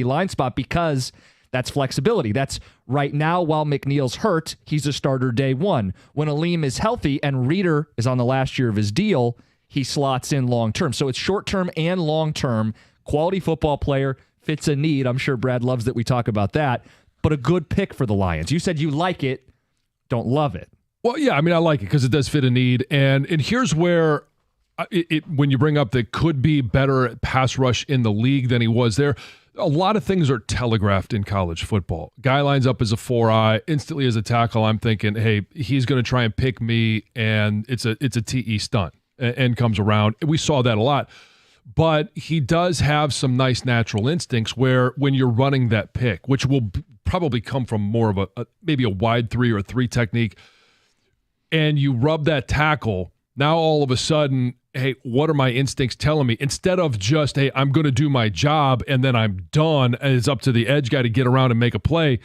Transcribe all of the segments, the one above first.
line spot because that's flexibility. That's right now while McNeil's hurt, he's a starter day one. When Aleem is healthy and Reeder is on the last year of his deal, he slots in long term. So it's short term and long term. Quality football player, fits a need. I'm sure Brad loves that we talk about that, but a good pick for the Lions. You said you like it, don't love it. Well, yeah, I mean, I like it because it does fit a need. And here's where when you bring up that could be better at pass rush in the league than he was there, a lot of things are telegraphed in college football. Guy lines up as a 4-eye, instantly as a tackle. I'm thinking, hey, he's going to try and pick me, and it's a TE stunt and comes around. We saw that a lot. But he does have some nice natural instincts where when you're running that pick, which will probably come from more of maybe a wide 3 or 3 technique, and you rub that tackle, now all of a sudden, hey, what are my instincts telling me? Instead of just, hey, I'm going to do my job and then I'm done, and it's up to the edge guy to get around and make a play,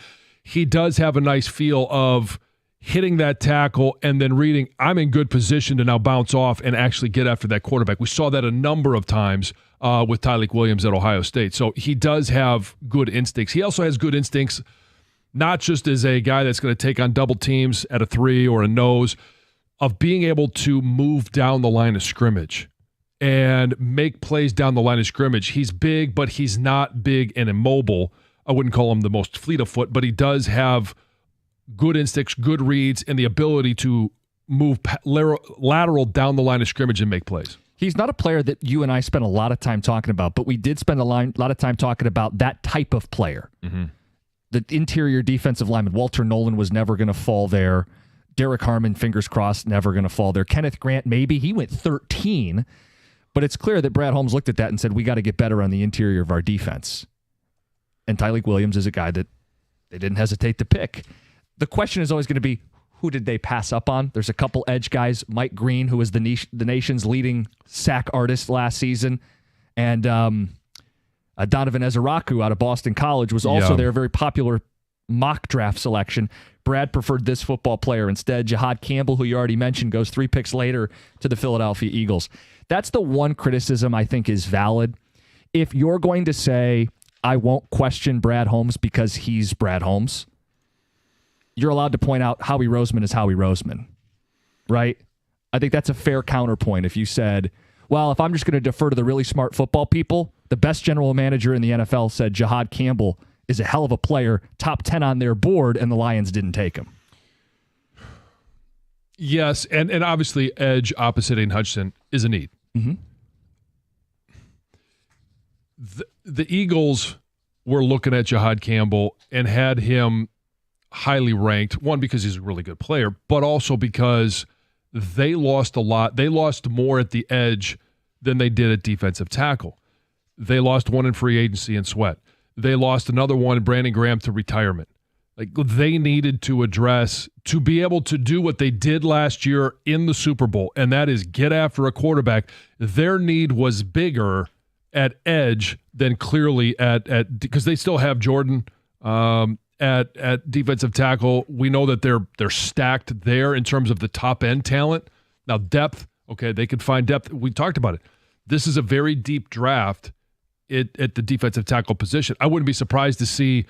he does have a nice feel of hitting that tackle and then reading, I'm in good position to now bounce off and actually get after that quarterback. We saw that a number of times with Tyleik Williams at Ohio State. So he does have good instincts. He also has good instincts, not just as a guy that's going to take on double teams at a 3 or a nose, of being able to move down the line of scrimmage and make plays down the line of scrimmage. He's big, but he's not big and immobile. I wouldn't call him the most fleet of foot, but he does have good instincts, good reads, and the ability to move lateral down the line of scrimmage and make plays. He's not a player that you and I spent a lot of time talking about, but we did spend a lot of time talking about that type of player. Mm-hmm. The interior defensive lineman. Walter Nolan was never going to fall there. Derek Harmon, fingers crossed, never going to fall there. Kenneth Grant, maybe. He went 13. But it's clear that Brad Holmes looked at that and said, we got to get better on the interior of our defense. And Tyleik Williams is a guy that they didn't hesitate to pick. The question is always going to be, who did they pass up on? There's a couple edge guys. Mike Green, who was the nation's leading sack artist last season. And Donovan Ezeraku out of Boston College was also there, a very popular mock draft selection. Brad preferred this football player instead. Jihad Campbell, who you already mentioned, goes 3 picks later to the Philadelphia Eagles. That's the one criticism I think is valid. If you're going to say, I won't question Brad Holmes because he's Brad Holmes, you're allowed to point out Howie Roseman is Howie Roseman, right? I think that's a fair counterpoint if you said, well, if I'm just going to defer to the really smart football people, the best general manager in the NFL said Jihad Campbell is a hell of a player, top 10 on their board, and the Lions didn't take him. Yes, and obviously edge opposite Aiden Hutchinson is a need. Mm-hmm. The Eagles were looking at Jihad Campbell and had him highly ranked, one, because he's a really good player, but also because they lost a lot. They lost more at the edge than they did at defensive tackle. They lost one in free agency in Sweat. They lost another one in Brandon Graham to retirement. Like, they needed to address, to be able to do what they did last year in the Super Bowl, and that is get after a quarterback. Their need was bigger at edge than clearly at because they still have Jordan at defensive tackle. We know that they're stacked there in terms of the top end talent. Now depth, okay, they could find depth. We talked about it. This is a very deep draft at the defensive tackle position. I wouldn't be surprised to see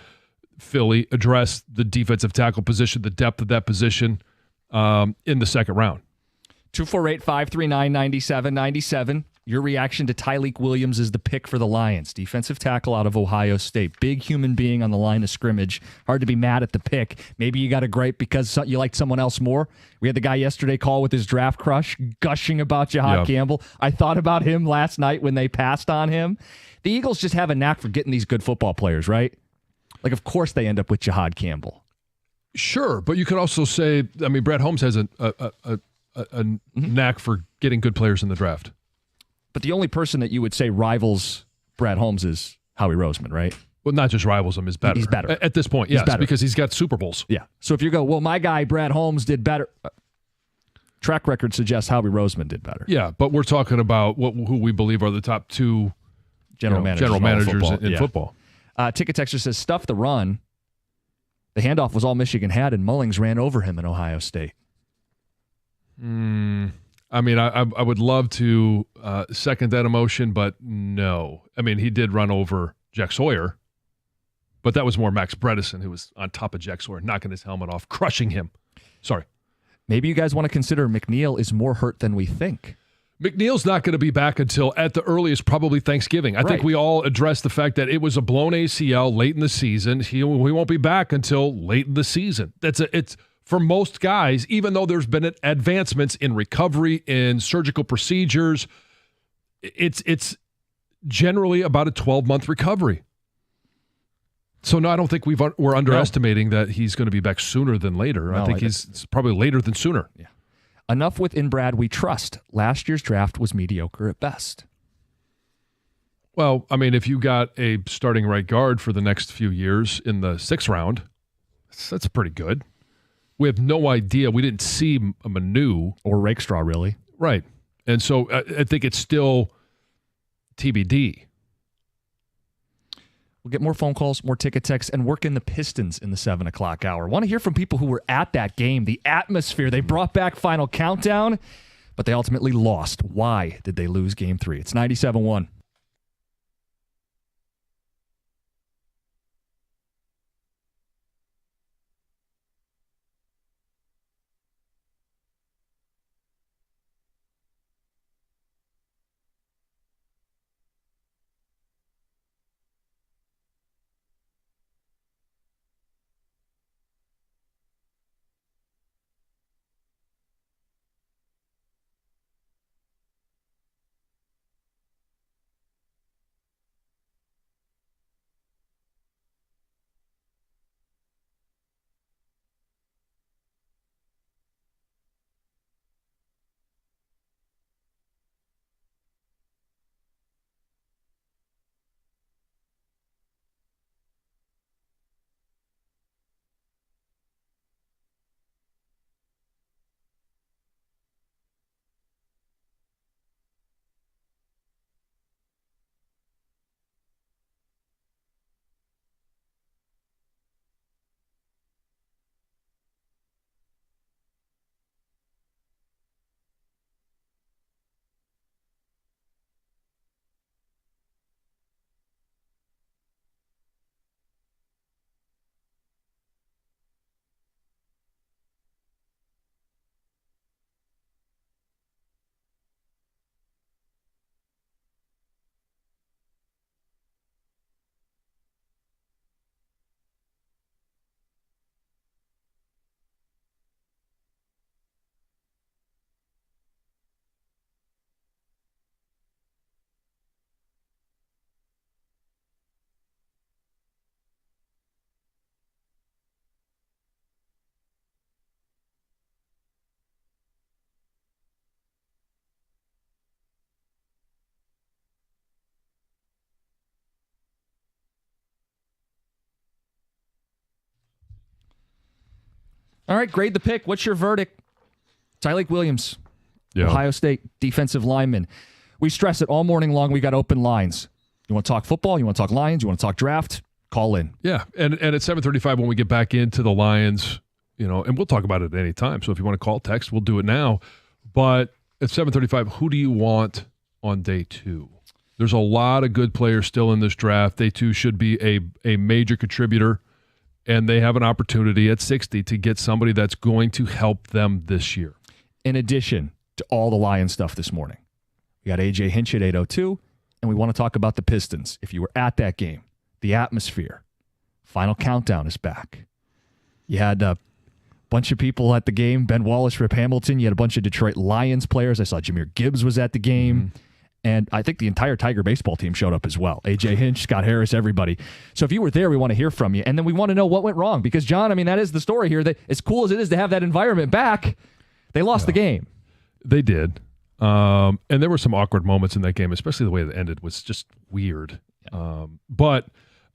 Philly address the defensive tackle position, the depth of that position in the second round. 248-539-9797. Your reaction to Tyleik Williams is the pick for the Lions. Defensive tackle out of Ohio State. Big human being on the line of scrimmage. Hard to be mad at the pick. Maybe you got a gripe because you liked someone else more. We had the guy yesterday call with his draft crush, gushing about Jihad Campbell. I thought about him last night when they passed on him. The Eagles just have a knack for getting these good football players, right? Like, of course they end up with Jihad Campbell. Sure, but you could also say, I mean, Brad Holmes has a knack for getting good players in the draft. But the only person that you would say rivals Brad Holmes is Howie Roseman, right? Well, not just rivals him, is better. He's better. At this point, yes, because he's got Super Bowls. Yeah. So if you go, well, my guy, Brad Holmes, did better. Track record suggests Howie Roseman did better. Yeah, but we're talking about who we believe are the top two general managers in football. Ticket Texter says, stuff the run. The handoff was all Michigan had, and Mullings ran over him in Ohio State. I mean, I would love to second that emotion, but no. I mean, he did run over Jack Sawyer But that was more Max Bredesen, who was on top of Jack Sawyer, knocking his helmet off, crushing him. Sorry. Maybe you guys want to consider McNeil is more hurt than we think. McNeil's not going to be back until, at the earliest, probably Thanksgiving. I think we all addressed the fact that it was a blown ACL late in the season. He won't be back until late in the season. It's for most guys, even though there's been advancements in recovery, in surgical procedures, it's generally about a 12-month recovery. So, no, I don't think we're underestimating that he's going to be back sooner than later. I think it's probably later than sooner. Yeah. Enough with in Brad we trust. Last year's draft was mediocre at best. Well, I mean, if you got a starting right guard for the next few years in the 6th round, that's pretty good. We have no idea. We didn't see a Manu. Or Rakestraw, really. Right. And so I think it's still TBD. We'll get more phone calls, more ticket texts, and work in the Pistons in the 7 o'clock hour. Want to hear from people who were at that game, the atmosphere. They brought back Final Countdown, but they ultimately lost. Why did they lose Game 3? It's 97-1. All right, grade the pick. What's your verdict? Tyleik Williams, Ohio State defensive lineman. We stress it all morning long. We got open lines. You want to talk football? You want to talk Lions? You want to talk draft? Call in. Yeah, and at 7:35 when we get back into the Lions, and we'll talk about it at any time. So if you want to call, text, we'll do it now. But at 7:35, who do you want on day 2? There's a lot of good players still in this draft. They too should be a major contributor. And they have an opportunity at 60 to get somebody that's going to help them this year. In addition to all the Lion stuff this morning, we got A.J. Hinch at 8:02, and we want to talk about the Pistons. If you were at that game, the atmosphere, Final Countdown is back. You had a bunch of people at the game, Ben Wallace, Rip Hamilton. You had a bunch of Detroit Lions players. I saw Jahmyr Gibbs was at the game. Mm-hmm. And I think the entire Tiger baseball team showed up as well. A.J. Hinch, Scott Harris, everybody. So if you were there, we want to hear from you. And then we want to know what went wrong. Because, John, I mean, that is the story here. That as cool as it is to have that environment back, they lost the game. They did. And there were some awkward moments in that game, especially the way it ended was just weird. Yeah. But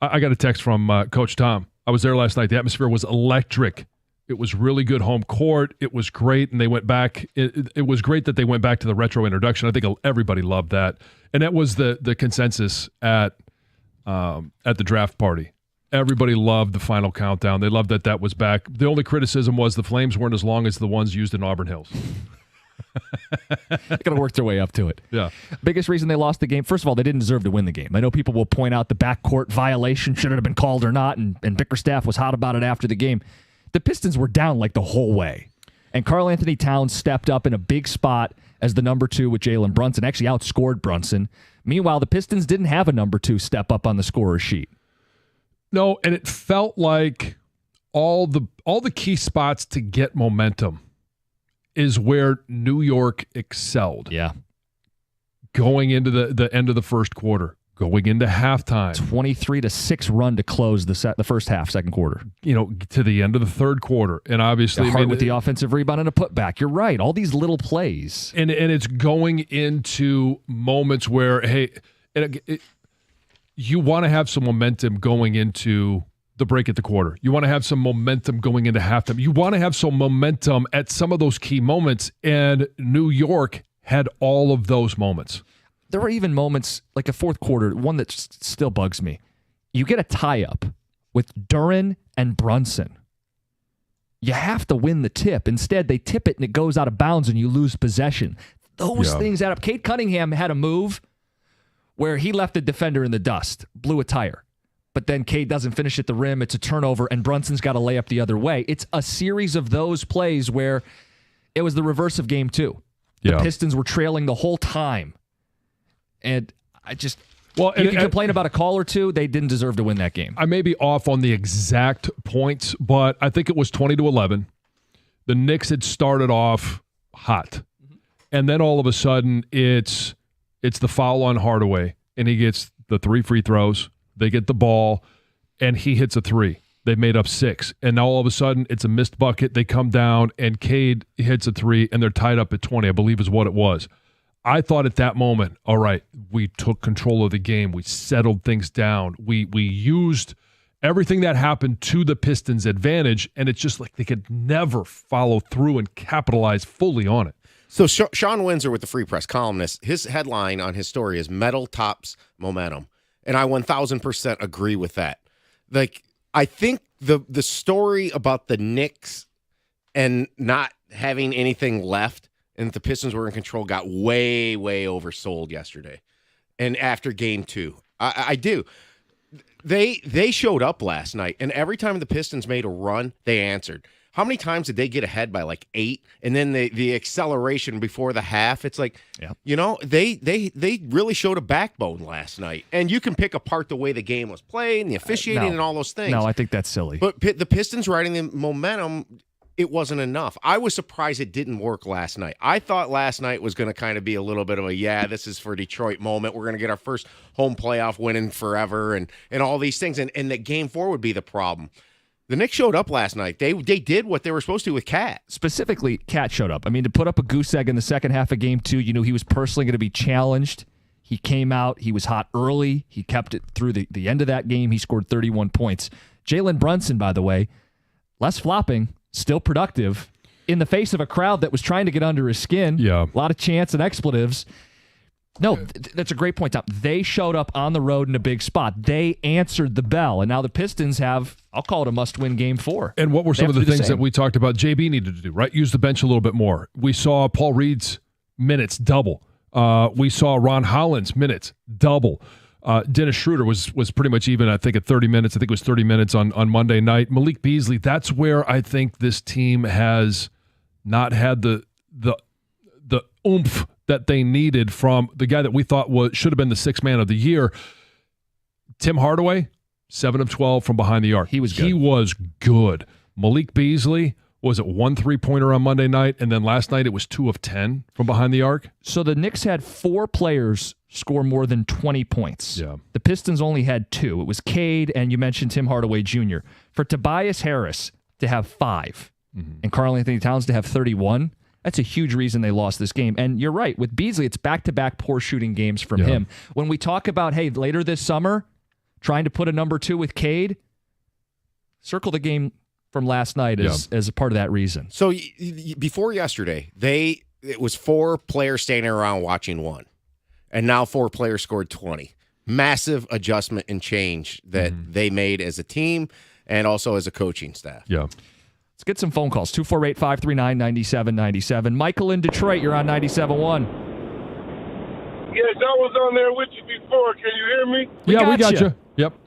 I got a text from Coach Tom. I was there last night. The atmosphere was electric. It was really good home court. It was great, and they went back. It was great that they went back to the retro introduction. I think everybody loved that, and that was the consensus at the draft party. Everybody loved the Final Countdown. They loved that was back. The only criticism was the flames weren't as long as the ones used in Auburn Hills. They're going to work their way up to it. Yeah. Biggest reason they lost the game, first of all, they didn't deserve to win the game. I know people will point out the backcourt violation, should it have been called or not, and Bickerstaff was hot about it after the game. The Pistons were down like the whole way. And Karl Anthony Towns stepped up in a big spot as the number 2 with Jalen Brunson, actually outscored Brunson. Meanwhile, the Pistons didn't have a number 2 step up on the scorer sheet. No, and it felt like all the key spots to get momentum is where New York excelled. Yeah. Going into the end of the first quarter, going into halftime. 23-6 run to close the first half, second quarter. To the end of the third quarter. And obviously, with the offensive rebound and a putback. You're right. All these little plays. And it's going into moments where, hey, you want to have some momentum going into the break at the quarter. You want to have some momentum going into halftime. You want to have some momentum at some of those key moments. And New York had all of those moments. There were even moments like a fourth quarter, one that still bugs me. You get a tie-up with Duren and Brunson. You have to win the tip. Instead, they tip it and it goes out of bounds and you lose possession. Those things add up. Cade Cunningham had a move where he left the defender in the dust, blew a tire. But then Cade doesn't finish at the rim. It's a turnover, and Brunson's got to lay up the other way. It's a series of those plays where it was the reverse of game 2. The Pistons were trailing the whole time. And I just... Well, you can complain about a call or two. They didn't deserve to win that game. I may be off on the exact points, but I think it was 20-11. The Knicks had started off hot. And then all of a sudden, it's the foul on Hardaway, and he gets the 3 free throws. They get the ball, and he hits a 3. They've made up 6. And now all of a sudden, it's a missed bucket. They come down, and Cade hits a 3, and they're tied up at 20, I believe is what it was. I thought at that moment, all right, we took control of the game. We settled things down. We used everything that happened to the Pistons' advantage, and it's just like they could never follow through and capitalize fully on it. So Sean Windsor with the Free Press columnist, his headline on his story is Metal Tops Momentum. And I 1,000% agree with that. Like, I think the story about the Knicks and not having anything left and the Pistons were in control got way, way oversold yesterday. And after game 2, I do. They showed up last night, and every time the Pistons made a run, they answered. How many times did they get ahead by like 8? And then the acceleration before the half, it's like, they really showed a backbone last night. And you can pick apart the way the game was played and the officiating and all those things. No, I think that's silly. But the Pistons riding the momentum, it wasn't enough. I was surprised it didn't work last night. I thought last night was going to kind of be a little bit of a, this is for Detroit moment. We're going to get our first home playoff win in forever and all these things. And that game 4 would be the problem. The Knicks showed up last night. They did what they were supposed to with Cat. Specifically, Cat showed up. I mean, to put up a goose egg in the second half of game 2, you knew he was personally going to be challenged. He came out. He was hot early. He kept it through the end of that game. He scored 31 points. Jalen Brunson, by the way, less flopping, still productive, in the face of a crowd that was trying to get under his skin. Yeah. A lot of chants and expletives. No, that's a great point, Tom. They showed up on the road in a big spot. They answered the bell, and now the Pistons have, I'll call it a must-win game 4. And what were some of the things that we talked about JB needed to do, right? Use the bench a little bit more. We saw Paul Reed's minutes double. We saw Ron Holland's minutes double. Dennis Schroeder was pretty much even, I think, at 30 minutes. I think it was 30 minutes on Monday night. Malik Beasley, that's where I think this team has not had the oomph that they needed from the guy that we thought should have been the 6th man of the year. Tim Hardaway, 7 of 12 from behind the arc. He was good. Malik Beasley was it 1 3-pointer on Monday night, and then last night it was 2 of 10 from behind the arc. So the Knicks had 4 players score more than 20 points. Yeah. The Pistons only had 2. It was Cade, and you mentioned Tim Hardaway Jr. For Tobias Harris to have 5 and Karl Anthony Towns to have 31, that's a huge reason they lost this game. And you're right, with Beasley, it's back-to-back poor shooting games from him. When we talk about, hey, later this summer, trying to put a number 2 with Cade, circle the game from last night as a part of that reason. So before yesterday, it was 4 players standing around watching 1, and now 4 players scored 20. Massive adjustment and change that they made as a team and also as a coaching staff. Yeah. Let's get some phone calls. 248-539-9797. Michael in Detroit, you're on 97.1. Yes, I was on there with you before. Can you hear me? We got you. Yep.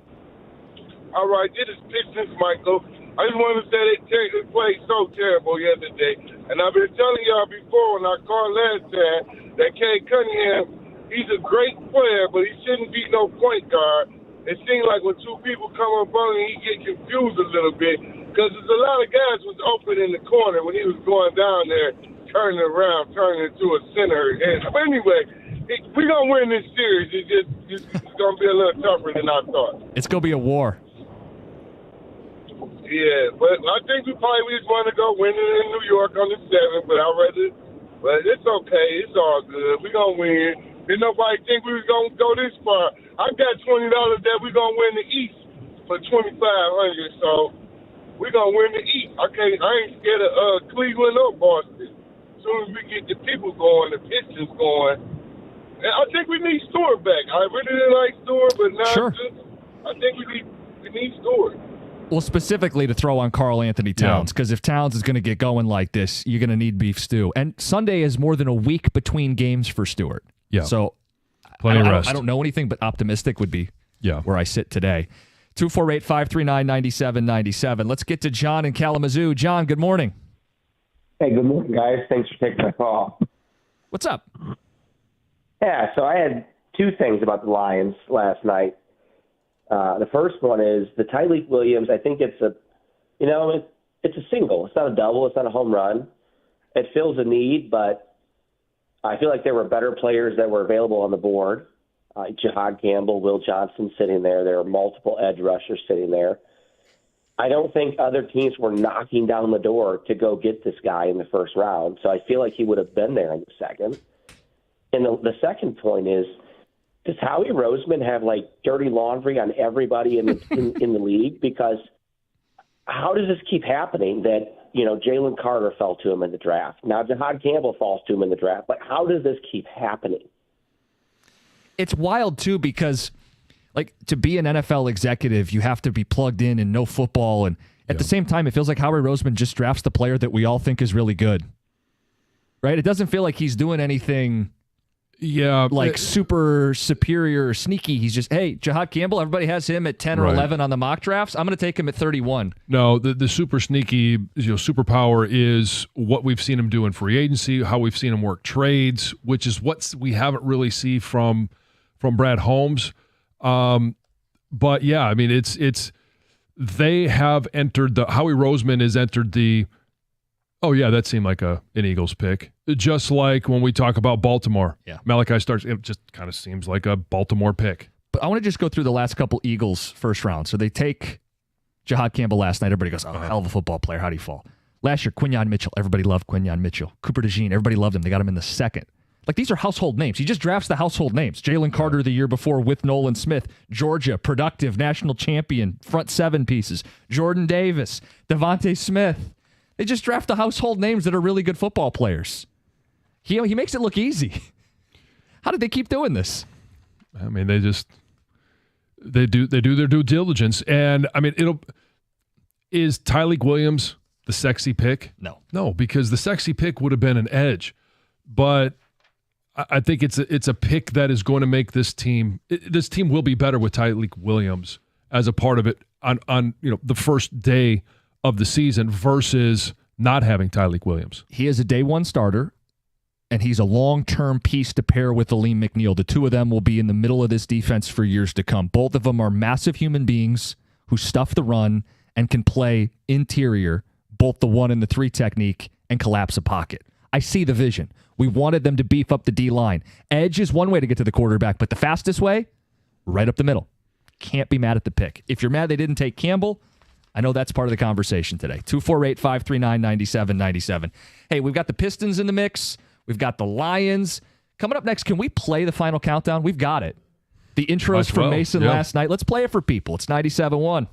All right, this is Pistons, Michael. I just wanted to say they played so terrible yesterday. And I've been telling y'all before when I called last time that Cade Cunningham, he's a great player, but he shouldn't be no point guard. It seems like when two people come up on him, he get confused a little bit because there's a lot of guys was open in the corner when he was going down there, turning around, turning into a center. But anyway, we're going to win this series. It's going to be a little tougher than I thought. It's going to be a war. Yeah, but I think we just want to go win it in New York on the 7th, but it's okay. It's all good. We're going to win. Didn't nobody think we was going to go this far. I got $20 that we're going to win the East for $2,500, so we're going to win the East. I ain't scared of Cleveland or Boston. As soon as we get the people going, the Pistons going. And I think we need Stewart back. I really didn't like Stewart, but now Sure. I think we need Stewart. Well, specifically to throw on Karl Anthony Towns, because if Towns is going to get going like this, you're going to need beef stew. And Sunday is more than a week between games for Stewart. Yeah. So Plenty of rest. I don't know anything, but optimistic would be Yeah. where I sit today. 248-539-9797. Let's get to John in Kalamazoo. John, good morning. Hey, good morning, guys. Thanks for taking my call. What's up? Yeah, so I had two things about the Lions last night. The first one is the Tyreek Williams. I think it's a single. It's not a double. It's not a home run. It fills a need, but I feel like there were better players that were available on the board. Jahad Campbell, Will Johnson sitting there. There are multiple edge rushers sitting there. I don't think other teams were knocking down the door to go get this guy in the first round, so I feel like he would have been there in the second. And the second point is, does Howie Roseman have dirty laundry on everybody in the league? Because how does this keep happening that Jalen Carter fell to him in the draft? Now Jahad Campbell falls to him in the draft. How does this keep happening? It's wild, too, because to be an NFL executive, you have to be plugged in and know football. And at the same time, it feels like Howie Roseman just drafts the player that we all think is really good. Right? It doesn't feel like he's doing anything super superior or sneaky. He's just, hey, Jahad Campbell, everybody has him at 10 or 11 on the mock drafts. I'm going to take him at 31. No, the super sneaky superpower is what we've seen him do in free agency, how we've seen him work trades, which is what we haven't really seen from Brad Holmes. But yeah, I mean, it's they have entered Howie Roseman has entered the. Oh, yeah, that seemed like an Eagles pick. Just like when we talk about Baltimore. Yeah. Malachi Starks, it just kind of seems like a Baltimore pick. But I want to just go through the last couple Eagles first round. So they take Jahad Campbell last night. Everybody goes, hell of a football player. How do you fall? Last year, Quinyon Mitchell. Everybody loved Quinyon Mitchell. Cooper DeJean. Everybody loved him. They got him in the second. These are household names. He just drafts the household names. Jalen Carter the year before with Nolan Smith. Georgia, productive, national champion, front seven pieces. Jordan Davis, Devontae Smith. They just draft the household names that are really good football players. He makes it look easy. How did they keep doing this? I mean, they do their due diligence, and I mean, is Tyreek Williams the sexy pick? No, because the sexy pick would have been an edge, but I think it's a pick that is going to make this team. This team will be better with Tyreek Williams as a part of it on the first day of the season versus not having Tyreek Williams. He is a day one starter, and he's a long-term piece to pair with Aleem McNeil. The two of them will be in the middle of this defense for years to come. Both of them are massive human beings who stuff the run and can play interior, both the 1 and the 3 technique, and collapse a pocket. I see the vision. We wanted them to beef up the D-line. Edge is one way to get to the quarterback, but the fastest way, right up the middle. Can't be mad at the pick. If you're mad they didn't take Campbell, I know that's part of the conversation today. 248-539-9797. Hey, we've got the Pistons in the mix. We've got the Lions. Coming up next, can we play the final countdown? We've got it. The intros from Mason last night. Let's play it for people. It's 97.1.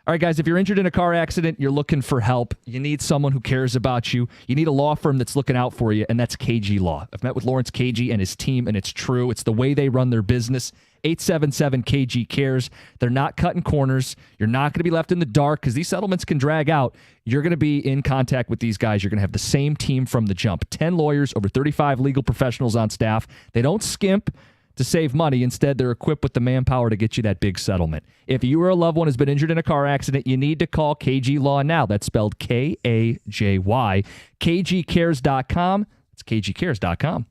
All right, guys, if you're injured in a car accident, you're looking for help, you need someone who cares about you, you need a law firm that's looking out for you, and that's KG Law. I've met with Lawrence KG and his team, and it's true. It's the way they run their business. 877-KG Cares. They're not cutting corners. You're not going to be left in the dark because these settlements can drag out. You're going to be in contact with these guys. You're going to have the same team from the jump. 10 lawyers, over 35 legal professionals on staff. They don't skimp to save money. Instead, they're equipped with the manpower to get you that big settlement. If you or a loved one has been injured in a car accident, you need to call KG Law now. That's spelled Kajy. KGCares.com. It's KGCares.com.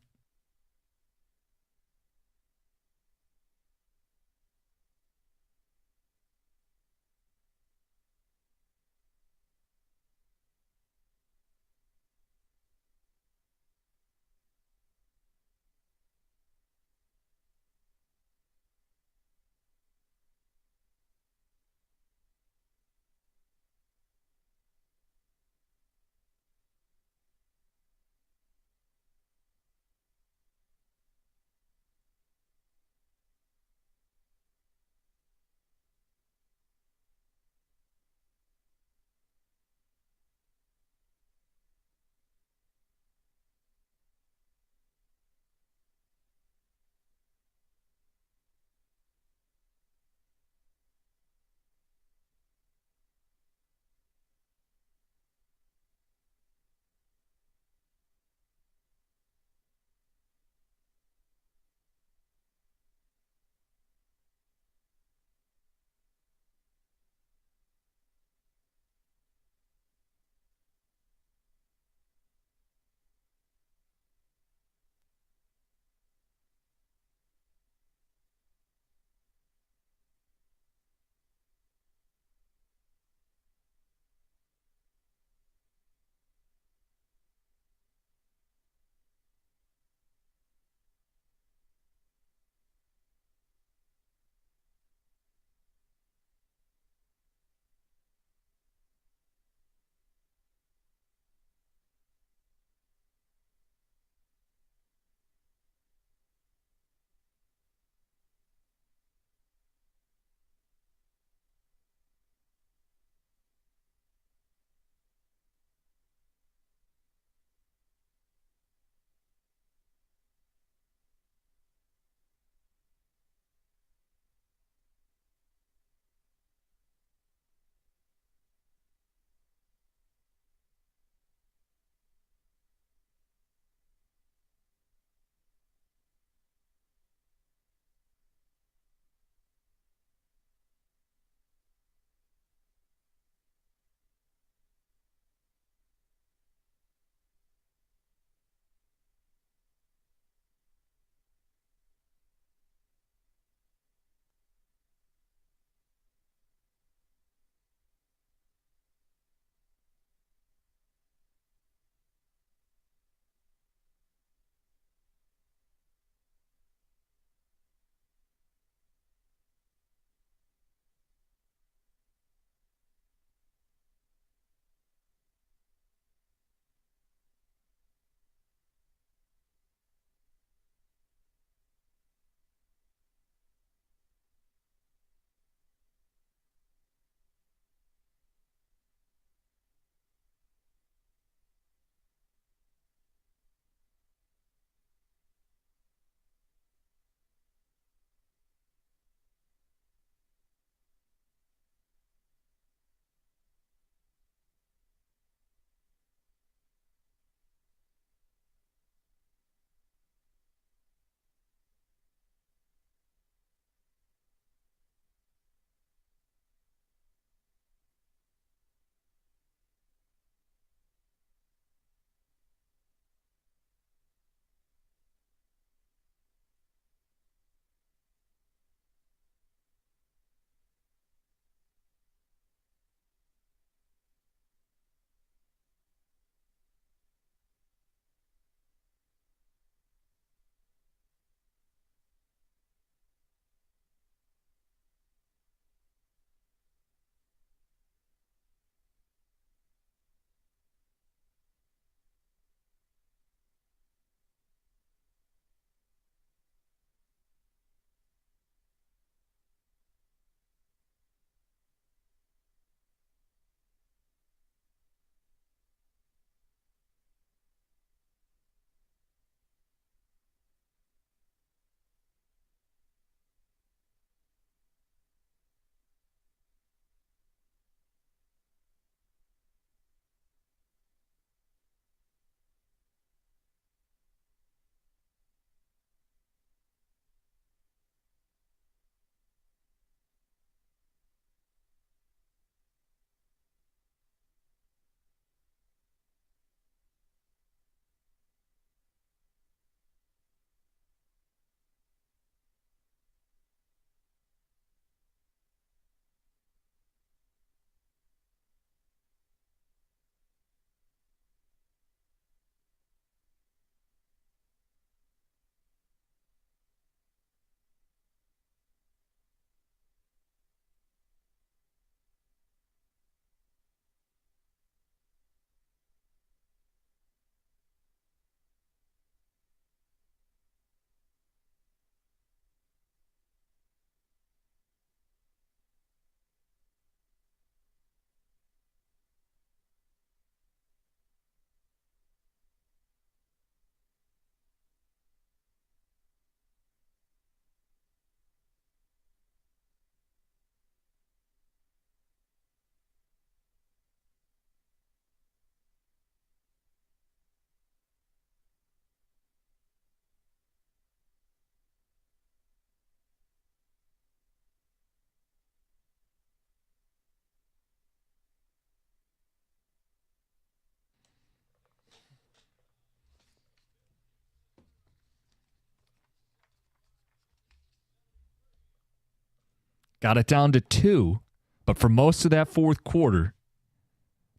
got it down to 2, but for most of that fourth quarter,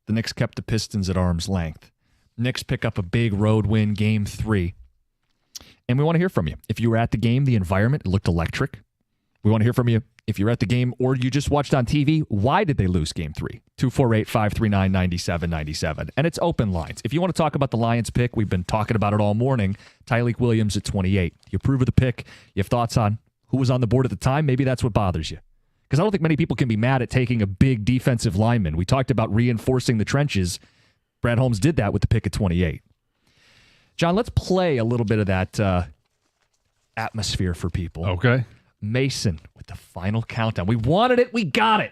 the Knicks kept the Pistons at arm's length. Knicks pick up a big road win, Game 3. And we want to hear from you. If you were at the game, the environment, it looked electric. We want to hear from you. If you're at the game or you just watched on TV, why did they lose Game 3? 248-539-9797. And it's open lines. If you want to talk about the Lions pick, we've been talking about it all morning. Tyleik Williams at 28. You approve of the pick? You have thoughts on who was on the board at the time? Maybe that's what bothers you. Because I don't think many people can be mad at taking a big defensive lineman. We talked about reinforcing the trenches. Brad Holmes did that with the pick at 28. John, let's play a little bit of that atmosphere for people. Okay. Mason with the final countdown. We wanted it. We got it.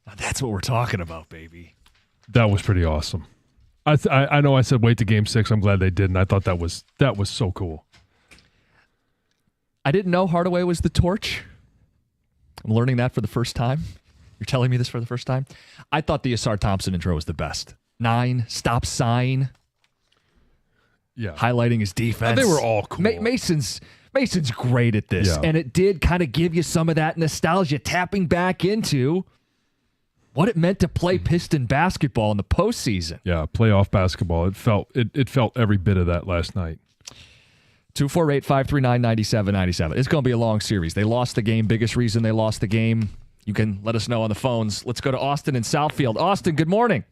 Now that's what we're talking about, baby. That was pretty awesome. I know I said wait to Game 6. I'm glad they didn't. I thought that was so cool. I didn't know Hardaway was the torch. I'm learning that for the first time. You're telling me this for the first time? I thought the Asar Thompson intro was the best. 9, stop sign. Yeah. Highlighting his defense. They were all cool. Mason's great at this. Yeah. And it did kind of give you some of that nostalgia, tapping back into what it meant to play Piston basketball in the postseason. Yeah, playoff basketball. It felt every bit of that last night. 248-539-9797. It's going to be a long series. They lost the game. Biggest reason they lost the game. You can let us know on the phones. Let's go to Austin in Southfield. Austin, good morning.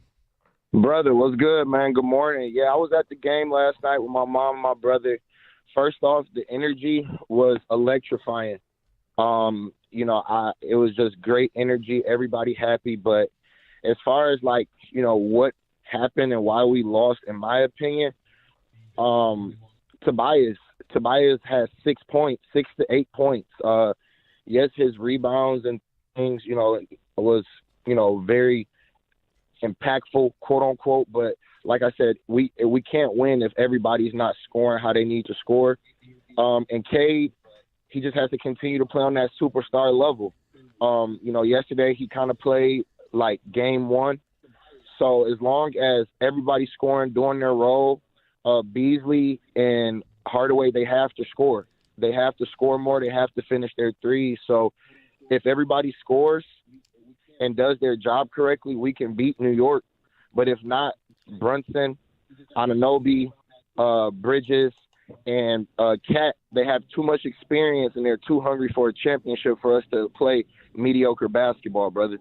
Brother, what's good, man? Good morning. Yeah, I was at the game last night with my mom and my brother. First off, the energy was electrifying. It was just great energy, everybody happy. But as far as what happened and why we lost, in my opinion, Tobias has 6 points, 6 to 8 points. Yes, his rebounds and things, was, very impactful, quote unquote. But like I said, we can't win if everybody's not scoring how they need to score. And Cade, he just has to continue to play on that superstar level. Yesterday he kind of played like game 1. So as long as everybody's scoring, doing their role, Beasley and Hardaway, they have to score. They have to score more. They have to finish their threes. So if everybody scores and does their job correctly, we can beat New York. But if not, Brunson, Anunoby, Bridges, and Cat, they have too much experience and they're too hungry for a championship for us to play mediocre basketball, brother.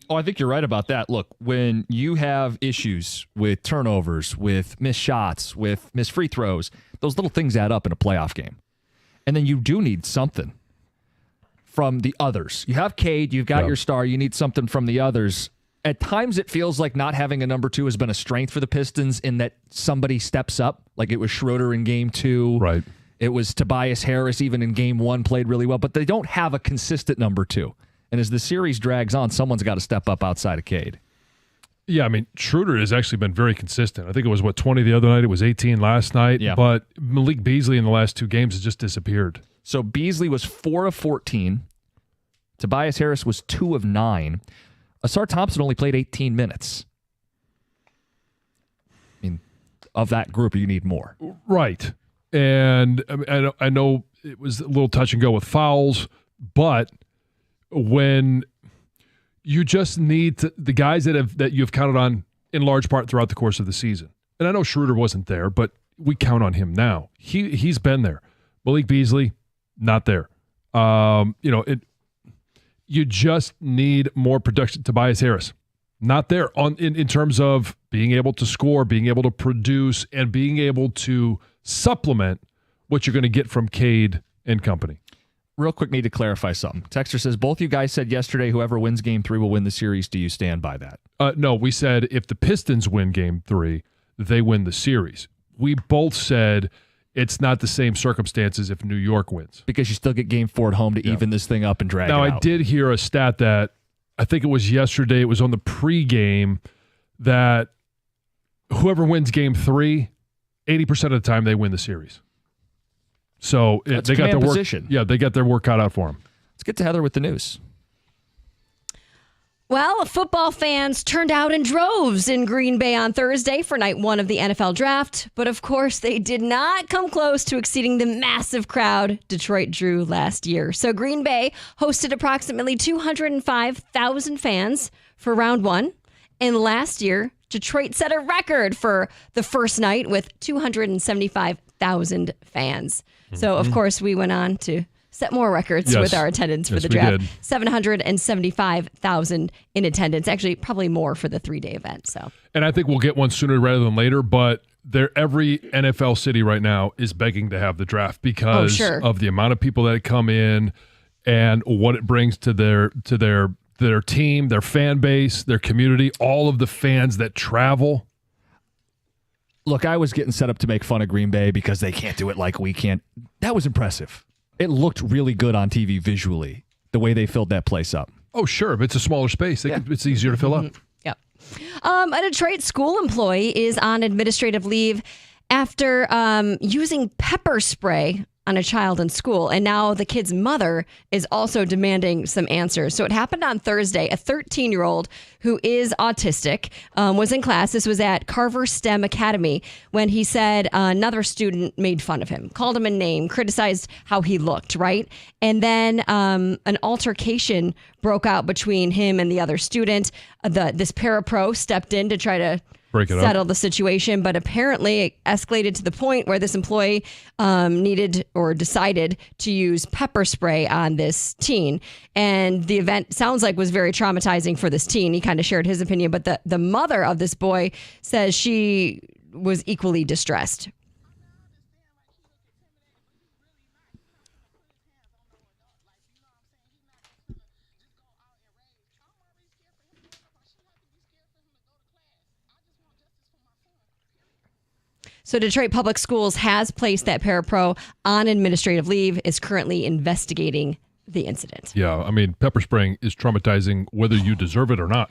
Oh, I think you're right about that. Look, when you have issues with turnovers, with missed shots, with missed free throws, those little things add up in a playoff game. And then you do need something from the others. You have Cade, you've got your star, you need something from the others. At times it feels like not having a number 2 has been a strength for the Pistons in that somebody steps up, like it was Schroeder in game 2. Right. It was Tobias Harris even in game 1 played really well, but they don't have a consistent number 2. And as the series drags on, someone's got to step up outside of Cade. Yeah, I mean, Schroeder has actually been very consistent. I think it was, 20 the other night? It was 18 last night. Yeah. But Malik Beasley in the last 2 games has just disappeared. So Beasley was 4 of 14. Tobias Harris was 2 of 9. Asar Thompson only played 18 minutes. I mean, of that group, you need more. Right. And I know it was a little touch and go with fouls, but when you just need the guys that you've counted on in large part throughout the course of the season. And I know Schroeder wasn't there, but we count on him now. He's been there. Malik Beasley, not there. You just need more production. Tobias Harris, not there in terms of being able to score, being able to produce, and being able to supplement what you're going to get from Cade and company. Real quick, need to clarify something. Texter says, both you guys said yesterday whoever wins Game 3 will win the series. Do you stand by that? No, we said if the Pistons win Game 3, they win the series. We both said it's not the same circumstances if New York wins. Because you still get Game 4 at home to even this thing up and drag it out. Now, I did hear a stat that I think it was yesterday. It was on the pregame that whoever wins Game 3, 80% of the time they win the series. So they got their work. Position. Yeah, they got their work cut out for them. Let's get to Heather with the news. Well, football fans turned out in droves in Green Bay on Thursday for night 1 of the NFL draft. But of course, they did not come close to exceeding the massive crowd Detroit drew last year. So Green Bay hosted approximately 205,000 fans for round 1. And last year, Detroit set a record for the first night with 275,000 fans. So, of course, we went on to set more records with our attendance for the draft. 775,000 in attendance. Actually, probably more for the 3-day event. So, and I think we'll get one sooner rather than later, but every NFL city right now is begging to have the draft because of the amount of people that come in and what it brings to their team, their fan base, their community, all of the fans that travel. Look, I was getting set up to make fun of Green Bay because they can't do it like we can. That was impressive. It looked really good on TV visually, the way they filled that place up. Oh, sure. If it's a smaller space, it's easier to fill up. Yep. A Detroit school employee is on administrative leave after using pepper spray on a child in school. And now the kid's mother is also demanding some answers. So it happened on Thursday. A 13-year-old who is autistic was in class. This was at Carver STEM Academy when he said another student made fun of him, called him a name, criticized how he looked, right? And then an altercation broke out between him and the other student. This parapro stepped in to try to settle the situation, but apparently it escalated to the point where this employee needed or decided to use pepper spray on this teen. And the event sounds like was very traumatizing for this teen. He kind of shared his opinion, but the mother of this boy says she was equally distressed. So Detroit Public Schools has placed that parapro on administrative leave, is currently investigating the incident. Yeah, I mean, pepper spraying is traumatizing whether you deserve it or not.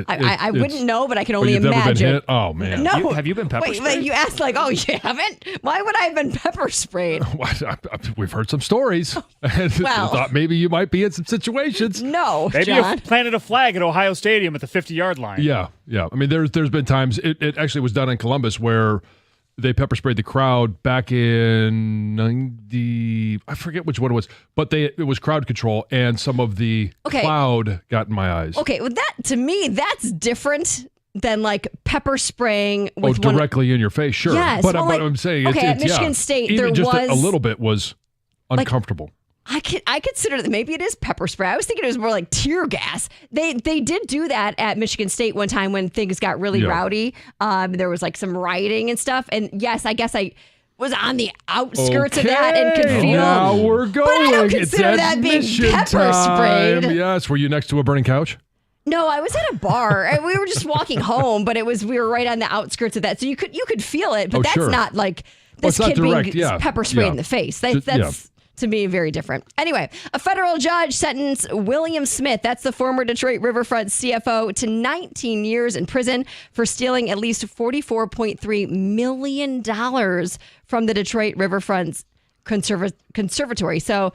I wouldn't know, but I can only you've imagine. Never been hit? Oh, man. No. Have you been pepper sprayed? Wait, you asked like, oh, you haven't? Why would I have been pepper sprayed? We've heard some stories. And Well. thought maybe you might be in some situations. No, Maybe John. you planted a flag at Ohio Stadium at the 50-yard line. Yeah. I mean, there's been times, it actually was done in Columbus where they pepper sprayed the crowd back in 90, I forget which one it was, but it was crowd control, and some of the cloud got in my eyes. Okay, well, to me, that's different than like pepper spraying with directly in your face, sure. Yes, but well, I'm saying at Michigan State, even there just was a little bit was uncomfortable. I consider that maybe it is pepper spray. I was thinking it was more like tear gas. They did do that at Michigan State one time when things got really rowdy. There was like some rioting and stuff. And yes, I guess I was on the outskirts of that and could feel. Now we're going. But I don't consider that being pepper sprayed. Yes, were you next to a burning couch? No, I was at a bar and we were just walking home, but we were right on the outskirts of that, so you could feel it. But that's not like this kid being pepper sprayed in the face. That's to me, very different. Anyway, a federal judge sentenced William Smith, that's the former Detroit Riverfront CFO, to 19 years in prison for stealing at least $44.3 million from the Detroit Riverfront's conservatory. So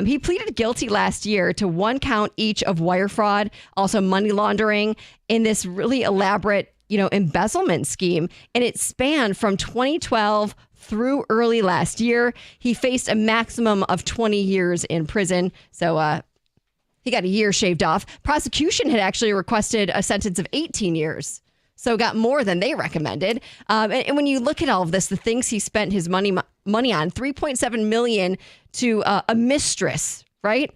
he pleaded guilty last year to 1 count each of wire fraud, also money laundering, in this really elaborate, embezzlement scheme. And it spanned from 2012 through early last year. He faced a maximum of 20 years in prison. So he got a year shaved off. Prosecution had actually requested a sentence of 18 years. So got more than they recommended. And when you look at all of this, the things he spent his money on, $3.7 million to a mistress, right?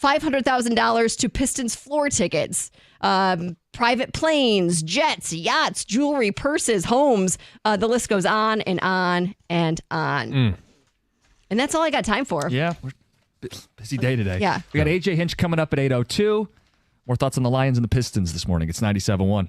$500,000 to Pistons floor tickets, private planes, jets, yachts, jewelry, purses, homes. The list goes on and on and on. And that's all I got time for. Yeah, busy day today. Yeah. We got AJ Hinch coming up at 8:02. More thoughts on the Lions and the Pistons this morning. It's 97.1.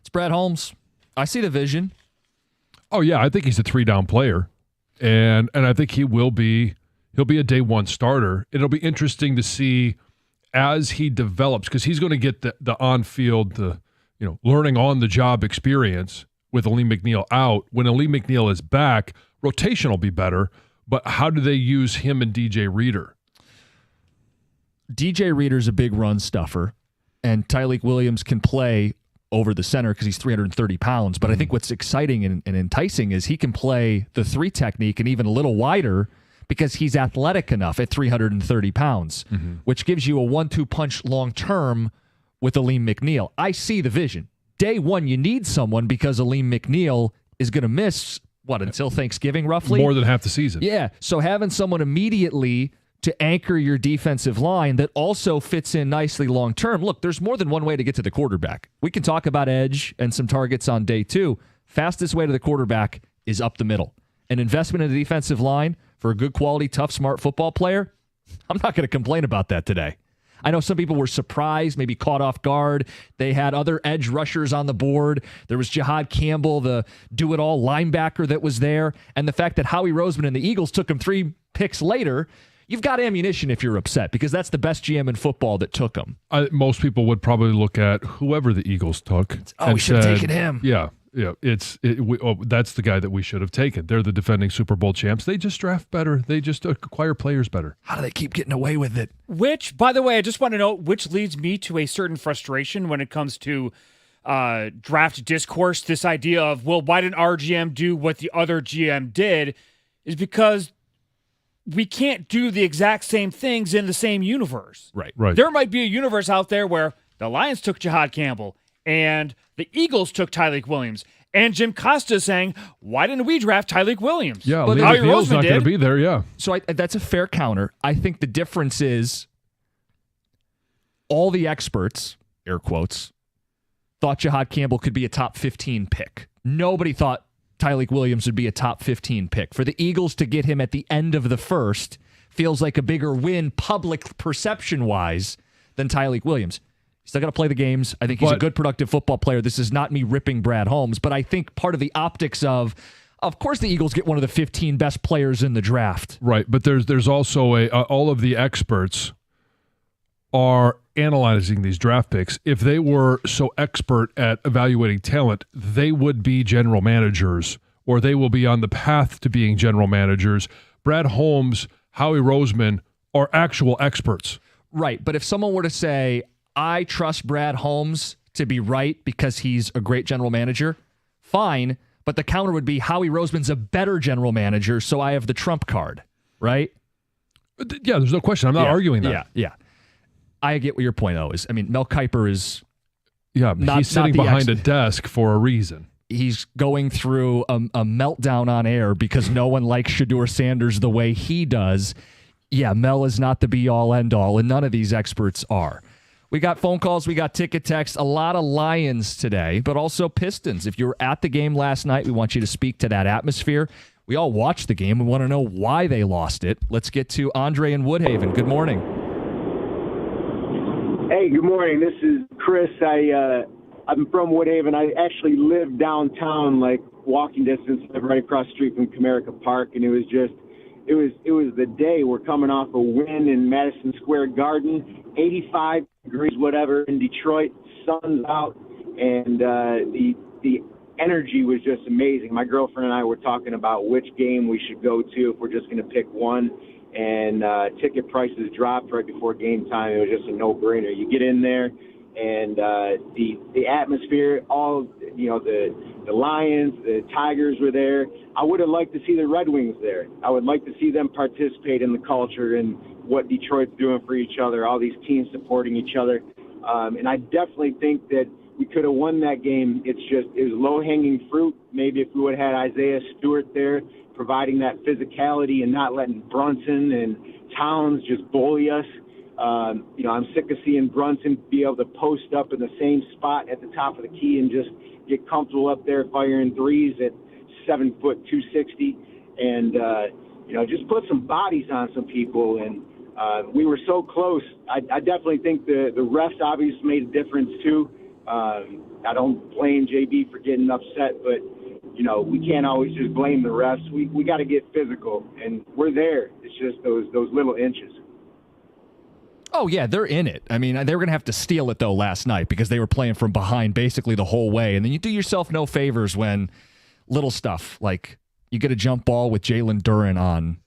It's Brad Holmes. I see the vision. Oh yeah, I think he's a 3-down player, and I think he'll be a day one starter. It'll be interesting to see as he develops, because he's going to get the on-field, learning on the job experience with Aleem McNeil out. When Aleem McNeil is back, rotation will be better. But how do they use him and DJ Reader? DJ Reader's a big run stuffer, and Tyleik Williams can play over the center because he's 330 pounds. But I think what's exciting and enticing is he can play the 3 technique and even a little wider because he's athletic enough at 330 pounds, which gives you a 1-2 punch long term with Aleem McNeil. I see the vision. Day one, you need someone because Aleem McNeil is going to miss, until Thanksgiving roughly? More than half the season. Yeah, so having someone immediately to anchor your defensive line that also fits in nicely long term. Look, there's more than one way to get to the quarterback. We can talk about edge and some targets on day 2. Fastest way to the quarterback is up the middle. An investment in the defensive line for a good quality, tough, smart football player, I'm not going to complain about that today. I know some people were surprised, maybe caught off guard. They had other edge rushers on the board. There was Jihad Campbell, the do-it-all linebacker that was there. And the fact that Howie Roseman and the Eagles took him 3 picks later, you've got ammunition if you're upset because that's the best GM in football that took him. Most people would probably look at whoever the Eagles took. We should have taken him. Yeah. That's the guy that we should have taken. They're the defending Super Bowl champs. They just draft better. They just acquire players better. How do they keep getting away with it? Which, by the way, I just want to know, which leads me to a certain frustration when it comes to draft discourse. This idea of, why didn't our GM do what the other GM did, is because we can't do the exact same things in the same universe. Right. There might be a universe out there where the Lions took Jihad Campbell and the Eagles took Tyleik Williams. And Jim Costa is saying, why didn't we draft Tyleik Williams? Yeah, but Howie McNeil's not going to be there, yeah. So that's a fair counter. I think the difference is all the experts, air quotes, thought Jihad Campbell could be a top 15 pick. Nobody thought Tyleik Williams would be a top 15 pick. For the Eagles to get him at the end of the first feels like a bigger win public perception-wise than Tyleik Williams. Still got to play the games. I think he's a good, productive football player. This is not me ripping Brad Holmes, but I think part of the optics of course, the Eagles get one of the 15 best players in the draft. Right, but there's also all of the experts are analyzing these draft picks. If they were so expert at evaluating talent, they would be general managers, or they will be on the path to being general managers. Brad Holmes, Howie Roseman are actual experts. Right, but if someone were to say, I trust Brad Holmes to be right because he's a great general manager, fine, but the counter would be Howie Roseman's a better general manager, so I have the trump card, right? Yeah, there's no question. I'm not arguing that. Yeah. I get what your point, though, is. I mean, Mel Kiper is he's sitting behind a desk for a reason. He's going through a meltdown on air because no one likes Shedeur Sanders the way he does. Yeah, Mel is not the be-all, end-all, and none of these experts are. We got phone calls, we got ticket text, a lot of Lions today, but also Pistons. If you were at the game last night, we want you to speak to that atmosphere. We all watched the game. We want to know why they lost it. Let's get to Andre in Woodhaven. Good morning. Hey, good morning. This is Chris. I'm from Woodhaven. I actually live downtown, like walking distance, right across the street from Comerica Park, and it was the day. We're coming off a win in Madison Square Garden, 85 degrees, whatever, in Detroit, sun's out, and the energy was just amazing. My girlfriend and I were talking about which game we should go to if we're just going to pick one, and ticket prices dropped right before game time. It was just a no-brainer. You get in there, and the atmosphere, all, the Lions, the Tigers were there. I would have liked to see the Red Wings there. I would like to see them participate in the culture and what Detroit's doing for each other, all these teams supporting each other. And I definitely think that we could have won that game. It was low-hanging fruit. Maybe if we would have had Isaiah Stewart there providing that physicality and not letting Brunson and Towns just bully us. I'm sick of seeing Brunson be able to post up in the same spot at the top of the key and just get comfortable up there firing threes at 7 foot 260, and just put some bodies on some people. And we were so close. I definitely think the refs obviously made a difference too. I I don't blame JB for getting upset, but we can't always just blame the refs. We got to get physical, and we're there. It's just those little inches. Oh, yeah, they're in it. I mean, they were going to have to steal it, though, last night because they were playing from behind basically the whole way. And then you do yourself no favors when little stuff like you get a jump ball with Jalen Duren on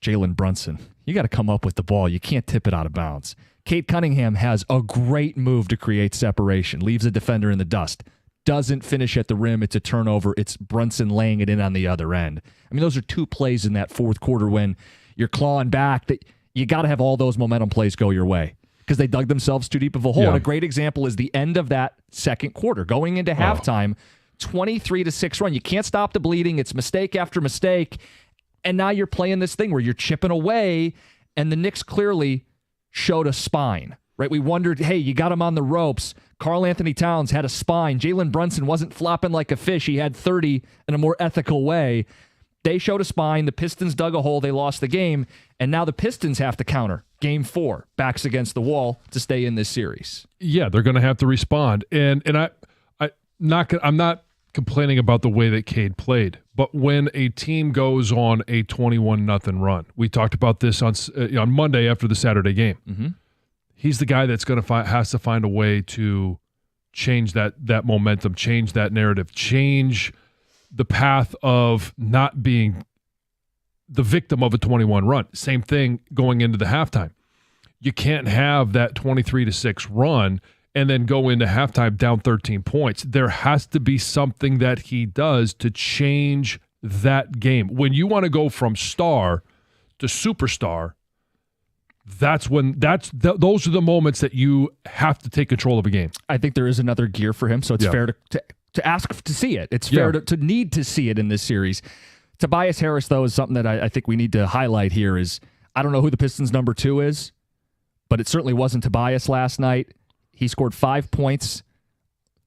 Jalen Brunson. You got to come up with the ball. You can't tip it out of bounds. Cade Cunningham has a great move to create separation, leaves a defender in the dust, doesn't finish at the rim. It's a turnover. It's Brunson laying it in on the other end. I mean, those are two plays in that fourth quarter when you're clawing back that you got to have all those momentum plays go your way because they dug themselves too deep of a hole. Yeah. And a great example is the end of that second quarter. Going into halftime, 23-6 run. You can't stop the bleeding. It's mistake after mistake. And now you're playing this thing where you're chipping away, and the Knicks clearly showed a spine, right? We wondered, hey, you got him on the ropes. Karl Anthony Towns had a spine. Jalen Brunson wasn't flopping like a fish. He had 30 in a more ethical way. They showed a spine. The Pistons dug a hole. They lost the game. And now the Pistons have to counter. Game 4, backs against the wall to stay in this series. Yeah, they're going to have to respond. And I'm not complaining about the way that Cade played, but when a team goes on a 21-0 run, we talked about this on Monday after the Saturday game. Mm-hmm. He's the guy that's has to find a way to change that momentum, change that narrative, change the path of not being the victim of a 21 run. Same thing going into the halftime. You can't have that 23-6 run and then go into halftime down 13 points. There has to be something that he does to change that game. When you want to go from star to superstar, those are the moments that you have to take control of a game. I think there is another gear for him, so it's fair to ask to see it. It's fair to need to see it in this series. Tobias Harris, though, is something that I think we need to highlight here is I don't know who the Pistons' number 2 is, but it certainly wasn't Tobias last night. He scored 5 points.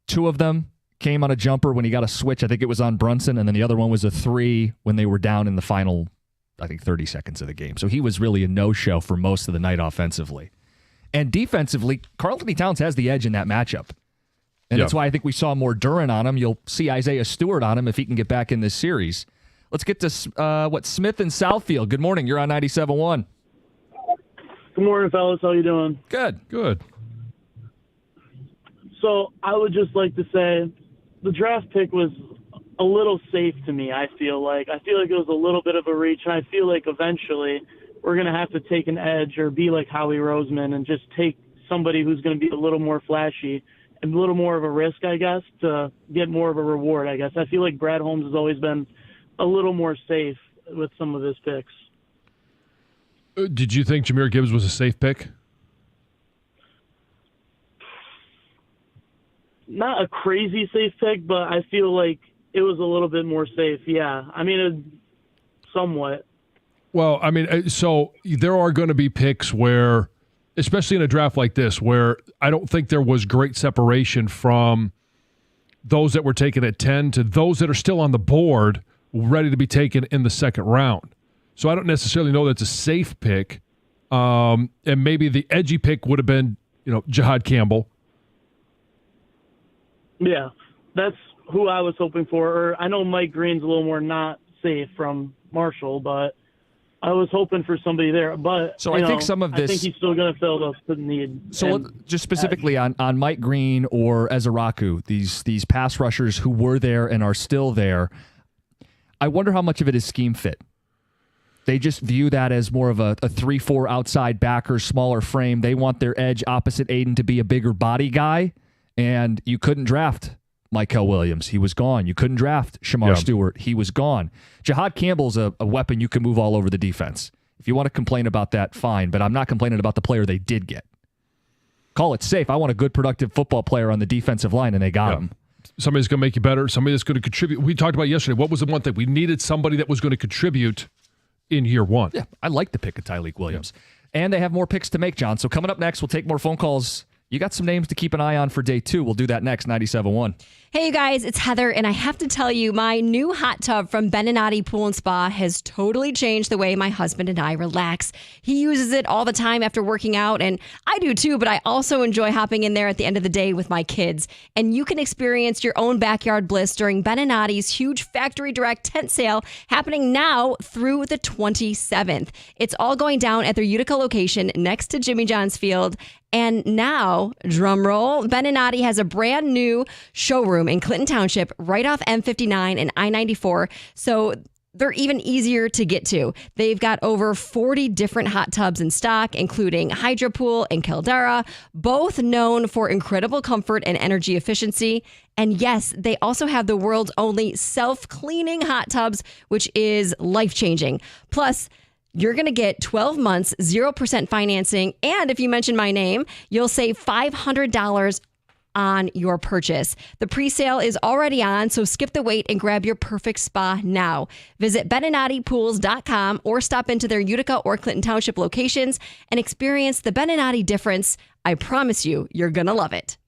2 of them came on a jumper when he got a switch. I think it was on Brunson, and then the other one was a 3 when they were down in the final, I think, 30 seconds of the game. So he was really a no-show for most of the night offensively. And defensively, Karl Anthony Towns has the edge in that matchup. And that's why I think we saw more Duren on him. You'll see Isaiah Stewart on him if he can get back in this series. Let's get to Smith in Southfield. Good morning. You're on 97.1. Good morning, fellas. How you doing? Good. So I would just like to say the draft pick was a little safe to me, I feel like. I feel like it was a little bit of a reach, and I feel like eventually we're going to have to take an edge or be like Howie Roseman and just take somebody who's going to be a little more flashy and a little more of a risk, I guess, to get more of a reward, I guess. I feel like Brad Holmes has always been a little more safe with some of his picks. Did you think Jahmyr Gibbs was a safe pick? Not a crazy safe pick, but I feel like it was a little bit more safe, yeah. I mean, somewhat. Well, I mean, so there are going to be picks where, especially in a draft like this, where I don't think there was great separation from those that were taken at 10 to those that are still on the board ready to be taken in the second round. So I don't necessarily know that's a safe pick. And maybe the edgy pick would have been, Jahad Campbell. Yeah, that's who I was hoping for. Or I know Mike Green's a little more not safe from Marshall, but I was hoping for somebody there. But so I think some of this, I think he's still going to fill the need. So just specifically on Mike Green or Ezaraku, these pass rushers who were there and are still there, I wonder how much of it is scheme fit. They just view that as more of a 3-4 outside backer, smaller frame. They want their edge opposite Aiden to be a bigger body guy. And you couldn't draft Mykel Williams. He was gone. You couldn't draft Shamar Stewart. He was gone. Jahad Campbell's a weapon you can move all over the defense. If you want to complain about that, fine. But I'm not complaining about the player they did get. Call it safe. I want a good, productive football player on the defensive line, and they got him. Somebody's going to make you better. Somebody that's going to contribute. We talked about yesterday. What was the one thing? We needed somebody that was going to contribute in year one. Yeah, I like the pick of Tyleik Williams. Yeah. And they have more picks to make, John. So coming up next, we'll take more phone calls. You got some names to keep an eye on for day 2. We'll do that next, 97.1. Hey, you guys, it's Heather, and I have to tell you, my new hot tub from Beninati Pool and Spa has totally changed the way my husband and I relax. He uses it all the time after working out, and I do too, but I also enjoy hopping in there at the end of the day with my kids. And you can experience your own backyard bliss during Beninati's huge factory direct tent sale happening now through the 27th. It's all going down at their Utica location next to Jimmy John's Field. And now, drum roll, Beninati has a brand new showroom in Clinton Township right off M59 and I-94. So they're even easier to get to. They've got over 40 different hot tubs in stock, including Hydropool and Caldera, both known for incredible comfort and energy efficiency. And yes, they also have the world's only self-cleaning hot tubs, which is life-changing. Plus, you're going to get 12 months, 0% financing. And if you mention my name, you'll save $500 on your purchase. The pre-sale is already on, so skip the wait and grab your perfect spa now. Visit BeninatiPools.com or stop into their Utica or Clinton Township locations and experience the Beninati difference. I promise you, you're going to love it.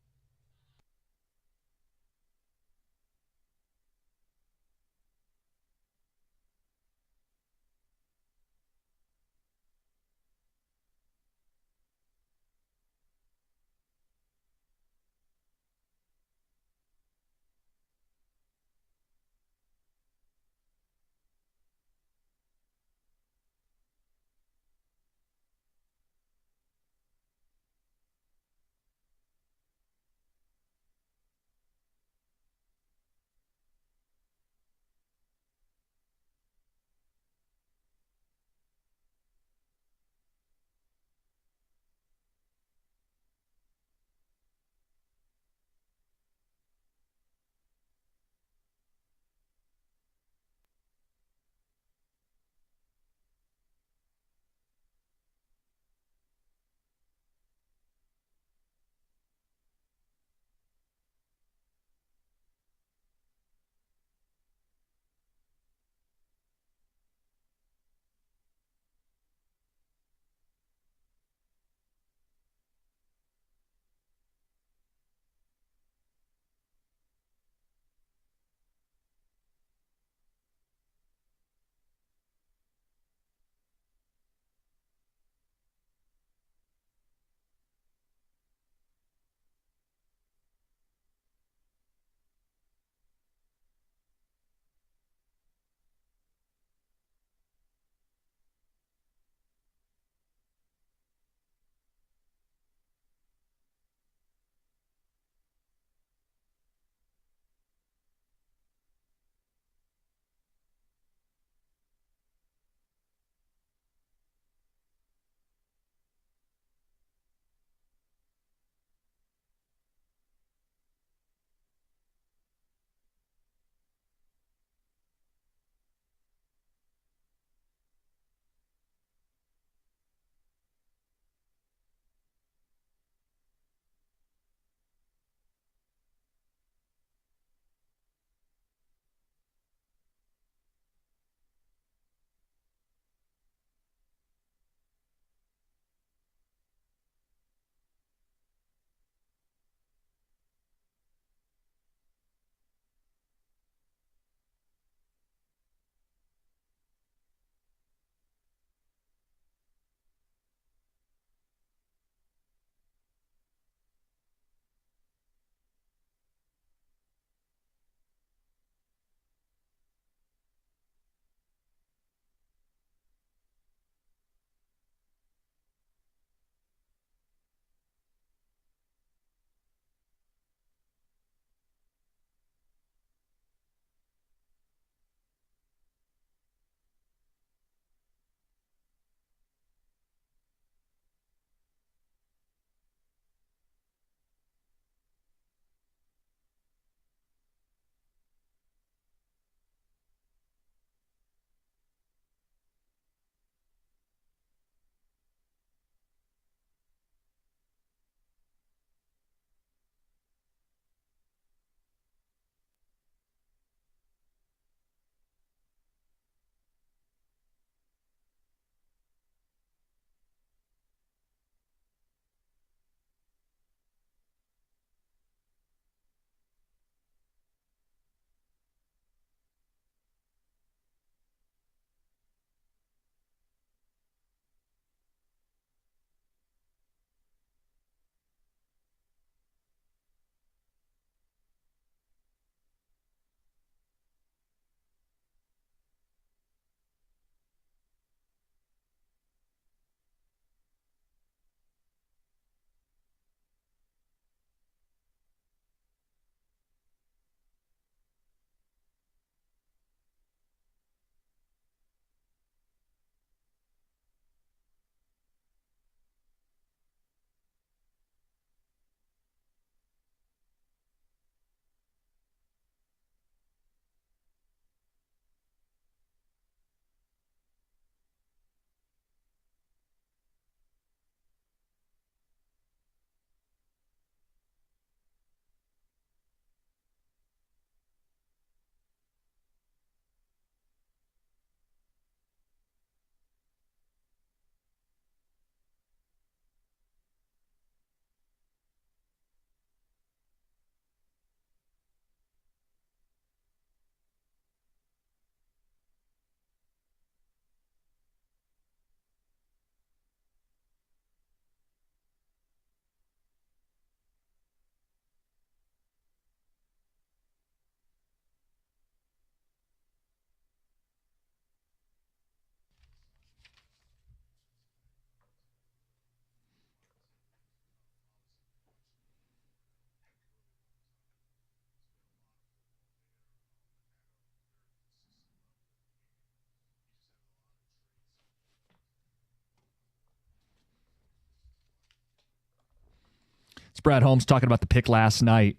It's Brad Holmes talking about the pick last night.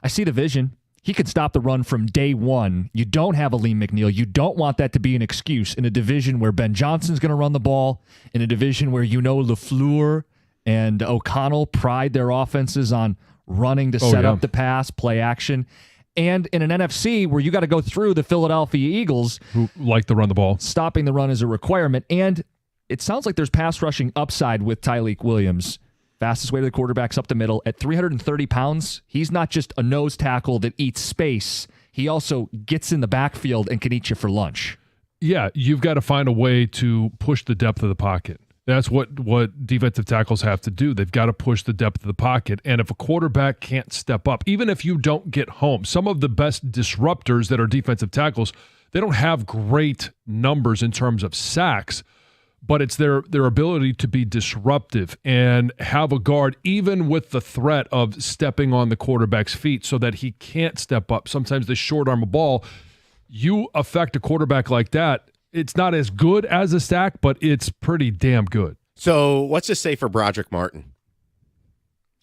I see the vision. He could stop the run from day one. You don't have Aleem McNeil. You don't want that to be an excuse in a division where Ben Johnson's going to run the ball, in a division where LaFleur and O'Connell pride their offenses on running to set up the pass, play action. And in an NFC where you got to go through the Philadelphia Eagles, who like to run the ball, stopping the run is a requirement. And it sounds like there's pass rushing upside with Tyleik Williams. Fastest way to the quarterback's up the middle. At 330 pounds, he's not just a nose tackle that eats space. He also gets in the backfield and can eat you for lunch. Yeah, you've got to find a way to push the depth of the pocket. That's what defensive tackles have to do. They've got to push the depth of the pocket. And if a quarterback can't step up, even if you don't get home, some of the best disruptors that are defensive tackles, they don't have great numbers in terms of sacks, but it's their ability to be disruptive and have a guard even with the threat of stepping on the quarterback's feet so that he can't step up. Sometimes they short arm a ball. You affect a quarterback like that, it's not as good as a sack, but it's pretty damn good. So what's this say for Broderick Martin?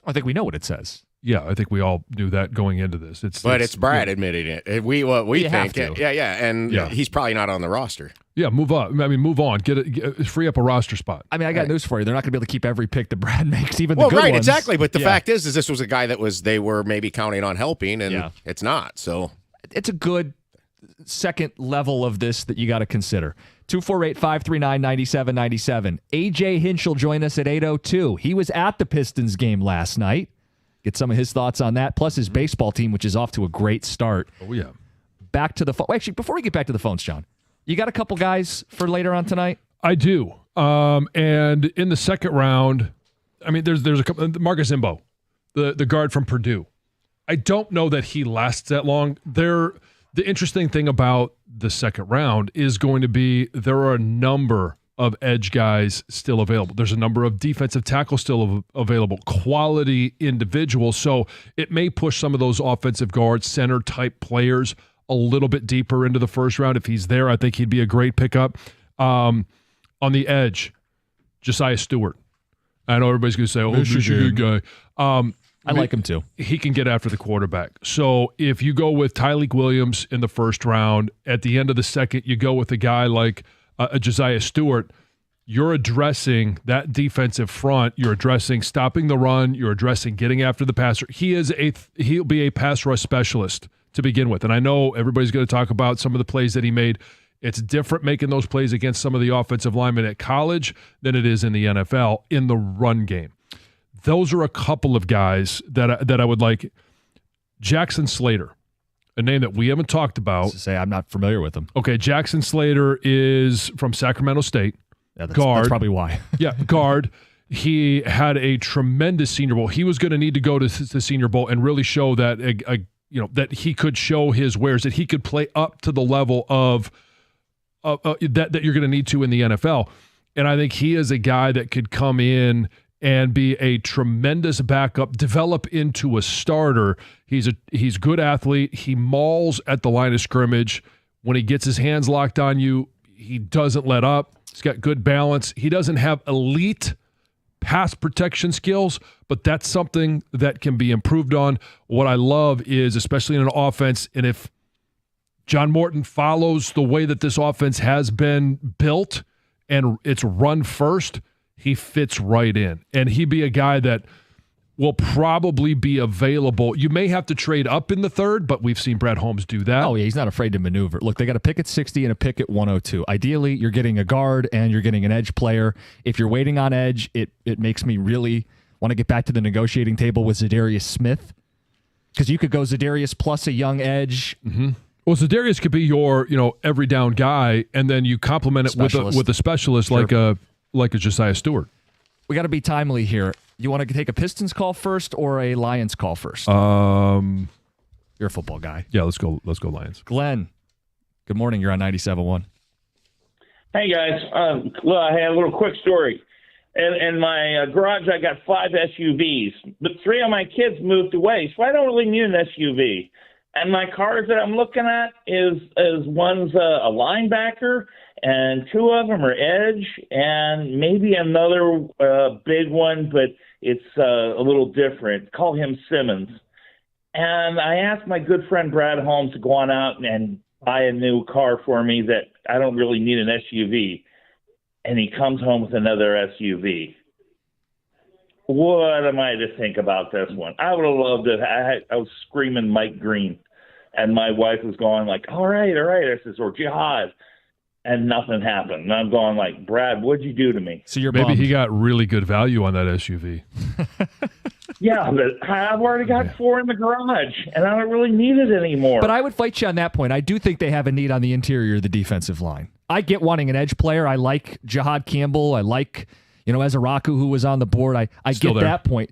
I think we know what it says. Yeah, I think we all knew that going into this. It's Brad admitting it. We think. And he's probably not on the roster. Yeah, move on. I mean, move on. Get free up a roster spot. I mean, I got news for you. They're not going to be able to keep every pick that Brad makes, even the good ones. Exactly. But the fact is this was a guy that they were maybe counting on helping, and it's not. So it's a good second level of this that you got to consider. 248-539-9797. AJ Hinch will join us at 8:02. He was at the Pistons game last night. Get some of his thoughts on that, plus his baseball team, which is off to a great start. Oh, yeah. Back to the phone. Actually, before we get back to the phones, John, you got a couple guys for later on tonight? I do. And in the second round, I mean, there's a couple. Marcus Imbo, the guard from Purdue. I don't know that he lasts that long. The interesting thing about the second round is going to be there are a number of edge guys still available. There's a number of defensive tackles still available, quality individuals. So it may push some of those offensive guards, center type players a little bit deeper into the first round. If he's there, I think he'd be a great pickup. On the edge, Josiah Stewart. I know everybody's going to say, he's a good guy. I like him too. He can get after the quarterback. So if you go with Tyleik Williams in the first round, at the end of the second, you go with a guy like a Josiah Stewart, you're addressing that defensive front. You're addressing stopping the run. You're addressing getting after the passer. He'll be a pass rush specialist to begin with. And I know everybody's going to talk about some of the plays that he made. It's different making those plays against some of the offensive linemen at college than it is in the NFL in the run game. Those are a couple of guys that I would like. Jackson Slater, a name that we haven't talked about. I'm not familiar with him. Okay, Jackson Slater is from Sacramento State. Yeah, guard. That's probably why. Yeah, guard. He had a tremendous Senior Bowl. He was going to need to go to the Senior Bowl and really show that that he could show his wares, that he could play up to the level of that you're going to need to in the NFL. And I think he is a guy that could come in and be a tremendous backup, develop into a starter. He's a good athlete. He mauls at the line of scrimmage. When he gets his hands locked on you, he doesn't let up. He's got good balance. He doesn't have elite pass protection skills, but that's something that can be improved on. What I love is, especially in an offense, and if John Morton follows the way that this offense has been built and it's run first, he fits right in. And he'd be a guy that will probably be available. You may have to trade up in the third, but we've seen Brad Holmes do that. Oh, yeah, he's not afraid to maneuver. Look, they got a pick at 60 and a pick at 102. Ideally, you're getting a guard and you're getting an edge player. If you're waiting on edge, it makes me really want to get back to the negotiating table with Zadarius Smith, because you could go Zadarius plus a young edge. Mm-hmm. Well, Zadarius could be your every down guy, and then you complement it with a specialist, sure, like a Josiah Stewart. We got to be timely here. You want to take a Pistons call first or a Lions call first? You're a football guy. Yeah, let's go Lions. Glenn, good morning. You're on 97.1. Hey, guys. Well, I had a little quick story. In my garage, I got 5 SUVs, but 3 of my kids moved away, so I don't really need an SUV. And my cards that I'm looking at is one's a linebacker, and two of them are edge, and maybe another big one, but it's a little different. Call him Simmons. And I asked my good friend Brad Holmes to go on out and buy a new car for me that I don't really need an SUV. And he comes home with another SUV. What am I to think about this one? I would have loved it. I was screaming Mike Green, and my wife was going like, all right. I said, or Jihad. And nothing happened. And I'm going like, Brad, what'd you do to me? So you're maybe bummed. he got really good value on that SUV. Yeah, but I've already got 4 in the garage, and I don't really need it anymore. But I would fight you on that point. I do think they have a need on the interior of the defensive line. I get wanting an edge player. I like Jihad Campbell. I like, Ezaraku, who was on the board. I get that point.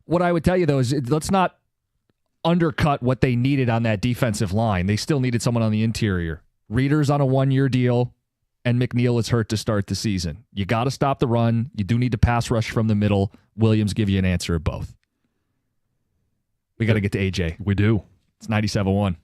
What I would tell you, though, is let's not undercut what they needed on that defensive line. They still needed someone on the interior. Reeder's on a 1-year deal, and McNeil is hurt to start the season. You got to stop the run. You do need to pass rush from the middle. Williams give you an answer of both. We got to get to AJ. We do. It's 97.1.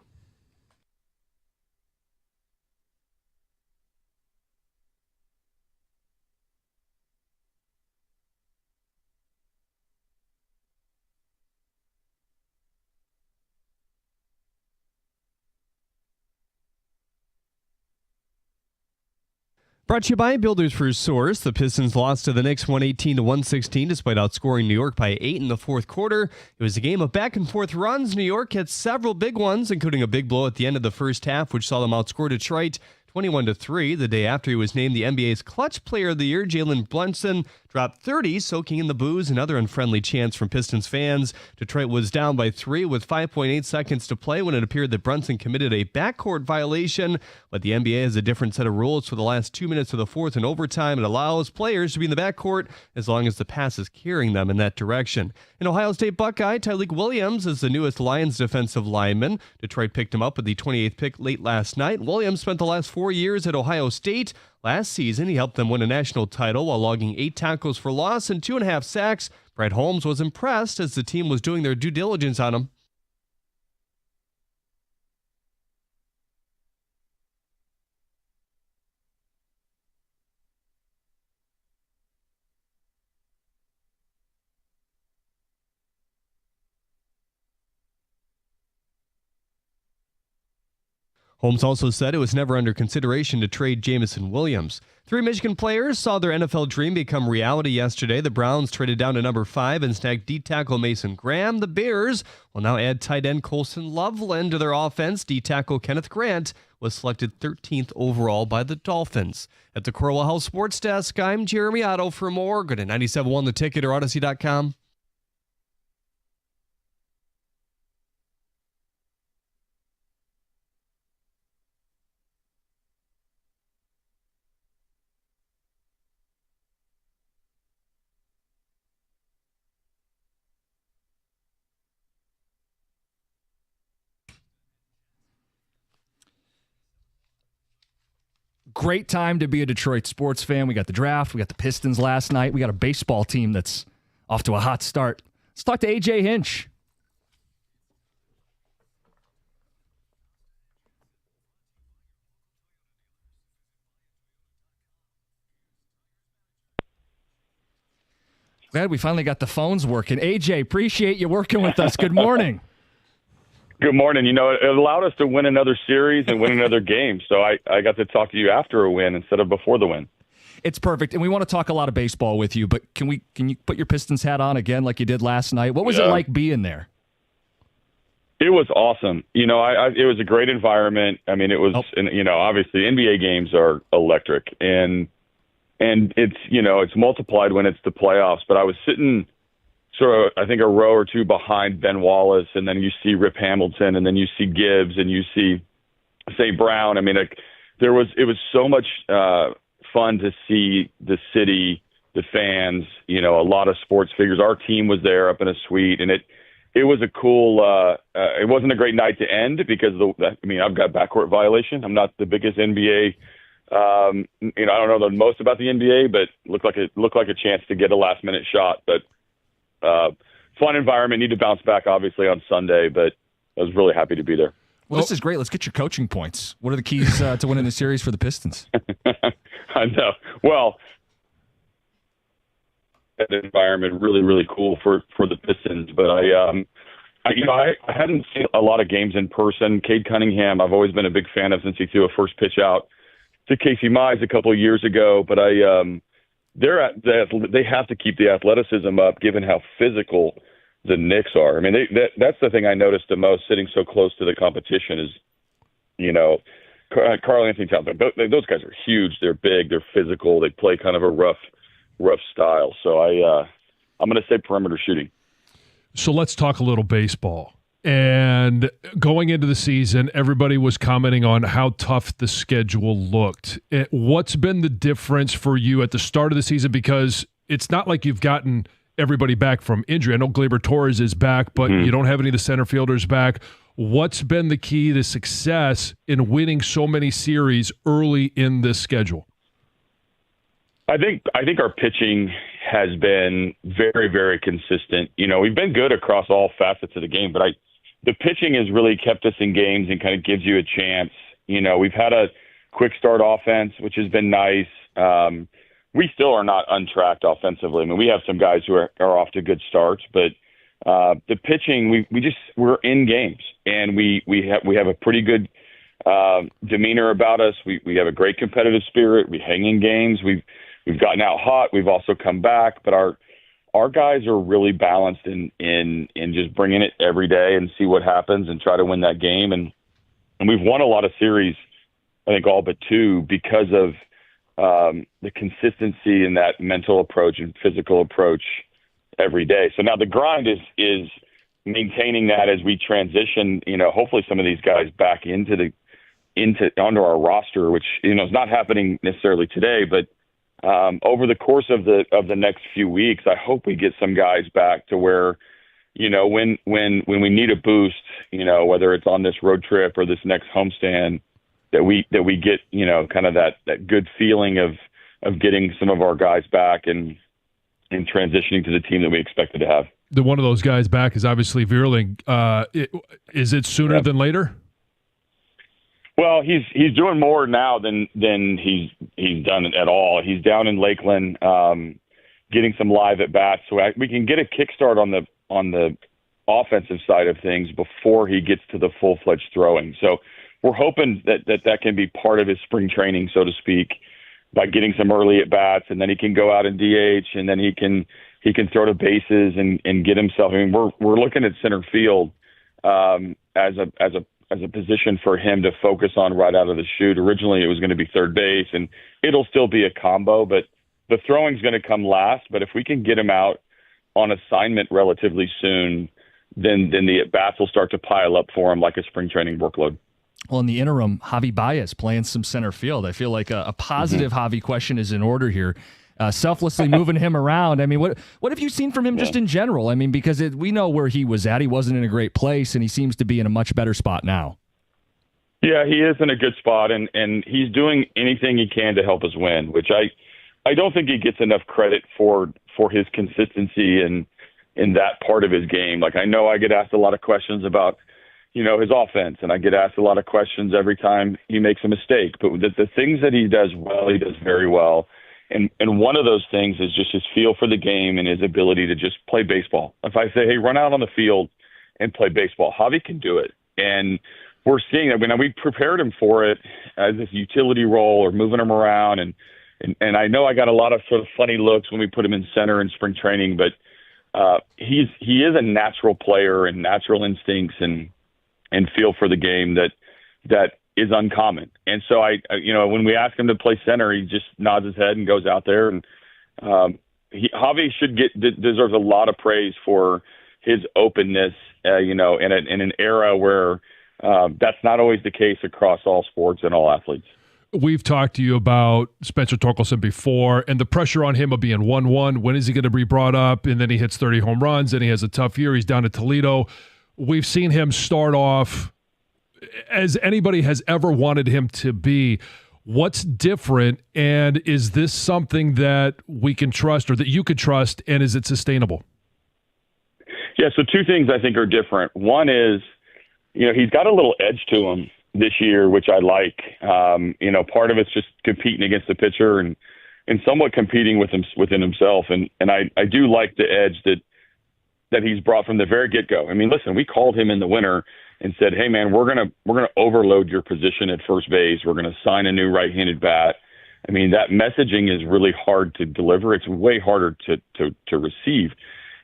Brought to you by Builders for Source. The Pistons lost to the Knicks 118-116 despite outscoring New York by 8 in the fourth quarter. It was a game of back-and-forth runs. New York had several big ones, including a big blow at the end of the first half, which saw them outscore Detroit 21-3. The day after he was named the NBA's Clutch Player of the Year, Jalen Brunson dropped 30, soaking in the boos. Another unfriendly chants from Pistons fans. Detroit was down by 3 with 5.8 seconds to play when it appeared that Brunson committed a backcourt violation. But the NBA has a different set of rules for the last 2 minutes of the fourth and overtime. It allows players to be in the backcourt as long as the pass is carrying them in that direction. An Ohio State Buckeye, Tyleik Williams, is the newest Lions defensive lineman. Detroit picked him up with the 28th pick late last night. Williams spent the last 4 years at Ohio State. Last season, he helped them win a national title while logging 8 tackles for loss and 2.5 sacks. Brett Holmes was impressed as the team was doing their due diligence on him. Holmes also said it was never under consideration to trade Jamison Williams. 3 Michigan players saw their NFL dream become reality yesterday. The Browns traded down to number 5 and snagged D-tackle Mason Graham. The Bears will now add tight end Colson Loveland to their offense. D-tackle Kenneth Grant was selected 13th overall by the Dolphins. At the Corwell House Sports Desk, I'm Jeremy Otto. For more, go to 97.1 The Ticket or Odyssey.com. Great time to be a Detroit sports fan. We got the draft. We got the Pistons last night. We got a baseball team that's off to a hot start. Let's talk to AJ Hinch. Glad we finally got the phones working. AJ, appreciate you working with us. Good morning. Good morning. You know, it allowed us to win another series and win another game. So I got to talk to you after a win instead of before the win. It's perfect. And we want to talk a lot of baseball with you, but can you put your Pistons hat on again like you did last night? What was it like being there? It was awesome. You know, it was a great environment. I mean, it was, you know, obviously NBA games are electric and it's, you know, it's multiplied when it's the playoffs, but I was sitting sort of, I think, a row or two behind Ben Wallace, and then you see Rip Hamilton, and then you see Gibbs, and you see St. Brown. I mean, it was so much fun to see the city, the fans, you know, a lot of sports figures. Our team was there up in a suite, and it was a cool. It wasn't a great night to end because I've got backcourt violation. I'm not the biggest NBA. You know, I don't know the most about the NBA, but looked like a chance to get a last minute shot, but. Fun environment. Need to bounce back, obviously, on Sunday, but was really happy to be there. Well, this is great. Let's get your coaching points. What are the keys to winning the series for the Pistons? I know. Well, that environment really, really cool for the Pistons. But I hadn't seen a lot of games in person. Cade Cunningham, I've always been a big fan of since he threw a first pitch out to Casey Mize a couple of years ago. But they have to keep the athleticism up, given how physical the Knicks are. I mean, that's the thing I noticed the most sitting so close to the competition is, Karl Anthony Towns. Those guys are huge. They're big. They're physical. They play kind of a rough style. So I'm going to say perimeter shooting. So let's talk a little baseball. And going into the season, everybody was commenting on how tough the schedule looked. What's been the difference for you at the start of the season? Because it's not like you've gotten everybody back from injury. I know Gleyber Torres is back, but you don't have any of the center fielders back. What's been the key to success in winning so many series early in this schedule? I think our pitching has been very, very consistent. We've been good across all facets of the game, but the pitching has really kept us in games and kind of gives you a chance. We've had a quick start offense, which has been nice. We still are not untracked offensively. I mean, we have some guys who are off to good starts, but the pitching, we're in games, and we have a pretty good demeanor about us. We have a great competitive spirit. We hang in games. We've gotten out hot. We've also come back, but our guys are really balanced in just bringing it every day and see what happens and try to win that game. And we've won a lot of series, I think all but two, because of the consistency in that mental approach and physical approach every day. So now the grind is maintaining that as we transition, hopefully some of these guys back onto our roster, which, is not happening necessarily today, but over the course of the next few weeks, I hope we get some guys back to where, when we need a boost, whether it's on this road trip or this next homestand, that we get, kind of that good feeling of getting some of our guys back and transitioning to the team that we expected to have. The one of those guys back is obviously Vierling. Is it sooner than later? Well, he's doing more now than he's done at all. He's down in Lakeland, getting some live at bats, so we can get a kickstart on the offensive side of things before he gets to the full-fledged throwing. So we're hoping that can be part of his spring training, so to speak, by getting some early at bats, and then he can go out and DH, and then he can throw to bases and get himself. I mean, we're looking at center field as a position for him to focus on right out of the chute. Originally, it was going to be third base, and it'll still be a combo, but the throwing's going to come last. But if we can get him out on assignment relatively soon, then the at-bats will start to pile up for him like a spring training workload. Well, in the interim, Javi Baez playing some center field. I feel like a positive Javi question is in order here. Selflessly moving him around. I mean, what have you seen from him just in general? I mean, because we know where he was at. He wasn't in a great place, and he seems to be in a much better spot now. Yeah, he is in a good spot, and he's doing anything he can to help us win, which I don't think he gets enough credit for his consistency in that part of his game. Like, I know I get asked a lot of questions about, his offense, and I get asked a lot of questions every time he makes a mistake. But the things that he does well, he does very well. And one of those things is just his feel for the game and his ability to just play baseball. If I say, hey, run out on the field and play baseball, Javi can do it. And we're seeing that. We prepared him for it as this utility role or moving him around. And I know I got a lot of sort of funny looks when we put him in center in spring training, but he is a natural player and natural instincts and feel for the game that is uncommon. And so when we ask him to play center, he just nods his head and goes out there. And Javi deserves a lot of praise for his openness, in an era where that's not always the case across all sports and all athletes. We've talked to you about Spencer Torkelson before and the pressure on him of being 1-1. When is he going to be brought up? And then he hits 30 home runs and he has a tough year. He's down at Toledo. We've seen him start off as anybody has ever wanted him to be. What's different, and is this something that we can trust or that you could trust, and is it sustainable? Yeah, so two things I think are different. One is, he's got a little edge to him this year, which I like. Part of it's just competing against the pitcher and somewhat competing within himself. And I do like the edge that he's brought from the very get-go. I mean, listen, we called him in the winter and said, hey, man, we're gonna overload your position at first base. We're going to sign a new right-handed bat. I mean, that messaging is really hard to deliver. It's way harder to receive.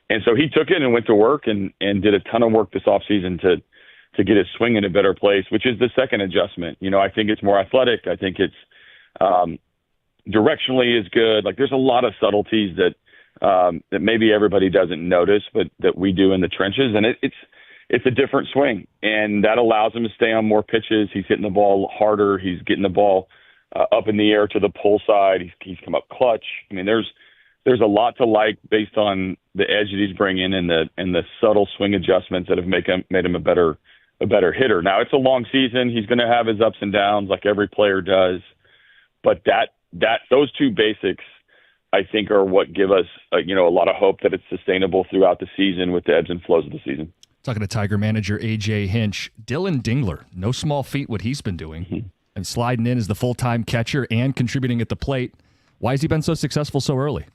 And so he took it and went to work and did a ton of work this offseason to get his swing in a better place, which is the second adjustment. I think it's more athletic. I think it's directionally is good. Like, there's a lot of subtleties that maybe everybody doesn't notice, but that we do in the trenches. And it's a different swing, and that allows him to stay on more pitches. He's hitting the ball harder. He's getting the ball up in the air to the pull side. He's come up clutch. I mean, there's a lot to like based on the edge that he's bringing and the subtle swing adjustments that have made him a better hitter. Now, it's a long season. He's going to have his ups and downs like every player does, but those two basics, I think, are what give us a lot of hope that it's sustainable throughout the season with the ebbs and flows of the season. Talking to Tiger manager A.J. Hinch, Dylan Dingler, no small feat what he's been doing, and sliding in as the full-time catcher and contributing at the plate. Why has he been so successful so early?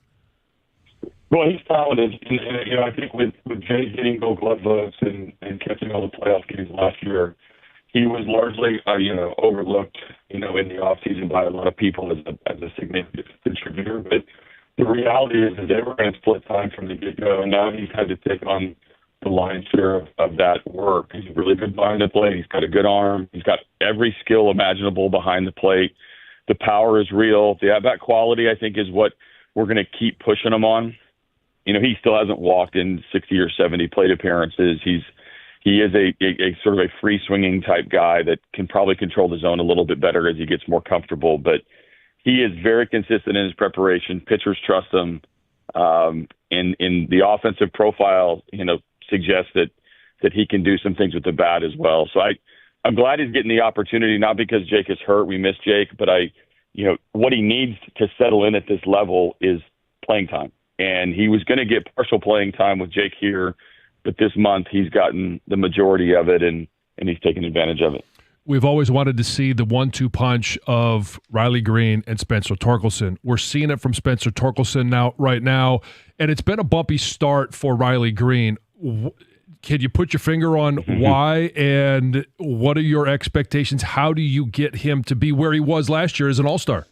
Well, he's talented. I think with Jay getting Gold Glove votes and catching all the playoff games last year, he was largely overlooked in the offseason by a lot of people as a significant contributor. But the reality is they were going to split time from the get-go, and now he's had to take on the lion's share of that work. He's really good behind the plate. He's got a good arm. He's got every skill imaginable behind the plate. The power is real. The at-bat quality, I think, is what we're going to keep pushing him on. He still hasn't walked in 60 or 70 plate appearances. He is a sort of a free swinging type guy that can probably control the zone a little bit better as he gets more comfortable, but he is very consistent in his preparation. Pitchers trust him. In the offensive profile, suggests that he can do some things with the bat as well. So I'm glad he's getting the opportunity, not because Jake is hurt. We miss Jake, but what he needs to settle in at this level is playing time. And he was going to get partial playing time with Jake here, but this month he's gotten the majority of it, and he's taken advantage of it. We've always wanted to see the 1-2 punch of Riley Green and Spencer Torkelson. We're seeing it from Spencer Torkelson right now, and it's been a bumpy start for Riley Green. Can you put your finger on why, and what are your expectations? How do you get him to be where he was last year as an all-star?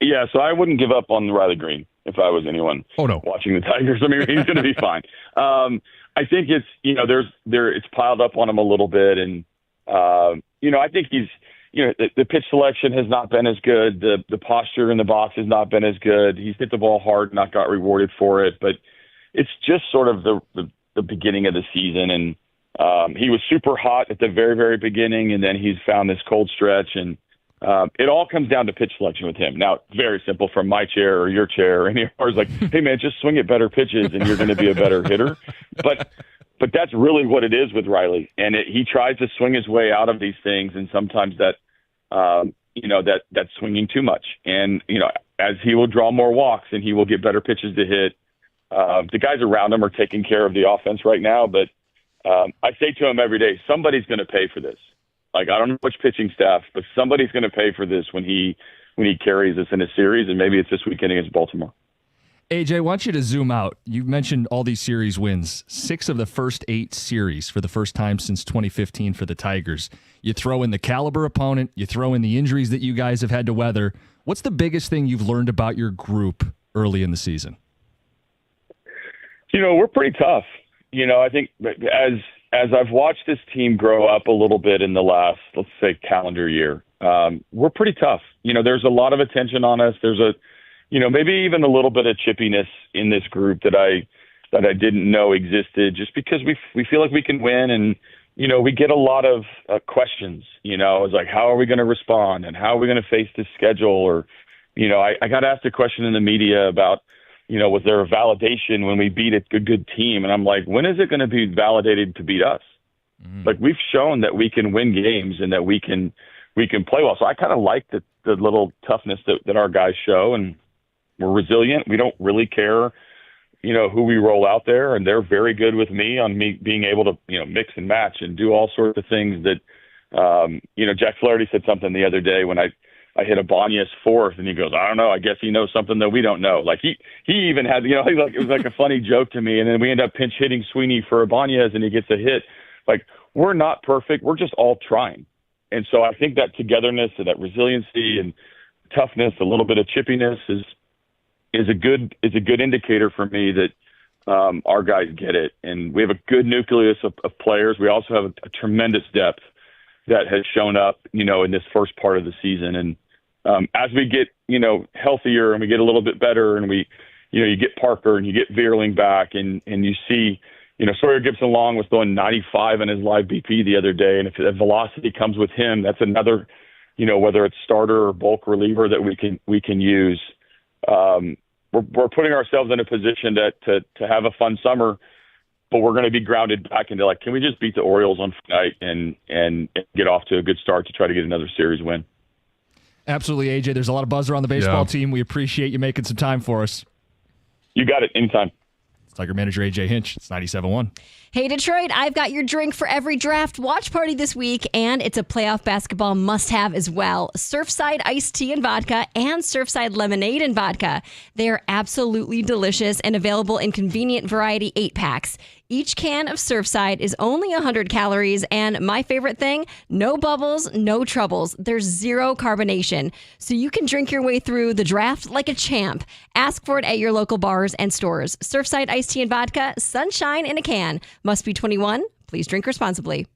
Yeah, so I wouldn't give up on Riley Green if I was anyone watching the Tigers. I mean, he's going to be fine. I think it's, it's piled up on him a little bit, and I think he's, the pitch selection has not been as good. The posture in the box has not been as good. He's hit the ball hard, not got rewarded for it, but it's just sort of the beginning of the season. And he was super hot at the very, very beginning, and then he's found this cold stretch, and it all comes down to pitch selection with him. Now, very simple from my chair or your chair, and yours, like, hey man, just swing at better pitches and you're going to be a better hitter. But that's really what it is with Riley. And he tries to swing his way out of these things, and sometimes that's swinging too much. And, as he will draw more walks and he will get better pitches to hit, the guys around him are taking care of the offense right now. But I say to him every day, somebody's going to pay for this. Like, I don't know which pitching staff, but somebody's going to pay for this when he carries us in a series, and maybe it's this weekend against Baltimore. AJ, I want you to zoom out. You mentioned all these series wins, 6 of the first 8 series for the first time since 2015 for the Tigers. You throw in the caliber opponent, you throw in the injuries that you guys have had to weather. What's the biggest thing you've learned about your group early in the season? We're pretty tough. I think as I've watched this team grow up a little bit in the last, let's say, calendar year, we're pretty tough. There's a lot of attention on us. There's maybe even a little bit of chippiness in this group that I didn't know existed, just because we feel like we can win, and we get a lot of questions. It's like, how are we going to respond, and how are we going to face this schedule? Or I got asked a question in the media about, was there a validation when we beat a good team? And I'm like, when is it going to be validated to beat us? Like, we've shown that we can win games and that we can play well. So I kind of like the little toughness that our guys show, and we're resilient. We don't really care who we roll out there, and they're very good with me on me being able to, mix and match and do all sorts of things that, Jack Flaherty said something the other day when I hit Ibanez fourth, and he goes, I don't know, I guess he knows something that we don't know. Like he even had, it was like a funny joke to me. And then we end up pinch hitting Sweeney for Ibanez, and he gets a hit. Like, we're not perfect. We're just all trying. And so I think that togetherness and that resiliency and toughness, a little bit of chippiness is a good indicator for me that our guys get it. And we have a good nucleus of players. We also have a tremendous depth that has shown up, in this first part of the season. And as we get, healthier and we get a little bit better, and we, you get Parker and you get Veerling back, and you see, Sawyer Gibson-Long was throwing 95 in his live BP the other day. And if the velocity comes with him, that's another, whether it's starter or bulk reliever that we can use. We're putting ourselves in a position to have a fun summer, but we're going to be grounded back into, like, can we just beat the Orioles on Friday night and get off to a good start to try to get another series win? Absolutely, AJ. There's a lot of buzz around the baseball team. We appreciate you making some time for us. You got it. Anytime. It's Tiger manager AJ Hinch. It's 97.1. Hey, Detroit, I've got your drink for every draft watch party this week, and it's a playoff basketball must-have as well. Surfside iced tea and vodka and Surfside lemonade and vodka. They are absolutely delicious and available in convenient variety 8-packs. Each can of Surfside is only 100 calories, and my favorite thing, no bubbles, no troubles. There's zero carbonation, so you can drink your way through the draft like a champ. Ask for it at your local bars and stores. Surfside iced tea and vodka, sunshine in a can. Must be 21. Please drink responsibly.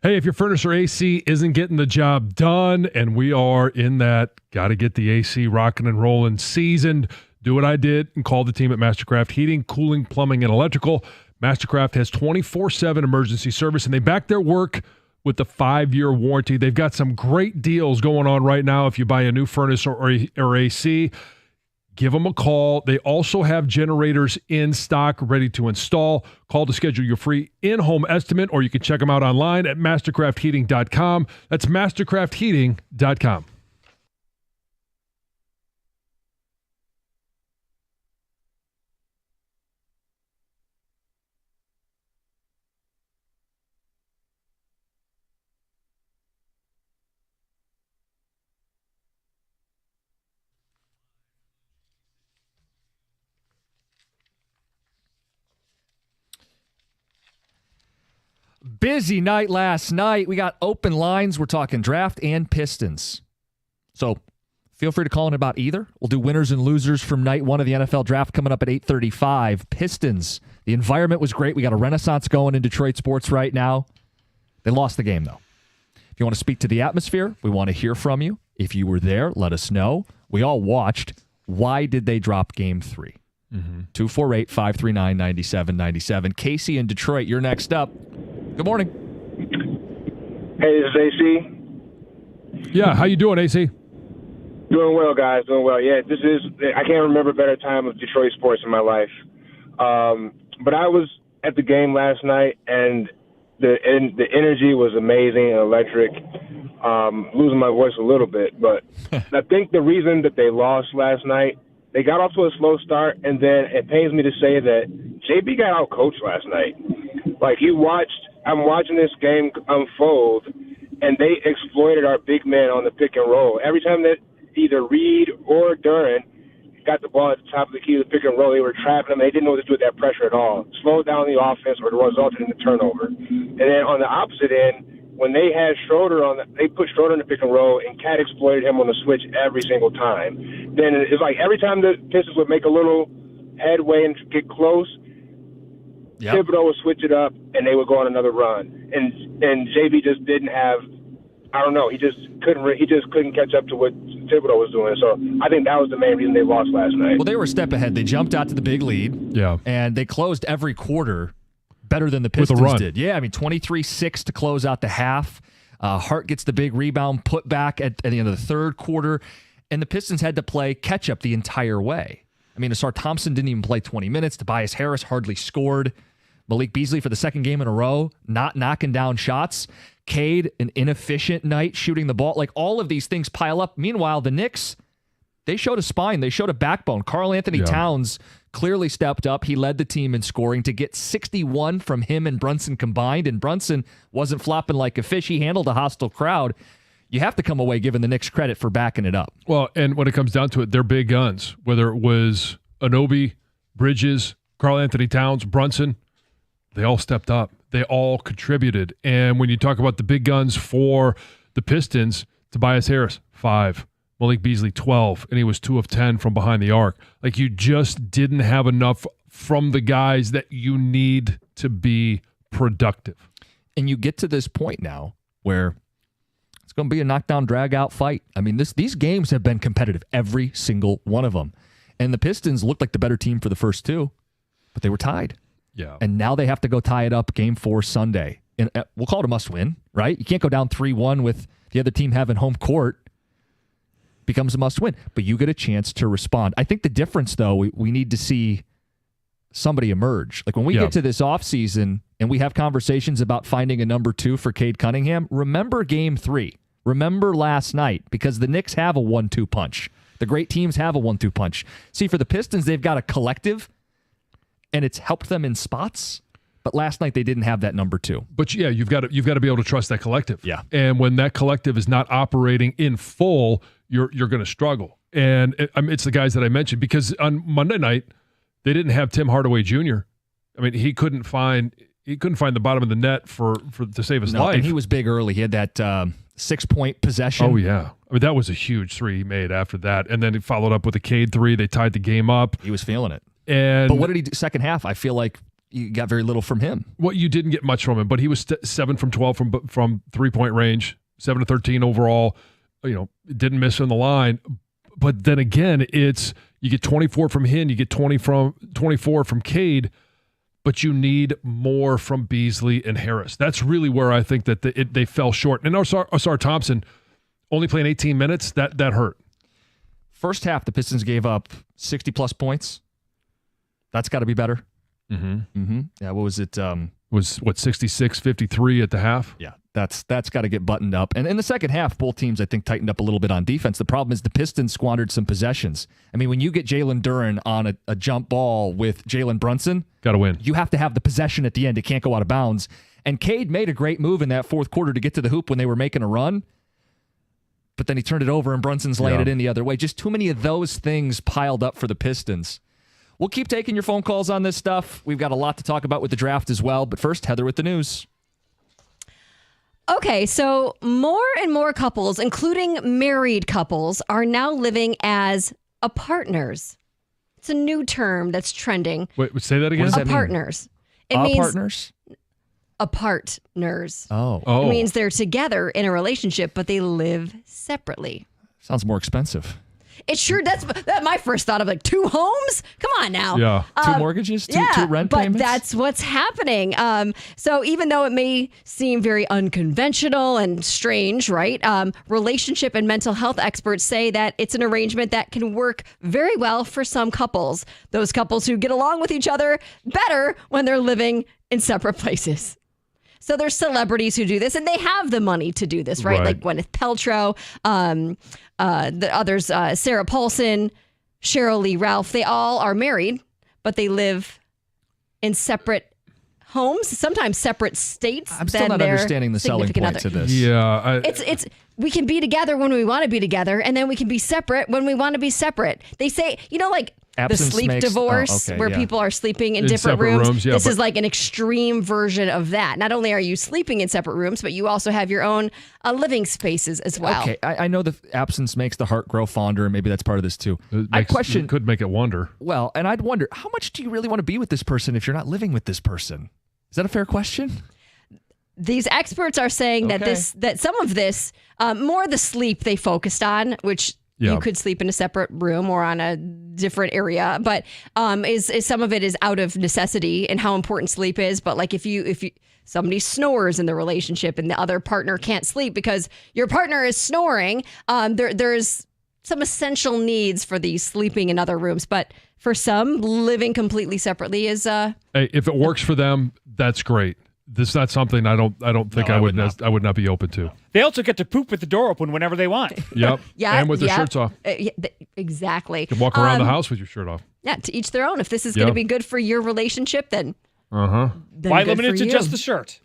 Hey, if your furnace or AC isn't getting the job done, and we are in that got to get the AC rocking and rolling season, do what I did and call the team at Mastercraft Heating, Cooling, Plumbing, and Electrical. Mastercraft has 24/7 emergency service, and they back their work with the 5-year warranty. They've got some great deals going on right now if you buy a new furnace or AC. Give them a call. They also have generators in stock ready to install. Call to schedule your free in-home estimate, or you can check them out online at mastercraftheating.com. That's mastercraftheating.com. Busy night last night. We got open lines. We're talking draft and Pistons. So feel free to call in about either. We'll do winners and losers from night one of the NFL draft coming up at 8:35. Pistons. The environment was great. We got a renaissance going in Detroit sports right now. They lost the game, though. If you want to speak to the atmosphere, we want to hear from you. If you were there, let us know. We all watched. Why did they drop game 3? 248-539-9797. Casey in Detroit, you're next up. Good morning. Hey, this is AC. Yeah, how you doing, AC? Doing well, guys. Doing well. Yeah, I can't remember a better time of Detroit sports in my life. But I was at the game last night, and the energy was amazing and electric. Losing my voice a little bit, but I think the reason that they lost last night, they got off to a slow start, and then it pains me to say that JB got out-coached last night. Like, I'm watching this game unfold, and they exploited our big men on the pick and roll. Every time that either Reed or Duren got the ball at the top of the key of the pick and roll, they were trapping them. They didn't know what to do with that pressure at all. Slowed down the offense, or it resulted in a turnover. And then on the opposite end, when they had Schroeder they put Schroeder in the pick and roll, and Cat exploited him on the switch every single time. Then it's like every time the Pistons would make a little headway and get close, Thibodeau would switch it up, and they would go on another run. And JB just didn't have, I don't know, he just couldn't catch up to what Thibodeau was doing. So I think that was the main reason they lost last night. Well, they were a step ahead. They jumped out to the big lead. Yeah. And they closed every quarter better than the Pistons did. Yeah, I mean, 23-6 to close out the half. Hart gets the big rebound put back at the end of the third quarter, and the Pistons had to play catch-up the entire way. I mean, Asar Thompson didn't even play 20 minutes. Tobias Harris hardly scored. Malik Beasley for the second game in a row, not knocking down shots. Cade, an inefficient night shooting the ball. Like, all of these things pile up. Meanwhile, the Knicks, they showed a spine. They showed a backbone. Karl Anthony Towns clearly stepped up. He led the team in scoring to get 61 from him and Brunson combined, and Brunson wasn't flopping like a fish. He handled a hostile crowd. You have to come away giving the Knicks credit for backing it up. Well, and when it comes down to it, they're big guns, whether it was Anunoby, Bridges, Karl Anthony Towns, Brunson, they all stepped up. They all contributed. And when you talk about the big guns for the Pistons, Tobias Harris, 5. Malik Beasley, 12. And he was 2 of 10 from behind the arc. Like, you just didn't have enough from the guys that you need to be productive. And you get to this point now where it's going to be a knockdown, drag-out fight. I mean, these games have been competitive, every single one of them. And the Pistons looked like the better team for the first 2, but they were tied. Yeah. And now they have to go tie it up game 4 Sunday. And we'll call it a must-win, right? You can't go down 3-1 with the other team having home court. Becomes a must-win. But you get a chance to respond. I think the difference, though, we need to see somebody emerge. Like, when we get to this offseason and we have conversations about finding a number 2 for Cade Cunningham, remember game 3. Remember last night, because the Knicks have a 1-2 punch. The great teams have a 1-2 punch. See, for the Pistons, they've got a collective, and it's helped them in spots. But last night they didn't have that number 2. But yeah, you've got to be able to trust that collective. Yeah. And when that collective is not operating in full, you're going to struggle. And it's the guys that I mentioned, because on Monday night they didn't have Tim Hardaway Jr. I mean, he couldn't find the bottom of the net to save his life. And he was big early. He had that 6-point possession. Oh yeah. I mean, that was a huge 3 he made after that, and then he followed up with a Cade 3. They tied the game up. He was feeling it. But what did he do second half? I feel like you got very little from him. Well, you didn't get much from him, but he was 7 from 12 from 3-point range, 7 to 13 overall. Didn't miss in the line. But then again, it's you get 24 from him, you get 24 from Cade, but you need more from Beasley and Harris. That's really where I think that they fell short. And Ausar Thompson only playing 18 minutes, that hurt. First half, the Pistons gave up 60-plus points. That's got to be better. Yeah, what was it? Was 66-53 at the half? Yeah, that's got to get buttoned up. And in the second half, both teams, I think, tightened up a little bit on defense. The problem is the Pistons squandered some possessions. I mean, when you get Jalen Duren on a jump ball with Jalen Brunson, got to win. You have to have the possession at the end. It can't go out of bounds. And Cade made a great move in that fourth quarter to get to the hoop when they were making a run. But then he turned it over and Brunson's laying it in the other way. Just too many of those things piled up for the Pistons. We'll keep taking your phone calls on this stuff. We've got a lot to talk about with the draft as well. But first, Heather with the news. Okay, so more and more couples, including married couples, are now living as partners. It's a new term that's trending. Wait, say that again? What does that mean? Partners. It means partners? Partners. Oh. It means they're together in a relationship, but they live separately. Sounds more expensive. It sure, that's my first thought of like 2 homes. Come on now. Yeah. 2 mortgages, two rent payments. But that's what's happening. So even though it may seem very unconventional and strange, right? Relationship and mental health experts say that it's an arrangement that can work very well for some couples. Those couples who get along with each other better when they're living in separate places. So there's celebrities who do this, and they have the money to do this, right? Like Gwyneth Paltrow, the others, Sarah Paulson, Cheryl Lee Ralph. They all are married, but they live in separate homes, sometimes separate states. I'm still not understanding the selling point to this. Yeah, it's we can be together when we want to be together, and then we can be separate when we want to be separate. They say, like Absence the sleep divorce, where people are sleeping in different rooms. This is like an extreme version of that. Not only are you sleeping in separate rooms, but you also have your own living spaces as well. Okay, I know the absence makes the heart grow fonder, and maybe that's part of this too. It could make it wonder. Well, and I'd wonder, how much do you really want to be with this person if you're not living with this person? Is that a fair question? These experts are saying that some of this, more the sleep they focused on, which you could sleep in a separate room or on a different area, but is some of it is out of necessity and how important sleep is. But like if somebody snores in the relationship and the other partner can't sleep because your partner is snoring, there's some essential needs for these sleeping in other rooms. But for some, living completely separately is hey, if it works for them, that's great. This is not something I don't think I would not be open to. They also get to poop with the door open whenever they want. Yep. And with their shirts off. Exactly. You can walk around the house with your shirt off. Yeah, to each their own. If this is going to be good for your relationship, then then why limit it to just the shirt?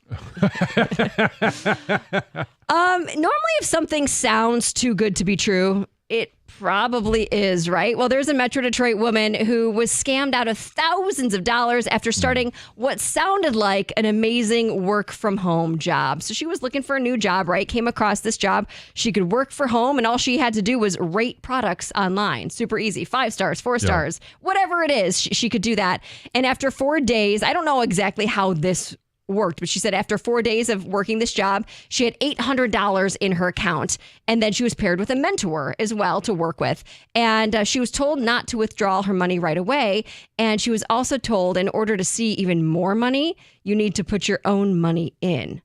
Normally, if something sounds too good to be true, it probably is, right? Well, there's a Metro Detroit woman who was scammed out of thousands of dollars after starting what sounded like an amazing work from home job. So she was looking for a new job, right? Came across this job. She could work for home, and all she had to do was rate products online. Super easy. 5 stars, 4 stars, whatever it is, she could do that. And after 4 days, I don't know exactly how this worked, but she said after 4 days of working this job, she had $800 in her account. And then she was paired with a mentor as well to work with. And she was told not to withdraw her money right away. And she was also told in order to see even more money, you need to put your own money in.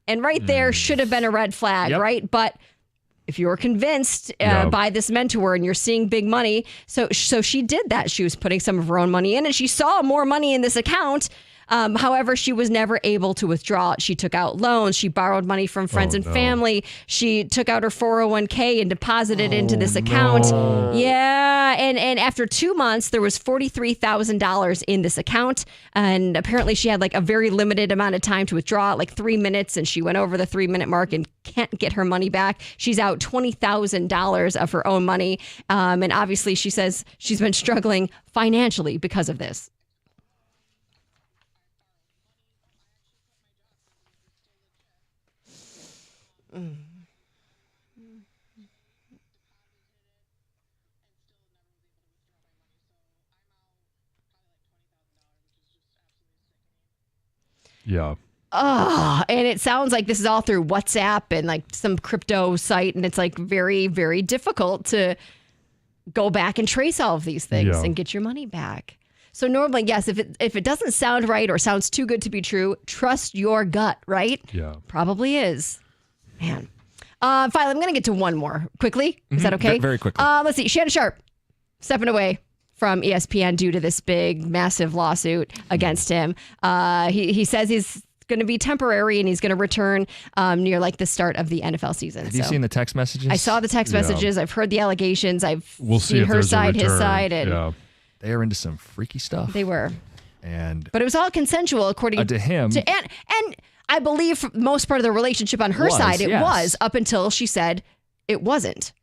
And right there should have been a red flag, right? But if you were convinced by this mentor and you're seeing big money, so she did that. She was putting some of her own money in and she saw more money in this account. However, she was never able to withdraw it. She took out loans. She borrowed money from friends and family. She took out her 401k and deposited into this account. Yeah. And after 2 months, there was $43,000 in this account. And apparently she had like a very limited amount of time to withdraw it, like 3 minutes. And she went over the 3-minute mark and can't get her money back. She's out $20,000 of her own money. And obviously she says she's been struggling financially because of this. Yeah. And it sounds like this is all through WhatsApp and like some crypto site. And it's like very, very difficult to go back and trace all of these things and get your money back. So normally, yes, if it doesn't sound right or sounds too good to be true, trust your gut, right? Yeah. Probably is. Man. Finally, I'm going to get to one more quickly. Is that okay? Very quickly. Let's see. Shannon Sharp stepping away from ESPN due to this big, massive lawsuit against him. He says he's going to be temporary and he's going to return near like the start of the NFL season. Have you seen the text messages? I saw the text messages. I've heard the allegations. We'll see seen if her there's a side, his return. side, and they are into some freaky stuff. they were. And But it was all consensual, according to him. And I believe for most part of the relationship on her Was, side, it yes. was up until she said it wasn't.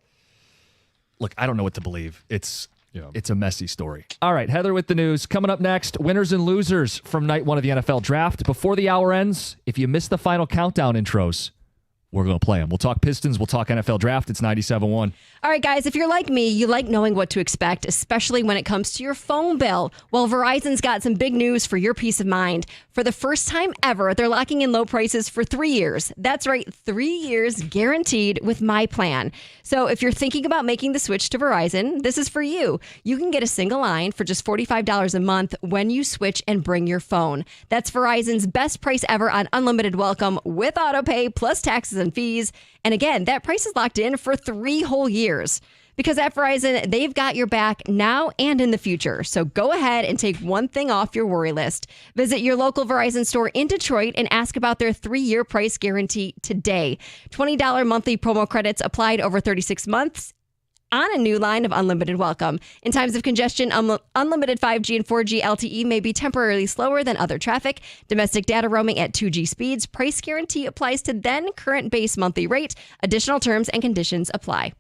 Look, I don't know what to believe. It's a messy story. All right, Heather with the news. Coming up next, winners and losers from night one of the NFL draft. Before the hour ends, if you missed the final countdown intros, we're going to play them. We'll talk Pistons. We'll talk NFL draft. It's 97.1. All right, guys, if you're like me, you like knowing what to expect, especially when it comes to your phone bill. Well, Verizon's got some big news for your peace of mind. For the first time ever, they're locking in low prices for 3 years. That's right, 3 years guaranteed with my plan. So if you're thinking about making the switch to Verizon, this is for you. You can get a single line for just $45 a month when you switch and bring your phone. That's Verizon's best price ever on unlimited welcome with autopay plus taxes and fees. And again, that price is locked in for 3 whole years. Because at Verizon, they've got your back now and in the future. So go ahead and take one thing off your worry list. Visit your local Verizon store in Detroit and ask about their 3-year price guarantee today. $20 monthly promo credits applied over 36 months on a new line of unlimited welcome. In times of congestion, unlimited 5G and 4G LTE may be temporarily slower than other traffic. Domestic data roaming at 2G speeds. Price guarantee applies to then current base monthly rate. Additional terms and conditions apply.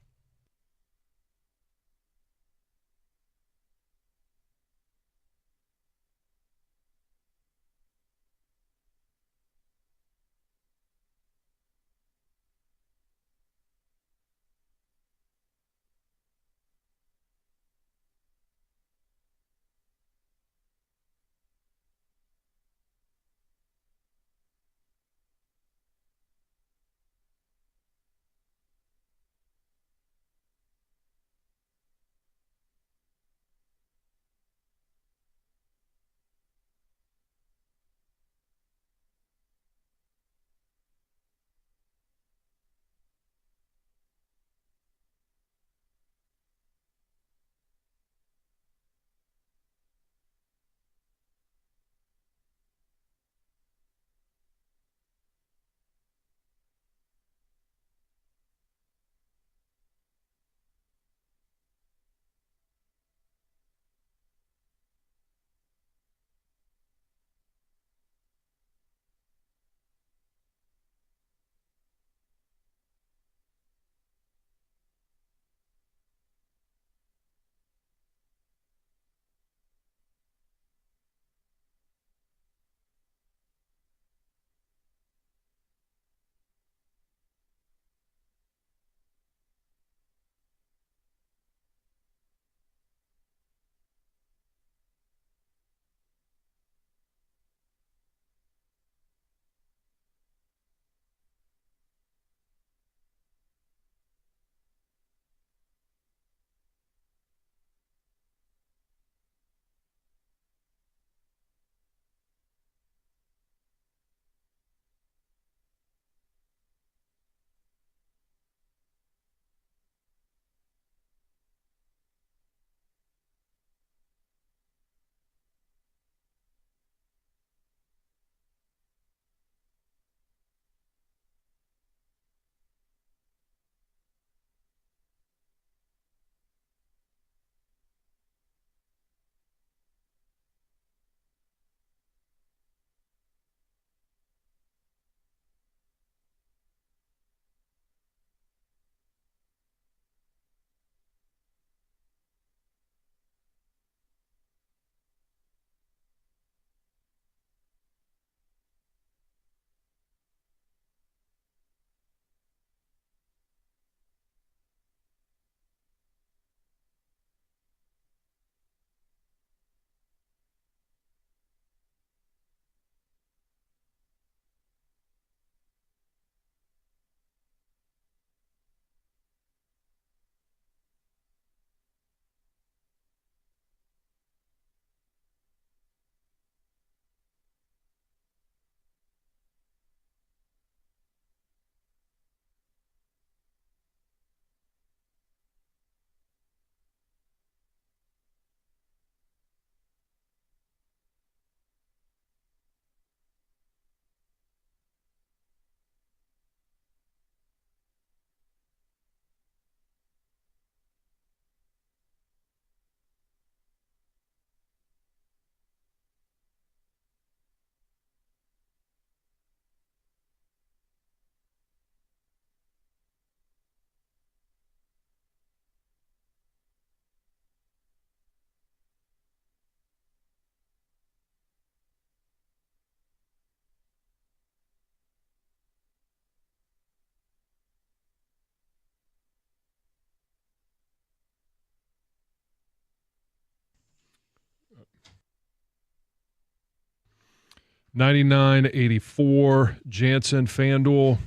$99.84. Jansen, FanDuel.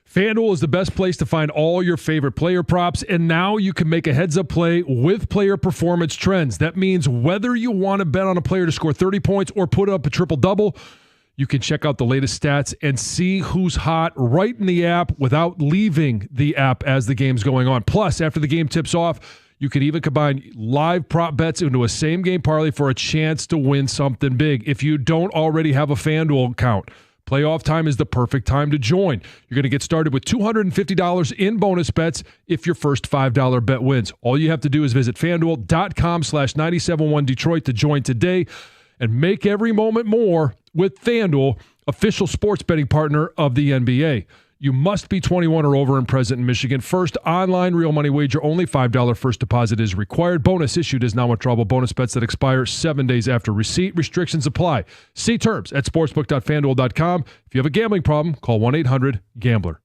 FanDuel is the best place to find all your favorite player props, and now you can make a heads-up play with player performance trends. That means whether you want to bet on a player to score 30 points or put up a triple-double, you can check out the latest stats and see who's hot right in the app without leaving the app as the game's going on. Plus, after the game tips off, you can even combine live prop bets into a same-game parlay for a chance to win something big. If you don't already have a FanDuel account, playoff time is the perfect time to join. You're going to get started with $250 in bonus bets if your first $5 bet wins. All you have to do is visit FanDuel.com/971Detroit to join today and make every moment more with FanDuel, official sports betting partner of the NBA. You must be 21 or over and present in Michigan. First online real money wager, only $5 first deposit is required. Bonus issued is non-withdrawable bonus bets that expire 7 days after receipt. Restrictions apply. See terms at sportsbook.fanduel.com. If you have a gambling problem, call 1-800-GAMBLER.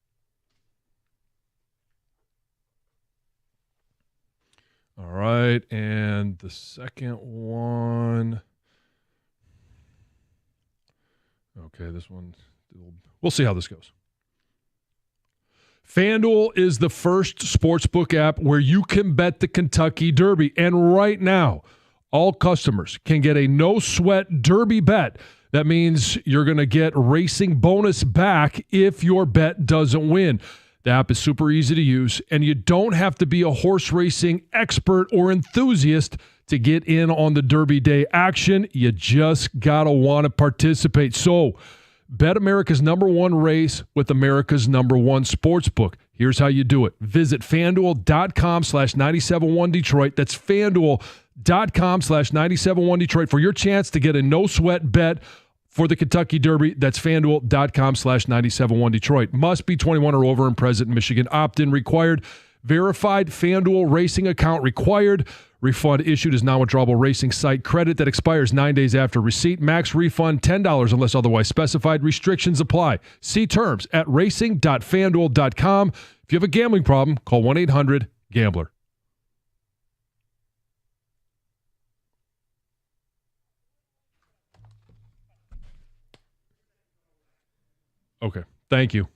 All right, and the second one. Okay, this one, we'll see how this goes. FanDuel is the first sportsbook app where you can bet the Kentucky Derby. And right now, all customers can get a no-sweat Derby bet. That means you're going to get racing bonus back if your bet doesn't win. The app is super easy to use, and you don't have to be a horse racing expert or enthusiast to get in on the Derby Day action. You just got to want to participate. So, bet America's #1 race with America's #1 sportsbook. Here's how you do it. Visit FanDuel.com/971Detroit. That's FanDuel.com/971Detroit for your chance to get a no-sweat bet for the Kentucky Derby. That's FanDuel.com/971Detroit. Must be 21 or over and present in Michigan. Opt-in required. Verified FanDuel racing account required. Refund issued as non-withdrawable racing site credit that expires 9 days after receipt. Max refund $10 unless otherwise specified. Restrictions apply. See terms at racing.fanduel.com. If you have a gambling problem, call 1-800-GAMBLER. Okay, thank you.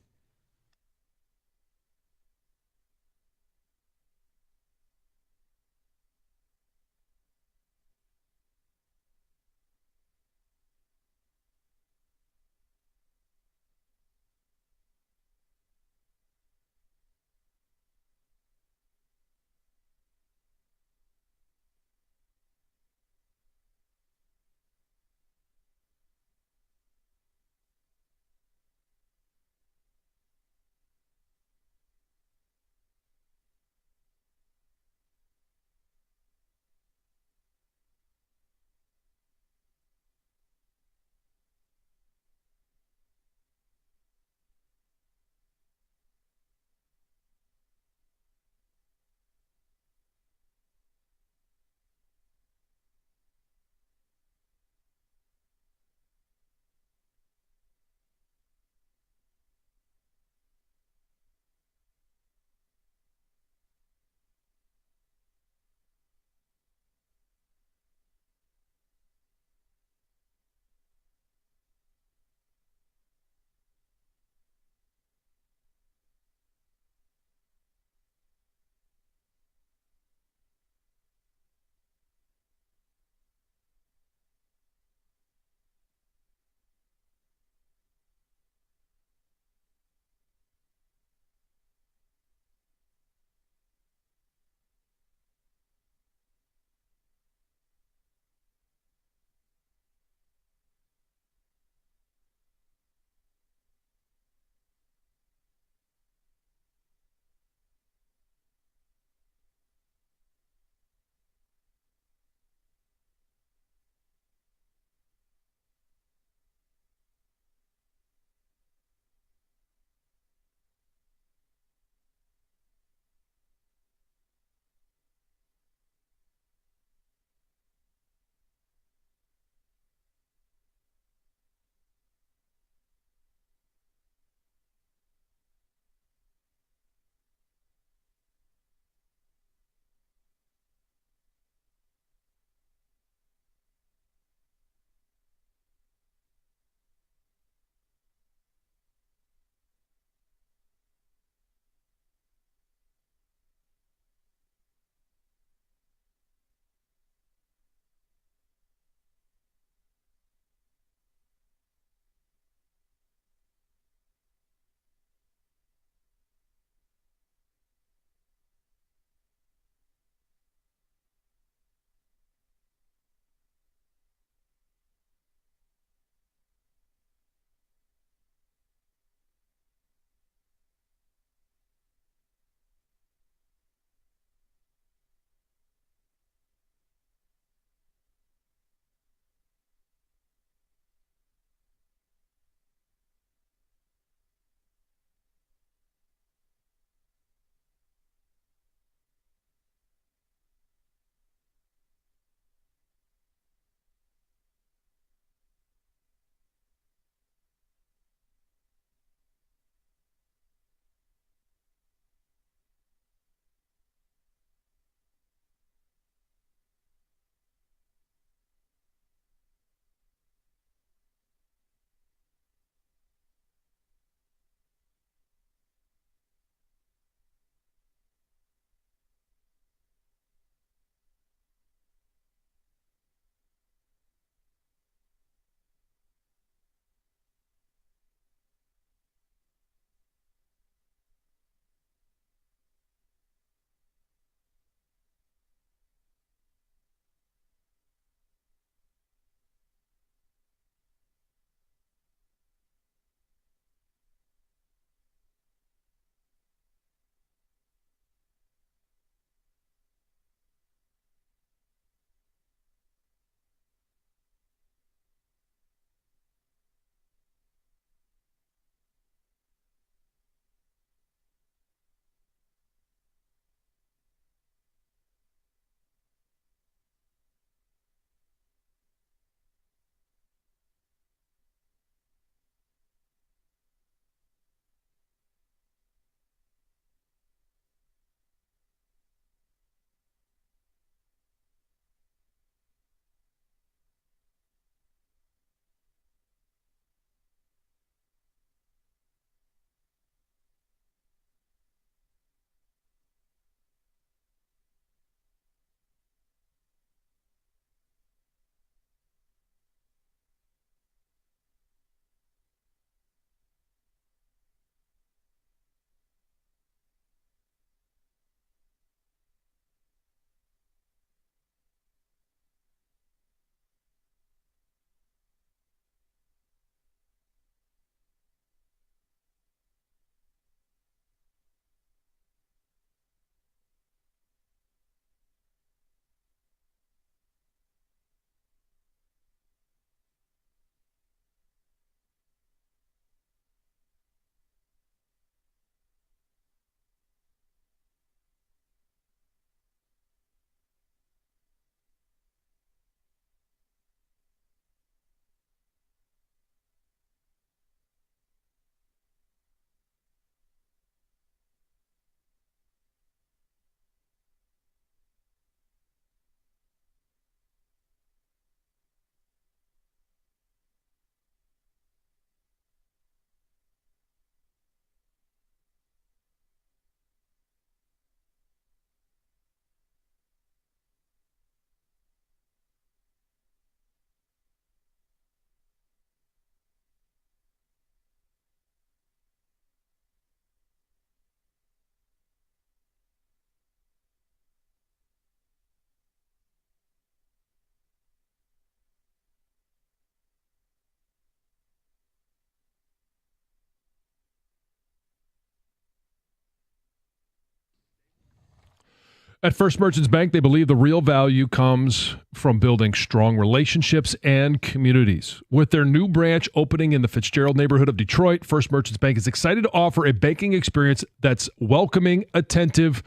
At First Merchants Bank, they believe the real value comes from building strong relationships and communities. With their new branch opening in the Fitzgerald neighborhood of Detroit, First Merchants Bank is excited to offer a banking experience that's welcoming, attentive,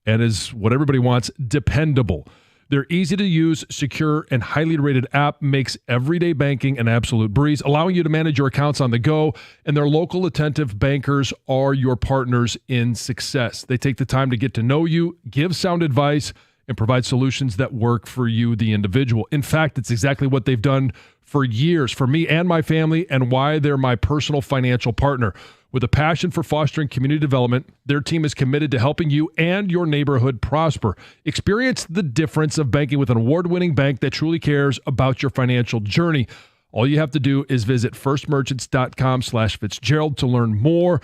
and is what everybody wants, dependable. Their easy-to-use, secure, and highly rated app makes everyday banking an absolute breeze, allowing you to manage your accounts on the go, and their local attentive bankers are your partners in success. They take the time to get to know you, give sound advice, and provide solutions that work for you, the individual. In fact, it's exactly what they've done for years for me and my family, and why they're my personal financial partner. With a passion for fostering community development, their team is committed to helping you and your neighborhood prosper. Experience the difference of banking with an award-winning bank that truly cares about your financial journey. All you have to do is visit firstmerchants.com/Fitzgerald to learn more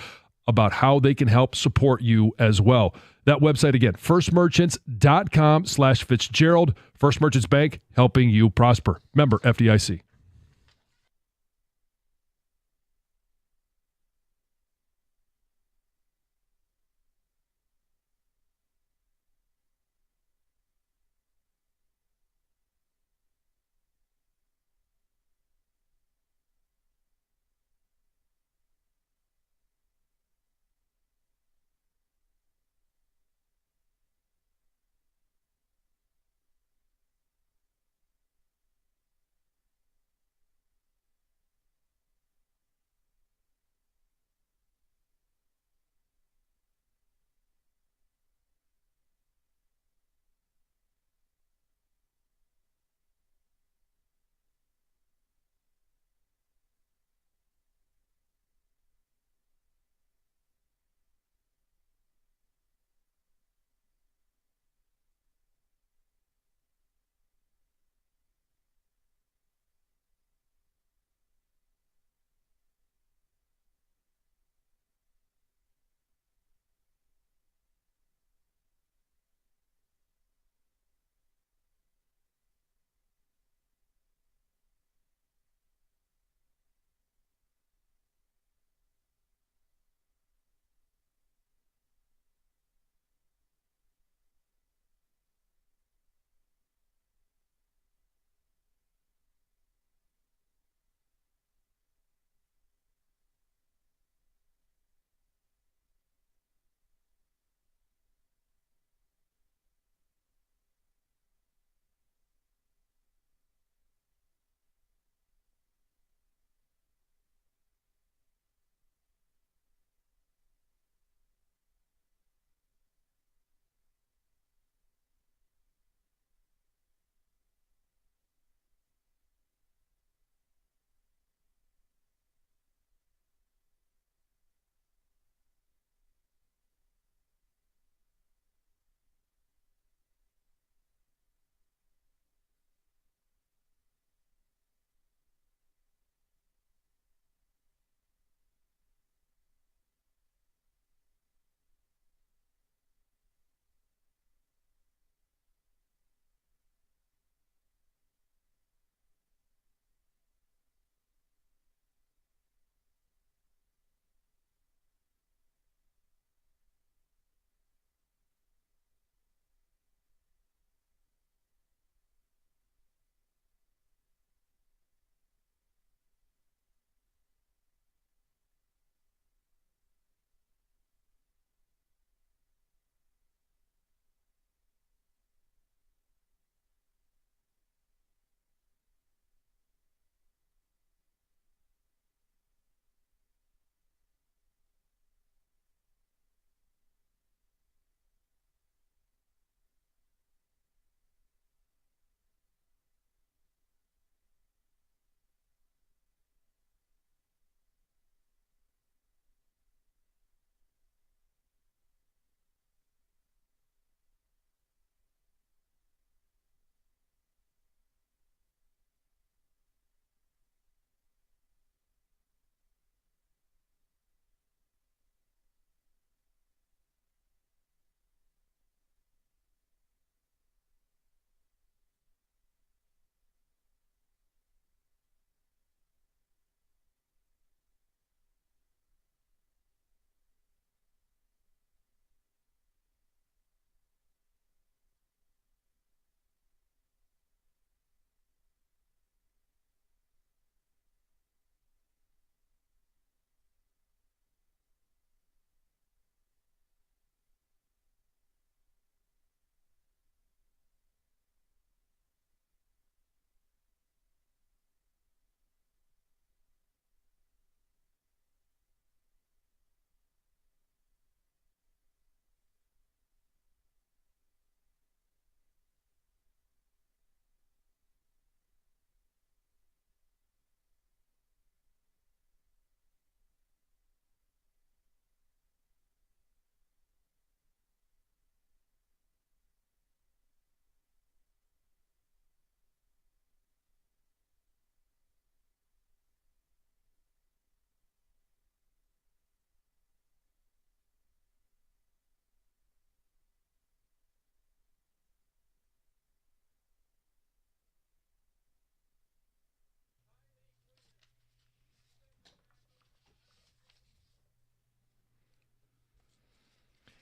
about how they can help support you as well. That website again, firstmerchants.com/Fitzgerald. First Merchants Bank, helping you prosper. Member FDIC.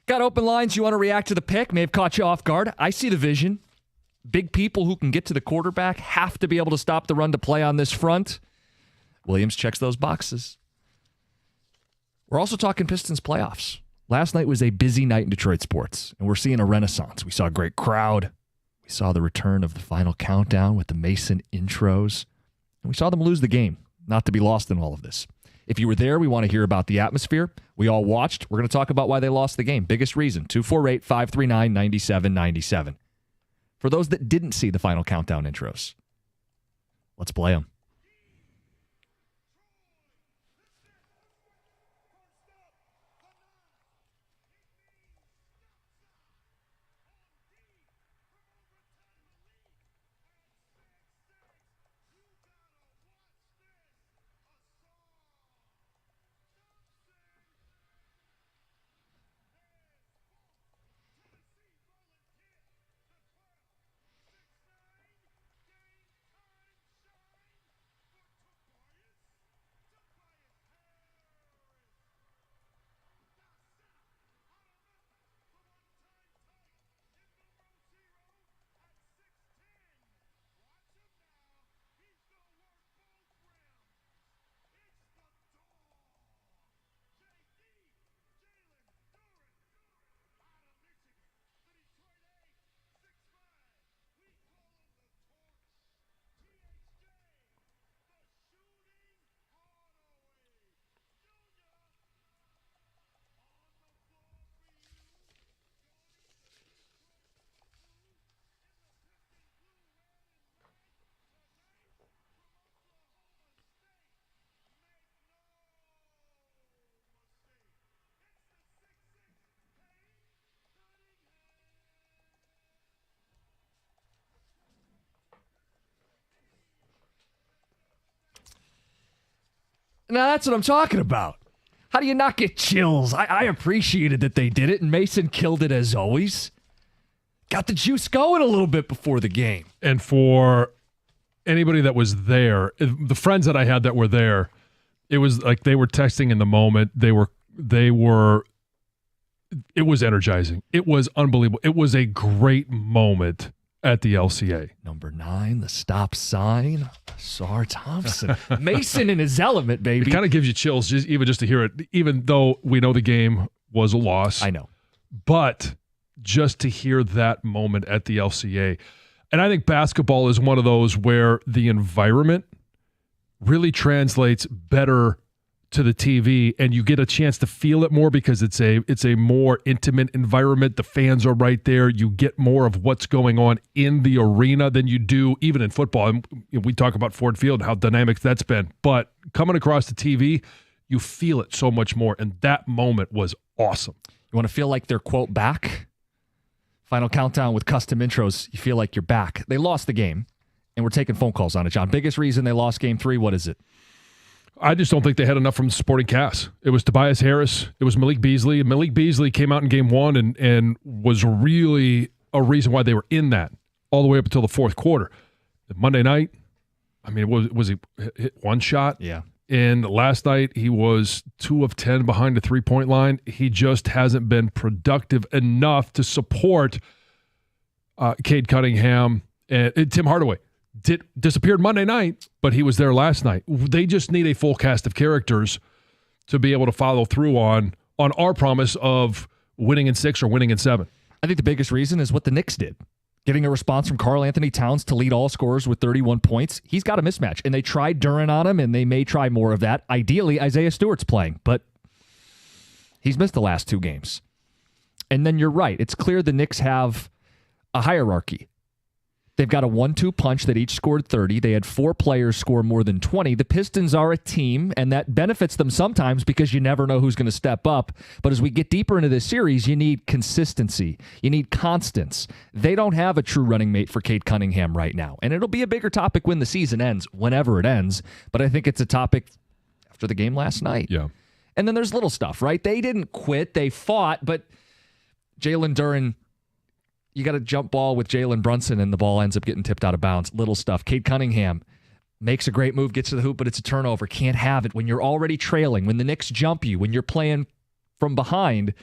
Got open lines. You want to react to the pick? May have caught you off guard. I see the vision. Big people who can get to the quarterback have to be able to stop the run to play on this front. Williams checks those boxes. We're also talking Pistons playoffs. Last night was a busy night in Detroit sports, and we're seeing a renaissance. We saw a great crowd. We saw the return of the final countdown with the Mason intros, and we saw them lose the game, not to be lost in all of this. If you were there, we want to hear about the atmosphere. We all watched. We're going to talk about why they lost the game. Biggest reason, 248-539-9797. For those that didn't see the final countdown intros, let's play them. Now, that's what I'm talking about. How do you not get chills? I appreciated that they did it, and Mason killed it as always. Got the juice going a little bit before the game. And for anybody that was there, the friends that I had that were there, it was like they were texting in the moment. It was energizing. It was unbelievable. It was a great moment at the LCA. Number 9, the stop sign. Sar Thompson. Mason in his element, baby. It kind of gives you chills just to hear it, even though we know the game was a loss. I know. But just to hear that moment at the LCA. And I think basketball is one of those where the environment really translates better to the TV, and you get a chance to feel it more because it's a more intimate environment. The fans are right there. You get more of what's going on in the arena than you do even in football. And we talk about Ford Field, how dynamic that's been. But coming across the TV, you feel it so much more, and that moment was awesome. You want to feel like they're, quote, back? Final countdown with custom intros, you feel like you're back. They lost the game, and we're taking phone calls on it, John. Biggest reason they lost game 3, what is it? I just don't think they had enough from the supporting cast. It was Tobias Harris. It was Malik Beasley. Malik Beasley came out in game 1 and was really a reason why they were in that all the way up until the fourth quarter. Monday night, I mean, was he hit one shot? Yeah. And last night, he was 2 of 10 behind the three-point line. He just hasn't been productive enough to support Cade Cunningham and Tim Hardaway. Disappeared Monday night, but he was there last night. They just need a full cast of characters to be able to follow through on our promise of winning in 6 or winning in 7. I think the biggest reason is what the Knicks did. Getting a response from Karl Anthony Towns to lead all scorers with 31 points. He's got a mismatch, and they tried Duren on him, and they may try more of that. Ideally, Isaiah Stewart's playing, but he's missed the last 2 games. And then you're right. It's clear the Knicks have a hierarchy. They've got a 1-2 punch that each scored 30. They had 4 players score more than 20. The Pistons are a team, and that benefits them sometimes because you never know who's going to step up. But as we get deeper into this series, you need consistency. You need constants. They don't have a true running mate for Cade Cunningham right now. And it'll be a bigger topic when the season ends, whenever it ends. But I think it's a topic after the game last night. Yeah. And then there's little stuff, right? They didn't quit. They fought, but Jalen Duren, you got a jump ball with Jalen Brunson, and the ball ends up getting tipped out of bounds. Little stuff. Cade Cunningham makes a great move, gets to the hoop, but it's a turnover. Can't have it when you're already trailing, when the Knicks jump you, when you're playing from behind.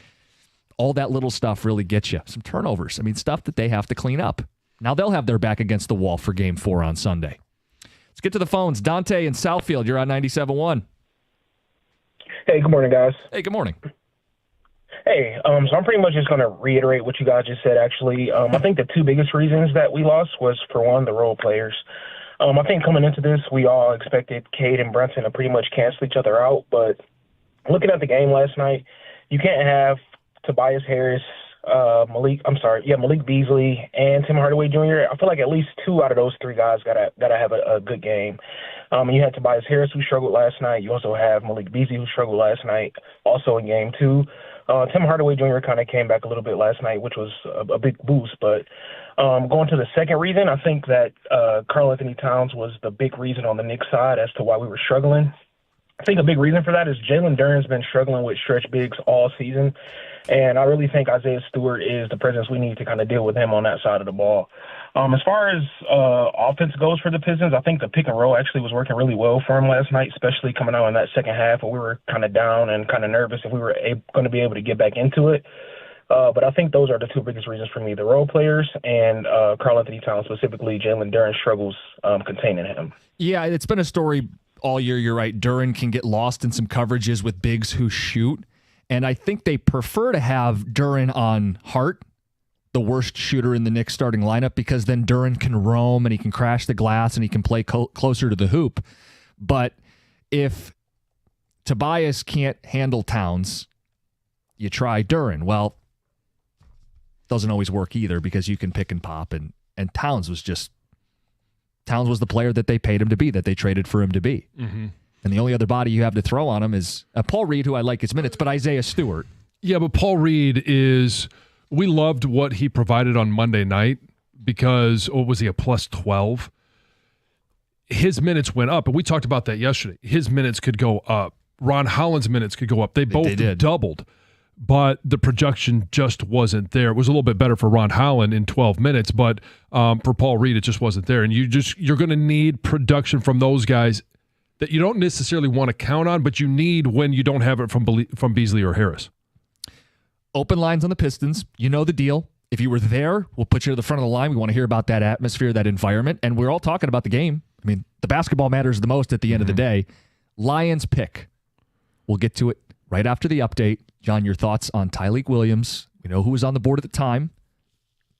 All that little stuff really gets you. Some turnovers. I mean, stuff that they have to clean up. Now they'll have their back against the wall for Game 4 on Sunday. Let's get to the phones. Dante in Southfield, you're on 97.1. Hey, good morning, guys. Hey, good morning. Hey, so I'm pretty much just going to reiterate what you guys just said, actually. I think the two biggest reasons that we lost was, for one, the role players. I think coming into this, we all expected Cade and Brunson to pretty much cancel each other out, but looking at the game last night, you can't have Tobias Harris, Malik Beasley, and Tim Hardaway Jr. I feel like at least two out of those three guys gotta have a good game. You had Tobias Harris, who struggled last night. You also have Malik Beasley, who struggled last night, also in Game 2. Tim Hardaway Jr. kind of came back a little bit last night, which was a big boost. But going to the second reason, I think that Karl-Anthony Towns was the big reason on the Knicks side as to why we were struggling. I think a big reason for that is Jalen Duren's been struggling with stretch bigs all season, and I really think Isaiah Stewart is the presence we need to kind of deal with him on that side of the ball. As far as offense goes for the Pistons, I think the pick and roll actually was working really well for him last night, especially coming out in that second half where we were kind of down and kind of nervous if we were going to be able to get back into it. But I think those are the two biggest reasons for me, the role players and Karl-Anthony Towns, specifically Jalen Duren struggles containing him. Yeah, it's been a story all year. You're right. Duren can get lost in some coverages with bigs who shoot. And I think they prefer to have Duren on Hart, the worst shooter in the Knicks starting lineup, because then Duren can roam and he can crash the glass and he can play closer to the hoop. But if Tobias can't handle Towns, you try Duren. Well, doesn't always work either because you can pick and pop. And Towns was the player that they paid him to be, that they traded for him to be. Mm-hmm. And the only other body you have to throw on him is Paul Reed, who I like his minutes, but Isaiah Stewart. Yeah, but Paul Reed we loved what he provided on Monday night because, was he a plus 12? His minutes went up, and we talked about that yesterday. His minutes could go up. Ron Holland's minutes could go up. They both doubled, but the production just wasn't there. It was a little bit better for Ron Holland in 12 minutes, but for Paul Reed, it just wasn't there. And you're going to need production from those guys that you don't necessarily want to count on, but you need when you don't have it from Beasley or Harris. Open lines on the Pistons. You know the deal. If you were there, we'll put you to the front of the line. We want to hear about that atmosphere, that environment. And we're all talking about the game. I mean, the basketball matters the most at the end of the day. Lions pick. We'll get to it right after the update. John, your thoughts on Tyleik Williams. We know who was on the board at the time.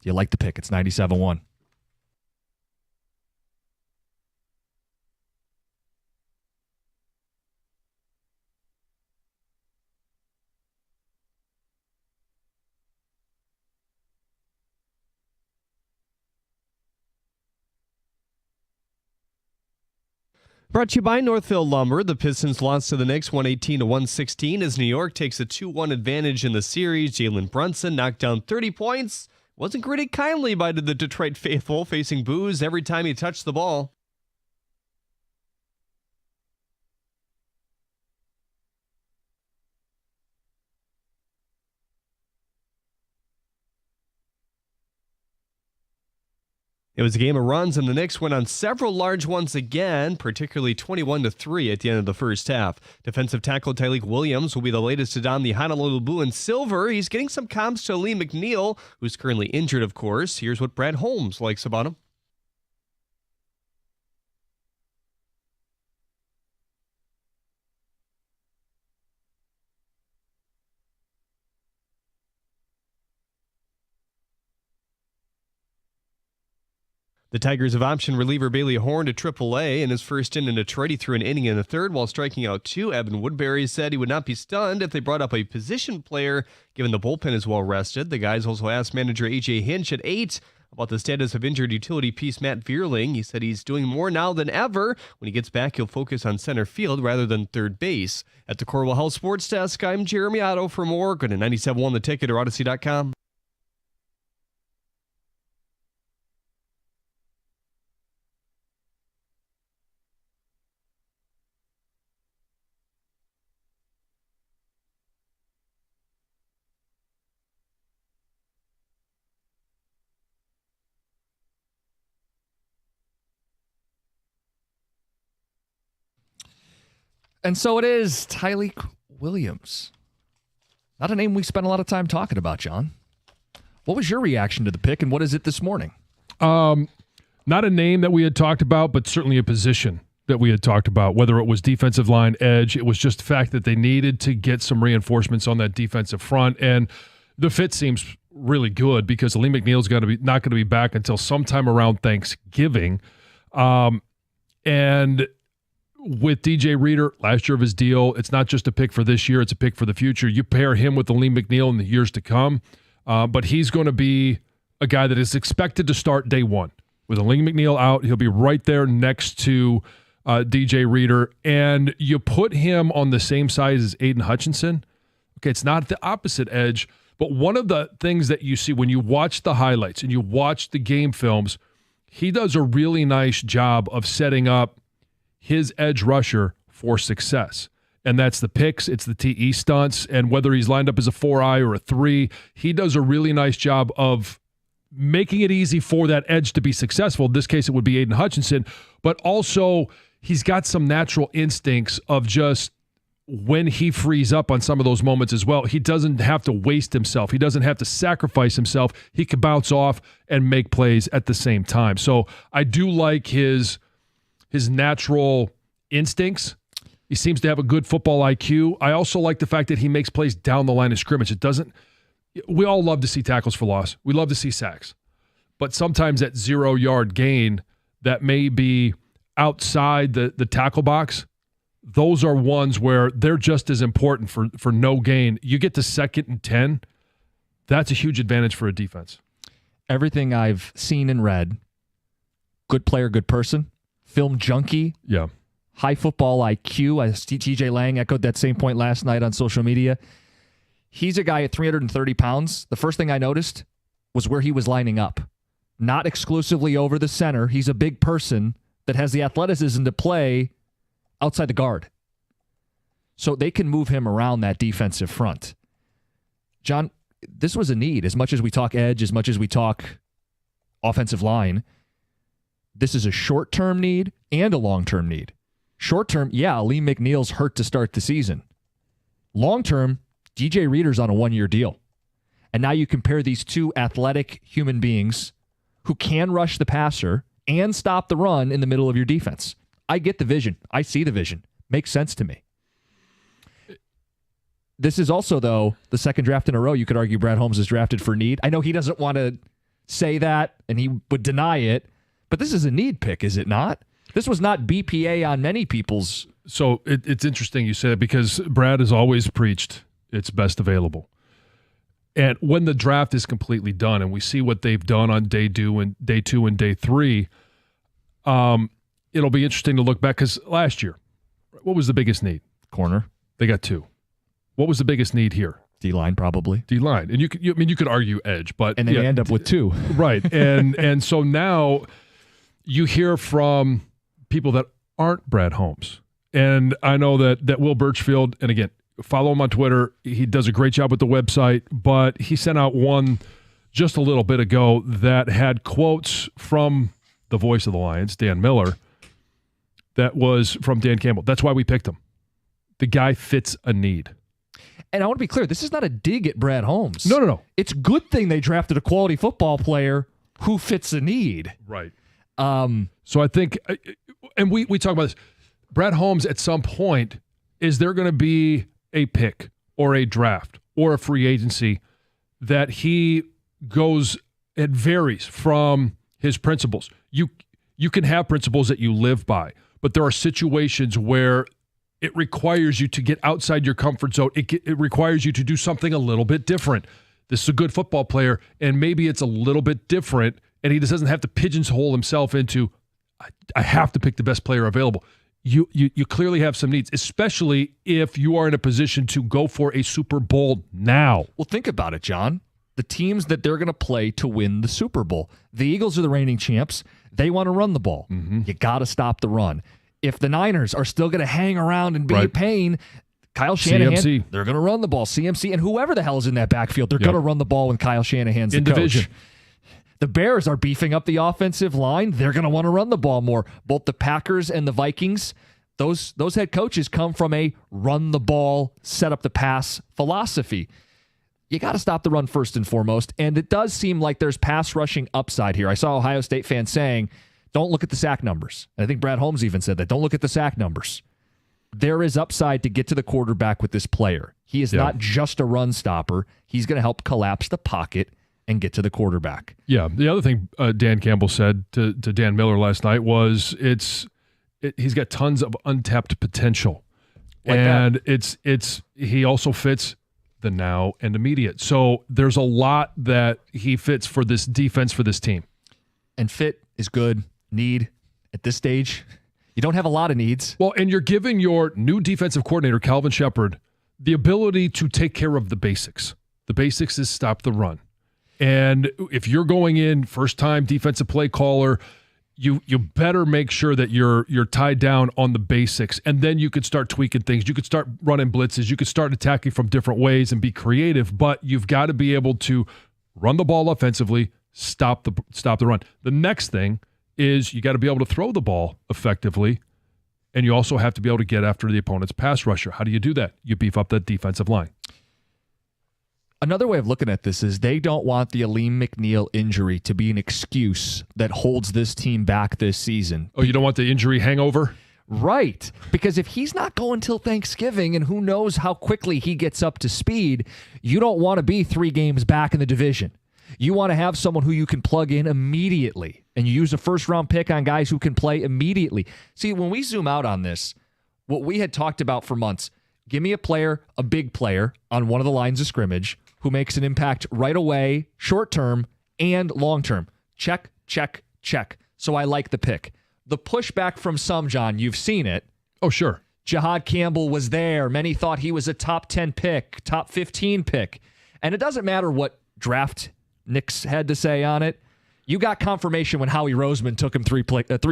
Do you like the pick? It's 97.1. Brought to you by Northfield Lumber. The Pistons lost to the Knicks 118-116 as New York takes a 2-1 advantage in the series. Jalen Brunson knocked down 30 points. Wasn't greeted kindly by the Detroit faithful, facing boos every time he touched the ball. It was a game of runs, and the Knicks went on several large ones again, particularly 21-3 at the end of the first half. Defensive tackle Tyleik Williams will be the latest to don the Honolulu Blue and Silver. He's getting some comps to Lee McNeil, who's currently injured, of course. Here's what Brad Holmes likes about him. The Tigers have optioned reliever Bailey Horn to AAA. In his first inning in Detroit, he threw an inning in the third while striking out two. Evan Woodbury said he would not be stunned if they brought up a position player, given the bullpen is well rested. The guys also asked manager A.J. Hinch at 8 about the status of injured utility piece Matt Vierling. He said he's doing more now than ever. When he gets back, he'll focus on center field rather than third base. At the Corwell Health Sports Desk, I'm Jeremy Otto. For more, go to 97.1 The Ticket or Odyssey.com. And so it is Tyleik Williams. Not a name we spent a lot of time talking about, John. What was your reaction to the pick, and what is it this morning? Not a name that we had talked about, but certainly a position that we had talked about, whether it was defensive line, edge. It was just the fact that they needed to get some reinforcements on that defensive front, and the fit seems really good because Lee McNeil's not going to be back until sometime around Thanksgiving. And with DJ Reader, last year of his deal, it's not just a pick for this year, it's a pick for the future. You pair him with the Lee McNeil in the years to come, but he's going to be a guy that is expected to start day one. With a Lee McNeil out, he'll be right there next to DJ Reader, and you put him on the same size as Aiden Hutchinson. Okay, it's not the opposite edge, but one of the things that you see when you watch the highlights and you watch the game films, he does a really nice job of setting up his edge rusher for success. And that's the picks, it's the TE stunts, and whether he's lined up as a 4-eye or a 3, he does a really nice job of making it easy for that edge to be successful. In this case, it would be Aiden Hutchinson, but also he's got some natural instincts of just when he frees up on some of those moments as well. He doesn't have to waste himself. He doesn't have to sacrifice himself. He can bounce off and make plays at the same time. So I do like his natural instincts. He seems to have a good football IQ. I also like the fact that he makes plays down the line of scrimmage. We all love to see tackles for loss. We love to see sacks. But sometimes that 0-yard gain that may be outside the tackle box, those are ones where they're just as important for no gain. You get to 2nd and 10, that's a huge advantage for a defense. Everything I've seen and read, good player, good person, film junkie, yeah, high football IQ. TJ Lang echoed that same point last night on social media. He's a guy at 330 pounds. The first thing I noticed was where he was lining up. Not exclusively over the center. He's a big person that has the athleticism to play outside the guard. So they can move him around that defensive front. John, this was a need. As much as we talk edge, as much as we talk offensive line, this is a short-term need and a long-term need. Short-term, yeah, Lee McNeil's hurt to start the season. Long-term, DJ Reader's on a 1-year deal. And now you compare these two athletic human beings who can rush the passer and stop the run in the middle of your defense. I get the vision. I see the vision. Makes sense to me. This is also, though, the second draft in a row. You could argue Brad Holmes is drafted for need. I know he doesn't want to say that, and he would deny it, but this is a need pick, is it not? This was not BPA on many people's. So it's interesting you say that because Brad has always preached it's best available. And when the draft is completely done and we see what they've done on day 2 and day 3, it'll be interesting to look back because last year, what was the biggest need? Corner. They got 2. What was the biggest need here? D-line, probably. D-line. And you could argue edge, but and then they end up with 2. Right. And so now you hear from people that aren't Brad Holmes. And I know that Will Birchfield, and again, follow him on Twitter. He does a great job with the website, but he sent out one just a little bit ago that had quotes from the voice of the Lions, Dan Miller, that was from Dan Campbell. That's why we picked him. The guy fits a need. And I want to be clear, this is not a dig at Brad Holmes. No. It's a good thing they drafted a quality football player who fits a need. Right. So I think, and we talk about this, Brad Holmes at some point, is there going to be a pick or a draft or a free agency that he goes, it varies from his principles. You can have principles that you live by, but there are situations where it requires you to get outside your comfort zone. It requires you to do something a little bit different. This is a good football player, and maybe it's a little bit different, and he just doesn't have to pigeonhole himself into, I have to pick the best player available. You clearly have some needs, especially if you are in a position to go for a Super Bowl now. Well, think about it, John. The teams that they're going to play to win the Super Bowl. The Eagles are the reigning champs. They want to run the ball. Mm-hmm. You got to stop the run. If the Niners are still going to hang around and be a pain, Kyle Shanahan, CMC. They're going to run the ball. CMC and whoever the hell is in that backfield, they're going to run the ball when Kyle Shanahan's in the coach. Division. The Bears are beefing up the offensive line. They're going to want to run the ball more. Both the Packers and the Vikings, those head coaches come from a run the ball, set up the pass philosophy. You got to stop the run first and foremost, and it does seem like there's pass rushing upside here. I saw Ohio State fans saying, don't look at the sack numbers. And I think Brad Holmes even said that. Don't look at the sack numbers. There is upside to get to the quarterback with this player. He is not just a run stopper. He's going to help collapse the pocket and get to the quarterback. Yeah. The other thing Dan Campbell said to Dan Miller last night was he's got tons of untapped potential. Like and he also fits the now and immediate. So there's a lot that he fits for this defense, for this team. And fit is good. Need at this stage, you don't have a lot of needs. Well, and you're giving your new defensive coordinator, Calvin Shepard, the ability to take care of the basics. The basics is stop the run. And if you're going in first-time defensive play caller, you better make sure that you're tied down on the basics, and then you could start tweaking things. You could start running blitzes. You could start attacking from different ways and be creative, but you've got to be able to run the ball offensively, stop the run. The next thing is you got to be able to throw the ball effectively, and you also have to be able to get after the opponent's pass rusher. How do you do that? You beef up that defensive line. Another way of looking at this is they don't want the Aleem McNeil injury to be an excuse that holds this team back this season. Oh, you don't want the injury hangover? Right. Because if he's not going till Thanksgiving and who knows how quickly he gets up to speed, you don't want to be 3 games back in the division. You want to have someone who you can plug in immediately, and you use a first-round pick on guys who can play immediately. See, when we zoom out on this, what we had talked about for months, give me a player, a big player, on one of the lines of scrimmage who makes an impact right away, short-term and long-term. Check, check, check. So I like the pick. The pushback from some, John, you've seen it. Oh, sure. Jahad Campbell was there. Many thought he was a top 10 pick, top 15 pick. And it doesn't matter what draft Nick's had to say on it. You got confirmation when Howie Roseman took him 3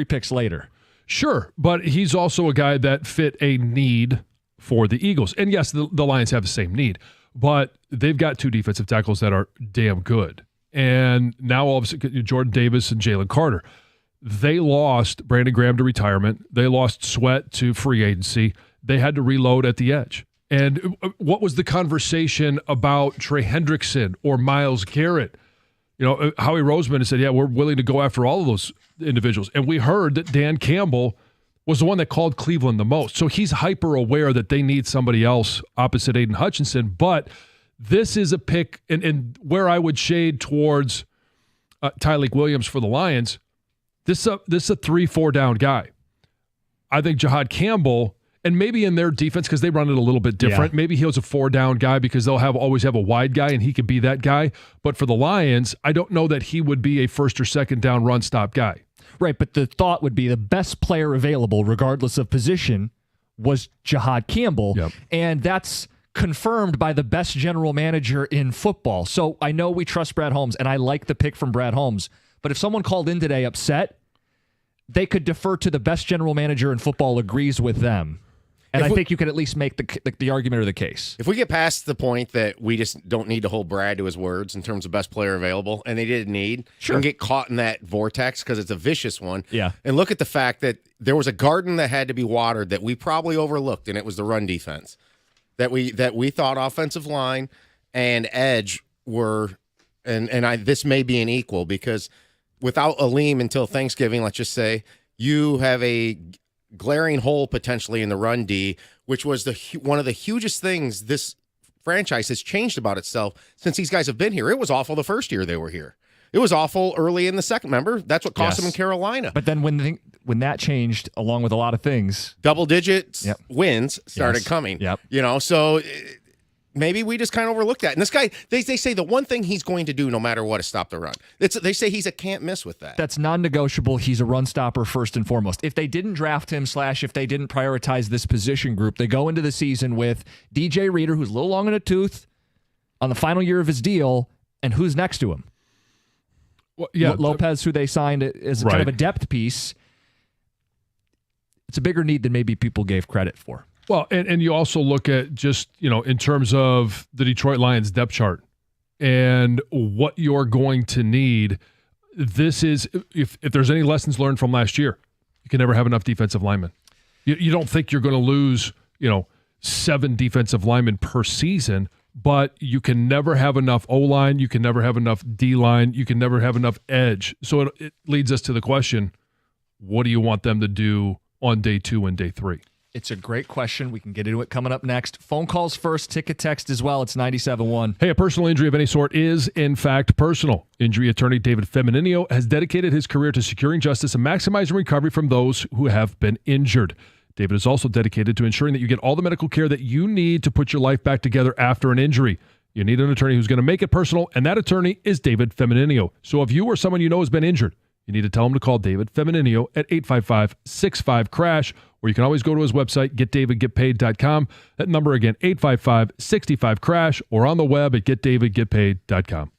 picks later. Sure, but he's also a guy that fit a need for the Eagles. And yes, the Lions have the same need, but they've got 2 defensive tackles that are damn good. And now all of a sudden, Jordan Davis and Jalen Carter. They lost Brandon Graham to retirement. They lost Sweat to free agency. They had to reload at the edge. And what was the conversation about Trey Hendrickson or Myles Garrett? You know, Howie Roseman has said, yeah, we're willing to go after all of those individuals. And we heard that Dan Campbell was the one that called Cleveland the most. So he's hyper aware that they need somebody else opposite Aiden Hutchinson. But this is a pick, and where I would shade towards Tyleik Williams for the Lions, this is a 3-4 down guy. I think Jahad Campbell, and maybe in their defense, because they run it a little bit different, maybe he was a 4-down guy because they'll always have a wide guy and he could be that guy. But for the Lions, I don't know that he would be a first or second down run stop guy. Right, but the thought would be the best player available, regardless of position, was Jahad Campbell. Yep. And that's confirmed by the best general manager in football. So I know we trust Brad Holmes, and I like the pick from Brad Holmes. But if someone called in today upset, they could defer to the best general manager in football agrees with them. And I think you could at least make the argument or the case. If we get past the point that we just don't need to hold Brad to his words in terms of best player available, and they didn't need, and get caught in that vortex because it's a vicious one. Yeah. And look at the fact that there was a garden that had to be watered that we probably overlooked, and it was the run defense. That we thought offensive line and edge were, this may be an equal because without Aleem until Thanksgiving, let's just say, you have a glaring hole potentially in the run D, which was one of the hugest things this franchise has changed about itself since these guys have been here. It was awful the first year they were here. It was awful early in the second. Remember, that's what cost them in Carolina. But then when that changed, along with a lot of things, double digits wins started coming. Yep. You know, so maybe we just kind of overlooked that. And this guy, they say the one thing he's going to do no matter what is stop the run. They say he's a can't miss with that. That's non-negotiable. He's a run stopper first and foremost. If they didn't draft him / if they didn't prioritize this position group, they go into the season with DJ Reader, who's a little long in the tooth, on the final year of his deal, and who's next to him? Well, yeah, Lopez, who they signed as kind of a depth piece. It's a bigger need than maybe people gave credit for. Well, and you also look at just, in terms of the Detroit Lions depth chart and what you're going to need. This is, if there's any lessons learned from last year, you can never have enough defensive linemen. You don't think you're going to lose, 7 defensive linemen per season, but you can never have enough O-line. You can never have enough D-line. You can never have enough edge. So it leads us to the question, what do you want them to do on day 2 and day 3? It's a great question. We can get into it coming up next. Phone calls first, ticket text as well. It's 97.1. Hey, a personal injury of any sort is, in fact, personal. Injury attorney David Femininio has dedicated his career to securing justice and maximizing recovery from those who have been injured. David is also dedicated to ensuring that you get all the medical care that you need to put your life back together after an injury. You need an attorney who's going to make it personal, and that attorney is David Femininio. So if you or someone you know has been injured, you need to tell him to call David Femininio at 855-65-CRASH, or you can always go to his website, getdavidgetpaid.com. That number again, 855-65-CRASH, or on the web at getdavidgetpaid.com.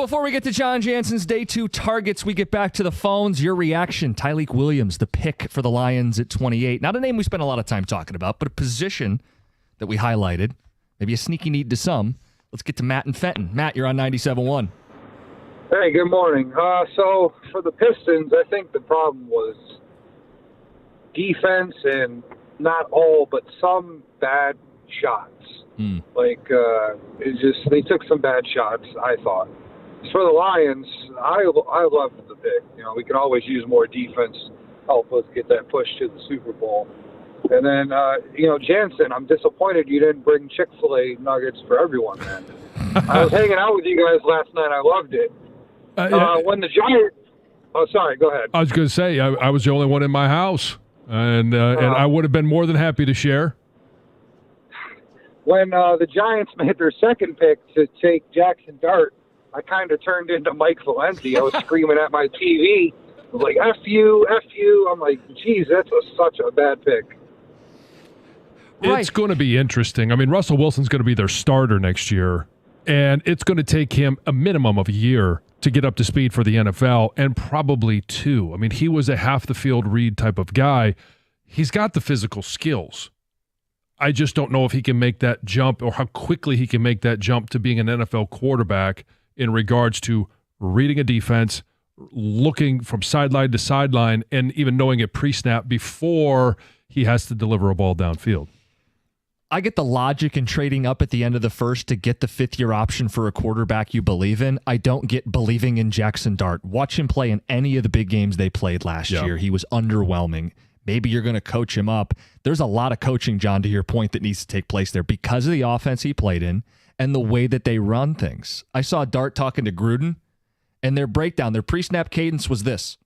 Before we get to John Jansen's day 2 targets, we get back to the phones. Your reaction, Tyleik Williams, the pick for the Lions at 28. Not a name we spent a lot of time talking about, but a position that we highlighted. Maybe a sneaky need to some. Let's get to Matt and Fenton. Matt, you're on 97.1. Hey, good morning. So for the Pistons, I think the problem was defense and not all, but some bad shots. It's just they took some bad shots, I thought. As for the Lions, I loved the pick. You know, we could always use more defense, help us get that push to the Super Bowl. And then, Jansen, I'm disappointed you didn't bring Chick-fil-A nuggets for everyone, man. I was hanging out with you guys last night. I loved it. When the Giants... Oh, sorry. Go ahead. I was going to say, I was the only one in my house, and I would have been more than happy to share. When the Giants made their second pick to take Jackson Dart, I kind of turned into Mike Valenti. I was screaming at my TV. I was like, F you, F you. I'm like, geez, that's such a bad pick. It's going to be interesting. I mean, Russell Wilson's going to be their starter next year, and it's going to take him a minimum of a year to get up to speed for the NFL, and probably 2. I mean, he was a half-the-field read type of guy. He's got the physical skills. I just don't know if he can make that jump or how quickly he can make that jump to being an NFL quarterback in regards to reading a defense, looking from sideline to sideline, and even knowing it pre-snap before he has to deliver a ball downfield. I get the logic in trading up at the end of the first to get the 5th-year option for a quarterback you believe in. I don't get believing in Jackson Dart. Watch him play in any of the big games they played last year. He was underwhelming. Maybe you're going to coach him up. There's a lot of coaching, John, to your point, that needs to take place there because of the offense he played in and the way that they run things. I saw Dart talking to Gruden, and their breakdown, their pre-snap cadence was this.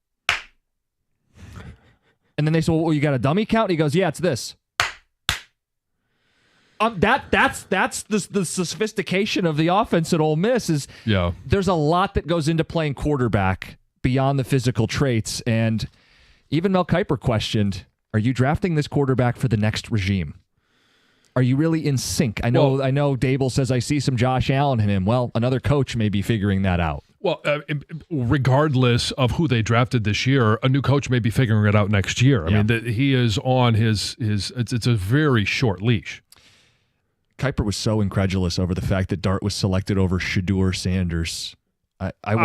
And then they said, well, you got a dummy count? And he goes, yeah, it's this. That's the sophistication of the offense at Ole Miss is there's a lot that goes into playing quarterback beyond the physical traits. And even Mel Kiper questioned, are you drafting this quarterback for the next regime? Are you really in sync? I know Dable says I see some Josh Allen in him. Well, another coach may be figuring that out. Well, regardless of who they drafted this year, a new coach may be figuring it out next year. I mean, he is on his it's a very short leash. Kiper was so incredulous over the fact that Dart was selected over Shedeur Sanders. I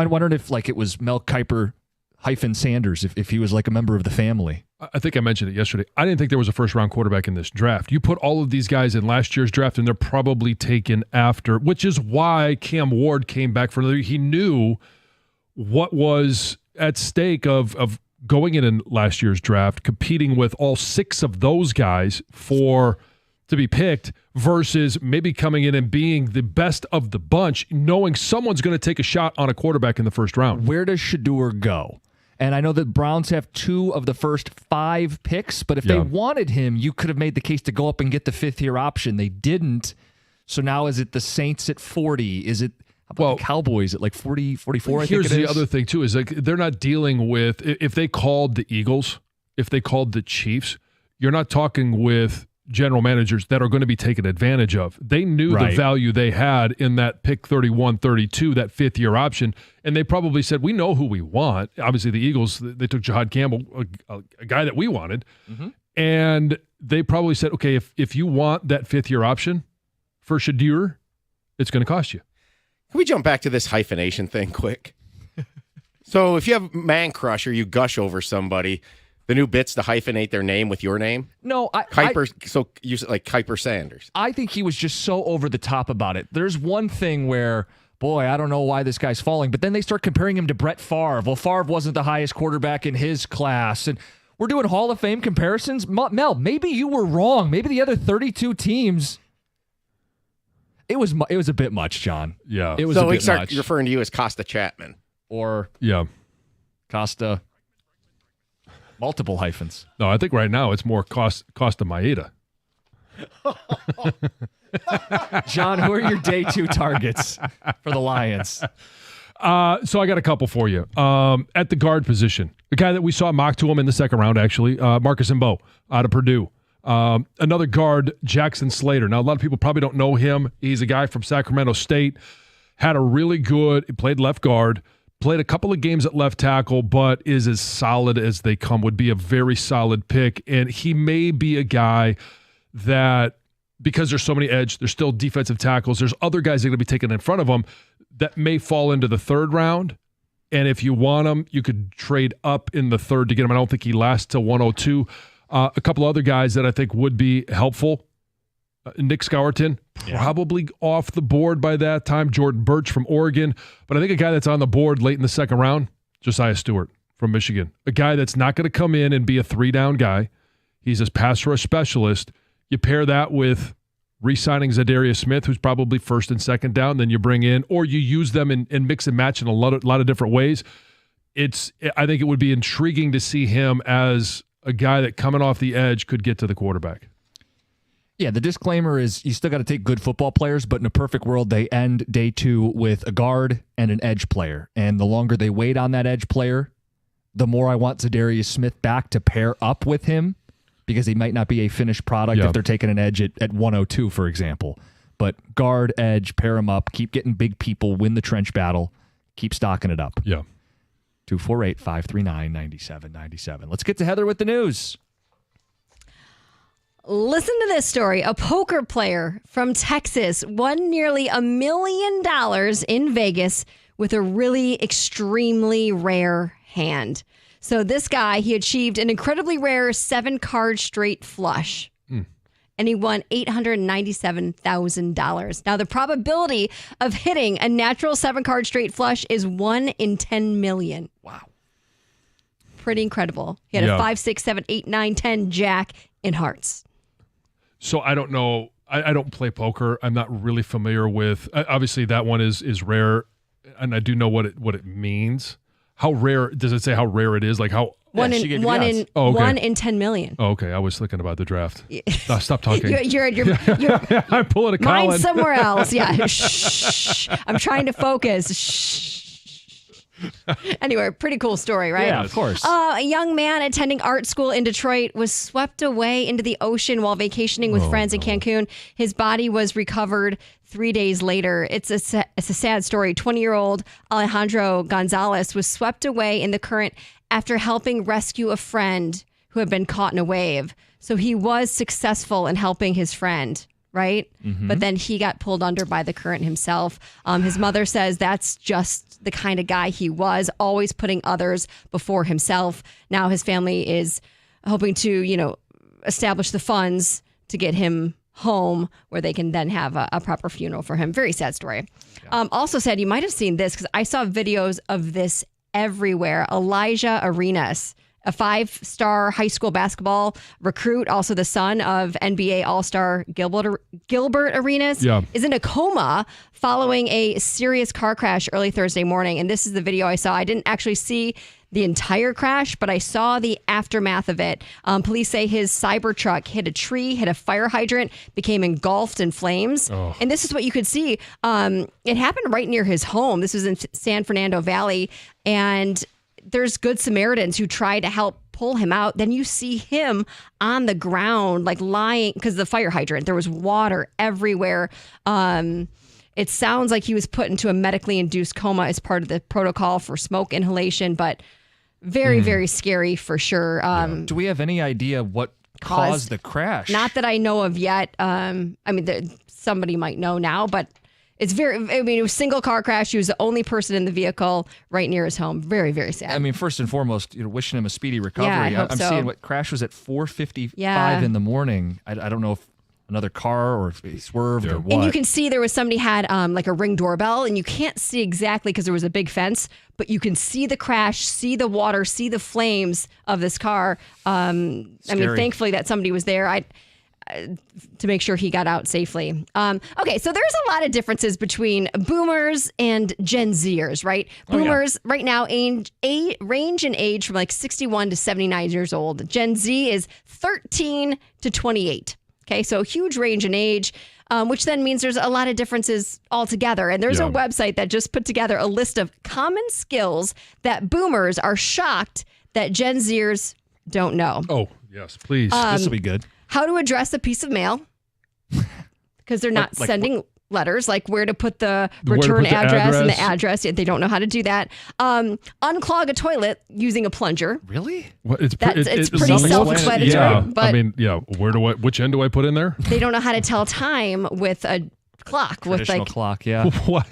wondered if it was Mel Kiper hyphen Sanders, if he was like a member of the family. I think I mentioned it yesterday. I didn't think there was a first-round quarterback in this draft. You put all of these guys in last year's draft, and they're probably taken after, which is why Cam Ward came back for another. He knew what was at stake of going in last year's draft, competing with all 6 of those guys to be picked versus maybe coming in and being the best of the bunch, knowing someone's going to take a shot on a quarterback in the first round. Where does Shedeur go? And I know that Browns have 2 of the first 5 picks, but if they wanted him, you could have made the case to go up and get the 5th-year option. They didn't. So now is it the Saints at 40? Is it the Cowboys at 40, 44? Here's the other thing, too, is they're not dealing with, if they called the Eagles, if they called the Chiefs, you're not talking with general managers that are going to be taken advantage of. They knew the value they had in that pick 31, 32, that 5th-year option, and they probably said, we know who we want. Obviously, the Eagles, they took Jahad Campbell, a guy that we wanted, and they probably said, okay, if you want that 5th-year option for Shedeur, it's going to cost you. Can we jump back to this hyphenation thing quick? So if you have man crush or you gush over somebody, the new bit's to hyphenate their name with your name? No, so you like Kiper Sanders. I think he was just so over the top about it. There's one thing where, boy, I don't know why this guy's falling, but then they start comparing him to Brett Favre. Well, Favre wasn't the highest quarterback in his class, and we're doing Hall of Fame comparisons. Mel, maybe you were wrong. Maybe the other 32 teams. It was a bit much, John. Yeah, it was a bit much. Referring to you as Costa Chapman or Costa. Multiple hyphens. No, I think right now it's more Costa Maeda. John, who are your day 2 targets for the Lions? So I got a couple for you. At the guard position, the guy that we saw mock to him in the second round, actually, Marcus Mbow out of Purdue. Another guard, Jackson Slater. Now, a lot of people probably don't know him. He's a guy from Sacramento State. had a really good, played left guard, played a couple of games at left tackle, but is as solid as they come, would be a very solid pick. And he may be a guy that, because there's so many edge, there's still defensive tackles, there's other guys that are going to be taken in front of him that may fall into the third round. And if you want him, you could trade up in the third to get him. I don't think he lasts till 102. A couple other guys that I think would be helpful. Nick Scourton, probably off the board by that time. Jordan Birch from Oregon. But I think a guy that's on the board late in the second round, Josiah Stewart from Michigan. A guy that's not going to come in and be a 3-down guy. He's a pass rush specialist. You pair that with re-signing Zadarius Smith, who's probably first and second down, then you bring in, or you use them and mix and match in a lot of different ways. I think it would be intriguing to see him as a guy that coming off the edge could get to the quarterback. Yeah, the disclaimer is you still got to take good football players, but in a perfect world, they end day 2 with a guard and an edge player. And the longer they wait on that edge player, the more I want Zadarius Smith back to pair up with him, because he might not be a finished product if they're taking an edge at 102, for example. But guard, edge, pair them up, keep getting big people, win the trench battle, keep stocking it up. Yeah. 248-539-9797. Let's get to Heather with the news. Listen to this story. A poker player from Texas won nearly $1 million in Vegas with a really extremely rare hand. So this guy, he achieved an incredibly rare 7-card straight flush. And he won $897,000. Now, the probability of hitting a natural 7-card straight flush is 1 in 10 million. Wow. Pretty incredible. He had a 5, 6, 7, 8, 9, 10 jack in hearts. So I don't know. I don't play poker. I'm not really familiar with. Obviously, that one is rare, and I do know what it means. How rare does it say? How rare it is? Like how? One in 10 million. Oh, okay. I was thinking about the draft. Stop talking. You're I'm pulling a Colin. Mine's somewhere else. Yeah. Shh. I'm trying to focus. Shh. Anyway, pretty cool story, right? Yeah, of course. A young man attending art school in Detroit was swept away into the ocean while vacationing with friends in Cancun. His body was recovered 3 days later. It's a sad story. 20-year-old Alejandro Gonzalez was swept away in the current after helping rescue a friend who had been caught in a wave. So he was successful in helping his friend, right? Mm-hmm. But then he got pulled under by the current himself. His mother says that's just the kind of guy he was, always putting others before himself. Now his family is hoping to, establish the funds to get him home where they can then have a proper funeral for him. Very sad story. Yeah. Also said, you might have seen this because I saw videos of this everywhere. Elijah Arenas, a 5-star high school basketball recruit, also the son of NBA All-Star Gilbert Arenas, is in a coma following a serious car crash early Thursday morning. And this is the video I saw. I didn't actually see the entire crash, but I saw the aftermath of it. Police say his Cybertruck hit a tree, hit a fire hydrant, became engulfed in flames. Oh. And this is what you could see. It happened right near his home. This was in San Fernando Valley. And there's Good Samaritans who try to help pull him out. Then you see him on the ground, like lying, because the fire hydrant, there was water everywhere. It sounds like he was put into a medically induced coma as part of the protocol for smoke inhalation, but very, very scary for sure. Do we have any idea what caused the crash? Not that I know of yet. Somebody might know now, but it's it was a single car crash. He was the only person in the vehicle right near his home. Very, very sad. I mean, first and foremost, wishing him a speedy recovery. Yeah, I hope I'm so. seeing what crash was at 4:55 in the morning. I don't know if another car or if he swerved or what. And you can see there was somebody had like a Ring doorbell, and you can't see exactly because there was a big fence, but you can see the crash, see the water, see the flames of this car. Thankfully that somebody was there. To make sure he got out safely. Okay, so there's a lot of differences between boomers and Gen Zers, right? Boomers right now range in age from like 61 to 79 years old. Gen Z is 13 to 28. Okay, so huge range in age, which then means there's a lot of differences altogether. And there's a website that just put together a list of common skills that boomers are shocked that Gen Zers don't know. Oh, yes, please. This will be good. How to address a piece of mail, because they're not sending letters, like where to put the Where to return put the address and the address. address. They don't know how to do that. Unclog a toilet using a plunger. Really? Well, it's It's pretty self-explanatory. Yeah, but which end do I put in there? they don't know how to tell time with a clock. With Traditional like, clock, yeah. What?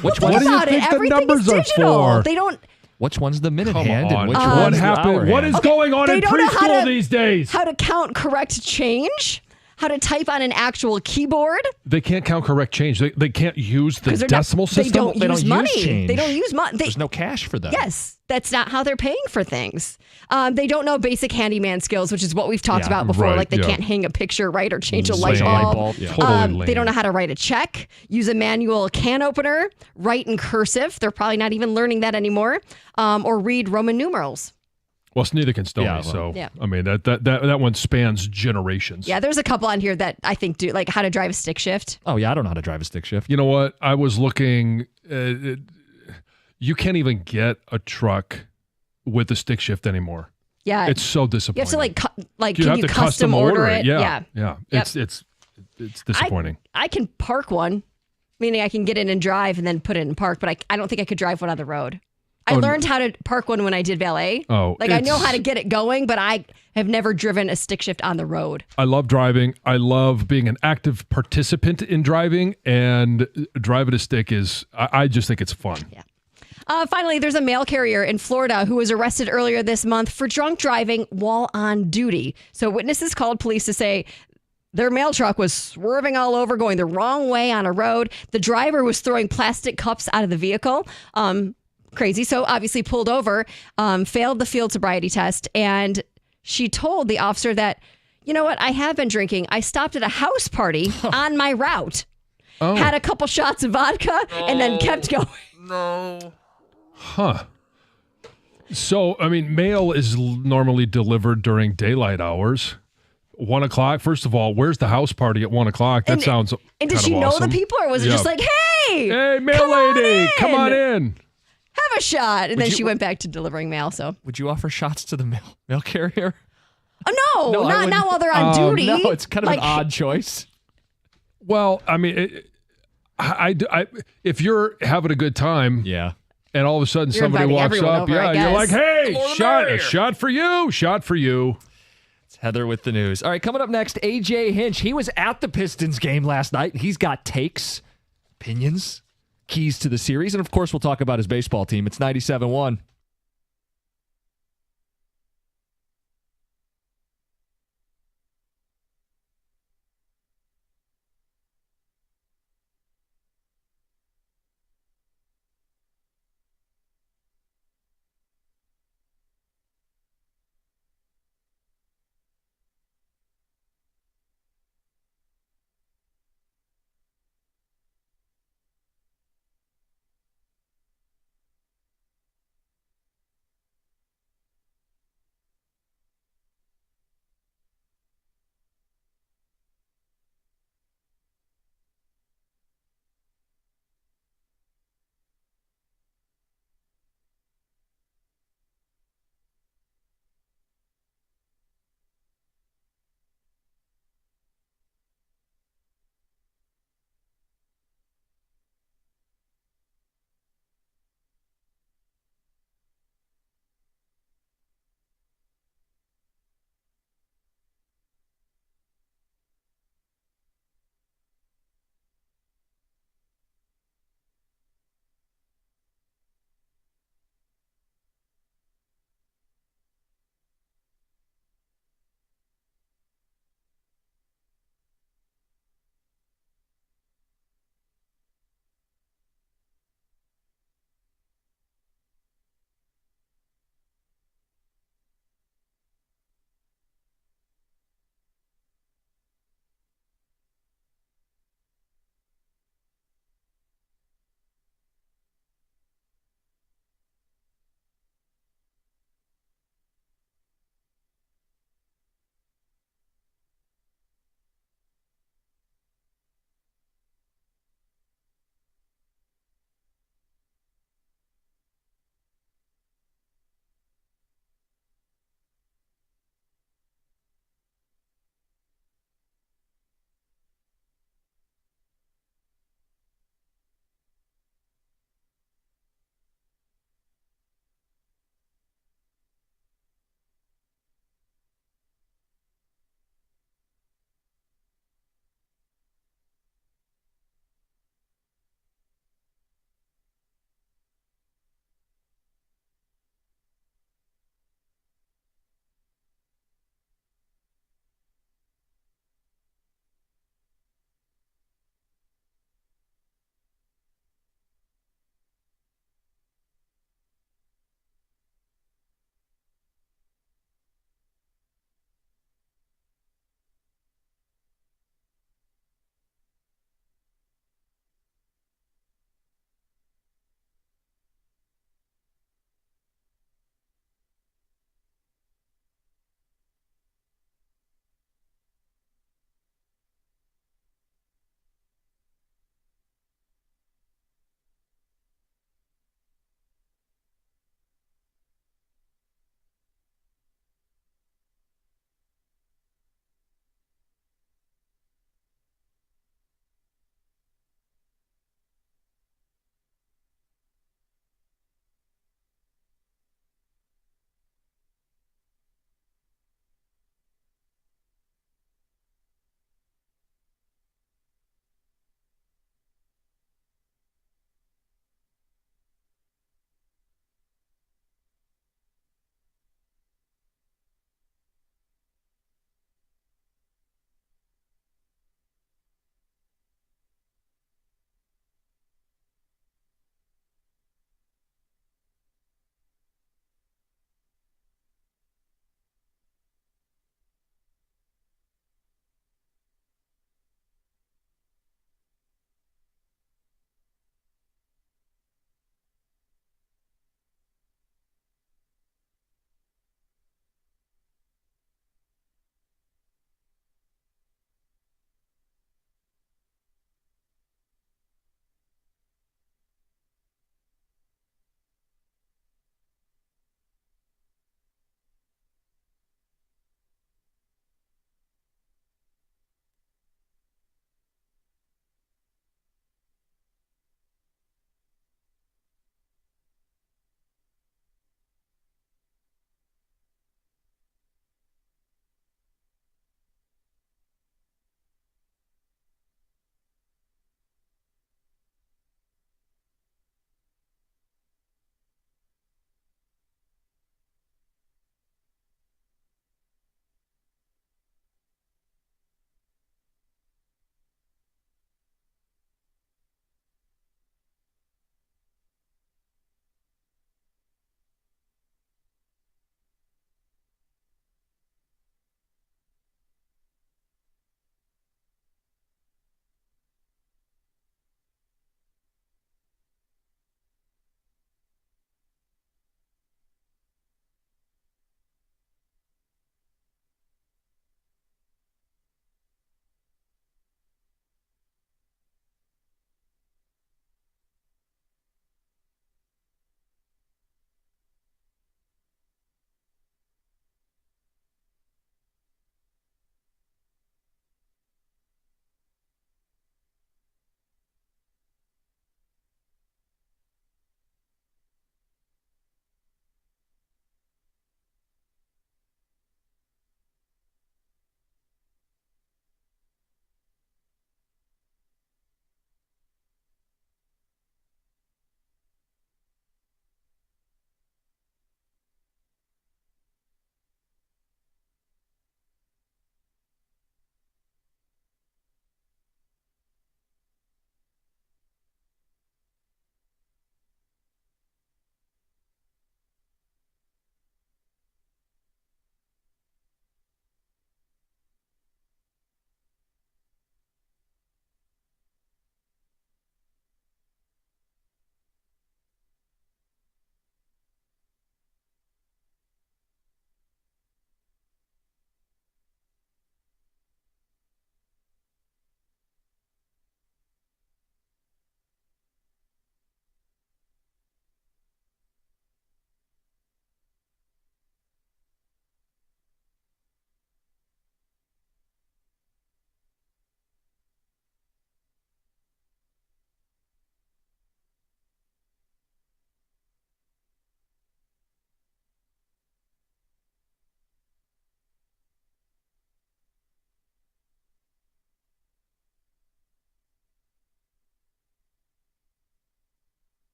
Which think one? do you about it. think the Everything is numbers are digital. for? They don't. Which one's the minute Come hand on. and which What one's the happened? hour What hand? is going on They in don't know how preschool to- these days? How to count correct change? How to type on an actual keyboard? They can't count correct change. They can't use the 'Cause they're decimal They system. don't use money. change. They don't use money. There's no cash for them. Yes, that's not how they're paying for things. They don't know basic handyman skills, which is what we've talked Yeah, about before. right, like they yeah. can't hang a picture right or change a Change light a light bulb. bulb, yeah. Totally lame. They don't know how to write a check, use a manual can opener, write in cursive. They're probably not even learning that anymore, or read Roman numerals. Well, neither can Stony. Yeah, well, so yeah. I mean that one spans generations. Yeah, there's a couple on here that I think do, like how to drive a stick shift. Oh, yeah, I don't know how to drive a stick shift. You know what? I was looking. You can't even get a truck with a stick shift anymore. Yeah, It's so you disappointing. have to like You can have you to custom order it? Yeah. Yep. It's disappointing. I can park one, meaning I can get in and drive and then put it in park, but I don't think I could drive one on the road. I Oh, learned how to park one when I did valet. Oh, like I know it's- how to get it going, but I have never driven a stick shift on the road. I love driving. I love being an active participant in driving, and driving a stick is. I just think it's fun. Yeah. Finally, there's a mail carrier in Florida who was arrested earlier this month for drunk driving while on duty. So witnesses called police to say their mail truck was swerving all over, going the wrong way on a road. The driver was throwing plastic cups out of the vehicle. Crazy. So obviously pulled over, failed the field sobriety test. And she told the officer that, you know what? I have been drinking. I stopped at a house party on my route, had a couple shots of vodka, and then kept going. Huh. So, I mean, mail is normally delivered during daylight hours. 1 o'clock. First of all, where's the house party at 1 o'clock? That sounds. And did kind she of know awesome. the people, or was it just Yeah. like, hey, Hey, mail lady, come on in. have a shot? And Would then you- she went back to delivering mail. So, Would you offer shots to the mail carrier? oh no, I not wouldn't. while they're on duty. No, it's kind of Like, an odd choice. Well, I mean, I if you're having a good time, Yeah. and all of a sudden You're somebody inviting walks everyone up, over, I you're like, guess. hey, More the shot merrier. for you, shot for you. It's Heather with the news. All right, coming up next, AJ Hinch. He was at the Pistons game last night. He's got takes, opinions, keys to the series, and of course, we'll talk about his baseball team. It's 97.1.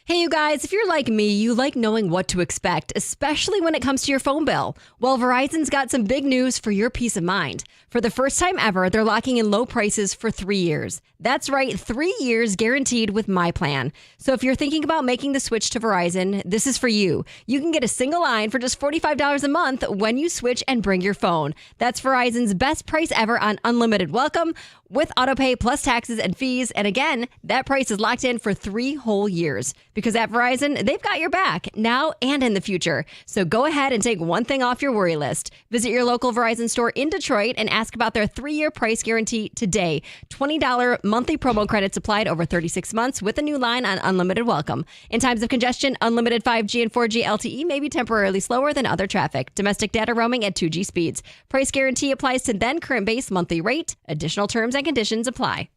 Hey, you guys, if you're like me, you like knowing what to expect, especially when it comes to your phone bill. Well, Verizon's got some big news for your peace of mind. For the first time ever, they're locking in low prices for 3 years. That's right, 3 years guaranteed with my plan. So if you're thinking about making the switch to Verizon, this is for you. You can get a single line for just $45 a month when you switch and bring your phone. That's Verizon's best price ever on unlimited welcome with autopay plus taxes and fees. And again, that price is locked in for 3 whole years. Because at Verizon, they've got your back now and in the future. So go ahead and take one thing off your worry list. Visit your local Verizon store in Detroit and ask about their 3-year price guarantee today. $20 monthly promo credits applied over 36 months with a new line on unlimited welcome. In times of congestion, unlimited 5G and 4G LTE may be temporarily slower than other traffic. Domestic data roaming at 2G speeds. Price guarantee applies to then current base monthly rate. Additional terms and conditions apply.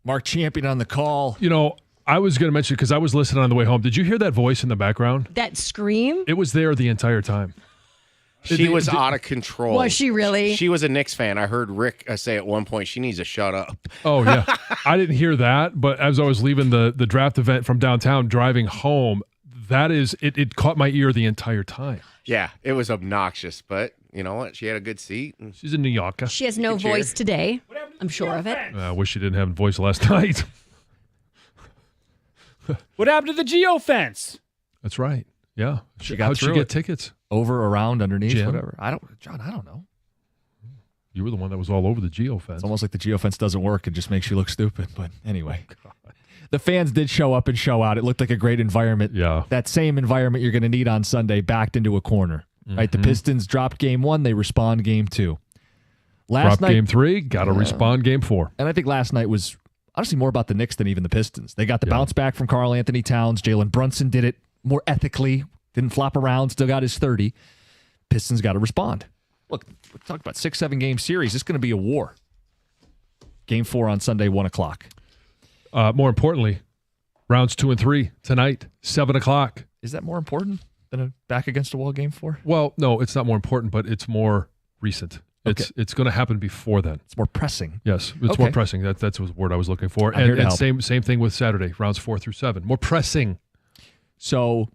Mark Champion on the call. You know, I was going to mention, because I was listening on the way home. Did you hear that voice in the background? That scream? It was there the entire time. She was out of control. Was she really? She was a Knicks fan. I heard Rick say at one point she needs to shut up. Oh, yeah. I didn't hear that, but as I was leaving the draft event from downtown, driving home, it caught my ear the entire time. Yeah, it was obnoxious, but you know what? She had a good seat. And she's a New Yorker. She has no voice today. I'm sure of it. I wish she didn't have a voice last night. What happened to the geofence? That's right. Yeah. She got How'd she through get it. tickets? Over, around, underneath, Jim? whatever. I don't know. You were the one that was all over the geofence. It's almost like the geofence doesn't work. It just makes you look stupid. But anyway, the fans did show up and show out. It looked like a great environment. Yeah. That same environment you're going to need on Sunday, backed into a corner. Right? The Pistons dropped game 1. They respond game 2. Drop game 3. Got to respond game 4. And I think last night was honestly more about the Knicks than even the Pistons. They got the bounce back from Karl Anthony Towns. Jalen Brunson did it more ethically. Didn't flop around. Still got his 30. Pistons got to respond. Look, we're talking about 6-7 game series. It's going to be a war. Game 4 on Sunday, 1 o'clock. More importantly, rounds 2 and 3 tonight, 7 o'clock. Is that more important than a back against a wall game 4? Well, no, it's not more important, but it's more recent. It's going to happen before then. It's more pressing. Yes, it's more pressing. That's the word I was looking for. I'm here to And help. same thing with Saturday, rounds 4 through 7. More pressing. So,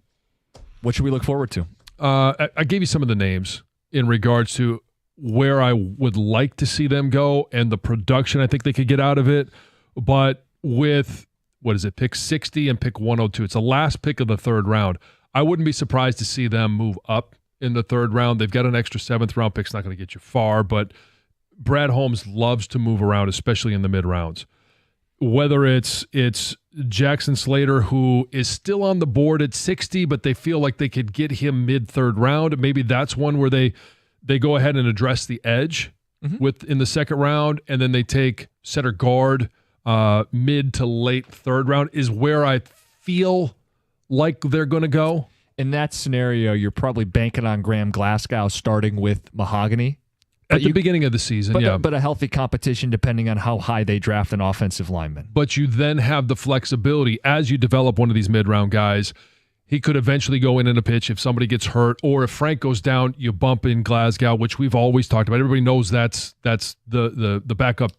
what should we look forward to? I gave you some of the names in regards to where I would like to see them go and the production I think they could get out of it. But with, pick 60 and pick 102. It's the last pick of the third round. I wouldn't be surprised to see them move up in the third round. They've got an extra 7th round pick. It's not going to get you far, but Brad Holmes loves to move around, especially in the mid rounds. Whether it's Jackson Slater, who is still on the board at 60, but they feel like they could get him mid-third round. Maybe that's one where they go ahead and address the edge in the second round, and then they take center guard mid to late third round is where I feel like they're going to go. In that scenario, you're probably banking on Graham Glasgow starting with Mahogany. At the beginning of the season, But a healthy competition depending on how high they draft an offensive lineman. But you then have the flexibility as you develop one of these mid-round guys. He could eventually go in a pitch if somebody gets hurt, or if Frank goes down, you bump in Glasgow, which we've always talked about. Everybody knows that's the backup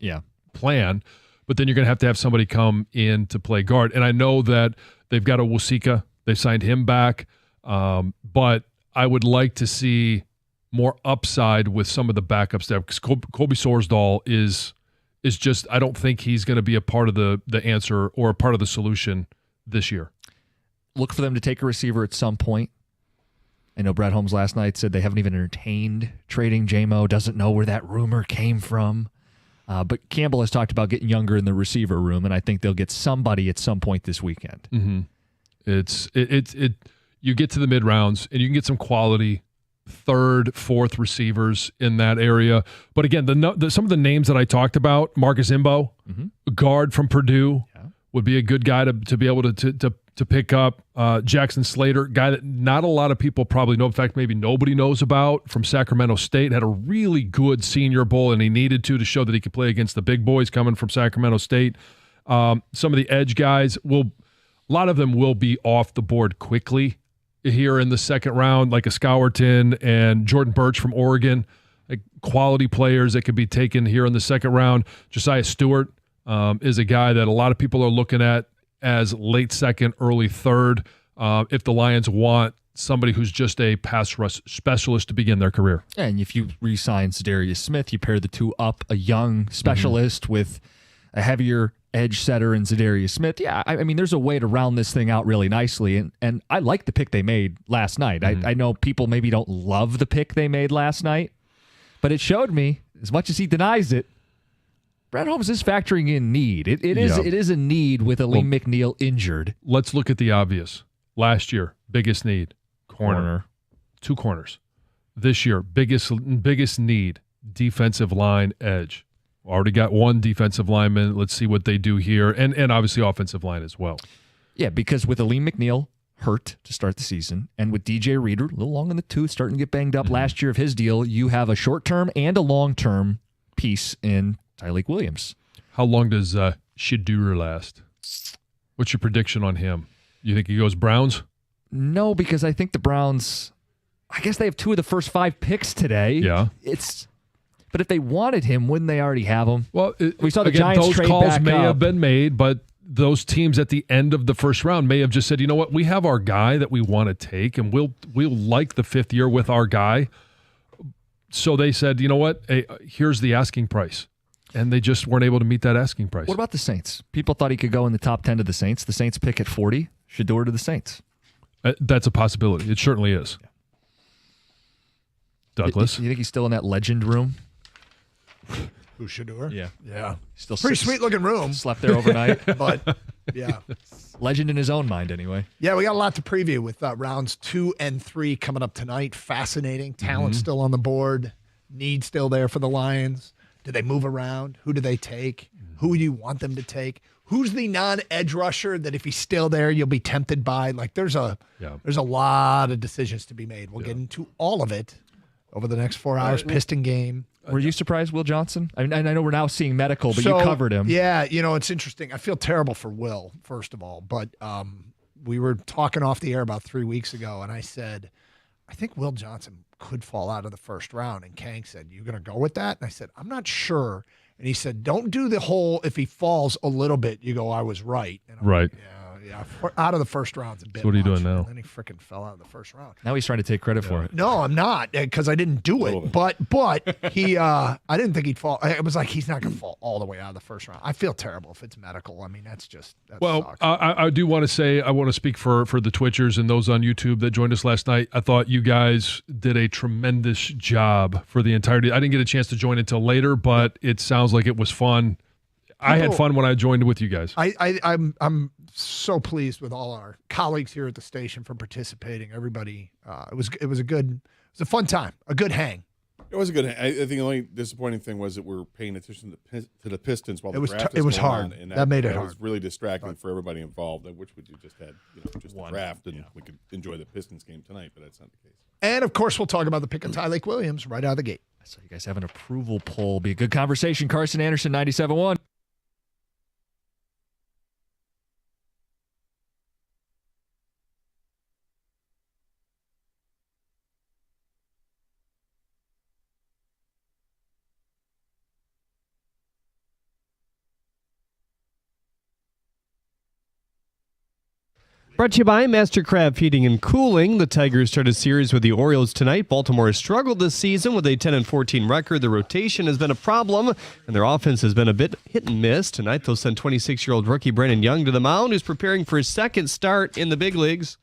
plan. But then you're going to have somebody come in to play guard. And I know that they've got a Wasika. They signed him back. But I would like to see more upside with some of the backups there, because Colby Sorsdahl is just, I don't think he's going to be a part of the answer or a part of the solution this year. Look for them to take a receiver at some point. I know Brad Holmes last night said they haven't even entertained trading J-Mo, doesn't know where that rumor came from. But Campbell has talked about getting younger in the receiver room, and I think they'll get somebody at some point this weekend. Mm-hmm. You get to the mid rounds and you can get some quality third, fourth receivers in that area. But again, some of the names that I talked about, Marcus Imbo, a guard from Purdue, would be a good guy to be able to pick up. Jackson Slater, guy that not a lot of people probably know. In fact, maybe nobody knows about, from Sacramento State. Had a really good Senior Bowl, and he needed to show that he could play against the big boys coming from Sacramento State. Some of the edge guys, a lot of them will be off the board quickly here in the second round, like a Scourton and Jordan Birch from Oregon, like quality players that could be taken here in the second round. Josiah Stewart is a guy that a lot of people are looking at as late second, early third, if the Lions want somebody who's just a pass rush specialist to begin their career. And if you re-sign Za'Darius Smith, you pair the two up, a young specialist with a heavier edge setter in Za'Darius Smith. Yeah, I mean, there's a way to round this thing out really nicely, and I like the pick they made last night. I know people maybe don't love the pick they made last night, but it showed me, as much as he denies it, Brad Holmes is factoring in need. It is a need with Aleem McNeil injured. Let's look at the obvious. Last year, biggest need, corner. 2 corners. This year, biggest need, defensive line, edge. Already got 1 defensive lineman. Let's see what they do here. And obviously offensive line as well. Yeah, because with Aleem McNeil hurt to start the season, and with DJ Reader, a little long in the tooth, starting to get banged up last year of his deal, you have a short-term and a long-term piece in Tyleik Williams. How long does Shedeur last. What's your prediction on him? You think he goes Browns? No, because I think the Browns, I guess they have 2 of the first 5 picks today. Yeah. But if they wanted him, wouldn't they already have him? Well, we saw the again, Giants those trade calls back may up. have been made, but those teams at the end of the first round may have just said, you know what, we have our guy that we want to take, and we'll like the 5th year with our guy. So they said, you know what, hey, here's the asking price. And they just weren't able to meet that asking price. What about the Saints? People thought he could go in the top 10 to the Saints. The Saints pick at 40. Shedeur to the Saints. That's a possibility. It certainly is. Yeah. Douglas? You think he's still in that legend room? Who, Shedeur? Yeah. Still pretty sweet looking room. Slept there overnight. But, yeah. Legend in his own mind, anyway. Yeah, we got a lot to preview with rounds 2 and 3 coming up tonight. Fascinating. Talent still on the board. Need still there for the Lions. Do they move around? Who do they take? Who do you want them to take? Who's the non-edge rusher that if he's still there, you'll be tempted by? Like, there's a lot of decisions to be made. We'll get into all of it over the next 4 hours. Piston game. Were you surprised, Will Johnson? I know we're now seeing medical, but So, you covered him. Yeah, it's interesting. I feel terrible for Will, first of all, but we were talking off the air about 3 weeks ago, and I said, I think Will Johnson could fall out of the first round. And Kang said, you going to go with that? And I said, I'm not sure. And he said, don't do the whole, if he falls a little bit, you go, I was right. And I'm right. Like, yeah, out of the first round's a bit. So what are you much. doing now? And then he freaking fell out of the first round. Now he's trying to take credit for it. No, I'm not, because I didn't do it. But he, I didn't think he'd fall. It was like he's not going to fall all the way out of the first round. I feel terrible if it's medical. I mean, that sucks. I do want to say, I want to speak for the Twitchers and those on YouTube that joined us last night. I thought you guys did a tremendous job for the entirety. I didn't get a chance to join until later, but it sounds like it was fun. I had fun when I joined with you guys. I'm so pleased with all our colleagues here at the station for participating. Everybody, it was a fun time, a good hang. It was a good. I think the only disappointing thing was that we're paying attention to the Pistons while the draft it was going hard. on, and that made it hard. It was really distracting for everybody involved. I wish we just had just the draft and we could enjoy the Pistons game tonight, but that's not the case. And of course, we'll talk about the pick of Tyleik Williams right out of the gate. So you guys have an approval poll. Be a good conversation. Carson Anderson, 97.1. Brought to you by Mastercraft Heating and Cooling. The Tigers start a series with the Orioles tonight. Baltimore has struggled this season with a 10-14 record. The rotation has been a problem, and their offense has been a bit hit and miss. Tonight, they'll send 26-year-old rookie Brandon Young to the mound, who's preparing for his second start in the big leagues.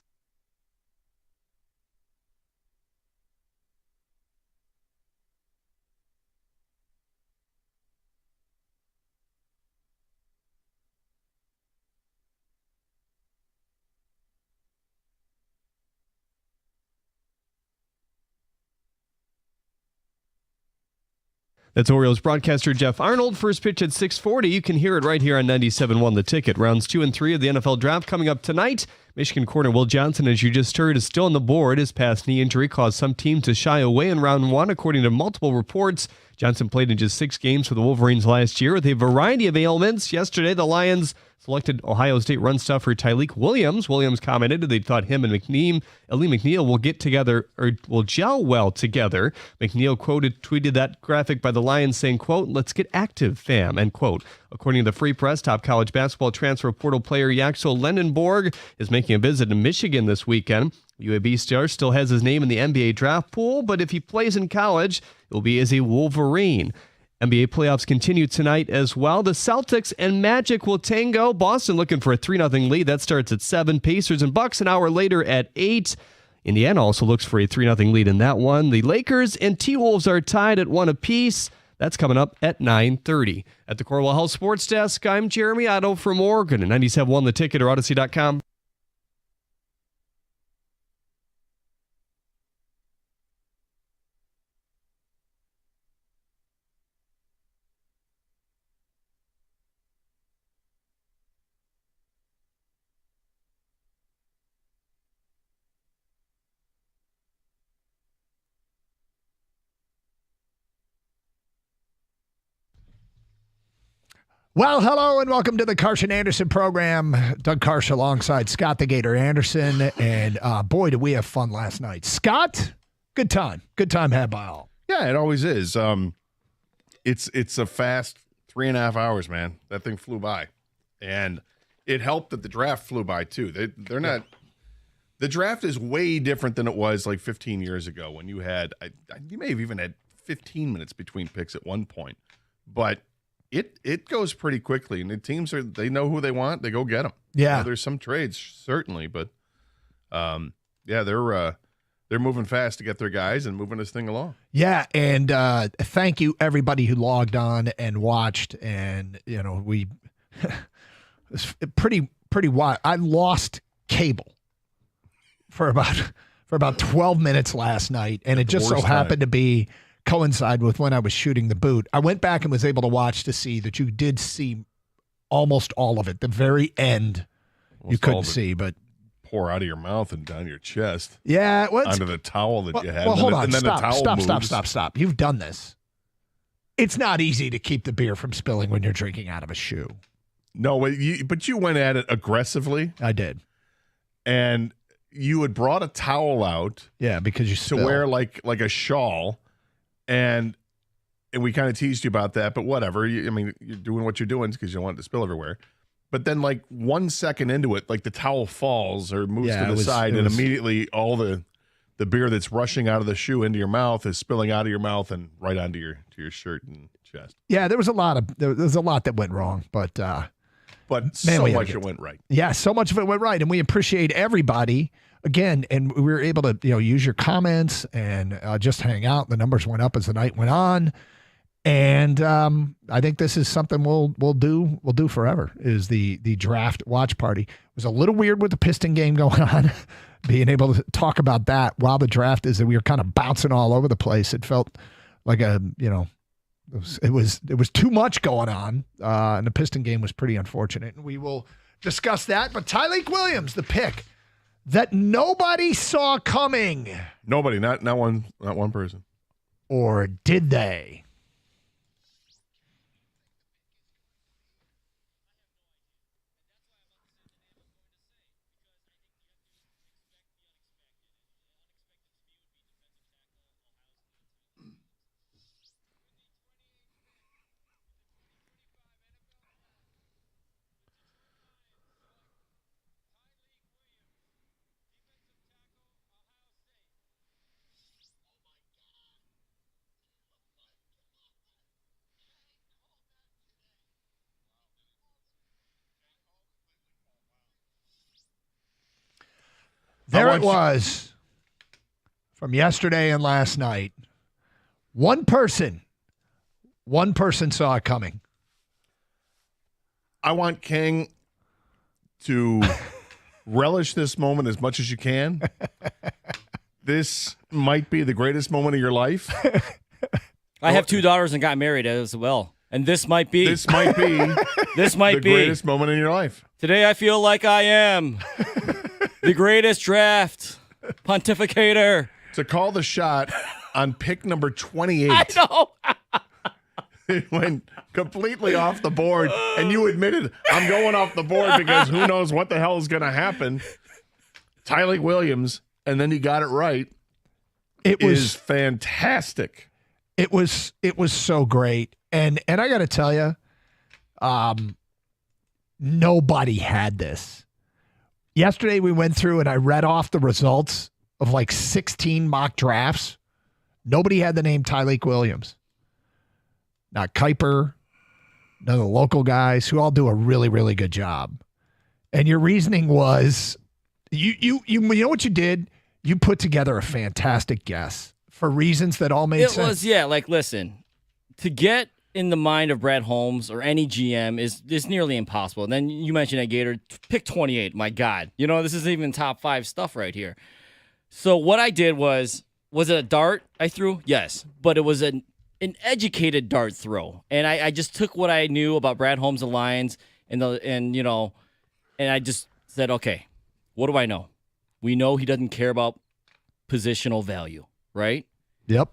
That's Orioles broadcaster Jeff Arnold. First pitch at 6:40. You can hear it right here on 97.1 The Ticket. Rounds 2 and 3 of the NFL Draft coming up tonight. Michigan corner Will Johnson, as you just heard, is still on the board. His past knee injury caused some teams to shy away in round 1, according to multiple reports. Johnson played in just 6 games for the Wolverines last year with a variety of ailments. Yesterday, the Lions selected Ohio State run stuffer Tyleik Williams. Williams commented they thought him and Lee McNeil will get together or will gel well together. McNeil tweeted that graphic by the Lions saying, quote, "Let's get active, fam," end quote. According to the Free Press, top college basketball transfer portal player Yaxel Lendenborg is making a visit to Michigan this weekend. UAB star still has his name in the NBA draft pool, but if he plays in college, it will be as a Wolverine. NBA playoffs continue tonight as well. The Celtics and Magic will tango. Boston looking for a 3-0 lead. That starts at 7. Pacers and Bucks an hour later at 8. Indiana also looks for a 3-0 lead in that one. The Lakers and T-Wolves are tied at 1 apiece. That's coming up at 9:30. At the Corwell Health Sports Desk, I'm Jeremy Otto from Oregon at 97.1 The Ticket or Odyssey.com. Well, hello and welcome to the Karsch and Anderson program. Doug Karsch alongside Scott the Gator Anderson. And boy, did we have fun last night. Scott, good time. Good time had by all. Yeah, it always is. It's a fast 3.5 hours, man. That thing flew by. And it helped that the draft flew by, too. They're not – the draft is way different than it was like 15 years ago when you had you may have even had 15 minutes between picks at one point. But – It goes pretty quickly, and the teams they know who they want. They go get them. Yeah, there's some trades certainly, but they're moving fast to get their guys and moving this thing along. Yeah, and thank you everybody who logged on and watched. And we it's pretty wild. I lost cable for about 12 minutes last night, and it just so happened to be coincide with when I was shooting the boot. I went back and was able to watch to see that you did see almost all of it. The very end, you couldn't see, but pour out of your mouth and down your chest. Yeah, onto the towel that you had. Well, hold on, and then stop. You've done this. It's not easy to keep the beer from spilling when you're drinking out of a shoe. No, but you went at it aggressively. I did, and you had brought a towel out. Yeah, because you to wear like a shawl. And we kind of teased you about that, but whatever. You're doing what you're doing because you don't want it to spill everywhere. But then, like 1 second into it, like the towel falls or moves to the side, and immediately all the beer that's rushing out of the shoe into your mouth is spilling out of your mouth and right onto your shirt and chest. Yeah, there was a lot that went wrong, but so much it went right. Yeah, so much of it went right, and we appreciate everybody. Again, and we were able to use your comments and just hang out. The numbers went up as the night went on, and I think this is something we'll do forever. Is the draft watch party. It was a little weird with the Piston game going on, being able to talk about that while the draft is that we were kind of bouncing all over the place. It felt like it was too much going on, and the Piston game was pretty unfortunate. And we will discuss that. But Tyleik Williams, the pick that nobody saw coming. Nobody, not one person. Or did they? There it was from yesterday and last night. One person saw it coming. I want King to relish this moment as much as you can. This might be the greatest moment of your life. I have 2 daughters and got married as well. And this might be the greatest moment in your life. Today I feel like I am the greatest draft pontificator. To call the shot on pick number 28. I know. It went completely off the board, and you admitted, I'm going off the board because who knows what the hell is going to happen. Tyleik Williams, and then he got it right. It was fantastic. It was so great. And I got to tell you, nobody had this. Yesterday we went through and I read off the results of like 16 mock drafts. Nobody had the name Tyleik Williams. Not Kuiper, none of the local guys who all do a really, really good job. And your reasoning was, you know what you did? You put together a fantastic guess for reasons that all made sense. It was, yeah, like, listen, to get in the mind of Brad Holmes or any GM is nearly impossible. And then you mentioned that Gator, pick 28. My God, this isn't even top 5 stuff right here. So what I did was it a dart I threw? Yes, but it was an educated dart throw, and I just took what I knew about Brad Holmes' Lions and I just said, okay, what do I know? We know he doesn't care about positional value, right? Yep.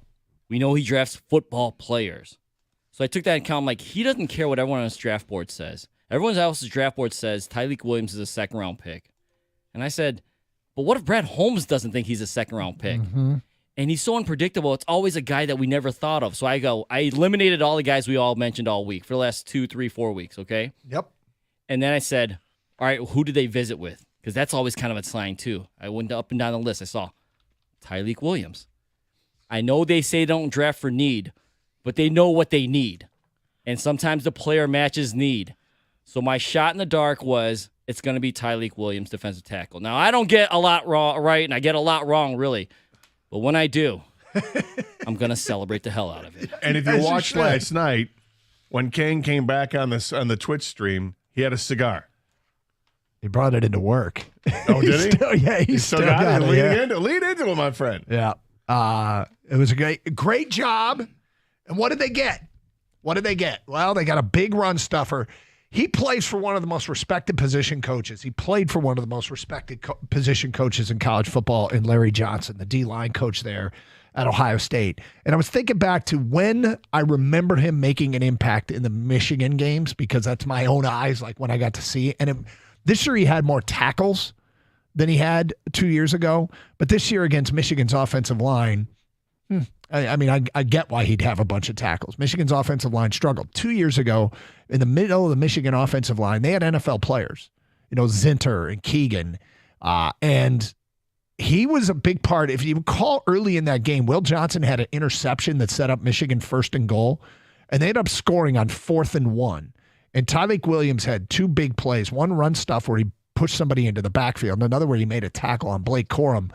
We know he drafts football players. So I took that into account. I'm like, he doesn't care what everyone on his draft board says. Everyone else's draft board says Tyleik Williams is a second-round pick. And I said, but what if Brad Holmes doesn't think he's a second-round pick? Mm-hmm. And he's so unpredictable. It's always a guy that we never thought of. So I eliminated all the guys we all mentioned all week for the last 2, 3, 4 weeks, okay? Yep. And then I said, all right, who did they visit with? Because that's always kind of a sign, too. I went up and down the list. I saw Tyleik Williams. I know they say don't draft for need, but they know what they need. And sometimes the player matches need. So my shot in the dark was it's going to be Tyleik Williams, defensive tackle. Now, I don't get a lot right, and I get a lot wrong, really. But when I do, I'm going to celebrate the hell out of it. And if you watched last night, when Kane came back on the Twitch stream, he had a cigar. He brought it into work. Oh, did he? He still got it. Lead into it, my friend. Yeah. It was a great job. And what did they get? Well, they got a big run stuffer. He plays for one of the most respected position coaches. He played for one of the most respected position coaches in college football in Larry Johnson, the D-line coach there at Ohio State. And I was thinking back to when I remember him making an impact in the Michigan games, because that's my own eyes, like when I got to see. And this year he had more tackles than he had 2 years ago. But this year against Michigan's offensive line, I get why he'd have a bunch of tackles. Michigan's offensive line struggled. 2 years ago, in the middle of the Michigan offensive line, they had NFL players, Zinter and Keegan. And he was a big part. If you recall early in that game, Will Johnson had an interception that set up Michigan 1st and goal, and they ended up scoring on 4th and 1. And Tyleik Williams had 2 big plays, one run stuff where he pushed somebody into the backfield, and another where he made a tackle on Blake Corum.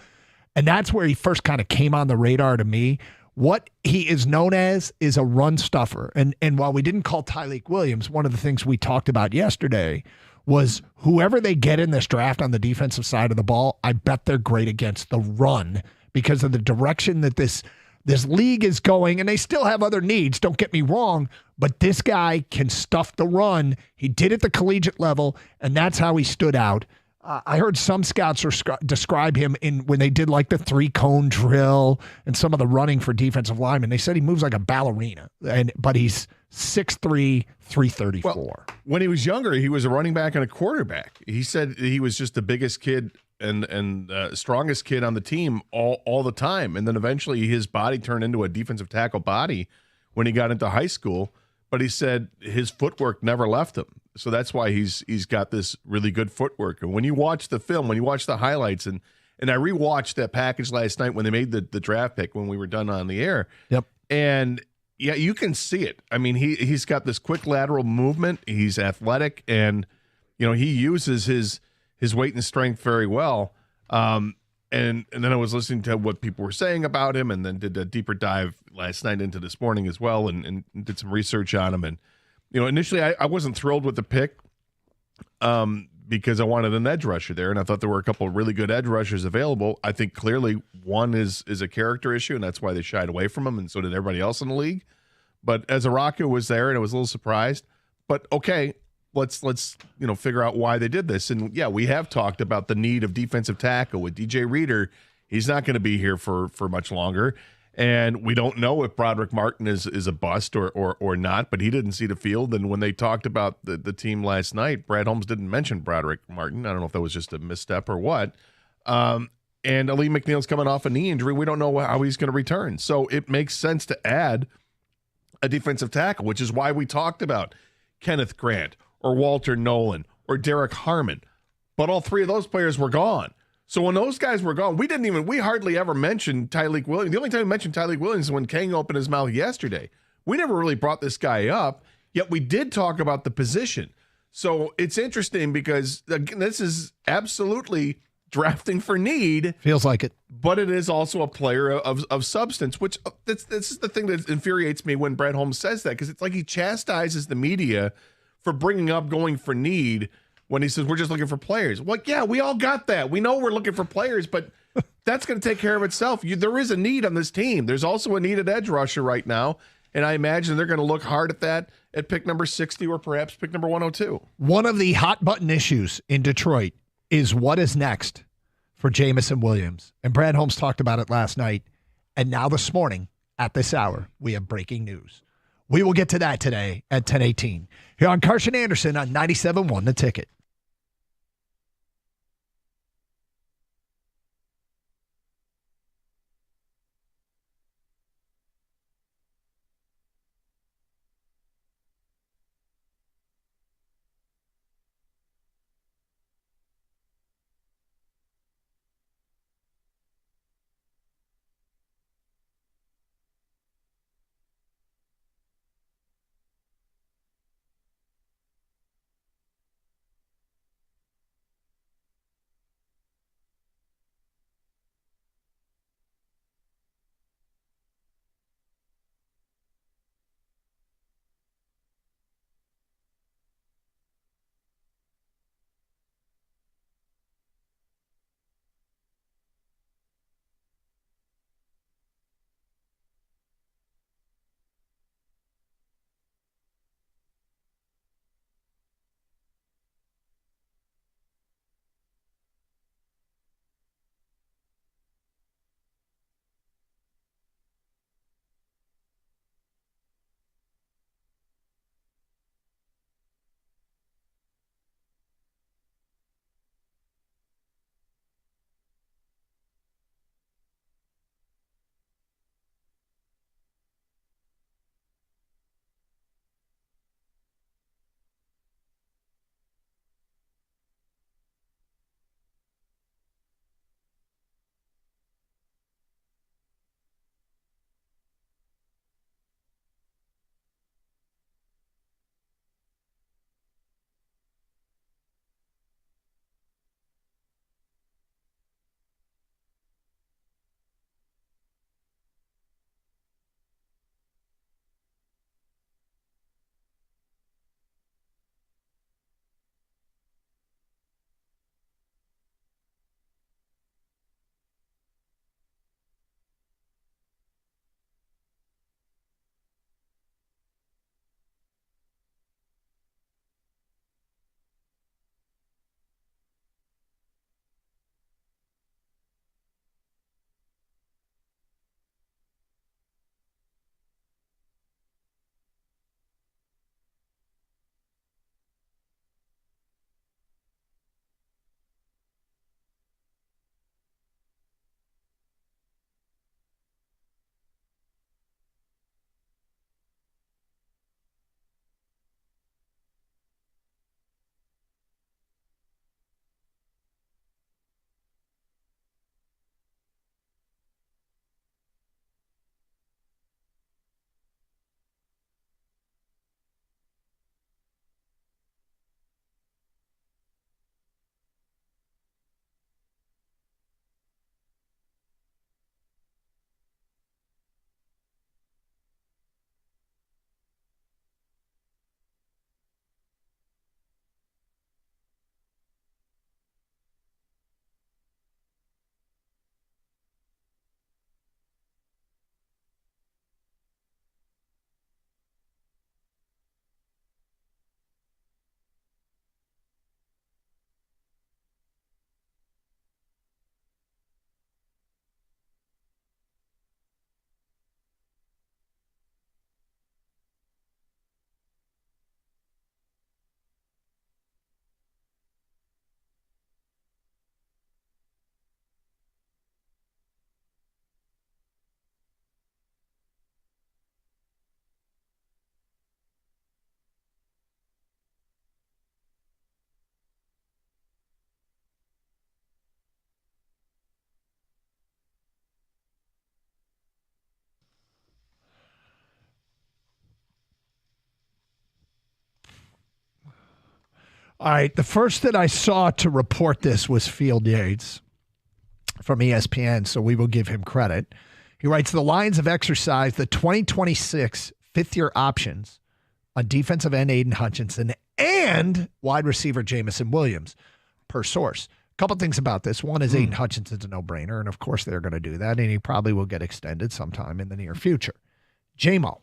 And that's where he first kind of came on the radar to me. What he is known as is a run stuffer. And while we didn't call Tyleik Williams, one of the things we talked about yesterday was whoever they get in this draft on the defensive side of the ball, I bet they're great against the run because of the direction that this league is going. And they still have other needs, don't get me wrong, but this guy can stuff the run. He did it at the collegiate level, and that's how he stood out. I heard some scouts describe him when they did like the 3-cone drill and some of the running for defensive linemen. They said he moves like a ballerina, but he's 6'3", 334. Well, when he was younger, he was a running back and a quarterback. He said he was just the biggest kid and strongest kid on the team all the time. And then eventually his body turned into a defensive tackle body when he got into high school. But he said his footwork never left him. So that's why he's got this really good footwork. And when you watch the film, when you watch the highlights, and I rewatched that package last night when they made the draft pick when we were done on the air. Yep. And yeah, you can see it. I mean, he's got this quick lateral movement. He's athletic, and he uses his weight and strength very well. And then I was listening to what people were saying about him, and then did a deeper dive last night into this morning as well, and did some research on him. And initially I wasn't thrilled with the pick because I wanted an edge rusher there, and I thought there were a couple of really good edge rushers available. I think clearly one is a character issue, and that's why they shied away from him, and so did everybody else in the league. But Ezaraku was there, and I was a little surprised. But okay, let's figure out why they did this. And yeah, we have talked about the need of defensive tackle with DJ Reader. He's not going to be here for much longer. And we don't know if Broderick Martin is a bust or not, but he didn't see the field. And when they talked about the team last night, Brad Holmes didn't mention Broderick Martin. I don't know if that was just a misstep or what. And Ali McNeil's coming off a knee injury. We don't know how he's going to return. So it makes sense to add a defensive tackle, which is why we talked about Kenneth Grant or Walter Nolan or Derek Harmon. But all 3 of those players were gone. So when those guys were gone, we hardly ever mentioned Tyleik Williams. The only time we mentioned Tyleik Williams is when Kang opened his mouth yesterday. We never really brought this guy up, yet we did talk about the position. So it's interesting because again, this is absolutely drafting for need. Feels like it. But it is also a player of substance, which this is the thing that infuriates me when Brad Holmes says that, because it's like he chastises the media for bringing up going for need when he says we're just looking for players. Well, yeah, we all got that. We know we're looking for players, but that's going to take care of itself. There is a need on this team. There's also a need at edge rusher right now, and I imagine they're going to look hard at that at pick number 60 or perhaps pick number 102. One of the hot button issues in Detroit is what is next for Jamison Williams. And Brad Holmes talked about it last night, and now this morning at this hour, we have breaking news. We will get to that today at 10:18. Here on Carson Anderson on 97.1 The Ticket. All right. The first that I saw to report this was Field Yates from ESPN, so we will give him credit. He writes, the Lions have exercised the 2026 fifth-year options on defensive end Aiden Hutchinson and wide receiver Jamison Williams, per source. A couple things about this. One is Aiden Hutchinson's a no-brainer, and of course they're going to do that, and he probably will get extended sometime in the near future. JMO.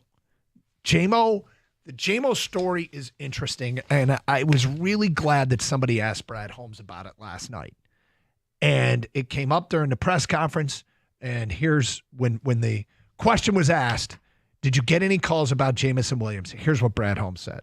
The JMO story is interesting, and I was really glad that somebody asked Brad Holmes about it last night. And it came up during the press conference, and here's when the question was asked, Did you get any calls about Jamison Williams? Here's what Brad Holmes said.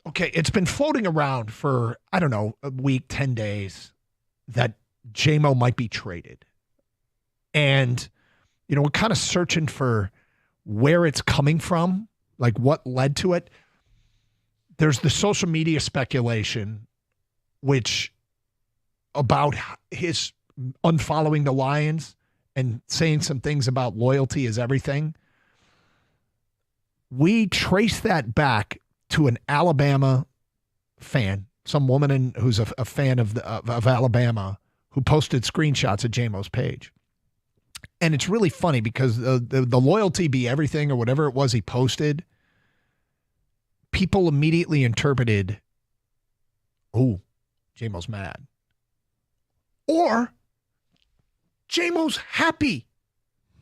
Okay, it's been floating around for, I don't know, a week, 10 days that J-Mo might be traded. And, we're kind of searching for where it's coming from, like what led to it. There's the social media speculation, which about his unfollowing the Lions and saying some things about loyalty is everything. We trace that back to an Alabama fan, some woman who's a fan of Alabama, who posted screenshots of J-Mo's page. And it's really funny because the loyalty be everything or whatever it was he posted, people immediately interpreted, oh, J-Mo's mad. Or J-Mo's happy.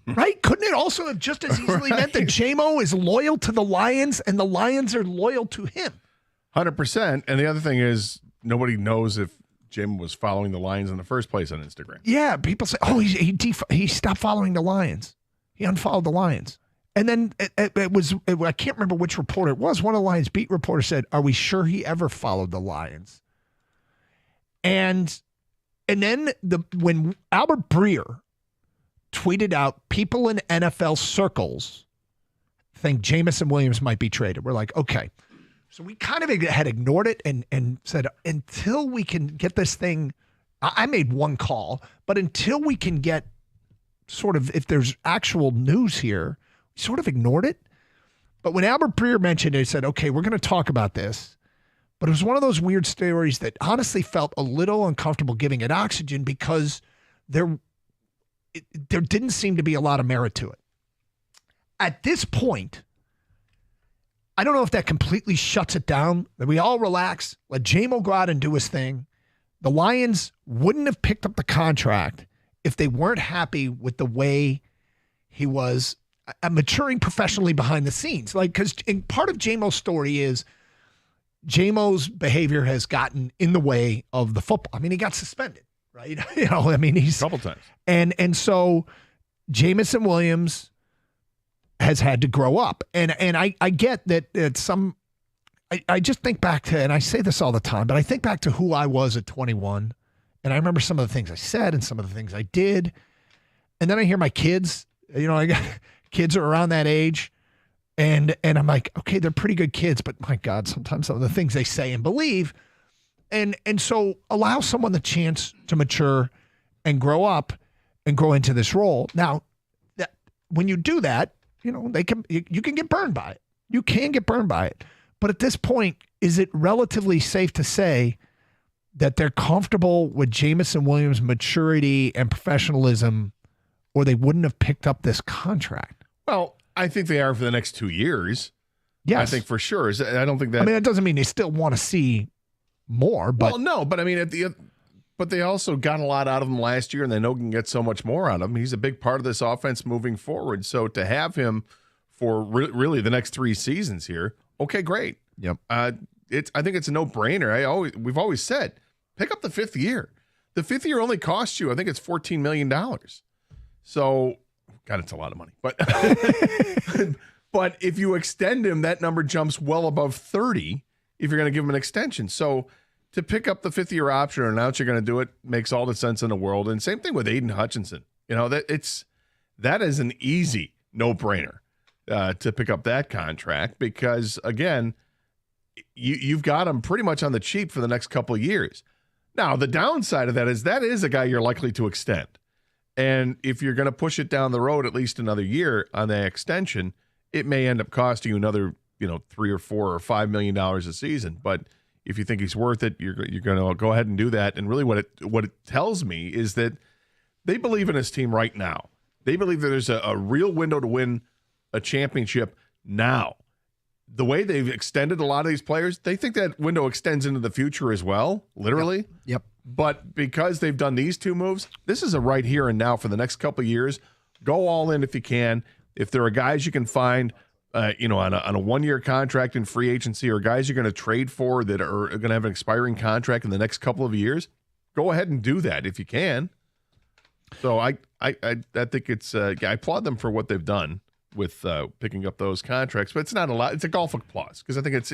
Right? Couldn't it also have just as easily meant that J-Mo is loyal to the Lions and the Lions are loyal to him? 100%. And the other thing is, nobody knows if J-Mo was following the Lions in the first place on Instagram. Yeah, people say, oh, he stopped following the Lions. He unfollowed the Lions. And then it was, I can't remember which reporter it was. One of the Lions beat reporters said, are we sure he ever followed the Lions? And then when Albert Breer tweeted out, people in NFL circles think Jamison Williams might be traded. We're like, okay. So we kind of had ignored it and said, until we can get this thing, I made one call, but until we can get sort of, if there's actual news here, we sort of ignored it. But when Albert Breer mentioned it, he said, okay, we're going to talk about this. But it was one of those weird stories that honestly felt a little uncomfortable giving it oxygen because there didn't seem to be a lot of merit to it. At this point, I don't know if that completely shuts it down, that we all relax, let J-Mo go out and do his thing. The Lions wouldn't have picked up the contract if they weren't happy with the way he was maturing professionally behind the scenes. Like, because part of J-Mo's story is J-Mo's behavior has gotten in the way of the football. I mean, he got suspended. Right? He's a couple times. And so Jamison Williams has had to grow up. And I get that some I just think back to, and I say this all the time, but I think back to who I was at 21. And I remember some of the things I said and some of the things I did. And then I hear my kids, I got kids are around that age. And I'm like, okay, they're pretty good kids, but my God, sometimes some of the things they say and believe. And so allow someone the chance to mature and grow up and grow into this role. Now, when you do that, you can get burned by it. You can get burned by it. But at this point, is it relatively safe to say that they're comfortable with Jamison Williams' maturity and professionalism, or they wouldn't have picked up this contract? Well, I think they are for the next 2 years. Yes. I think for sure. I don't think that. I mean, that doesn't mean they still want to see more, but well, no, but I mean, but they also got a lot out of him last year, and they know can get so much more out of him. He's a big part of this offense moving forward. So to have him for really the next 3 seasons here, okay, great. Yep. I think it's a no-brainer. We've always said, pick up the 5th year. The 5th year only costs you, I think it's $14 million. So, God, it's a lot of money, but but if you extend him, that number jumps well above 30. If you're going to give him an extension. So to pick up the 5th year option and announce you're going to do it makes all the sense in the world. And same thing with Aiden Hutchinson. That is an easy no-brainer to pick up that contract because, again, you've got him pretty much on the cheap for the next couple of years. Now, the downside of that is a guy you're likely to extend. And if you're going to push it down the road at least another year on the extension, it may end up costing you another $3 or $4 or $5 million a season. But if you think he's worth it, you're going to go ahead and do that. And really what it tells me is that they believe in his team right now. They believe that there's a real window to win a championship now. The way they've extended a lot of these players, they think that window extends into the future as well, literally. Yep. But because they've done these 2 moves, this is a right here and now for the next couple of years. Go all in if you can. If there are guys you can find on a 1-year contract in free agency, or guys you're going to trade for that are going to have an expiring contract in the next couple of years, go ahead and do that if you can. So I think it's I applaud them for what they've done with picking up those contracts, but it's not a lot. It's a golf applause because I think it's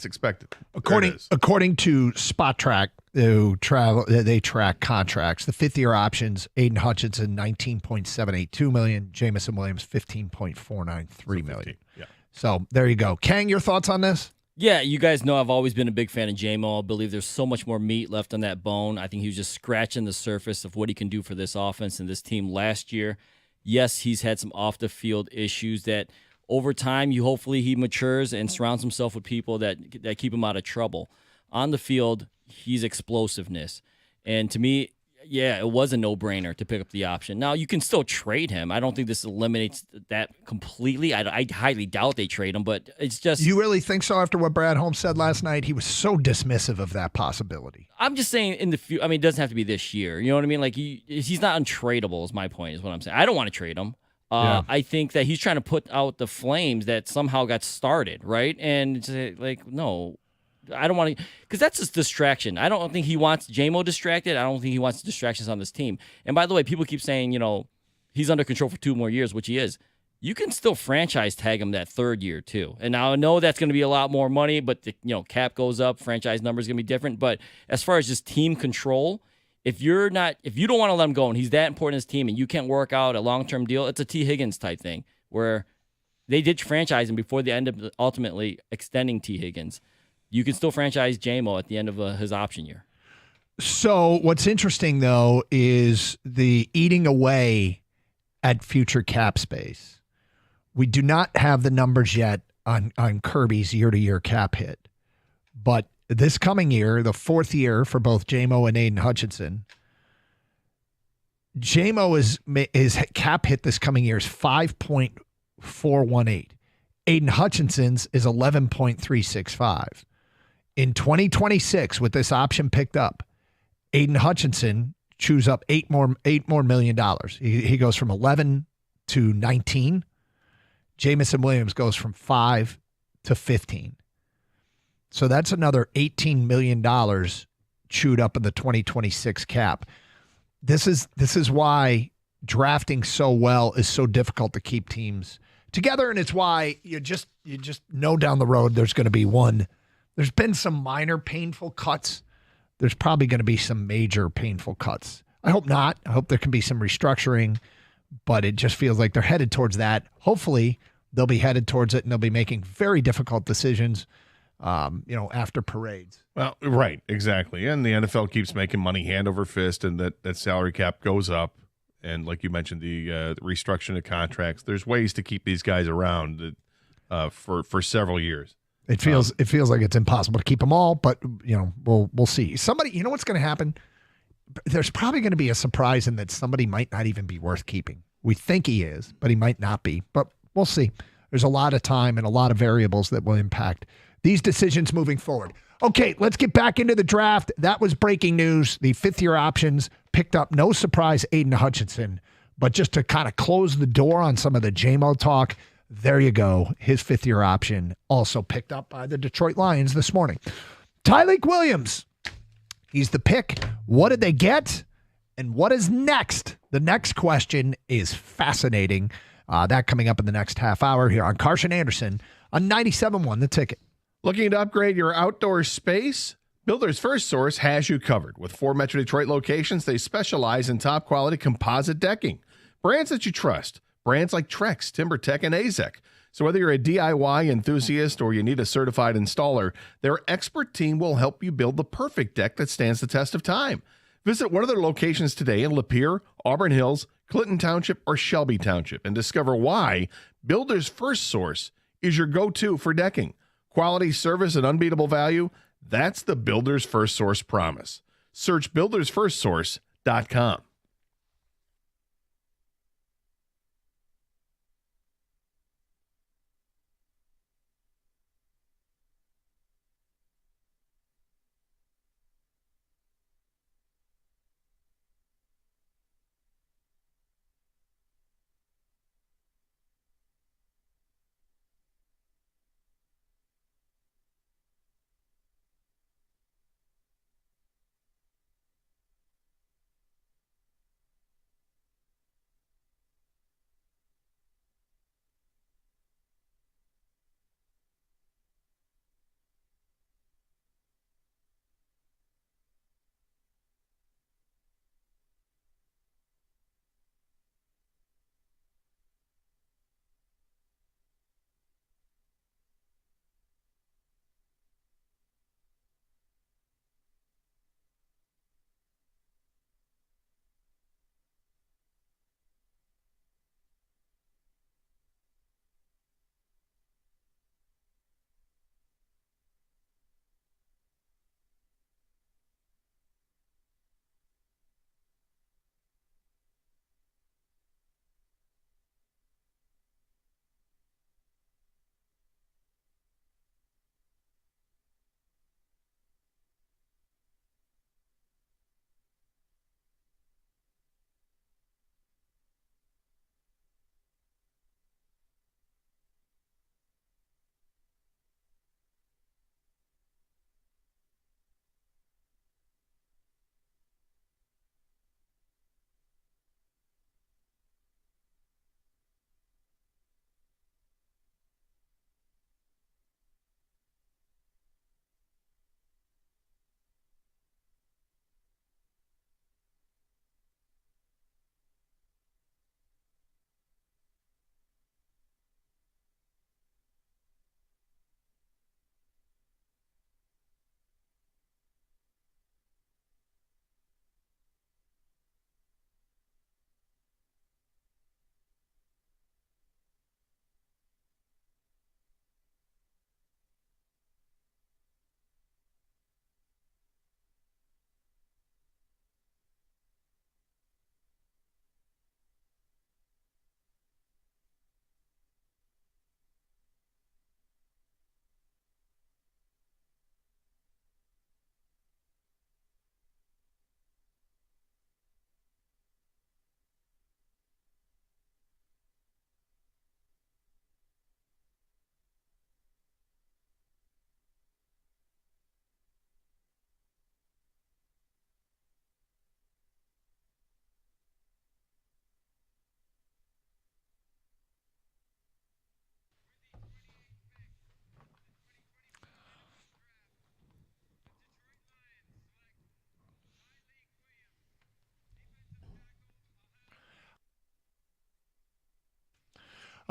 expected. According to Spot Track, they track contracts. The 5th-year options: Aiden Hutchinson $19.782 million, Jamison Williams $15.493 million. Yeah. So there you go. Kang, your thoughts on this? Yeah, you guys know I've always been a big fan of J-Mo. I believe there's so much more meat left on that bone. I think he was just scratching the surface of what he can do for this offense and this team last year. Yes, he's had some off-the-field issues that over time, hopefully he matures and surrounds himself with people that keep him out of trouble. On the field, he's explosiveness. And to me, yeah, it was a no-brainer to pick up the option. Now, you can still trade him. I don't think this eliminates that completely. I highly doubt they trade him, but it's just... You really think so after what Brad Holmes said last night? He was so dismissive of that possibility. I'm just saying in the future. I mean, it doesn't have to be this year. You know what I mean? Like, he's not untradeable is my point, is what I'm saying. I don't want to trade him. I think that he's trying to put out the flames that somehow got started, right? And it's like, no... I don't want to, because that's just distraction. I don't think he wants J-Mo distracted. I don't think he wants distractions on this team. And by the way, people keep saying, he's under control for 2 more years, which he is. You can still franchise tag him that 3rd year too. And now I know that's going to be a lot more money, but the cap goes up, franchise number is going to be different. But as far as just team control, if you don't want to let him go and he's that important to his team and you can't work out a long-term deal, it's a T. Higgins type thing where they did franchise him before they end up ultimately extending T. Higgins. You can still franchise J-Mo at the end of his option year. So what's interesting, though, is the eating away at future cap space. We do not have the numbers yet on Kirby's year-to-year cap hit. But this coming year, the 4th year for both J-Mo and Aiden Hutchinson, J-Mo is cap hit this coming year is 5.418. Aiden Hutchinson's is 11.365. In 2026, with this option picked up, Aiden Hutchinson chews up $8 more $8 million. He goes from 11 to 19. Jamison Williams goes from 5 to 15. So that's another $18 million chewed up in the 2026 cap. This is why drafting so well is so difficult to keep teams together, and it's why you just know down the road there's going to be one. There's been some minor painful cuts. There's probably going to be some major painful cuts. I hope not. I hope there can be some restructuring, but it just feels like they're headed towards that. Hopefully, they'll be headed towards it, and they'll be making very difficult decisions, after parades. Well, right, exactly. And the NFL keeps making money hand over fist, and that salary cap goes up. And like you mentioned, the restructuring of contracts. There's ways to keep these guys around for several years. It feels like it's impossible to keep them all, but we'll see. Somebody, you know what's going to happen? There's probably going to be a surprise in that somebody might not even be worth keeping. We think he is, but he might not be. But we'll see. There's a lot of time and a lot of variables that will impact these decisions moving forward. Okay, let's get back into the draft. That was breaking news. The 5th-year options picked up, no surprise, Aiden Hutchinson. But just to kind of close the door on some of the J-Mo talk, there you go. His 5th-year option also picked up by the Detroit Lions this morning. Tyleik Williams, he's the pick. What did they get? And what is next? The next question is fascinating. That coming up in the next half hour here on Karsch and Anderson on 97.1 The Ticket. Looking to upgrade your outdoor space? Builders First Source has you covered. With 4 Metro Detroit locations, they specialize in top-quality composite decking. Brands that you trust. Brands like Trex, TimberTech, and AZEK. So whether you're a DIY enthusiast or you need a certified installer, their expert team will help you build the perfect deck that stands the test of time. Visit one of their locations today in Lapeer, Auburn Hills, Clinton Township, or Shelby Township and discover why Builders First Source is your go-to for decking. Quality, service, and unbeatable value, that's the Builders First Source promise. Search buildersfirstsource.com.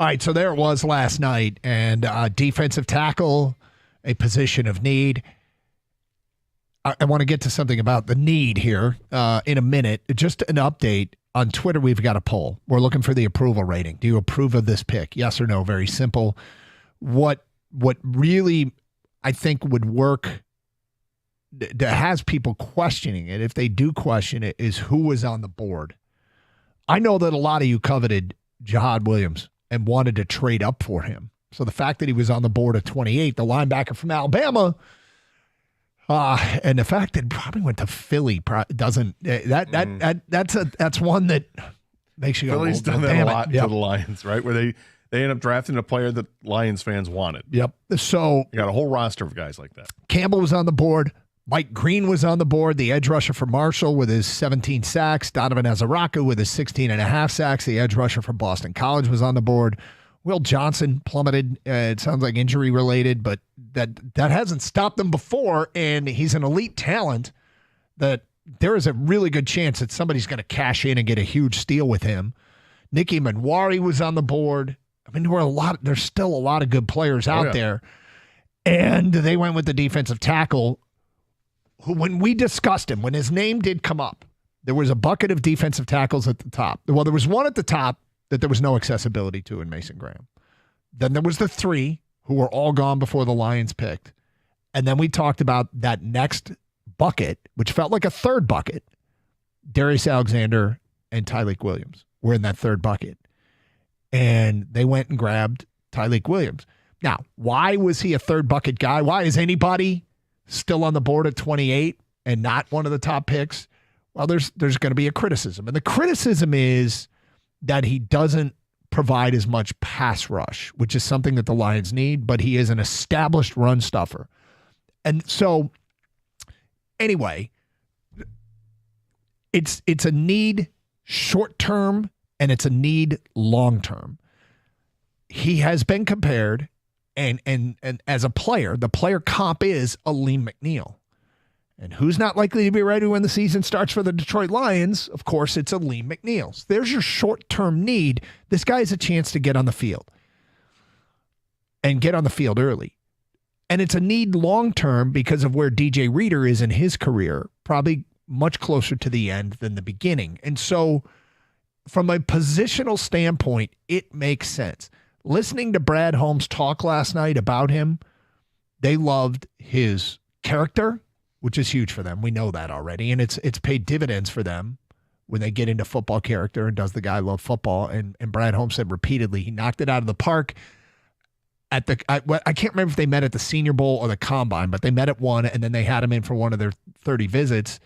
All right, so there it was last night, and defensive tackle, a position of need. I want to get to something about the need here in a minute. Just an update. On Twitter, we've got a poll. We're looking for the approval rating. Do you approve of this pick? Yes or no? Very simple. What really I think would work that has people questioning it, if they do question it, is who was on the board. I know that a lot of you coveted Jahad Williams and wanted to trade up for him. So the fact that he was on the board at 28, the linebacker from Alabama, and the fact that he probably went to Philly doesn't that's one that makes you go. Philly's done that a lot to the Lions, right? Where they end up drafting a player that Lions fans wanted. Yep. So you got a whole roster of guys like that. Campbell was on the board. Mike Green was on the board, the edge rusher for Marshall with his 17 sacks. Donovan Azaraku with his 16.5 sacks. The edge rusher from Boston College was on the board. Will Johnson plummeted. It sounds like injury related, but that hasn't stopped him before, and he's an elite talent that there is a really good chance that somebody's going to cash in and get a huge steal with him. Nicky Manwari was on the board. I mean, there's still a lot of good players out there. And they went with the defensive tackle, who, when we discussed him, when his name did come up, there was a bucket of defensive tackles at the top. Well, there was one at the top that there was no accessibility to in Mason Graham. Then there was the three who were all gone before the Lions picked. And then we talked about that next bucket, which felt like a third bucket. Darius Alexander and Tyleik Williams were in that third bucket. And they went and grabbed Tyleik Williams. Now, why was he a third bucket guy? Why is anybody still on the board at 28 and not one of the top picks? Well, there's going to be a criticism. And the criticism is that he doesn't provide as much pass rush, which is something that the Lions need, but he is an established run stuffer. And so, anyway, it's a need short term and it's a need long term. He has been compared, and as a player, the player comp is Aleem McNeil. And who's not likely to be ready when the season starts for the Detroit Lions? Of course, it's Aleem McNeil. So there's your short-term need. This guy has a chance to get on the field and get on the field early. And it's a need long-term because of where DJ Reader is in his career, probably much closer to the end than the beginning. And so from a positional standpoint, it makes sense. Listening to Brad Holmes talk last night about him, they loved his character, which is huge for them. We know that already. And it's paid dividends for them when they get into football character and does the guy love football. And Brad Holmes said repeatedly, he knocked it out of the park at I can't remember if they met at the Senior Bowl or the Combine, but they met at one, and then they had him in for one of their 30 visits.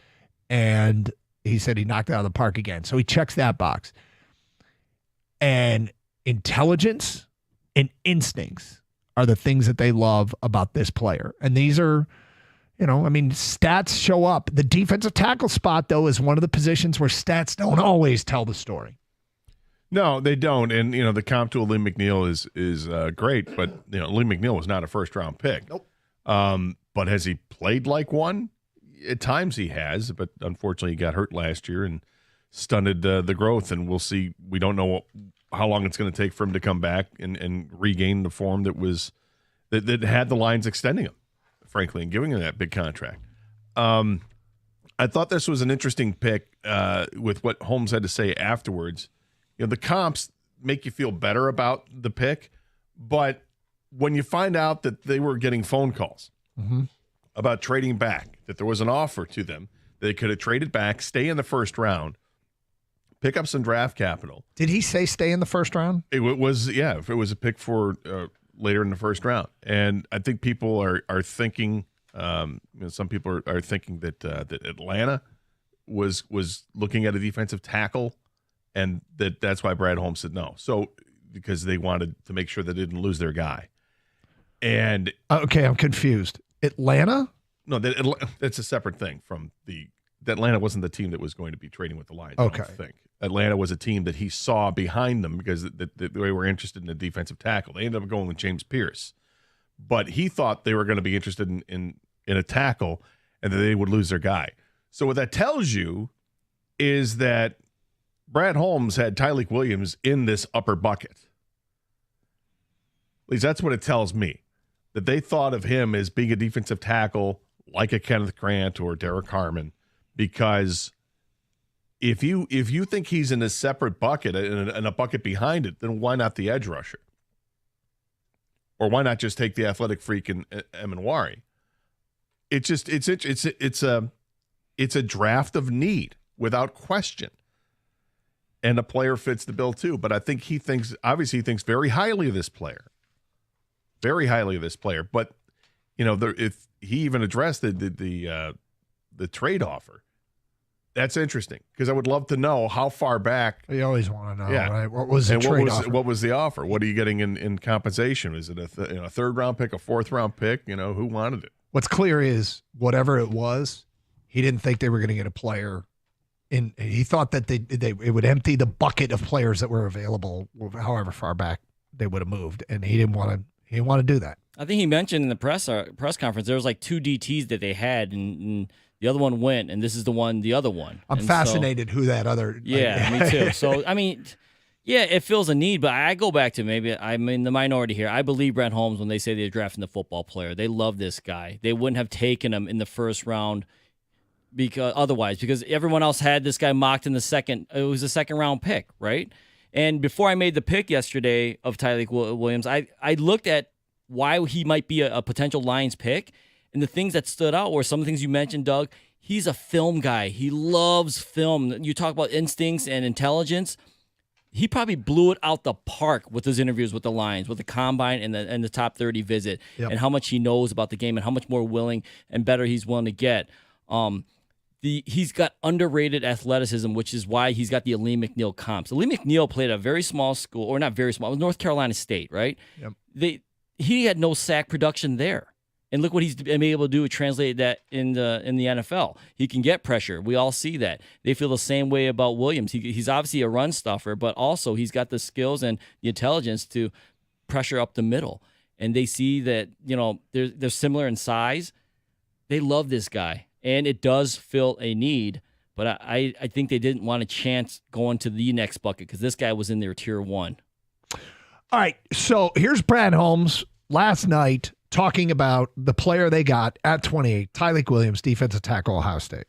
And he said he knocked it out of the park again. So he checks that box. And intelligence and instincts are the things that they love about this player. And these are, stats show up. The defensive tackle spot, though, is one of the positions where stats don't always tell the story. No, they don't. And, the comp to Aleem McNeil is great, but, Aleem McNeil was not a first-round pick. Nope. But has he played like one? At times he has, but unfortunately he got hurt last year and stunted the growth, and we'll see. We don't know how long it's going to take for him to come back and regain the form that had the Lions extending him, frankly, and giving him that big contract. I thought this was an interesting pick with what Holmes had to say afterwards. The comps make you feel better about the pick, but when you find out that they were getting phone calls about trading back, that there was an offer to them, they could have traded back, stay in the first round, pick up some draft capital. Did he say stay in the first round? It was, yeah, if it was a pick for later in the first round. And I think people are thinking, some people are thinking that Atlanta was looking at a defensive tackle, and that's why Brad Holmes said no. So because they wanted to make sure they didn't lose their guy. And okay, I'm confused. Atlanta? No, that's a separate thing from Atlanta wasn't the team that was going to be trading with the Lions. Okay. I don't think Atlanta was a team that he saw behind them because they were interested in a defensive tackle. They ended up going with James Pierce, but he thought they were going to be interested in a tackle and that they would lose their guy. So what that tells you is that Brad Holmes had Tyleik Williams in this upper bucket. At least that's what it tells me, that they thought of him as being a defensive tackle like a Kenneth Grant or Derek Harmon, because if you think he's in a separate bucket and a bucket behind it, then why not the edge rusher? Or why not just take the athletic freak and Emanwari? It's a draft of need without question. And the player fits the bill too. But I think he thinks very highly of this player. Very highly of this player. But, if he even addressed the trade offer, that's interesting, because I would love to know how far back. You always want to know, right? What was the trade offer? What was the offer? What are you getting in compensation? Is it a third round pick, a fourth round pick? Who wanted it? What's clear is whatever it was, he didn't think they were going to get a player. He thought that it would empty the bucket of players that were available, however far back they would have moved, and he didn't want to do that. I think he mentioned in the press conference there was like 2 DTs that they had, and the other one went, and this is the other one. I'm fascinated who that other. Yeah, me too. So it fills a need, but I go back to, maybe I'm in the minority here. I believe Brett Holmes when they say they're drafting the football player. They love this guy. They wouldn't have taken him in the first round because everyone else had this guy mocked in the second. It was a second round pick, right? And before I made the pick yesterday of Tyleik Williams, I looked at why he might be a potential Lions pick, and the things that stood out were some of the things you mentioned, Doug. He's a film guy. He loves film. You talk about instincts and intelligence. He probably blew it out the park with his interviews with the Lions, with the combine and the top 30 visit, and how much he knows about the game and how much more willing and better he's willing to get. He's got underrated athleticism, which is why he's got the Aleem McNeil comps. Aleem McNeil played at a very small school, or not very small, North Carolina State, right? Yep. He had no sack production there. And look what he's been able to do, translate that in the NFL. He can get pressure. We all see that. They feel the same way about Williams. He's obviously a run stuffer, but also he's got the skills and the intelligence to pressure up the middle. And they see that, they're similar in size. They love this guy. And it does fill a need. But I think they didn't want a chance going to the next bucket because this guy was in their tier 1. All right, so here's Brad Holmes last night talking about the player they got at 28, Tyleik Williams, defensive tackle, Ohio State.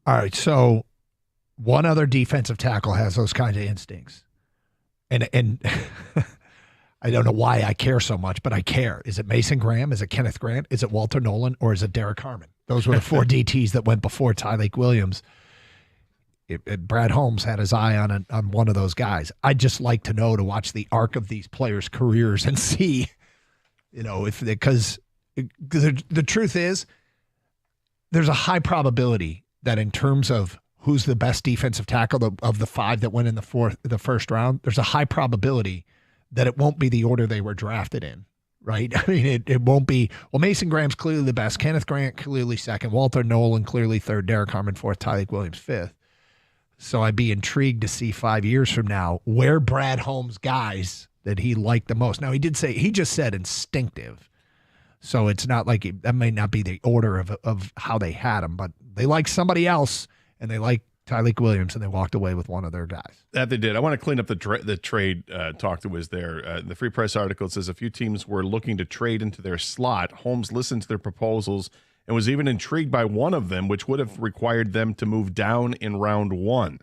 All right, so one other defensive tackle has those kinds of instincts. And I don't know why I care so much, but I care. Is it Mason Graham? Is it Kenneth Grant? Is it Walter Nolan? Or is it Derek Harmon? Those were the 4 DTs that went before Tyleik Williams. Brad Holmes had his eye on one of those guys. I'd just like to know, to watch the arc of these players' careers and see, because the truth is, there's a high probability that in terms of who's the best defensive tackle of the 5 that went in the first round, there's a high probability that it won't be the order they were drafted in, right? I mean, it won't be, Mason Graham's clearly the best, Kenneth Grant clearly second, Walter Nolan clearly third, Derek Harmon fourth, Tyleik Williams fifth. So I'd be intrigued to see 5 years from now where Brad Holmes guys that he liked the most. Now, he just said instinctive. So it's not like that may not be the order of how they had him, but they liked somebody else, and they liked Tyleik Williams, and they walked away with one of their guys. That they did. I want to clean up the trade talk that was there. The Free Press article says a few teams were looking to trade into their slot. Holmes listened to their proposals and was even intrigued by one of them, which would have required them to move down in round 1.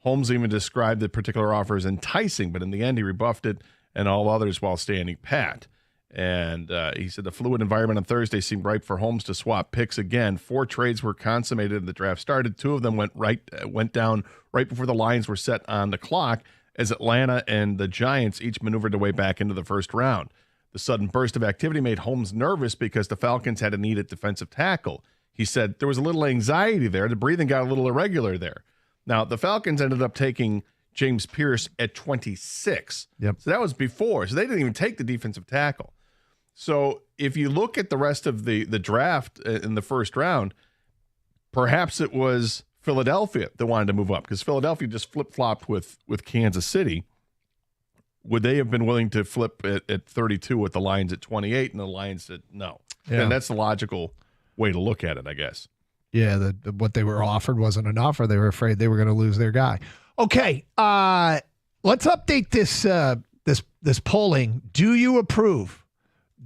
Holmes even described the particular offer as enticing, but in the end he rebuffed it and all others while standing pat. And he said the fluid environment on Thursday seemed ripe for Holmes to swap picks again. 4 trades were consummated and the draft started. 2 of them went down right before the lines were set on the clock as Atlanta and the Giants each maneuvered their way back into the first round. The sudden burst of activity made Holmes nervous because the Falcons had a need at defensive tackle. He said there was a little anxiety there. The breathing got a little irregular there. Now, the Falcons ended up taking James Pierce at 26. Yep. So that was before. So they didn't even take the defensive tackle. So if you look at the rest of the draft in the first round, perhaps it was Philadelphia that wanted to move up because Philadelphia just flip-flopped with Kansas City. Would they have been willing to flip at 32 with the Lions at 28 and the Lions said no? Yeah. And that's the logical way to look at it, I guess. Yeah, what they were offered wasn't enough, or they were afraid they were going to lose their guy. Okay, let's update this polling. Do you approve?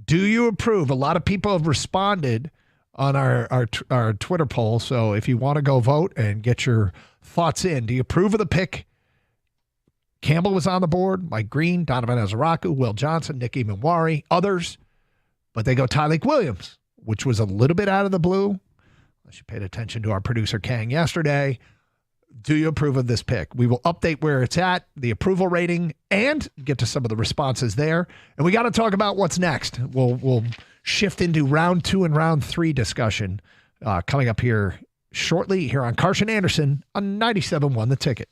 Do you approve? A lot of people have responded on our Twitter poll, so if you want to go vote and get your thoughts in, do you approve of the pick? Campbell was on the board, Mike Green, Donovan Azaraku, Will Johnson, Nick Emanwari, others, but they go Tyleik Williams, which was a little bit out of the blue. Unless you paid attention to our producer Kang yesterday. Do you approve of this pick? We will update where it's at, the approval rating, and get to some of the responses there. And we got to talk about what's next. We'll shift into round 2 and round 3 discussion coming up here shortly here on Carson Anderson on 97.1 The Ticket.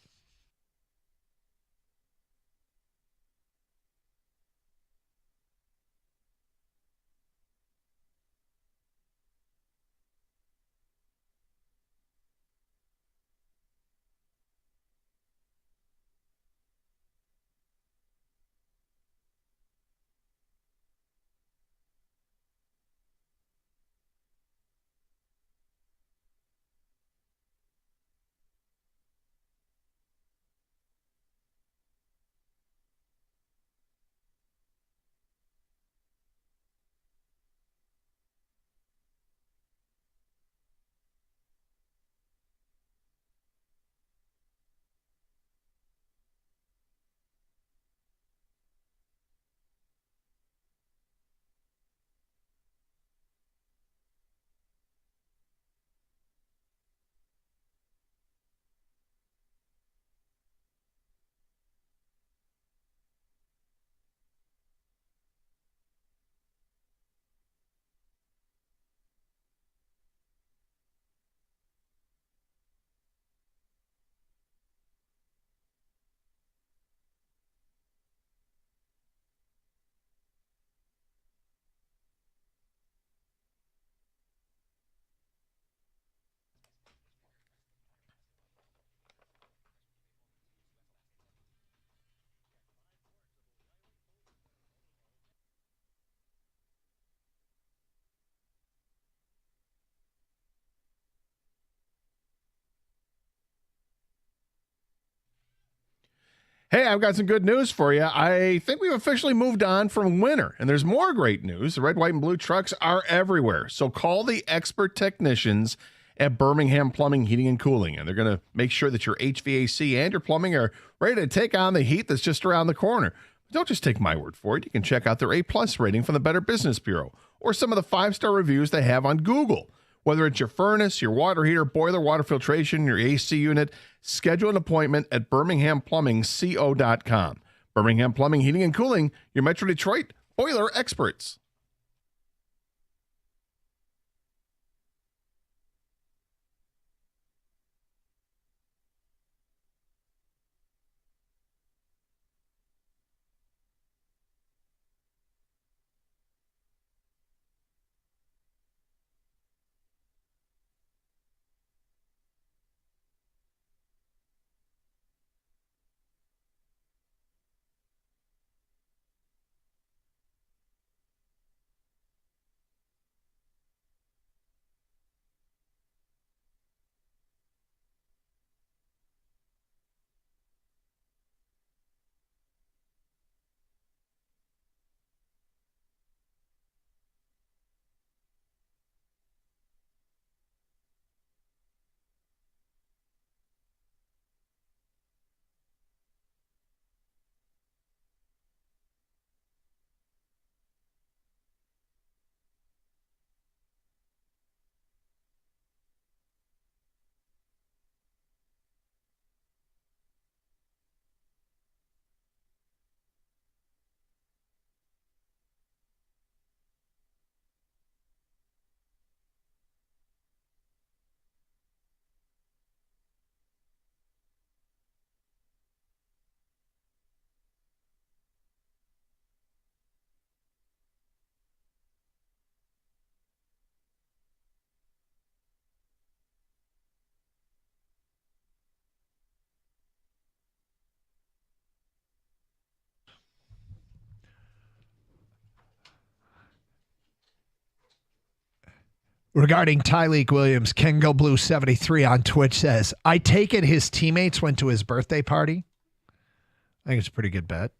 Hey, I've got some good news for you. I think we've officially moved on from winter, and there's more great news. The red, white, and blue trucks are everywhere. So call the expert technicians at Birmingham Plumbing, Heating, and Cooling, and they're going to make sure that your HVAC and your plumbing are ready to take on the heat that's just around the corner. Don't just take my word for it. You can check out their A-plus rating from the Better Business Bureau or some of the 5-star reviews they have on Google. Whether it's your furnace, your water heater, boiler, water filtration, your AC unit, schedule an appointment at BirminghamPlumbingCO.com. Birmingham Plumbing, Heating, and Cooling, your Metro Detroit boiler experts. Regarding Tyleik Williams, Ken Go Blue 73 on Twitch says, I take it his teammates went to his birthday party. I think it's a pretty good bet.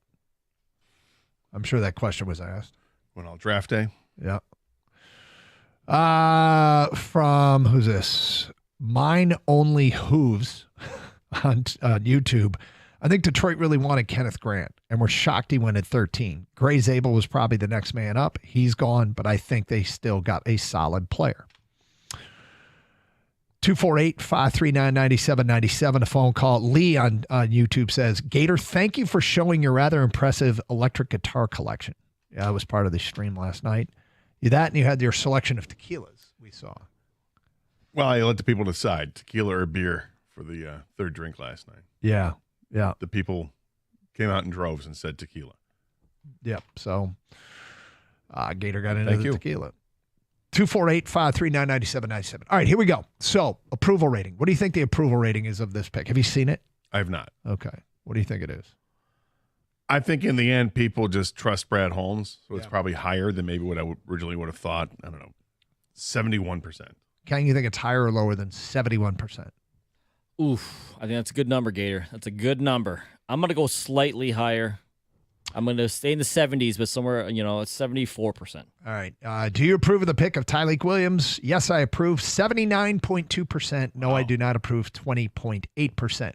I'm sure that question was asked. When on draft day? Yeah. From, who's this? Mine Only Hooves on YouTube. I think Detroit really wanted Kenneth Grant, and we're shocked he went at 13. Gray Zabel was probably the next man up. He's gone, but I think they still got a solid player. 248-539-9797, a phone call. Lee on YouTube says, Gator, thank you for showing your rather impressive electric guitar collection. Yeah, that was part of the stream last night. You that, and you had your selection of tequilas we saw. Well, I let the people decide, tequila or beer for the third drink last night. Yeah. Yeah. The people came out in droves and said tequila. Yep. So Gator got into the tequila. 248-539-9797. All right, here we go. So, approval rating. What do you think the approval rating is of this pick? Have you seen it? I have not. Okay. What do you think it is? I think in the end, people just trust Brad Holmes, so it's probably higher than maybe what I originally would have thought. I don't know, 71%. Ken, you think it's higher or lower than 71%? Oof, I think that's a good number, Gator. That's a good number. I'm going to go slightly higher. I'm going to stay in the 70s, but somewhere, it's 74%. All right. Do you approve of the pick of Tyleik Williams? Yes, I approve. 79.2%. No, I do not approve. 20.8%.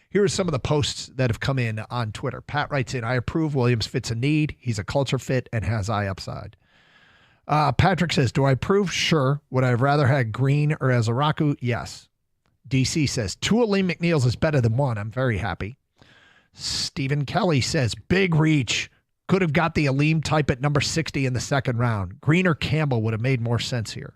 Here are some of the posts that have come in on Twitter. Pat writes in, I approve. Williams fits a need. He's a culture fit and has eye upside. Patrick says, do I approve? Sure. Would I have rather had Green or Azaraku? Yes. DC says, two Aleem McNeils is better than one. I'm very happy. Stephen Kelly says, big reach. Could have got the Aleem type at number 60 in the second round. Green or Campbell would have made more sense here.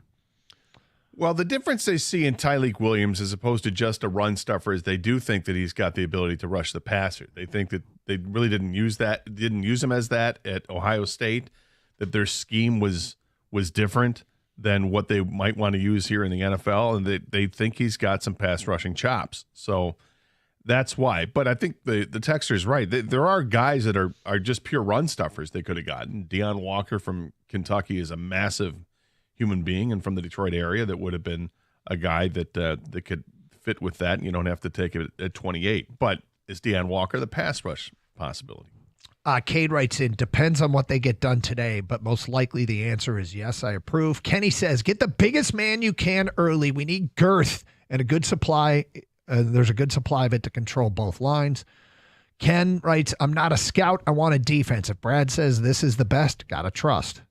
Well, the difference they see in Tyleik Williams as opposed to just a run stuffer is they do think that he's got the ability to rush the passer. They think that they really didn't use him as that at Ohio State, that their scheme was different than what they might want to use here in the NFL, and they think he's got some pass rushing chops. So that's why. But I think the texter is right. There are guys that are just pure run stuffers they could have gotten. Deion Walker from Kentucky is a massive human being, and from the Detroit area, that would have been a guy that could fit with that, and you don't have to take it at 28. But is Deion Walker the pass rush possibility? Cade writes in, depends on what they get done today, but most likely the answer is yes, I approve. Kenny says, get the biggest man you can early. We need girth and a good supply. There's a good supply of it to control both lines. Ken writes, I'm not a scout. I want a defense. If Brad says this is the best, gotta trust.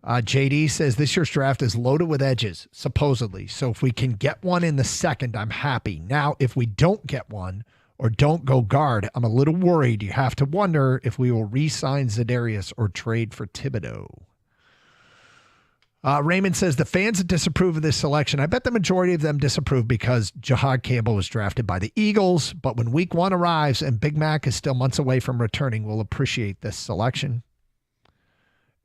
JD says, this year's draft is loaded with edges, supposedly. So if we can get one in the second, I'm happy. Now, if we don't get one, or don't go guard, I'm a little worried. You have to wonder if we will re-sign Za'Darius or trade for Thibodeau. Raymond says, the fans that disapprove of this selection, I bet the majority of them disapprove because Jahad Campbell was drafted by the Eagles, but when week one arrives and Big Mac is still months away from returning, we'll appreciate this selection.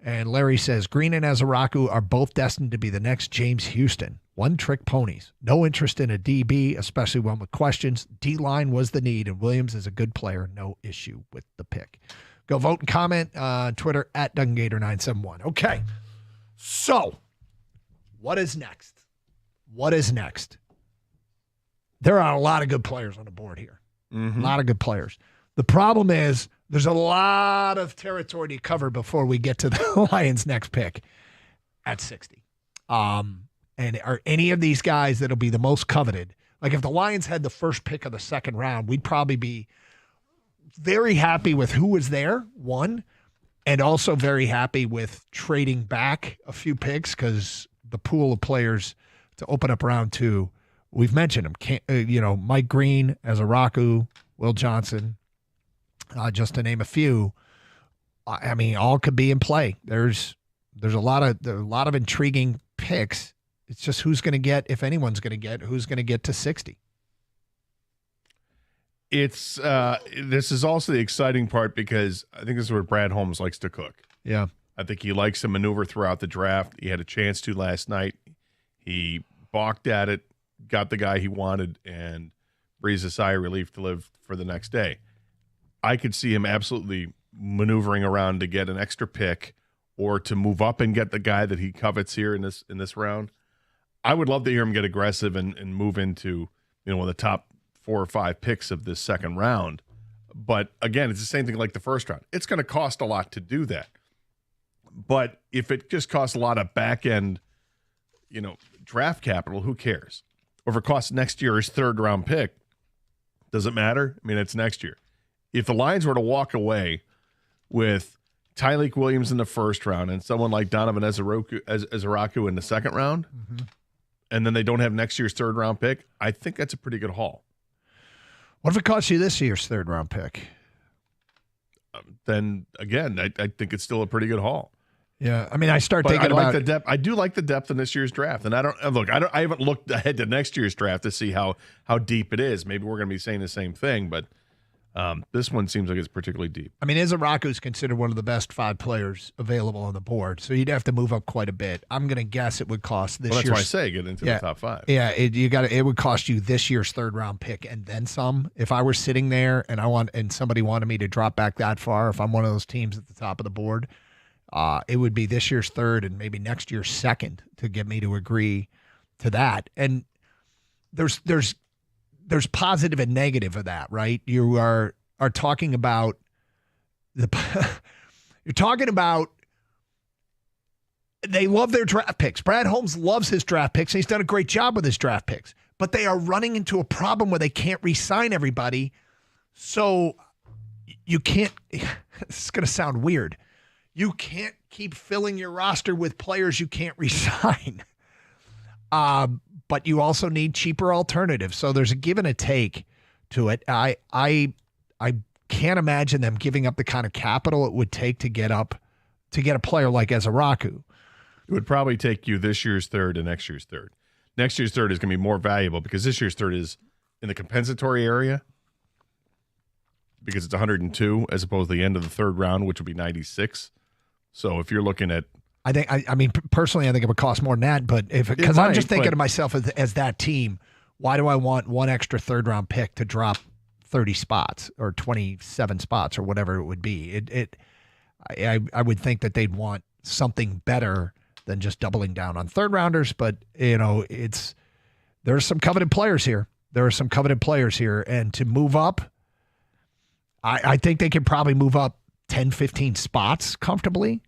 And Larry says, Green and Azaraku are both destined to be the next James Houston. One-trick ponies. No interest in a DB, especially one with questions. D-line was the need, and Williams is a good player. No issue with the pick. Go vote and comment on Twitter at Dungator971. Okay, so what is next? What is next? There are a lot of good players on the board here. A lot of good players. The problem is there's a lot of territory to cover before we get to the Lions' next pick at 60. And are any of these guys that'll be the most coveted? Like if the Lions had the first pick of the second round, we'd probably be very happy with who was there, one, and also very happy with trading back a few picks because the pool of players to open up round two, we've mentioned them. Mike Green, Azaraku, Will Johnson, just to name a few. I mean, all could be in play. There's a lot of intriguing picks. It's just who's going to get, if anyone's going to get, who's going to get to 60. It's this is also the exciting part because I think this is where Brad Holmes likes to cook. Yeah. I think he likes to maneuver throughout the draft. He had a chance to last night. He balked at it, got the guy he wanted, and breathes a sigh of relief to live for the next day. I could see him absolutely maneuvering around to get an extra pick or to move up and get the guy that he covets here in this round, I would love to hear him get aggressive and move into one of the top 4 or 5 picks of this second round. But again, it's the same thing like the first round. It's going to cost a lot to do that. But if it just costs a lot of back end, draft capital, who cares? Or if it costs next year's third round pick, does it matter? I mean, it's next year. If the Lions were to walk away with Tyleik Williams in the first round and someone like Donovan Ezeraku in the second round, and then they don't have next year's third round pick, I think that's a pretty good haul. What if it costs you this year's third round pick? Then again, I think it's still a pretty good haul. Yeah, I mean, I start thinking about about the depth. I do like the depth in this year's draft, and I haven't looked ahead to next year's draft to see how deep it is. Maybe we're going to be saying the same thing, but this one seems like it's particularly deep. I mean, Ezeraku is considered one of the best 5 players available on the board, so you'd have to move up quite a bit. I'm going to guess it would cost this. Well, that's year's, why I say get into the top 5. Yeah, it would cost you this year's third round pick and then some. If I were sitting there and somebody wanted me to drop back that far, if I'm one of those teams at the top of the board. It would be this year's third and maybe next year's second to get me to agree to that. And there's positive and negative of that, right? You are talking about you're talking about they love their draft picks. Brad Holmes loves his draft picks, and he's done a great job with his draft picks. But they are running into a problem where they can't re-sign everybody. So you can't. This is going to sound weird. You can't keep filling your roster with players you can't re-sign. But you also need cheaper alternatives. So there's a give and a take to it. I can't imagine them giving up the kind of capital it would take to get a player like Ezeraku. It would probably take you this year's third and next year's third. Next year's third is going to be more valuable because this year's third is in the compensatory area because it's 102 as opposed to the end of the third round, which would be 96. So if you're looking at, I mean, personally, I think it would cost more than that. But because I'm just thinking to myself as that team, why do I want one extra third round pick to drop 30 spots or 27 spots or whatever it would be? I would think that they'd want something better than just doubling down on third rounders. But there's some coveted players here. And to move up, I think they could probably move up 10, 15 spots comfortably.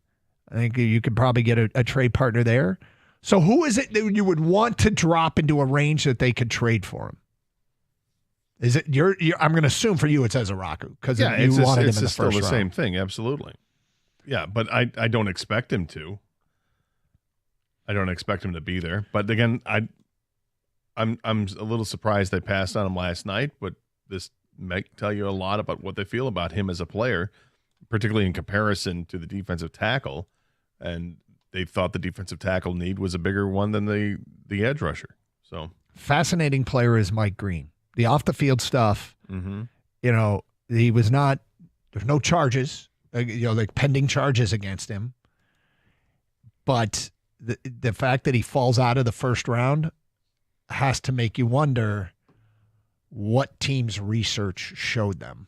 I think you could probably get a trade partner there. So who is it that you would want to drop into a range that they could trade for him? Is it I'm going to assume for you it's Ezeraku because you wanted him in the first still the round. same thing, absolutely. Yeah, but I don't expect him to. I don't expect him to be there. But again, I'm a little surprised they passed on him last night. But this might tell you a lot about what they feel about him as a player, particularly in comparison to the defensive tackle. And they thought the defensive tackle need was a bigger one than the edge rusher. So fascinating player is Mike Green. The off the field stuff, he was not. There's no charges, like pending charges against him. But the fact that he falls out of the first round has to make you wonder what teams' research showed them.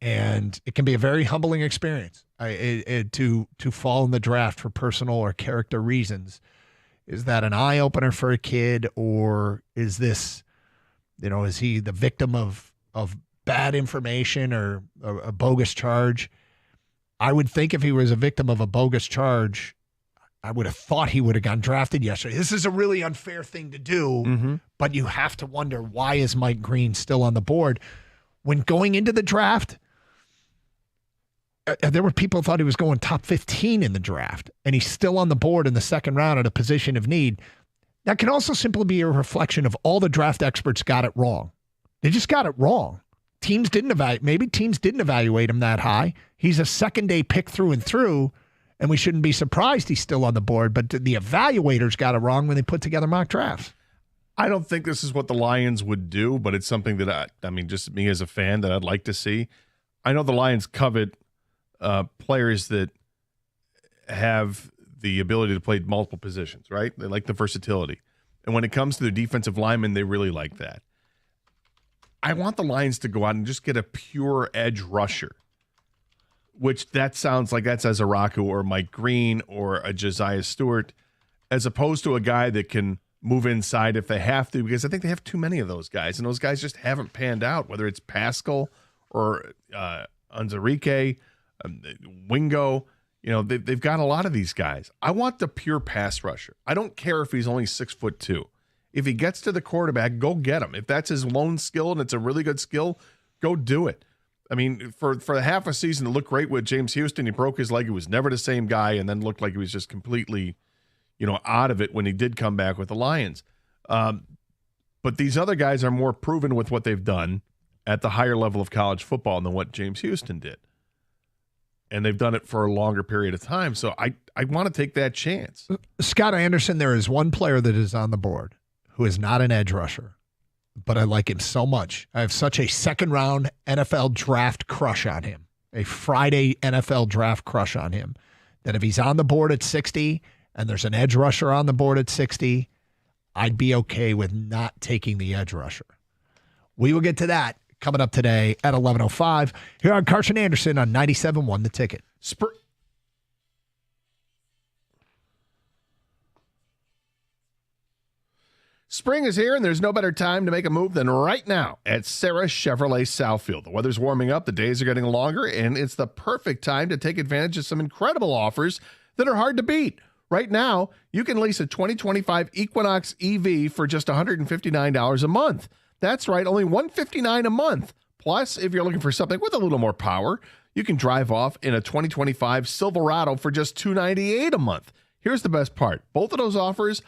And it can be a very humbling experience to fall in the draft for personal or character reasons. Is that an eye opener for a kid, or is this, is he the victim of bad information or a bogus charge? I would think if he was a victim of a bogus charge, I would have thought he would have gone drafted yesterday. This is a really unfair thing to do, but you have to wonder, why is Mike Green still on the board? When going into the draft, there were people who thought he was going top 15 in the draft, and he's still on the board in the second round at a position of need. That can also simply be a reflection of all the draft experts got it wrong. They just got it wrong. Teams didn't evaluate him that high. He's a second-day pick through and through, and we shouldn't be surprised he's still on the board, but the evaluators got it wrong when they put together mock drafts. I don't think this is what the Lions would do, but it's something that just me as a fan, that I'd like to see. I know the Lions covet players that have the ability to play multiple positions, right? They like the versatility. And when it comes to the defensive linemen, they really like that. I want the Lions to go out and just get a pure edge rusher which that sounds like that's Azaraku or Mike Green or a Josiah Stewart, as opposed to a guy that can move inside if they have to, because I think they have too many of those guys, and those guys just haven't panned out, whether it's Pascal or Anzarike, Wingo. They've got a lot of these guys. I want the pure pass rusher. I don't care if he's only 6'2". If he gets to the quarterback, go get him. If that's his lone skill and it's a really good skill, go do it. I mean, for the half a season to look great with James Houston, he broke his leg. He was never the same guy, and then looked like he was just completely, out of it when he did come back with the Lions. But these other guys are more proven with what they've done at the higher level of college football than what James Houston did. And they've done it for a longer period of time. So I want to take that chance. Scott Anderson, there is one player that is on the board who is not an edge rusher, but I like him so much. I have such a second-round NFL draft crush on him, a Friday NFL draft crush on him, that if he's on the board at 60 and there's an edge rusher on the board at 60, I'd be okay with not taking the edge rusher. We will get to that coming up today at 11:05 here on Carson Anderson on 97.1 The Ticket. Spring is here, and there's no better time to make a move than right now at Sarah Chevrolet Southfield. The weather's warming up, the days are getting longer, and it's the perfect time to take advantage of some incredible offers that are hard to beat. Right now, you can lease a 2025 Equinox EV for just $159 a month. That's right, only $159 a month. Plus, if you're looking for something with a little more power, you can drive off in a 2025 Silverado for just $298 a month. Here's the best part. Both of those offers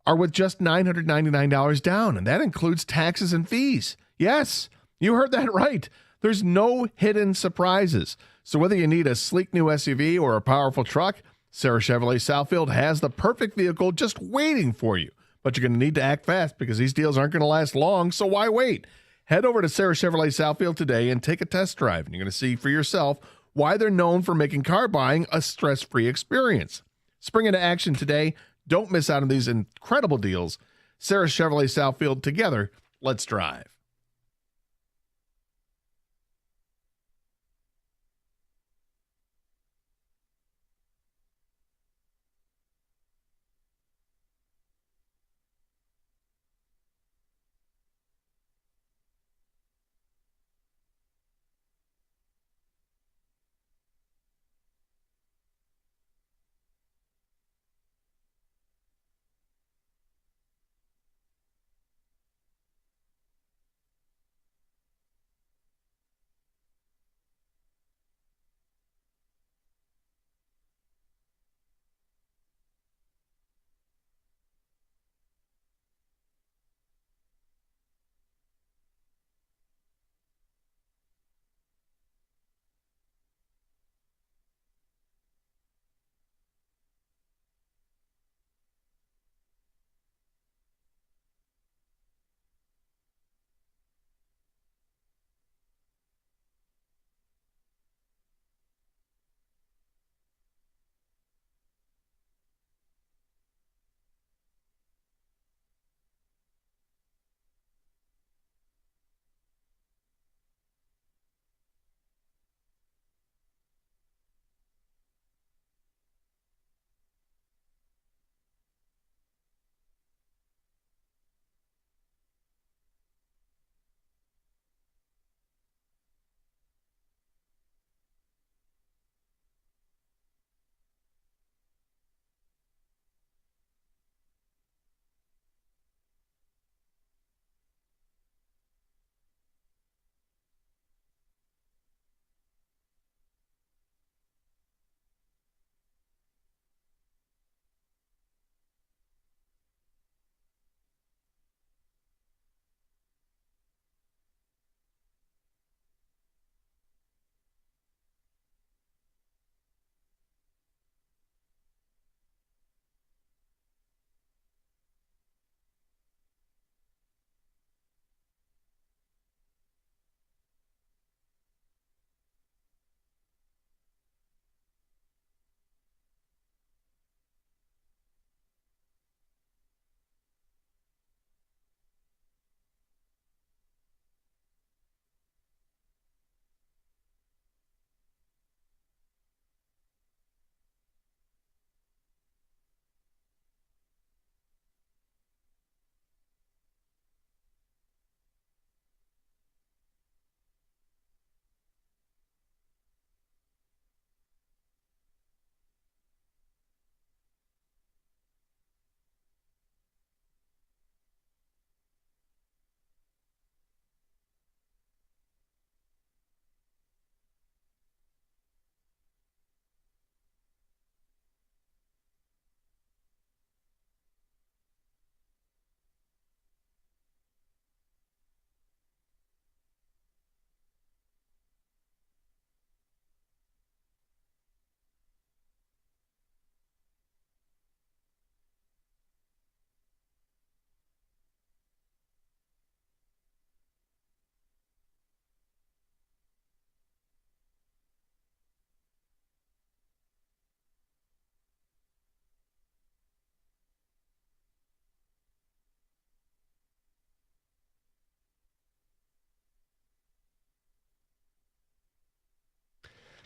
are with just $999 down, and that includes taxes and fees. Yes, you heard that right. There's no hidden surprises. So whether you need a sleek new SUV or a powerful truck, Sarah Chevrolet Southfield has the perfect vehicle just waiting for you. But you're going to need to act fast because these deals aren't going to last long, so why wait? Head over to Sarah Chevrolet Southfield today and take a test drive, and you're going to see for yourself why they're known for making car buying a stress-free experience. Spring into action today. Don't miss out on these incredible deals. Sarah Chevrolet Southfield, together, let's drive.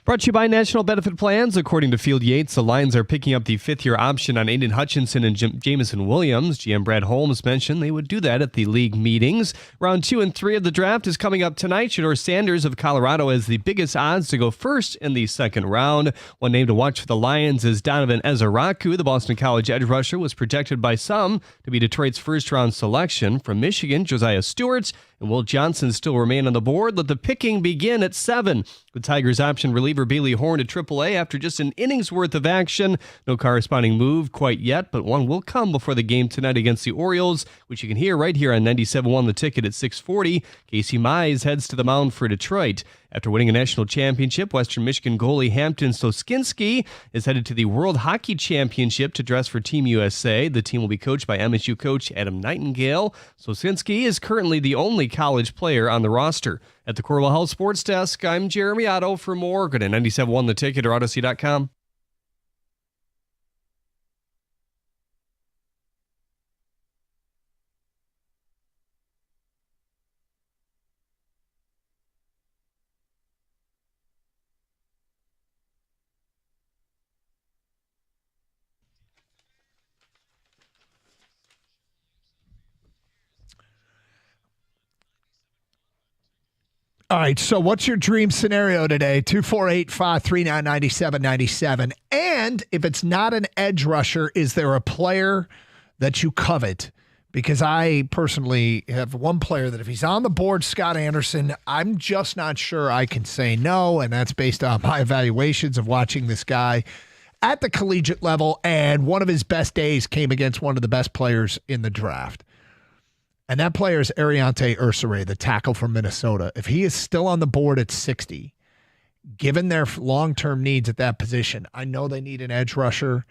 Brought to you by National Benefit Plans. According to Field Yates, the Lions are picking up the fifth-year option on Aiden Hutchinson and Jamison Williams. GM Brad Holmes mentioned they would do that at the league meetings. Round 2 and 3 of the draft is coming up tonight. Shedeur Sanders of Colorado has the biggest odds to go first in the second round. One name to watch for the Lions is Donovan Ezaraku. The Boston College edge rusher was projected by some to be Detroit's first-round selection. From Michigan, Josiah Stewart and Will Johnson still remain on the board. Let the picking begin at 7. The Tigers option reliever Bailey Horn to AAA after just an inning's worth of action. No corresponding move quite yet, but one will come before the game tonight against the Orioles, which you can hear right here on 97.1 The Ticket at 6:40. Casey Mize heads to the mound for Detroit. After winning a national championship, Western Michigan goalie Hampton Soskinski is headed to the World Hockey Championship to dress for Team USA. The team will be coached by MSU coach Adam Nightingale. Soskinski is currently the only college player on the roster. At the Corwell Health Sports Desk, I'm Jeremy Otto. For more, go to 97.1 The Ticket or Odyssey.com. All right, so what's your dream scenario today? 248-539-9797. And if it's not an edge rusher, is there a player that you covet? Because I personally have one player that if he's on the board, Scott Anderson, I'm just not sure I can say no, and that's based on my evaluations of watching this guy at the collegiate level, and one of his best days came against one of the best players in the draft. And that player is Ariante Ursare, the tackle from Minnesota. If he is still on the board at 60, given their long-term needs at that position, I know they need an edge rusher,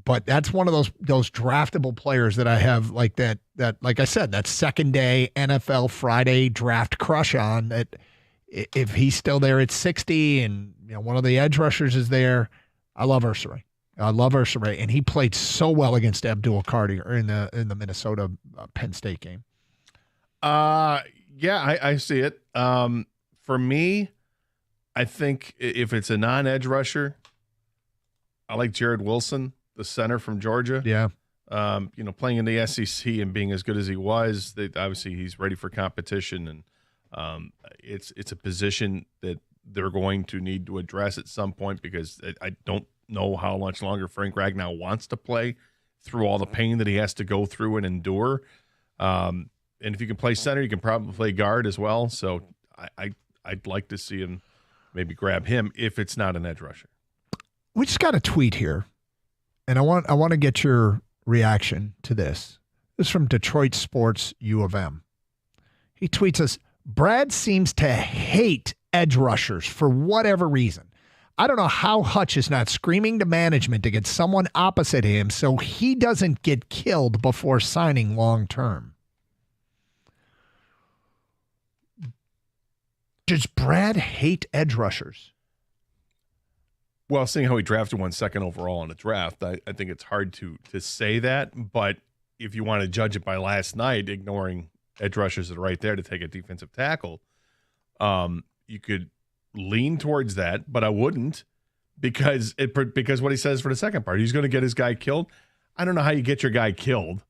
but that's one of those draftable players that I have like that like I said, that second day NFL Friday draft crush on. That if he's still there at 60 and one of the edge rushers is there, I love Ursare. And he played so well against Abdul Carter in the Minnesota Penn State game. Yeah, I see it. For me, I think if it's a non-edge rusher, I like Jared Wilson, the center from Georgia. Yeah. Playing in the SEC and being as good as he was, obviously he's ready for competition, and it's a position that they're going to need to address at some point because I don't know how much longer Frank Ragnow wants to play through all the pain that he has to go through and endure. And if you can play center, you can probably play guard as well. So I'd like to see him maybe grab him if it's not an edge rusher. We just got a tweet here, and I want to get your reaction to this. This is from Detroit Sports U of M. He tweets us, Brad seems to hate edge rushers for whatever reason. I don't know how Hutch is not screaming to management to get someone opposite him so he doesn't get killed before signing long term. Does Brad hate edge rushers? Well, seeing how he drafted one second overall in the draft, I think it's hard to say that. But if you want to judge it by last night, ignoring edge rushers that are right there to take a defensive tackle, you could lean towards that, but I wouldn't because what he says for the second part, he's going to get his guy killed. I don't know how you get your guy killed.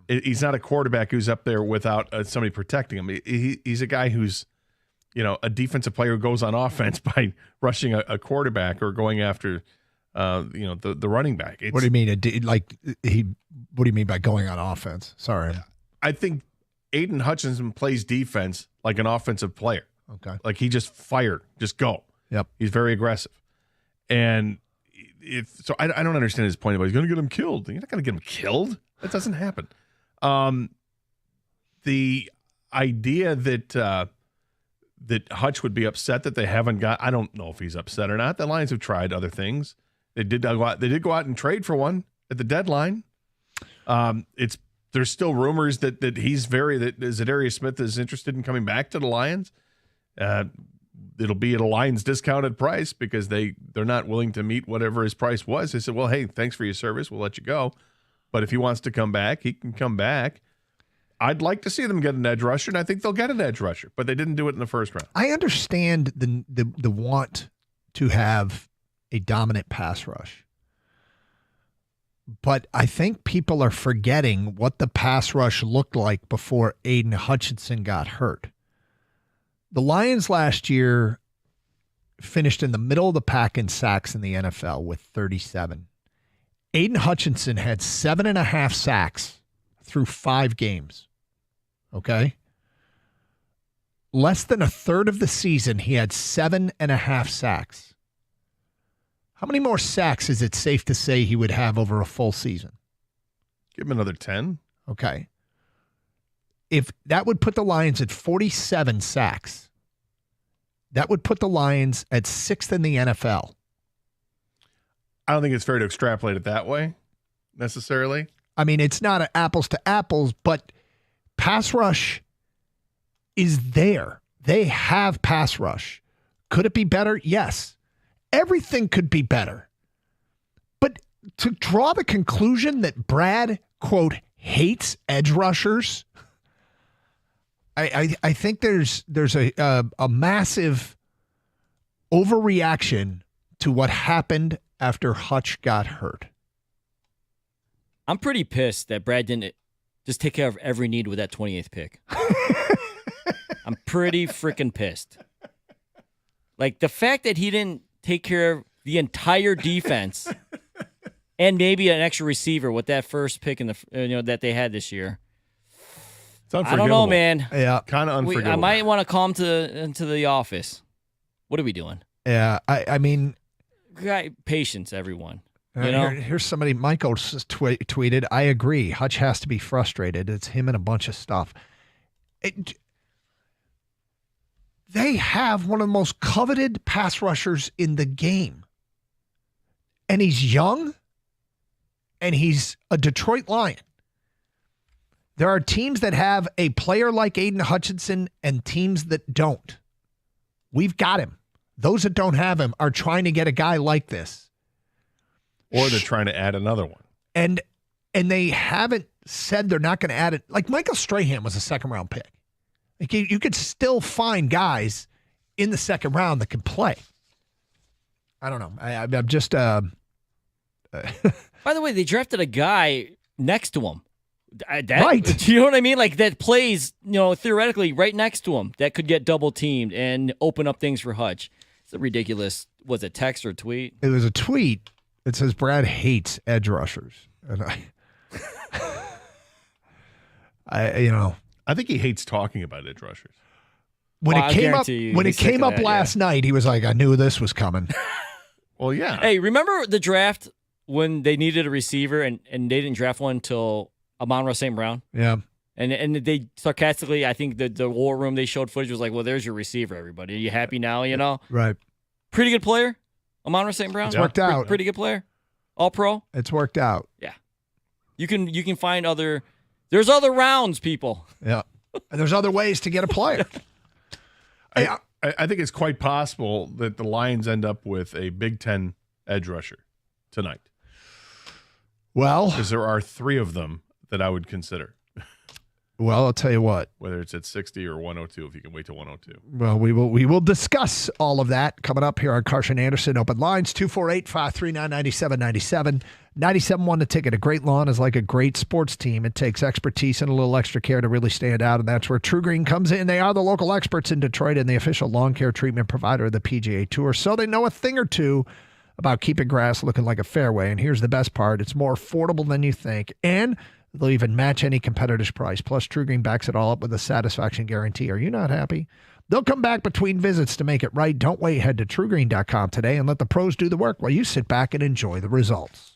Yeah. He's not a quarterback who's up there without somebody protecting him. He's a guy who's a defensive player who goes on offense by rushing a quarterback or going after, the running back. What do you mean? What do you mean by going on offense? Sorry. I think Aiden Hutchinson plays defense like an offensive player. Okay. Like he just fired, just go. Yep. He's very aggressive. And so I don't understand his point about he's going to get him killed. You're not going to get him killed. That doesn't happen. The idea that Hutch would be upset that they haven't got, I don't know if he's upset or not. The Lions have tried other things. They did go out and trade for one at the deadline. There's still rumors that Zadarius Smith is interested in coming back to the Lions. It'll be at a Lions discounted price because they're not willing to meet whatever his price was. They said, well, hey, thanks for your service. We'll let you go. But if he wants to come back, he can come back. I'd like to see them get an edge rusher, and I think they'll get an edge rusher, but they didn't do it in the first round. I understand the want to have a dominant pass rush. But I think people are forgetting what the pass rush looked like before Aiden Hutchinson got hurt. The Lions last year finished in the middle of the pack in sacks in the NFL with 37. Aiden Hutchinson had 7.5 sacks through 5 games. Okay? Less than a third of the season, he had 7.5 sacks. How many more sacks is it safe to say he would have over a full season? Give him another 10. Okay. If that would put the Lions at 47 sacks, that would put the Lions at 6th in the NFL. I don't think it's fair to extrapolate it that way, necessarily. I mean, it's not an apples to apples, but pass rush is there. They have pass rush. Could it be better? Yes. Everything could be better. But to draw the conclusion that Brad, quote, hates edge rushers, I think there's a massive overreaction to what happened after Hutch got hurt. I'm pretty pissed that Brad didn't just take care of every need with that 28th pick. I'm pretty freaking pissed. Like the fact that he didn't take care of the entire defense and maybe an extra receiver with that first pick in the that they had this year. It's unforgivable. I don't know, man. Yeah, kind of unforgivable. I might want to call him into the office. What are we doing? Yeah, I mean, patience, everyone. You know, here's somebody. Michael tweeted, "I agree. Hutch has to be frustrated. It's him and a bunch of stuff." They have one of the most coveted pass rushers in the game. And he's young, and he's a Detroit Lion. There are teams that have a player like Aiden Hutchinson and teams that don't. We've got him. Those that don't have him are trying to get a guy like this. Or they're trying to add another one. And they haven't said they're not going to add it. Like Michael Strahan was a second-round pick. Like you could still find guys in the second round that can play. I don't know. I'm just. By the way, they drafted a guy next to him. Right. Do you know what I mean? Like that plays, theoretically right next to him that could get double teamed and open up things for Hutch. It's a ridiculous. Was it text or tweet? It was a tweet that says Brad hates edge rushers, and I think he hates talking about edge rushers. When it came up last night, he was like, "I knew this was coming." Well, yeah. Hey, remember the draft when they needed a receiver and they didn't draft one until Amon-Ra St. Brown? Yeah. And they sarcastically, I think the War Room, they showed footage, was like, well, there's your receiver, everybody. Are you happy now, Right. Pretty good player, Amon-Ra St. Brown. It's worked out. Pretty good player. All pro. It's worked out. Yeah. You can find there's other rounds, people. Yeah. And there's other ways to get a player. I think it's quite possible that the Lions end up with a Big Ten edge rusher tonight. Well, because there are 3 of them that I would consider. Well, I'll tell you what. Whether it's at 60 or 102, if you can wait till 102. Well, we will discuss all of that coming up here on Carson Anderson Open Lines, 248-539-9797. 97.1 The Ticket. A great lawn is like a great sports team. It takes expertise and a little extra care to really stand out, and that's where True Green comes in. They are the local experts in Detroit and the official lawn care treatment provider of the PGA Tour, so they know a thing or two about keeping grass looking like a fairway. And here's the best part. It's more affordable than you think, and they'll even match any competitor's price. Plus, True Green backs it all up with a satisfaction guarantee. Are you not happy? They'll come back between visits to make it right. Don't wait. Head to TrueGreen.com today and let the pros do the work while you sit back and enjoy the results.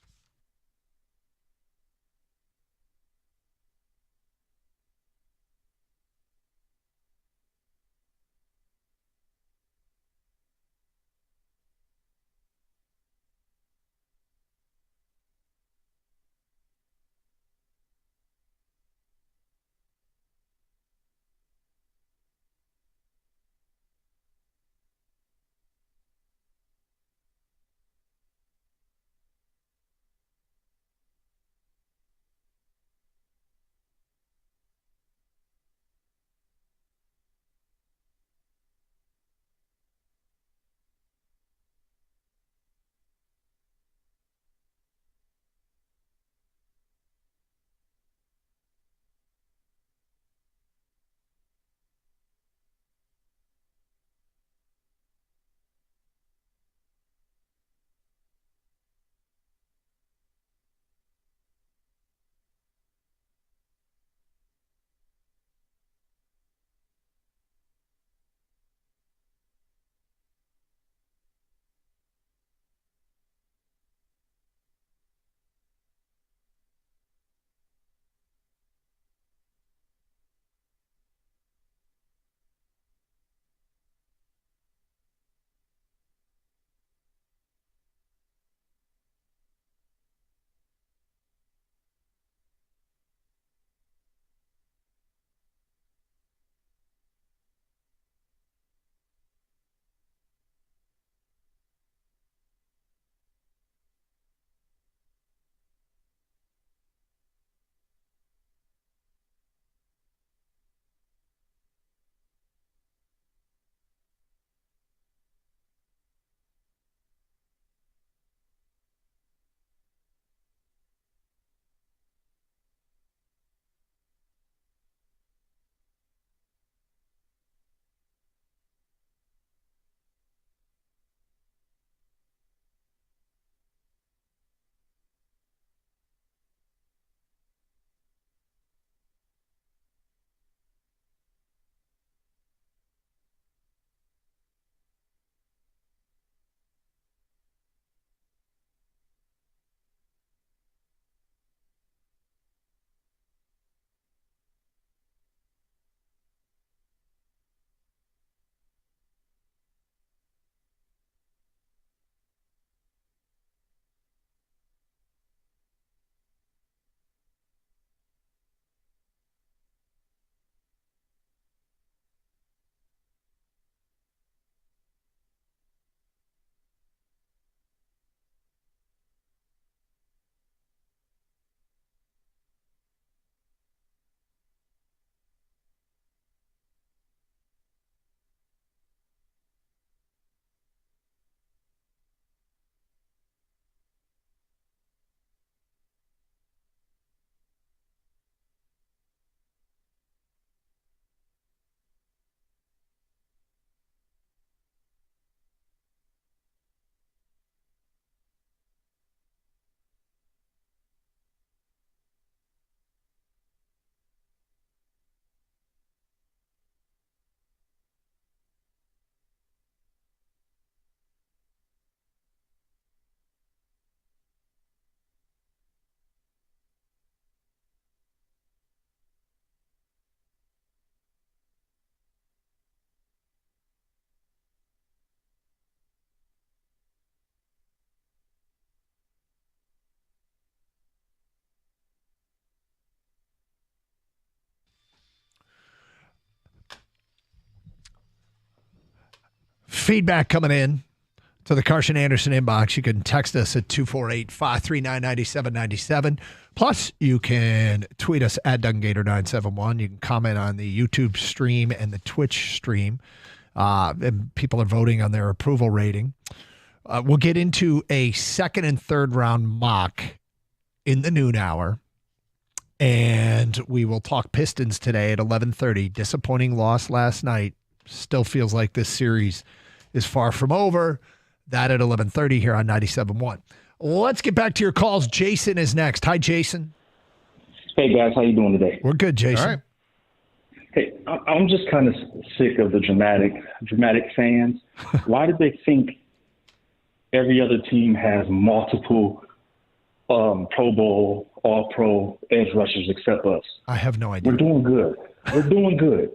Feedback coming in to the Carson Anderson inbox. You can text us at 248-539-9797. Plus, you can tweet us at DunGator971. You can comment on the YouTube stream and the Twitch stream. And people are voting on their approval rating. We'll get into a second and third round mock in the noon hour. And we will talk Pistons today at 11:30. Disappointing loss last night. Still feels like this series is far from over. That at 11:30 here on 97.1. Let's get back to your calls. Jason is next. Hi, Jason. Hey, guys. How you doing today? We're good, Jason. All right. Hey, I'm just kind of sick of the dramatic fans. Why did they think every other team has multiple Pro Bowl, All-Pro edge rushers except us? I have no idea. We're doing good.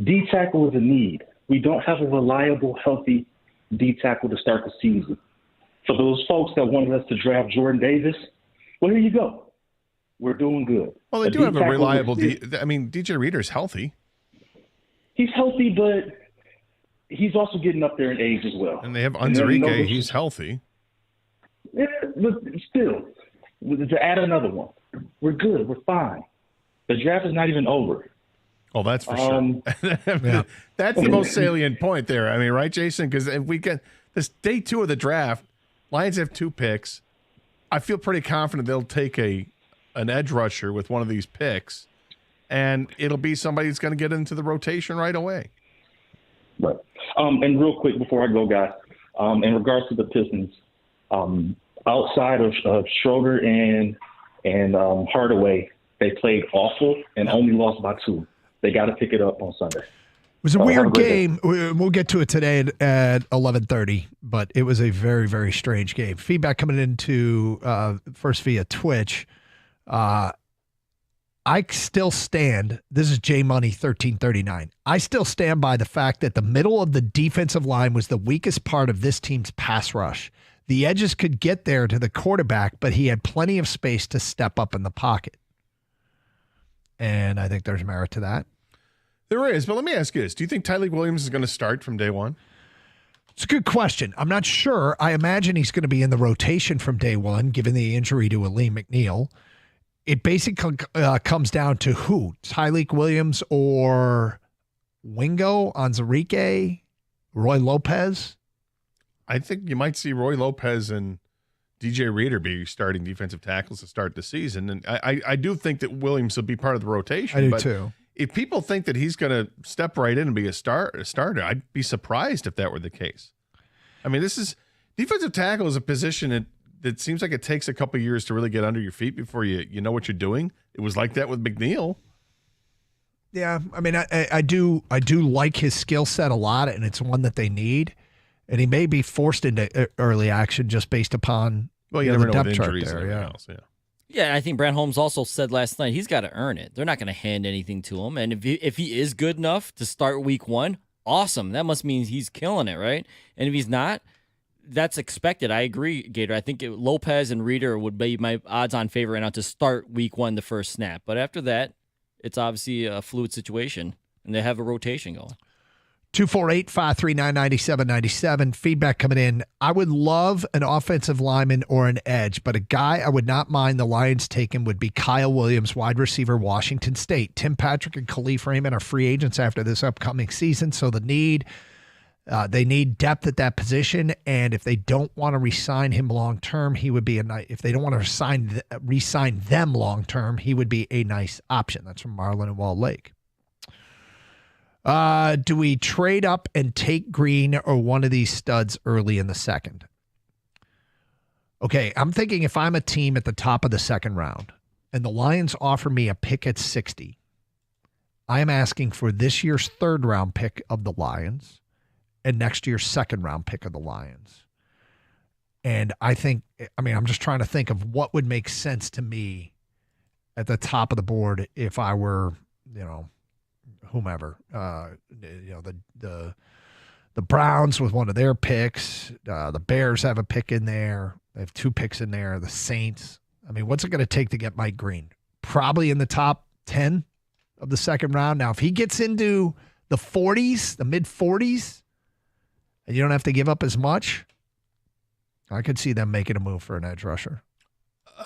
D-tackle is a need. We don't have a reliable, healthy D-tackle to start the season. For those folks that wanted us to draft Jordan Davis, well, here you go. We're doing good. Well, they do have a reliable DJ Reader's healthy. He's healthy, but he's also getting up there in age as well. And they have Unzarike. He's healthy. Yeah, but still, to add another one, we're good. We're fine. The draft is not even over. Oh, that's for sure. That's the most salient point there. I mean, right, Jason? Because if we get this day 2 of the draft, Lions have 2 picks. I feel pretty confident they'll take an edge rusher with one of these picks, and it'll be somebody who's going to get into the rotation right away. Right. And real quick before I go, guys, in regards to the Pistons, outside of Schroeder and Hardaway, they played awful and only lost by 2. They got to pick it up on Sunday. It was a weird game. We'll get to it today at 11:30, but it was a very, very strange game. Feedback coming into first via Twitch. I still stand. This is J Money 1339. I still stand by the fact that the middle of the defensive line was the weakest part of this team's pass rush. The edges could get there to the quarterback, but he had plenty of space to step up in the pocket. And I think there's merit to that. There is, but let me ask you this. Do you think Tyleik Williams is going to start from day one? It's a good question. I'm not sure. I imagine he's going to be in the rotation from day one, given the injury to Aleem McNeil. It basically comes down to who? Tyleik Williams or Wingo, Onwuzurike, Roy Lopez? I think you might see Roy Lopez and DJ Reader be starting defensive tackles to start the season. And I do think that Williams will be part of the rotation. I do too. If people think that he's going to step right in and be a starter, I'd be surprised if that were the case. I mean, defensive tackle is a position that seems like it takes a couple of years to really get under your feet before you know what you're doing. It was like that with McNeil. Yeah, I mean, I do like his skill set a lot, and it's one that they need. And he may be forced into early action just based upon you never know depth with chart injuries there. and everything Yeah. else. Yeah. Yeah, I think Brad Holmes also said last night he's got to earn it. They're not going to hand anything to him. And if he is good enough to start week 1, awesome. That must mean he's killing it, right? And if he's not, that's expected. I agree, Gator. I think Lopez and Reader would be my odds-on favorite right now to start week 1 the first snap. But after that, it's obviously a fluid situation, and they have a rotation going. 248-539-9797. Feedback coming in. I would love an offensive lineman or an edge, but a guy I would not mind the Lions taking would be Kyle Williams, wide receiver, Washington State. Tim Patrick and Khalif Raymond are free agents after this upcoming season, so they need depth at that position, and if they don't want to re-sign him long-term, he would be if they don't want to re-sign them long-term, he would be a nice option. That's from Marlon and Wall Lake. Do we trade up and take Green or one of these studs early in the second? Okay, I'm thinking if I'm a team at the top of the second round and the Lions offer me a pick at 60, I am asking for this year's third round pick of the Lions and next year's second round pick of the Lions. And I'm just trying to think of what would make sense to me at the top of the board if I were, whomever, the Browns with one of their picks, the Bears have a pick in there. They have 2 picks in there. The Saints. I mean, what's it going to take to get Mike Green? Probably in the top 10 of the second round. Now, if he gets into the 40s, the mid 40s, and you don't have to give up as much, I could see them making a move for an edge rusher.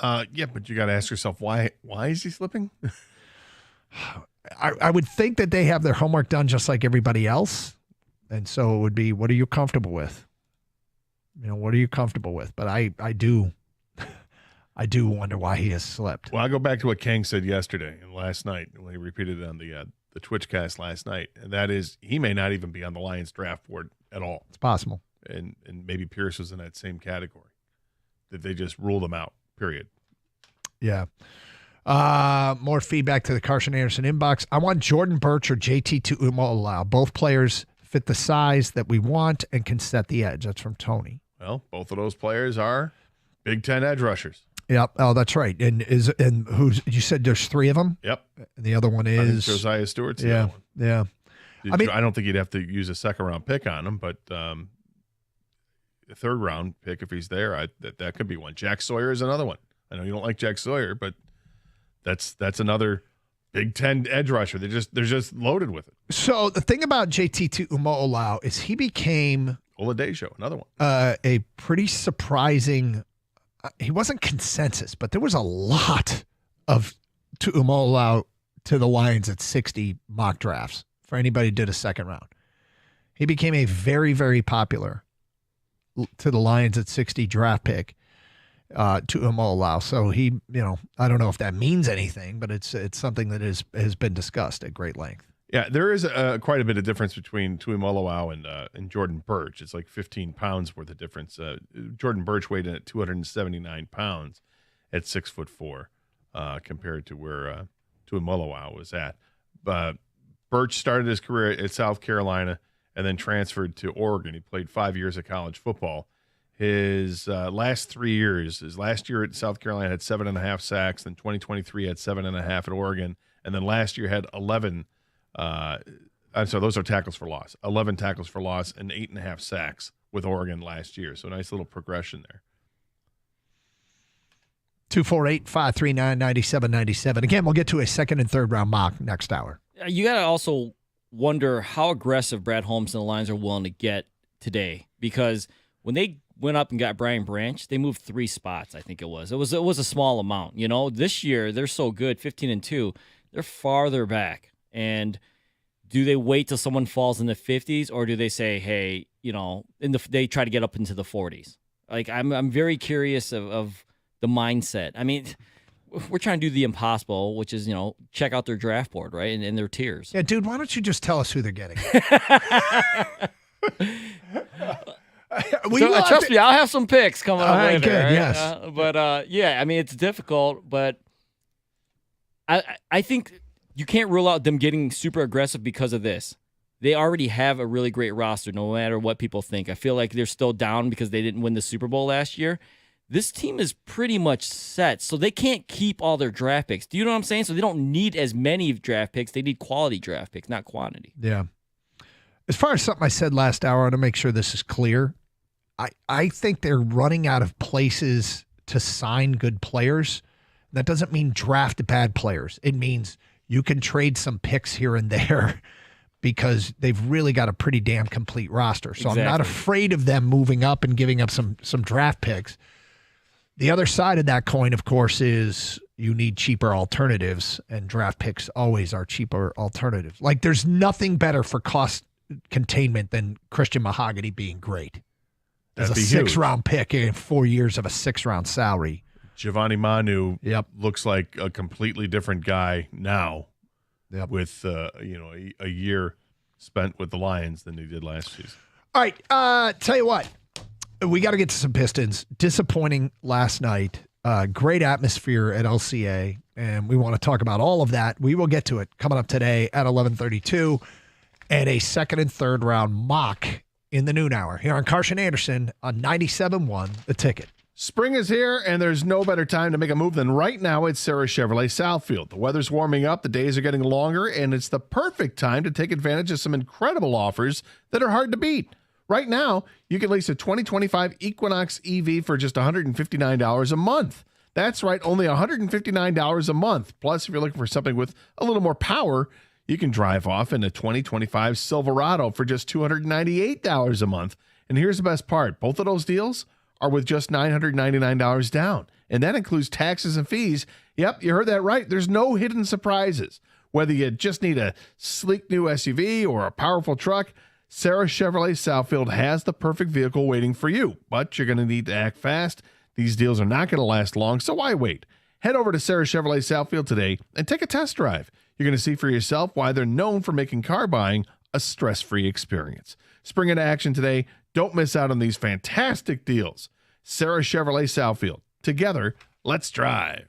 Yeah, but you got to ask yourself, why is he slipping? I would think that they have their homework done just like everybody else. And so it would be, what are you comfortable with? What are you comfortable with? But I do wonder why he has slipped. Well, I'll go back to what Kang said yesterday and last night when he repeated it on the Twitch cast last night. And that is, he may not even be on the Lions draft board at all. It's possible. And maybe Pierce was in that same category, that they just ruled him out, period. Yeah. More feedback to the Carson Anderson inbox. I want Jordan Birch or JT Tuimoloau. Both players fit the size that we want and can set the edge. That's from Tony. Well, both of those players are Big Ten edge rushers. Yep. Oh, that's right. And who's you said there's 3 of them? Yep. And the other one is Josiah Stewart's the yeah. other one. Yeah. I don't think you'd have to use a second-round pick on him, but a third-round pick, if he's there, that could be one. Jack Sawyer is another one. I know you don't like Jack Sawyer, but that's another Big Ten edge rusher. They're just loaded with it. So the thing about JT Tuimoloau is he became Oladipo, another one. A pretty surprising. He wasn't consensus, but there was a lot of Tuimoloau to the Lions at 60 mock drafts for anybody who did a second round. He became a very, very popular to the Lions at 60 draft pick Tuimoloau. So he, I don't know if that means anything, but it's something that has been discussed at great length. Yeah, there is quite a bit of difference between Tuimoloau and Jordan Birch. It's like 15 pounds worth of difference. Jordan Birch weighed in at 279 pounds at 6'4", compared to where Tuimoloau was at. Birch started his career at South Carolina and then transferred to Oregon. He played 5 years of college football. His last 3 years, his last year at South Carolina had 7.5 sacks. Then 2023 had 7.5 at Oregon, and then last year had 11. I'm sorry, those are tackles for loss. 11 tackles for loss and 8.5 sacks with Oregon last year. So nice little progression there. 248-539-9797. Again, we'll get to a second and third round mock next hour. You got to also wonder how aggressive Brad Holmes and the Lions are willing to get today, because when they went up and got Brian Branch, they moved 3 spots. I think it was a small amount. This year they're so good, 15-2. They're farther back. And do they wait till someone falls in the 50s, or do they say, hey, they try to get up into the 40s? Like, I'm very curious of the mindset. I mean, we're trying to do the impossible, which is, check out their draft board, right, and their tiers. Yeah, dude, why don't you just tell us who they're getting? Trust me, I'll have some picks coming up later. Good, right? yes. It's difficult, but I think you can't rule out them getting super aggressive because of this. They already have a really great roster, no matter what people think. I feel like they're still down because they didn't win the Super Bowl last year. This team is pretty much set, so they can't keep all their draft picks. Do you know what I'm saying? So they don't need as many draft picks. They need quality draft picks, not quantity. Yeah. As far as something I said last hour, I want to make sure this is clear. I think they're running out of places to sign good players. That doesn't mean draft bad players. It means you can trade some picks here and there because they've really got a pretty damn complete roster. So exactly. I'm not afraid of them moving up and giving up some draft picks. The other side of that coin, of course, is you need cheaper alternatives, and draft picks always are cheaper alternatives. Like, there's nothing better for cost containment than Christian Mahogany being great. As a 6-round pick in 4 years of a 6-round salary. Giovanni Manu looks like a completely different guy now with a year spent with the Lions than he did last season. All right, tell you what. We got to get to some Pistons. Disappointing last night. Great atmosphere at LCA, and we want to talk about all of that. We will get to it coming up today at 11:32, and a second and third round mock in the noon hour here on Carson Anderson on 97.1 The Ticket. Spring is here, and there's no better time to make a move than right now at Sarah Chevrolet Southfield. The weather's warming up, the days are getting longer, and it's the perfect time to take advantage of some incredible offers that are hard to beat. Right now, you can lease a 2025 Equinox EV for just $159 a month. That's right, only $159 a month. Plus, if you're looking for something with a little more power, you can drive off in a 2025 Silverado for just $298 a month. And here's the best part. Both of those deals are with just $999 down. And that includes taxes and fees. Yep, you heard that right. There's no hidden surprises. Whether you just need a sleek new SUV or a powerful truck, Sarah Chevrolet Southfield has the perfect vehicle waiting for you. But you're going to need to act fast. These deals are not going to last long, so why wait? Head over to Sarah Chevrolet Southfield today and take a test drive. You're going to see for yourself why they're known for making car buying a stress-free experience. Spring into action today. Don't miss out on these fantastic deals. Sarah Chevrolet Southfield. Together, let's drive.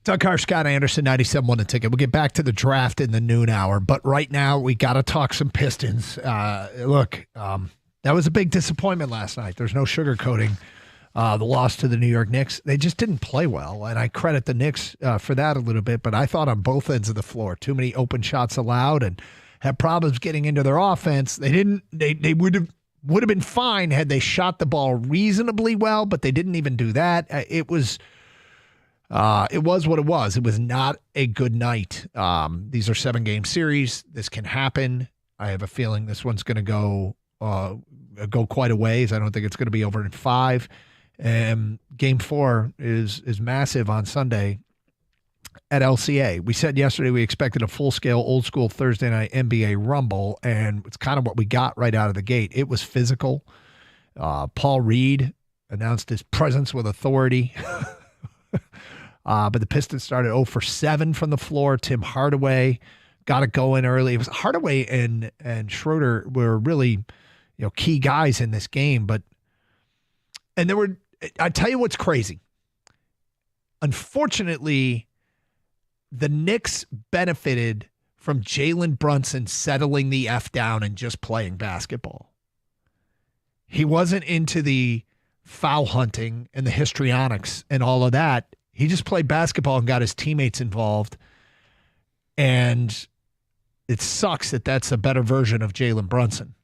Doug Carr, Scott Anderson, 97.1 The Ticket. We'll get back to the draft in the noon hour, but right now we got to talk some Pistons. Look, that was a big disappointment last night. There's no sugarcoating the loss to the New York Knicks. They just didn't play well, and I credit the Knicks for that a little bit, but I thought on both ends of the floor, too many open shots allowed and had problems getting into their offense. They would have been fine had they shot the ball reasonably well, but they didn't even do that. It was what it was. It was not a good night. These are 7-game series. This can happen. I have a feeling this one's going to go quite a ways. I don't think it's going to be over in 5. Game 4 is massive on Sunday at LCA. We said yesterday we expected a full-scale, old-school Thursday night NBA Rumble, and it's kind of what we got right out of the gate. It was physical. Paul Reed announced his presence with authority. But the Pistons started 0 for 7 from the floor. Tim Hardaway got it going early. It was Hardaway and Schroeder were really, key guys in this game. I tell you what's crazy. Unfortunately, the Knicks benefited from Jalen Brunson settling the F down and just playing basketball. He wasn't into the foul hunting and the histrionics and all of that. He just played basketball and got his teammates involved. And it sucks that that's a better version of Jalen Brunson.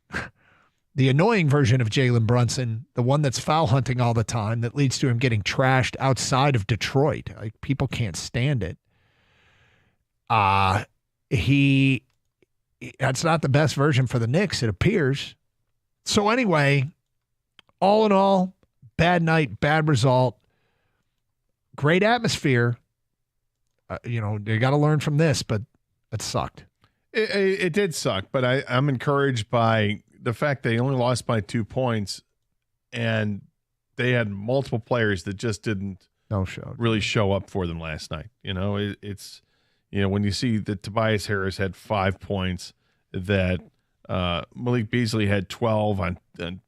The annoying version of Jalen Brunson, the one that's foul hunting all the time, that leads to him getting trashed outside of Detroit. Like, people can't stand it. That's not the best version for the Knicks, it appears. So anyway, all in all, bad night, bad result. Great atmosphere. They got to learn from this, but it sucked. It did suck, but I'm encouraged by the fact they only lost by 2 points, and they had multiple players that just didn't really show up for them last night. It's when you see that Tobias Harris had 5 points, that Malik Beasley had 12 on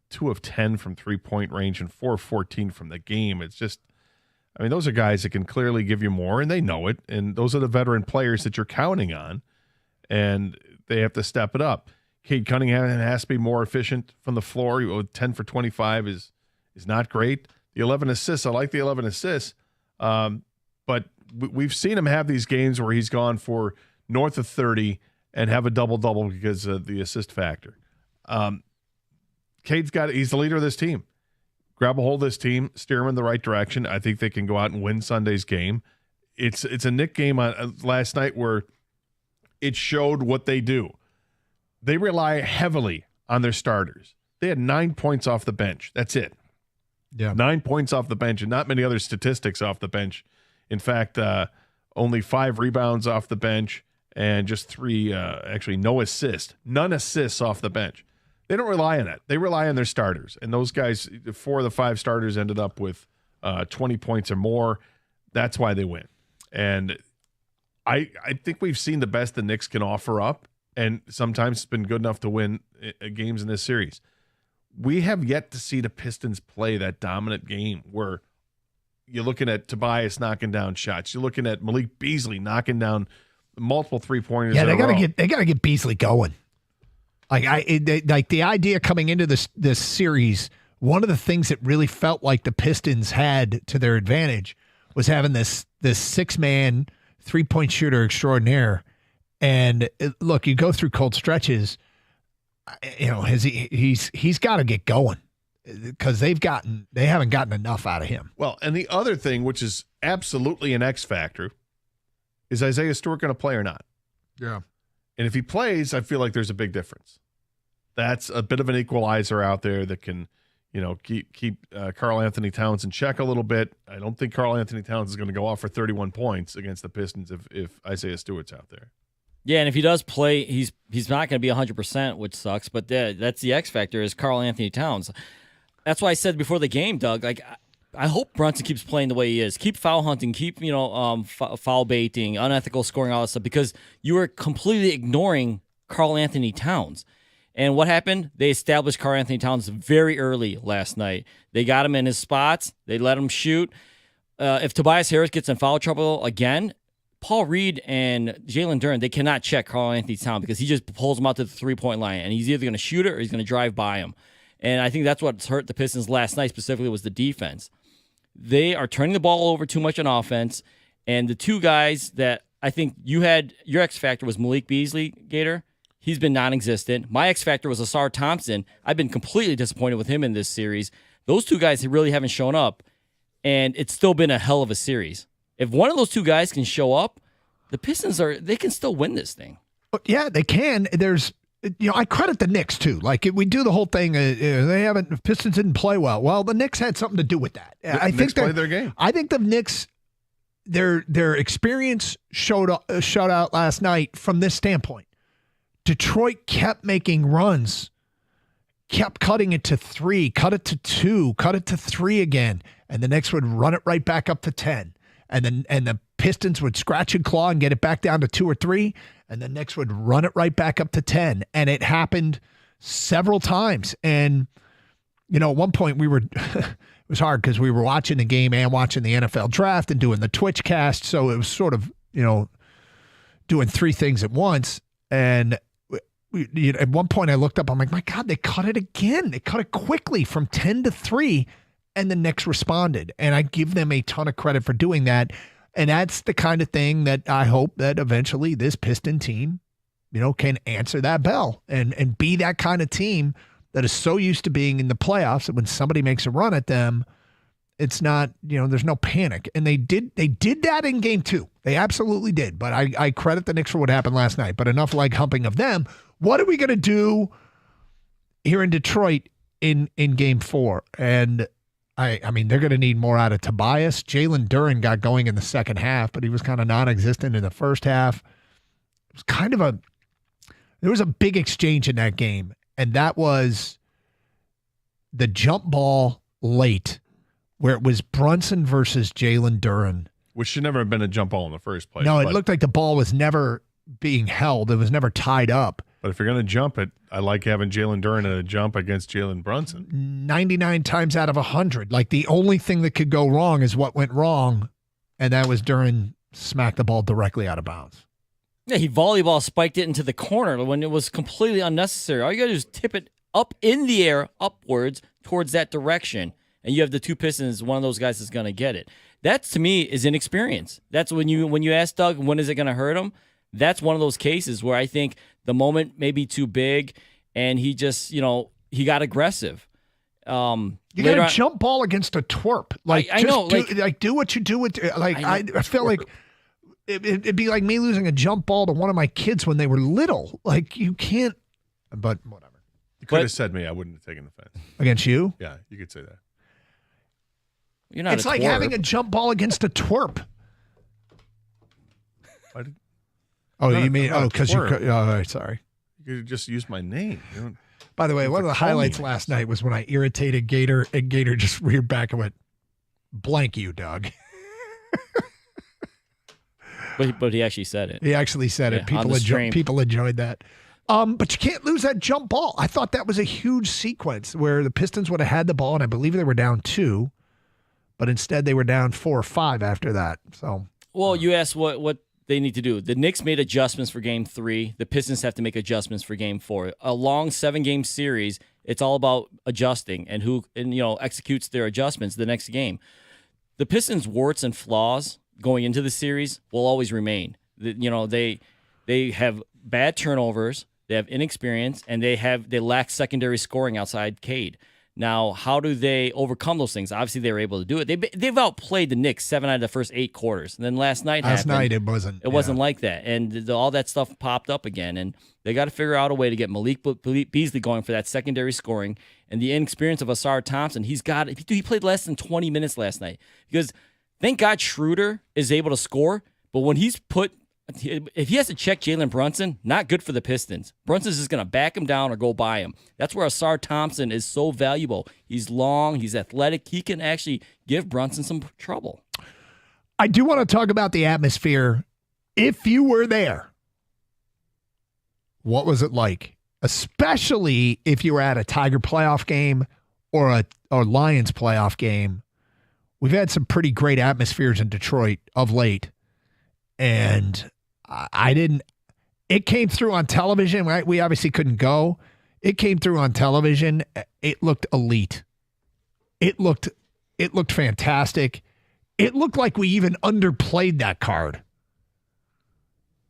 2 of 10 from 3-point range and 4 of 14 from the game. It's just, those are guys that can clearly give you more, and they know it. And those are the veteran players that you're counting on, and they have to step it up. Cade Cunningham has to be more efficient from the floor. 10 for 25 is not great. The 11 assists, I like the 11 assists, but we've seen him have these games where he's gone for north of 30 and have a double-double because of the assist factor. Cade's he's the leader of this team. Grab a hold of this team, steer them in the right direction. I think they can go out and win Sunday's game. It's a Knick game last night where it showed what they do. They rely heavily on their starters. They had 9 points off the bench. That's it. Yeah. 9 points off the bench, and not many other statistics off the bench. In fact, only 5 rebounds off the bench and just 3, no assists. None assists off the bench. They don't rely on it. They rely on their starters. And those guys, 4 of the 5 starters ended up with 20 points or more. That's why they win. And I think we've seen the best the Knicks can offer up, and sometimes it's been good enough to win games in this series. We have yet to see the Pistons play that dominant game where you're looking at Tobias knocking down shots. You're looking at Malik Beasley knocking down multiple 3-pointers. Yeah, they gotta get Beasley going. Like the idea coming into this series, one of the things that really felt like the Pistons had to their advantage was having this 6-man 3-point shooter extraordinaire. And look, you go through cold stretches, he's got to get going because they haven't gotten enough out of him. Well, and the other thing, which is absolutely an X factor, is Isaiah Stewart going to play or not? Yeah. And if he plays, I feel like there's a big difference. That's a bit of an equalizer out there that can, keep Karl Anthony Towns in check a little bit. I don't think Karl Anthony Towns is going to go off for 31 points against the Pistons if Isaiah Stewart's out there. Yeah, and if he does play, he's not going to be 100%, which sucks. But that's the X factor is Karl Anthony Towns. That's why I said before the game, Doug. I hope Brunson keeps playing the way he is. Keep foul hunting. Keep foul baiting, unethical scoring, all that stuff. Because you are completely ignoring Karl Anthony Towns. And what happened? They established Karl Anthony Towns very early last night. They got him in his spots. They let him shoot. If Tobias Harris gets in foul trouble again, Paul Reed and Jalen Duren, they cannot check Karl Anthony Towns because he just pulls him out to the 3-point line, and he's either going to shoot it or he's going to drive by him. And I think that's what's hurt the Pistons last night specifically was the defense. They are turning the ball over too much on offense, and the two guys that I think you had, your X factor was Malik Beasley, Gator. He's been non-existent. My X factor was Asar Thompson. I've been completely disappointed with him in this series. Those two guys really haven't shown up, and it's still been a hell of a series. If one of those two guys can show up, the Pistons they can still win this thing. Yeah, they can. I credit the Knicks too. Like we do the whole thing. Pistons didn't play well. Well, the Knicks had something to do with that. I think played their game. I think the Knicks, their experience showed out last night from this standpoint. Detroit kept making runs, kept cutting it to 3, cut it to 2, cut it to 3 again, and the Knicks would run it right back up to 10. And the Pistons would scratch and claw and get it back down to 2 or 3, and the Knicks would run it right back up to 10. And it happened several times. And, at one point we were it was hard because we were watching the game and watching the NFL draft and doing the Twitch cast. So it was sort of, doing 3 things at once. And at one point I looked up, I'm like, my God, they cut it again. They cut it quickly from 10 to 3. and the Knicks responded. And I give them a ton of credit for doing that. And that's the kind of thing that I hope that eventually this Piston team, can answer that bell and be that kind of team that is so used to being in the playoffs that when somebody makes a run at them, it's not, there's no panic. And they did that in game 2. They absolutely did. But I credit the Knicks for what happened last night. But enough leg humping of them. What are we going to do here in Detroit in game 4? And I mean, they're going to need more out of Tobias. Jalen Duren got going in the second half, but he was kind of non-existent in the first half. It was there was a big exchange in that game, and that was the jump ball late, where it was Brunson versus Jalen Duren. Which should never have been a jump ball in the first place. No, it looked like the ball was never being held. It was never tied up. But if you're going to jump it, I like having Jalen Duren in a jump against Jalen Brunson. 99 times out of 100. Like, the only thing that could go wrong is what went wrong, and that was Duren smacked the ball directly out of bounds. Yeah, he volleyball spiked it into the corner when it was completely unnecessary. All you got to do is tip it up in the air, upwards, towards that direction, and you have the two Pistons, one of those guys is going to get it. That, to me, is inexperience. That's when you ask Doug, when is it going to hurt him? That's one of those cases where I think the moment may be too big, and he just, he got aggressive. You got a jump ball against a twerp. Like, I know, do what you do with. I feel like it'd be like me losing a jump ball to one of my kids when they were little. Like, you can't. But whatever. You could have said me. I wouldn't have taken offense. Against you? Yeah, you could say that. You're not. It's like having a jump ball against a twerp. You mean because you? Sorry. You could just use my name. By the way, one of the highlights last night was when I irritated Gator, and Gator just reared back and went, "Blank you, Doug." But he actually said it. He actually said it. People enjoyed that. But you can't lose that jump ball. I thought that was a huge sequence where the Pistons would have had the ball, and I believe they were down 2, but instead they were down 4 or 5 after that. So, well, you asked what they need to do. The Knicks made adjustments for game 3. The Pistons have to make adjustments for game 4. A long 7-game series, it's all about adjusting and who executes their adjustments the next game. The Pistons' warts and flaws going into the series will always remain. They have bad turnovers, they have inexperience, and they lack secondary scoring outside Cade. Now, how do they overcome those things? Obviously, they were able to do it. They've outplayed the Knicks 7 out of the first 8 quarters. And then last night it wasn't. It wasn't like that. And all that stuff popped up again. And they got to figure out a way to get Malik Beasley going for that secondary scoring. And the inexperience of Asar Thompson, he played less than 20 minutes last night. Because thank God Schroeder is able to score. But when if he has to check Jalen Brunson, not good for the Pistons. Brunson's just going to back him down or go by him. That's where Asar Thompson is so valuable. He's long, he's athletic. He can actually give Brunson some trouble. I do want to talk about the atmosphere. If you were there, what was it like? Especially if you were at a Tiger playoff game or a Lions playoff game. We've had some pretty great atmospheres in Detroit of late. And it came through on television, right? We obviously couldn't go. It came through on television. It looked elite. It looked fantastic. It looked like we even underplayed that card.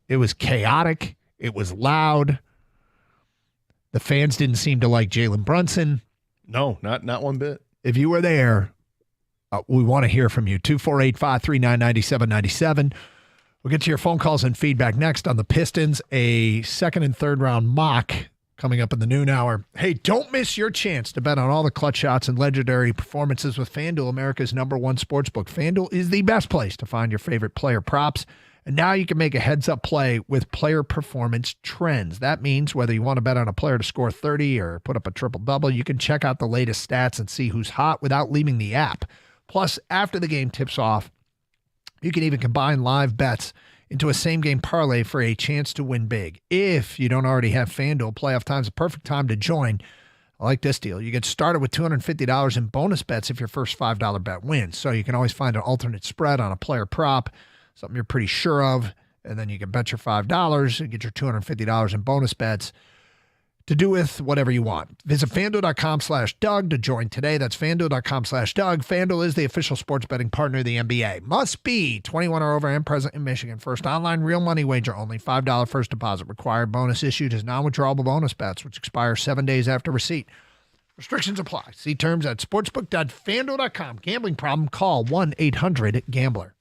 It was chaotic. It was loud. The fans didn't seem to like Jalen Brunson. No, not one bit. If you were there, we want to hear from you. 248-539-9797. We'll get to your phone calls and feedback next on the Pistons, a second and third round mock coming up in the noon hour. Hey, don't miss your chance to bet on all the clutch shots and legendary performances with FanDuel, America's #1 sportsbook. FanDuel is the best place to find your favorite player props. And now you can make a heads-up play with player performance trends. That means whether you want to bet on a player to score 30 or put up a triple-double, you can check out the latest stats and see who's hot without leaving the app. Plus, after the game tips off, you can even combine live bets into a same-game parlay for a chance to win big. If you don't already have FanDuel, playoff time's a perfect time to join. I like this deal. You get started with $250 in bonus bets if your first $5 bet wins. So you can always find an alternate spread on a player prop, something you're pretty sure of, and then you can bet your $5 and get your $250 in bonus bets. to do with whatever you want. Visit FanDuel.com/Doug to join today. That's FanDuel.com/Doug. FanDuel is the official sports betting partner of the NBA. Must be 21 or over and present in Michigan. First online real money wager only. $5 first deposit required. Bonus issued as non-withdrawable bonus bets, which expire 7 days after receipt. Restrictions apply. See terms at sportsbook.fanduel.com. Gambling problem? Call 1-800-GAMBLER.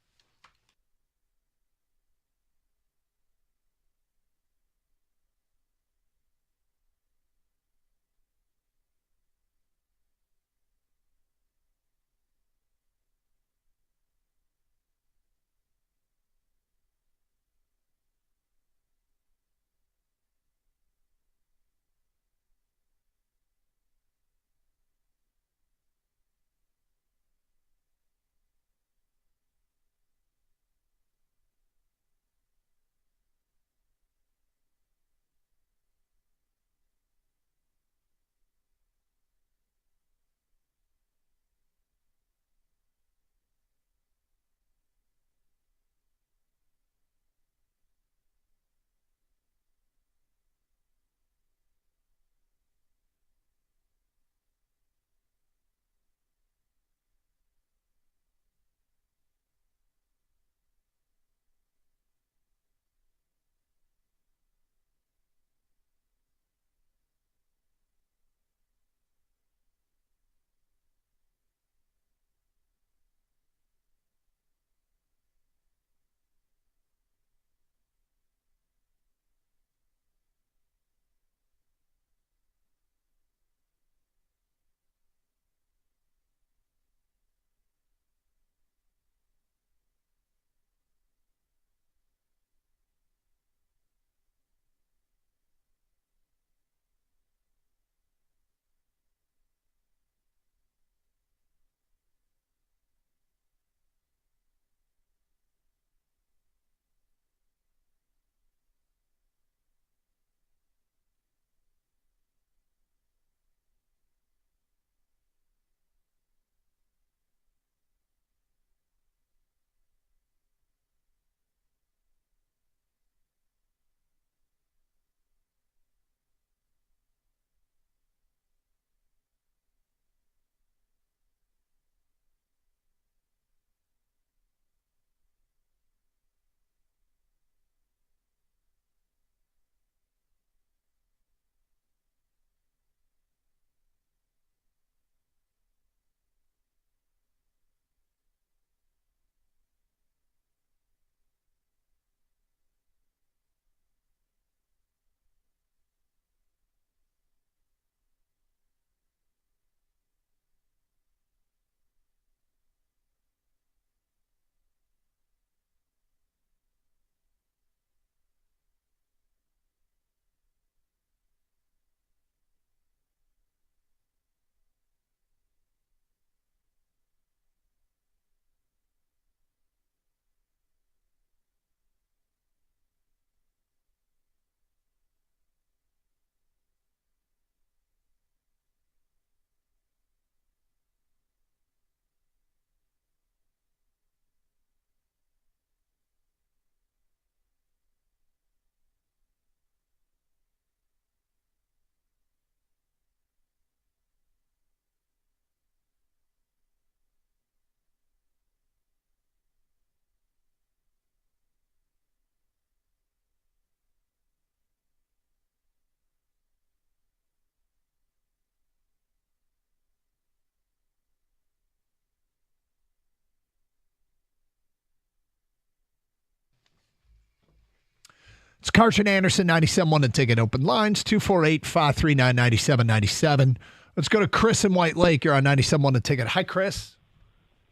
It's Carson Anderson, 97.1 The Ticket. Open lines, 248-539-9797. Let's go to Chris in White Lake. You're on 97.1 The Ticket. Hi, Chris.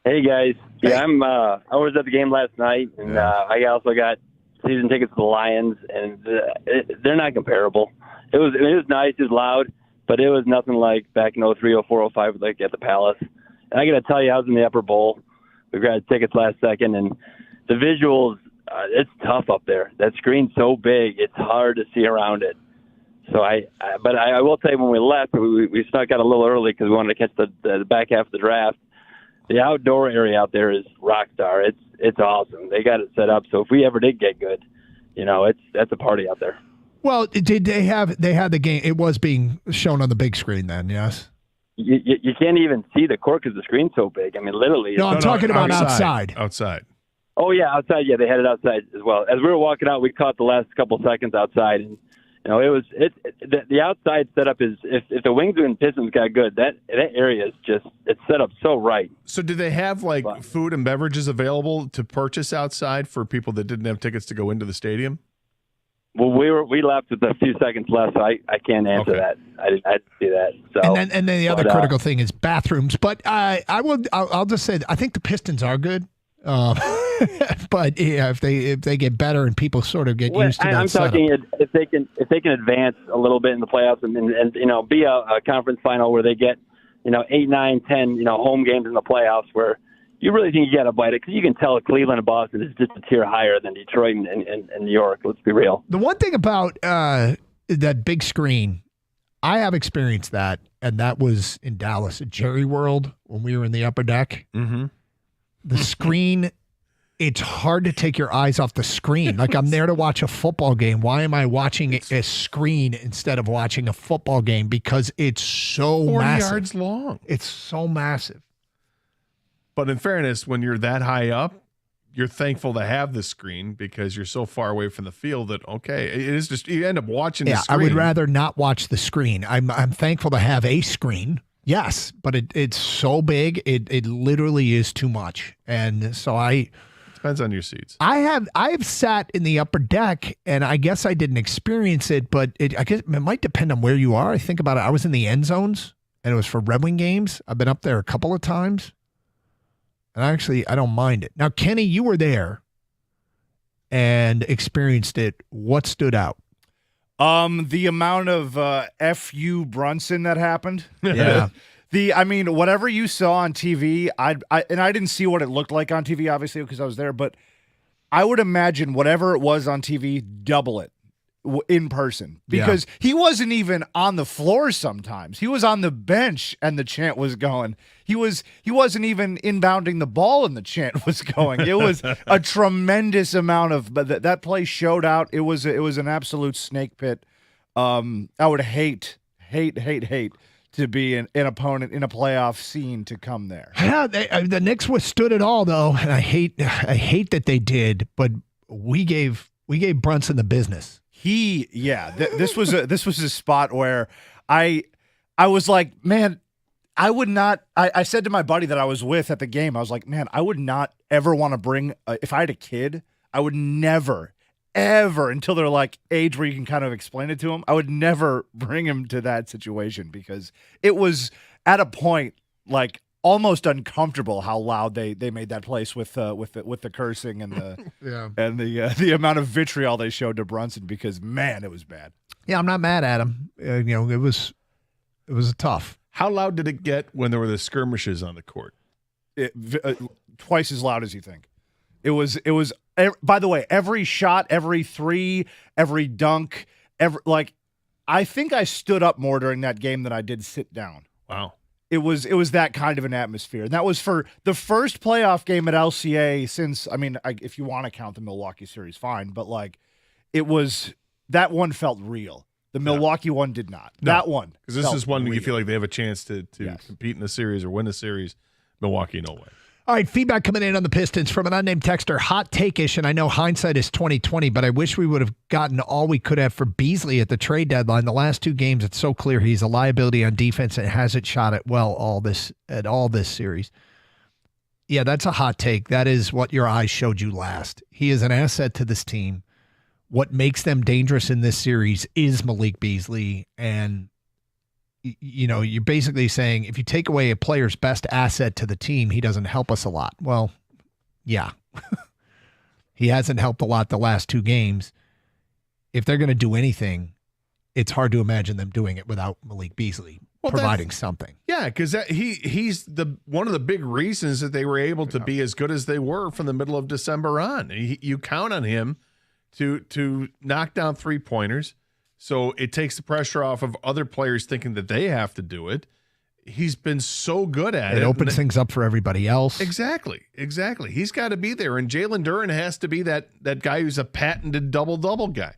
Hey, guys. Yeah, I was at the game last night, and I also got season tickets to the Lions, and they're not comparable. It was nice, it was loud, but it was nothing like back in 03, 04, 05, like at the Palace. And I got to tell you, I was in the upper bowl. We grabbed tickets last second, and the visuals, it's tough up there. That screen's so big, it's hard to see around it. So but I will say when we left, we snuck out a little early because we wanted to catch the back half of the draft. The outdoor area out there is rock star. It's awesome. They got it set up. So if we ever did get good, that's a party out there. Well, did they had the game? It was being shown on the big screen then, yes? You can't even see the court because the screen's so big. I mean, literally. No, I'm talking about outside. Outside. Oh, yeah, outside. Yeah, they had it outside as well. As we were walking out, we caught the last couple seconds outside. And, you know, the outside setup is, if the Wings and Pistons got good, that area is just, it's set up so right. So did they have, like, food and beverages available to purchase outside for people that didn't have tickets to go into the stadium? Well, we left with a few seconds left, so I can't answer that. I didn't see that. So, and then the other critical thing is bathrooms. But I'll just say I think the Pistons are good. But yeah, if they get better and people sort of get used to that I'm setup. talking if they can advance a little bit in the playoffs and you know, be a conference final where they get, you know, 8, 9, 10, you know, home games in the playoffs where you really think you got to bite it, because you can tell Cleveland and Boston is just a tier higher than Detroit and New York. Let's be real. The one thing about that big screen, I have experienced that, and that was in Dallas at Jerry World when we were in the upper deck. Mm-hmm. The screen, it's hard to take your eyes off the screen. Like, I'm there to watch a football game. Why am I watching a screen instead of watching a football game? Because it's so 40 massive. yards long. It's so massive. But in fairness, when you're that high up, you're thankful to have the screen because you're so far away from the field that, okay, it is just, you end up watching the screen. I would rather not watch the screen. I'm thankful to have a screen. Yes, but it's so big, it literally is too much. And so depends on your seats. I've sat in the upper deck, and I guess I didn't experience it, but I guess it might depend on where you are. I think about it. I was in the end zones, and it was for Red Wing games. I've been up there a couple of times. And actually, I don't mind it. Now, Kenny, you were there and experienced it. What stood out? The amount of F.U. Brunson that happened. Yeah. I mean, whatever you saw on TV, I didn't see what it looked like on TV, obviously, because I was there, but I would imagine whatever it was on TV, double it in person, because he wasn't even on the floor sometimes. He was on the bench and the chant was going. He wasn't even inbounding the ball and the chant was going. It was a tremendous amount of, but that play showed out. It was an absolute snake pit. I would hate to be an opponent in a playoff scene to come there. Yeah, the Knicks withstood it all, though, and I hate that they did, but we gave Brunson the business. This was a spot where I was like, man, I would not. I said to my buddy that I was with at the game, I was like, man, I would not ever want to bring. If I had a kid, I would never, ever, until they're like age where you can kind of explain it to them, I would never bring him to that situation, because it was at a point like almost uncomfortable how loud they made that place with the cursing and the and the amount of vitriol they showed to Brunson, because man, it was bad. Yeah, I'm not mad at him. It was tough. How loud did it get when there were the skirmishes on the court? Twice as loud as you think. It was. By the way, every shot, every three, every dunk, I think I stood up more during that game than I did sit down. Wow. It was that kind of an atmosphere. And that was for the first playoff game at LCA since, I mean, if you want to count the Milwaukee series, fine. But that one felt real. The Milwaukee one did not. No, that one. Because this is one you feel like they have a chance to compete in the series or win the series. Milwaukee, no way. All right, feedback coming in on the Pistons from an unnamed texter. Hot take-ish, and I know hindsight is 20/20, but I wish we would have gotten all we could have for Beasley at the trade deadline. The last 2 games, it's so clear he's a liability on defense and hasn't shot it well all this series. Yeah, that's a hot take. That is what your eyes showed you last. He is an asset to this team. What makes them dangerous in this series is Malik Beasley, and you're basically saying if you take away a player's best asset to the team, he doesn't help us a lot. Well, yeah. He hasn't helped a lot the last 2 games. If they're going to do anything, it's hard to imagine them doing it without Malik Beasley providing something. Yeah, because he's one of the big reasons that they were able to be as good as they were from the middle of December on. You count on him to knock down 3-pointers. So it takes the pressure off of other players thinking that they have to do it. He's been so good at it. It opens things up for everybody else. Exactly. He's got to be there. And Jalen Duren has to be that guy who's a patented double-double guy.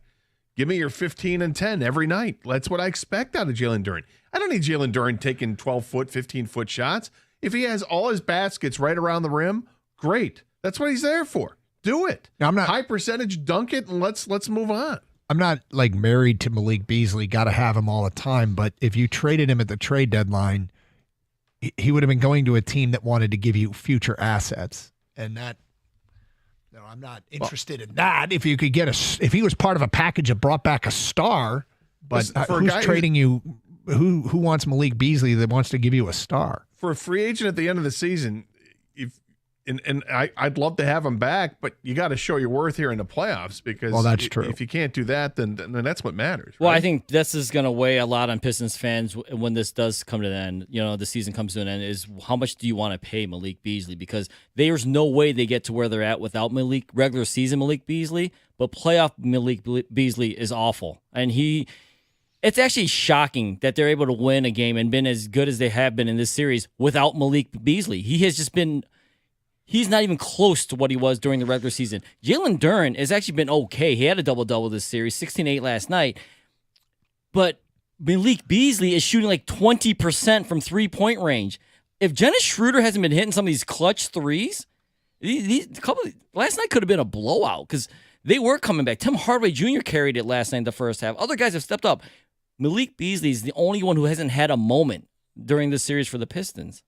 Give me your 15 and 10 every night. That's what I expect out of Jalen Duren. I don't need Jalen Duren taking 12-foot, 15-foot shots. If he has all his baskets right around the rim, great. That's what he's there for. Do it. Now, I'm not high percentage, dunk it, and let's move on. I'm not like married to Malik Beasley. Got to have him all the time. But if you traded him at the trade deadline, he would have been going to a team that wanted to give you future assets, and that. No, I'm not interested in that. If you could get if he was part of a package that brought back a star, but who's trading you? Who wants Malik Beasley that wants to give you a star? For a free agent at the end of the season, I'd love to have him back, but you got to show your worth here in the playoffs because that's true. If you can't do that, then that's what matters. Well, right? I think this is going to weigh a lot on Pistons fans when this does come to the end. The season comes to an end. Is how much do you want to pay Malik Beasley? Because there's no way they get to where they're at without regular season Malik Beasley. But playoff Malik Beasley is awful, and it's actually shocking that they're able to win a game and been as good as they have been in this series without Malik Beasley. He has just been. He's not even close to what he was during the regular season. Jalen Duren has actually been okay. He had a double-double this series, 16-8 last night. But Malik Beasley is shooting like 20% from three-point range. If Dennis Schroeder hasn't been hitting some of these clutch threes, last night could have been a blowout because they were coming back. Tim Hardaway Jr. carried it last night in the first half. Other guys have stepped up. Malik Beasley is the only one who hasn't had a moment during this series for the Pistons.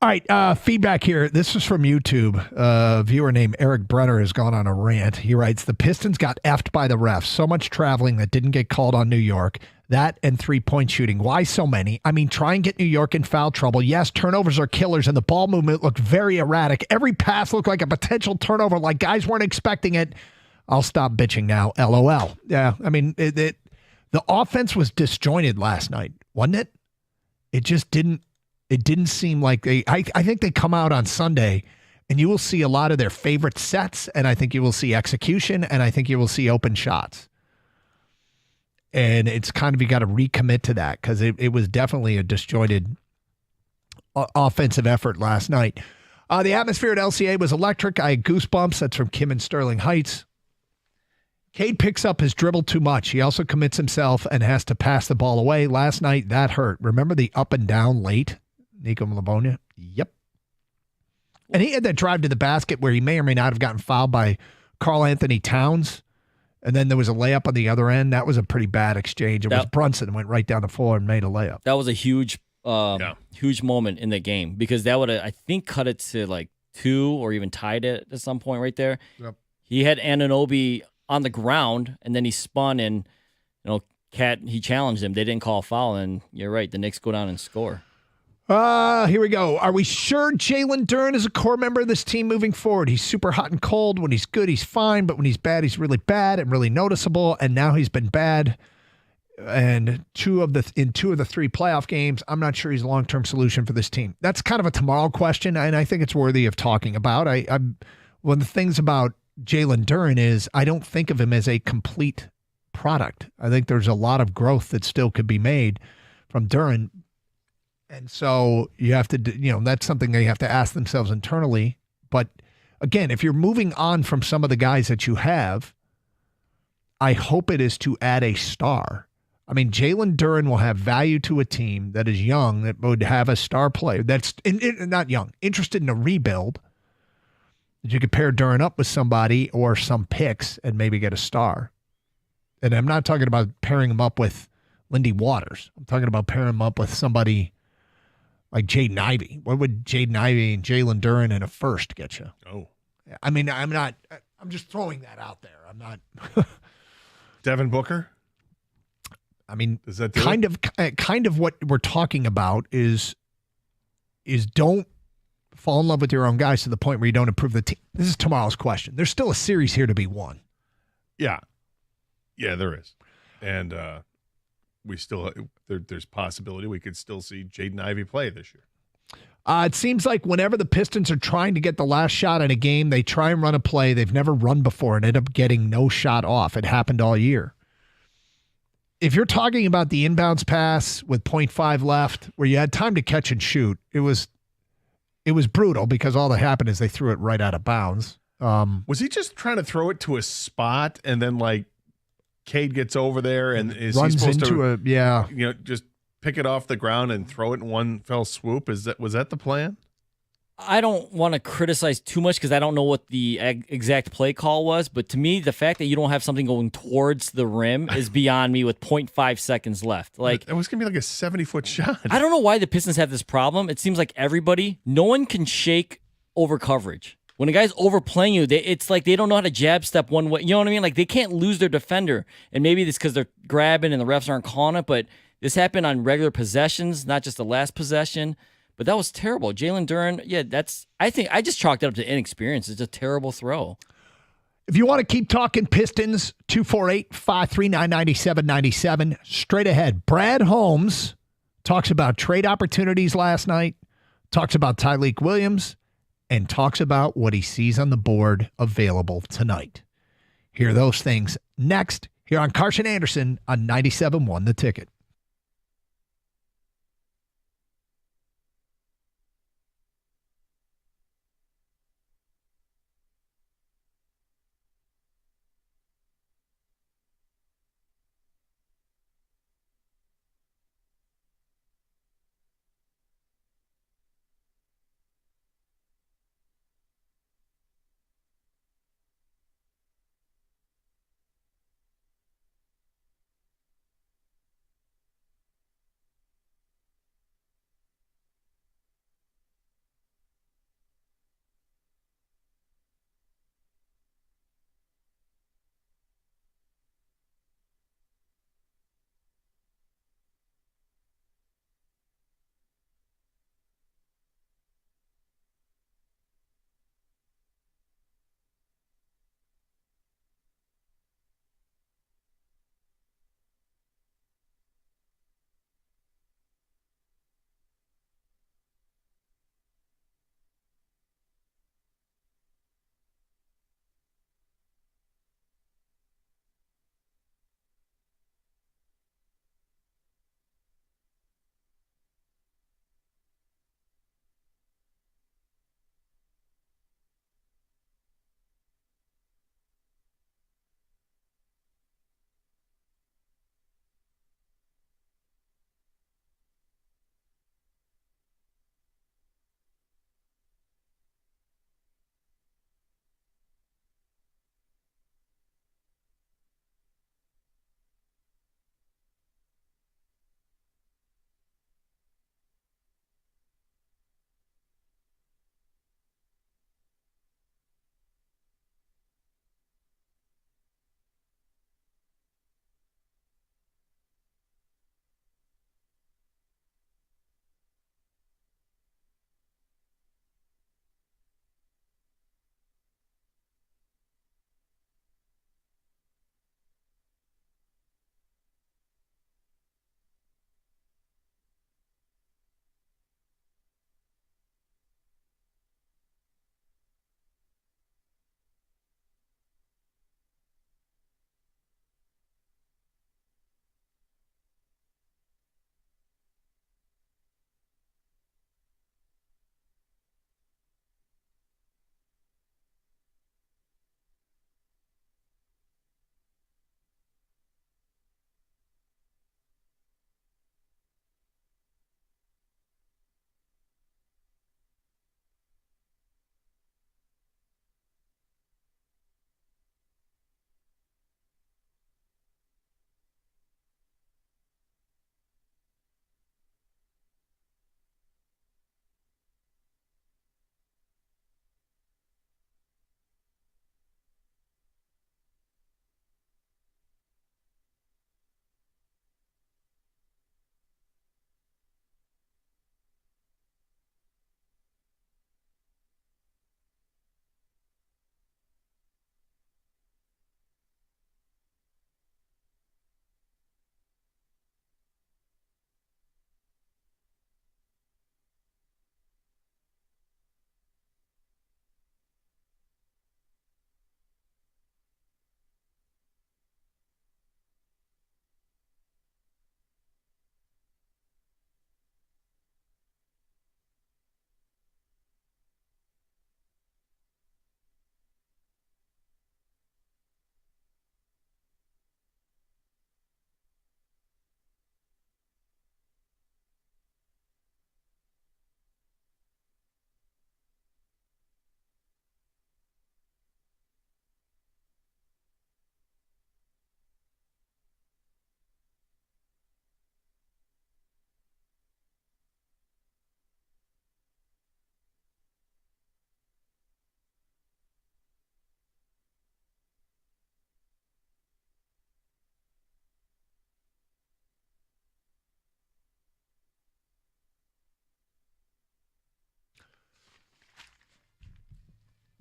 All right, feedback here. This is from YouTube. A viewer named Eric Brenner has gone on a rant. He writes, the Pistons got effed by the refs. So much traveling that didn't get called on New York. That and three-point shooting. Why so many? I mean, try and get New York in foul trouble. Yes, turnovers are killers, and the ball movement looked very erratic. Every pass looked like a potential turnover, like guys weren't expecting it. I'll stop bitching now. LOL. Yeah, I mean, the offense was disjointed last night, wasn't it? It just didn't. It didn't seem like I think they come out on Sunday and you will see a lot of their favorite sets, and I think you will see execution, and I think you will see open shots. And it's kind of, you got to recommit to that because it was definitely a disjointed offensive effort last night. The atmosphere at LCA was electric. I had goosebumps. That's from Kim in Sterling Heights. Cade picks up his dribble too much. He also commits himself and has to pass the ball away. Last night, that hurt. Remember the up and down late? Nico Labonia? Yep. And he had that drive to the basket where he may or may not have gotten fouled by Karl Anthony Towns. And then there was a layup on the other end. That was a pretty bad exchange. It was Brunson went right down the floor and made a layup. That was a huge moment in the game because that would have, I think, cut it to like 2 or even tied it at some point right there. Yep. He had Anunoby on the ground, and then he spun and, Cat, he challenged him. They didn't call a foul, and you're right. The Knicks go down and score. Here we go. Are we sure Jalen Duren is a core member of this team moving forward? He's super hot and cold. When he's good, he's fine. But when he's bad, he's really bad and really noticeable. And now he's been bad. And in 2 of the 3 playoff games, I'm not sure he's a long-term solution for this team. That's kind of a tomorrow question, and I think it's worthy of talking about. One of the things about Jalen Duren is I don't think of him as a complete product. I think there's a lot of growth that still could be made from Duren. And so you have to, that's something they have to ask themselves internally. But again, if you're moving on from some of the guys that you have, I hope it is to add a star. I mean, Jalen Duren will have value to a team that is young, that would have a star player that's not young, interested in a rebuild. That you could pair Duren up with somebody or some picks and maybe get a star. And I'm not talking about pairing him up with Lindy Waters. I'm talking about pairing him up with somebody like Jaden Ivey. What would Jaden Ivey and Jalen Duren in a first get you? Oh. I mean, I'm just throwing that out there. I'm not. Devin Booker? I mean, is that kind of what we're talking about is don't fall in love with your own guys to the point where you don't improve the team. This is tomorrow's question. There's still a series here to be won. Yeah. Yeah, there is. And we still there's possibility we could still see Jaden Ivey play this year. It seems like whenever the Pistons are trying to get the last shot in a game, they try and run a play they've never run before and end up getting no shot off. It happened all year. If you're talking about the inbounds pass with 0.5 left, where you had time to catch and shoot, it was brutal because all that happened is they threw it right out of bounds. Was he just trying to throw it to a spot and then Cade gets over there and is he Runs supposed into to just pick it off the ground and throw it in one fell swoop? Was that the plan? I don't want to criticize too much because I don't know what the exact play call was, but to me, the fact that you don't have something going towards the rim is beyond me with 0.5 seconds left. Like, it was going to be like a 70-foot shot. I don't know why the Pistons have this problem. It seems like no one can shake over coverage. When a guy's overplaying you, it's like they don't know how to jab step one way. You know what I mean? Like, they can't lose their defender. And maybe it's because they're grabbing and the refs aren't calling it, but this happened on regular possessions, not just the last possession. But that was terrible. Jalen Duren, I just chalked it up to inexperience. It's a terrible throw. If you want to keep talking Pistons, 248-539-9797. Straight ahead, Brad Holmes talks about trade opportunities last night, talks about Tyreek Williams, and talks about what he sees on the board available tonight. Hear those things next here on Carson Anderson on 97.1 The Ticket.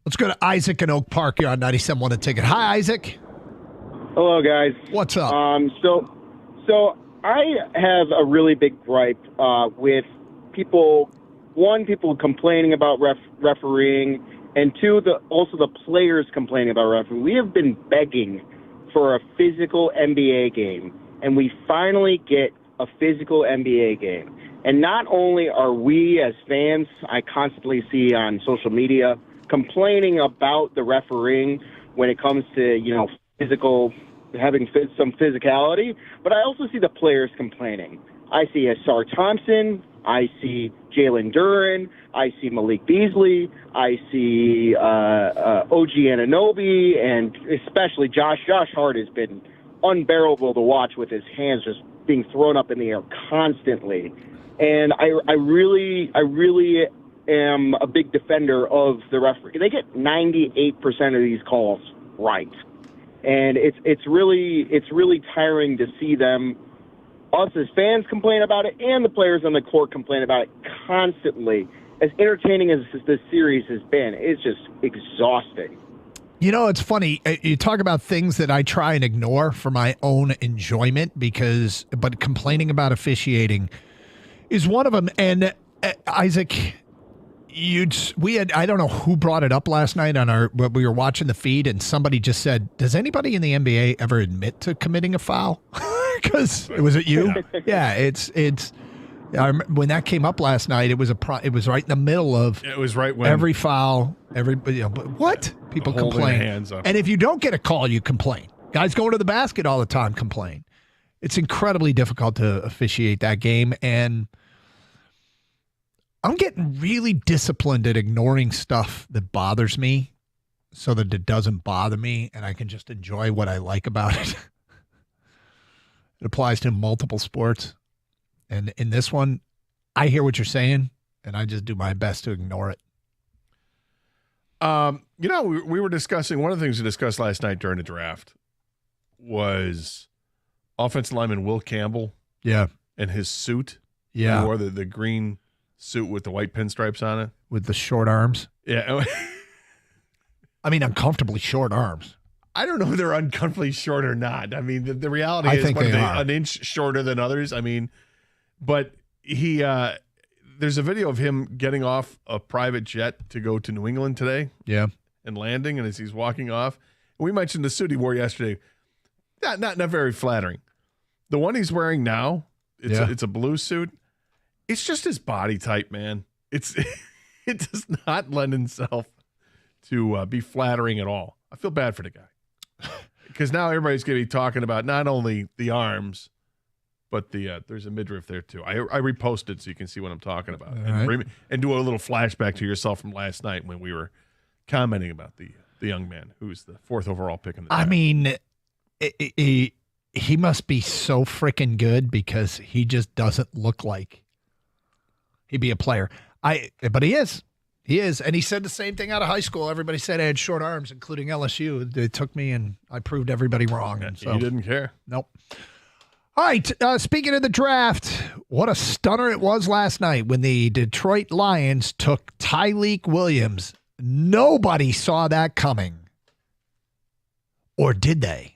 Let's go to Isaac in Oak Park. You're on 97.1 The Ticket. Hi, Isaac. Hello, guys. What's up? So I have a really big gripe with people. One, people complaining about refereeing, and two, also the players complaining about refereeing. We have been begging for a physical NBA game, and we finally get a physical NBA game. And not only are we as fans, I constantly see on social media, complaining about the refereeing when it comes to, having some physicality, but I also see the players complaining. I see Asar Thompson, I see Jalen Duren, I see Malik Beasley, I see OG Anunoby, and especially Josh. Josh Hart has been unbearable to watch with his hands just being thrown up in the air constantly. And I really am a big defender of the referee. They get 98% of these calls right. And it's really tiring to see us as fans complain about it, and the players on the court complain about it constantly. As entertaining as this series has been, it's just exhausting. You know, it's funny. You talk about things that I try and ignore for my own enjoyment but complaining about officiating is one of them. And Isaac, I don't know who brought it up last night when we were watching the feed, and somebody just said, does anybody in the NBA ever admit to committing a foul? Because was it you? Yeah, it's when that came up last night, it was right in the middle of it was right when every foul, everybody, what? People complain. Hands up. And if you don't get a call, you complain. Guys going to the basket all the time complain. It's incredibly difficult to officiate that game, and I'm getting really disciplined at ignoring stuff that bothers me so that it doesn't bother me and I can just enjoy what I like about it. It applies to multiple sports. And in this one, I hear what you're saying, and I just do my best to ignore it. We were discussing, one of the things we discussed last night during the draft was offensive lineman Will Campbell. Yeah. And his suit. Yeah. He wore the green suit with the white pinstripes on it. With the short arms. Yeah. I mean, uncomfortably short arms. I don't know if they're uncomfortably short or not. I mean, the reality is an inch shorter than others. I mean, but he there's a video of him getting off a private jet to go to New England today. Yeah. And landing, and as he's walking off, we mentioned the suit he wore yesterday. Not very flattering. The one he's wearing now, it's a blue suit. It's just his body type, man. It does not lend itself to be flattering at all. I feel bad for the guy because now everybody's going to be talking about not only the arms, but there's a midriff there too. I reposted so you can see what I'm talking about, and do a little flashback to yourself from last night when we were commenting about the young man who's the 4th overall pick in the draft. I mean, he must be so freaking good because he just doesn't look like he'd be a player. But he is. He is. And he said the same thing out of high school. Everybody said I had short arms, including LSU. It took me, and I proved everybody wrong. And so he didn't care. Nope. All right. Speaking of the draft, what a stunner it was last night when the Detroit Lions took Tyleik Williams. Nobody saw that coming. Or did they?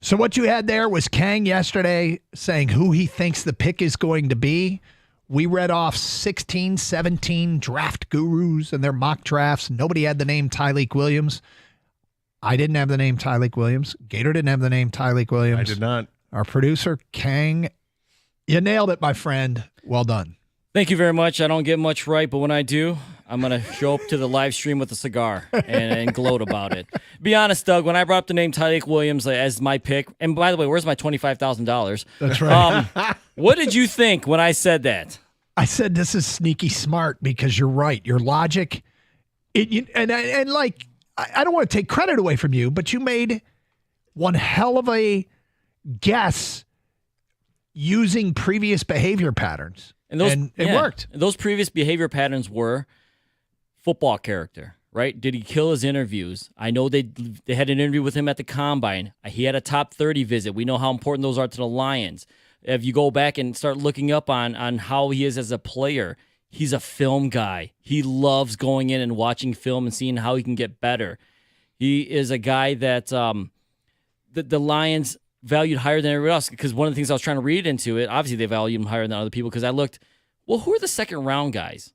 So what you had there was Kang yesterday saying who he thinks the pick is going to be. We read off 16, 17 draft gurus and their mock drafts. Nobody had the name Tyleik Williams. I didn't have the name Tyleik Williams. Gator didn't have the name Tyleik Williams. I did not. Our producer, Kang, you nailed it, my friend. Well done. Thank you very much. I don't get much right, but when I do, I'm going to show up to the live stream with a cigar and gloat about it. Be honest, Doug, when I brought up the name Tyleik Williams as my pick, and by the way, where's my $25,000? That's right. What did you think when I said that? I said this is sneaky smart because you're right. Your logic, I don't want to take credit away from you, but you made one hell of a guess using previous behavior patterns. And it worked. Those previous behavior patterns were football character, right? Did he kill his interviews? I know they had an interview with him at the Combine. He had a top 30 visit. We know how important those are to the Lions. If you go back and start looking up on how he is as a player, he's a film guy. He loves going in and watching film and seeing how he can get better. He is a guy that the Lions valued higher than everybody else, because one of the things I was trying to read into it, obviously they valued him higher than other people, because I looked, well, who are the second round guys?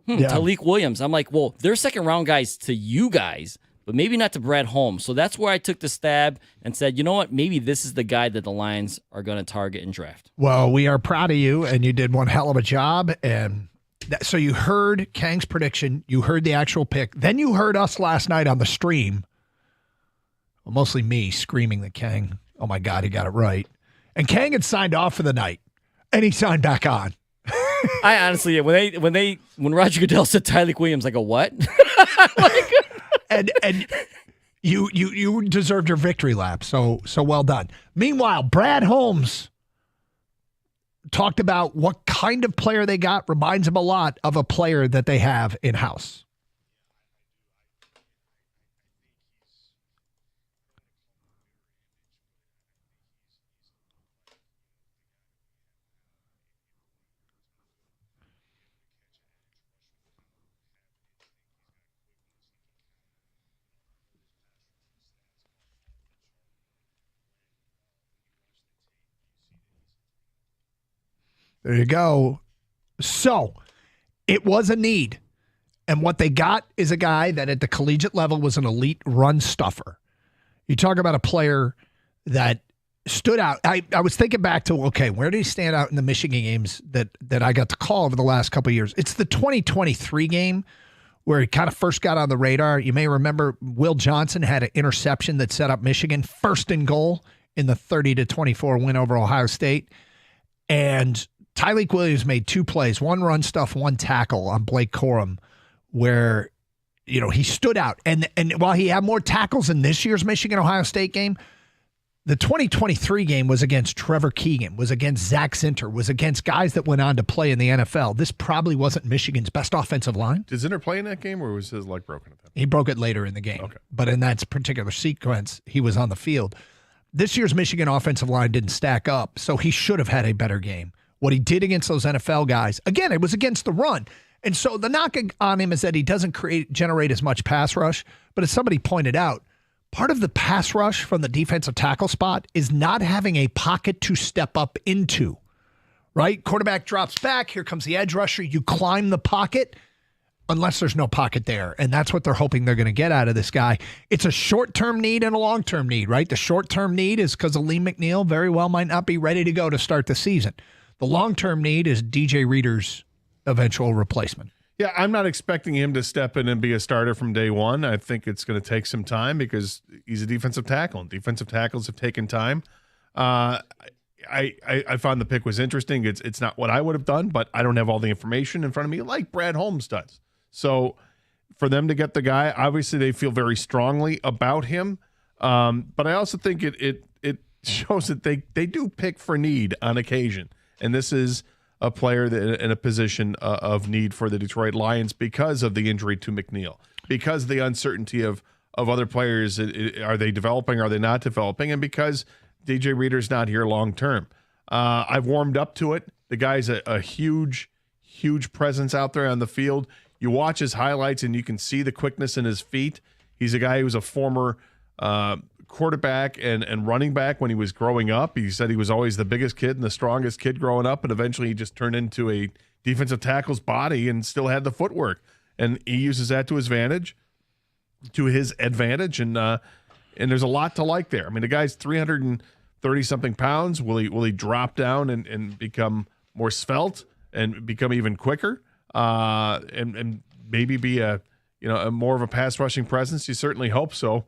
Tyleik Williams. I'm like, well, they're second round guys to you guys, but maybe not to Brad Holmes. So that's where I took the stab and said, you know what, maybe this is the guy that the Lions are going to target and draft. Well, we are proud of you, and you did one hell of a job. And so you heard Kang's prediction, you heard the actual pick, then you heard us last night on the stream, well, mostly me screaming that Kang, oh my God, he got it right. And Kang had signed off for the night, and he signed back on. I honestly, when Roger Goodell said Tyleik Williams, I go, what? and you deserved your victory lap. So well done. Meanwhile, Brad Holmes talked about what kind of player they got. Reminds him a lot of a player that they have in-house. There you go. So it was a need. And what they got is a guy that at the collegiate level was an elite run stuffer. You talk about a player that stood out. I was thinking back to, okay, where did he stand out in the Michigan games that I got to call over the last couple of years? It's the 2023 game where he kind of first got on the radar. You may remember Will Johnson had an interception that set up Michigan first and goal in the 30-24 win over Ohio State. And Tyleik Williams made two plays, one run stuff, one tackle on Blake Corum, where, he stood out. And while he had more tackles in this year's Michigan-Ohio State game, the 2023 game was against Trevor Keegan, was against Zach Zinter, was against guys that went on to play in the NFL. This probably wasn't Michigan's best offensive line. Did Zinter play in that game, or was his leg broken at that point? He broke it later in the game. Okay. But in that particular sequence, he was on the field. This year's Michigan offensive line didn't stack up, so he should have had a better game. What he did against those NFL guys, again, it was against the run. And so the knock on him is that he doesn't generate as much pass rush. But as somebody pointed out, part of the pass rush from the defensive tackle spot is not having a pocket to step up into, right? Quarterback drops back. Here comes the edge rusher. You climb the pocket unless there's no pocket there. And that's what they're hoping they're going to get out of this guy. It's a short-term need and a long-term need, right? The short-term need is because Aleem McNeil very well might not be ready to go to start the season. The long-term need is DJ Reader's eventual replacement. Yeah, I'm not expecting him to step in and be a starter from day one. I think it's going to take some time because he's a defensive tackle, and defensive tackles have taken time. I found the pick was interesting. It's not what I would have done, but I don't have all the information in front of me like Brad Holmes does. So for them to get the guy, obviously they feel very strongly about him. But I also think it shows that they do pick for need on occasion. And this is a player that in a position of need for the Detroit Lions because of the injury to McNeil, because of the uncertainty of other players. Are they developing? Are they not developing? And because DJ Reader's not here long term. I've warmed up to it. The guy's a huge, huge presence out there on the field. You watch his highlights and you can see the quickness in his feet. He's a guy who's a former quarterback and running back when he was growing up. He said he was always the biggest kid and the strongest kid growing up, and eventually he just turned into a defensive tackle's body and still had the footwork. And he uses that to his advantage, and there's a lot to like there. I mean, the guy's 330-something pounds. Will he drop down and become more svelte and become even quicker, and maybe be a more of a pass rushing presence? You certainly hope so.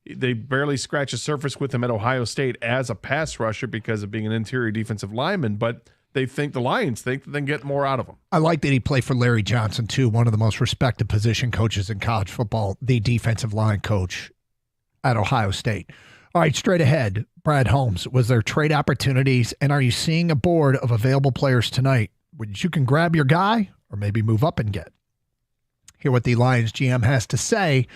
They barely scratch the surface with him at Ohio State as a pass rusher because of being an interior defensive lineman, but the Lions think that they can get more out of him. I like that he played for Larry Johnson, too, one of the most respected position coaches in college football, the defensive line coach at Ohio State. All right, straight ahead, Brad Holmes, was there trade opportunities, and are you seeing a board of available players tonight which you can grab your guy or maybe move up and get? Hear what the Lions GM has to say.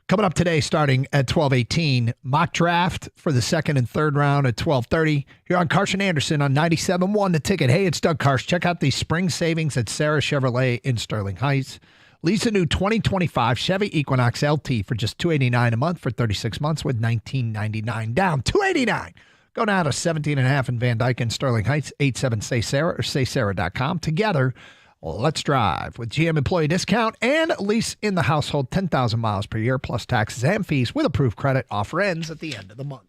Coming up today, starting at 12:18, mock draft for the second and third round at 12:30. Here on Carson Anderson on 97.1 The Ticket. Hey, it's Doug Karsch. Check out the spring savings at Sarah Chevrolet in Sterling Heights. Lease a new 2025 Chevy Equinox LT for just $289 a month for 36 months with $19.99 down. $289. Go now to 17.5 in Van Dyke and Sterling Heights, 87-SAY-SARAH or saysarah.com. Together, let's drive with GM employee discount and lease in the household 10,000 miles per year plus taxes and fees with approved credit. Offer ends at the end of the month.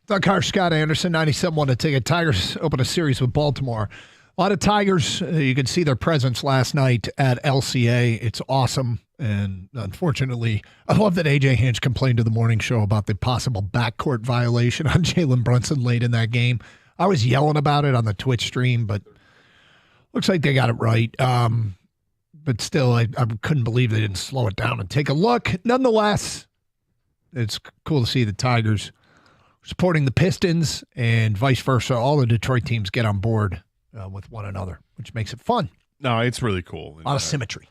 Doug Harsh, Scott Anderson, 97.1 to take it. Tigers open a series with Baltimore. A lot of Tigers. You could see their presence last night at LCA. It's awesome. And unfortunately, I love that A.J. Hinch complained to the morning show about the possible backcourt violation on Jalen Brunson late in that game. I was yelling about it on the Twitch stream, but looks like they got it right. But still, I couldn't believe they didn't slow it down and take a look. Nonetheless, it's cool to see the Tigers supporting the Pistons and vice versa. All the Detroit teams get on board with one another, which makes it fun. No, it's really cool. A lot of symmetry.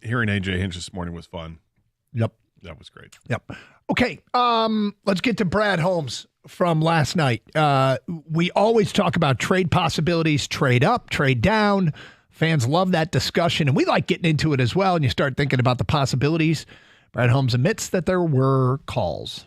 Hearing AJ Hinch this morning was fun. Yep. That was great. Yep. Okay, let's get to Brad Holmes from last night. We always talk about trade possibilities, trade up, trade down. Fans love that discussion, and we like getting into it as well, and you start thinking about the possibilities. Brad Holmes admits that there were calls.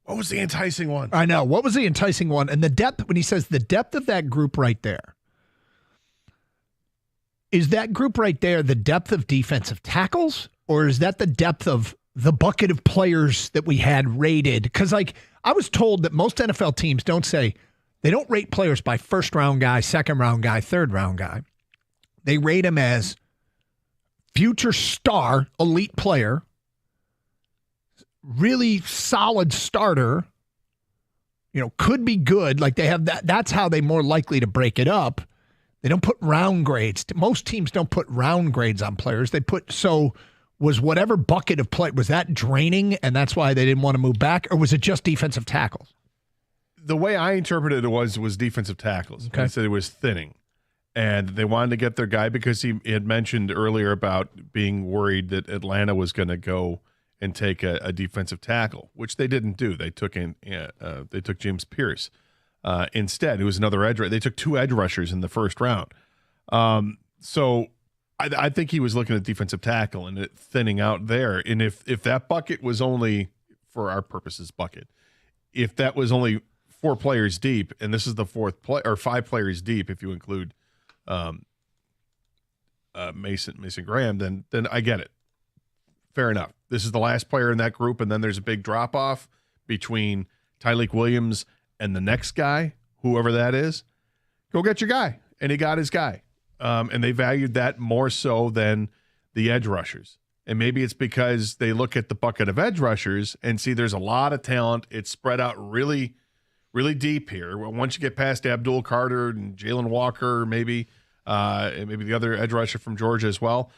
What was the enticing one? I know. What was the enticing one? And the depth, when he says the depth of that group right there, is that group right there the depth of defensive tackles, or is that the depth of the bucket of players that we had rated? Because, like, I was told that most NFL teams they don't rate players by first-round guy, second-round guy, third-round guy. They rate them as future star, elite player, really solid starter, could be good. Like they have that. That's how they more likely to break it up. They don't put round grades. Most teams don't put round grades on players. Was whatever bucket of play, was that draining and that's why they didn't want to move back, or was it just defensive tackles? The way I interpreted it was defensive tackles. Okay. They said it was thinning. And they wanted to get their guy because he had mentioned earlier about being worried that Atlanta was going to go and take a defensive tackle, which they didn't do. They took James Pierce instead. It was another edge. They took 2 edge rushers in the first round. So I think he was looking at defensive tackle and it thinning out there. And if that bucket was only, for our purposes, if that was only 4 players deep, and this is the 4th play, or 5 players deep if you include Mason Graham, then I get it. Fair enough. This is the last player in that group, and then there's a big drop-off between Tyleik Williams and the next guy, whoever that is. Go get your guy. And he got his guy. And they valued that more so than the edge rushers. And maybe it's because they look at the bucket of edge rushers and see there's a lot of talent. It's spread out really, really deep here. Once you get past Abdul Carter and Jalen Walker, maybe the other edge rusher from Georgia as well,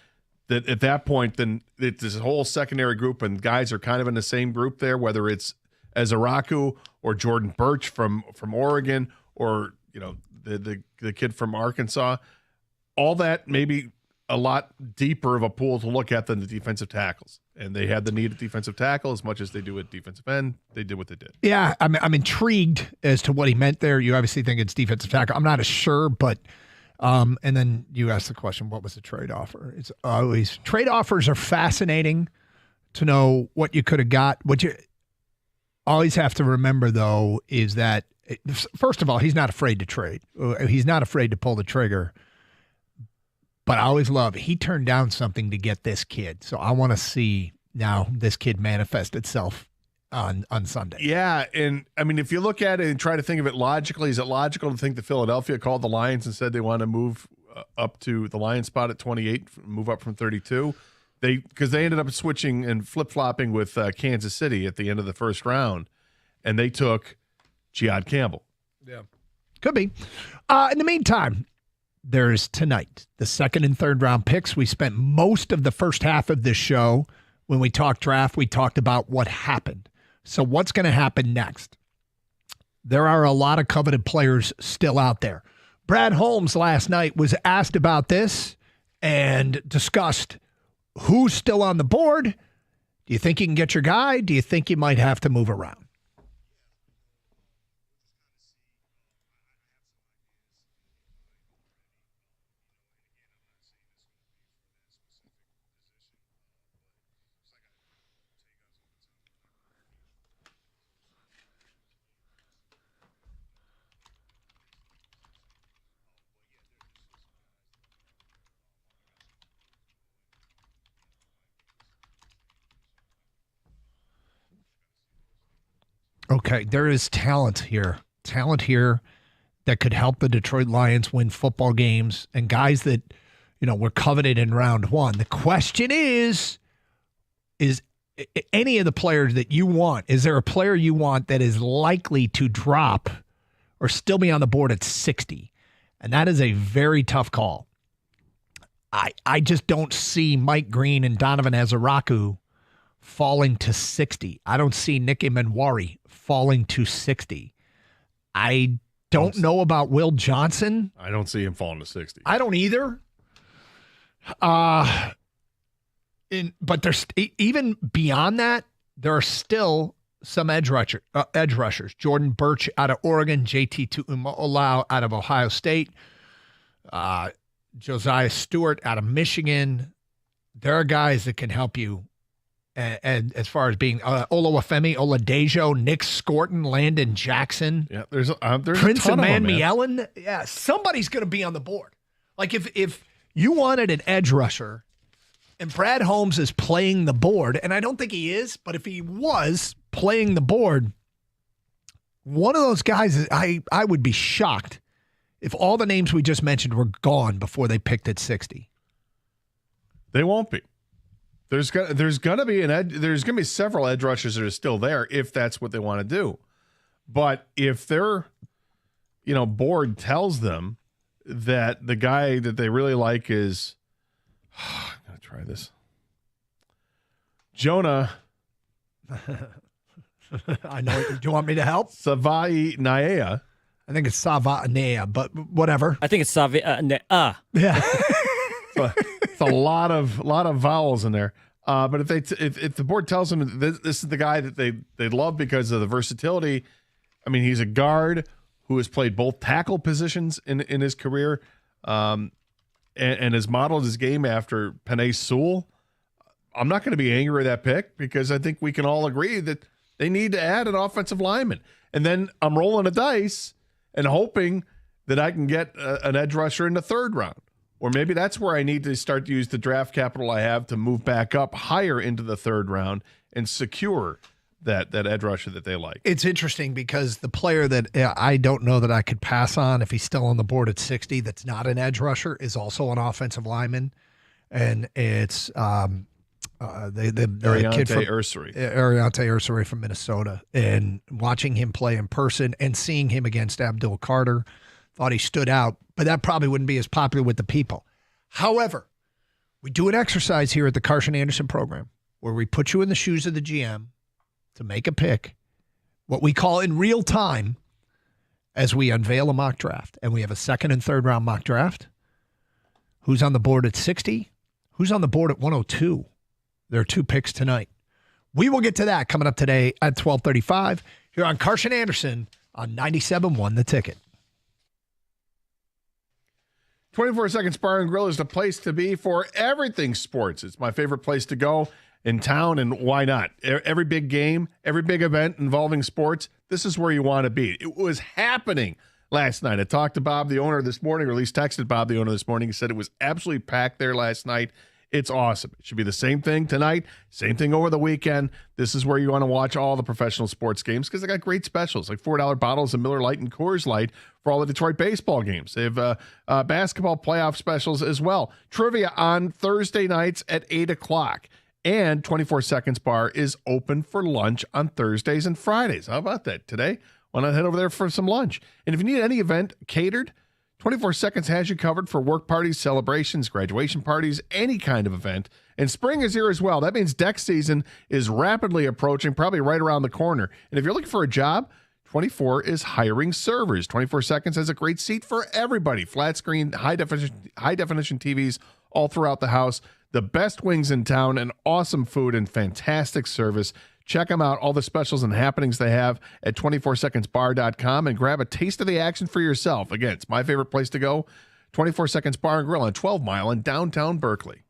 that at that point, then it's this whole secondary group, and guys are kind of in the same group there, whether it's Ezaraku or Jordan Birch from Oregon, or the kid from Arkansas. All that maybe a lot deeper of a pool to look at than the defensive tackles. And they had the need at defensive tackle as much as they do at defensive end. They did what they did. Yeah, I'm intrigued as to what he meant there. You obviously think it's defensive tackle. I'm not as sure, but and then you asked the question, what was the trade offer? It's always, trade offers are fascinating to know what you could have got. What you always have to remember, though, is that, first of all, he's not afraid to trade. He's not afraid to pull the trigger. But I always love, he turned down something to get this kid. So I want to see now this kid manifest itself on Sunday. Yeah, and I mean, if you look at it and try to think of it logically, is it logical to think that Philadelphia called the Lions and said they want to move up to the Lions spot at 28, move up from 32? Because they ended up switching and flip-flopping with Kansas City at the end of the first round, and they took Jihad Campbell. Yeah. Could be. In the meantime, there's tonight the 2nd and 3rd round picks. We spent most of the first half of this show when we talked draft. We talked about what happened. So what's going to happen next? There are a lot of coveted players still out there. Brad Holmes last night was asked about this and discussed who's still on the board. Do you think you can get your guy? Do you think you might have to move around? Okay, there is talent here that could help the Detroit Lions win football games and guys that, were coveted in round one. The question is any of the players that you want, is there a player you want that is likely to drop or still be on the board at 60? And that is a very tough call. I just don't see Mike Green and Donovan Azaraku falling to 60. I don't see Nick Emenwari falling to 60. I don't know about Will Johnson. I don't see him falling to 60. I don't either. But there's even beyond that, there are still some edge rushers. Jordan Birch out of Oregon, JT Tuimoloau out of Ohio State, Josiah Stewart out of Michigan. There are guys that can help you. And as far as being Olawafemi Oladejo, Nick Scorton, Landon Jackson, there's Prince a ton Emmanuel of them, Allen, somebody's going to be on the board. Like if you wanted an edge rusher, and Brad Holmes is playing the board, and I don't think he is, but if he was playing the board, one of those guys, I would be shocked if all the names we just mentioned were gone before they picked at 60. They won't be. There's gonna be several edge rushers that are still there if that's what they want to do. But if their board tells them that the guy that they really like is I'm gonna try this. Jonah. I know. Do you want me to help? Savai Naea. I think it's Savai'naea, but whatever. I think it's Savai'naea. Yeah. It's a lot of vowels in there. But if the board tells them this is the guy that they love because of the versatility, I mean, he's a guard who has played both tackle positions in his career, and has modeled his game after Penei Sewell. I'm not going to be angry with that pick because I think we can all agree that they need to add an offensive lineman. And then I'm rolling a dice and hoping that I can get an edge rusher in the third round. Or maybe that's where I need to start to use the draft capital I have to move back up higher into the third round and secure that edge rusher that they like. It's interesting because the player that I don't know that I could pass on if he's still on the board at 60 that's not an edge rusher is also an offensive lineman. And it's the kid from Ariante Ursary from Minnesota. And watching him play in person and seeing him against Abdul Carter, thought he stood out, but that probably wouldn't be as popular with the people. However, we do an exercise here at the Carson Anderson program where we put you in the shoes of the GM to make a pick, what we call in real time, as we unveil a mock draft. And we have a second and third round mock draft. Who's on the board at 60? Who's on the board at 102? There are two picks tonight. We will get to that coming up today at 12:35 here on Carson Anderson on 97.1 The Ticket. 24 Seconds Bar and Grill is the place to be for everything sports. It's my favorite place to go in town, and why not? Every big game, every big event involving sports, this is where you want to be. It was happening last night. I talked to Bob, the owner, this morning, or at least texted Bob, the owner, this morning. He said it was absolutely packed there last night. It's awesome. It should be the same thing tonight, same thing over the weekend. This is where you want to watch all the professional sports games because they got great specials like $4 bottles of Miller Lite and Coors Light for all the Detroit baseball games. They have basketball playoff specials as well. Trivia on Thursday nights at 8 o'clock. And 24 Seconds Bar is open for lunch on Thursdays and Fridays. How about that today? Why not head over there for some lunch? And if you need any event catered, 24 Seconds has you covered for work parties, celebrations, graduation parties, any kind of event. And spring is here as well. That means deck season is rapidly approaching, probably right around the corner. And if you're looking for a job, 24 is hiring servers. 24 Seconds has a great seat for everybody. Flat screen, high definition TVs all throughout the house. The best wings in town and awesome food and fantastic service. Check them out, all the specials and happenings they have at 24secondsbar.com and grab a taste of the action for yourself. Again, it's my favorite place to go, 24 Seconds Bar and Grill on 12 Mile in downtown Berkeley.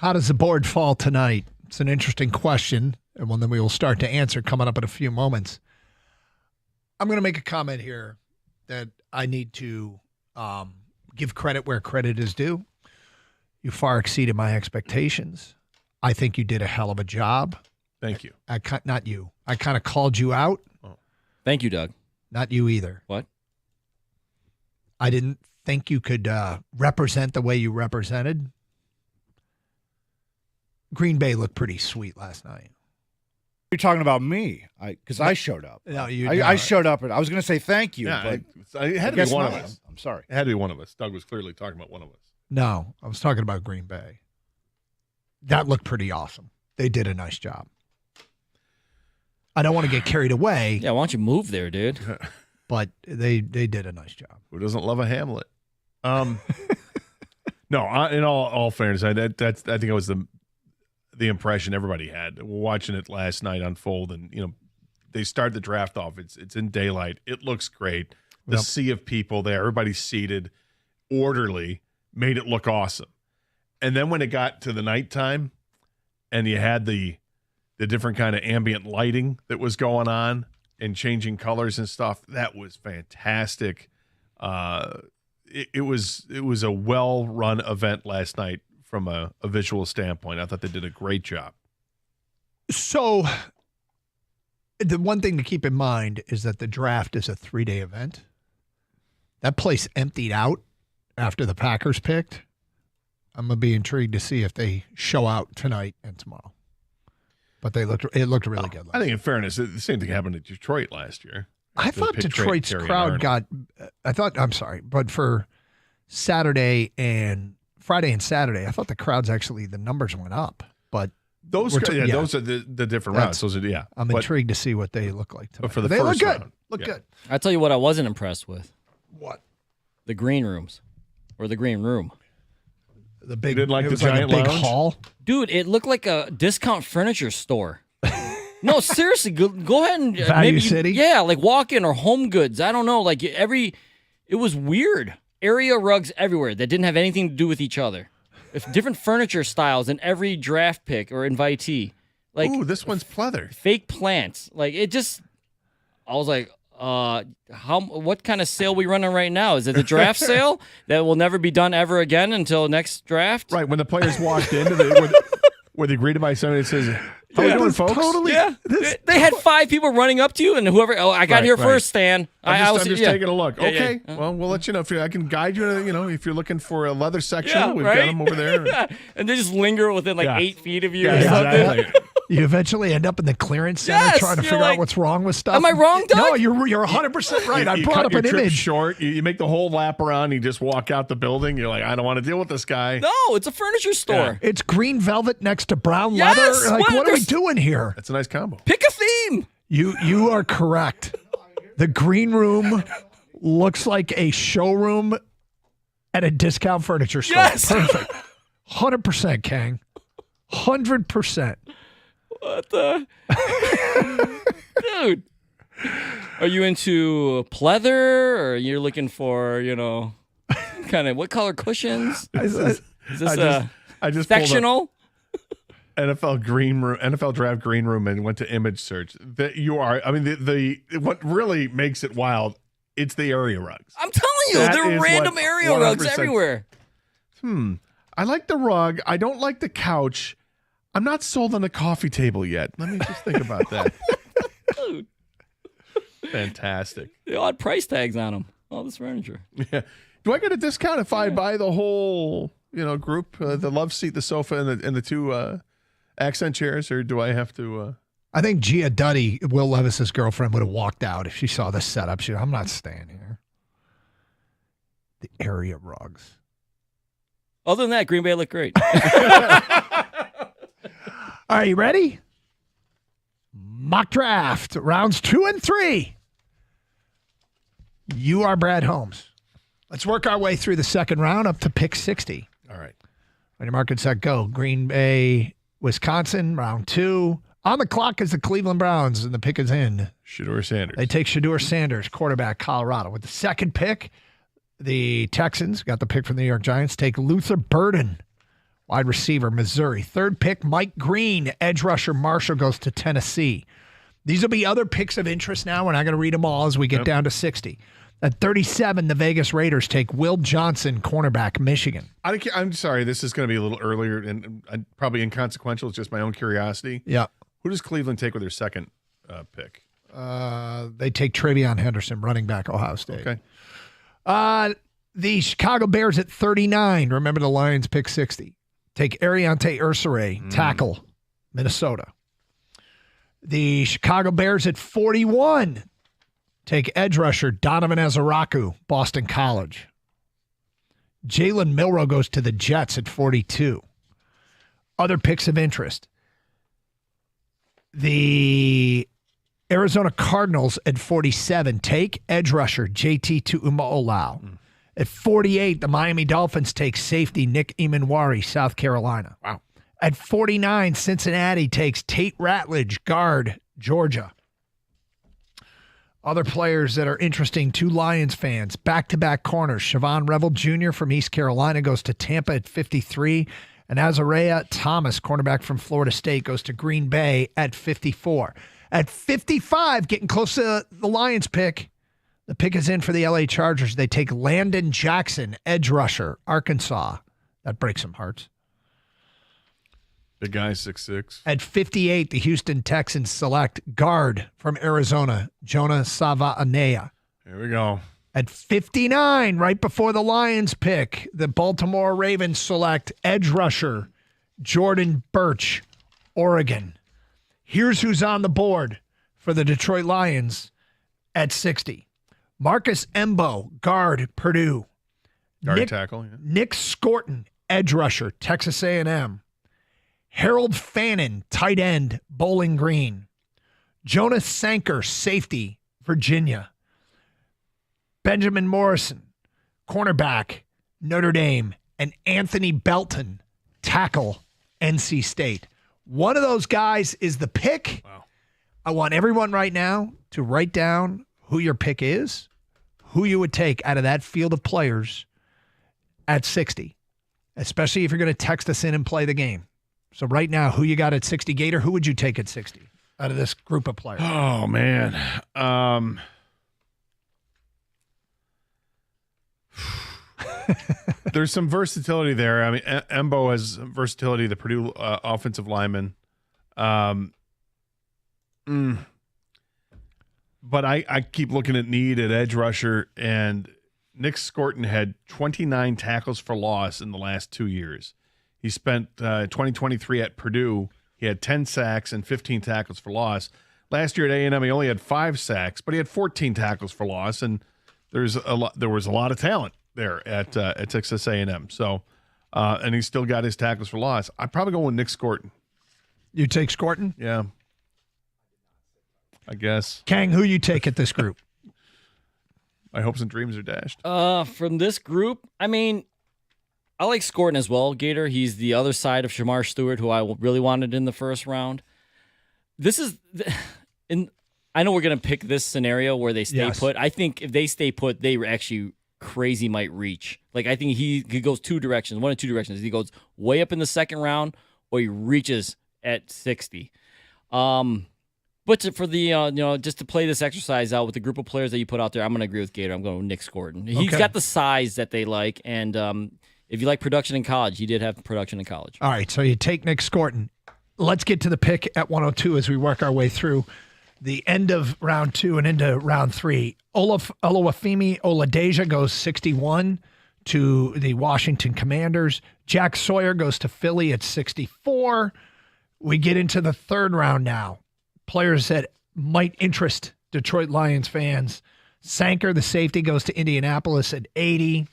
How does the board fall tonight? It's an interesting question, and one that we will start to answer coming up in a few moments. I'm going to make a comment here that I need to give credit where credit is due. You far exceeded my expectations. I think you did a hell of a job. Thank you. Not you. I kind of called you out. Thank you, Doug. Not you either. What? I didn't think you could represent the way you represented. Green Bay looked pretty sweet last night. You're talking about me, because I showed up. No, I showed up, and I was going to say thank you. Yeah, but it had to guess be one not. of us. I'm sorry. It had to be one of us. Doug was clearly talking about one of us. No, I was talking about Green Bay. That looked pretty awesome. They did a nice job. I don't want to get carried away. Yeah, why don't you move there, dude? But they did a nice job. Who doesn't love a Hamlet? No, in all fairness, I think it was the impression everybody had. We're watching it last night unfold, and they start the draft off. It's in daylight. It looks great. The sea of people there, everybody's seated, orderly, made it look awesome. And then when it got to the nighttime, and you had the different kind of ambient lighting that was going on and changing colors and stuff, that was fantastic. It was a well-run event last night from a visual standpoint. I thought they did a great job. So the one thing to keep in mind is that the draft is a 3-day event. That place emptied out after the Packers picked. I'm going to be intrigued to see if they show out tonight and tomorrow. But it looked really good. I think in fairness, the same thing happened at Detroit last year. I thought Detroit's crowd but for Saturday and Friday and Saturday, I thought the crowds actually, the numbers went up. But those are the different rounds. I'm intrigued to see what they look like tonight. But for the they first look good. round, Look good. I tell you what I wasn't impressed with. What? The green rooms. Or the green room. The big, you didn't like it the was like giant a big lounge? hall. Dude, it looked like a discount furniture store. No, seriously, go ahead and Value City? Yeah, like Walk In or Home Goods. I don't know, like it was weird. Area rugs everywhere that didn't have anything to do with each other. If different furniture styles in every draft pick or invitee. Like, ooh, this one's pleather. Fake plants. Like it just, I was like, what kind of sale we running right now? Is it the draft sale that will never be done ever again until next draft? Right, when the players walked into were they greeted by somebody that says, how you doing, folks? Totally. Yeah. They had 5 people running up to you, and whoever, I got here first, Stan. I'm just taking a look. Yeah, okay, yeah. well, we'll let you know if I can guide you. If you're looking for a leather section, we've got them over there. Yeah. And they just linger within 8 feet of you. Yeah, or something. exactly. You eventually end up in the clearance center trying to figure out what's wrong with stuff. Am I wrong, Doug? No, you're 100% right. I brought up an image. Short. You make the whole lap around. You just walk out the building. You're like, I don't want to deal with this guy. No, it's a furniture store. It's green velvet next to brown Yes, leather. Like, what are we doing here? That's a nice combo. Pick a theme. You are correct. The green room looks like a showroom at a discount furniture store. Yes. Perfect. 100%, Kang. 100%. What the? Dude. Are you into pleather or you're looking for, kind of what color cushions? Is this I just sectional? NFL draft green room and went to image search. What really makes it wild, it's the area rugs. I'm telling you, there are random area rugs everywhere. I like the rug. I don't like the couch. I'm not sold on the coffee table yet. Let me just think about that. Dude. Fantastic. The odd price tags on them. All this furniture. Yeah. Do I get a discount if I buy the whole, group, the love seat, the sofa, and the 2 accent chairs, or do I have to? I think Gia Duddy, Will Levis's girlfriend, would have walked out if she saw the setup. I'm not staying here. The area rugs. Other than that, Green Bay looked great. Are you ready? Mock draft, rounds 2 and 3. You are Brad Holmes. Let's work our way through the second round up to pick 60. All right. On your mark and set, go. Green Bay, Wisconsin, round 2. On the clock is the Cleveland Browns, and the pick is in. Shedeur Sanders. They take Shedeur Sanders, quarterback, Colorado. With the second pick, the Texans got the pick from the New York Giants. Take Luther Burden, wide receiver, Missouri. Third pick, Mike Green, edge rusher, Marshall, goes to Tennessee. These will be other picks of interest now. We're not going to read them all as we get down to 60. At 37, the Vegas Raiders take Will Johnson, cornerback, Michigan. I'm sorry, this is going to be a little earlier and probably inconsequential. It's just my own curiosity. Yeah. Who does Cleveland take with their second pick? They take Travion Henderson, running back, Ohio State. Okay. The Chicago Bears at 39. Remember the Lions pick 60. Take Ariante Ursere, tackle, Minnesota. The Chicago Bears at 41. Take edge rusher Donovan Ezaraku, Boston College. Jalen Milroe goes to the Jets at 42. Other picks of interest. The Arizona Cardinals at 47 take edge rusher JT Tuimoloau. At 48, the Miami Dolphins take safety Nick Emanwari, South Carolina. Wow. At 49, Cincinnati takes Tate Ratledge, guard, Georgia. Other players that are interesting to Lions fans, back-to-back corners. Siobhan Revel Jr. from East Carolina goes to Tampa at 53. And Azariah Thomas, cornerback from Florida State, goes to Green Bay at 54. At 55, getting close to the Lions pick, the pick is in for the LA Chargers. They take Landon Jackson, edge rusher, Arkansas. That breaks some hearts. Big guy, 6'6". At 58, the Houston Texans select guard from Arizona, Jonah Savaanea. Here we go. At 59, right before the Lions pick, the Baltimore Ravens select edge rusher, Jordan Birch, Oregon. Here's who's on the board for the Detroit Lions at 60. Marcus Embo, guard, Purdue. Guard tackle. Yeah. Nick Scorton, edge rusher, Texas A&M. Harold Fannin, tight end, Bowling Green. Jonas Sanker, safety, Virginia. Benjamin Morrison, cornerback, Notre Dame. And Anthony Belton, tackle, NC State. One of those guys is the pick. Wow. I want everyone right now to write down who your pick is, who you would take out of that field of players at 60, especially if you're going to text us in and play the game. So right now, who you got at 60? Gator, who would you take at 60 out of this group of players? Oh, man. There's some versatility there. I mean, Embo has versatility, the Purdue offensive lineman. But I keep looking at need at edge rusher, and Nick Scorton had 29 tackles for loss in the last 2 years. He spent 2023 at Purdue. He had 10 sacks and 15 tackles for loss. Last year at A&M, he only had 5 sacks, but he had 14 tackles for loss, and there was a lot of talent there at Texas A&M. So, and he still got his tackles for loss. I'd probably go with Nick Scorton. You take Scorton? Yeah, I guess. Kang, who you take at this group? My hopes and dreams are dashed. From this group, I mean, I like Scorton as well, Gator. He's the other side of Shamar Stewart, who I really wanted in the first round. I know we're going to pick this scenario where they stay put. I think if they stay put, they actually crazy might reach. Like, I think he goes two directions, one of two directions. He goes way up in the second round, or he reaches at 60. But for the just to play this exercise out with the group of players that you put out there, I'm going to agree with Gator. I'm going with Nick Scorton. He's got the size that they like, and if you like production in college, he did have production in college. All right, so you take Nick Scorton. Let's get to the pick at 102 as we work our way through the end of round 2 and into round 3. Oluwafemi Oladeja goes 61 to the Washington Commanders. Jack Sawyer goes to Philly at 64. We get into the third round now. Players that might interest Detroit Lions fans. Sanker, the safety, goes to Indianapolis at 80.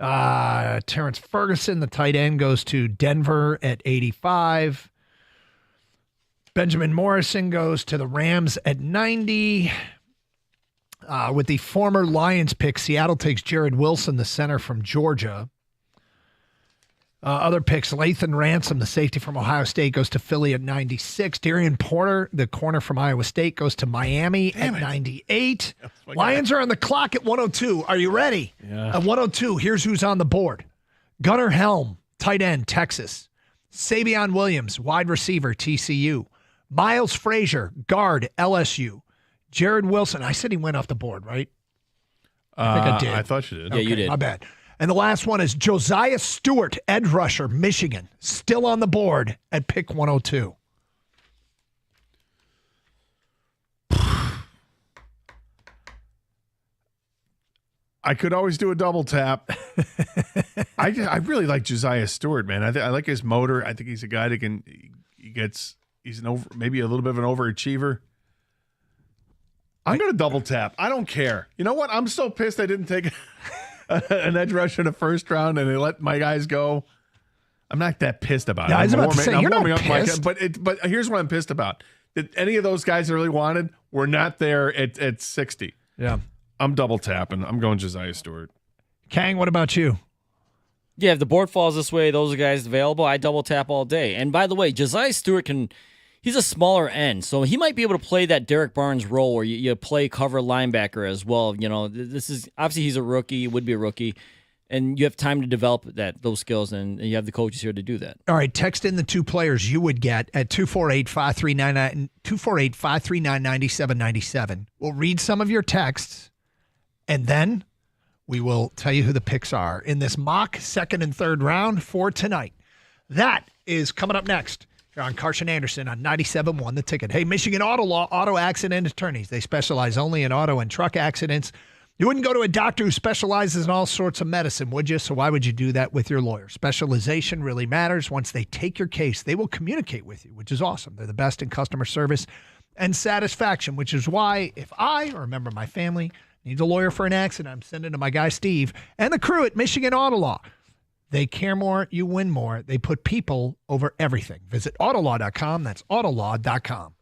Terrence Ferguson, the tight end, goes to Denver at 85. Benjamin Morrison goes to the Rams at 90. With the former Lions pick, Seattle takes Jared Wilson, the center from Georgia. Other picks, Lathan Ransom, the safety from Ohio State, goes to Philly at 96. Darian Porter, the corner from Iowa State, goes to Miami at 98. Lions are on the clock at 102. Are you ready? Yeah. At 102, here's who's on the board. Gunnar Helm, tight end, Texas. Savion Williams, wide receiver, TCU. Miles Frazier, guard, LSU. Jared Wilson, I said he went off the board, right? I think I did. I thought you did. Yeah, you did. My bad. And the last one is Josiah Stewart, edge rusher, Michigan, still on the board at pick 102. I could always do a double tap. I really like Josiah Stewart, man. I like his motor. I think he's a guy that he's maybe a little bit of an overachiever. I'm going to double tap. I don't care. You know what? I'm so pissed I didn't take an edge rush in the first round and they let my guys go. I'm not that pissed about it. I was about to say, you're not pissed. But here's what I'm pissed about. That any of those guys I really wanted were not there at 60. Yeah. I'm double tapping. I'm going Josiah Stewart. Kang, what about you? Yeah, if the board falls this way, those are guys available, I double tap all day. And by the way, Josiah Stewart he's a smaller end, so he might be able to play that Derek Barnes role where you play cover linebacker as well. You know, this is obviously he's a rookie, would be a rookie, and you have time to develop those skills, and you have the coaches here to do that. All right, text in the two players you would get at 248-539-9797. We'll read some of your texts, and then we will tell you who the picks are in this mock second and third round for tonight. That is coming up next. You're on Carson Anderson on 97.1 The Ticket. Hey, Michigan Auto Law, auto accident attorneys. They specialize only in auto and truck accidents. You wouldn't go to a doctor who specializes in all sorts of medicine, would you? So why would you do that with your lawyer? Specialization really matters. Once they take your case, they will communicate with you, which is awesome. They're the best in customer service and satisfaction, which is why if I or a member of my family needs a lawyer for an accident, I'm sending to my guy Steve and the crew at Michigan Auto Law. They care more, you win more. They put people over everything. Visit Autolaw.com. That's Autolaw.com.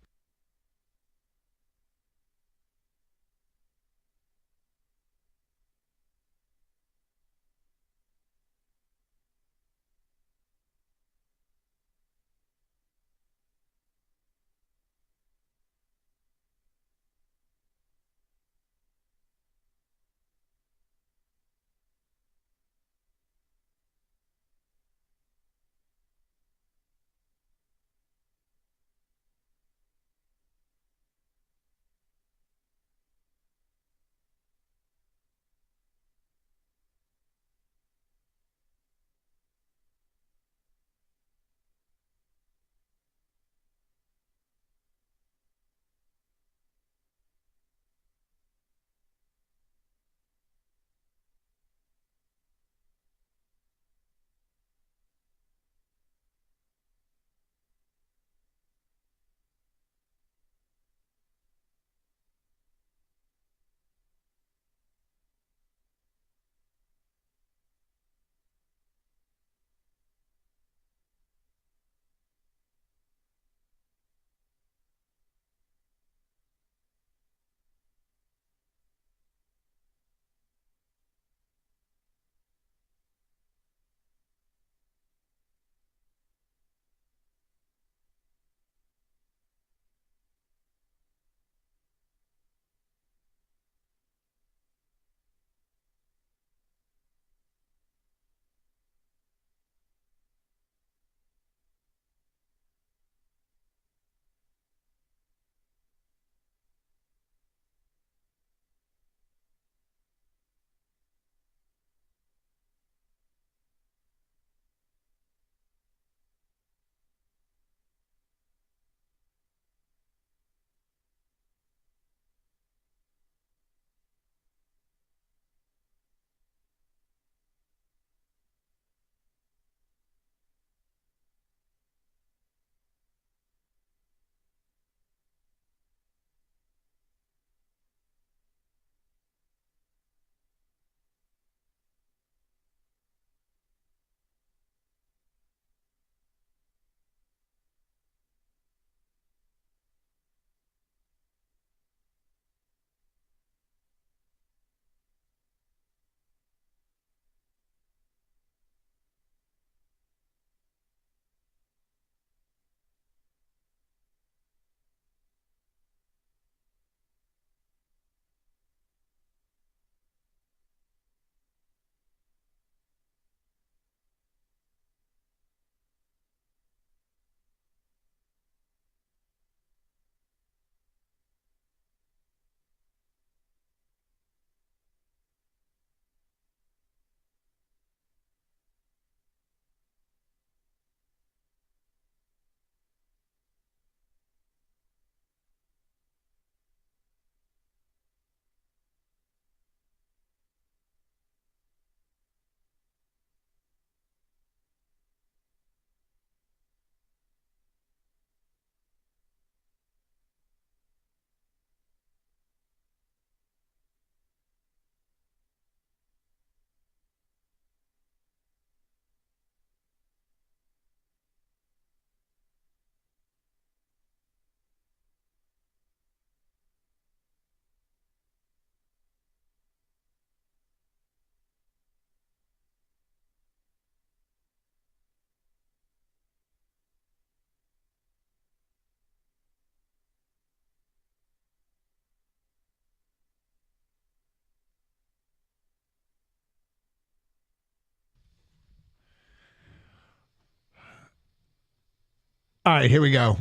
All right, here we go.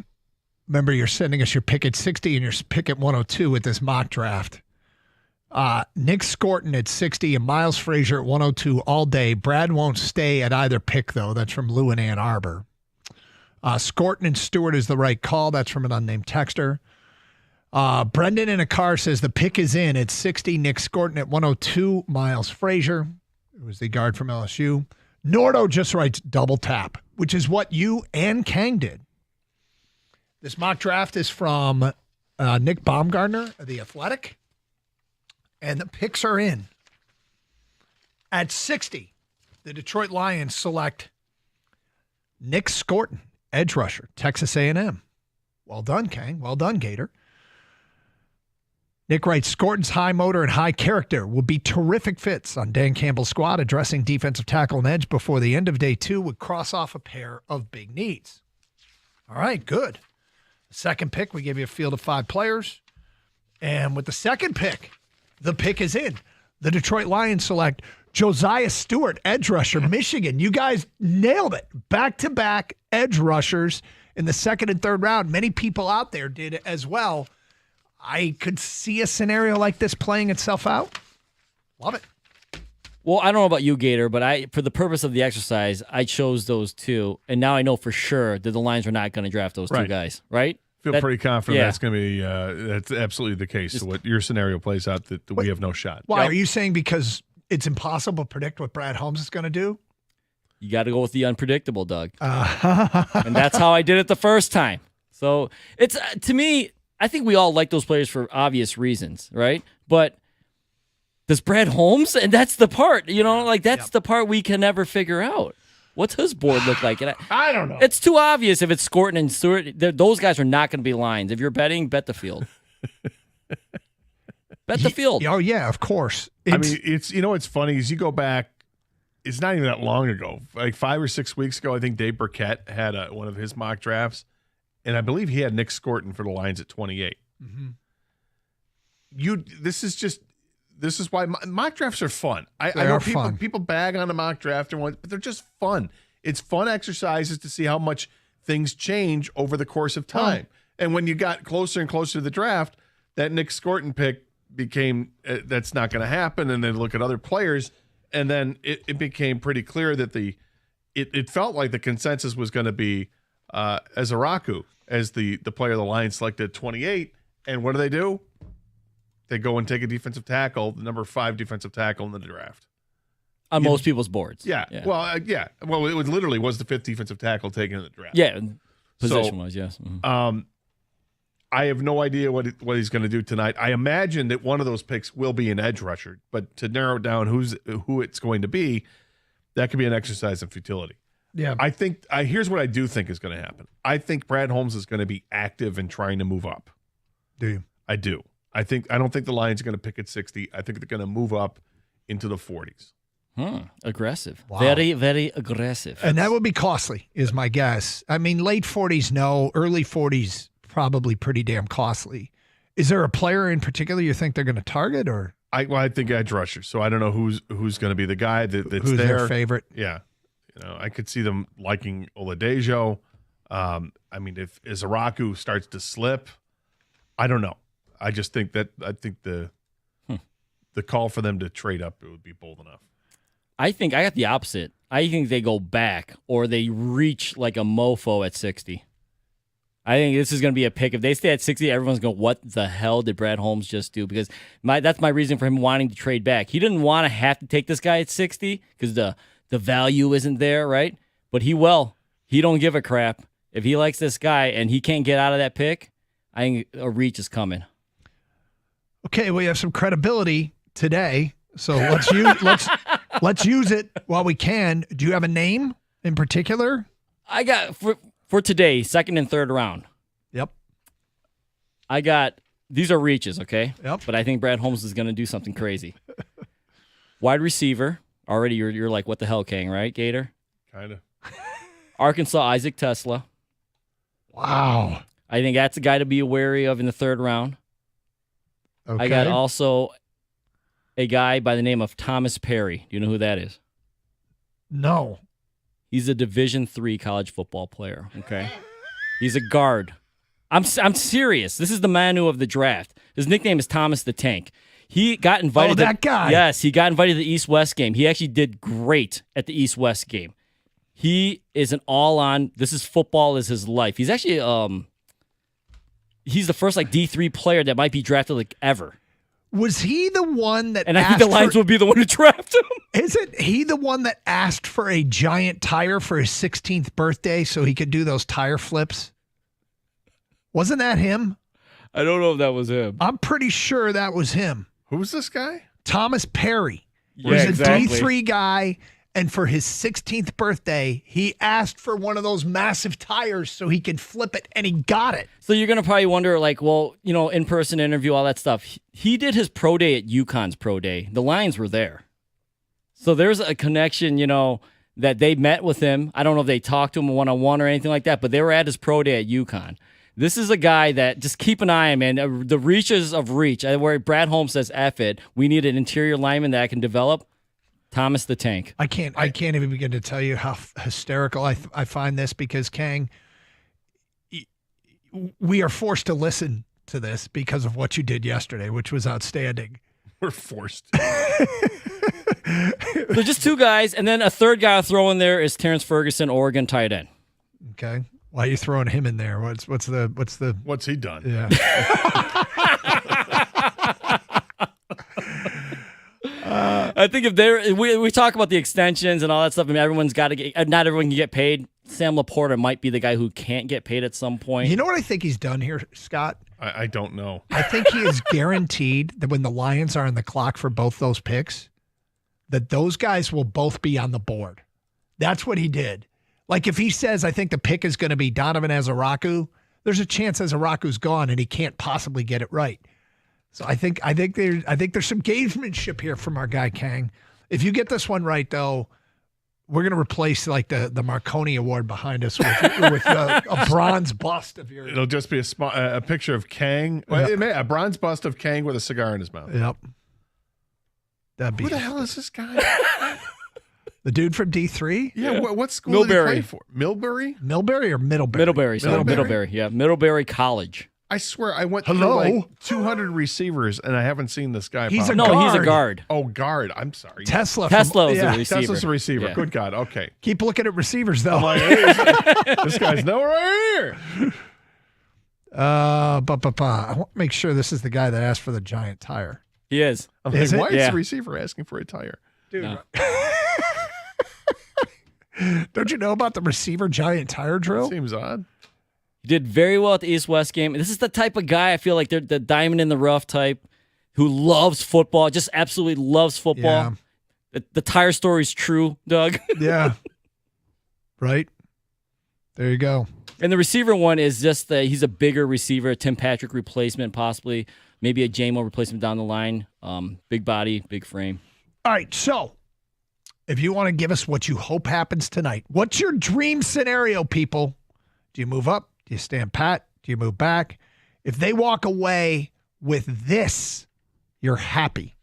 Remember, you're sending us your pick at 60 and your pick at 102 with this mock draft. Nick Scorton at 60 and Miles Frazier at 102 all day. Brad won't stay at either pick, though. That's from Lou in Ann Arbor. Scorton and Stewart is the right call. That's from an unnamed texter. Brendan in a car says the pick is in at 60. Nick Scorton at 102. Miles Frazier, who was the guard from LSU. Nordo just writes double tap, which is what you and Kang did. This mock draft is from Nick Baumgartner of The Athletic. And the picks are in. At 60, the Detroit Lions select Nick Scorton, edge rusher, Texas A&M. Well done, Kang. Well done, Gator. Nick writes, Scorton's high motor and high character will be terrific fits on Dan Campbell's squad. Addressing defensive tackle and edge before the end of day 2 would cross off a pair of big needs. All right, good. The second pick, we gave you a field of 5 players. And with the second pick, the pick is in. The Detroit Lions select Josiah Stewart, edge rusher, Michigan. You guys nailed it. Back-to-back edge rushers in the second and third round. Many people out there did as well. I could see a scenario like this playing itself out. Love it. Well, I don't know about you, Gator, but for the purpose of the exercise, I chose those two, and now I know for sure that the Lions are not going to draft those two guys, right? Feel pretty confident that's going to be that's absolutely the case. So what your scenario plays out, that we have no shot. Why? Are you saying because it's impossible to predict what Brad Holmes is going to do? You got to go with the unpredictable, Doug. And that's how I did it the first time. So it's to me, I think we all like those players for obvious reasons, right? But does Brad Holmes? And that's the part, that's the part we can never figure out. What's his board look like? And I don't know. It's too obvious if it's Scorton and Stewart. Those guys are not going to be Lions. If you're betting, bet the field. Bet the field. Oh, yeah, of course. It's funny is you go back, it's not even that long ago, like 5 or 6 weeks ago, I think Dave Burkett had one of his mock drafts, and I believe he had Nick Scorton for the Lions at 28. Mm-hmm. This is why mock drafts are fun. I They know are fun. people bag on the mock draft but they're just fun. It's fun exercises to see how much things change over the course of time. And when you got closer and closer to the draft, that Nick Scorton pick became that's not going to happen. And then look at other players, and then it became pretty clear that it felt like the consensus was going to be Ezaraku as the player the Lions selected at 28. And what do? They go and take a defensive tackle, the number 5 defensive tackle in the draft. On most people's boards. Yeah. Well, Well, it literally was the 5th defensive tackle taken in the draft. Yeah. Position-wise, yes. Mm-hmm. I have no idea what he's going to do tonight. I imagine that one of those picks will be an edge rusher, but to narrow down who it's going to be, that could be an exercise in futility. Yeah. I think here's what I do think is going to happen. I think Brad Holmes is going to be active in trying to move up. Do you? I do. I don't think the Lions are going to pick at 60. I think they're going to move up into the 40s. Aggressive. Wow. Very, very aggressive. And that would be costly, is my guess. I mean, late 40s, no. Early 40s, probably pretty damn costly. Is there a player in particular you think they're going to target, or? I think edge rusher. So I don't know who's going to be the guy that's who's there. Their favorite? Yeah. I could see them liking Oladejo. If Ezaraku starts to slip, I don't know. I just think the call for them to trade up, it would be bold enough. I think I got the opposite. I think they go back or they reach like a mofo at 60. I think this is going to be a pick. If they stay at 60, everyone's going, what the hell did Brad Holmes just do? Because that's my reason for him wanting to trade back. He didn't want to have to take this guy at 60 because the value isn't there, right? But he don't give a crap. If he likes this guy and he can't get out of that pick, I think a reach is coming. Okay, we have some credibility today, so let's use it while we can. Do you have a name in particular? I got for today, 2nd and 3rd round. Yep. I got these are reaches, okay? Yep. But I think Brad Holmes is going to do something crazy. Wide receiver. Already you're like, what the hell, Kang, right, Gator? Kind of. Arkansas, Isaac Tesla. Wow. I think that's a guy to be wary of in the 3rd round. Okay. I got also a guy by the name of Thomas Perry. Do you know who that is? No. He's a Division III college football player, okay? He's a guard. I'm serious. This is the Manu of the draft. His nickname is Thomas the Tank. He got invited. Oh, that guy. Yes, he got invited to the East-West game. He actually did great at the East-West game. He is an all-on. This is football is his life. He's actually he's the first like D3 player that might be drafted like ever. Was he the one that? And I think the Lions will be the one to draft him. Isn't he the one that asked for a giant tire for his 16th birthday so he could do those tire flips? Wasn't that him? I don't know if that was him. I'm pretty sure that was him. Who's this guy? Thomas Perry. Yeah, He's exactly. a D3 guy, and for his 16th birthday, he asked for one of those massive tires so he could flip it, and he got it. So you're going to probably wonder, like, well, you know, in-person interview, all that stuff. He did his pro day at UConn's pro day. The Lions were there. So there's a connection, you know, that they met with him. I don't know if they talked to him one-on-one or anything like that, but they were at his pro day at UConn. This is a guy that just keep an eye on, man. The reaches of reach, where Brad Holmes says, F it, we need an interior lineman that can develop. Thomas the Tank. I can't even begin to tell you how hysterical I find this because, Kang, we are forced to listen to this because of what you did yesterday, which was outstanding. We're forced. They're just two guys, and then a third guy I'll throw in there is Terrence Ferguson, Oregon tight end. Okay. Why are you throwing him in there? What's he done? Yeah. I think if we talk about the extensions and all that stuff, I mean, everyone's got to get. Not everyone can get paid. Sam Laporta might be the guy who can't get paid at some point. You know what I think he's done here, Scott? I don't know. I think he is guaranteed that when the Lions are on the clock for both those picks, that those guys will both be on the board. That's what he did. Like if he says, I think the pick is going to be Donovan Azaraku, there's a chance Azaraku's gone and he can't possibly get it right. So I think there's some gamesmanship here from our guy Kang. If you get this one right, though, we're going to replace like the Marconi Award behind us with a bronze bust of your. It'll just be a picture of Kang, a bronze bust of Kang with a cigar in his mouth. Yep. That'd be. Who the hell is this guy? The dude from D3? Yeah. What school did he play for? Millbury? Millbury or Middlebury? Middlebury. Middlebury. Yeah, Middlebury College. I swear, I went through like 200 receivers, and I haven't seen this guy. He's a guard. Oh, guard. I'm sorry. Tesla is a receiver. Tesla's a receiver. Yeah. Good God. Okay. Keep looking at receivers, though. I'm like, hey, this guy's nowhere right here. I want to make sure this is the guy that asked for the giant tire. He is. I'm like, why is the receiver asking for a tire? Dude. No. Don't you know about the receiver giant tire drill? Seems odd. He did very well at the East-West game. This is the type of guy I feel like they're the diamond in the rough type who loves football, just absolutely loves football. Yeah. The tire story's true, Doug. Yeah. Right. There you go. And the receiver one is just he's a bigger receiver, a Tim Patrick replacement possibly, maybe a JMO replacement down the line. Big body, big frame. All right, so if you want to give us what you hope happens tonight, what's your dream scenario, people? Do you move up? Do you stand pat? Do you move back? If they walk away with this, you're happy.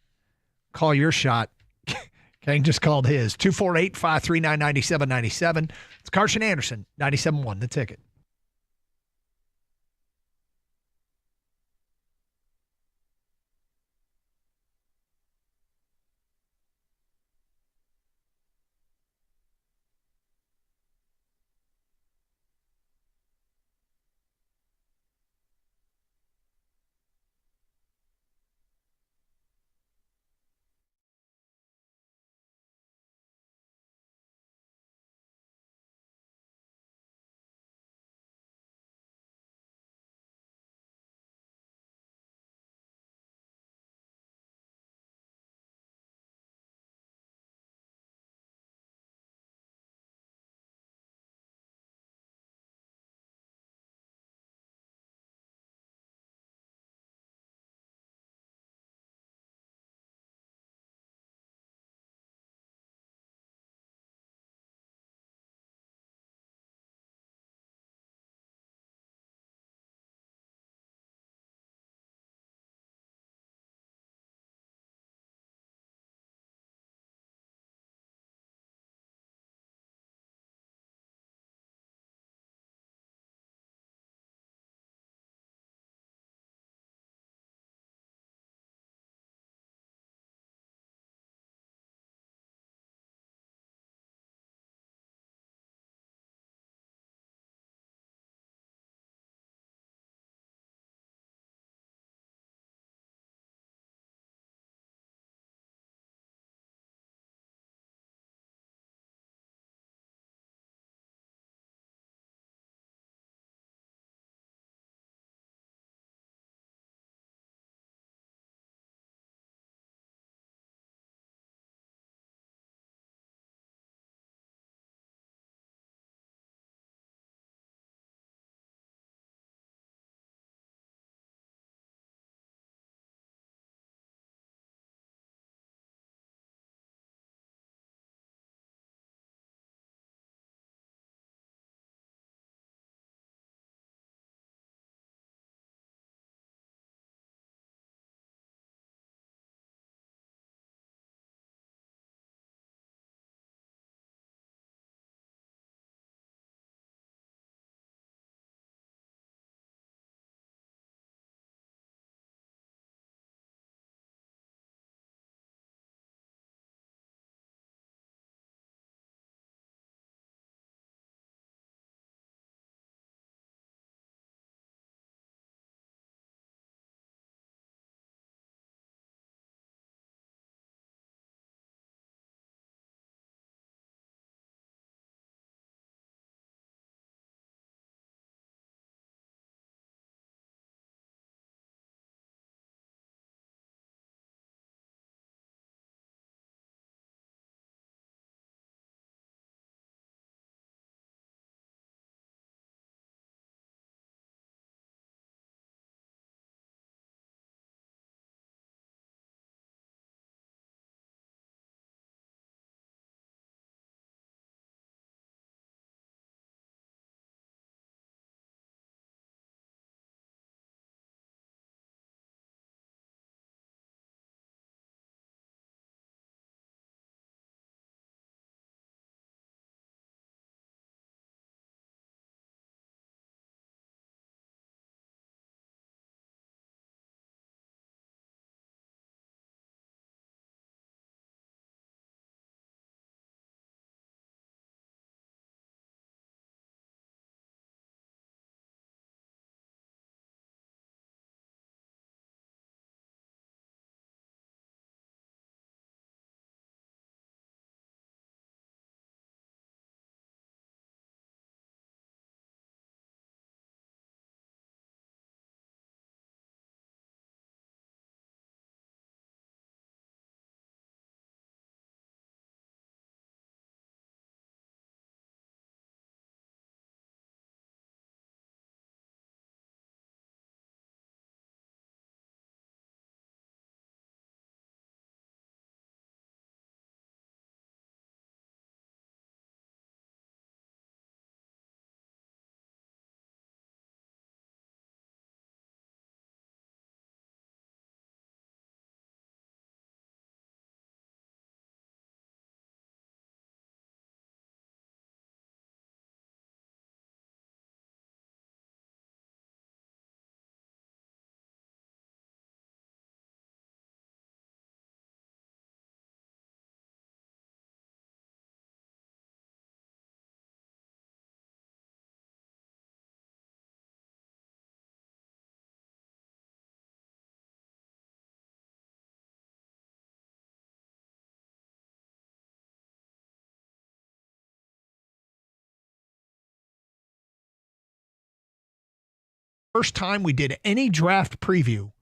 Call your shot. Kang just called his. 248-539-9797. It's Carson Anderson, 97.1, The Ticket. first time we did any draft preview,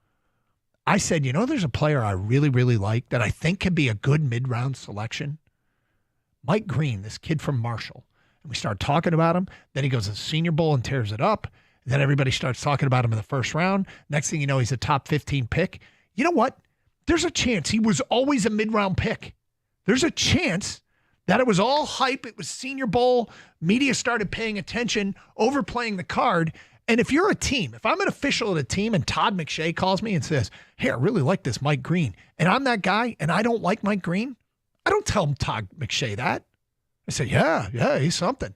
I said, there's a player I really, really like that I think could be a good mid-round selection. Mike Green, this kid from Marshall. And we started talking about him. Then he goes to the Senior Bowl and tears it up. And then everybody starts talking about him in the first round. Next thing you know, he's a top 15 pick. You know what? There's a chance he was always a mid-round pick. There's a chance that it was all hype. It was Senior Bowl. Media started paying attention, overplaying the card. And if you're a team, if I'm an official at a team and Todd McShay calls me and says, hey, I really like this Mike Green, and I'm that guy and I don't like Mike Green, I don't tell Todd McShay that. I say, yeah, he's something.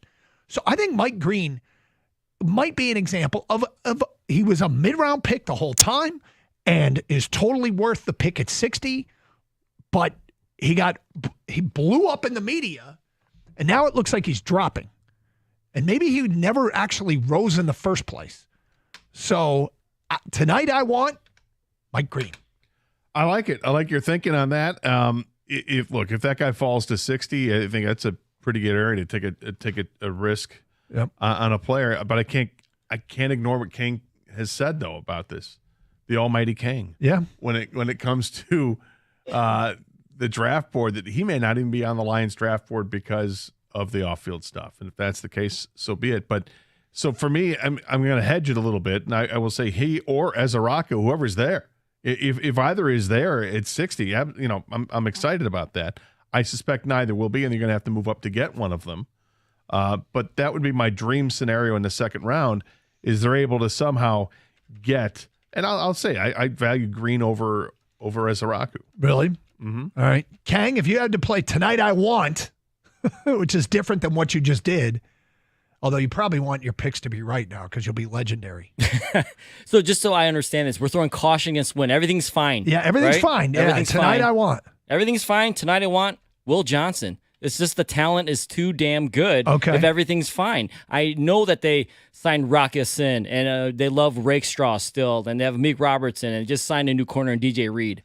So I think Mike Green might be an example of he was a mid-round pick the whole time and is totally worth the pick at 60, but he blew up in the media, and now it looks like he's dropping. And maybe he never actually rose in the first place. So tonight I want Mike Green. I like it. I like your thinking on that. If that guy falls to 60, I think that's a pretty good area to take a risk on a player. But I can't ignore what King has said though about this, the almighty King. Yeah. When it comes to the draft board, that he may not even be on the Lions draft board because of the off-field stuff. And if that's the case, so be it. But so for me, I'm going to hedge it a little bit, and I will say he or Ezaraku, whoever's there. If either is there at 60, I'm excited about that. I suspect neither will be, and you're going to have to move up to get one of them. But that would be my dream scenario in the second round, is they're able to somehow get, and I'll say I value Green over Ezaraku. Really? Mm-hmm. All right. Kang, if you had to play Tonight I Want, which is different than what you just did, although you probably want your picks to be right now because you'll be legendary. So just so I understand this, we're throwing caution against wind. Everything's fine. Yeah, everything's right? fine. Yeah, Everything's Tonight fine. I Want. Everything's fine. Tonight I want Will Johnson. It's just the talent is too damn good Okay. if everything's fine. I know that they signed Rocky Sin, and they love Rakestraw still, and they have Meek Robertson, and just signed a new corner in DJ Reed.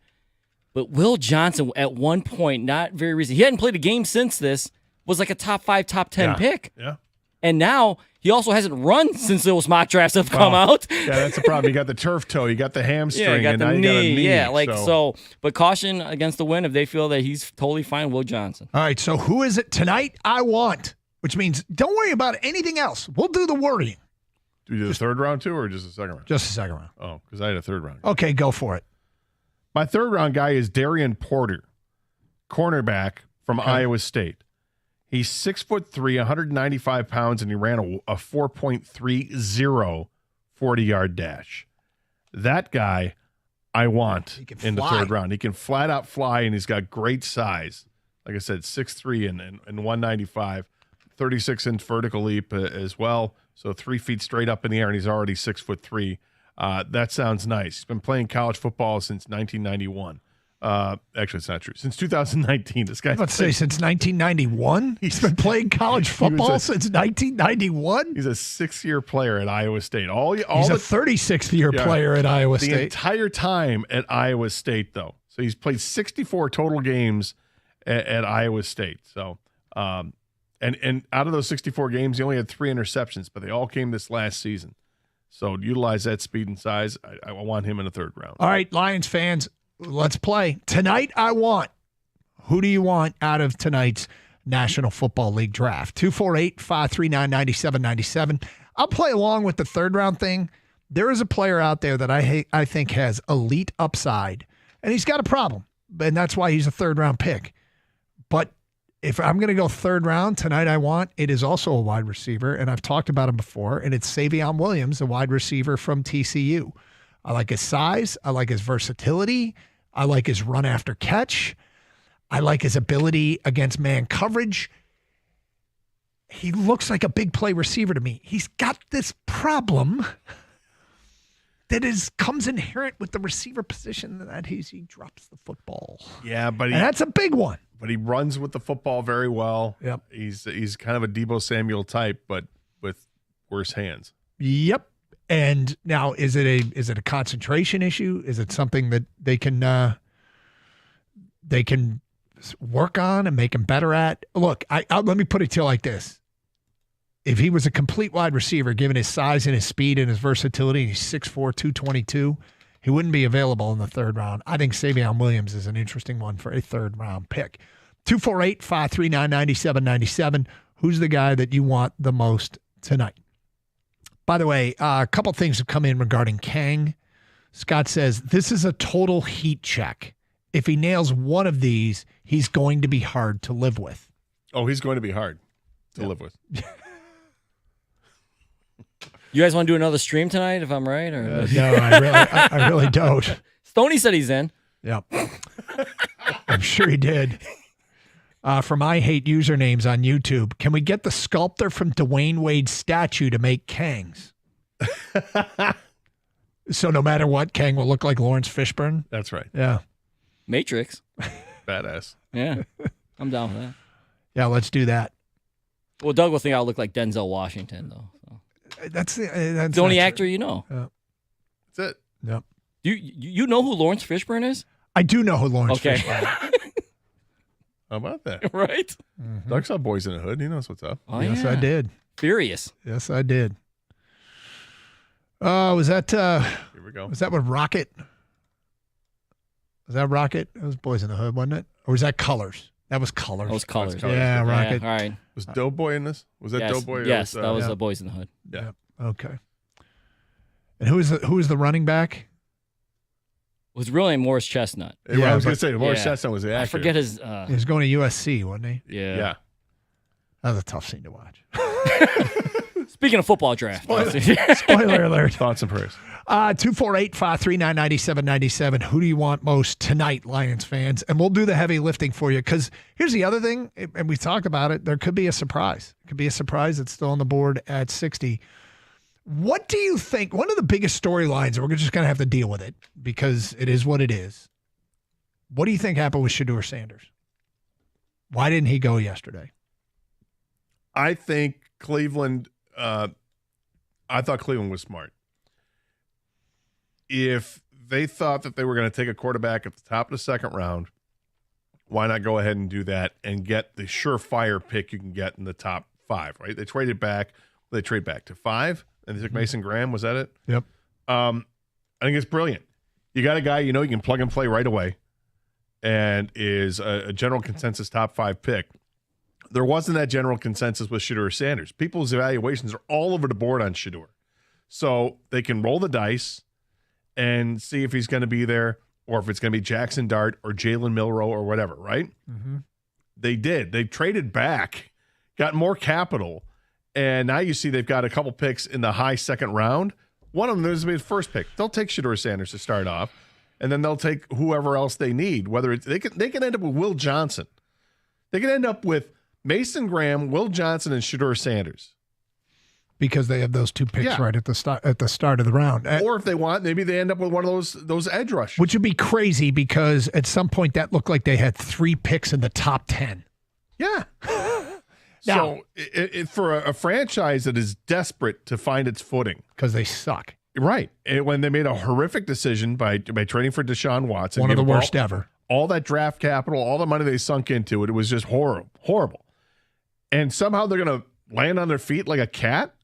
But Will Johnson, at one point, not very recently, he hadn't played a game since this, was like a top 5, top 10 pick. Yeah. And now he also hasn't run since those mock drafts have come out. Yeah, that's the problem. You got the turf toe, you got the hamstring, Yeah, you got and the now knee. you got a knee. Yeah, so. But caution against the wind if they feel that he's totally fine, Will Johnson. All right, so who is it Tonight I Want? Which means don't worry about anything else. We'll do the worrying. Do you do the third round too, or just the second round? Just the second round. Oh, because I had a third round. Okay, go for it. My third round guy is Darian Porter, cornerback from Iowa State. He's 6'3", 195 pounds, and he ran a 4.30 40-yard dash. That guy I want in the third round. He can flat out fly, and he's got great size. Like I said, 6'3" and 195, 36-inch vertical leap as well. So 3 feet straight up in the air, and he's already 6'3". That sounds nice. He's been playing college football since 1991. Actually, it's not true. Since 2019, this guy. Let's say since 1991. He's been playing college football since 1991. He's a 6-year player at Iowa State. He's a 36th-year player at Iowa State. The entire time at Iowa State, though. So he's played 64 total games at Iowa State. So, and out of those 64 games, he only had 3 interceptions, but they all came this last season. So utilize that speed and size. I want him in the third round. All right, Lions fans, let's play. Tonight I Want. Who do you want out of tonight's National Football League draft? 248-539-9797. I'll play along with the third round thing. There is a player out there that I think has elite upside, and he's got a problem, and that's why he's a third round pick. But if I'm going to go third round, Tonight I Want, it is also a wide receiver, and I've talked about him before, and it's Savion Williams, a wide receiver from TCU. I like his size. I like his versatility. I like his run after catch. I like his ability against man coverage. He looks like a big play receiver to me. He's got this problem that comes inherent with the receiver position, that he drops the football. Yeah, but and that's a big one. But he runs with the football very well. Yep. He's kind of a Deebo Samuel type, but with worse hands. Yep. And now, is it a concentration issue? Is it something that they can work on and make him better at? Look, let me put it to you like this: if he was a complete wide receiver, given his size and his speed and his versatility, and he's 6'4", 222, he wouldn't be available in the third round. I think Savion Williams is an interesting one for a third-round pick. 248-539-9797. Who's the guy that you want the most tonight? By the way, a couple things have come in regarding Kang. Scott says, this is a total heat check. If he nails one of these, he's going to be hard to live with. Oh, he's going to be hard to live with. You guys want to do another stream tonight, if I'm right? Or No, I really don't. Stoney said he's in. Yep. I'm sure he did. From I Hate Usernames on YouTube, can we get the sculptor from Dwayne Wade's statue to make Kangs? So no matter what, Kang will look like Lawrence Fishburne? That's right. Yeah. Matrix. Badass. Yeah. I'm down with that. Yeah, let's do that. Well, Doug will think I'll look like Denzel Washington, though. So. That's the only actor you know. That's it. Yep. You know who Lawrence Fishburne is? I do know who Lawrence Okay. Fishburne is. How about that? Right? Doug saw Boys in the Hood. He knows what's up. Oh, Yes, yeah. I did. Furious. Yes, I did. Was that Here we go. was that with Rocket? Was that Rocket? It was Boys in the Hood, wasn't it? Or was that Colors? That was Colors. That was Colors. Yeah, Rocket. All right. Was Doughboy in this? Was that Yes. Doughboy? Yes, or that was yeah. Boys in the Hood. Yeah. Yep. Okay. And who is the running back? It was really Morris Chestnut. I was going to say, Morris Yeah. Chestnut was the actor. I forget his. He was going to USC, wasn't he? Yeah. Yeah. That was a tough scene to watch. Speaking of football draft. Spoiler alert. Thoughts and prayers. 248-539-9797. Who do you want most tonight, Lions fans? And we'll do the heavy lifting for you. Because here's the other thing, and we talked about it, there could be a surprise. It could be a surprise that's still on the board at 60. What do you think? One of the biggest storylines, and we're just going to have to deal with it because it is what it is. What do you think happened with Shedeur Sanders? Why didn't he go yesterday? I think Cleveland, I thought Cleveland was smart. If they thought that they were going to take a quarterback at the top of the second round, why not go ahead and do that and get the surefire pick you can get in the top 5, right? They traded back. They trade back to 5, and they took Mason Graham. Was that it? Yep. I think it's brilliant. You got a guy you can plug and play right away and is a general consensus top 5 pick. There wasn't that general consensus with Shedeur Sanders. People's evaluations are all over the board on Shedeur. So they can roll the dice and see if he's going to be there or if it's going to be Jackson Dart or Jalen Milroe or whatever, right? Mm-hmm. They did. They traded back, got more capital, and now you see they've got a couple picks in the high second round. One of them is the first pick. They'll take Shedeur Sanders to start off, and then they'll take whoever else they need. Whether it's, they can end up with Will Johnson. They can end up with Mason Graham, Will Johnson, and Shedeur Sanders. Because they have those 2 picks right at the start of the round. Or if they want, maybe they end up with one of those edge rushers. Which would be crazy because at some point that looked like they had 3 picks in the top 10. Yeah. Now, so for a franchise that is desperate to find its footing. Because they suck. Right. And when they made a horrific decision by trading for Deshaun Watson. One of the worst ever. All that draft capital, all the money they sunk into it, it was just horrible. And somehow they're going to land on their feet like a cat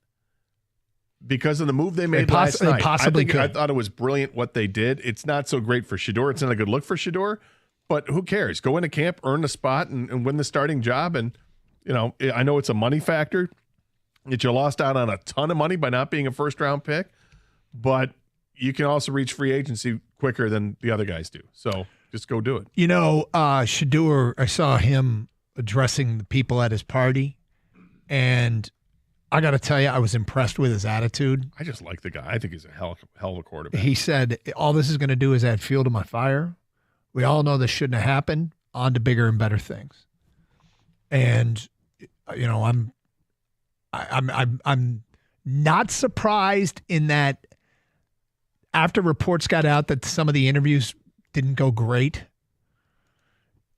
because of the move they made last night. They possibly could. I thought it was brilliant what they did. It's not so great for Shedeur. It's not a good look for Shedeur, but who cares? Go into camp, earn the spot, and win the starting job. And, I know it's a money factor that you lost out on a ton of money by not being a first-round pick, but you can also reach free agency quicker than the other guys do. So just go do it. Shedeur, I saw him addressing the people at his party, and I got to tell you, I was impressed with his attitude. I just like the guy. I think he's a hell of a quarterback. He said, all this is going to do is add fuel to my fire. We all know this shouldn't have happened. On to bigger and better things. And, I'm not surprised in that after reports got out that some of the interviews didn't go great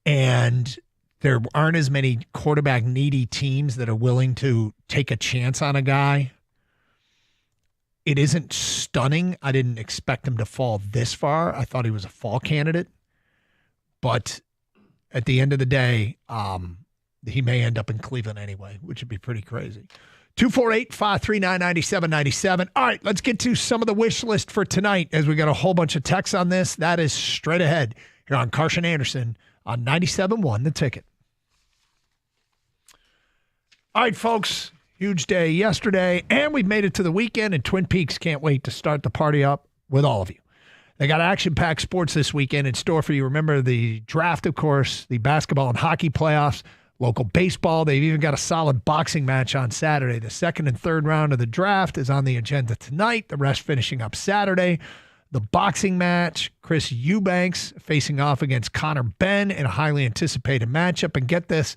and there aren't as many quarterback needy teams that are willing to take a chance on a guy. It isn't stunning. I didn't expect him to fall this far. I thought he was a fall candidate. But at the end of the day, he may end up in Cleveland anyway, which would be pretty crazy. 248-539-9797. All right, let's get to some of the wish list for tonight as we got a whole bunch of texts on this. That is straight ahead here on Carson Anderson on 97.1 The Ticket. All right, folks, huge day yesterday, and we've made it to the weekend, and Twin Peaks can't wait to start the party up with all of you. They got action-packed sports this weekend in store for you. Remember the draft, of course, the basketball and hockey playoffs, local baseball. They've even got a solid boxing match on Saturday. The second and third round of the draft is on the agenda tonight, the rest finishing up Saturday. The boxing match, Chris Eubanks facing off against Connor Benn in a highly anticipated matchup. And get this,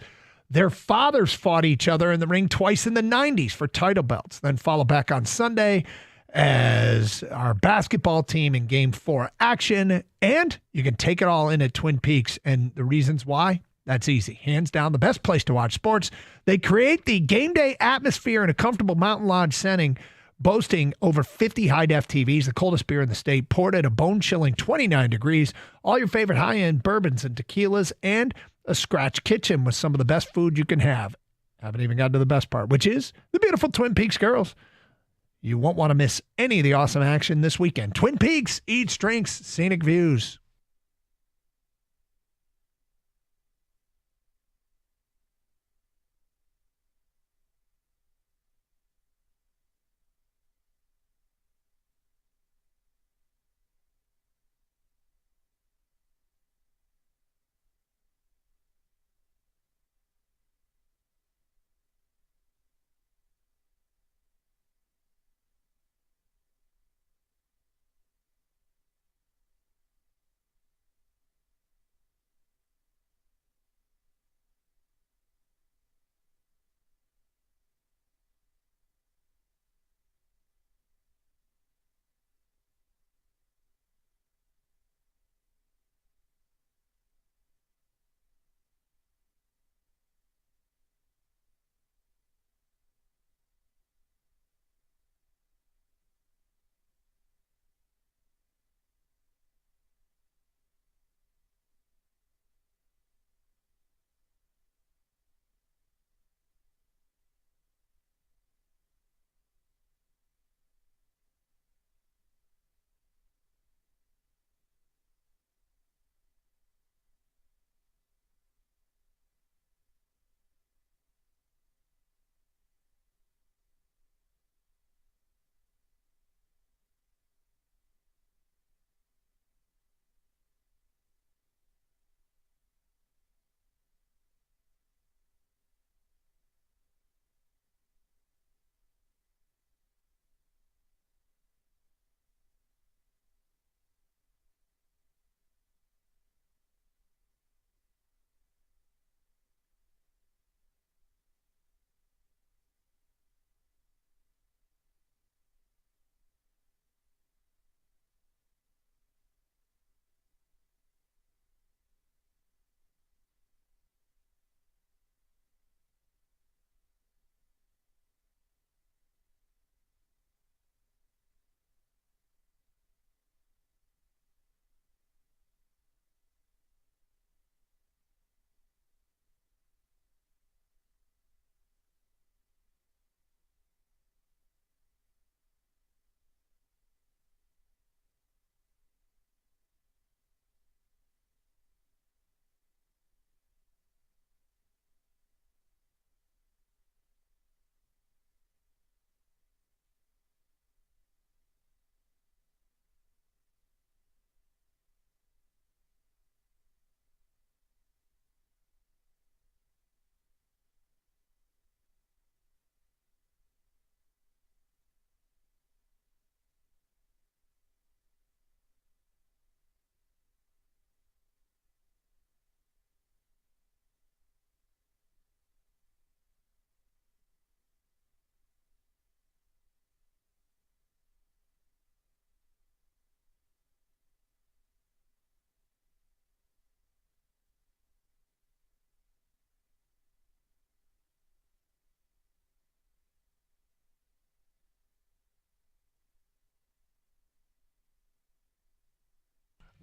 their fathers fought each other in the ring twice in the 90s for title belts. Then follow back on Sunday as our basketball team in Game 4 action. And you can take it all in at Twin Peaks. And the reasons why? That's easy. Hands down, the best place to watch sports. They create the game day atmosphere in a comfortable mountain lodge setting, boasting over 50 high-def TVs, the coldest beer in the state, poured at a bone-chilling 29 degrees, all your favorite high-end bourbons and tequilas, and a scratch kitchen with some of the best food you can have. Haven't even gotten to the best part, which is the beautiful Twin Peaks girls. You won't want to miss any of the awesome action this weekend. Twin Peaks, eats, drinks, scenic views.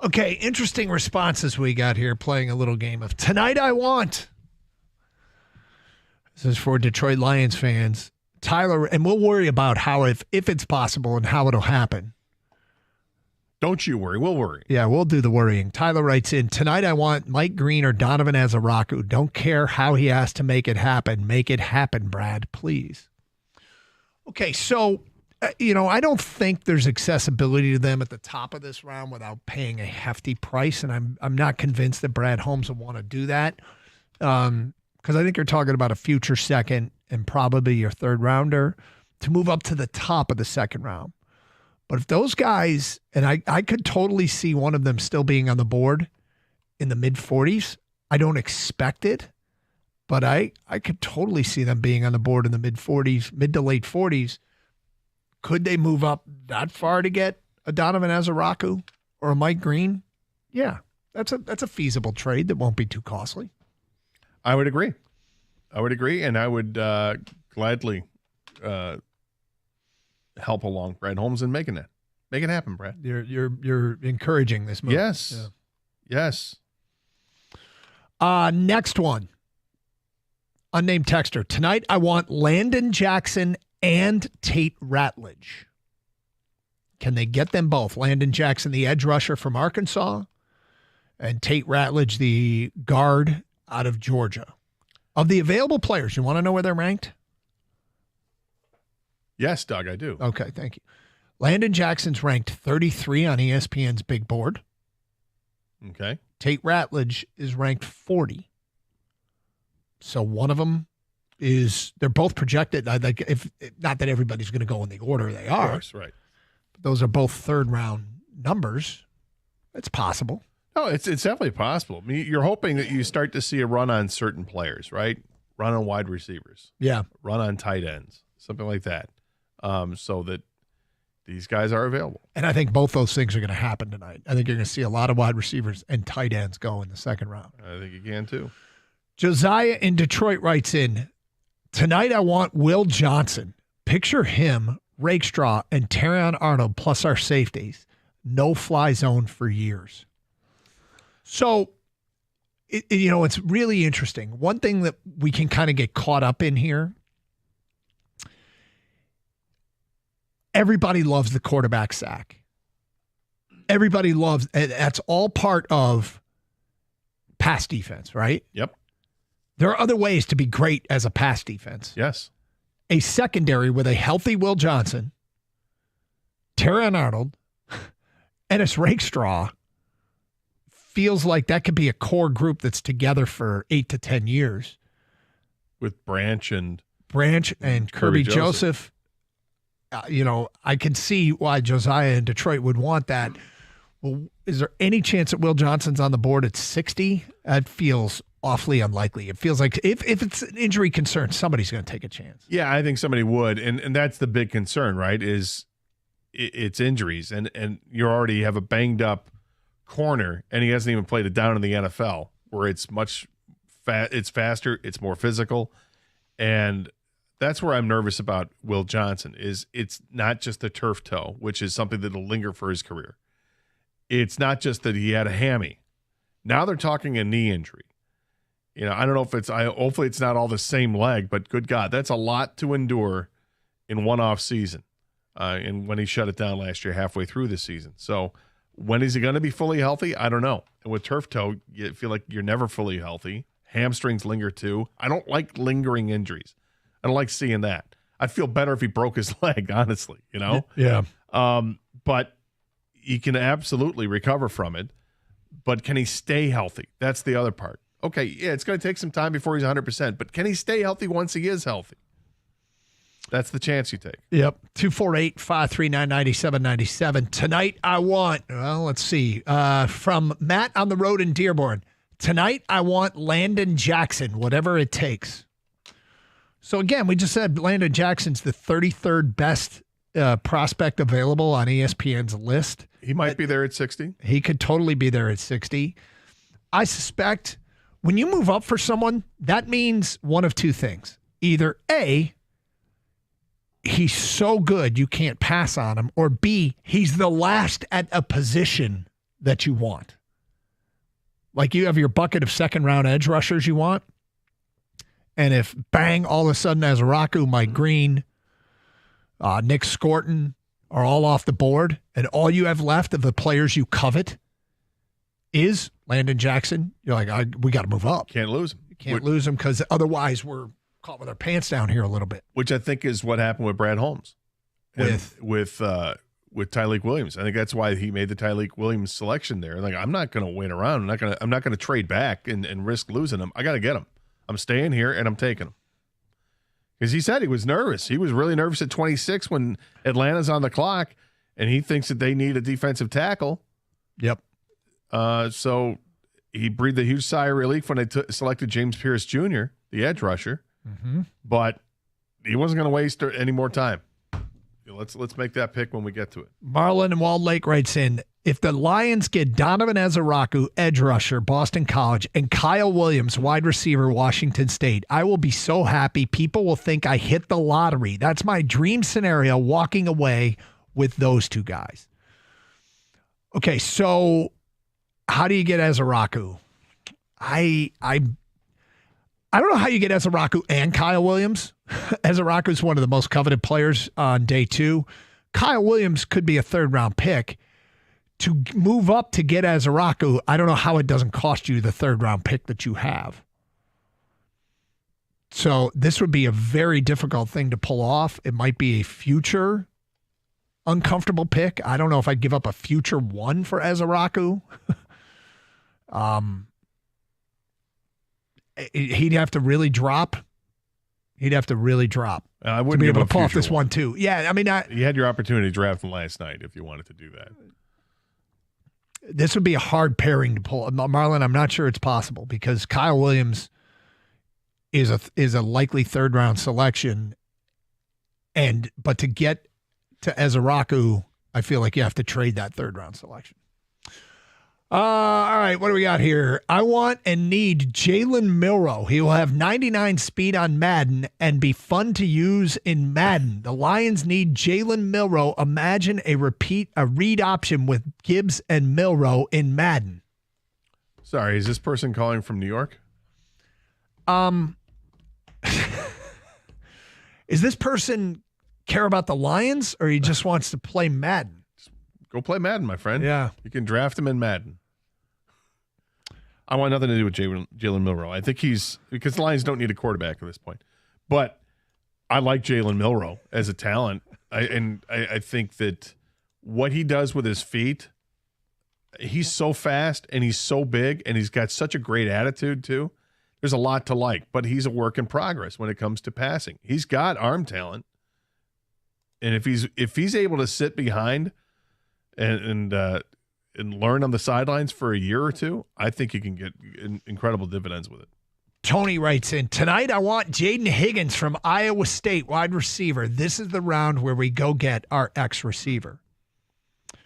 Okay, interesting responses we got here playing a little game of Tonight I Want. This is for Detroit Lions fans. Tyler, and we'll worry about how, if it's possible and how it'll happen. Don't you worry. We'll worry. Yeah, we'll do the worrying. Tyler writes in, tonight I want Mike Green or Donovan Azaraku. Don't care how he has to make it happen. Make it happen, Brad, please. Okay, so, I don't think there's accessibility to them at the top of this round without paying a hefty price, and I'm not convinced that Brad Holmes will want to do that because I think you're talking about a future second and probably your third rounder to move up to the top of the second round. But if those guys, and I could totally see one of them still being on the board in the mid-40s. I don't expect it, but I could totally see them being on the board in the mid-40s, mid to late 40s. Could they move up that far to get a Donovan Azaraku or a Mike Green? Yeah, that's a feasible trade that won't be too costly. I would agree, and I would gladly help along Brad Holmes in making that. Make it happen, Brad. You're encouraging this move. Yes. Yeah. Yes. Next one. Unnamed texter. Tonight I want Landon Jackson and Tate Ratledge. Can they get them both? Landon Jackson, the edge rusher from Arkansas, and Tate Ratledge, the guard out of Georgia. Of the available players, you want to know where they're ranked? Yes, Doug, I do. Okay, thank you. Landon Jackson's ranked 33 on ESPN's big board. Okay. Tate Ratledge is ranked 40. So one of them they're both projected. If not that everybody's going to go in the order they are. Of course, right. But those are both third round numbers. It's possible. No, it's definitely possible. I mean, you're hoping that you start to see a run on certain players, right? Run on wide receivers. Yeah. Run on tight ends, something like that. So that these guys are available. And I think both those things are going to happen tonight. I think you're going to see a lot of wide receivers and tight ends go in the second round. I think you can too. Josiah in Detroit writes in, tonight I want Will Johnson. Picture him, Rakestraw, and Terrion Arnold plus our safeties. No fly zone for years. So, it's really interesting. One thing that we can kind of get caught up in here, everybody loves the quarterback sack. Everybody loves, that's all part of pass defense, right? Yep. There are other ways to be great as a pass defense. Yes. A secondary with a healthy Will Johnson, Terrion Arnold, Ennis Rakestraw feels like that could be a core group that's together for 8 to 10 years. With Branch and Kirby Joseph. I can see why Josiah in Detroit would want that. Well, is there any chance that Will Johnson's on the board at 60? That feels awfully unlikely. It feels like if it's an injury concern, somebody's going to take a chance. Yeah, I think somebody would. And that's the big concern, right, is it's injuries. And you already have a banged up corner, and he hasn't even played it down in the NFL, where it's it's faster, it's more physical. And that's where I'm nervous about Will Johnson, is it's not just the turf toe, which is something that'll linger for his career. It's not just that he had a hammy. Now they're talking a knee injury. I don't know if hopefully it's not all the same leg, but good God, that's a lot to endure in one off season. And when he shut it down last year, halfway through the season. So when is he going to be fully healthy? I don't know. And with turf toe, you feel like you're never fully healthy. Hamstrings linger too. I don't like lingering injuries. I don't like seeing that. I'd feel better if he broke his leg, honestly, Yeah. But he can absolutely recover from it. But can he stay healthy? That's the other part. Okay, yeah, it's going to take some time before he's 100%, but can he stay healthy once he is healthy? That's the chance you take. Yep. 248-539-9797. Tonight I want, let's see, from Matt on the road in Dearborn. Tonight I want Landon Jackson, whatever it takes. So again, we just said Landon Jackson's the 33rd best prospect available on ESPN's list. He might be there at 60. He could totally be there at 60. I suspect when you move up for someone, that means one of two things. Either A, he's so good you can't pass on him, or B, he's the last at a position that you want. Like you have your bucket of second-round edge rushers you want, And if bang, all of a sudden Azaraku, Mike Green, Nick Scorton are all off the board, and all you have left of the players you covet is Landon Jackson, you're like, we got to move up. Can't lose him. Can't lose him because otherwise we're caught with our pants down here a little bit. Which I think is what happened with Brad Holmes. With Tyleik Williams. I think that's why he made the Tyleik Williams selection there. Like, I'm not going to wait around. I'm not going to trade back and risk losing him. I got to get him. I'm staying here and I'm taking him. Because he said he was nervous. He was really nervous at 26 when Atlanta's on the clock, and he thinks that they need a defensive tackle. Yep. So he breathed a huge sigh of relief when they selected James Pierce Jr., the edge rusher. Mm-hmm. But he wasn't going to waste any more time. Let's make that pick when we get to it. Marlon and Walled Lake writes in, if the Lions get Donovan Azaraku, edge rusher, Boston College, and Kyle Williams, wide receiver, Washington State, I will be so happy. People will think I hit the lottery. That's my dream scenario, walking away with those two guys. Okay, so how do you get Azaraku? I don't know how you get Azaraku and Kyle Williams. Azaraku is one of the most coveted players on day 2. Kyle Williams could be a third-round pick. To move up to get Azaraku, I don't know how it doesn't cost you the third-round pick that you have. So this would be a very difficult thing to pull off. It might be a future uncomfortable pick. I don't know if I'd give up a future 1 for Azaraku. He'd have to really drop. I wouldn't to be give able him to pull off future this one too. Yeah, I mean, you had your opportunity to draft him last night if you wanted to do that. This would be a hard pairing to pull. Marlon, I'm not sure it's possible because Kyle Williams is a likely third-round selection, but to get to Azaraku, I feel like you have to trade that third-round selection. All right, what do we got here? I want and need Jalen Milroe. He will have 99 speed on Madden and be fun to use in Madden. The Lions need Jalen Milroe. Imagine a read option with Gibbs and Milroe in Madden. Sorry, is this person calling from New York? Is this person care about the Lions or he just wants to play Madden? Go play Madden, my friend. Yeah. You can draft him in Madden. I want nothing to do with Jalen Milroe. I think because the Lions don't need a quarterback at this point. But I like Jalen Milroe as a talent. I think that what he does with his feet, he's so fast and he's so big and he's got such a great attitude too. There's a lot to like, but he's a work in progress when it comes to passing. He's got arm talent. And if he's able to sit behind and learn on the sidelines for a year or two, I think you can get incredible dividends with it. Tony writes in, tonight I want Jaden Higgins from Iowa State, wide receiver. This is the round where we go get our ex-receiver. A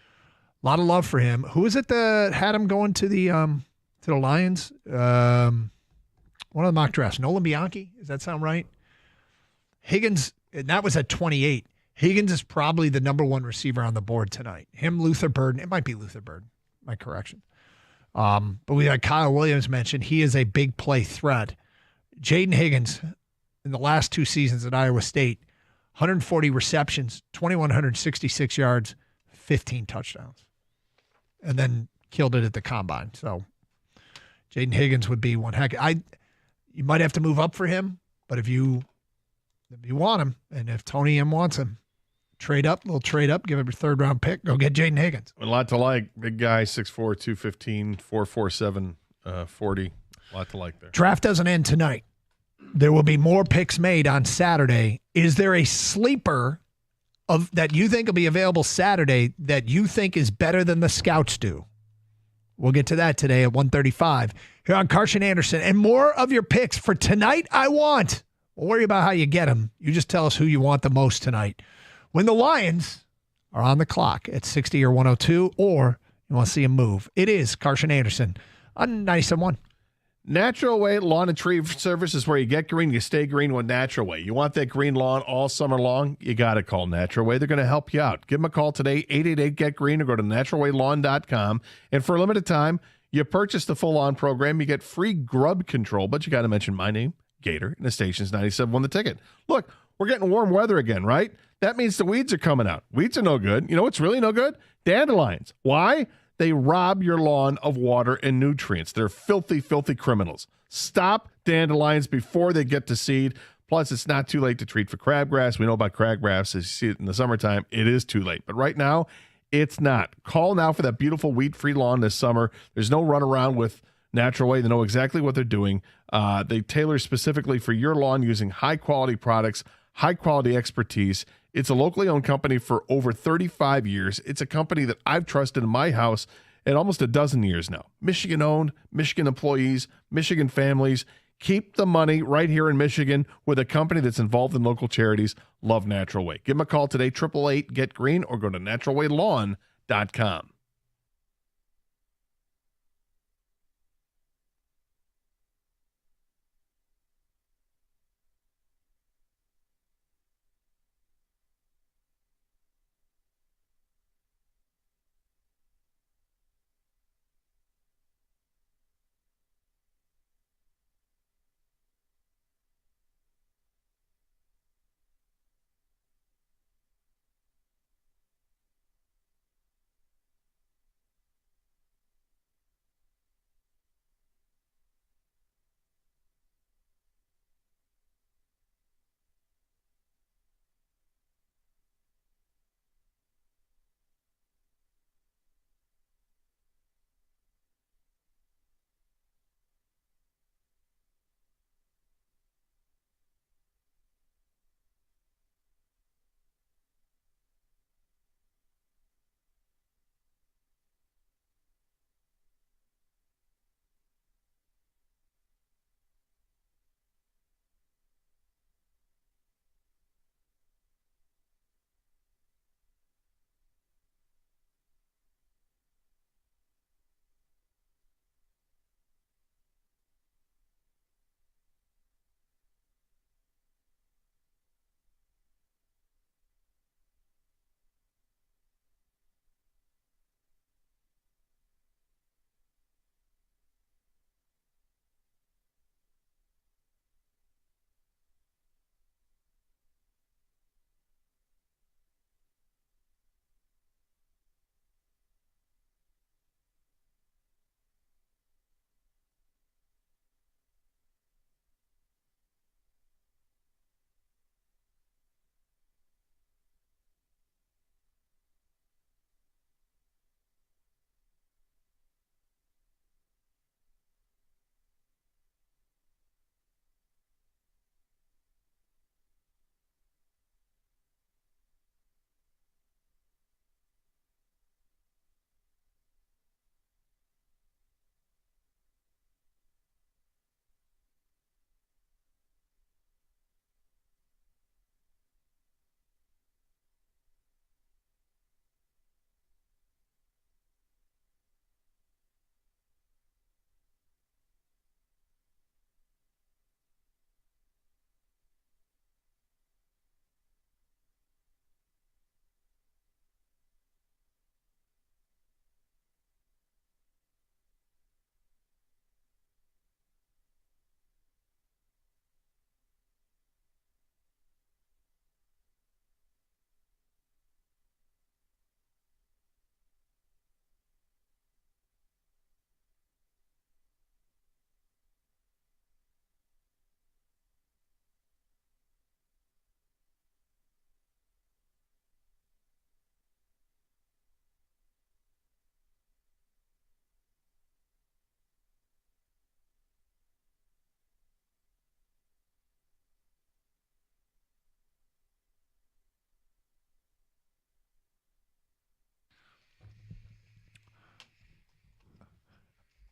lot of love for him. Who is it that had him going to the Lions? One of the mock drafts. Nolan Bianchi? Does that sound right? Higgins, and that was at 28. Higgins is probably the number 1 receiver on the board tonight. Him, Luther Burden. It might be Luther Burden. My correction. But we had Kyle Williams mentioned. He is a big play threat. Jaden Higgins, in the last 2 seasons at Iowa State, 140 receptions, 2,166 yards, 15 touchdowns. And then killed it at the combine. So Jaden Higgins would be one heck. You might have to move up for him, but if you want him, and if Tony M wants him, trade up, give him a third-round pick, go get Jaden Higgins. A lot to like. Big guy, 6'4", 215, 4.47, 40. A lot to like there. Draft doesn't end tonight. There will be more picks made on Saturday. Is there a sleeper that you think will be available Saturday that you think is better than the scouts do? We'll get to that today at 1:35 here on Karsch & Anderson. And more of your picks for tonight I want. We'll worry about how you get them. You just tell us who you want the most tonight. When the Lions are on the clock at 60 or 102, or you want to see them move. It is Karsch & Anderson on 97.1. Natural Way Lawn and Tree Service is where you get green, you stay green with Natural Way. You want that green lawn all summer long? You got to call Natural Way. They're going to help you out. Give them a call today, 888-GET-GREEN, or go to naturalwaylawn.com. And for a limited time, you purchase the full lawn program, you get free grub control, but you got to mention my name, Gator, and the station's 97 won the ticket. Look, we're getting warm weather again, right? That means the weeds are coming out. Weeds are no good. You know what's really no good? Dandelions. Why? They rob your lawn of water and nutrients. They're filthy, filthy criminals. Stop dandelions before they get to seed. Plus, it's not too late to treat for crabgrass. We know about crabgrass. As you see it in the summertime, it is too late. But right now, it's not. Call now for that beautiful weed-free lawn this summer. There's no runaround with Natural Way. They know exactly what they're doing. They tailor specifically for your lawn using high-quality products, high-quality expertise. It's a locally owned company for over 35 years. It's a company that I've trusted in my house at almost a dozen years now. Michigan-owned, Michigan employees, Michigan families. Keep the money right here in Michigan with a company that's involved in local charities. Love Natural Way. Give them a call today, 888-GET-GREEN, or go to naturalwaylawn.com.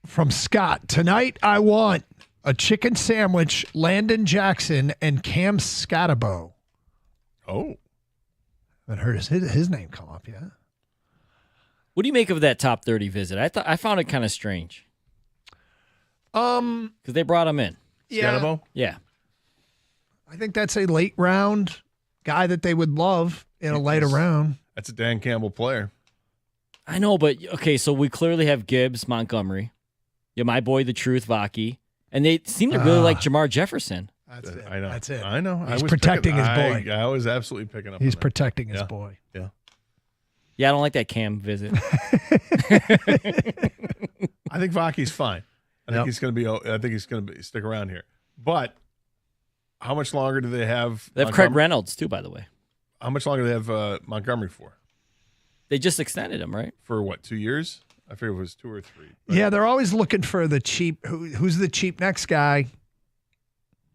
From Scott, tonight I want a chicken sandwich, Landon Jackson, and Cam Scatterbo. Oh. Haven't heard his name come up yet. What do you make of that top 30 visit? I found it kind of strange. Because they brought him in. Yeah. Yeah. I think that's a late round guy that they would love in a later round. That's a Dan Campbell player. I know, but okay, so we clearly have Gibbs, Montgomery. Yeah, my boy, the Truth, Vaki. And they seem to really like Jamar Jefferson. That's it. I know. That's it. I know. He's protecting his boy. I was absolutely picking up. He's on that. protecting his boy. Yeah. Yeah, I don't like that Cam visit. I think Vaki's fine. I think he's going to be stick around here. But how much longer do they have? They have Craig Reynolds too, by the way. How much longer do they have Montgomery for? They just extended him, right? For what? 2 years? I figured it was 2 or 3. Yeah, they're always looking for the cheap. Who's the cheap next guy?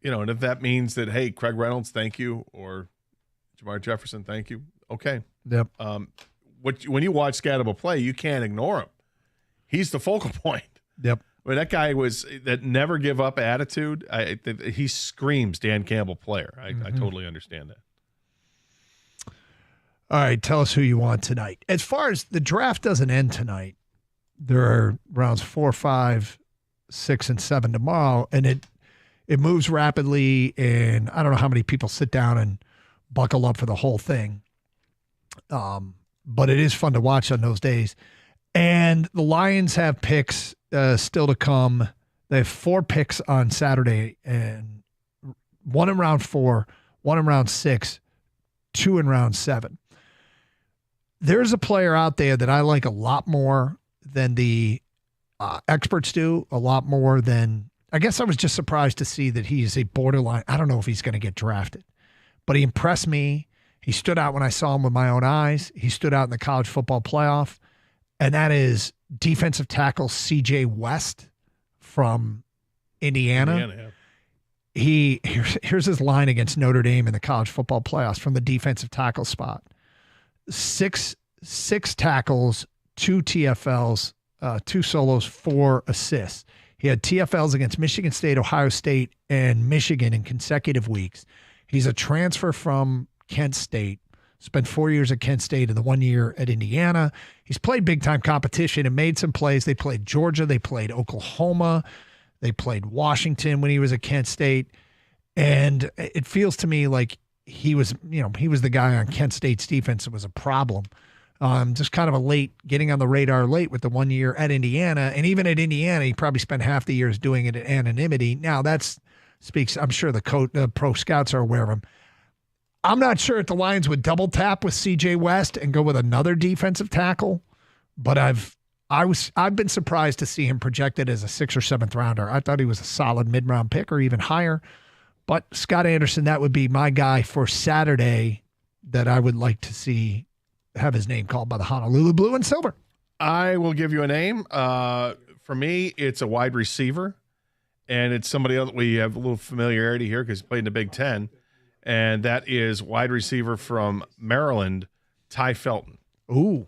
You know, and if that means that, hey, Craig Reynolds, thank you, or Jamar Jefferson, thank you. Okay. Yep. When you watch Scatterable play, you can't ignore him. He's the focal point. Yep. I mean, that guy was that never give up attitude. He screams Dan Campbell player. I totally understand that. All right, tell us who you want tonight. As far as the draft doesn't end tonight, there are rounds 4, 5, 6, and 7 tomorrow, and it moves rapidly. And I don't know how many people sit down and buckle up for the whole thing. But it is fun to watch on those days. And the Lions have picks still to come. They have 4 picks on Saturday, and 1 in round 4, 1 in round 6, 2 in round 7. There's a player out there that I like a lot more than the experts do, a lot more than – I guess I was just surprised to see that he is a borderline – I don't know if he's going to get drafted, but he impressed me. He stood out when I saw him with my own eyes. He stood out in the college football playoff, and that is defensive tackle C.J. West from Indiana. Here's his line against Notre Dame in the college football playoffs from the defensive tackle spot. Six tackles, 2 TFLs, 2 solos, 4 assists. He had TFLs against Michigan State, Ohio State, and Michigan in consecutive weeks. He's a transfer from Kent State, spent 4 years at Kent State and the 1 year at Indiana. He's played big-time competition and made some plays. They played Georgia. They played Oklahoma. They played Washington when he was at Kent State. And it feels to me like he was the guy on Kent State's defense that was a problem. Just kind of getting on the radar late with the 1 year at Indiana. And even at Indiana, he probably spent half the years doing it at anonymity. Now I'm sure the pro scouts are aware of him. I'm not sure if the Lions would double tap with C.J. West and go with another defensive tackle, but I've been surprised to see him projected as a 6th or 7th rounder. I thought he was a solid mid-round pick or even higher. But Scott Anderson, that would be my guy for Saturday that I would like to see have his name called by the Honolulu Blue and Silver. I will give you a name. For me, it's a wide receiver, and it's somebody else we have a little familiarity here because he played in the Big Ten, and that is wide receiver from Maryland, Ty Felton. Ooh.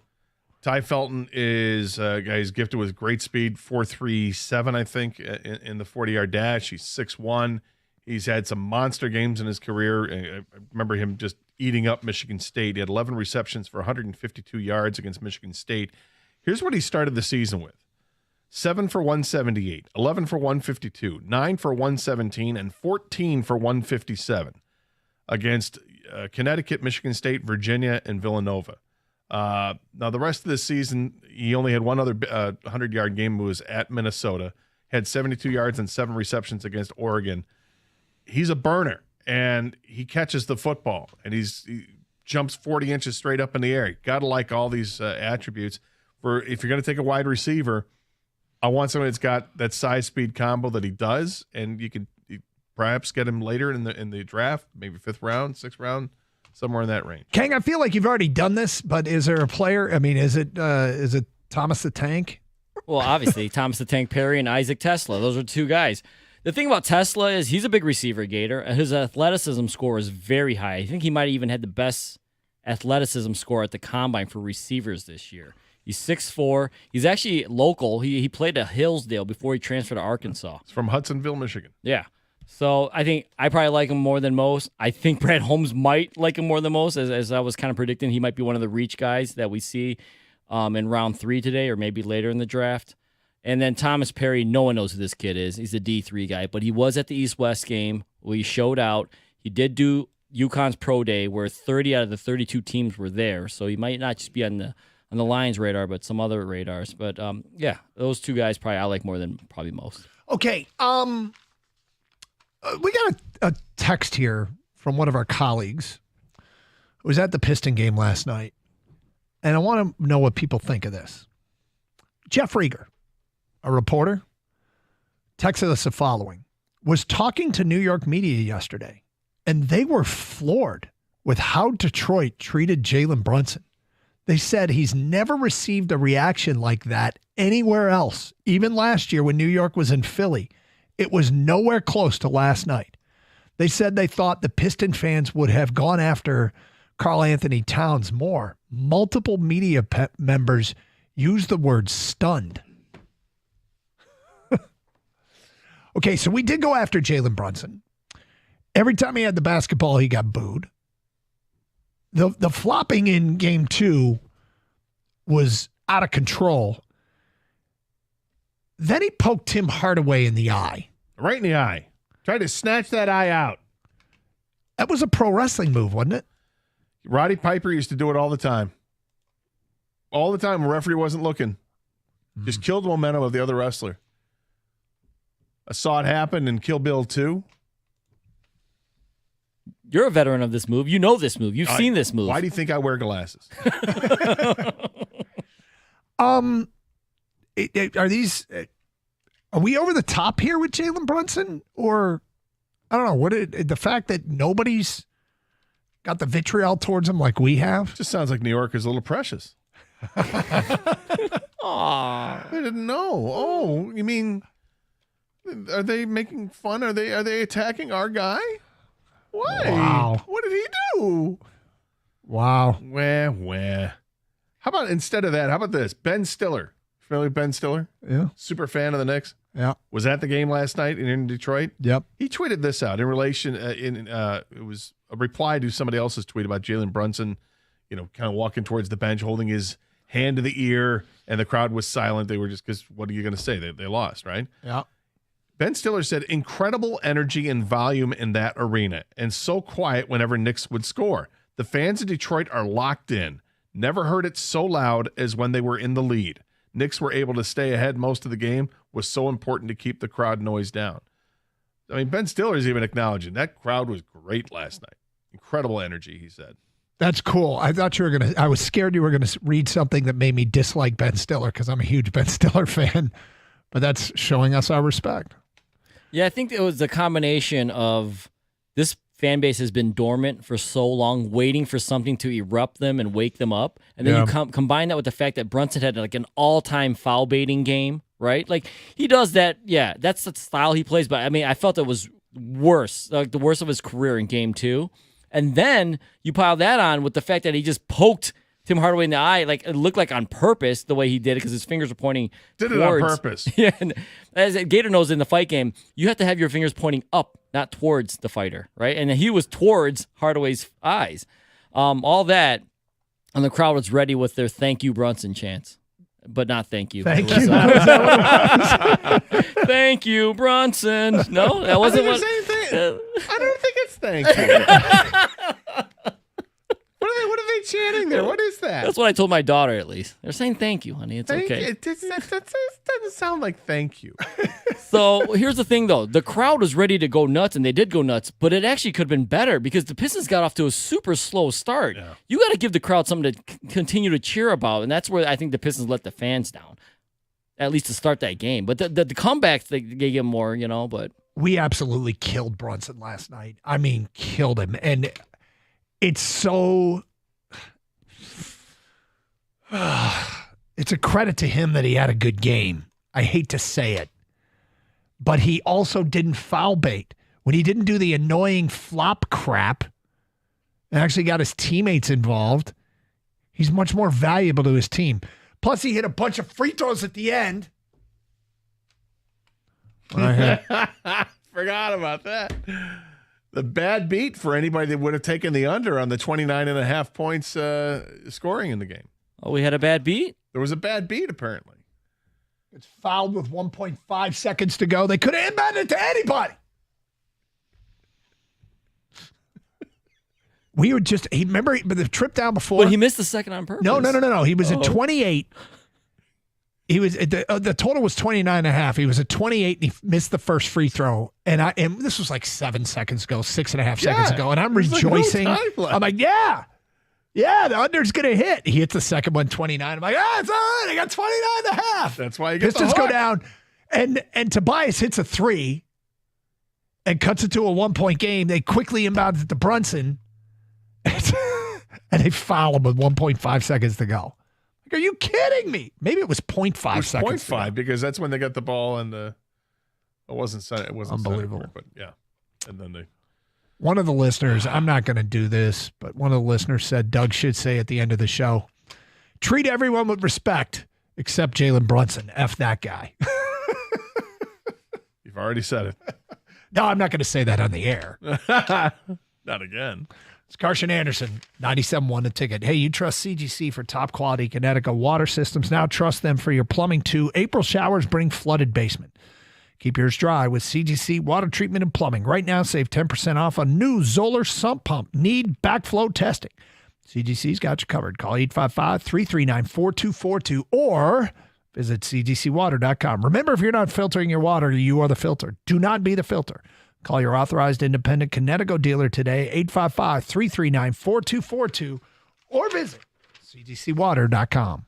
Ty Felton is a guy who's gifted with great speed, 4.37, I think, in the 40-yard dash. He's 6'1". He's had some monster games in his career. I remember him just eating up Michigan State. He had 11 receptions for 152 yards against Michigan State. Here's what he started the season with. 7 for 178, 11 for 152, 9 for 117, and 14 for 157 against Connecticut, Michigan State, Virginia, and Villanova. Now, the rest of the season, he only had one other 100-yard game. It was at Minnesota. Had 72 yards and 7 receptions against Oregon. He's a burner, and he catches the football, and he jumps 40 inches straight up in the air. Got to like all these attributes. If you're going to take a wide receiver, I want somebody that's got that size-speed combo that he does, and you can perhaps get him later in the draft, maybe 5th round, 6th round, somewhere in that range. Kang, I feel like you've already done this, but is there a player? I mean, is it Thomas the Tank? Well, obviously, Thomas the Tank Perry and Isaac Tesla. Those are 2 guys. The thing about Tesla is he's a big receiver, Gator. His athleticism score is very high. I think he might have even had the best athleticism score at the combine for receivers this year. He's 6'4". He's actually local. He played at Hillsdale before he transferred to Arkansas. It's from Hudsonville, Michigan. Yeah. So I think I probably like him more than most. I think Brad Holmes might like him more than most, as I was kind of predicting. He might be one of the reach guys that we see in round 3 today or maybe later in the draft. And then Thomas Perry, no one knows who this kid is. He's a D3 guy, but he was at the East-West game where he showed out. He did do UConn's Pro Day where 30 out of the 32 teams were there. So he might not just be on the Lions radar, but some other radars. But, yeah, those 2 guys probably I like more than probably most. Okay. We got a text here from one of our colleagues who was at the Piston game last night, and I want to know what people think of this. Jeff Rieger, a reporter, texted us the following. Was talking to New York media yesterday, and they were floored with how Detroit treated Jalen Brunson. They said he's never received a reaction like that anywhere else. Even last year when New York was in Philly, it was nowhere close to last night. They said they thought the Piston fans would have gone after Karl Anthony Towns more. Multiple media members used the word stunned. Okay, so we did go after Jalen Brunson. Every time he had the basketball, he got booed. The flopping in game 2 was out of control. Then he poked Tim Hardaway in the eye. Right in the eye. Tried to snatch that eye out. That was a pro wrestling move, wasn't it? Roddy Piper used to do it all the time. All the time, a referee wasn't looking. Just killed the momentum of the other wrestler. I saw it happen in Kill Bill 2. You're a veteran of this move. You know this move. You've seen this move. Why do you think I wear glasses? Are we over the top here with Jalen Brunson? Or, I don't know, the fact that nobody's got the vitriol towards him like we have? Just sounds like New York is a little precious. Aww. I didn't know. Oh, you mean, are they making fun? Are they attacking our guy? Why? Wow. What did he do? Wow. Wah. How about instead of that, how about this? Ben Stiller. Familiar with Ben Stiller? Yeah. Super fan of the Knicks. Yeah. Was at the game last night in Detroit. Yep. He tweeted this out in relation, it was a reply to somebody else's tweet about Jalen Brunson, kind of walking towards the bench, holding his hand to the ear, and the crowd was silent. They were just, because what are you going to say? They lost, right? Yeah. Ben Stiller said, incredible energy and volume in that arena, and so quiet whenever Knicks would score. The fans of Detroit are locked in. Never heard it so loud as when they were in the lead. Knicks were able to stay ahead most of the game. Was so important to keep the crowd noise down. I mean, Ben Stiller is even acknowledging that crowd was great last night. Incredible energy, he said. That's cool. I thought I was scared you were going to read something that made me dislike Ben Stiller because I'm a huge Ben Stiller fan, but that's showing us our respect. Yeah, I think it was a combination of this fan base has been dormant for so long, waiting for something to erupt them and wake them up. And then you combine that with the fact that Brunson had like an all-time foul baiting game, right? Like he does that. Yeah, that's the style he plays. But I mean, I felt it was worse, like the worst of his career in game 2. And then you pile that on with the fact that he just poked Tim Hardaway in the eye, like it looked like on purpose the way he did it because his fingers were pointing Did towards. it on purpose. Yeah, and as Gator knows in the fight game, you have to have your fingers pointing up, not towards the fighter, right? And he was towards Hardaway's eyes. All that, and the crowd was ready with their "Thank you, Brunson" chants, but not "Thank you." Thank It was, you. Thank you, Brunson. No, that wasn't what. I don't think it's thank you. What are they chanting there? What is that? That's what I told my daughter, at least. They're saying thank you, honey. It's Thank okay. you. That doesn't sound like thank you. So here's the thing, though. The crowd was ready to go nuts, and they did go nuts, but it actually could have been better because the Pistons got off to a super slow start. Yeah. You got to give the crowd something to continue to cheer about, and that's where I think the Pistons let the fans down, at least to start that game. But the comebacks, they gave him more, but... We absolutely killed Brunson last night. I mean, killed him. And it's so... it's a credit to him that he had a good game. I hate to say it. But he also didn't foul bait. When he didn't do the annoying flop crap and actually got his teammates involved, he's much more valuable to his team. Plus, he hit a bunch of free throws at the end. Forgot about that. The bad beat for anybody that would have taken the under on the 29.5 points scoring in the game. Oh, we had a bad beat? There was a bad beat, apparently. It's fouled with 1.5 seconds to go. They could have inbounded it to anybody. We were just, remember the trip down before? But he missed the second on purpose. No. He was at 28. He was the total was 29.5. He was at 28 and he missed the first free throw. And this was like 7 seconds ago, 6.5 seconds ago. And I'm rejoicing. I'm like, yeah, the under's going to hit. He hits the second one, 29. I'm like, it's all right. I got 29.5. That's why you get Pistons the go hook. down. And Tobias hits a 3 and cuts it to a 1-point game. They quickly inbound it to Brunson. And they foul him with 1.5 seconds to go. Like, are you kidding me? Maybe it was 0.5 seconds. 0.5 because that's when they got the ball and it wasn't set. It wasn't unbelievable. Set, but yeah, and then one of the listeners, I'm not going to do this, but one of the listeners said Doug should say at the end of the show, treat everyone with respect except Jalen Brunson. F that guy. You've already said it. No, I'm not going to say that on the air. Not again. It's Carson Anderson, 97.1 The Ticket. Hey, you trust CGC for top quality Connecticut water systems. Now trust them for your plumbing too. April showers bring flooded basement. Keep yours dry with CGC water treatment and plumbing. Right now, save 10% off a new Zoller sump pump. Need backflow testing. CGC's got you covered. Call 855-339-4242 or visit cgcwater.com. Remember, if you're not filtering your water, you are the filter. Do not be the filter. Call your authorized independent Connecticut dealer today, 855-339-4242, or visit cgcwater.com.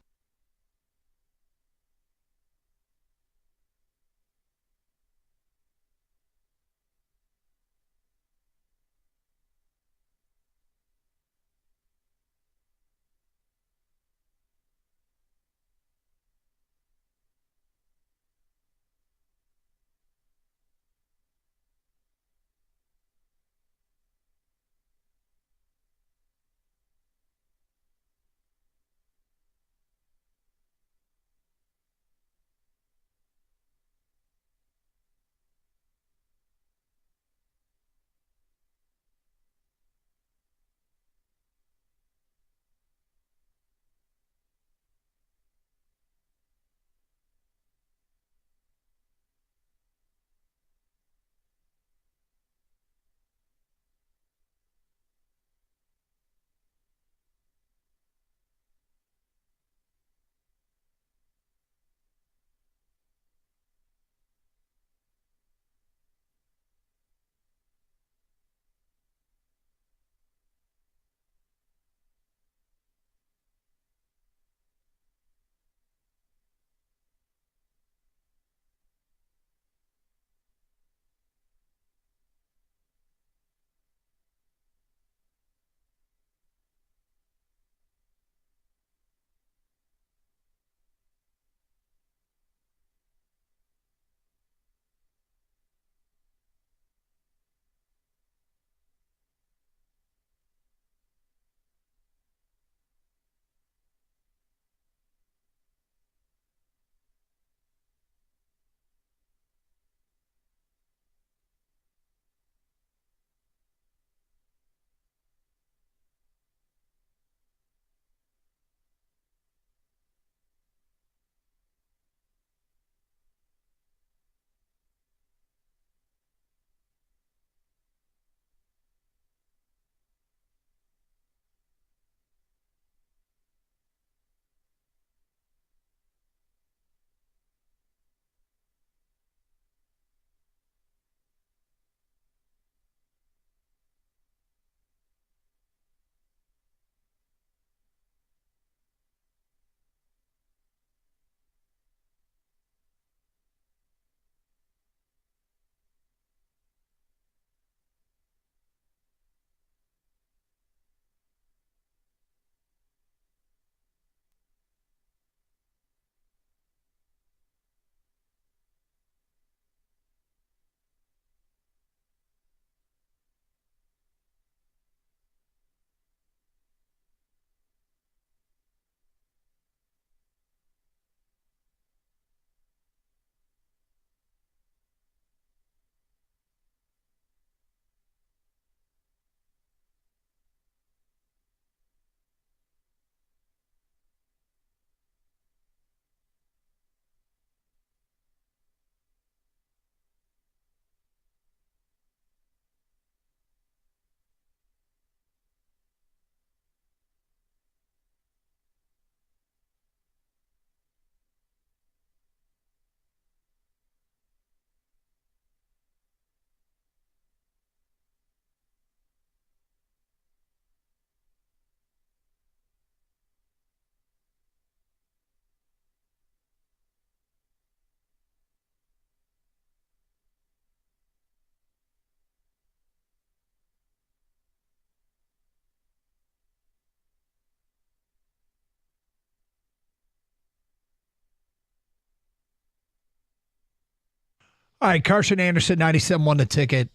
All right, Carson Anderson, 97 won the ticket.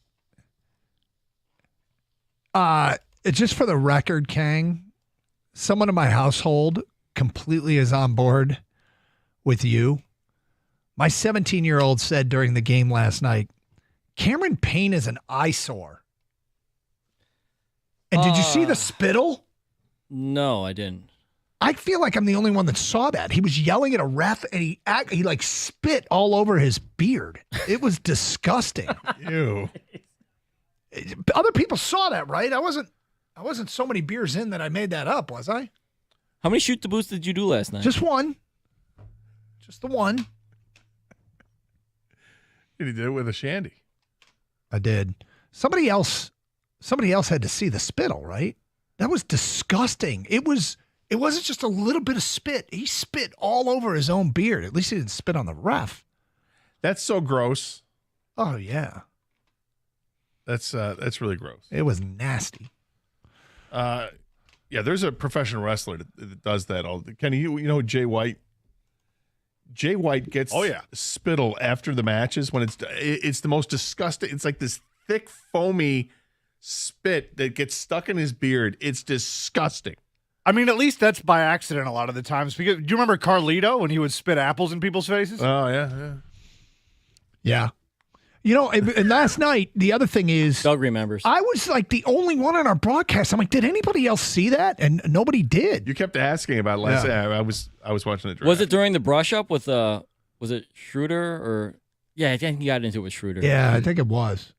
Just for the record, Kang, someone in my household completely is on board with you. My 17-year-old said during the game last night, Cameron Payne is an eyesore. And did you see the spittle? No, I didn't. I feel like I'm the only one that saw that. He was yelling at a ref, and he like spit all over his beard. It was disgusting. Ew. Other people saw that, right? I wasn't so many beers in that I made that up, was I? How many shoot the boots did you do last night? Just one. Just the one. And he did it with a shandy. I did. Somebody else had to see the spittle, right? That was disgusting. It wasn't just a little bit of spit. He spit all over his own beard. At least he didn't spit on the ref. That's so gross. Oh yeah. That's really gross. It was nasty. Yeah, there's a professional wrestler that does that all. Kenny, you know Jay White? Jay White gets spittle after the matches when it's the most disgusting. It's like this thick, foamy spit that gets stuck in his beard. It's disgusting. I mean, at least that's by accident a lot of the times. Because do you remember Carlito when he would spit apples in people's faces? Oh, yeah. Yeah. You know, and last night, the other thing is... Doug remembers. I was like the only one on our broadcast. I'm like, did anybody else see that? And nobody did. You kept asking about it last night. I was watching the draft. Was it during the brush up with was it Schroeder or I think he got into it with Schroeder. Yeah, I think it was.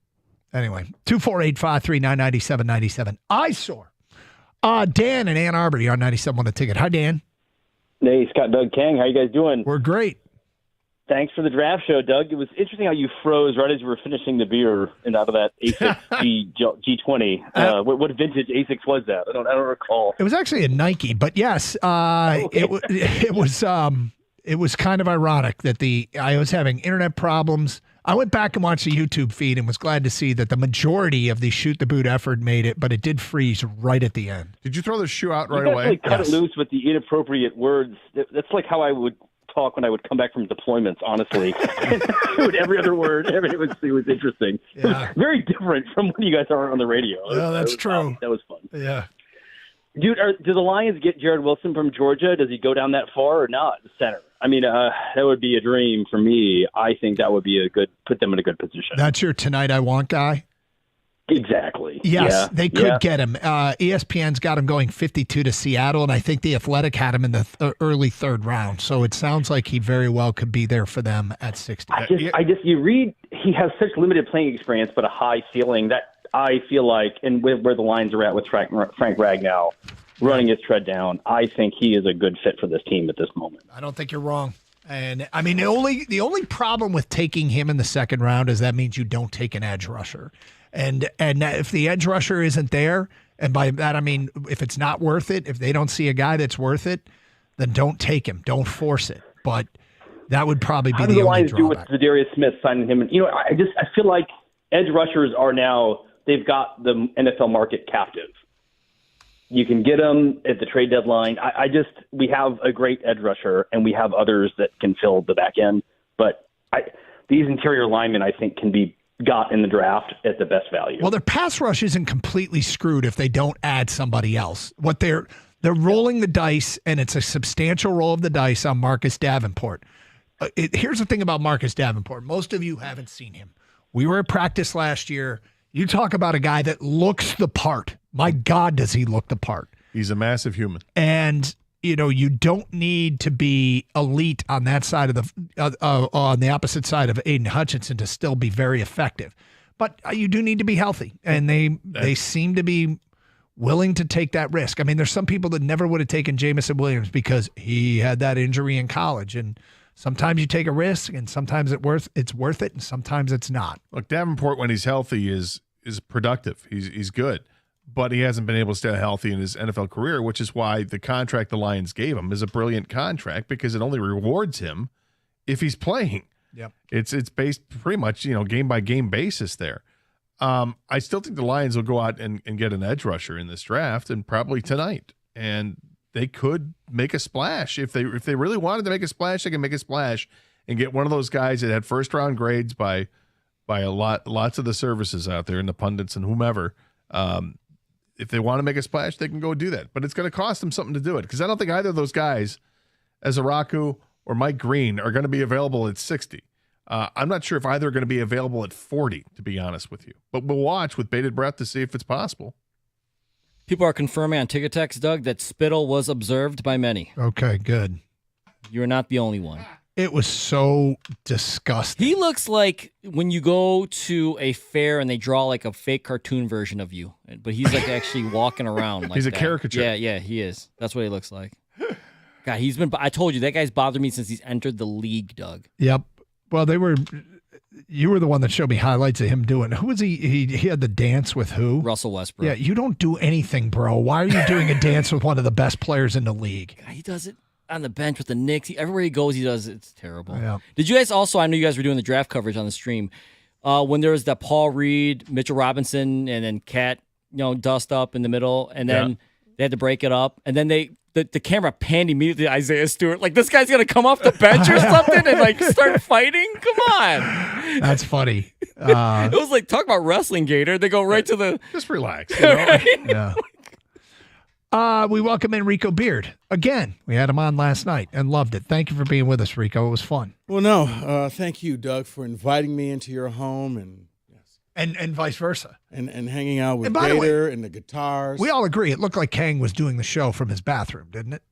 Anyway, 248-539-9797. Eyesore. Dan in Ann Arbor, you're on 97 on the ticket. Hi, Dan. Hey, Scott, Doug, Kang. How you guys doing? We're great. Thanks for the draft show, Doug. It was interesting how you froze right as you were finishing the beer and out of that ASICS G20. What vintage ASICS was that? I don't recall. It was actually a Nike, but yes, it was kind of ironic that I was having internet problems. I went back and watched the YouTube feed and was glad to see that the majority of the shoot the boot effort made it, but it did freeze right at the end. Did you throw the shoe out right you away? Cut it loose with the inappropriate words. That's like how I would talk when I would come back from deployments, honestly. Every other word, it was interesting. Yeah. It was very different from when you guys are on the radio. Oh, that's true. That was fun. Yeah. Dude, do the Lions get Jared Wilson from Georgia? Does he go down that far or not? Center. I mean, that would be a dream for me. I think that would be put them in a good position. That's your Tonight I Want guy? Exactly. Yes, they could get him. ESPN's got him going 52 to Seattle, and I think The Athletic had him in the early third round. So it sounds like he very well could be there for them at 60. You read, he has such limited playing experience, but a high ceiling that I feel like, and where the Lions are at with Frank Ragnow running his tread down, I think he is a good fit for this team at this moment. I don't think you're wrong. And I mean, the only problem with taking him in the second round is that means you don't take an edge rusher. And if the edge rusher isn't there, and by that I mean if it's not worth it, if they don't see a guy that's worth it, then don't take him. Don't force it. But that would probably be the only drawback. How do the Lions do with Zadarius Smith signing him? I feel like edge rushers are now, they've got the NFL market captive. You can get them at the trade deadline. We have a great edge rusher, and we have others that can fill the back end. But these interior linemen, I think, can be got in the draft at the best value. Well, their pass rush isn't completely screwed if they don't add somebody else. What they're rolling the dice, and it's a substantial roll of the dice on Marcus Davenport. Here's the thing about Marcus Davenport. Most of you haven't seen him. We were at practice last year. You talk about a guy that looks the part. My God, does he look the part? He's a massive human. And you don't need to be elite on that side of on the opposite side of Aiden Hutchinson to still be very effective. But you do need to be healthy, and they seem to be willing to take that risk. I mean, there's some people that never would have taken Jamison Williams because he had that injury in college, and sometimes you take a risk, and sometimes it's worth it, and sometimes it's not. Look, Davenport, when he's healthy, is productive. He's good. But he hasn't been able to stay healthy in his NFL career, which is why the contract the Lions gave him is a brilliant contract because it only rewards him if he's playing. Yep. It's based pretty much, game by game basis there. I still think the Lions will go out and get an edge rusher in this draft, and probably tonight. And they could make a splash. If they really wanted to make a splash, they can make a splash and get one of those guys that had first round grades by lots of the services out there and the pundits and whomever. If they want to make a splash, they can go do that. But it's going to cost them something to do it, because I don't think either of those guys, Ezaraku or Mike Green, are going to be available at 60. I'm not sure if either are going to be available at 40, to be honest with you. But we'll watch with bated breath to see if it's possible. People are confirming on Ticketex, Doug, that spittle was observed by many. Okay, good. You're not the only one. It was so disgusting. He looks like when you go to a fair and they draw like a fake cartoon version of you, but he's like actually walking around like He's a that. caricature. Yeah, he is. That's what he looks like. God, I told you, that guy's bothered me since he's entered the league, Doug. Yep. Well, you were the one that showed me highlights of him doing. Who was he? He had the dance with who? Russell Westbrook. Yeah, you don't do anything, bro. Why are you doing a dance with one of the best players in the league? God, he does it on the bench with the Knicks. Everywhere he goes, he does it. It's terrible. Yeah. Did you guys also, I know you guys were doing the draft coverage on the stream, when there was that Paul Reed, Mitchell Robinson, and then Cat, dust up in the middle, and then they had to break it up, and then the camera panned immediately to Isaiah Stewart. Like, this guy's going to come off the bench or something and, like, start fighting? Come on. That's funny. It was like, talk about wrestling, Gator. They go right to the... Just relax. Yeah. We welcome in Rico Beard. Again, we had him on last night and loved it. Thank you for being with us, Rico. It was fun. Well, no, thank you, Doug, for inviting me into your home and vice versa. And hanging out with And by the way, Gator and the guitars. We all agree it looked like Kang was doing the show from his bathroom, didn't it?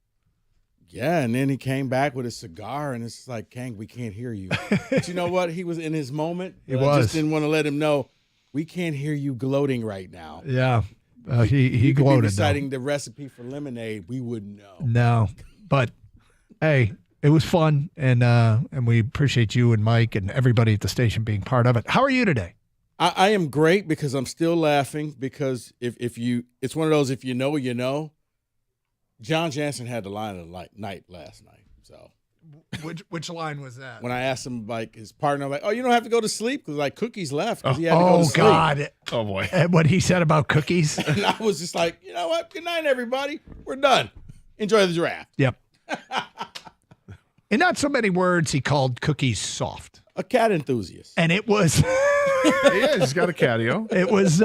Yeah, and then he came back with a cigar, and it's like, Kang, we can't hear you. But you know what? He was in his moment. He I was. just didn't want to let him know, we can't hear you gloating right now. Yeah. He You could be gloated, though. reciting the recipe for lemonade. We wouldn't know. No, but hey, it was fun, and we appreciate you and Mike and everybody at the station being part of it. How are you today? I am great because I'm still laughing because it's one of those, if you know, you know. John Jansen had the line of the night last night. So which line was that? When I asked him, like, his partner, like, oh, you don't have to go to sleep because, like, Cookies left because he had to go to sleep. God. Oh, boy. And what he said about Cookies? And I was just like, you know what? Good night, everybody. We're done. Enjoy the draft. Yep. In not so many words, he called Cookies soft. A cat enthusiast. And it was... Yeah, he's got a catio. It was.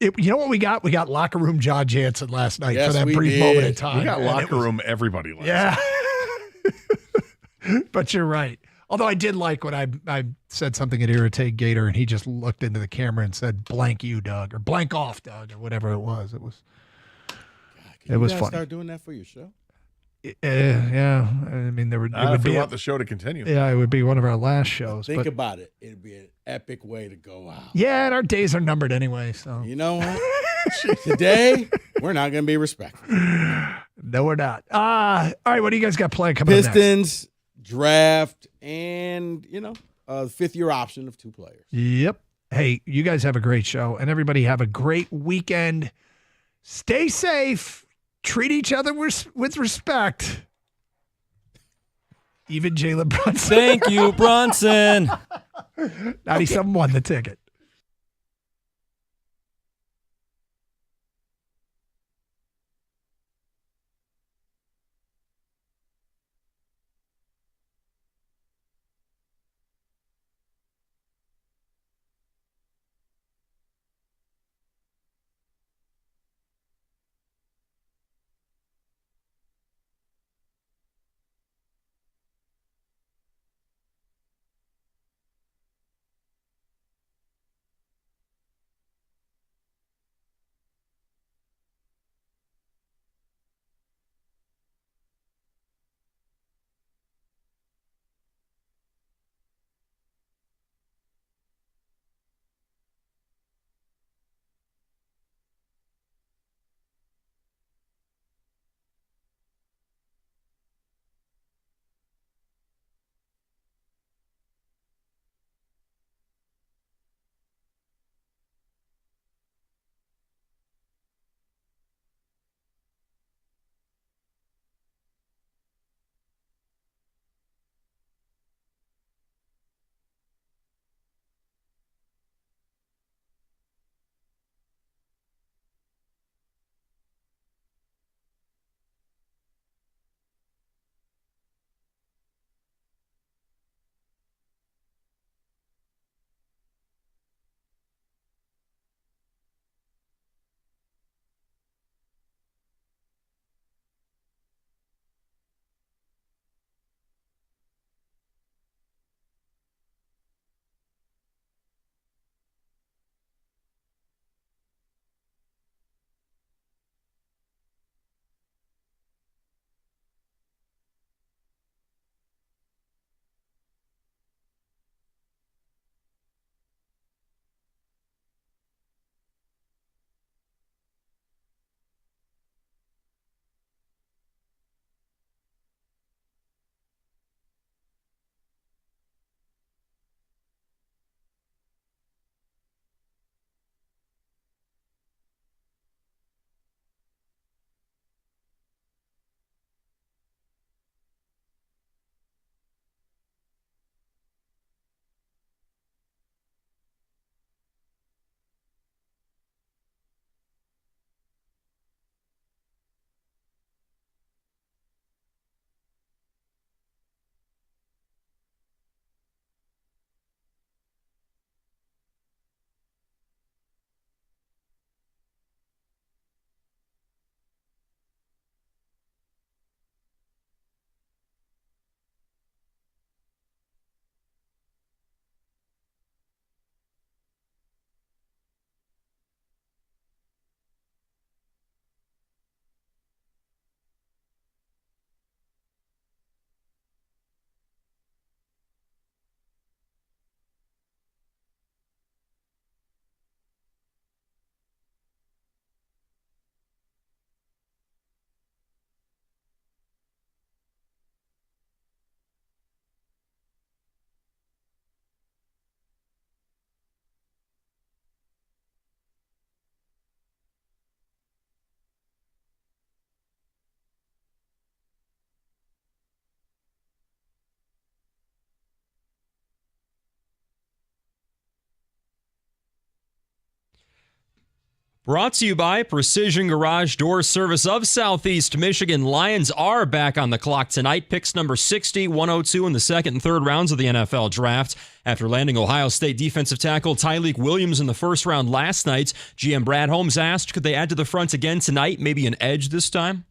You know what we got? We got locker room John Jansen last night for that brief moment in time. We got And locker room everybody last Yeah. night. But you're right. Although I did like when I said something that irritated Gator, and he just looked into the camera and said, "Blank you, Doug," or "Blank off, Doug," or whatever it was. It was. Can It was you guys funny. start doing that for your show? Yeah. I mean, there would. It If would we be want the show to continue. Yeah, it would be one of our last shows. Think but, about it. It'd be an epic way to go out. yeah, and our days are numbered anyway. So You know what? Today, we're not going to be respectful. no, we're not. All right, what do you guys got planned coming up next? Pistons, draft, and, fifth-year option of 2 players. Yep. Hey, you guys have a great show, and everybody have a great weekend. Stay safe. Treat each other with respect. Even Jalen Brunson. Thank you, Brunson. 97 won the ticket. Brought to you by Precision Garage Door Service of Southeast Michigan. Lions are back on the clock tonight. Picks number 60, 102 in the second and third rounds of the NFL draft. After landing Ohio State defensive tackle Tyleik Williams in the first round last night, GM Brad Holmes asked, could they add to the front again tonight? Maybe an edge this time?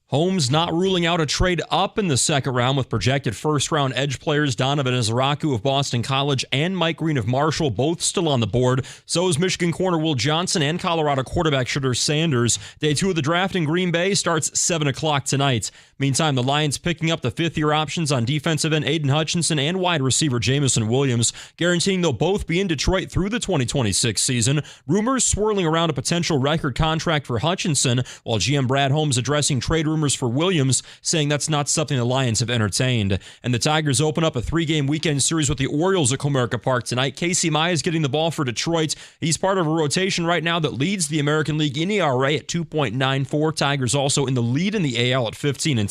Holmes not ruling out a trade up in the second round with projected first-round edge players Donovan Izaraku of Boston College and Mike Green of Marshall, both still on the board. So is Michigan corner Will Johnson and Colorado quarterback Shedeur Sanders. Day 2 of the draft in Green Bay starts 7 o'clock tonight. Meantime, the Lions picking up the fifth-year options on defensive end Aiden Hutchinson and wide receiver Jamison Williams, guaranteeing they'll both be in Detroit through the 2026 season. Rumors swirling around a potential record contract for Hutchinson, while GM Brad Holmes addressing trade rumors for Williams, saying that's not something the Lions have entertained. And the Tigers open up a 3-game weekend series with the Orioles at Comerica Park tonight. Casey Mize is getting the ball for Detroit. He's part of a rotation right now that leads the American League in ERA at 2.94. Tigers also in the lead in the AL at 15-10.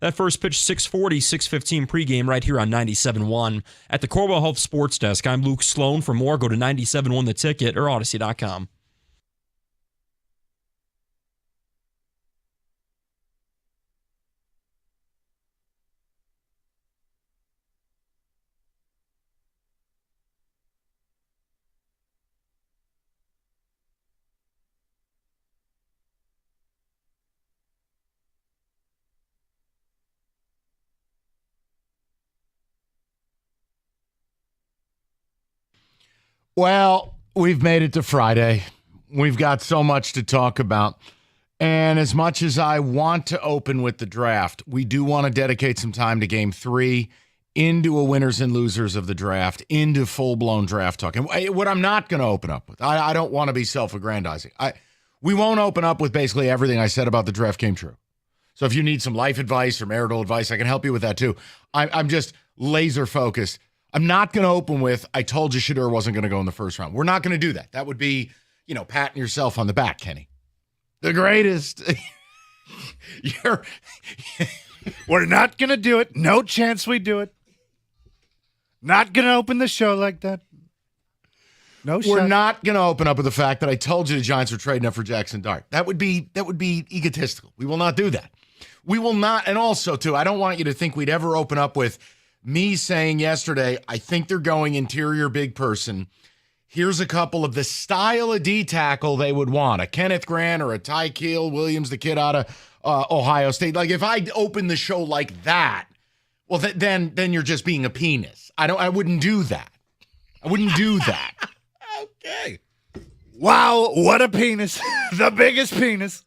That first pitch 6:40, 6:15 pregame right here on 97.1. At the Corwell Health Sports Desk, I'm Luke Sloan. For more, go to 97.1 The Ticket or Odyssey.com. Well, we've made it to Friday. We've got so much to talk about. And as much as I want to open with the draft, we do want to dedicate some time to Game 3, into a winners and losers of the draft, into full-blown draft talk. And what I'm not going to open up with, I don't want to be self-aggrandizing. We won't open up with basically everything I said about the draft came true. So if you need some life advice or marital advice, I can help you with that too. I'm just laser-focused. I'm not going to open with, I told you Shedeur wasn't going to go in the first round. We're not going to do that. That would be, patting yourself on the back, Kenny. The greatest. We're not going to do it. No chance we do it. Not going to open the show like that. No shot. We're not going to open up with the fact that I told you the Giants were trading up for Jackson Dart. That would be egotistical. We will not do that. We will not. And also, too, I don't want you to think we'd ever open up with me saying yesterday, I think they're going interior big person. Here's a couple of the style of D tackle they would want. A Kenneth Grant or a Tyleik Williams, the kid out of Ohio State. Like, if I open the show like that, well, then you're just being a penis. I wouldn't do that. I wouldn't do that. Okay. Wow, what a penis. The biggest penis.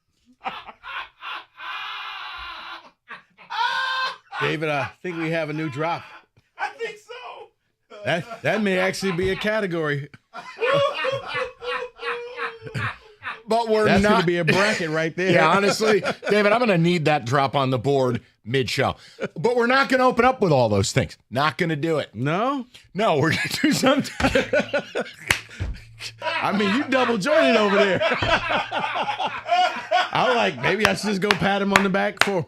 David, I think we have a new drop. I think so. That may actually be a category. But That's going to be a bracket right there. Yeah, honestly, David, I'm going to need that drop on the board mid-show. But we're not going to open up with all those things. Not going to do it. No? No, we're going to do something. I mean, you double jointed over there. I'm like, maybe I should just go pat him on the back for.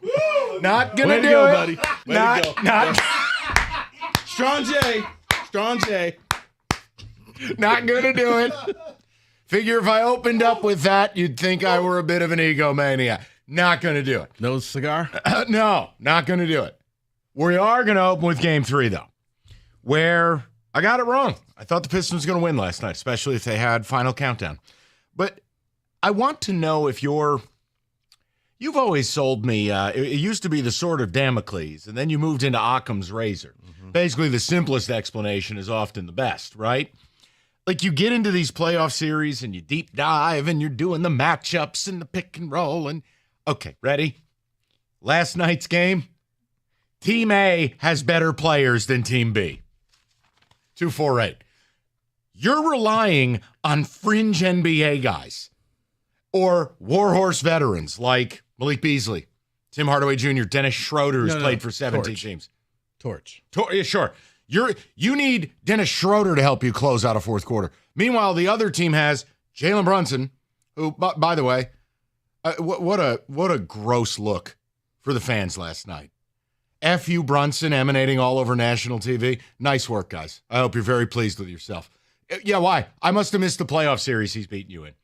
Not gonna do go, it, buddy. Way to go. Not. Strong J. Not gonna do it. Figure if I opened up with that, you'd think I were a bit of an egomaniac. Not gonna do it. No cigar? No, not gonna do it. We are gonna open with Game 3 though, where I got it wrong. I thought the Pistons were going to win last night, especially if they had Final Countdown. But I want to know if you've always sold me, it used to be the sword of Damocles, and then you moved into Occam's razor. Mm-hmm. Basically, the simplest explanation is often the best, right? Like, you get into these playoff series, and you deep dive, and you're doing the matchups and the pick and roll, and okay, ready? Last night's game, Team A has better players than Team B. 248. You're relying on fringe NBA guys or warhorse veterans like Malik Beasley, Tim Hardaway Jr., Dennis Schroeder, who's played for 17 teams. Torch. Yeah, sure. You need Dennis Schroeder to help you close out a fourth quarter. Meanwhile, the other team has Jalen Brunson, who, by the way, what a gross look for the fans last night. F.U. Brunson emanating all over national TV. Nice work, guys. I hope you're very pleased with yourself. Yeah, why? I must have missed the playoff series he's beaten you in.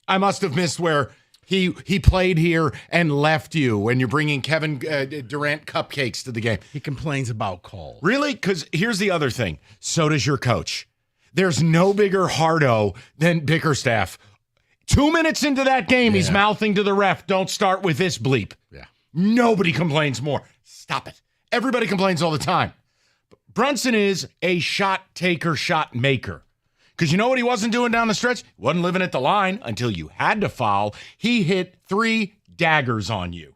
I must have missed where he played here and left you when you're bringing Kevin Durant cupcakes to the game. He complains about calls. Really? Because here's the other thing. So does your coach. There's no bigger hardo than Bickerstaff. 2 minutes into that game, he's mouthing to the ref, don't start with this bleep. Yeah. Nobody complains more. Stop it. Everybody complains all the time. Brunson is a shot taker, shot maker. Because you know what he wasn't doing down the stretch? He wasn't living at the line until you had to foul. He hit 3 daggers on you.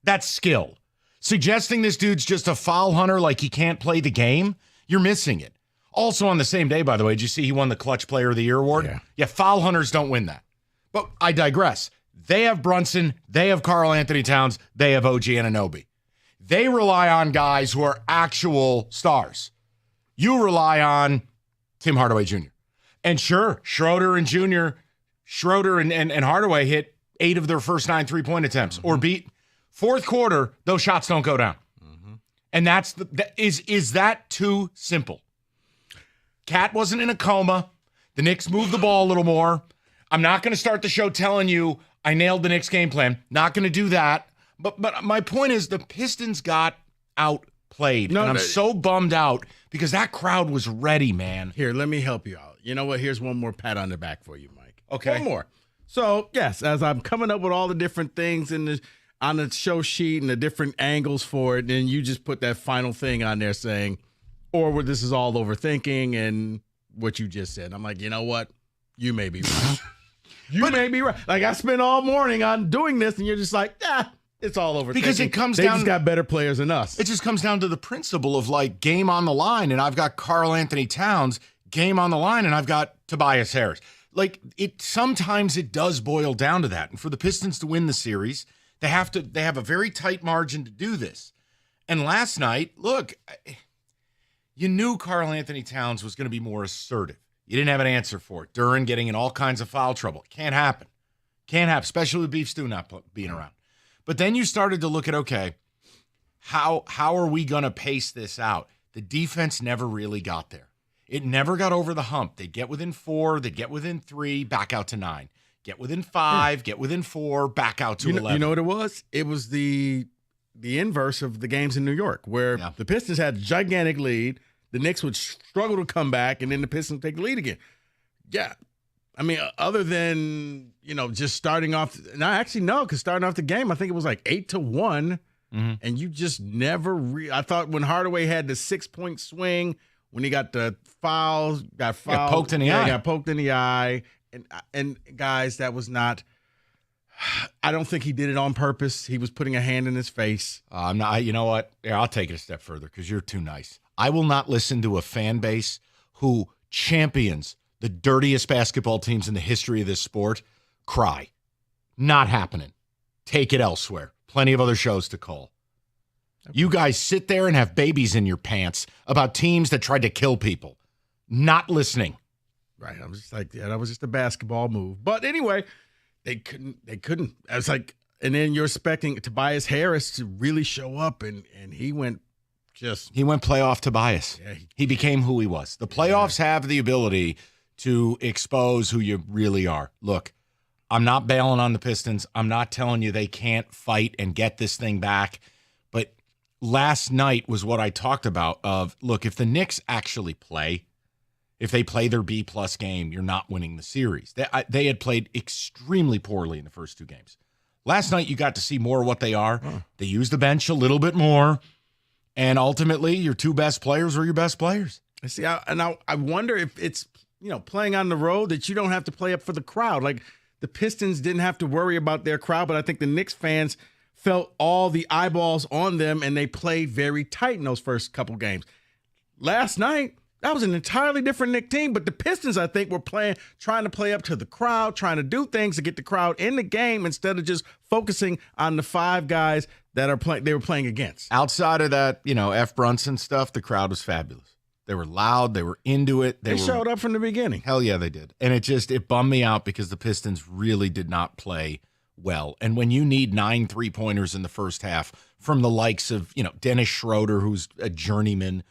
That's skill. Suggesting this dude's just a foul hunter like he can't play the game, you're missing it. Also on the same day, by the way, did you see he won the Clutch Player of the Year award? Yeah, foul hunters don't win that. But I digress. They have Brunson. They have Karl Anthony Towns. They have OG Anunoby. They rely on guys who are actual stars. You rely on Tim Hardaway Jr. And sure, Schroeder and Hardaway hit 8 of their first 9 3-point attempts or beat. Fourth quarter, those shots don't go down. And is that too simple? Cat wasn't in a coma. The Knicks moved the ball a little more. I'm not going to start the show telling you I nailed the Knicks game plan. Not going to do that. But my point is the Pistons got outplayed. And I'm so bummed out because that crowd was ready, man. Here, let me help you out. You know what? Here's one more pat on the back for you, Mike. Okay. One more. So, yes, as I'm coming up with all the different things on the show sheet and the different angles for it, then you just put that final thing on there saying, or this is all overthinking and what you just said. I'm like, you know what? You may be right. You may be right. Like, I spent all morning on doing this, and you're just like, it's all overthinking. Because it comes they down. just got better players than us. It just comes down to the principle of like game on the line, and I've got Karl Anthony Towns, game on the line, and I've got Tobias Harris. Like sometimes it does boil down to that. And for the Pistons to win the series, they have a very tight margin to do this. And last night, look, you knew Karl Anthony Towns was going to be more assertive. You didn't have an answer for it. Duren getting in all kinds of foul trouble. Can't happen. Can't happen, especially with Beef Stew not being around. But then you started to look at, okay, how are we going to pace this out? The defense never really got there. It never got over the hump. They'd get within 4, they'd get within 3, back out to 9. Get within 5, get within 4, back out to 11. You know what it was? It was the inverse of the games in New York, where the Pistons had a gigantic lead. The Knicks would struggle to come back, and then the Pistons take the lead again. Yeah. I mean, other than, just starting off – and I actually know because starting off the game, I think it was like 8-1, and you just never I thought when Hardaway had the 6-point swing, when he got the fouls, got poked in the eye. Got poked in the eye. And guys, that was not – I don't think he did it on purpose. He was putting a hand in his face. I'm not – you know what? Here, I'll take it a step further because you're too nice. I will not listen to a fan base who champions the dirtiest basketball teams in the history of this sport cry. Not happening. Take it elsewhere. Plenty of other shows to call. You guys sit there and have babies in your pants about teams that tried to kill people. Not listening. Right. I was just like, that was just a basketball move. But anyway, they couldn't. I was like, and then you're expecting Tobias Harris to really show up, and he went playoff Tobias. Yeah, he became who he was. The playoffs have the ability to expose who you really are. Look, I'm not bailing on the Pistons. I'm not telling you they can't fight and get this thing back. But last night was what I talked about of, look, if the Knicks actually play, if they play their B-plus game, you're not winning the series. They had played extremely poorly in the first 2 games. Last night, you got to see more of what they are. They used the bench a little bit more. And ultimately, your 2 best players were your best players. See, I wonder if it's, playing on the road that you don't have to play up for the crowd. Like the Pistons didn't have to worry about their crowd, but I think the Knicks fans felt all the eyeballs on them, and they played very tight in those first couple games. Last night, that was an entirely different Knicks team, but the Pistons, I think, were trying to play up to the crowd, trying to do things to get the crowd in the game instead of just focusing on the 5 guys that they were playing against. Outside of that, F. Brunson stuff, the crowd was fabulous. They were loud. They were into it. They showed up from the beginning. Hell yeah, they did. And it bummed me out because the Pistons really did not play well. And when you need 9 3-pointers in the first half from the likes of, Dennis Schroeder, who's a journeyman,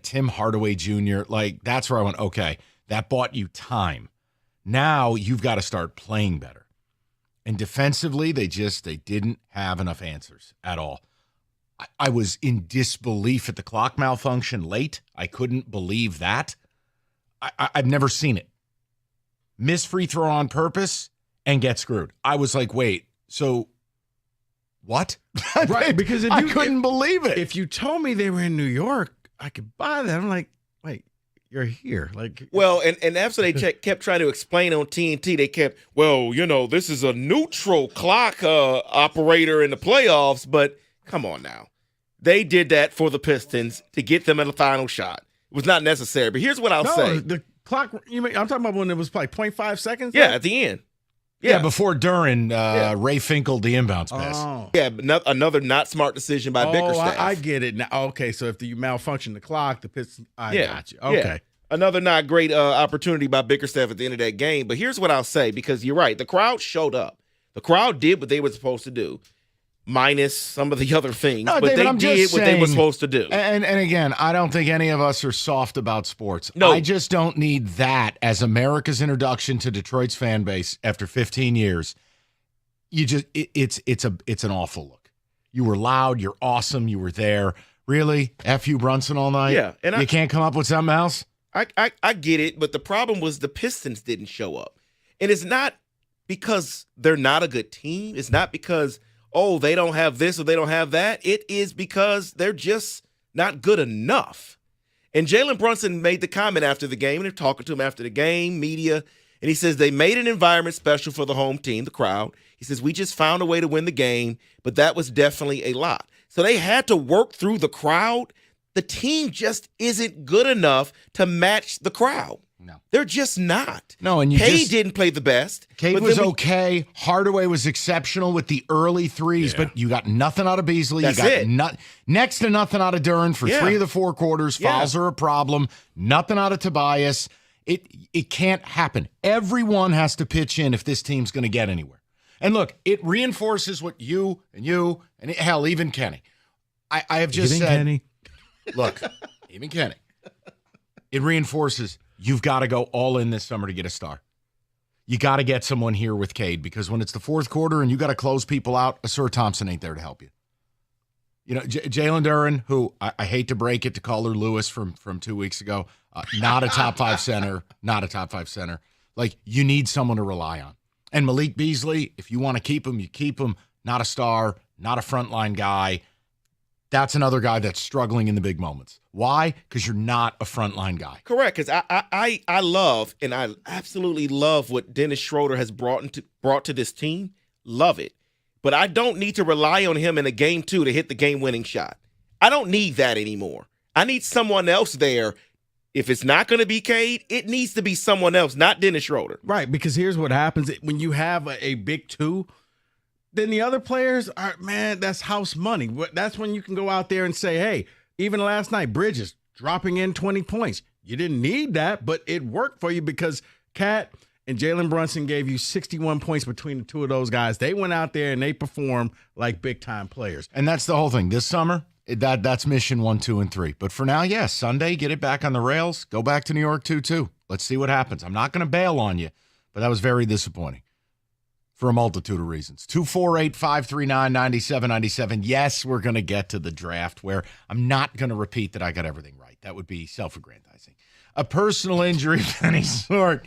Tim Hardaway Jr., like that's where I went, okay, that bought you time. Now you've got to start playing better. And defensively, they didn't have enough answers at all. I was in disbelief at the clock malfunction late. I couldn't believe that. I've never seen it. Miss free throw on purpose and get screwed. I was like, wait, so what? Right, because I couldn't believe it. If you told me they were in New York, I could buy that. I'm like, wait, you're here. Well, and after they kept trying to explain on TNT, they kept, this is a neutral clock operator in the playoffs, but come on now. They did that for the Pistons to get them in the final shot. It was not necessary. But here's what I'll say. The clock, I'm talking about when it was like 0.5 seconds? Yeah, at the end. Yeah, before Duran, Ray Finkeled the inbounds pass. Oh. Yeah, but another not smart decision by Bickerstaff. I get it now. Okay, so if you malfunction the clock, the Pistons, I got you. Okay. Yeah. Another not great opportunity by Bickerstaff at the end of that game. But here's what I'll say, because you're right. The crowd showed up. The crowd did what they were supposed to do. Minus some of the other things, No, but David, they did what they were supposed to do. And again, I don't think any of us are soft about sports. No. I just don't need that as America's introduction to Detroit's fan base after 15 years. It's an awful look. You were loud, you're awesome, you were there. Really? F you Brunson all night? Yeah, and you can't come up with something else? I get it, but the problem was the Pistons didn't show up. And it's not because they're not a good team. It's not because they don't have this or they don't have that. It is because they're just not good enough. And Jalen Brunson made the comment after the game, and they're talking to him after the game, media, and he says they made an environment special for the home team, the crowd. He says, we just found a way to win the game, but that was definitely a lot. So they had to work through the crowd. The team just isn't good enough to match the crowd. No. They're just not. No, and Cade didn't play the best. Cade was okay. Hardaway was exceptional with the early threes, but you got nothing out of Beasley. That's you got it. Next to nothing out of Duran for 3 of the 4 quarters. Fouls are a problem. Nothing out of Tobias. It can't happen. Everyone has to pitch in if this team's going to get anywhere. And look, it reinforces what you and hell, even Kenny. I have just Even said. Kenny. Look, even Kenny. It reinforces you've got to go all in this summer to get a star. You got to get someone here with Cade, because when it's the fourth quarter and you got to close people out, Asur Thompson ain't there to help you. Jalen Duran, who I hate to break it to Caller Lewis from 2 weeks ago, not a top 5 center, not a top 5 center. Like, you need someone to rely on. And Malik Beasley, if you want to keep him, you keep him. Not a star, not a frontline guy. That's another guy that's struggling in the big moments. Why? Because you're not a frontline guy. Correct, because I love, and I absolutely love what Dennis Schroeder has brought to this team. Love it. But I don't need to rely on him in a game 2 to hit the game-winning shot. I don't need that anymore. I need someone else there. If it's not going to be Cade, it needs to be someone else, not Dennis Schroeder. Right, because here's what happens. When you have a big 2, then the other players are, man, that's house money. That's when you can go out there and say, hey, even last night, Bridges dropping in 20 points. You didn't need that, but it worked for you because Cat and Jalen Brunson gave you 61 points between the 2 of those guys. They went out there and they performed like big-time players. And that's the whole thing. This summer, that's mission 1, 2, and 3. But for now, yes, Sunday, get it back on the rails. Go back to New York 2-2. Let's see what happens. I'm not going to bail on you, but that was very disappointing for a multitude of reasons. 248-539-9797. Yes, we're going to get to the draft where I'm not going to repeat that I got everything right. That would be self-aggrandizing. A personal injury of any sort.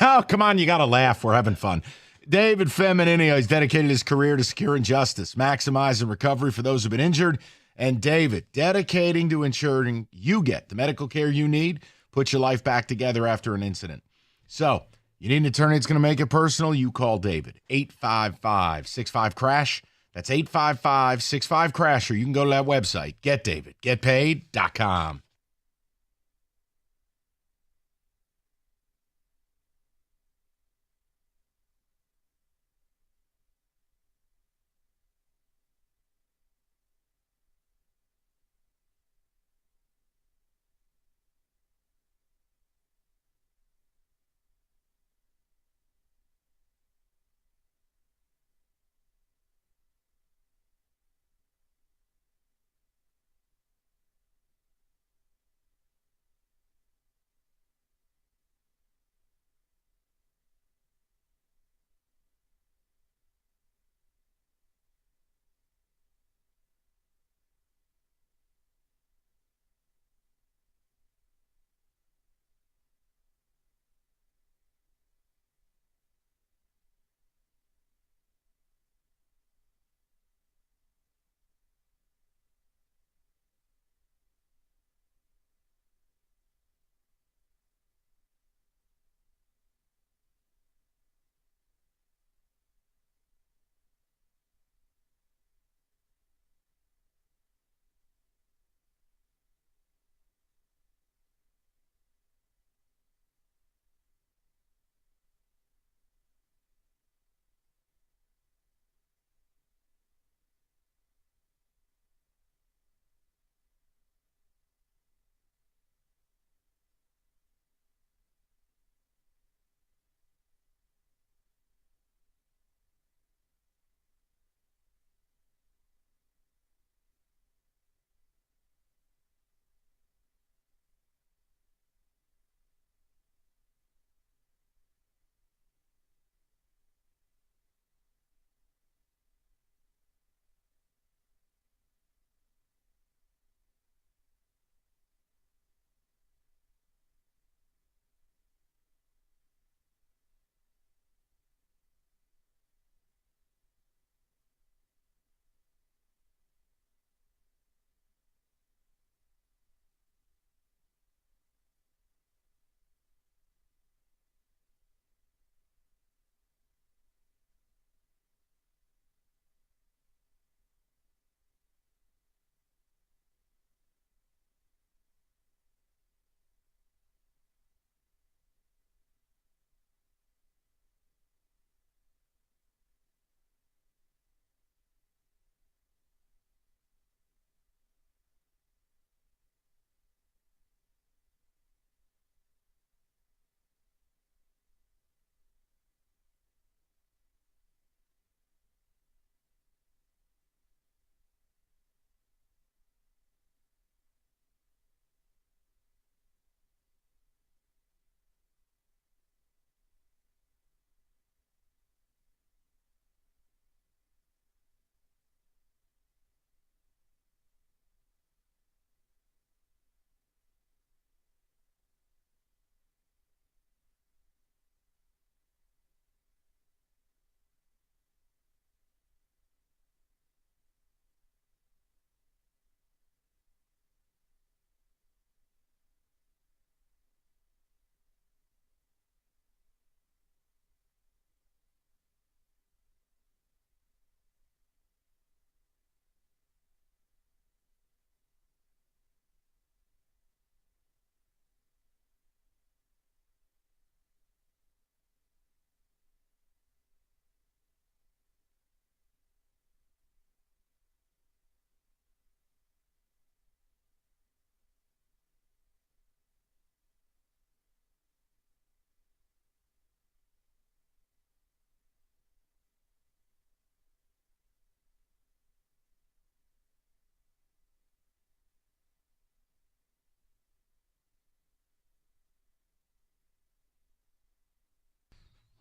Oh, come on, you got to laugh. We're having fun. David Femininio has dedicated his career to securing justice, maximizing recovery for those who've been injured. And David, dedicating to ensuring you get the medical care you need, put your life back together after an incident. So, you need an attorney that's going to make it personal? You call David. 855-65-CRASH. That's 855-65-CRASH. Or you can go to that website, getdavidgetpaid.com.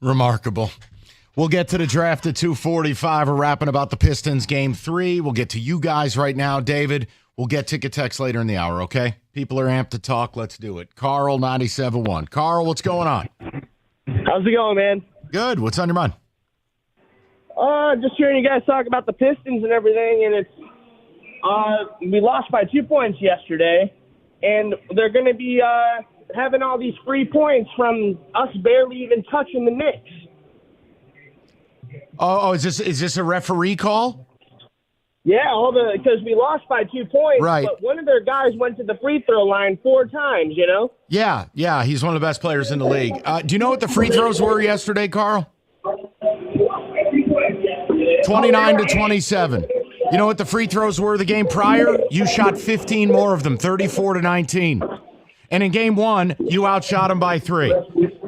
Remarkable. We'll get to the draft at 2:45. We're rapping about the Pistons game 3. We'll get to you guys right now. David, we'll get ticket text later in the hour, okay? People are amped to talk. Let's do it. Carl, 97.1. Carl, what's going on? How's it going, man? Good. What's on your mind? Just hearing you guys talk about the Pistons and everything, and it's we lost by 2 points yesterday, and they're going to be having all these free points from us barely even touching the Knicks. Oh, is this a referee call? Yeah, because we lost by 2 points, Right. but one of their guys went to the free throw line 4 times, you know? Yeah, he's one of the best players in the league. Do you know what the free throws were yesterday, Carl? 29-27. You know what the free throws were the game prior? You shot 15 more of them, 34-19. And in game 1, you outshot them by 3.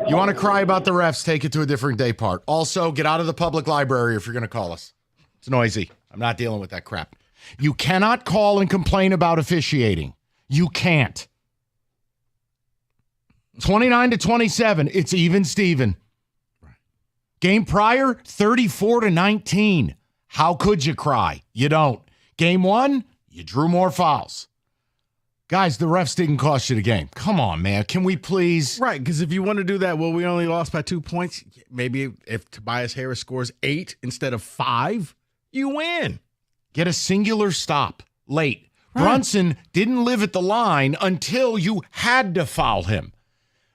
You want to cry about the refs, take it to a different day part. Also, get out of the public library if you're going to call us. It's noisy. I'm not dealing with that crap. You cannot call and complain about officiating. You can't. 29-27. It's even Steven. Game prior, 34-19. How could you cry? You don't. Game 1, you drew more fouls. Guys, the refs didn't cost you the game. Come on, man. Can we please? Right, because if you want to do that, well, we only lost by 2 points. Maybe if Tobias Harris scores 8 instead of 5, you win. Get a singular stop late. Right. Brunson didn't live at the line until you had to foul him.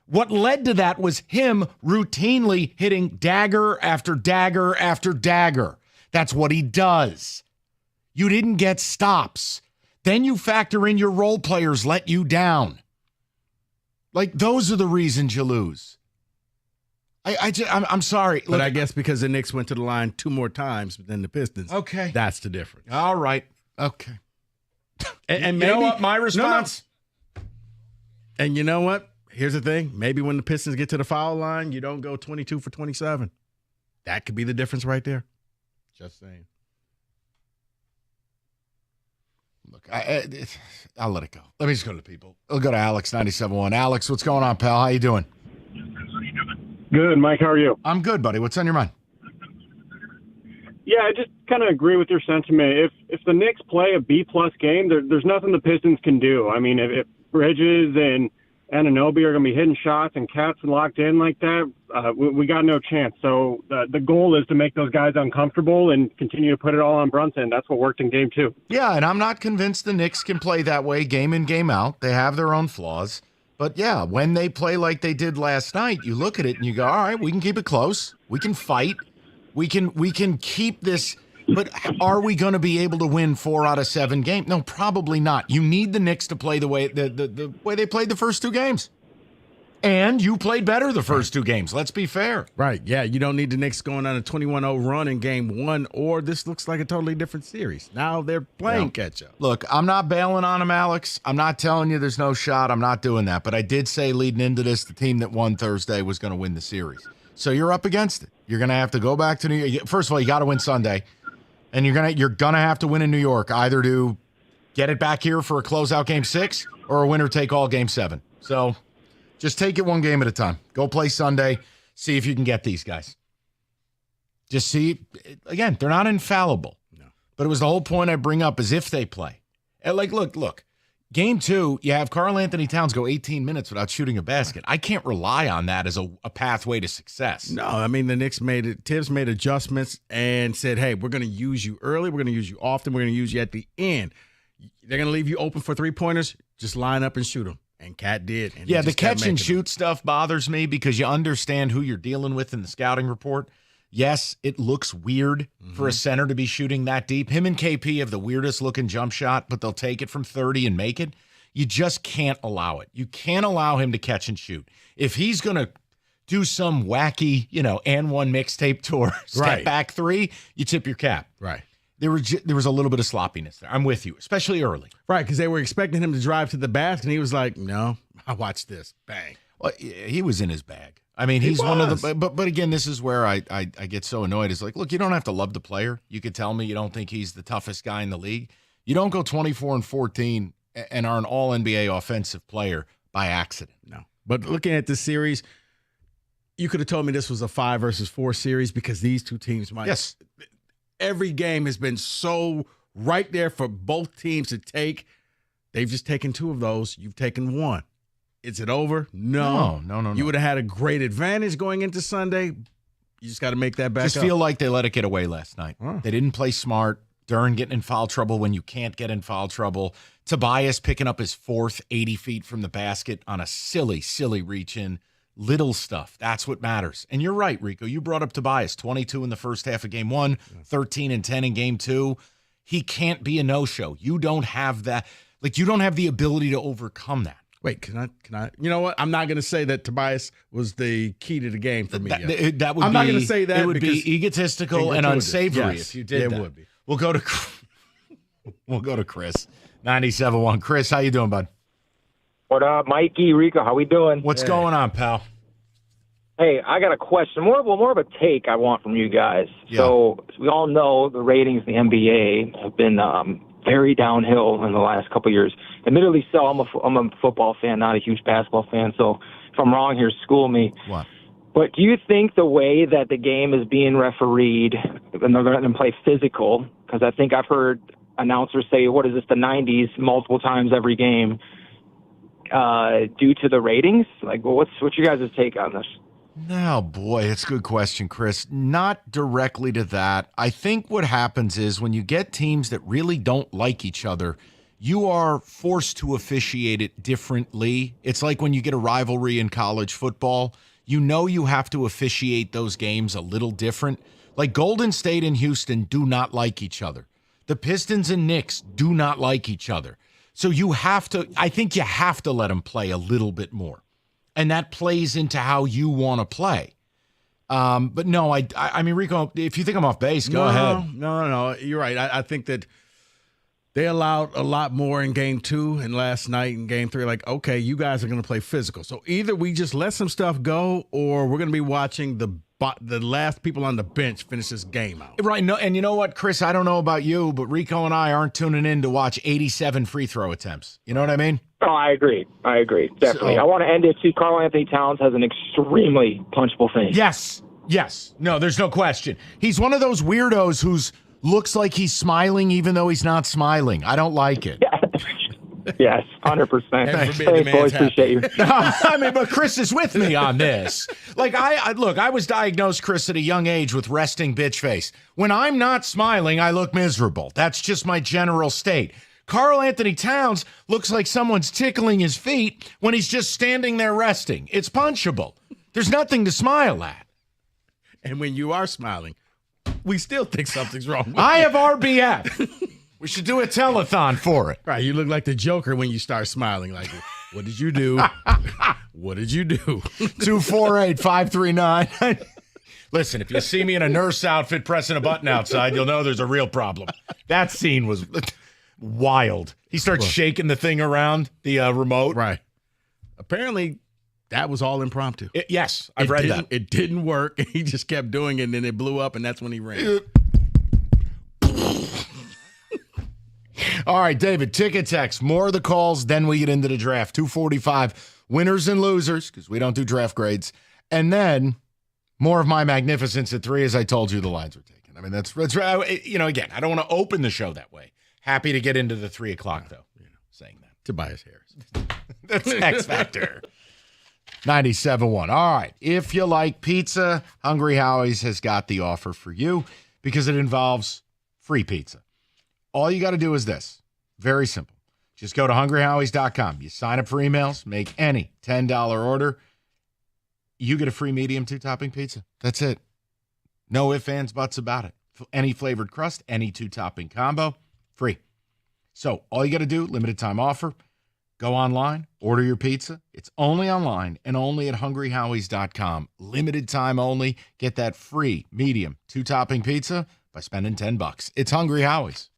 What led to that was him routinely hitting dagger after dagger after dagger. That's what he does. You didn't get stops. Then you factor in your role players let you down. Like, those are the reasons you lose. I'm sorry. But I guess because the Knicks went to the line 2 more times than the Pistons. Okay. That's the difference. All right. Okay. And you maybe, know what? My response? No. And you know what? Here's the thing. Maybe when the Pistons get to the foul line, you don't go 22 for 27. That could be the difference right there. Just saying. Look, I'll let it go. Let me just go to the people. I'll go to Alex, 97.1. Alex, what's going on, pal? How you doing? Good, Mike. How are you? I'm good, buddy. What's on your mind? Yeah, I just kind of agree with your sentiment. If the Knicks play a B-plus game, there's nothing the Pistons can do. I mean, if Bridges and Anunoby are going to be hitting shots and Cat's locked in like that, we got no chance. So the goal is to make those guys uncomfortable and continue to put it all on Brunson. That's what worked in game 2. Yeah, and I'm not convinced the Knicks can play that way game in, game out. They have their own flaws. But, yeah, when they play like they did last night, you look at it and you go, all right, we can keep it close. We can fight. We can keep this. But are we going to be able to win 4 out of 7 games? No, probably not. You need the Knicks to play the way the way they played the first 2 games. And you played better the first 2 games. Let's be fair. Right. Yeah, you don't need the Knicks going on a 21-0 run in game 1, or this looks like a totally different series. Now they're playing catch-up. Look, I'm not bailing on them, Alex. I'm not telling you there's no shot. I'm not doing that. But I did say leading into this, the team that won Thursday was going to win the series. So you're up against it. You're going to have to go back to New York. First of all, you got to win Sunday. And you're gonna have to win in New York, either to get it back here for a closeout game 6 or a winner take all game 7. So just take it one game at a time. Go play Sunday. See if you can get these guys. Just see, again, they're not infallible. No. But it was the whole point I bring up is if they play. And like, look. Game 2, you have Karl Anthony Towns go 18 minutes without shooting a basket. I can't rely on that as a pathway to success. No, I mean, the Knicks Tibbs made adjustments and said, hey, we're going to use you early. We're going to use you often. We're going to use you at the end. They're going to leave you open for 3-pointers. Just line up and shoot them. And Cat did. And yeah, the catch and shoot stuff bothers me because you understand who you're dealing with in the scouting report. Yes, it looks weird for a center to be shooting that deep. Him and KP have the weirdest looking jump shot, but they'll take it from 30 and make it. You just can't allow it. You can't allow him to catch and shoot. If he's going to do some wacky, and one mixtape tour, step back 3, you tip your cap. Right. There was a little bit of sloppiness there. I'm with you, especially early. Right, because they were expecting him to drive to the basket, and he was like, no, I watch this. Bang. Well, he was in his bag. I mean, he's one of the, but again, this is where I get so annoyed. It's like, look, you don't have to love the player. You could tell me you don't think he's the toughest guy in the league. You don't go 24-14 and are an all NBA offensive player by accident. No. But looking at this series, you could have told me this was a 5 versus 4 series because these two teams might. Yes. Every game has been so right there for both teams to take. They've just taken 2 of those. You've taken 1. Is it over? No. You would have had a great advantage going into Sunday. You just got to make that back Just up. feel like they let it get away last night. They didn't play smart. Duran getting in foul trouble when you can't get in foul trouble. Tobias picking up his 4th 80 feet from the basket on a silly reach in. Little stuff. That's what matters. And you're right, Rico. You brought up Tobias, 22 in the first half of game 1, 13 and 10 in game 2. He can't be a no-show. You don't have that. Like, you don't have the ability to overcome that. Wait, can I? You know what? I'm not going to say that Tobias was the key to the game for me. That would I'm be, not going to say that. It would because be egotistical and unsavory yes, if you did that. It would be. We'll go to Chris. 97.1. Chris, how you doing, bud? What up, Mikey, Rico? How we doing? What's going on, pal? Hey, I got a question. More of a take I want from you guys. Yeah. So we all know the ratings in the NBA have been very downhill in the last couple of years. Admittedly, so I'm a football fan, not a huge basketball fan. So if I'm wrong here, school me. What? But do you think the way that the game is being refereed, and they're letting them play physical, because I think I've heard announcers say, what is this, the 90s, multiple times every game, due to the ratings? Like, well, what's your guys' take on this? No, boy, it's a good question, Chris. Not directly to that. I think what happens is when you get teams that really don't like each other, you are forced to officiate it differently. It's like when you get a rivalry in college football. You know you have to officiate those games a little different. Like Golden State and Houston do not like each other. The Pistons and Knicks do not like each other. So I think you have to let them play a little bit more. And that plays into how you want to play. But no, I mean, Rico, if you think I'm off base, go ahead. No. You're right. I think that they allowed a lot more in game 2 and last night in game 3. Like, okay, you guys are going to play physical. So either we just let some stuff go or we're going to be watching the last people on the bench finish this game out. Right. No, and you know what, Chris? I don't know about you, but Rico and I aren't tuning in to watch 87 free throw attempts. You know what I mean? Oh, I agree. Definitely. I want to end it too. Karl Anthony Towns has an extremely punchable face. Yes. No, there's no question. He's one of those weirdos who's looks like he's smiling even though he's not smiling. I don't like it. Yes, 100%. Thanks, boys. Appreciate you. I mean, but Chris is with me on this. Like, I was diagnosed, Chris, at a young age with resting bitch face. When I'm not smiling, I look miserable. That's just my general state. Karl Anthony Towns looks like someone's tickling his feet when he's just standing there resting. It's punchable. There's nothing to smile at. And when you are smiling, we still think something's wrong. I have RBF. We should do a telethon for it. Right, you look like the Joker when you start smiling. Like, what did you do? What did you do? 248-539. Listen, if you see me in a nurse outfit pressing a button outside, you'll know there's a real problem. That scene was wild. He starts shaking the thing around, the remote. Right. Apparently, that was all impromptu. Yes, I've read that. It didn't work. He just kept doing it, and then it blew up, and that's when he ran. All right, David, ticket text. More of the calls, then we get into the draft. 245, winners and losers, because we don't do draft grades. And then more of my magnificence at 3, as I told you, the lines were taken. I mean, that's again, I don't want to open the show that way. Happy to get into the 3 o'clock, though, saying that. Tobias Harris. That's X Factor. 97.1. All right. If you like pizza, Hungry Howie's has got the offer for you because it involves free pizza. All you got to do is this. Very simple. Just go to hungryhowies.com. You sign up for emails, make any $10 order. You get a free medium 2-topping pizza. That's it. No ifs, ands, buts about it. Any flavored crust, any 2-topping combo, free. So all you got to do, limited time offer, go online, order your pizza. It's only online and only at hungryhowies.com. Limited time only. Get that free medium 2-topping pizza by spending $10. It's Hungry Howie's.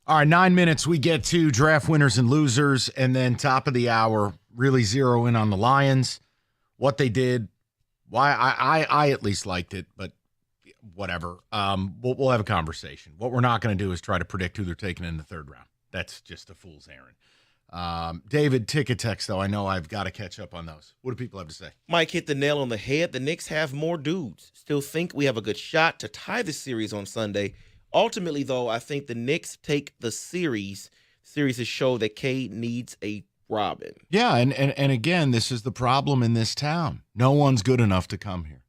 All right, 9 minutes. We get to draft winners and losers, and then top of the hour, really zero in on the Lions, what they did, why I at least liked it, but whatever. We'll have a conversation. What we're not going to do is try to predict who they're taking in the third round. That's just a fool's errand. David, ticket text, though. I know I've got to catch up on those. What do people have to say? Mike hit the nail on the head. The Knicks have more dudes. Still think we have a good shot to tie the series on Sunday. Ultimately, though, I think the Knicks take the series. Series has showed that Cade needs a Robin. Yeah, and again, this is the problem in this town. No one's good enough to come here.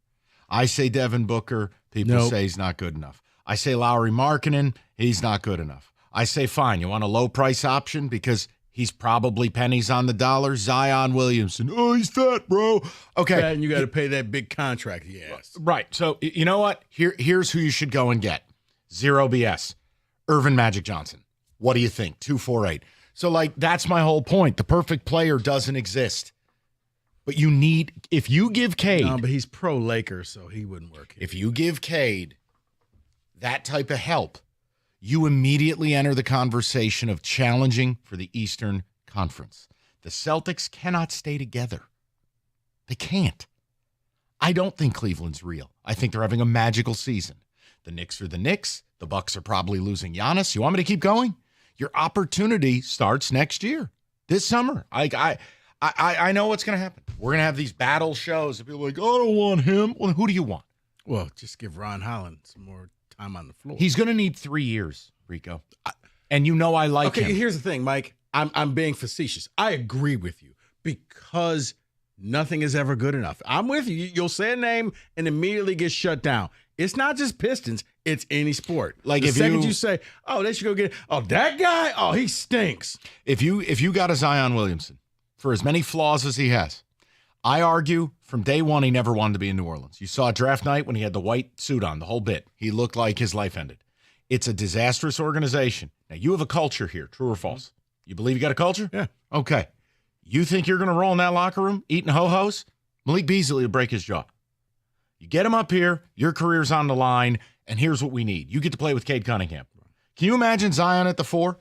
I say Devin Booker. People say he's not good enough. I say Lauri Markkanen. He's not good enough. I say, fine, you want a low-price option because he's probably pennies on the dollar. Zion Williamson. Oh, he's fat, bro. Okay. Fat, and you got to pay that big contract he has. Right. So, you know what? Here's who you should go and get. Zero BS. Irvin Magic Johnson. What do you think? 248. So, that's my whole point. The perfect player doesn't exist. But you need, if you give Cade. No, but he's pro Lakers, so he wouldn't work here. If you give Cade that type of help, you immediately enter the conversation of challenging for the Eastern Conference. The Celtics cannot stay together. They can't. I don't think Cleveland's real. I think they're having a magical season. The Knicks are the Knicks. The Bucks are probably losing Giannis. You want me to keep going? Your opportunity starts next year, this summer. I know what's going to happen. We're going to have these battle shows. And people are like, I don't want him. Well, who do you want? Well, just give Ron Holland some more time on the floor. He's going to need 3 years, Rico. And you know I like him. Okay, here's the thing, Mike. I'm being facetious. I agree with you because nothing is ever good enough. I'm with you. You'll say a name and immediately get shut down. It's not just Pistons. It's any sport. Like the if second you say, oh, they should go get, oh, that guy, oh, he stinks. If you got a Zion Williamson, for as many flaws as he has, I argue from day one he never wanted to be in New Orleans. You saw draft night when he had the white suit on, the whole bit. He looked like his life ended. It's a disastrous organization. Now, you have a culture here, true or false? You believe you got a culture? Yeah. Okay. You think you're going to roll in that locker room eating ho-hos? Malik Beasley will break his jaw. You get him up here, your career's on the line, and here's what we need. You get to play with Cade Cunningham. Can you imagine Zion at the 4?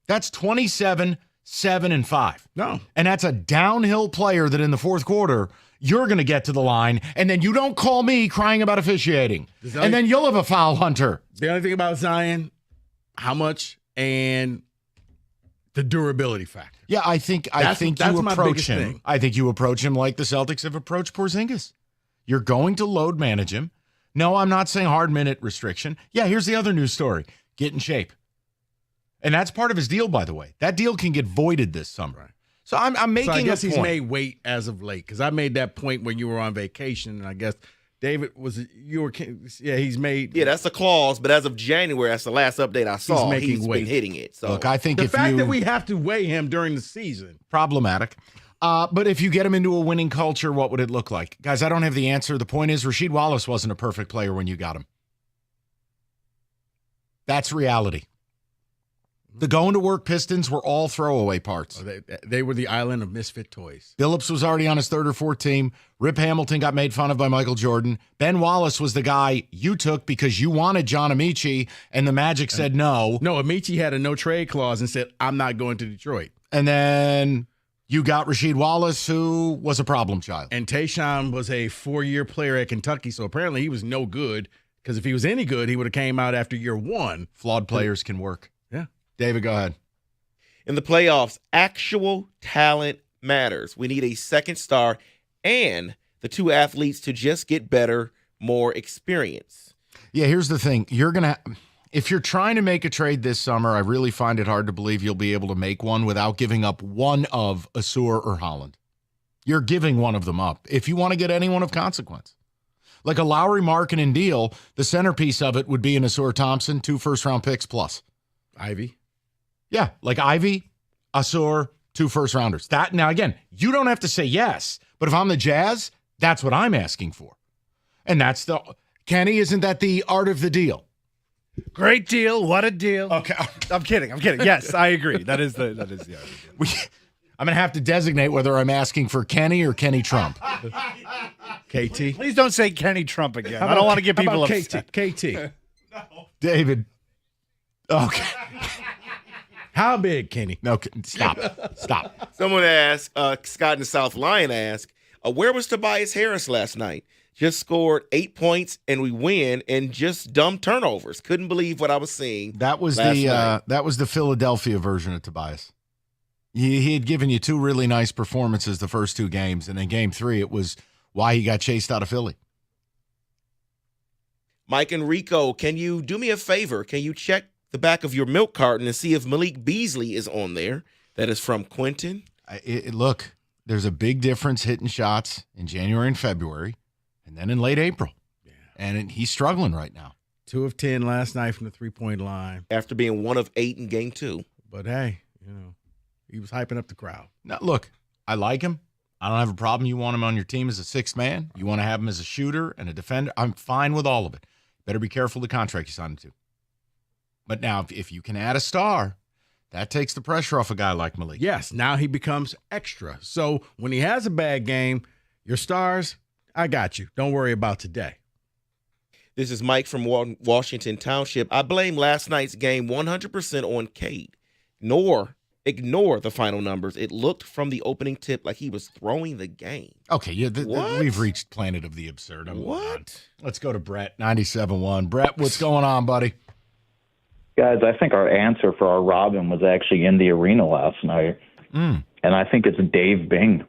That's 27, 7, and 5. No. And that's a downhill player that in the fourth quarter, you're going to get to the line, and then you don't call me crying about officiating. And then you'll have a foul hunter. The only thing about Zion, how much, and the durability factor. Yeah, I think you approach him. Thing. I think you approach him like the Celtics have approached Porzingis. You're going to load manage him. No, I'm not saying hard minute restriction. Yeah, here's the other news story. Get in shape. And that's part of his deal, by the way. That deal can get voided this summer. Right. So I'm making a point. I guess he's made weight as of late because I made that point when you were on vacation, and I guess David he's made. Yeah, that's a clause, but as of January, that's the last update I saw. He's been hitting it. So look, I think the fact that we have to weigh him during the season problematic. But if you get him into a winning culture, what would it look like? Guys, I don't have the answer. The point is Rasheed Wallace wasn't a perfect player when you got him. That's reality. The going-to-work Pistons were all throwaway parts. Oh, they were the island of misfit toys. Billups was already on his third or fourth team. Rip Hamilton got made fun of by Michael Jordan. Ben Wallace was the guy you took because you wanted John Amici, and the Magic said no. No, Amici had a no-trade clause and said, I'm not going to Detroit. And then you got Rasheed Wallace, who was a problem child. And Tayshaun was a 4-year player at Kentucky, so apparently he was no good, because if he was any good, he would have came out after year 1. Flawed players can work. Yeah. David, go ahead. In the playoffs, actual talent matters. We need a second star and the two athletes to just get better, more experience. Yeah, here's the thing. If you're trying to make a trade this summer, I really find it hard to believe you'll be able to make one without giving up one of Ausar or Holland. You're giving one of them up if you want to get anyone of consequence. Like a Lauri Markkanen deal, the centerpiece of it would be an Ausar Thompson, 2 first-round picks plus. Ivy. Yeah, like Ivy, Ausar, 2 first-rounders. That now, again, you don't have to say yes, but if I'm the Jazz, that's what I'm asking for. And that's Kenny, isn't that the art of the deal? Great deal. What a deal. Okay. I'm kidding. Yes, I agree. That is the art of the deal. I'm going to have to designate whether I'm asking for Kenny or Kenny Trump. KT. Please don't say Kenny Trump again. I don't want to get people upset. KT. David. Okay. How big, Kenny? No, stop. Someone asked, Scott in the South Lion asked, where was Tobias Harris last night? Just scored 8 points and we win, and just dumb turnovers. Couldn't believe what I was seeing. That was the Philadelphia version of Tobias. He had given you 2 really nice performances the first 2 games, and in game 3, it was why he got chased out of Philly. Mike and Rico, can you do me a favor? Can you check the back of your milk carton and see if Malik Beasley is on there? That is from Quentin. Look, there's a big difference hitting shots in January and February, and then in late April. Yeah. And he's struggling right now. 2 of 10 last night from the 3-point line. After being 1 of 8 in game 2. But hey, he was hyping up the crowd. Now, look, I like him. I don't have a problem. You want him on your team as a 6th man. You want to have him as a shooter and a defender. I'm fine with all of it. Better be careful the contract you sign him to. But now, if you can add a star, that takes the pressure off a guy like Malik. Yes, now he becomes extra. So when he has a bad game, your stars, I got you. Don't worry about today. This is Mike from Washington Township. I blame last night's game 100% on Cade. Ignore the final numbers. It looked from the opening tip like he was throwing the game. Okay, we've reached planet of the absurd. What? Let's go to Brett, 97.1. Brett, what's going on, buddy? Guys, I think our answer for our Robin was actually in the arena last night. And I think it's Dave Bing.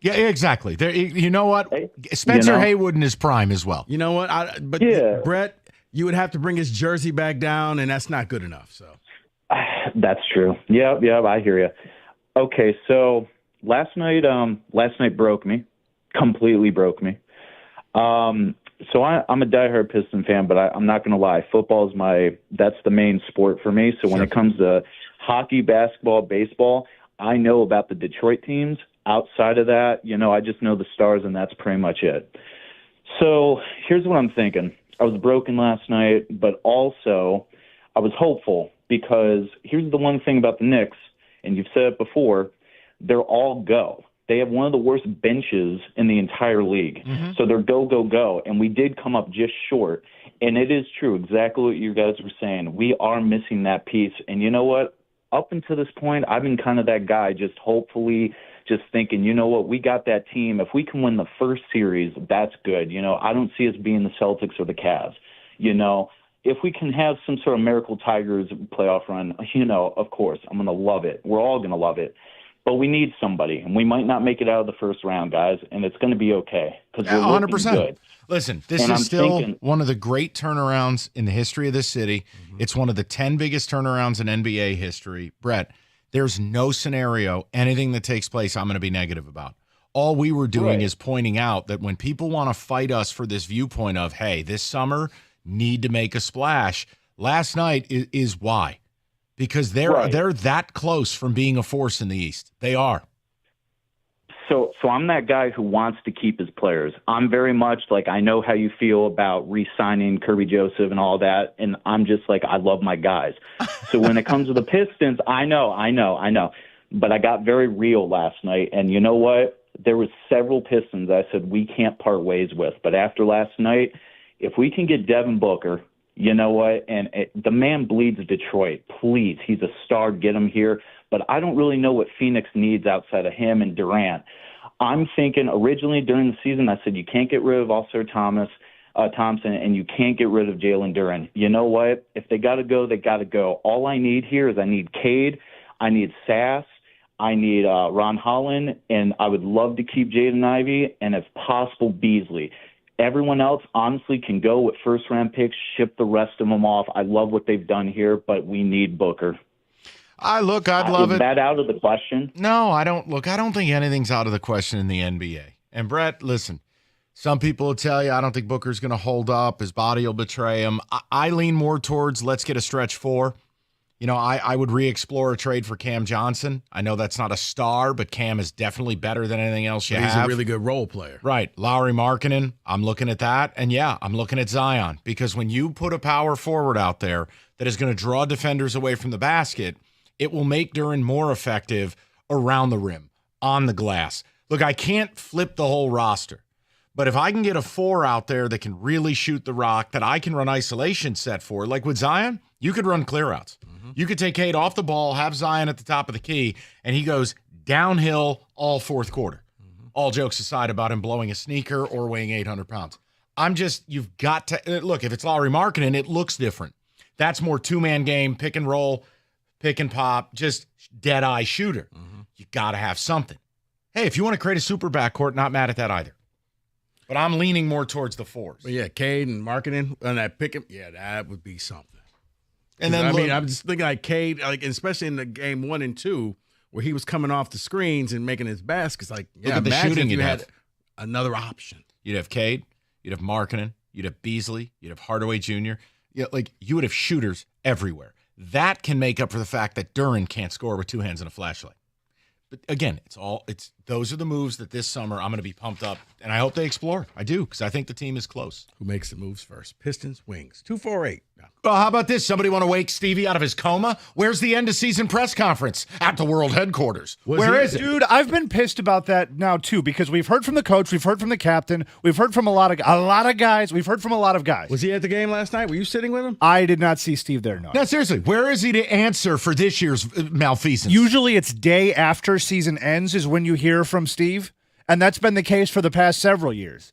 Yeah, exactly. You know what? Spencer Haywood in his prime as well. You know what? Brett, you would have to bring his jersey back down, and that's not good enough. So that's true. Yeah, I hear you. Okay, so last night broke me, completely broke me. So I'm a diehard Piston fan, but I'm not going to lie. Football is that's the main sport for me. So when it comes to hockey, basketball, baseball, I know about the Detroit teams. Outside of that, I just know the Stars, and that's pretty much it. So here's what I'm thinking. I was broken last night, but also I was hopeful because here's the one thing about the Knicks, and you've said it before, they're all go. They have one of the worst benches in the entire league. So they're go, go, go. And we did come up just short. And it is true, exactly what you guys were saying. We are missing that piece. And you know what? Up until this point, I've been kind of that guy, just hopefully just thinking, you know what, we got that team. If we can win the first series, that's good. I don't see us being the Celtics or the Cavs. If we can have some sort of Miracle Tigers playoff run, of course, I'm going to love it. We're all going to love it. But we need somebody, and we might not make it out of the first round, guys, and it's going to be okay because we're 100%. Good. Listen, this is still one of the great turnarounds in the history of this city. It's one of the 10 biggest turnarounds in NBA history. Brett, there's no scenario, anything that takes place, I'm going to be negative about. All we were doing is pointing out that when people want to fight us for this viewpoint of, hey, this summer, need to make a splash, last night is why. Because they're that close from being a force in the East. They are. So I'm that guy who wants to keep his players. I'm very much like, I know how you feel about re-signing Kirby Joseph and all that, and I'm just like, I love my guys. So when it comes to the Pistons, I know. But I got very real last night, and you know what? There was several Pistons I said we can't part ways with. But after last night, if we can get Devin Booker, you know what? And the man bleeds Detroit. Please, he's a star. Get him here. But I don't really know what Phoenix needs outside of him and Durant. I'm thinking originally during the season, I said you can't get rid of All-Star Thompson, and you can't get rid of Jalen Duren. You know what? If they got to go, they got to go. All I need here is I need Cade, I need Sass, I need Ron Holland, and I would love to keep Jaden Ivey, and if possible, Beasley. Everyone else, honestly, can go with first-round picks, ship the rest of them off. I love what they've done here, but we need Booker. I'd love it. Is that out of the question? No, I don't. Look, I don't think anything's out of the question in the NBA. And, Brett, listen, some people will tell you I don't think Booker's going to hold up. His body will betray him. I lean more towards let's get a stretch 4. I would re-explore a trade for Cam Johnson. I know that's not a star, but Cam is definitely better than anything else you have. He's a really good role player. Right. Lauri Markkanen, I'm looking at that. And, yeah, I'm looking at Zion. Because when you put a power forward out there that is going to draw defenders away from the basket, it will make Duren more effective around the rim, on the glass. Look, I can't flip the whole roster. But if I can get a 4 out there that can really shoot the rock, that I can run isolation set for, like with Zion, you could run clearouts. You could take Cade off the ball, have Zion at the top of the key, and he goes downhill all fourth quarter. All jokes aside about him blowing a sneaker or weighing 800 pounds. You've got to, look, if it's Lauri Markkanen, it looks different. That's more two-man game, pick and roll, pick and pop, just dead-eye shooter. You got to have something. Hey, if you want to create a super backcourt, not mad at that either. But I'm leaning more towards the fours. But yeah, Cade and Markkanen on that pick, that would be something. And then I'm just thinking like Cade, like especially in the game 1 and 2, where he was coming off the screens and making his baskets. Like, look at the imagine shooting if you you'd had have. another option. You'd have Cade, you'd have Markkanen, you'd have Beasley, you'd have Hardaway Jr. You would have shooters everywhere. That can make up for the fact that Duren can't score with two hands and a flashlight. But again, those are the moves that this summer I'm going to be pumped up, and I hope they explore. I do, because I think the team is close. Who makes the moves first? Pistons, Wings, 248. Well, how about this? Somebody want to wake Stevie out of his coma? Where's the end of season press conference? At the world headquarters. Where is it? Dude, I've been pissed about that now too, because we've heard from the coach, we've heard from the captain, we've heard from a lot of guys. We've heard from a lot of guys. Was he at the game last night? Were you sitting with him? I did not see Steve there. No, seriously, where is he to answer for this year's malfeasance? Usually it's day after season ends is when you hear from Steve, and that's been the case for the past several years.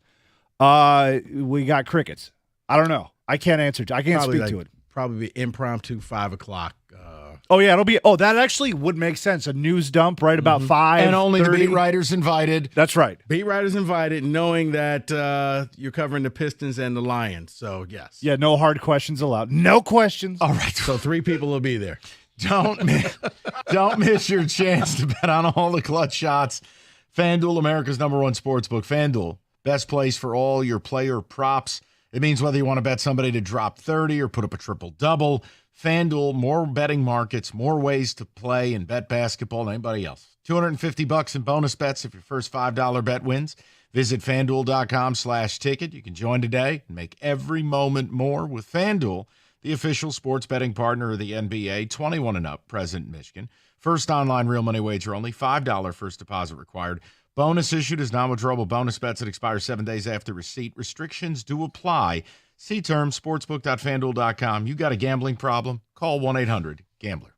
We got crickets. I don't know. I can't answer. I can't speak to it. Probably be impromptu 5 o'clock. Oh yeah, it'll be. Oh, that actually would make sense. A news dump right about 5, and only the beat writers invited. That's right. Beat writers invited, knowing that you're covering the Pistons and the Lions. So yes. Yeah, no hard questions allowed. No questions. All right. So 3 people will be there. Don't miss your chance to bet on all the clutch shots. FanDuel, America's #1 sportsbook. FanDuel, best place for all your player props. It means whether you want to bet somebody to drop 30 or put up a triple-double. FanDuel, more betting markets, more ways to play and bet basketball than anybody else. $250 in bonus bets if your first $5 bet wins. Visit FanDuel.com/ticket. You can join today and make every moment more with FanDuel, the official sports betting partner of the NBA. 21 and up, present in Michigan. First online real money wager only. $5 first deposit required. Bonus issued as non-withdrawable bonus bets that expire 7 days after receipt. Restrictions do apply. See terms, sportsbook.fanduel.com. You got a gambling problem? Call 1-800-GAMBLER.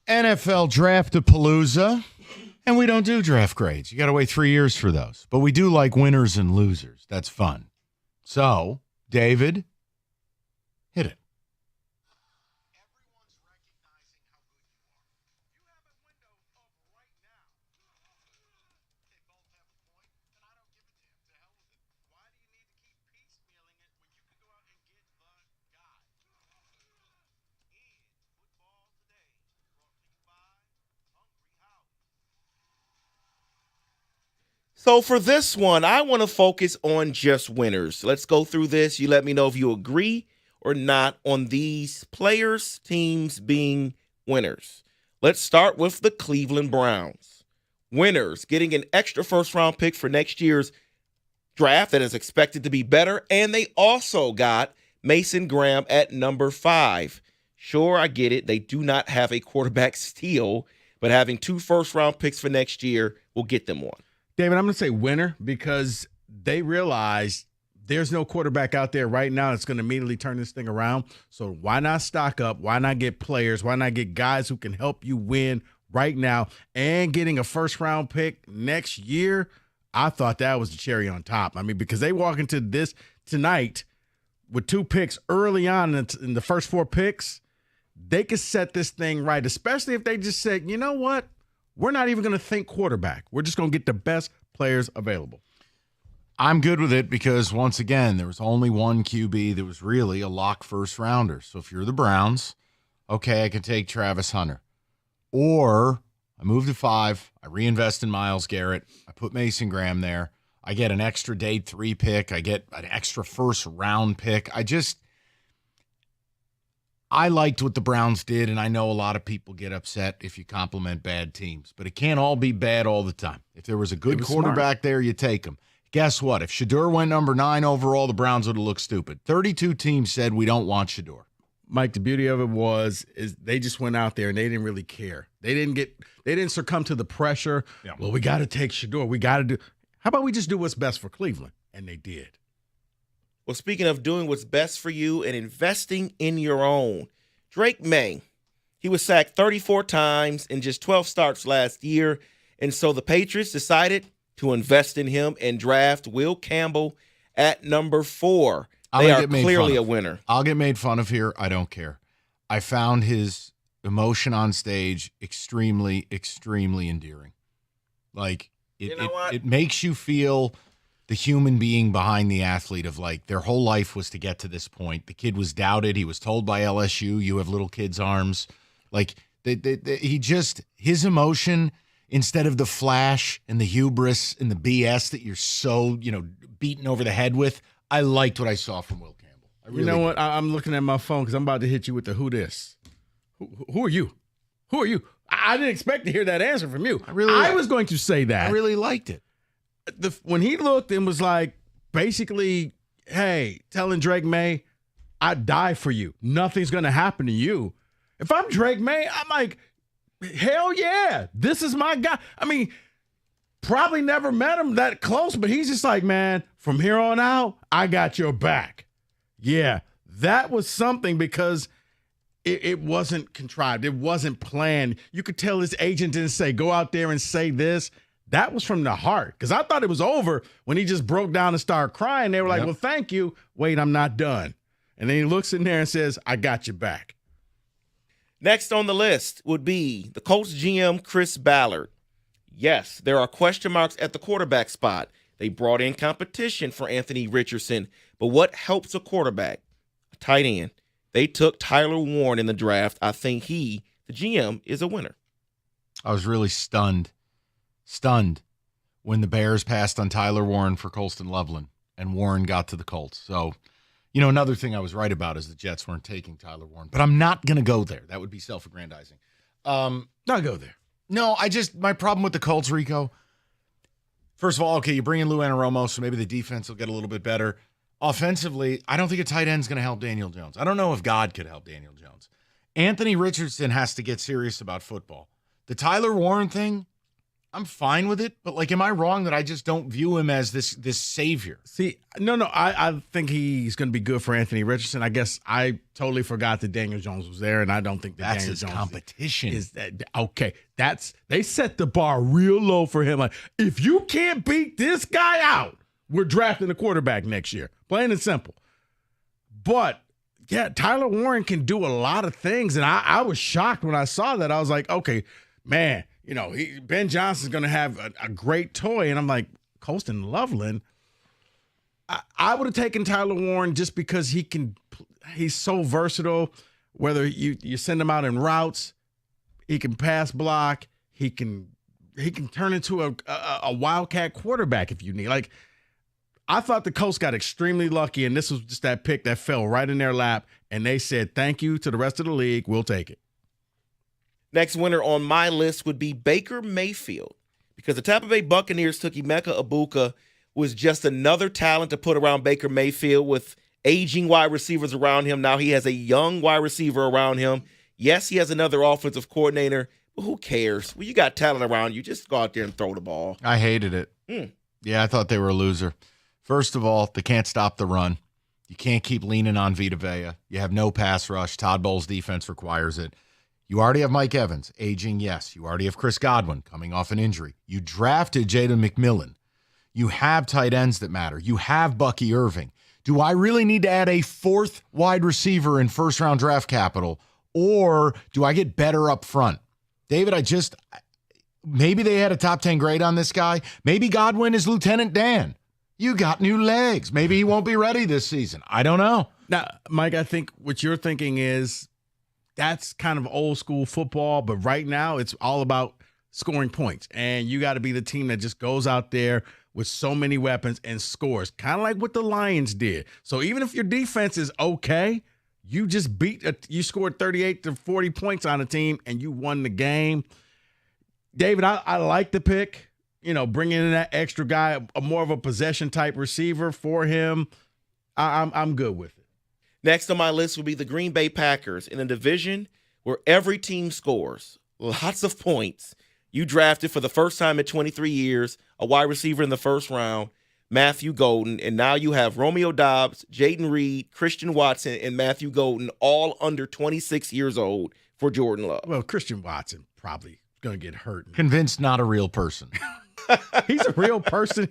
NFL Draft-a-Palooza, and we don't do draft grades. You got to wait 3 years for those. But we do like winners and losers. That's fun. So, David, hit it. So for this one, I want to focus on just winners. Let's go through this. You let me know if you agree or not on these players, teams being winners. Let's start with the Cleveland Browns. Winners, getting an extra first-round pick for next year's draft that is expected to be better, and they also got Mason Graham at number 5. Sure, I get it. They do not have a quarterback steal, but having 2 first-round picks for next year will get them one. David, I'm going to say winner because they realize there's no quarterback out there right now that's going to immediately turn this thing around. So why not stock up? Why not get players? Why not get guys who can help you win right now? And getting a first-round pick next year, I thought that was the cherry on top. I mean, because they walk into this tonight with 2 picks early on in the first 4 picks, they could set this thing right, especially if they just said, you know what? We're not even going to think quarterback. We're just going to get the best players available. I'm good with it because, once again, there was only one QB that was really a lock first rounder. So if you're the Browns, okay, I can take Travis Hunter. Or I move to 5, I reinvest in Myles Garrett, I put Mason Graham there, I get an extra day 3 pick, I get an extra first round pick. I liked what the Browns did, and I know a lot of people get upset if you compliment bad teams, but it can't all be bad all the time. If there was a good quarterback there, you take him. Guess what? If Shedeur went number 9 overall, the Browns would have looked stupid. 32 teams said we don't want Shedeur. Mike, the beauty of it is they just went out there and they didn't really care. They didn't succumb to the pressure. Yeah. Well, we got to take Shedeur. We got to do. How about we just do what's best for Cleveland? And they did. Well, speaking of doing what's best for you and investing in your own, Drake May, he was sacked 34 times in just 12 starts last year, and so the Patriots decided to invest in him and draft Will Campbell at number 4. They are clearly a winner. I'll get made fun of here. I don't care. I found his emotion on stage extremely, extremely endearing. Like, it makes you feel the human being behind the athlete of, like, their whole life was to get to this point. The kid was doubted. He was told by LSU, you have little kids' arms. Like, his emotion, instead of the flash and the hubris and the BS that you're so, beaten over the head with, I liked what I saw from Will Campbell. You know what? I'm looking at my phone because I'm about to hit you with the who this. Who are you? Who are you? I didn't expect to hear that answer from you. I was going to say that. I really liked it. When he looked and was like, basically, hey, telling Drake May, I'd die for you. Nothing's going to happen to you. If I'm Drake May, I'm like, hell yeah, this is my guy. I mean, probably never met him that close, but he's just like, man, from here on out, I got your back. Yeah, that was something because it wasn't contrived. It wasn't planned. You could tell his agent didn't say, go out there and say this. That was from the heart because I thought it was over when he just broke down and started crying. They were like, well, thank you. Wait, I'm not done. And then he looks in there and says, I got your back. Next on the list would be the Colts GM, Chris Ballard. Yes, there are question marks at the quarterback spot. They brought in competition for Anthony Richardson. But what helps a quarterback? A tight end. They took Tyler Warren in the draft. I think he, the GM, is a winner. I was really stunned when the Bears passed on Tyler Warren for Colston Loveland and Warren got to the Colts. So, another thing I was right about is the Jets weren't taking Tyler Warren. But I'm not going to go there. That would be self-aggrandizing. Not go there. No, my problem with the Colts, Rico, first of all, okay, you bring in Lou Anaromo, so maybe the defense will get a little bit better. Offensively, I don't think a tight end is going to help Daniel Jones. I don't know if God could help Daniel Jones. Anthony Richardson has to get serious about football. The Tyler Warren thing, I'm fine with it, but like, am I wrong that I just don't view him as this savior? See, no, I think he's going to be good for Anthony Richardson. I guess I totally forgot that Daniel Jones was there, and I don't think That's Daniel his Jones competition. is that okay? They set the bar real low for him. Like, if you can't beat this guy out, we're drafting a quarterback next year. Plain and simple. But yeah, Tyler Warren can do a lot of things, and I was shocked when I saw that. I was like, okay, man. You know, Ben Johnson's going to have a great toy. And I'm like, Colston Loveland, I would have taken Tyler Warren just because he's so versatile. Whether you send him out in routes, he can pass block, he can turn into a wildcat quarterback if you need. Like, I thought the Colts got extremely lucky, and this was just that pick that fell right in their lap, and they said, thank you to the rest of the league. We'll take it. Next winner on my list would be Baker Mayfield, because the Tampa Bay Buccaneers took Emeka Egbuka, who is just another talent to put around Baker Mayfield with aging wide receivers around him. Now he has a young wide receiver around him. Yes, he has another offensive coordinator, but who cares? When you got talent around you, just go out there and throw the ball. I hated it. Yeah, I thought they were a loser. First of all, they can't stop the run. You can't keep leaning on Vita Vea. You have no pass rush. Todd Bowles' defense requires it. You already have Mike Evans, aging, yes. You already have Chris Godwin coming off an injury. You drafted Jaden McMillan. You have tight ends that matter. You have Bucky Irving. Do I really need to add a fourth wide receiver in first-round draft capital, or do I get better up front? David, maybe they had a top 10 grade on this guy. Maybe Godwin is Lieutenant Dan. You got new legs. Maybe he won't be ready this season. I don't know. Now, Mike, I think what you're thinking is that's kind of old school football, but right now it's all about scoring points. And you got to be the team that just goes out there with so many weapons and scores, kind of like what the Lions did. So even if your defense is okay, you just you scored 38 to 40 points on a team and you won the game. David, I like the pick, bringing in that extra guy, a more of a possession type receiver for him. I'm good with it. Next on my list will be the Green Bay Packers in a division where every team scores lots of points. You drafted for the first time in 23 years a wide receiver in the first round, Matthew Golden, and now you have Romeo Doubs, Jaden Reed, Christian Watson, and Matthew Golden, all under 26 years old for Jordan Love. Well, Christian Watson probably going to get hurt. Convinced not a real person. He's a real person.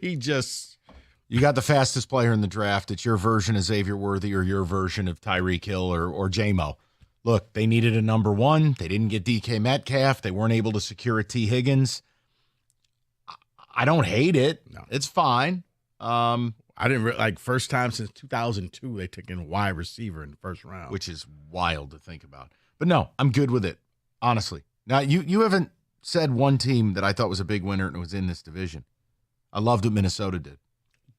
You got the fastest player in the draft. It's your version of Xavier Worthy or your version of Tyreek Hill or J-Mo. Look, they needed a number one. They didn't get DK Metcalf. They weren't able to secure a T. Higgins. I don't hate it. No. It's fine. I didn't first time since 2002 they took in a wide receiver in the first round, which is wild to think about. But no, I'm good with it, honestly. Now, you haven't said one team that I thought was a big winner and it was in this division. I loved what Minnesota did.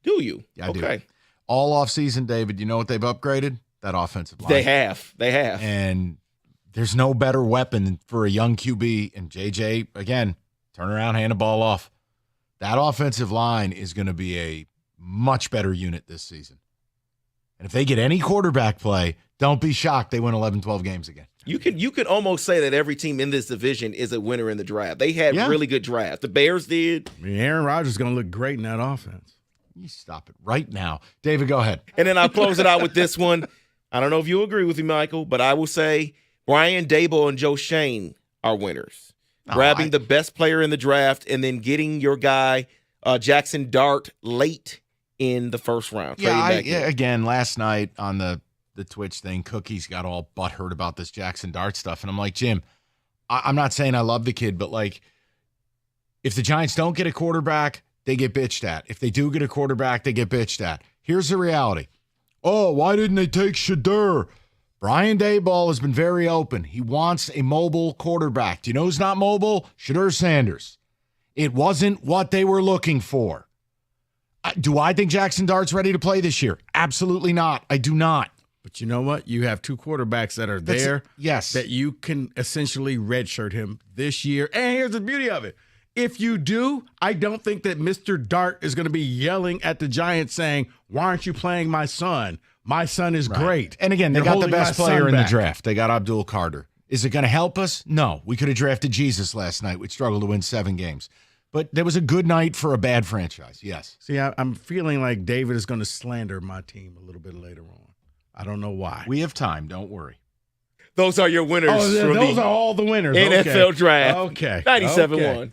Do you? Yeah, I do. All offseason, David, you know what they've upgraded? That offensive line. They have. And there's no better weapon for a young QB. And JJ, again, turn around, hand the ball off. That offensive line is going to be a much better unit this season. And if they get any quarterback play, don't be shocked they win 11, 12 games again. You could almost say that every team in this division is a winner in the draft. They had really good drafts. The Bears did. Aaron Rodgers is going to look great in that offense. You stop it right now. David, go ahead. And then I'll close it out with this one. I don't know if you agree with me, Michael, but I will say Brian Daboll and Joe Shane are winners. Grabbing the best player in the draft and then getting your guy, Jackson Dart, late in the first round. Again, last night on the Twitch thing, Cookies got all butthurt about this Jackson Dart stuff. And I'm like, Jim, I'm not saying I love the kid, but if the Giants don't get a quarterback, they get bitched at. If they do get a quarterback, they get bitched at. Here's the reality. Oh, why didn't they take Shedeur? Brian Daboll has been very open. He wants a mobile quarterback. Do you know who's not mobile? Shedeur Sanders. It wasn't what they were looking for. Do I think Jackson Dart's ready to play this year? Absolutely not. I do not. But you know what? You have two quarterbacks that are there. Yes. That you can essentially redshirt him this year. And here's the beauty of it. If you do, I don't think that Mr. Dart is going to be yelling at the Giants saying, why aren't you playing my son? My son is great. And again, they got the best player in the draft. They got Abdul Carter. Is it going to help us? No. We could have drafted Jesus last night. We'd struggle to win 7 games. But there was a good night for a bad franchise. Yes. See, I'm feeling like David is going to slander my team a little bit later on. I don't know why. We have time. Don't worry. Those are your winners. Oh, those are all the winners. NFL draft. Okay. 97-1.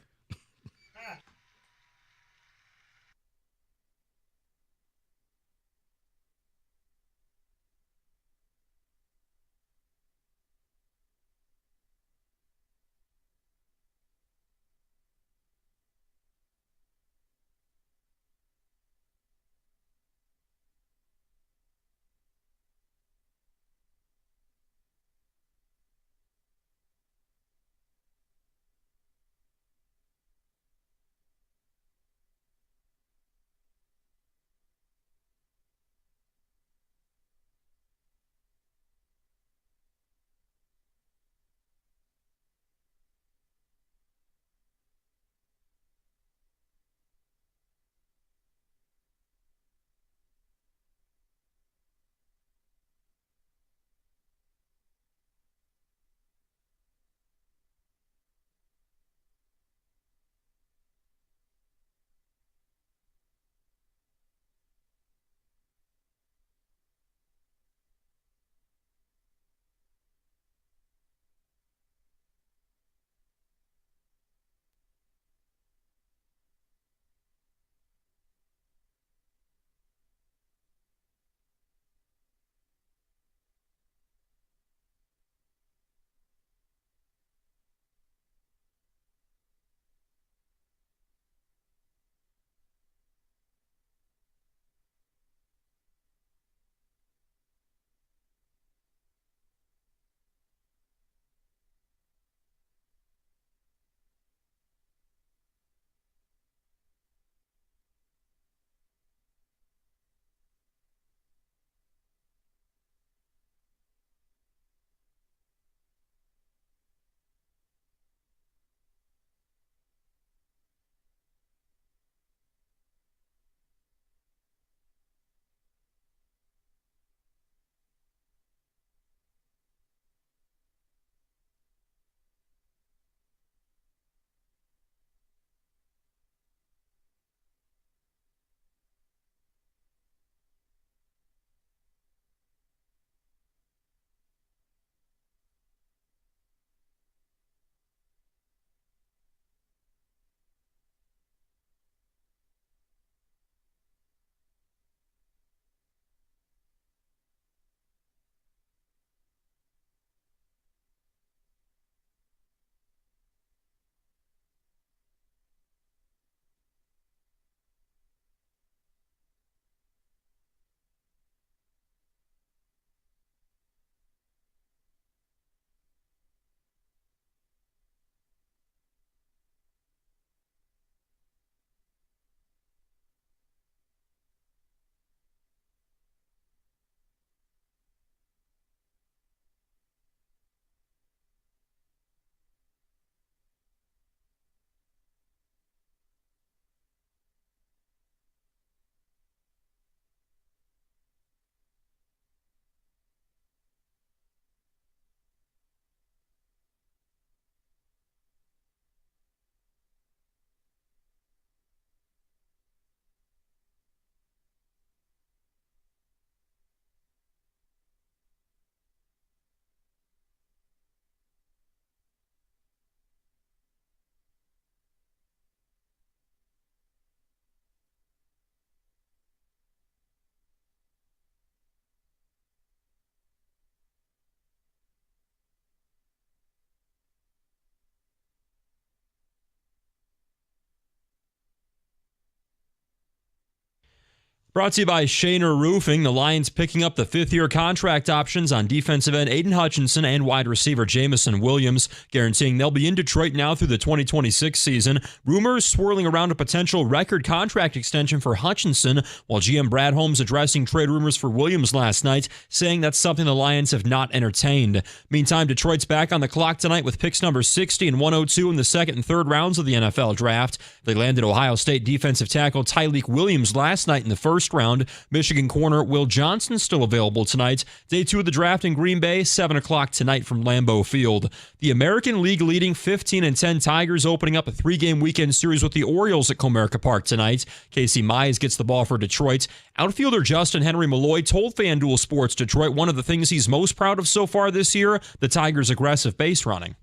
Brought to you by Shaner Roofing. The Lions picking up the fifth-year contract options on defensive end Aiden Hutchinson and wide receiver Jamison Williams, guaranteeing they'll be in Detroit now through the 2026 season. Rumors swirling around a potential record contract extension for Hutchinson, while GM Brad Holmes addressing trade rumors for Williams last night, saying that's something the Lions have not entertained. Meantime, Detroit's back on the clock tonight with picks number 60 and 102 in the second and third rounds of the NFL draft. They landed Ohio State defensive tackle Tyleik Williams last night in the first first round. Michigan corner Will Johnson still available tonight. Day 2 of the draft in Green Bay, 7 o'clock tonight from Lambeau Field. The American League leading 15-10 Tigers opening up a 3-game weekend series with the Orioles at Comerica Park tonight. Casey Mize gets the ball for Detroit. Outfielder Justin Henry Malloy told FanDuel Sports Detroit one of the things he's most proud of so far this year, the Tigers' aggressive base running.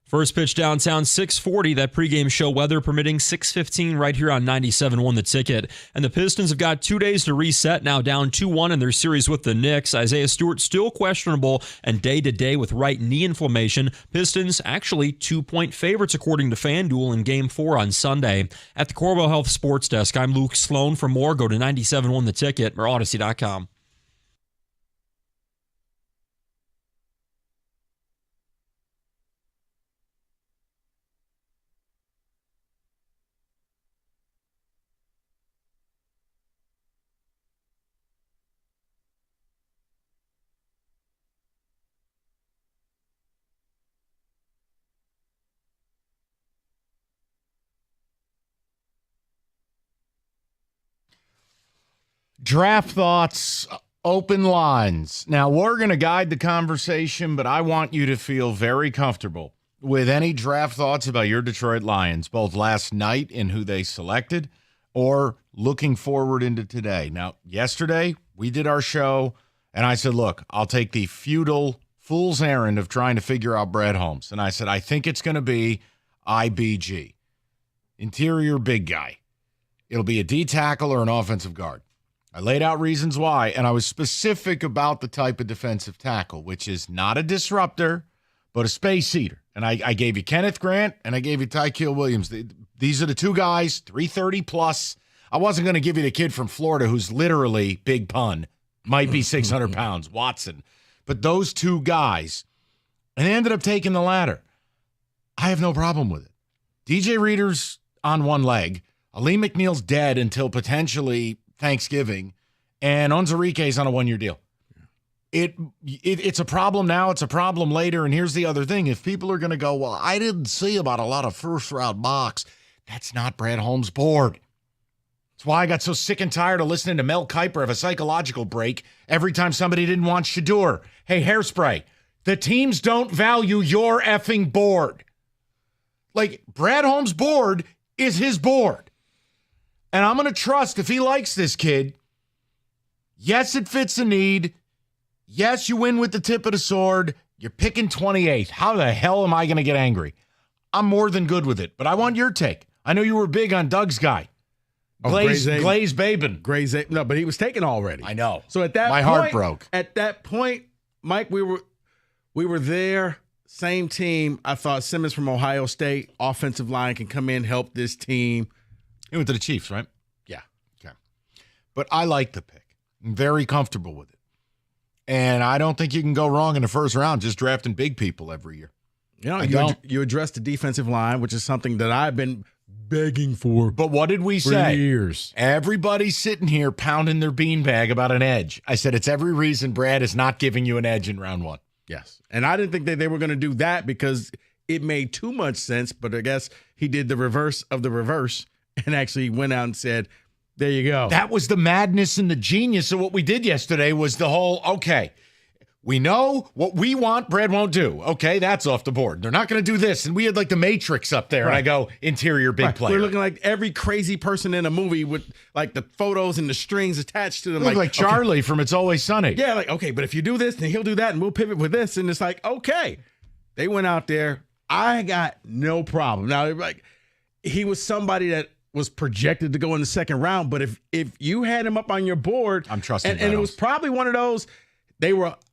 First pitch downtown, 6:40. That pregame show, weather permitting, 6:15 right here on 97.1 The Ticket. And the Pistons have got 2 days to reset, now down 2-1 in their series with the Knicks. Isaiah Stewart still questionable and day-to-day with right knee inflammation. Pistons actually 2-point favorites according to FanDuel in Game 4 on Sunday. At the Corwell Health Sports Desk, I'm Luke Sloan. For more, go to 97.1 The Ticket or Odyssey.com. Draft thoughts, open lines. Now, we're going to guide the conversation, but I want you to feel very comfortable with any draft thoughts about your Detroit Lions, both last night and who they selected, or looking forward into today. Now, yesterday, we did our show, and I said, look, I'll take the futile fool's errand of trying to figure out Brad Holmes. And I said, I think it's going to be IBG, interior big guy. It'll be a D tackle or an offensive guard. I laid out reasons why, and I was specific about the type of defensive tackle, which is not a disruptor, but a space eater. And I gave you Kenneth Grant, and I gave you Tyquil Williams. These are the two guys, 330 plus. I wasn't going to give you the kid from Florida who's literally, big pun, might be 600 pounds, Watson. But those two guys, and they ended up taking the latter. I have no problem with it. DJ Reader's on one leg. Aleem McNeil's dead until potentially Thanksgiving, and Onwuzurike's on a one-year deal. It's a problem now. It's a problem later. And here's the other thing. If people are going to go, well, I didn't see about a lot of first-round mocks, that's not Brad Holmes' board. That's why I got so sick and tired of listening to Mel Kiper have a psychological break every time somebody didn't want Shedeur. Hey, Hairspray, the teams don't value your effing board. Like, Brad Holmes' board is his board. And I'm going to trust if he likes this kid, yes, it fits a need. Yes, you win with the tip of the sword. You're picking 28th. How the hell am I going to get angry? I'm more than good with it, but I want your take. I know you were big on Doug's guy. Glaze Babin. No, but he was taken already. I know. So at that My heart broke. At that point, Mike, we were there, same team. I thought Simmons from Ohio State, offensive line, can come in, help this team. He went to the Chiefs, right? Yeah. Okay. But I like the pick. I'm very comfortable with it. And I don't think you can go wrong in the first round just drafting big people every year. You know, you address the defensive line, which is something that I've been begging for. But what did we for say? Years. Everybody's sitting here pounding their beanbag about an edge. I said it's every reason Brad is not giving you an edge in round one. Yes. And I didn't think that they were going to do that because it made too much sense. But I guess he did the reverse of the reverse and actually went out and said, there you go. That was the madness and the genius of what we did yesterday was the whole, okay, we know what we want, Brad won't do. Okay, that's off the board. They're not going to do this. And we had like the Matrix up there. Right. And I go, interior big player. We're looking like every crazy person in a movie with like the photos and the strings attached to them. Like Charlie from It's Always Sunny. Yeah, like, okay, but if you do this, then he'll do that and we'll pivot with this. And it's like, okay. They went out there. I got no problem. Now, like, he was somebody that was projected to go in the second round, but if you had him up on your board, I'm trusting and it was probably one of those,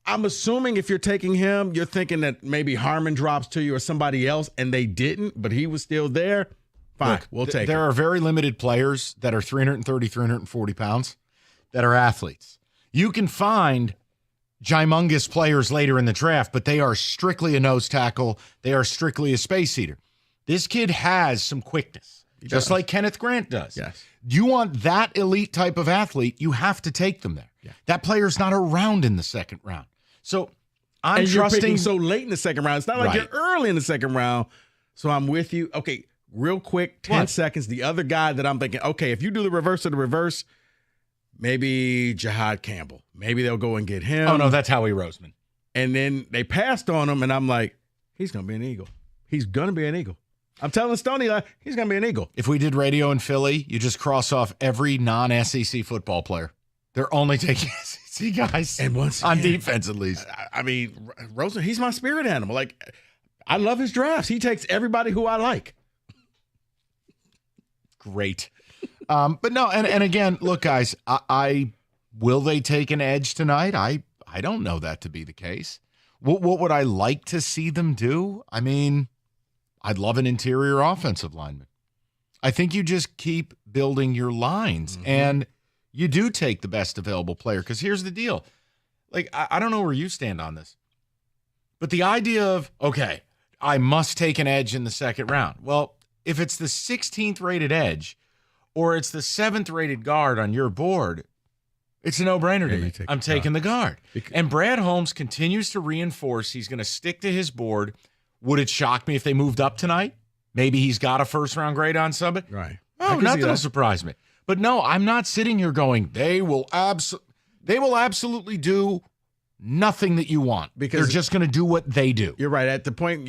I'm assuming if you're taking him, you're thinking that maybe Harmon drops to you or somebody else, and they didn't, but he was still there. Fine, Look, we'll take it. There are very limited players that are 330, 340 pounds that are athletes. You can find gymongous players later in the draft, but they are strictly a nose tackle. They are strictly a space eater. This kid has some quickness. just like Kenneth Grant does. Yes. You want that elite type of athlete, you have to take them there. Yeah. That player's not around in the second round. So I'm and you're trusting picking so late in the second round. It's not like Right. you're early in the second round. So I'm with you. Okay, real quick, 10 What? seconds. The other guy that I'm thinking, okay, if you do the reverse of the reverse, maybe Jahad Campbell. Maybe they'll go and get him. Oh, no, that's Howie Roseman. And then they passed on him, and I'm like, he's going to be an Eagle. He's going to be an Eagle. I'm telling Stoney, he's going to be an Eagle. If we did radio in Philly, you just cross off every non-SEC football player. They're only taking SEC guys And once on again, defense, at least. I mean, Rosen, he's my spirit animal. Like, I love his drafts. He takes everybody who I like. Great. But no, and again, look, guys, I will they take an edge tonight? I don't know that to be the case. What would I like to see them do? I mean, I'd love an interior offensive lineman. I think you just keep building your lines and you do take the best available player. Because here's the deal. Like, I don't know where you stand on this, but the idea of, okay, I must take an edge in the second round. Well, if it's the 16th rated edge or it's the 7th rated guard on your board, it's a no-brainer to me. I'm taking the guard. And Brad Holmes continues to reinforce he's going to stick to his board. Would it shock me if they moved up tonight? Maybe he's got a first-round grade on somebody? Right. Oh, nothing will surprise me. But no, I'm not sitting here going, they will absolutely do nothing that you want. Because they're just going to do what they do. You're right. At the point,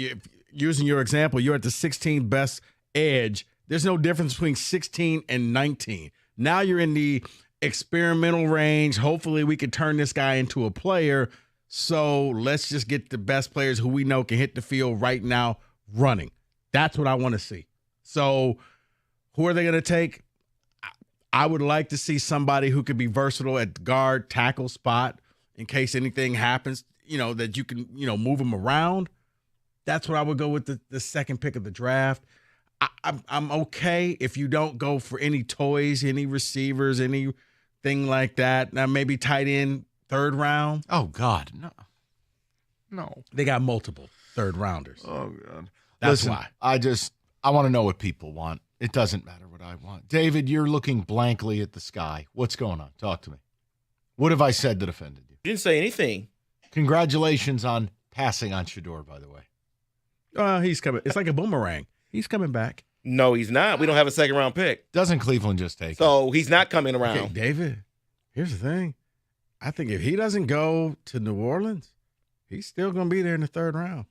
using your example, you're at the 16th best edge. There's no difference between 16 and 19. Now you're in the experimental range. Hopefully we can turn this guy into a player. So let's just get the best players who we know can hit the field right now running. That's what I want to see. So who are they going to take? I would like to see somebody who could be versatile at guard, tackle spot in case anything happens, that you can, move them around. That's what I would go with the second pick of the draft. I'm okay if you don't go for any toys, any receivers, anything like that. Now maybe tight end, third round. Oh, God, no. They got multiple third rounders. Oh, God. That's Listen, why. I want to know what people want. It doesn't matter what I want. David, you're looking blankly at the sky. What's going on? Talk to me. What have I said that offended you? You didn't say anything. Congratulations on passing on Shedeur, by the way. He's coming. It's like a boomerang. He's coming back. No, he's not. We don't have a second round pick. Doesn't Cleveland just take So he's not coming around. Okay, David, here's the thing. I think if he doesn't go to New Orleans, he's still going to be there in the third round.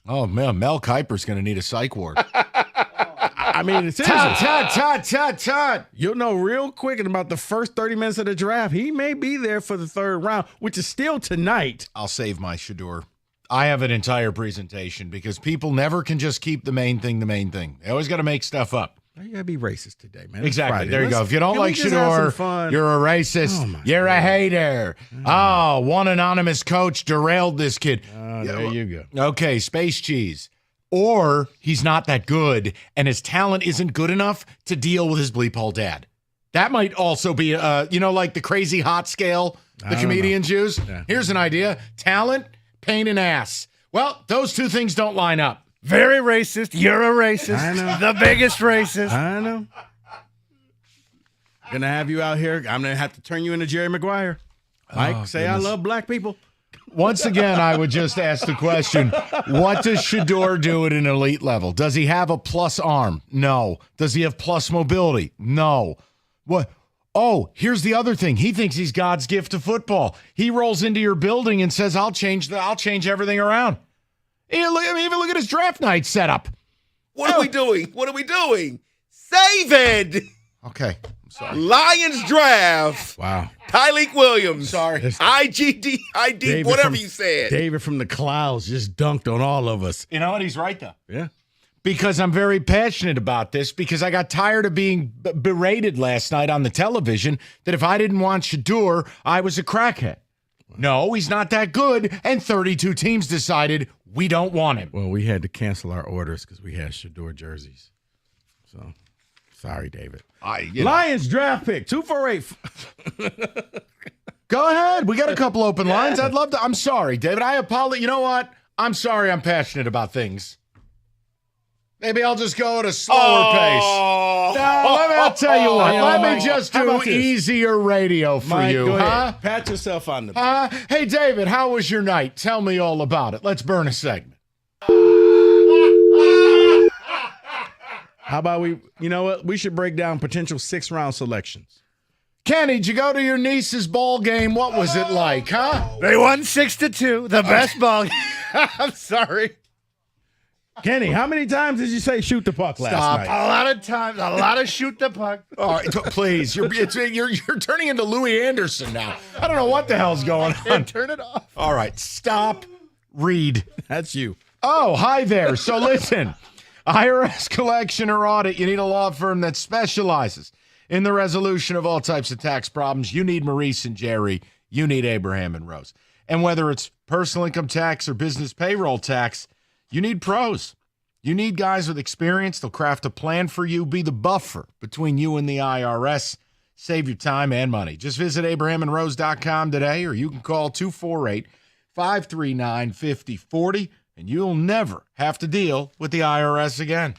Oh, man, Mel Kiper's going to need a psych ward. I mean, it's Tut. You'll know real quick in about the first 30 minutes of the draft, he may be there for the third round, which is still tonight. I'll save my Shedeur. I have an entire presentation because people never can just keep the main thing. They always got to make stuff up. You got to be racist today, man. Exactly. There you go. If you don't like Shedeur, you're a racist. You're a hater. Oh, one anonymous coach derailed this kid. There you go. Okay, Space Cheese. Or he's not that good, and his talent isn't good enough to deal with his bleep hole dad. That might also be, like the crazy hot scale the comedians use. Yeah. Here's an idea. Talent, pain, and ass. Well, those two things don't line up. Very racist. You're a racist. I know. The biggest racist. I know. Gonna have you out here. I'm gonna have to turn you into Jerry Maguire. Mike, say goodness. I love black people. Once again, I would just ask the question, what does Shedeur do at an elite level? Does he have a plus arm? No. Does he have plus mobility? No. What? Oh, here's the other thing. He thinks he's God's gift to football. He rolls into your building and says, I'll change everything around. Even look at his draft night setup. What are we doing? Save it. Okay. I'm sorry. Lions draft. Wow. Tyleek Williams. Sorry. ID, whatever you said. David from the clouds just dunked on all of us. You know what? He's right, though. Yeah. Because I'm very passionate about this, because I got tired of being berated last night on the television that if I didn't want Shedeur, I was a crackhead. No, he's not that good, and 32 teams decided we don't want him. Well, we had to cancel our orders because we had Shedeur jerseys. So, sorry, David. Lions draft pick, 248. Go ahead. We got a couple open lines. I'd love to. I'm sorry, David. I apologize. You know what? I'm sorry I'm passionate about things. Maybe I'll just go at a slower pace. I'll tell you what. Let me just How do about this? easier radio for Mike, you, go huh? ahead. Pat yourself on the Hey, David, how was your night? Tell me all about it. Let's burn a segment. How about you know what? We should break down potential 6th-round selections. Kenny, did you go to your niece's ball game? What was it like, huh? They won 6-2, the best ball. I'm sorry. Kenny, how many times did you say shoot the puck last Stop. night? A lot of times, a lot of shoot the puck. All right, please. You're turning into Louis Anderson now. I don't know what the hell's going on. Turn it off. All right, stop. Read. That's you. Oh, hi there. So listen, IRS collection or audit, you need a law firm that specializes in the resolution of all types of tax problems. You need Maurice and Jerry. You need Abraham and Rose. And whether it's personal income tax or business payroll tax, you need pros. You need guys with experience. They'll craft a plan for you, be the buffer between you and the IRS. Save your time and money. Just visit abrahamandrose.com today, or you can call 248-539-5040, and you'll never have to deal with the IRS again.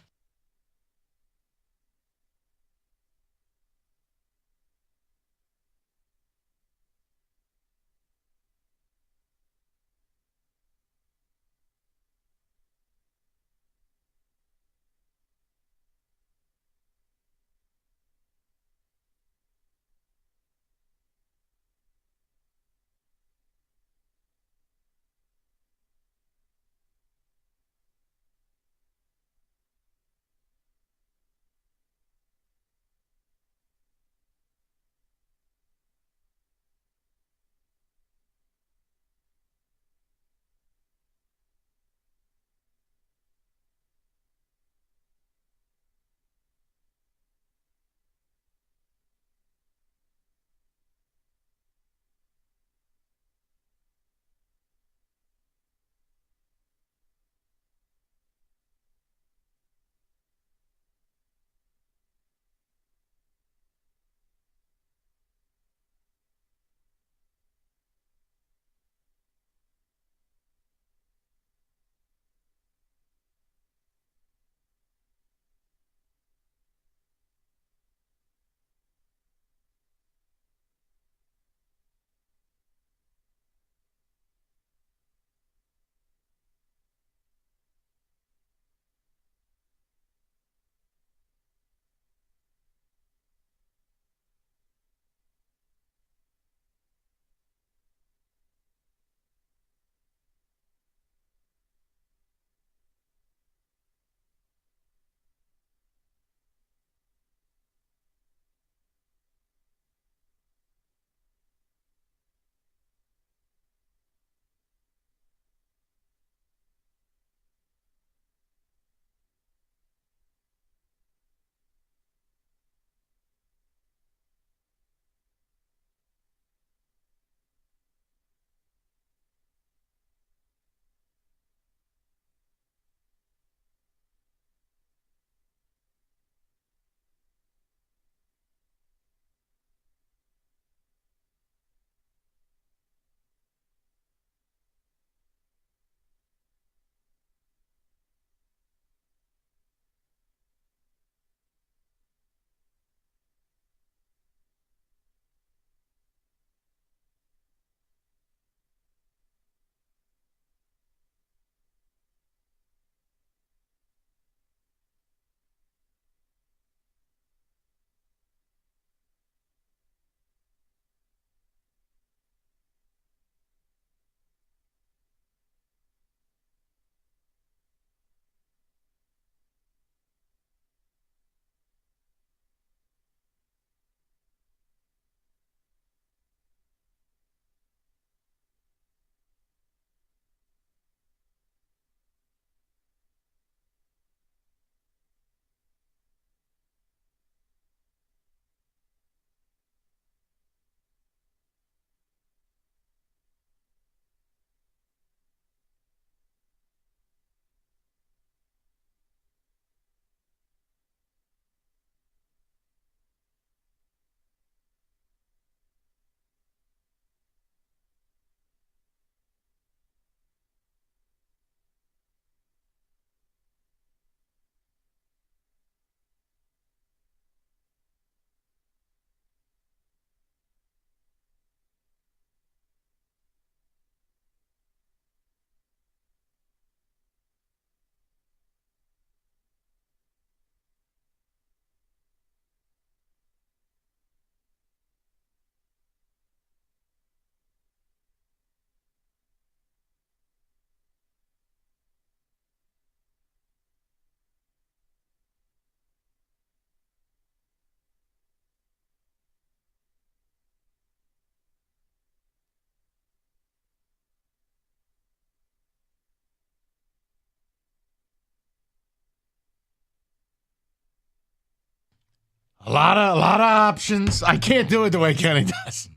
A lot of options. I can't do it the way Kenny does.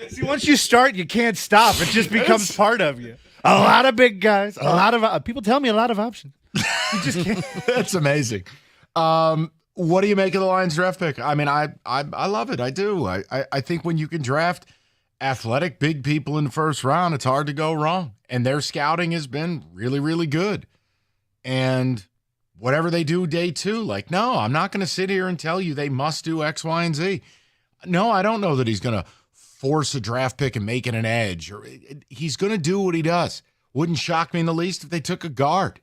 See, once you start, you can't stop. It just becomes part of you. A lot of big guys. A lot of people tell me a lot of options. You just can't. That's amazing. What do you make of the Lions draft pick? I mean, I love it. I do. I think when you can draft athletic big people in the first round, it's hard to go wrong. And their scouting has been really, really good. And whatever they do day 2, like, no, I'm not going to sit here and tell you they must do X, Y, and Z. No, I don't know that he's going to force a draft pick and make it an edge. Or he's going to do what he does. Wouldn't shock me in the least if they took a guard.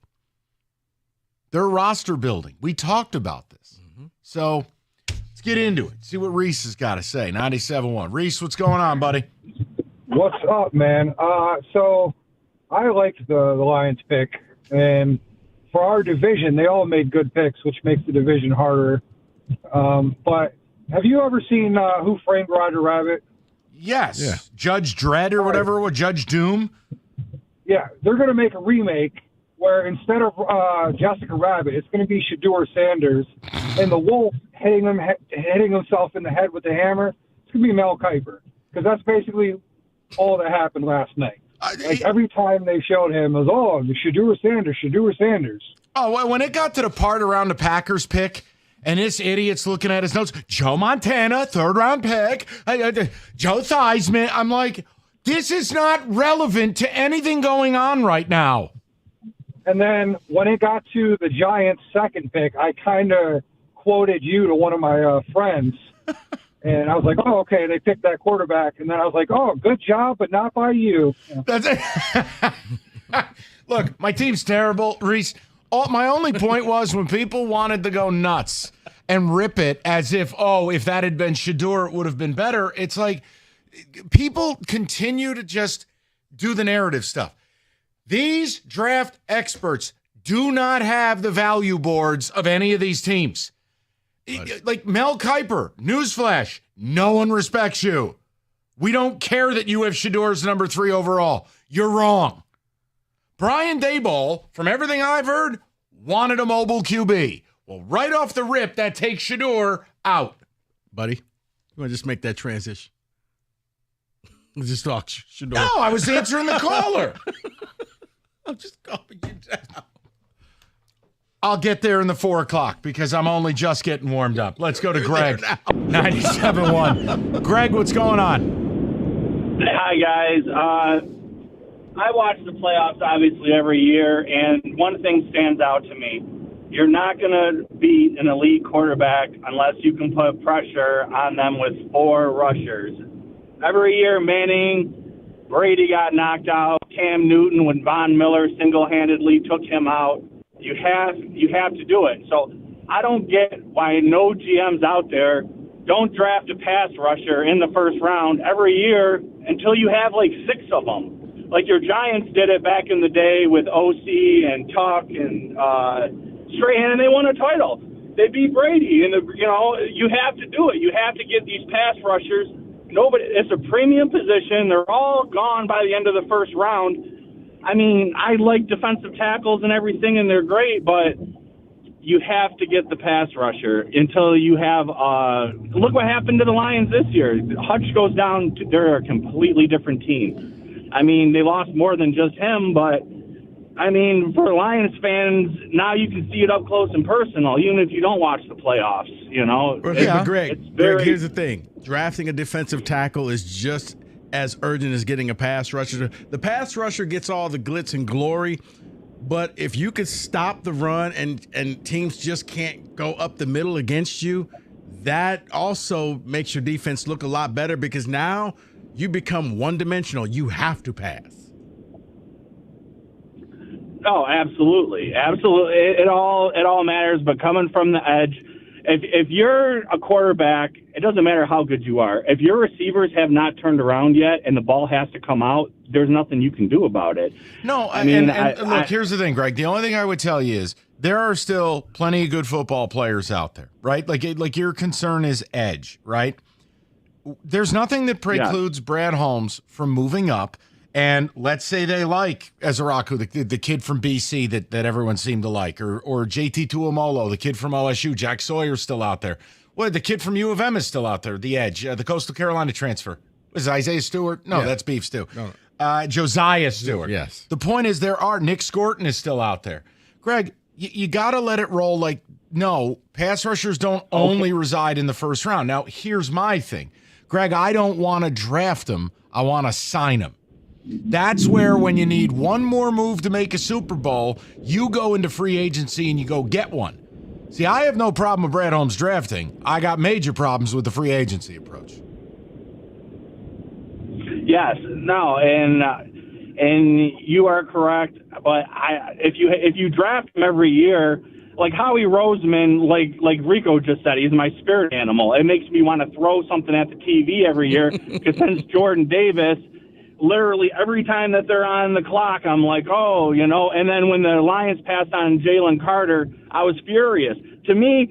They're roster building. We talked about this. So let's get into it. See what Reese has got to say. 97.1. Reese, what's going on, buddy? What's up, man? So I liked the Lions pick, and for our division, they all made good picks, which makes the division harder. But have you ever seen Who Framed Roger Rabbit? Yes. Yeah. Judge Dredd or whatever, or Judge Doom. Yeah, they're going to make a remake where instead of Jessica Rabbit, it's going to be Shedeur Sanders, and the wolf hitting himself in the head with the hammer. It's going to be Mel Kiper, because that's basically all that happened last night. Like every time they showed him, it was, Shedeur Sanders. Oh, when it got to the part around the Packers pick, and this idiot's looking at his notes, Joe Montana, 3rd round pick, Joe Theismann. I'm like, this is not relevant to anything going on right now. And then when it got to the Giants' 2nd pick, I kind of quoted you to one of my friends. And I was like, oh, okay, they picked that quarterback. And then I was like, oh, good job, but not by you. That's it. Look, my team's terrible, Reese. My only point was when people wanted to go nuts and rip it as if that had been Shedeur, it would have been better. It's like people continue to just do the narrative stuff. These draft experts do not have the value boards of any of these teams. Like Mel Kiper, newsflash, no one respects you. We don't care that you have Shedeur's number 3 overall. You're wrong. Brian Daboll, from everything I've heard, wanted a mobile QB. Well, right off the rip, that takes Shedeur out. Buddy, you want to just make that transition? Let's just talk Shedeur. No, I was answering the caller. I'm just calming you down. I'll get there in the 4 o'clock because I'm only just getting warmed up. Let's go to Greg. 97.1. Greg, what's going on? Hi, guys. I watch the playoffs, obviously, every year, and one thing stands out to me. You're not going to beat an elite quarterback unless you can put pressure on them with 4 rushers. Every year, Manning, Brady got knocked out. Cam Newton, when Von Miller single-handedly took him out. You have to do it. So I don't get why no GMs out there don't draft a pass rusher in the first round every year until you have like 6 of them. Like your Giants did it back in the day with OC and Tuck and Strahan, and they won a title. They beat Brady, and you have to do it. You have to get these pass rushers. It's a premium position. They're all gone by the end of the first round. I mean, I like defensive tackles and everything, and they're great, but you have to get the pass rusher until you have look what happened to the Lions this year. Hutch goes down. They're a completely different team. I mean, they lost more than just him, but, I mean, for Lions fans, now you can see it up close and personal, even if you don't watch the playoffs, But Greg, here's the thing. Drafting a defensive tackle is just as urgent as getting a pass rusher. The pass rusher gets all the glitz and glory, but if you could stop the run and teams just can't go up the middle against you, that also makes your defense look a lot better because now you become one-dimensional. You have to pass. Oh, absolutely. Absolutely. It all matters, but coming from the edge, if you're a quarterback, it doesn't matter how good you are. If your receivers have not turned around yet and the ball has to come out, there's nothing you can do about it. No, look, here's the thing, Greg. The only thing I would tell you is there are still plenty of good football players out there, right? Like your concern is edge, right? There's nothing that precludes Brad Holmes from moving up And let's say they like Ezeraku, the kid from BC that everyone seemed to like, or JT Tuamolo, the kid from OSU. Jack Sawyer's still out there. Well, the kid from U of M is still out there, the edge, the Coastal Carolina transfer. Was it Isaiah Stewart? No, that's Beef Stew. No. Josiah Stewart. Yes. The point is Nick Scorton is still out there. Greg, you got to let it roll. Like, no, pass rushers don't only reside in the first round. Now, here's my thing. Greg, I don't want to draft them. I want to sign them. That's where when you need one more move to make a Super Bowl, you go into free agency and you go get one. See, I have no problem with Brad Holmes drafting. I got major problems with the free agency approach. Yes, no, and you are correct. But if you draft him every year, like Howie Roseman, like Rico just said, he's my spirit animal. It makes me want to throw something at the TV every year because since Jordan Davis, literally every time that they're on the clock, I'm like, oh, you know. And then when the Lions passed on Jalen Carter, I was furious. To me,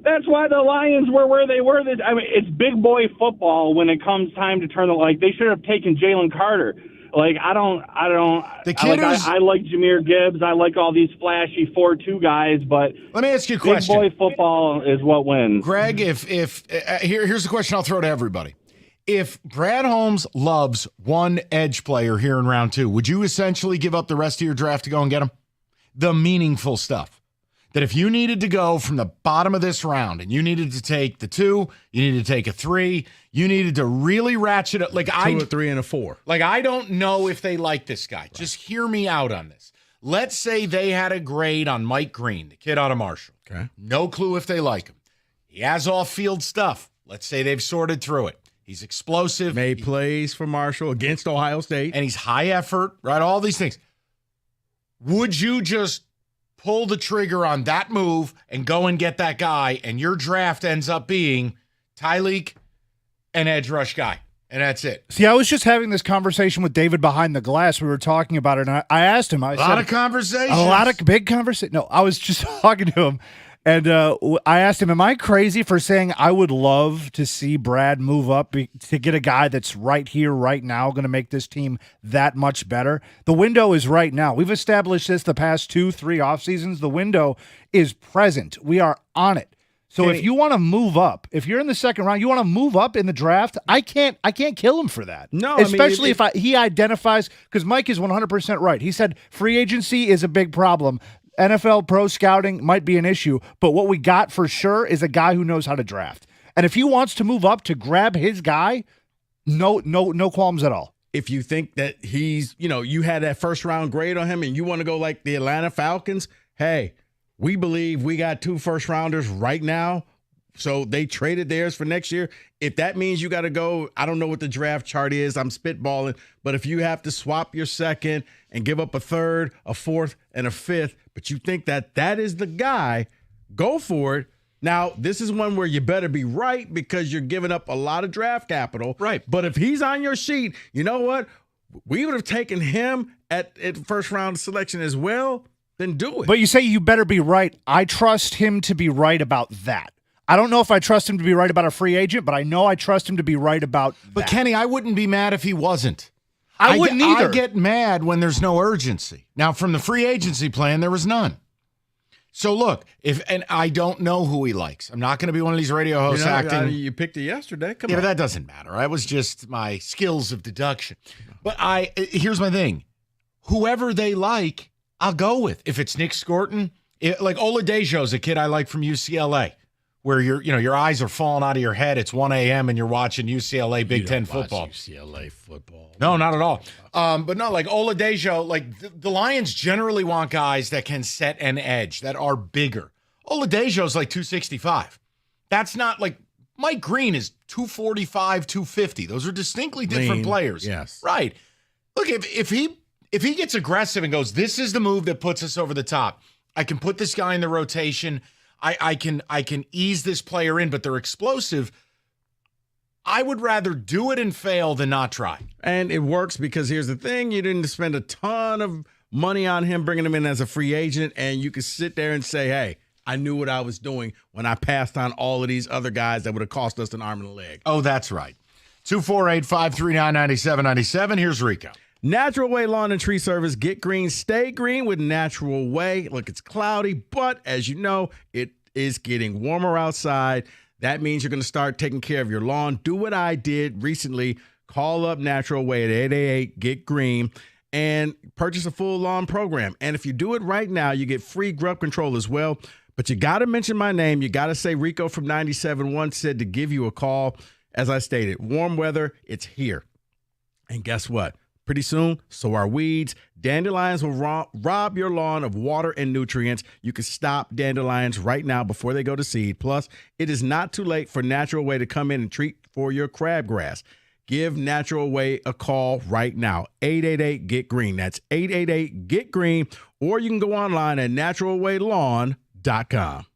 that's why the Lions were where they were. I mean, it's big boy football when it comes time to turn they should have taken Jalen Carter. Like, I like Jahmyr Gibbs. I like all these flashy 4-2 guys, but let me ask you a question. Big boy football is what wins. Greg, here's the question I'll throw to everybody. If Brad Holmes loves one edge player here in round 2, would you essentially give up the rest of your draft to go and get him? The meaningful stuff. That if you needed to go from the bottom of this round and you needed to take the 2, you needed to take a 3, you needed to really ratchet it. Like 2, a 3, and a 4. Like, I don't know if they like this guy. Right. Just hear me out on this. Let's say they had a grade on Mike Green, the kid out of Marshall. Okay. No clue if they like him. He has off-field stuff. Let's say they've sorted through it. He's explosive. Made plays for Marshall against Ohio State. And he's high effort, right? All these things. Would you just pull the trigger on that move and go and get that guy, and your draft ends up being Tyleek, an edge rush guy, and that's it? See, I was just having this conversation with David behind the glass. We were talking about it, and I asked him. A lot of big conversations. No, I was just talking to him, and I asked him, am I crazy for saying I would love to see Brad move up to get a guy that's right here, right now, going to make this team that much better? The window is right now. We've established this the past 2-3 off seasons. The window is present. We are on it. So if you want to move up, if you're in the second round, you want to move up in the draft, I can't kill him for that. No, especially if he identifies, because Mike is 100% right. He said free agency is a big problem. NFL pro scouting might be an issue, but what we got for sure is a guy who knows how to draft. And if he wants to move up to grab his guy, no qualms at all. If you think that he's, you had that first round grade on him and you want to go like the Atlanta Falcons, hey, we believe we got 2 first rounders right now. So they traded theirs for next year. If that means you got to go, I don't know what the draft chart is. I'm spitballing. But if you have to swap your second and give up a 3rd, a 4th, and a 5th, but you think that is the guy, go for it. Now, this is one where you better be right because you're giving up a lot of draft capital. Right. But if he's on your sheet, you know what? We would have taken him at first round selection as well. Then do it. But you say you better be right. I trust him to be right about that. I don't know if I trust him to be right about a free agent, but I know I trust him to be right about But that. Kenny, I wouldn't be mad if he wasn't. I wouldn't either. I get mad when there's no urgency. Now, from the free agency plan, there was none. So look, and I don't know who he likes. I'm not going to be one of these radio hosts acting. You picked it yesterday. Come on. on. But that doesn't matter. That was just my skills of deduction. But here's my thing. Whoever they like, I'll go with. If it's Nick Scorton, like Oladejo's a kid I like from UCLA, where your eyes are falling out of your head. It's 1 a.m. and you're watching UCLA Big Ten football. UCLA football. No, not at all. But no, like Oladejo, like the Lions generally want guys that can set an edge, that are bigger. Oladejo's like 265. That's not like Mike Green is 245, 250. Those are distinctly different players. Yes. Right. Look, if he gets aggressive and goes, this is the move that puts us over the top. I can put this guy in the rotation. I can ease this player in, but they're explosive. I would rather do it and fail than not try. And it works because here's the thing. You didn't spend a ton of money on him, bringing him in as a free agent, and you could sit there and say, hey, I knew what I was doing when I passed on all of these other guys that would have cost us an arm and a leg. Oh, that's right. 248-539-9797. Here's Rico. Natural Way Lawn and Tree Service. Get green, stay green with Natural Way. Look, it's cloudy, but as you know, it is getting warmer outside. That means you're going to start taking care of your lawn. Do what I did recently. Call up Natural Way at 888-GET-GREEN and purchase a full lawn program. And if you do it right now, you get free grub control as well. But you got to mention my name. You got to say Rico from 97.1 said to give you a call. As I stated, warm weather, it's here. And guess what? Pretty soon, so are weeds. Dandelions will rob your lawn of water and nutrients. You can stop dandelions right now before they go to seed. Plus, it is not too late for Natural Way to come in and treat for your crabgrass. Give Natural Way a call right now. 888-GET-GREEN. That's 888-GET-GREEN. Or you can go online at naturalwaylawn.com.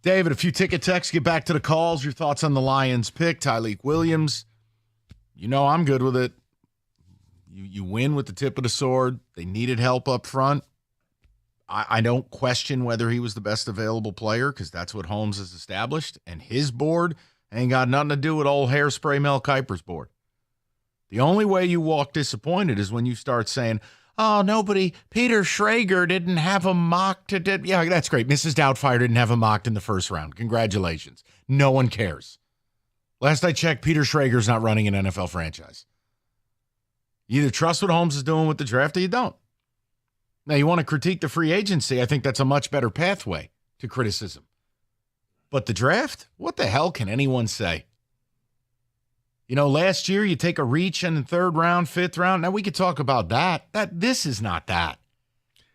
David, a few ticket texts. Get back to the calls. Your thoughts on the Lions pick. Tyleek Williams. You know I'm good with it. You win with the tip of the sword. They needed help up front. I don't question whether he was the best available player because that's what Holmes has established. And his board ain't got nothing to do with old hairspray Mel Kiper's board. The only way you walk disappointed is when you start saying, oh, Peter Schrager didn't have a mocked. Yeah, that's great. Mrs. Doubtfire didn't have a mocked in the first round. Congratulations. No one cares. Last I checked, Peter Schrager's not running an NFL franchise. You either trust what Holmes is doing with the draft or you don't. Now, you want to critique the free agency. I think that's a much better pathway to criticism. But the draft? What the hell can anyone say? You know, last year you take a reach in the third round, fifth round. Now we could talk about that. This is not that.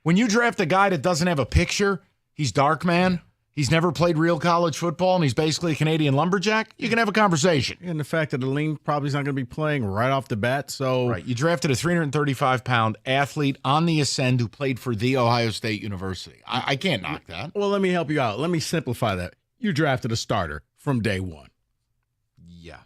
When you draft a guy that doesn't have a picture, he's dark man, he's never played real college football, and he's basically a Canadian lumberjack, you can have a conversation. And the fact that Aleem probably is not going to be playing right off the bat. So right, you drafted a 335-pound athlete on the ascend who played for The Ohio State University. I can't knock that. Well, let me help you out. Let me simplify that. You drafted a starter from day one. Yeah.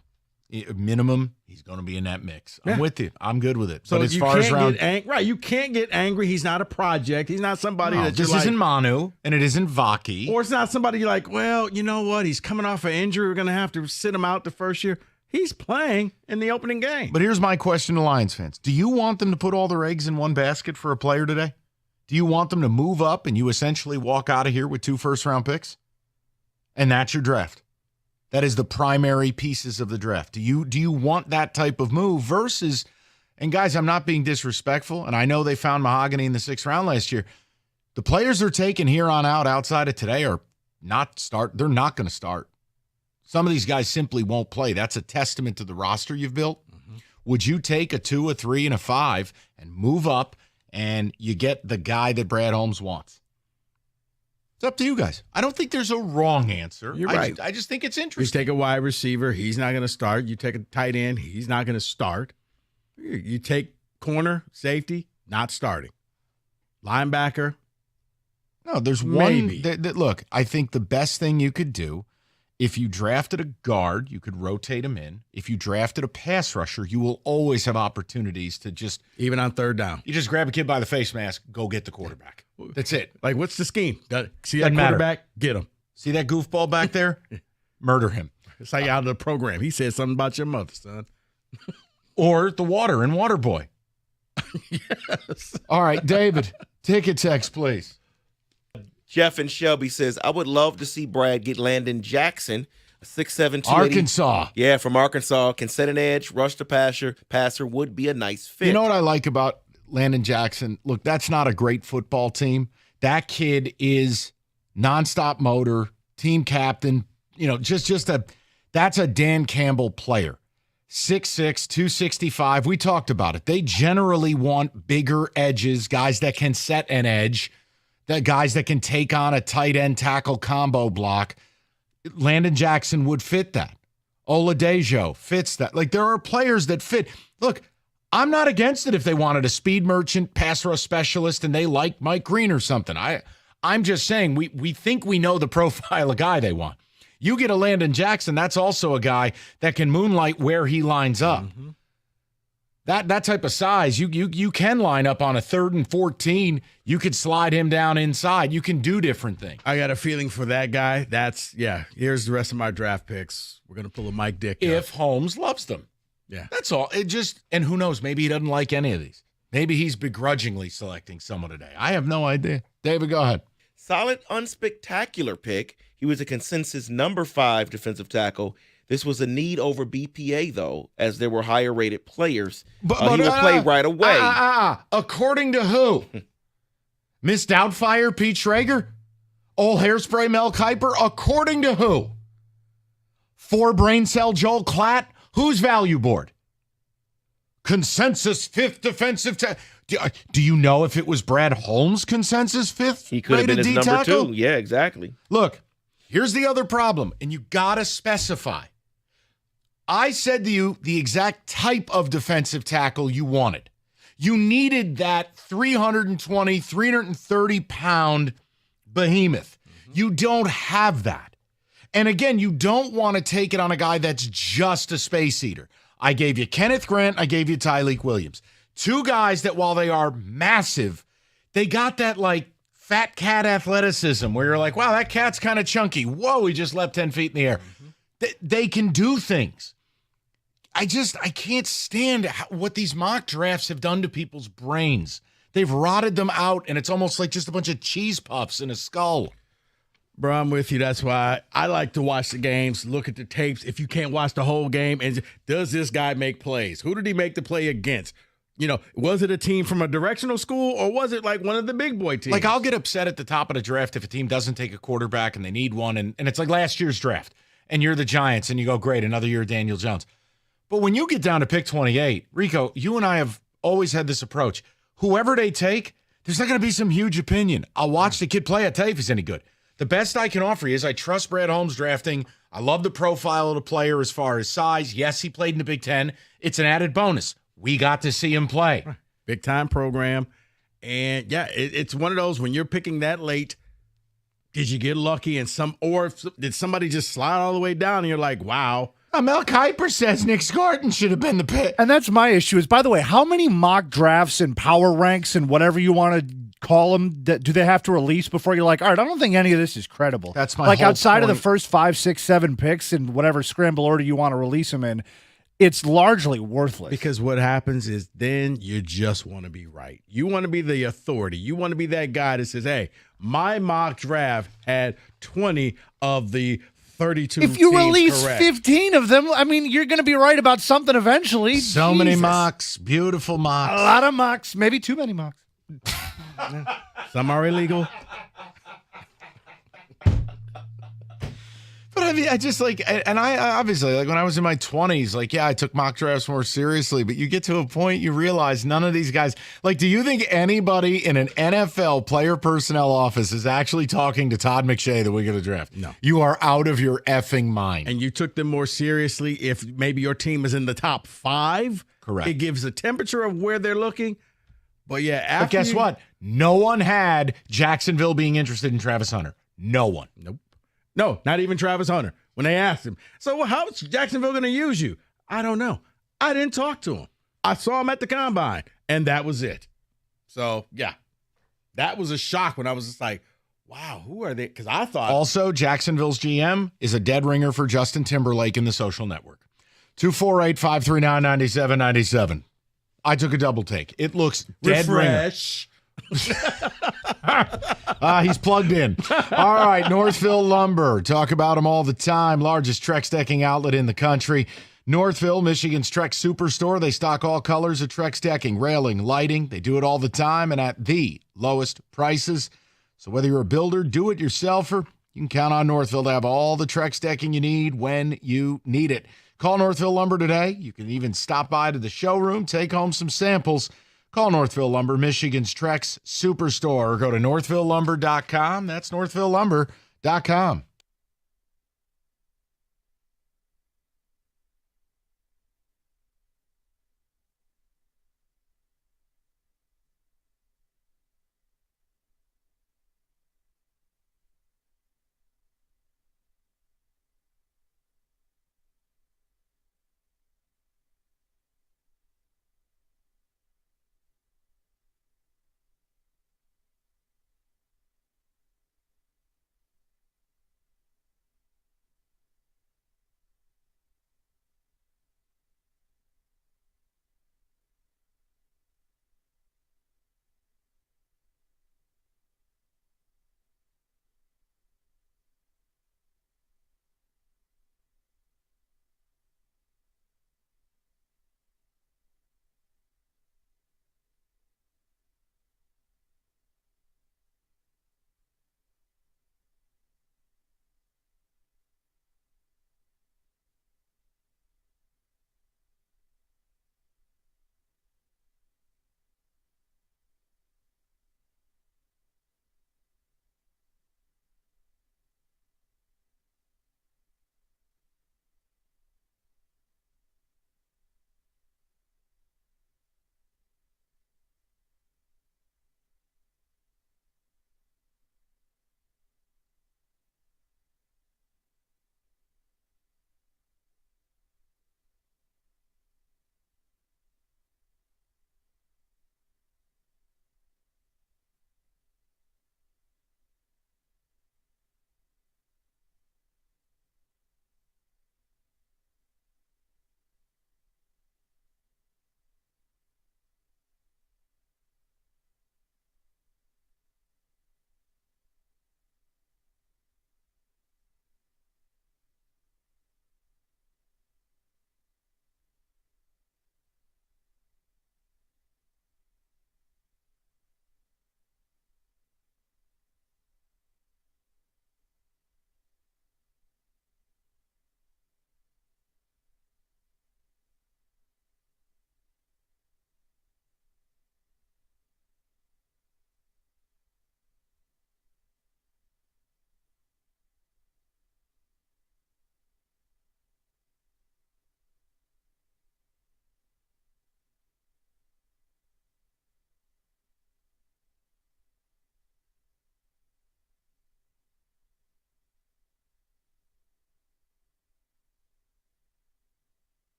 Minimum, he's going to be in that mix. I'm with you. I'm good with it. So but as far as round, you can't get angry. He's not a project. He's not somebody that this isn't Manu and it isn't Vaki. Or it's not somebody you're like, well, you know what? He's coming off an injury. We're going to have to sit him out the first year. He's playing in the opening game. But here's my question to Lions fans. Do you want them to put all their eggs in one basket for a player today? Do you want them to move up and you essentially walk out of here with 2 first-round picks? And that's your draft. That is the primary pieces of the draft. Do you want that type of move versus, and guys, I'm not being disrespectful, and I know they found Mahogany in the 6th round last year. The players they're taking here on out outside of today are they're not going to start. Some of these guys simply won't play. That's a testament to the roster you've built. Mm-hmm. Would you take a 2, a 3, and a 5 and move up and you get the guy that Brad Holmes wants? It's up to you guys. I don't think there's a wrong answer. You're right. I just think it's interesting. You take a wide receiver, he's not going to start. You take a tight end, he's not going to start. You take corner, safety, not starting. Linebacker. No, there's one. Look, I think the best thing you could do, if you drafted a guard, you could rotate him in. If you drafted a pass rusher, you will always have opportunities to just. Even on third down. You just grab a kid by the face mask, go get the quarterback. That's it. Like, what's the scheme? See that quarterback? Get him. See that goofball back there? Murder him. It's like out of the program. He said something about your mother, son. Or the water in Waterboy. Yes. All right, David, ticket text, please. Jeff and Shelby says, I would love to see Brad get Landon Jackson, a 6'7", 280. Arkansas. Yeah, from Arkansas. Can set an edge, rush the passer would be a nice fit. You know what I like about Landon Jackson? Look, that's not a great football team. That kid is nonstop motor, team captain, that's a Dan Campbell player. 6'6", 265. We talked about it. They generally want bigger edges, guys that can set an edge, that guys that can take on a tight end tackle combo block. Landon Jackson would fit that. Oladejo fits that. Like, there are players that fit. Look, I'm not against it if they wanted a speed merchant, pass rush specialist, and they like Mike Green or something. I'm just saying we think we know the profile of guy they want. You get a Landon Jackson, that's also a guy that can moonlight where he lines up. Mm-hmm. That type of size, you can line up on a 3rd and 14. You could slide him down inside. You can do different things. I got a feeling for that guy. Here's the rest of my draft picks. We're going to pull a Mike Dick. If Holmes loves them. Yeah. That's all. And who knows, maybe he doesn't like any of these. Maybe he's begrudgingly selecting someone today. I have no idea. David, go ahead. Solid, unspectacular pick. He was a consensus number 5 defensive tackle. This was a need over BPA, though, as there were higher-rated players. But he will play right away. According to who? Miss Doubtfire, Pete Schrager? Old Hairspray, Mel Kiper? According to who? 4 brain cell, Joel Klatt? Whose value board? Consensus 5th defensive tackle. Do you know if it was Brad Holmes' consensus 5th? He could have been his number 2. Yeah, exactly. Look, here's the other problem, and you got to specify. I said to you the exact type of defensive tackle you wanted. You needed that 320, 330-pound behemoth. Mm-hmm. You don't have that. And again, you don't want to take it on a guy that's just a space eater. I gave you Kenneth Grant. I gave you Tyleek Williams. Two guys that, while they are massive, they got that like fat cat athleticism where you're like, wow, that cat's kind of chunky. Whoa, he just leapt 10 feet in the air. They can do things. I can't stand what these mock drafts have done to people's brains. They've rotted them out, and it's almost like just a bunch of cheese puffs in a skull. Bro, I'm with you. That's why I like to watch the games, look at the tapes. If you can't watch the whole game, and does this guy make plays? Who did he make the play against? You know, was it a team from a directional school, or was it like one of the big boy teams? Like, I'll get upset at the top of the draft if a team doesn't take a quarterback and they need one, and it's like last year's draft, and you're the Giants, and you go, great, another year of Daniel Jones. But when you get down to pick 28, Rico, you and I have always had this approach. Whoever they take, there's not going to be some huge opinion. I'll watch the kid play. I'll tell you if he's any good. The best I can offer you is I trust Brad Holmes drafting. I love the profile of the player as far as size. Yes, he played in the Big Ten. It's an added bonus. We got to see him play. Big time program. And yeah, it's one of those when you're picking that late, did you get lucky did somebody just slide all the way down and you're like, wow. Mel Kiper says Nick Scorton should have been the pick. And that's my issue is, by the way, how many mock drafts and power ranks and whatever you want to call them do they have to release before you're like, all right, I don't think any of this is credible. That's my like whole outside point. of the first 5, 6, 7 picks and whatever scramble order you want to release them in, it's largely worthless. Because what happens is then you just want to be right. You want to be the authority. You want to be that guy that says, hey, my mock draft had 20 of the 32 if you teams release correct. 15 of them, I mean, you're going to be right about something eventually. So many Jesus. mocks, beautiful mocks. A lot of mocks, maybe too many mocks. Some are illegal. But I mean, I just like, and I obviously, like when I was in my 20s, like, yeah, I took mock drafts more seriously, but you get to a point you realize none of these guys, like, do you think anybody in an NFL player personnel office is actually talking to Todd McShay the week of the draft? No. You are out of your effing mind. And you took them more seriously if maybe your team is in the top 5. Correct. It gives a temperature of where they're looking. But yeah, But guess what? No one had Jacksonville being interested in Travis Hunter. No one. Nope. No, not even Travis Hunter. When they asked him, so how's Jacksonville going to use you? I don't know. I didn't talk to him. I saw him at the combine, and that was it. So, yeah, that was a shock when I was just like, wow, who are they? Because I thought. Also, Jacksonville's GM is a dead ringer for Justin Timberlake in the social network. 248-539-9797. I took a double take. It looks dead Refresh. He's plugged in. All right, Northville Lumber. Talk about them all the time. Largest Trex decking outlet in the country. Northville, Michigan's Trex Superstore. They stock all colors of Trex decking, railing, lighting. They do it all the time and at the lowest prices. So whether you're a builder, do-it-yourselfer, you can count on Northville to have all the Trex decking you need when you need it. Call Northville Lumber today. You can even stop by to the showroom, take home some samples. Call Northville Lumber, Michigan's Trex Superstore, or go to northvillelumber.com. That's northvillelumber.com.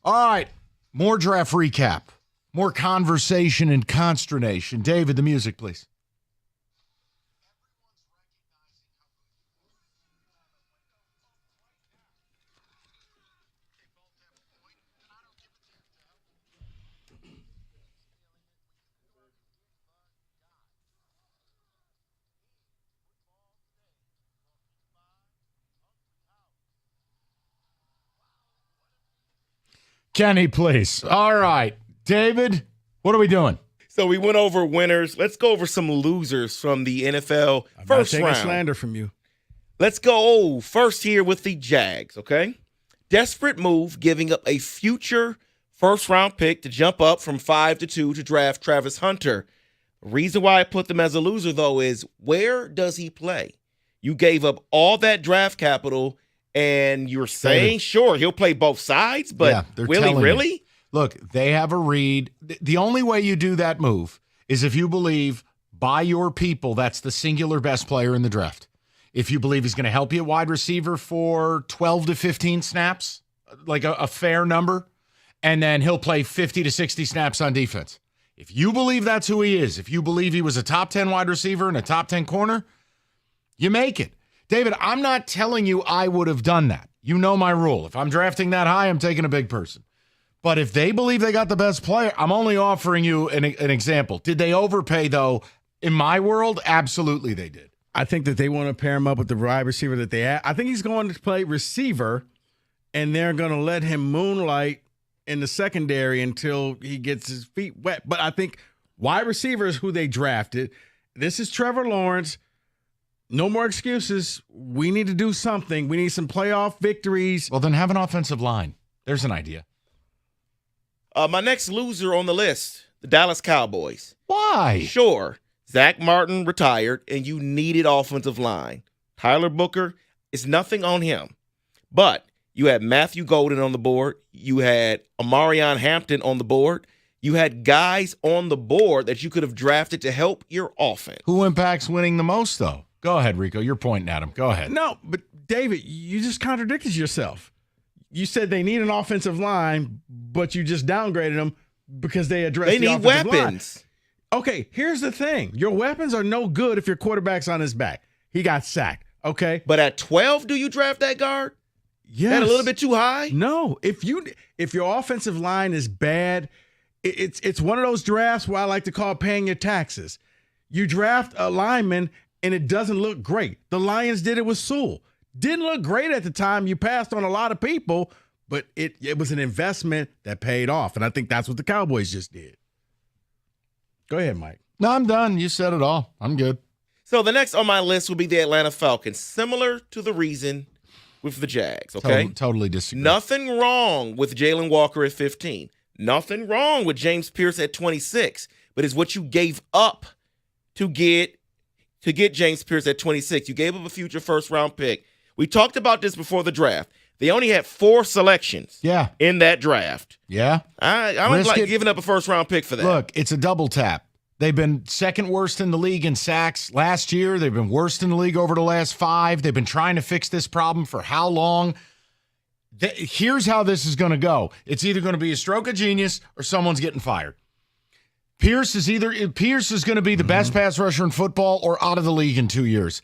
All right. More draft recap. More conversation and consternation. David, the music, please. Kenny, please. All right. David, what are we doing? So we went over winners. Let's go over some losers from the NFL I'm first not taking round. slander from you. Let's go first here with the Jags, okay? Desperate move, giving up a future first-round pick to jump up from 5 to 2 to draft Travis Hunter. The reason why I put them as a loser, though, is where does he play? You gave up all that draft capital, and you're saying, sure, he'll play both sides, but they're will he telling really? you. Look, they have a read. The only way you do that move is if you believe by your people that's the singular best player in the draft. If you believe he's going to help you at wide receiver for 12 to 15 snaps, like a fair number, and then he'll play 50 to 60 snaps on defense. If you believe that's who he is, if you believe he was a top 10 wide receiver and a top 10 corner, you make it. David, I'm not telling you I would have done that. You know my rule. If I'm drafting that high, I'm taking a big person. But if they believe they got the best player, I'm only offering you an example. Did they overpay, though? In my world, absolutely they did. I think that they want to pair him up with the wide receiver that they have. I think he's going to play receiver, and they're going to let him moonlight in the secondary until he gets his feet wet. But I think wide receiver is who they drafted. This is Trevor Lawrence. No more excuses. We need to do something. We need some playoff victories. Well, then have an offensive line. There's an idea. My next loser on the list, the Dallas Cowboys. Why? Sure, Zach Martin retired, and you needed offensive line. Tyler Booker, it's nothing on him. But you had Matthew Golden on the board. You had Amarion Hampton on the board. You had guys on the board that you could have drafted to help your offense. Who impacts winning the most, though? Go ahead, Rico. You're pointing at him. Go ahead. No, but David, you just contradicted yourself. You said they need an offensive line, but you just downgraded them because they addressed the offensive line. They need weapons. Okay, here's the thing. Your weapons are no good if your quarterback's on his back. He got sacked, okay? But at 12, do you draft that guard? Yes. That a little bit too high? No. If your offensive line is bad, it's one of those drafts where I like to call paying your taxes. You draft a lineman, and it doesn't look great. The Lions did it with Sewell. Didn't look great at the time. You passed on a lot of people, but it was an investment that paid off. And I think that's what the Cowboys just did. Go ahead, Mike. No, I'm done. You said it all. I'm good. So the next on my list will be the Atlanta Falcons, similar to the reason with the Jags, okay? Totally disagree. Nothing wrong with Jalen Walker at 15. Nothing wrong with James Pierce at 26. But it's what you gave up to get James Pierce at 26. You gave up a future first-round pick. We talked about this before the draft. They only had 4 selections in that draft. Yeah. I don't like giving up a first-round pick for that. Look, it's a double tap. They've been second worst in the league in sacks last year. They've been worst in the league over the last 5. They've been trying to fix this problem for how long? Here's how this is going to go. It's either going to be a stroke of genius or someone's getting fired. Pierce is going to be the best pass rusher in football or out of the league in 2 years.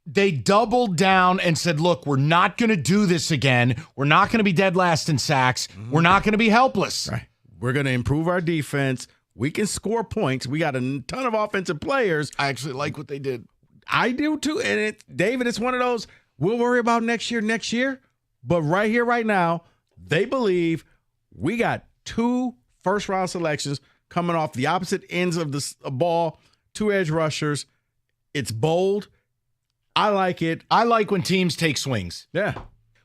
They doubled down and said, look, we're not going to do this again. We're not going to be dead last in sacks. We're not going to be helpless. Right. We're going to improve our defense. We can score points. We got a ton of offensive players. I actually like what they did. I do too. And David, it's one of those, we'll worry about next year. But right here, right now, they believe we got 2 first-round selections coming off the opposite ends of the ball, 2 edge rushers. It's bold. I like it. I like when teams take swings. Yeah.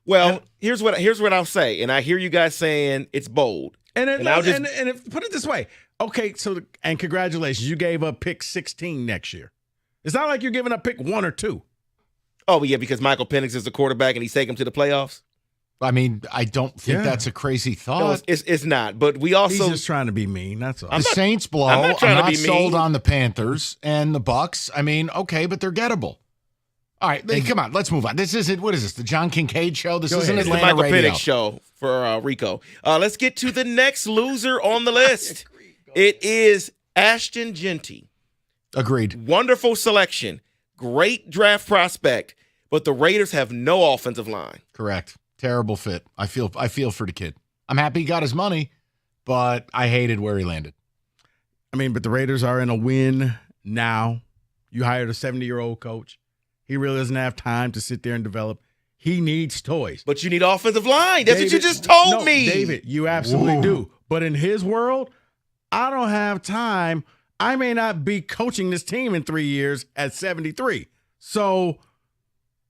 Well, here's what I'll say, and I hear you guys saying it's bold. And put it this way. Okay, and congratulations, you gave up pick 16 next year. It's not like you're giving up pick 1 or 2. Oh, yeah, because Michael Penix is the quarterback and he's taking him to the playoffs? I mean, I don't think that's a crazy thought. No, it's not. But we also he's just trying to be mean. That's all. The Saints blow. I'm not sold on the Panthers and the Bucks. I mean, okay, but they're gettable. All right, come on. Let's move on. This isn't, what is this, the John Kincaid show? This isn't It's the Atlanta Michael radio. Penix show for Rico. Let's get to the next loser on the list. It is Ashton Genty. Agreed. Wonderful selection. Great draft prospect, but the Raiders have no offensive line. Correct. Terrible fit. I feel for the kid. I'm happy he got his money, but I hated where he landed. I mean, but the Raiders are in a win now. You hired a 70-year-old coach. He really doesn't have time to sit there and develop. He needs toys. But you need offensive line. That's what you just told me. David, you absolutely do. But in his world, I don't have time. I may not be coaching this team in 3 years at 73. So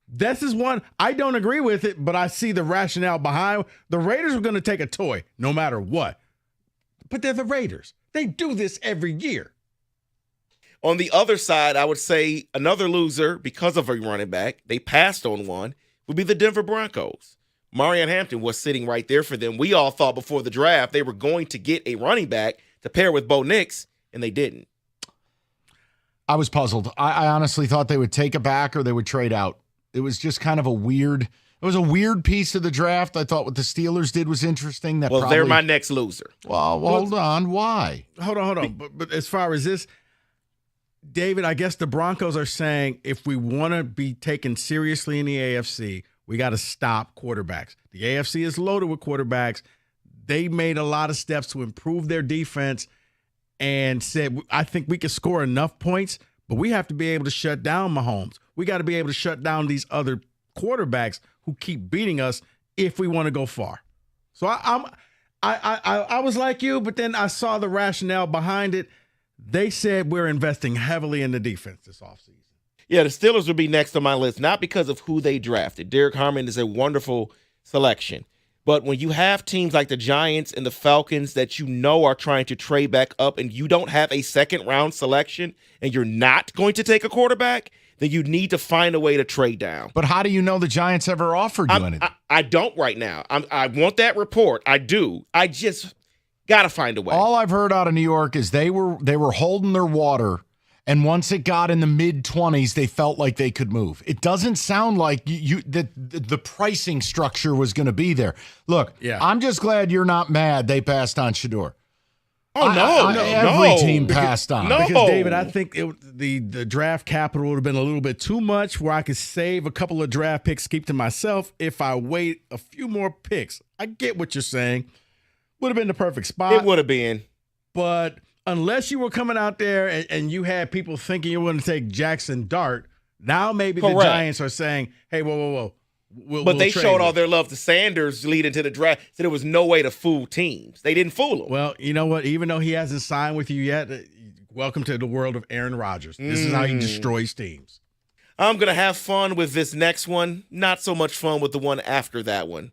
this is one. I don't agree with it, but I see the rationale behind. The Raiders are going to take a toy no matter what. But they're the Raiders. They do this every year. On the other side, I would say another loser because of a running back, they passed on one, would be the Denver Broncos. Marion Hampton was sitting right there for them. We all thought before the draft they were going to get a running back to pair with Bo Nix, and they didn't. I was puzzled. I honestly thought they would take a back or they would trade out. It was just kind of a weird piece of the draft. I thought what the Steelers did was interesting. They're my next loser. Well, hold on. Why? Hold on. But as far as this, David, I guess the Broncos are saying if we want to be taken seriously in the AFC, we got to stop quarterbacks. The AFC is loaded with quarterbacks. They made a lot of steps to improve their defense and said, I think we can score enough points, but we have to be able to shut down Mahomes. We got to be able to shut down these other quarterbacks who keep beating us if we want to go far. So I was like you, but then I saw the rationale behind it. They said we're investing heavily in the defense this offseason. Yeah, the Steelers would be next on my list, not because of who they drafted. Derek Harmon is a wonderful selection. But when you have teams like the Giants and the Falcons that you know are trying to trade back up and you don't have a second-round selection and you're not going to take a quarterback, then you need to find a way to trade down. But how do you know the Giants ever offered you anything? I don't right now. I want that report. I do. I just got to find a way. All I've heard out of New York is they were holding their water, and once it got in the mid-20s, they felt like they could move. It doesn't sound like the pricing structure was going to be there. Look, I'm just glad you're not mad they passed on Shedeur. Oh, no. Every team passed on. Because, David, I think the draft capital would have been a little bit too much where I could save a couple of draft picks, keep to myself. If I wait a few more picks, I get what you're saying. Would have been the perfect spot. It would have been. But unless you were coming out there and you had people thinking you were going to take Jackson Dart, now maybe the Giants are saying, hey, whoa. But they showed all their love to Sanders leading to the draft. So there was no way to fool teams. They didn't fool him. Well, you know what? Even though he hasn't signed with you yet, welcome to the world of Aaron Rodgers. This is how he destroys teams. I'm going to have fun with this next one. Not so much fun with the one after that one.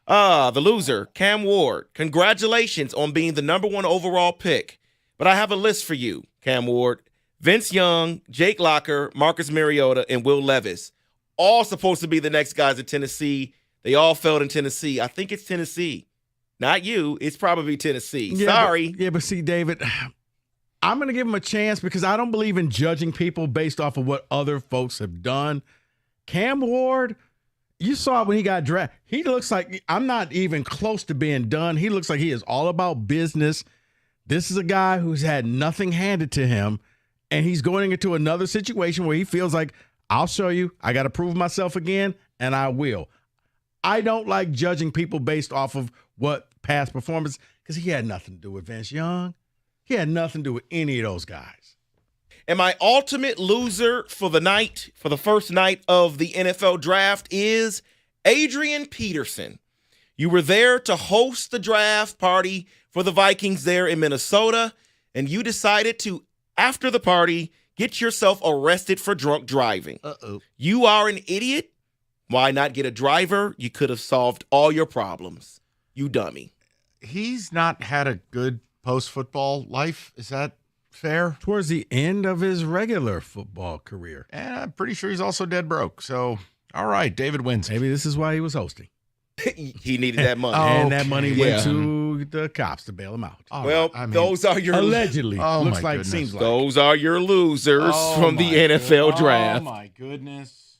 The loser, Cam Ward. Congratulations on being the number 1 overall pick. But I have a list for you, Cam Ward. Vince Young, Jake Locker, Marcus Mariota, and Will Levis. All supposed to be the next guys in Tennessee. They all failed in Tennessee. I think it's Tennessee. Not you. It's probably Tennessee. Sorry. But see, David, I'm going to give him a chance because I don't believe in judging people based off of what other folks have done. Cam Ward, you saw when he got drafted. He looks like I'm not even close to being done. He looks like he is all about business. This is a guy who's had nothing handed to him, and he's going into another situation where he feels like, I'll show you. I got to prove myself again, and I will. I don't like judging people based off of what past performance, because he had nothing to do with Vince Young. He had nothing to do with any of those guys. And my ultimate loser for the night, for the first night of the NFL draft, is Adrian Peterson. You were there to host the draft party for the Vikings there in Minnesota, and you decided to, after the party, get yourself arrested for drunk driving. You are an idiot. Why not get a driver? You could have solved all your problems. You dummy. He's not had a good post-football life. Is that fair? Towards the end of his regular football career. And I'm pretty sure he's also dead broke. So, all right, David wins. Maybe this is why he was hosting. He needed that money. And that money went to the cops to bail him out. Those are your allegedly. Looks like, seems like. Those are your losers from the NFL draft. Oh my goodness.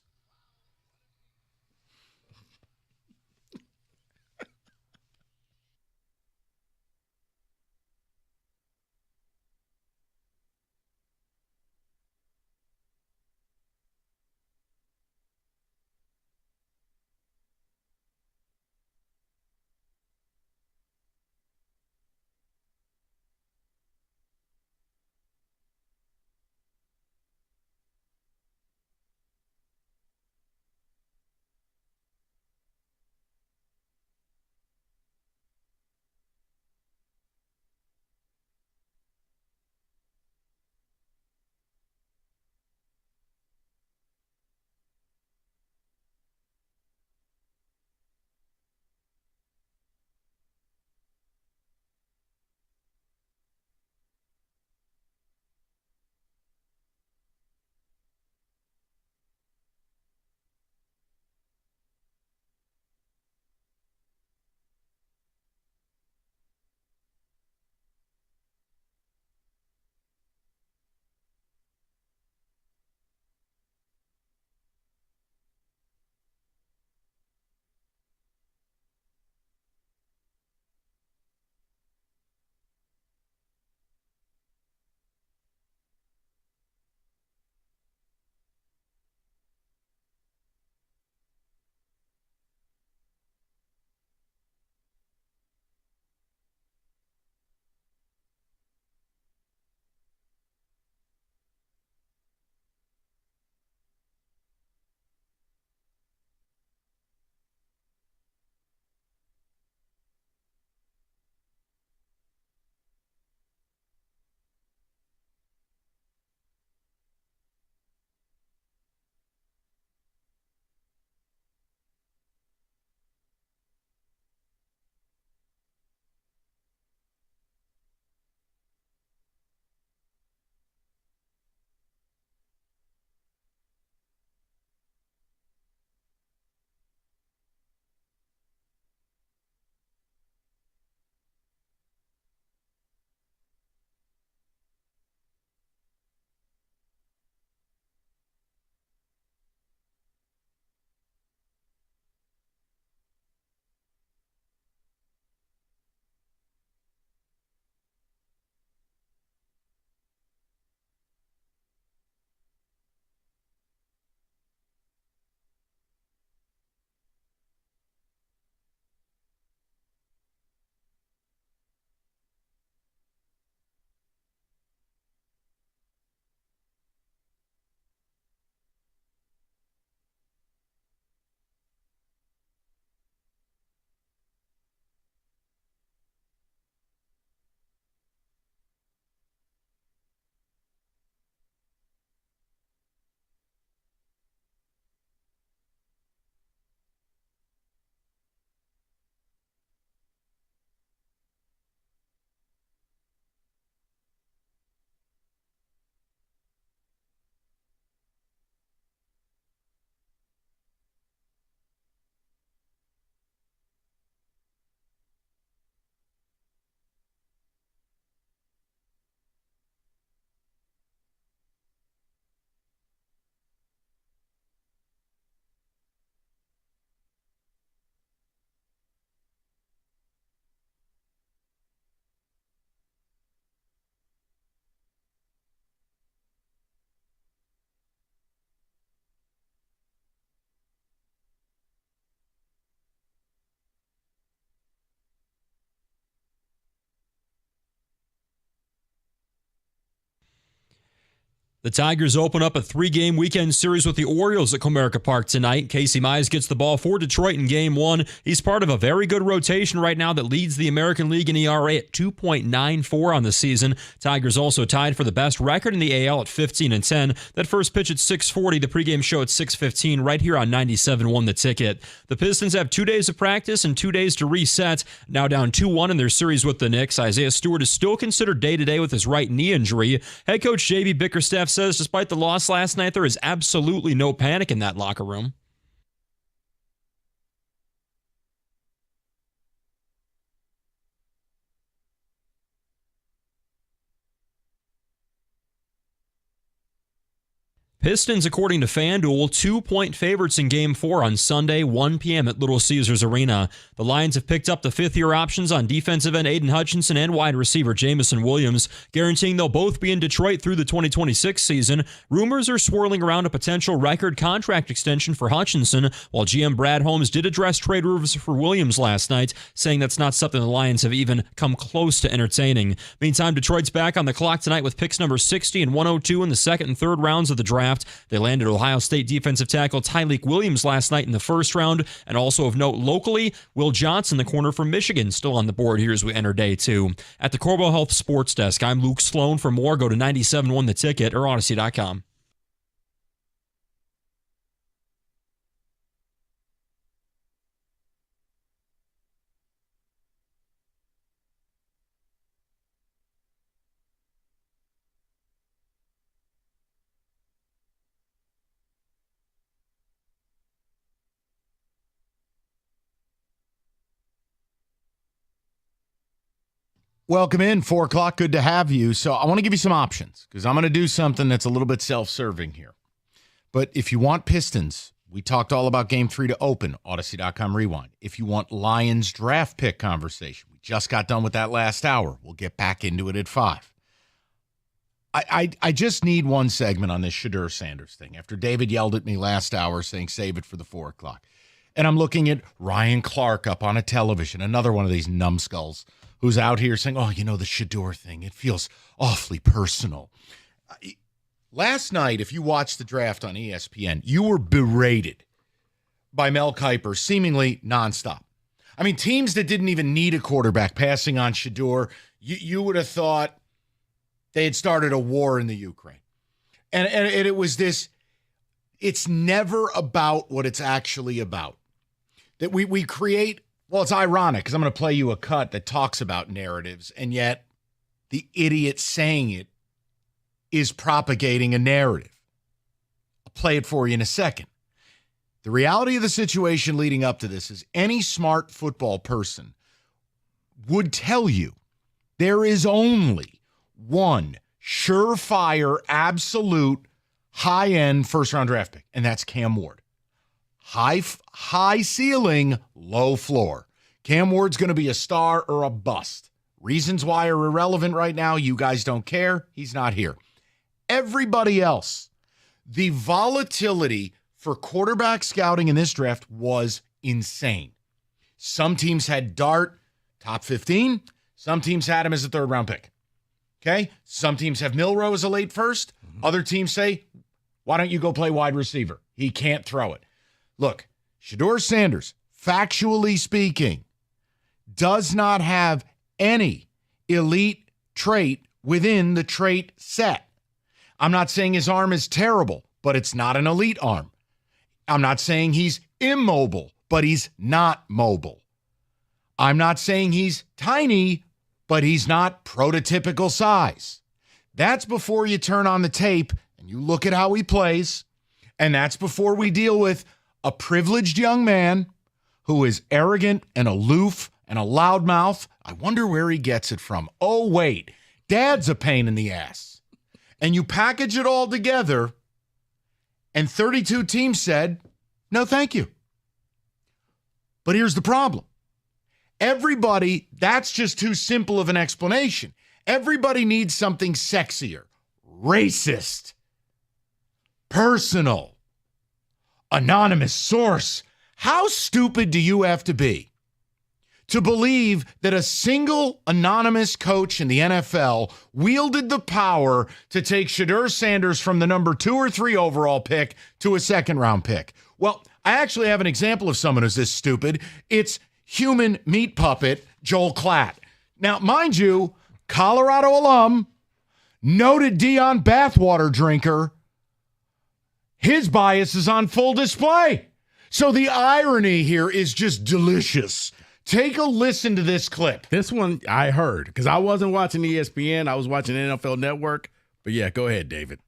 The Tigers open up a 3-game weekend series with the Orioles at Comerica Park tonight. Casey Mize gets the ball for Detroit in Game 1. He's part of a very good rotation right now that leads the American League in ERA at 2.94 on the season. Tigers also tied for the best record in the AL at 15-10. That first pitch at 6:40, the pregame show at 6:15 right here on 97.1 The Ticket. The Pistons have 2 days of practice and 2 days to reset. Now down 2-1 in their series with the Knicks. Isaiah Stewart is still considered day-to-day with his right knee injury. Head coach J.B. Bickerstaff says despite the loss last night, there is absolutely no panic in that locker room. Pistons, according to FanDuel, 2-point favorites in Game 4 on Sunday, 1 p.m. at Little Caesars Arena. The Lions have picked up the fifth-year options on defensive end Aiden Hutchinson and wide receiver Jamison Williams, guaranteeing they'll both be in Detroit through the 2026 season. Rumors are swirling around a potential record contract extension for Hutchinson, while GM Brad Holmes did address trade rumors for Williams last night, saying that's not something the Lions have even come close to entertaining. Meantime, Detroit's back on the clock tonight with picks number 60 and 102 in the second and third rounds of the draft. They landed Ohio State defensive tackle Tyleik Williams last night in the first round, and also of note locally, Will Johnson, the corner from Michigan, still on the board here as we enter day 2. At the Corbo Health Sports Desk, I'm Luke Sloan. For more, go to 97.1 The Ticket or Odyssey.com. Welcome in, 4 o'clock. Good to have you. So I want to give you some options because I'm going to do something that's a little bit self-serving here. But if you want Pistons, we talked all about Game 3 to open, Odyssey.com rewind. If you want Lions draft pick conversation, we just got done with that last hour. We'll get back into it at 5. I just need one segment on this Shedeur Sanders thing after David yelled at me last hour saying save it for the 4 o'clock. And I'm looking at Ryan Clark up on a television, another one of these numbskulls, who's out here saying, oh, you know, the Shedeur thing, it feels awfully personal. Last night, if you watched the draft on ESPN, you were berated by Mel Kiper seemingly nonstop. I mean, teams that didn't even need a quarterback passing on Shedeur, you would have thought they had started a war in the Ukraine. And it was this, it's never about what it's actually about. That we create. Well, it's ironic because I'm going to play you a cut that talks about narratives, and yet the idiot saying it is propagating a narrative. I'll play it for you in a second. The reality of the situation leading up to this is any smart football person would tell you there is only one surefire, absolute, high-end first-round draft pick, and that's Cam Ward. High ceiling, low floor. Cam Ward's going to be a star or a bust. Reasons why are irrelevant right now. You guys don't care. He's not here. Everybody else, the volatility for quarterback scouting in this draft was insane. Some teams had Dart top 15. Some teams had him as a third-round pick. Okay? Some teams have Milroe as a late first. Other teams say, why don't you go play wide receiver? He can't throw it. Look, Shedeur Sanders, factually speaking, does not have any elite trait within the trait set. I'm not saying his arm is terrible, but it's not an elite arm. I'm not saying he's immobile, but he's not mobile. I'm not saying he's tiny, but he's not prototypical size. That's before you turn on the tape and you look at how he plays, and that's before we deal with a privileged young man who is arrogant and aloof and a loudmouth. I wonder where he gets it from. Oh, wait, dad's a pain in the ass. And you package it all together, and 32 teams said, no, thank you. But here's the problem. Everybody, that's just too simple of an explanation. Everybody needs something sexier, racist, personal, anonymous source. How stupid do you have to be to believe that a single anonymous coach in the NFL wielded the power to take Shedeur Sanders from the number 2 or 3 overall pick to a second-round pick. Well, I actually have an example of someone who's this stupid. It's human meat puppet Joel Klatt. Now, mind you, Colorado alum, noted Deion bathwater drinker, his bias is on full display. So the irony here is just delicious. Take a listen to this clip. This one I heard because I wasn't watching ESPN. I was watching NFL Network. But yeah, go ahead, David.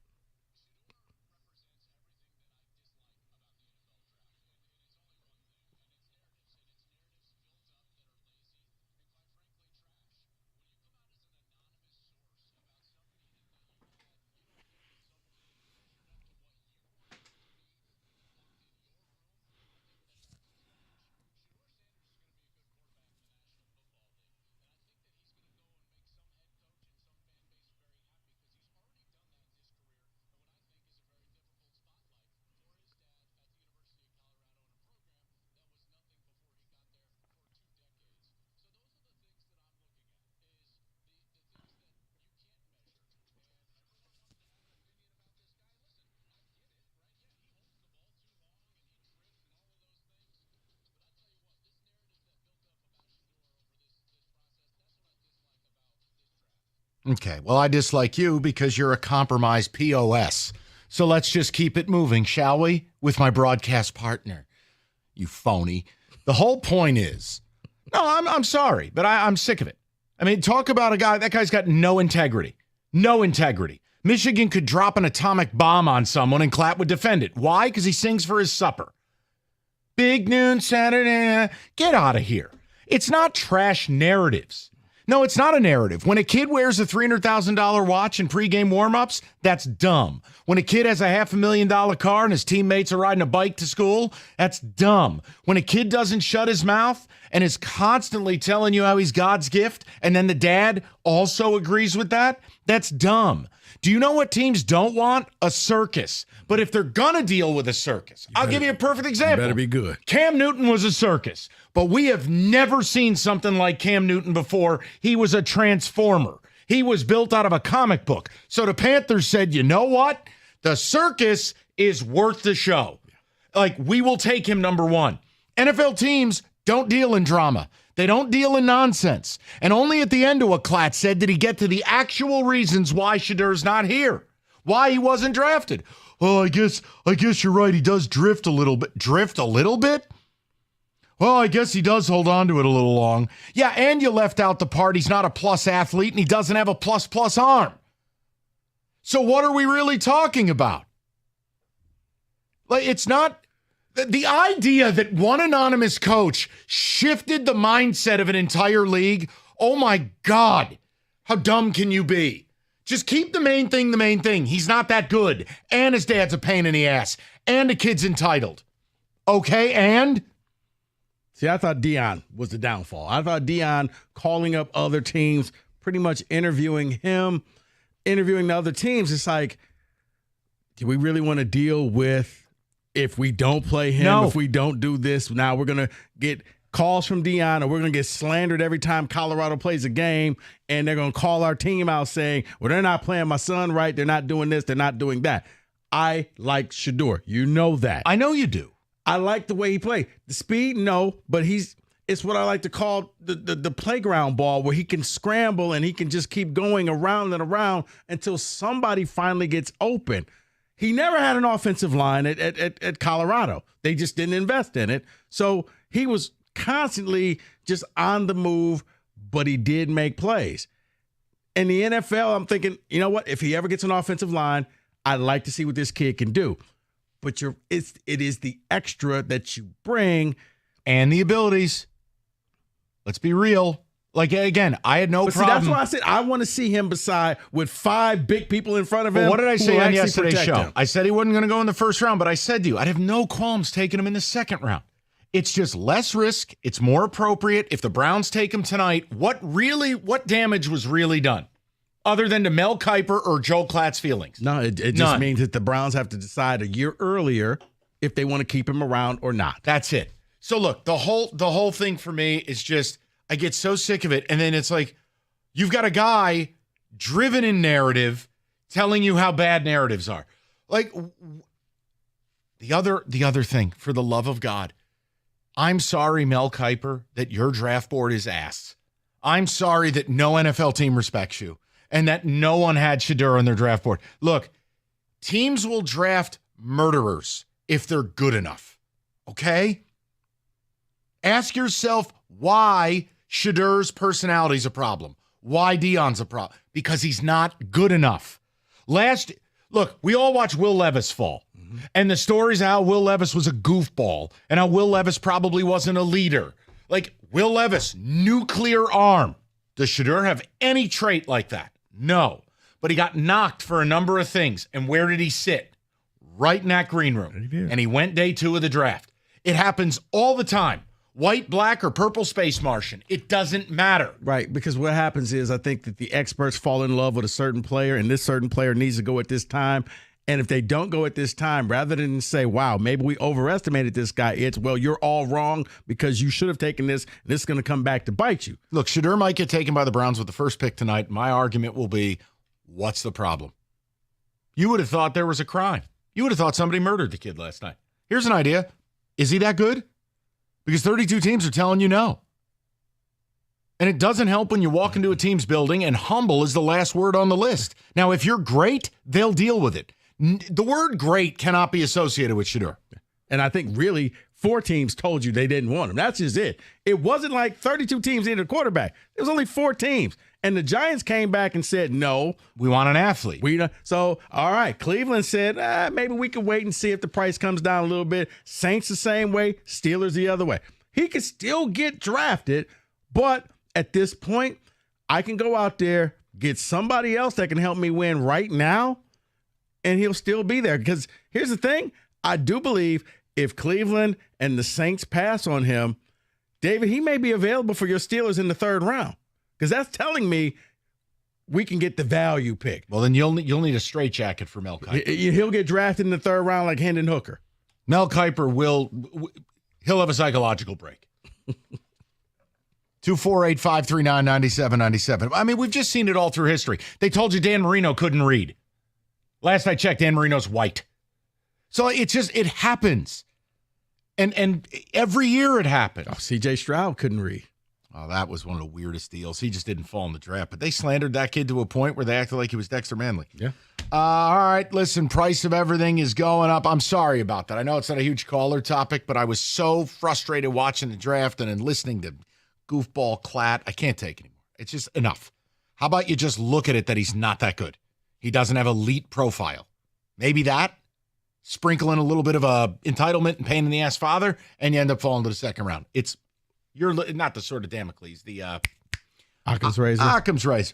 Okay, well, I dislike you because you're a compromised POS. So let's just keep it moving, shall we? With my broadcast partner. You phony. The whole point is, no, I'm sorry, but I'm sick of it. I mean, talk about a guy, that guy's got no integrity. No integrity. Michigan could drop an atomic bomb on someone and Klatt would defend it. Why? Because he sings for his supper. Big noon Saturday. Get out of here. It's not trash narratives. No, it's not a narrative. When a kid wears a $300,000 watch in pregame warmups, that's dumb. When a kid has a $500,000 car and his teammates are riding a bike to school, that's dumb. When a kid doesn't shut his mouth and is constantly telling you how he's God's gift, and then the dad also agrees with that, that's dumb. Do you know what teams don't want? A circus. But if they're going to deal with a circus, I'll give you a perfect example. Better be good. Cam Newton was a circus, but we have never seen something like Cam Newton before. He was a transformer. He was built out of a comic book. So the Panthers said, you know what? The circus is worth the show. Like, we will take him number 1. NFL teams don't deal in drama. They don't deal in nonsense. And only at the end of what Klatt said did he get to the actual reasons why Shedeur's not here, why he wasn't drafted. Oh, I guess you're right. He does drift a little bit. Drift a little bit? Well, I guess he does hold on to it a little long. Yeah, and you left out the part he's not a plus athlete and he doesn't have a plus arm. So what are we really talking about? Like, it's not... The idea that one anonymous coach shifted the mindset of an entire league, oh my God, how dumb can you be? Just keep the main thing. He's not that good. And his dad's a pain in the ass. And the kid's entitled. Okay, and? See, I thought Deion was the downfall. I thought Deion calling up other teams, pretty much interviewing him, interviewing the other teams. It's like, do we really want to deal with if we don't play him, No. if we don't do this, now we're going to get calls from Deion, or we're going to get slandered every time Colorado plays a game, and they're going to call our team out saying, well, they're not playing my son right, they're not doing this, they're not doing that. I like Shedeur. You know that. I know you do. I like the way he played. The speed, no, but it's what I like to call the playground ball, where he can scramble and he can just keep going around and around until somebody finally gets open. He never had an offensive line at Colorado. They just didn't invest in it. So he was constantly just on the move, but he did make plays. In the NFL, I'm thinking, you know what? If he ever gets an offensive line, I'd like to see what this kid can do. But it is the extra that you bring. And the abilities. Let's be real. Like, again, I had no problem. See, that's why I said I want to see him beside with 5 big people in front of him. Well, what did I who say will on actually yesterday's protect show? him. I said he wasn't going to go in the first round, but I said to you, I'd have no qualms taking him in the second round. It's just less risk. It's more appropriate. If the Browns take him tonight, what damage was really done? Other than to Mel Kiper or Joe Klatt's feelings? No, it just means that the Browns have to decide a year earlier if they want to keep him around or not. That's it. So look, the whole thing for me is just, I get so sick of it. And then it's like, you've got a guy driven in narrative telling you how bad narratives are. Like, the other thing, for the love of God, I'm sorry, Mel Kiper, that your draft board is ass. I'm sorry that no NFL team respects you and that no one had Shedeur on their draft board. Look, teams will draft murderers if they're good enough, okay? Ask yourself why Shedeur's personality is a problem. Why Deion's a problem? Because he's not good enough. Look, we all watch Will Levis fall. And the stories of how Will Levis was a goofball and how Will Levis probably wasn't a leader. Like, Will Levis, nuclear arm. Does Shedeur have any trait like that? No. But he got knocked for a number of things. And where did he sit? Right in that green room. And he went day 2 of the draft. It happens all the time. White, black, or purple space Martian. It doesn't matter. Right, because what happens is I think that the experts fall in love with a certain player, and this certain player needs to go at this time. And if they don't go at this time, rather than say, wow, maybe we overestimated this guy, it's, well, you're all wrong because you should have taken this, and this is going to come back to bite you. Look, Shedeur might get taken by the Browns with the first pick tonight. My argument will be, what's the problem? You would have thought there was a crime. You would have thought somebody murdered the kid last night. Here's an idea. Is he that good? Because 32 teams are telling you no. And it doesn't help when you walk into a team's building and humble is the last word on the list. Now, if you're great, they'll deal with it. The word great cannot be associated with Shedeur. And I think really 4 teams told you they didn't want him. That's just it. It wasn't like 32 teams needed a quarterback. It was only 4 teams. And the Giants came back and said, no. We want an athlete. So, all right, Cleveland said, maybe we could wait and see if the price comes down a little bit. Saints the same way, Steelers the other way. He could still get drafted, but at this point, I can go out there, get somebody else that can help me win right now, and he'll still be there. Because here's the thing. I do believe if Cleveland and the Saints pass on him, David, he may be available for your Steelers in the 3rd round. Because that's telling me we can get the value pick. Well, then you'll need a straitjacket for Mel Kiper. He'll get drafted in the 3rd round like Hendon Hooker. Mel Kiper he'll have a psychological break. 248-539-9797. I mean, we've just seen it all through history. They told you Dan Marino couldn't read. Last I checked, Dan Marino's white. So it happens. And every year it happens. Oh, C.J. Stroud couldn't read. Oh, that was one of the weirdest deals. He just didn't fall in the draft. But they slandered that kid to a point where they acted like he was Dexter Manley. Yeah. All right, listen, price of everything is going up. I'm sorry about that. I know it's not a huge caller topic, but I was so frustrated watching the draft and then listening to goofball Klatt. I can't take it anymore. It's just enough. How about you just look at it that he's not that good? He doesn't have elite profile. Maybe that. Sprinkle in a little bit of a entitlement and pain in the ass father, and you end up falling to the 2nd round. You're not the sort of Damocles, the Occam's razor. Occam's razor.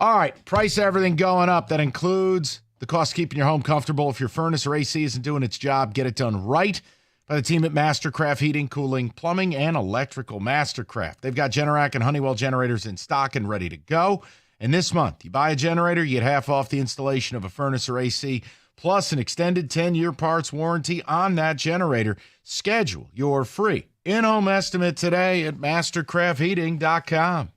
All right, price of everything going up. That includes the cost of keeping your home comfortable. If your furnace or AC isn't doing its job, get it done right by the team at Mastercraft Heating, Cooling, Plumbing, and Electrical. Mastercraft. They've got Generac and Honeywell generators in stock and ready to go. And this month, you buy a generator, you get half off the installation of a furnace or AC, plus an extended 10-year parts warranty on that generator. Schedule your free in-home estimate today at mastercraftheating.com.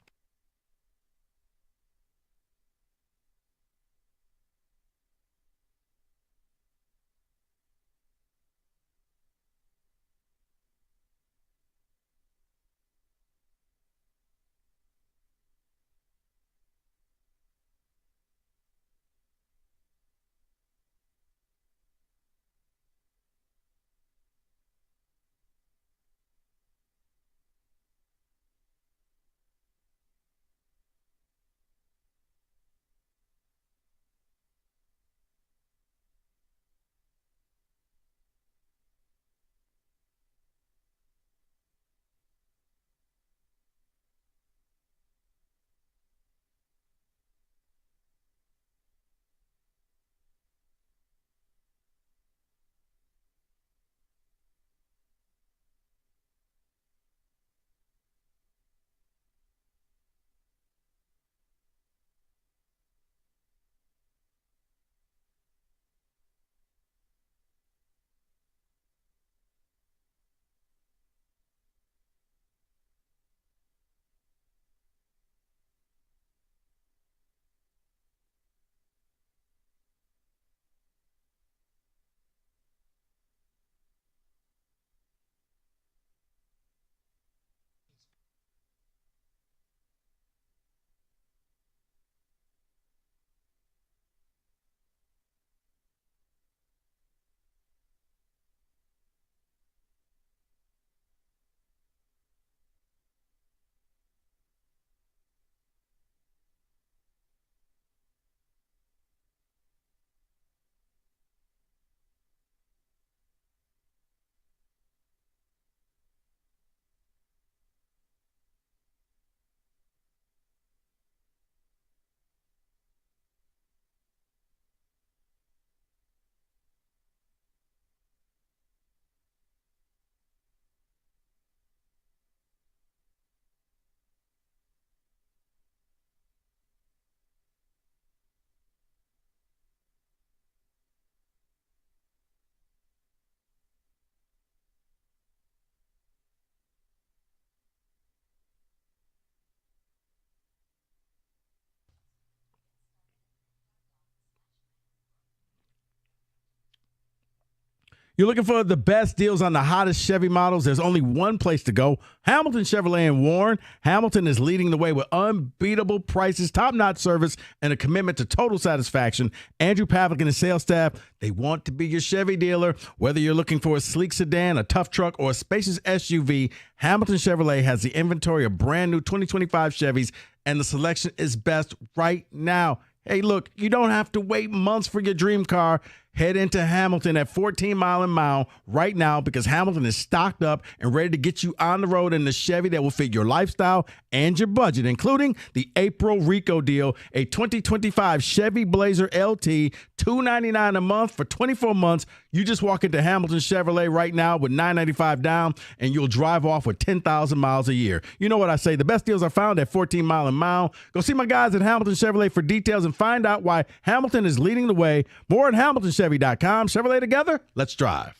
You're looking for the best deals on the hottest Chevy models? There's only one place to go. Hamilton Chevrolet in Warren. Hamilton is leading the way with unbeatable prices, top-notch service, and a commitment to total satisfaction. Andrew Pavlik and his sales staff, they want to be your Chevy dealer. Whether you're looking for a sleek sedan, a tough truck, or a spacious SUV, Hamilton Chevrolet has the inventory of brand new 2025 Chevys, and the selection is best right now. Hey, look, you don't have to wait months for your dream car. Head into Hamilton at 14 Mile and Mile right now because Hamilton is stocked up and ready to get you on the road in the Chevy that will fit your lifestyle and your budget, including the April Rico deal, a 2025 Chevy Blazer LT, $299 a month for 24 months. You just walk into Hamilton Chevrolet right now with $995 down, and you'll drive off with 10,000 miles a year. You know what I say. The best deals are found at 14 Mile and Mile. Go see my guys at Hamilton Chevrolet for details and find out why Hamilton is leading the way. More at HamiltonChevy.com. Chevrolet together. Let's drive.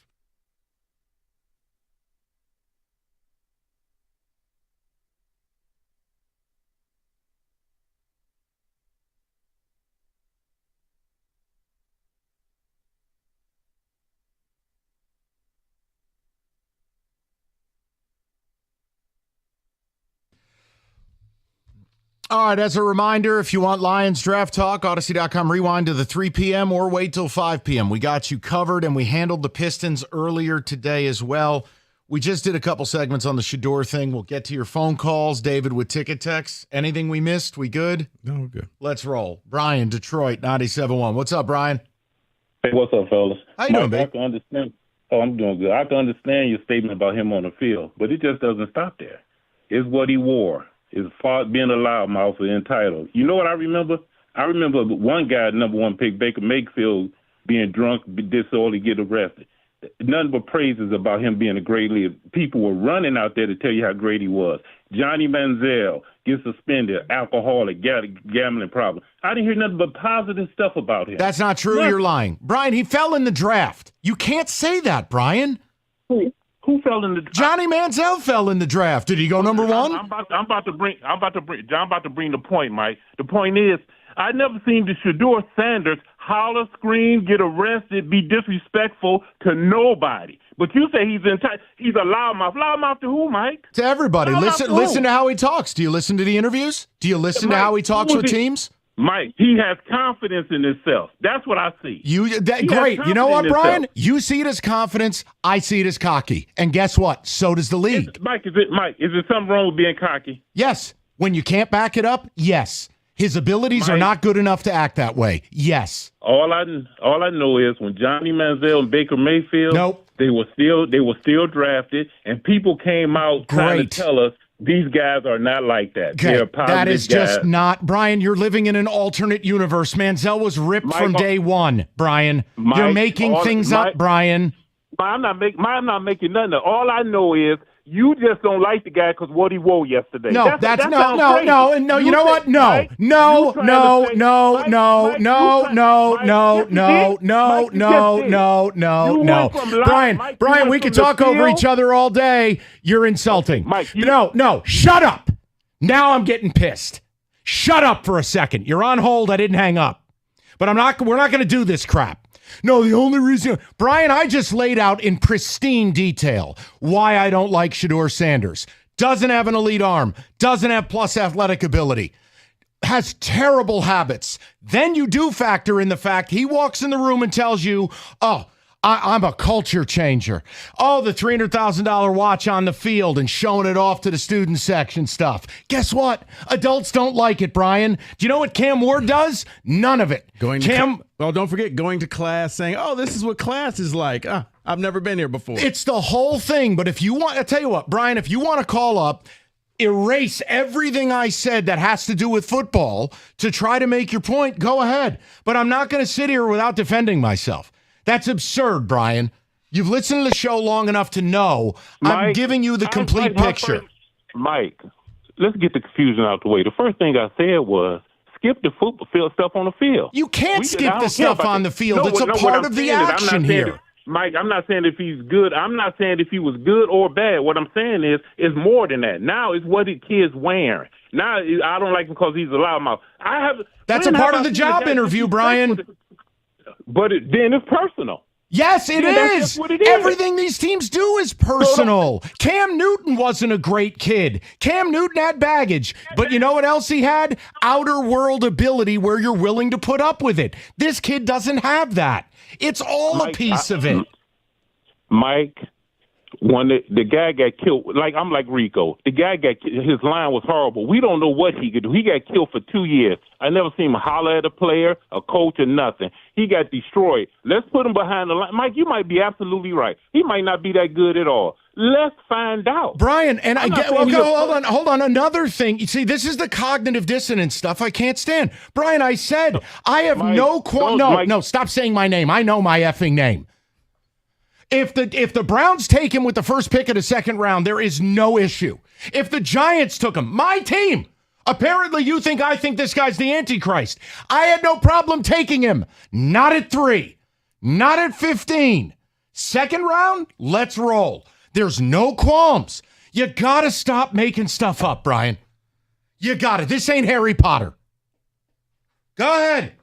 All right, as a reminder, if you want Lions Draft Talk, Odyssey.com, rewind to the 3 p.m. or wait till 5 p.m. We got you covered, and we handled the Pistons earlier today as well. We just did a couple segments on the Shedeur thing. We'll get to your phone calls. David with Ticket Text. Anything we missed? We good? No, we're good. Let's roll. Brian, Detroit, 97.1. What's up, Brian? Hey, what's up, fellas? How you doing, babe? I can understand. Oh, I'm doing good. I can understand your statement about him on the field, but it just doesn't stop there. It's what he wore. It's being a loudmouth and entitled. You know what I remember? I remember one guy, number one pick, Baker Mayfield, being drunk, disorderly, get arrested. Nothing but praises about him being a great leader. People were running out there to tell you how great he was. Johnny Manziel gets suspended, alcoholic, gambling problem. I didn't hear nothing but positive stuff about him. That's not true. You're lying. Brian, he fell in the draft. You can't say that, Brian. Who fell in the draft? Johnny Manziel fell in the draft. Did he go number one? I'm about to bring the point, Mike. The point is, I never seen the Shedeur Sanders holler, scream, get arrested, be disrespectful to nobody. But you say he's a loudmouth. Loudmouth to who, Mike? To everybody. Listen to how he talks. Do you listen to the interviews? Do you listen to how he talks with teams? Mike, he has confidence in himself. That's what I see. Great. You know what, Brian? You see it as confidence. I see it as cocky. And guess what? So does the league. Mike, is there something wrong with being cocky? Yes. When you can't back it up, yes. His abilities are not good enough to act that way. Yes. All I know is when Johnny Manziel and Baker Mayfield, they were still drafted, and people came out trying to tell us these guys are not like that. Okay. They're positive that is guys. just not, Brian, you're living in an alternate universe. Manziel was ripped from day one, Brian. You're making things up, Brian. I'm not making nothing up. All I know is you just don't like the guy because what he wore yesterday. No, that's no. You know what? No. Brian, we could talk over each other all day. You're insulting. Mike, no, shut up. Now I'm getting pissed. Shut up for a second. You're on hold. I didn't hang up. But we're not going to do this crap. No, the only reason, Brian, I just laid out in pristine detail why I don't like Shedeur Sanders. Doesn't have an elite arm, doesn't have plus athletic ability, has terrible habits. Then you do factor in the fact he walks in the room and tells you, I'm a culture changer. Oh, the $300,000 watch on the field and showing it off to the student section stuff. Guess what? Adults don't like it, Brian. Do you know what Cam Ward does? None of it. Don't forget going to class saying, oh, this is what class is like. I've never been here before. It's the whole thing. But if you want, I'll tell you what, Brian, if you want to call up, erase everything I said that has to do with football to try to make your point, go ahead. But I'm not going to sit here without defending myself. That's absurd, Brian. You've listened to the show long enough to know I'm giving you the complete picture. Mike, let's get the confusion out the way. The first thing I said was skip the football field stuff on the field. You can't skip the stuff on the field. It's a part of the action here. Mike, I'm not saying if he's good. I'm not saying if he was good or bad. What I'm saying is more than that. Now it's what the kid's wearing. Now I don't like him because he's a loudmouth. That's a part of the job interview, Brian. But then it's personal. Yes, it That's is. just what it is. Everything these teams do is personal. Cam Newton wasn't a great kid. Cam Newton had baggage. But you know what else he had? Outer world ability where you're willing to put up with it. This kid doesn't have that. It's all a piece of it. Mike, when the guy got killed, I'm like Rico. The guy his line was horrible. We don't know what he could do. He got killed for 2 years. I never seen him holler at a player, a coach, or nothing. He got destroyed. Let's put him behind the line. Mike, you might be absolutely right. He might not be that good at all. Let's find out. Brian, and hold on. Another thing. You see, this is the cognitive dissonance stuff I can't stand. Brian, I said I have stop saying my name. I know my effing name. If the Browns take him with the first pick of the second round, there is no issue. If the Giants took him, my team, apparently you think I think this guy's the Antichrist. I had no problem taking him. Not at 3. Not at 15. Second round, let's roll. There's no qualms. You got to stop making stuff up, Brian. You got it. This ain't Harry Potter. Go ahead.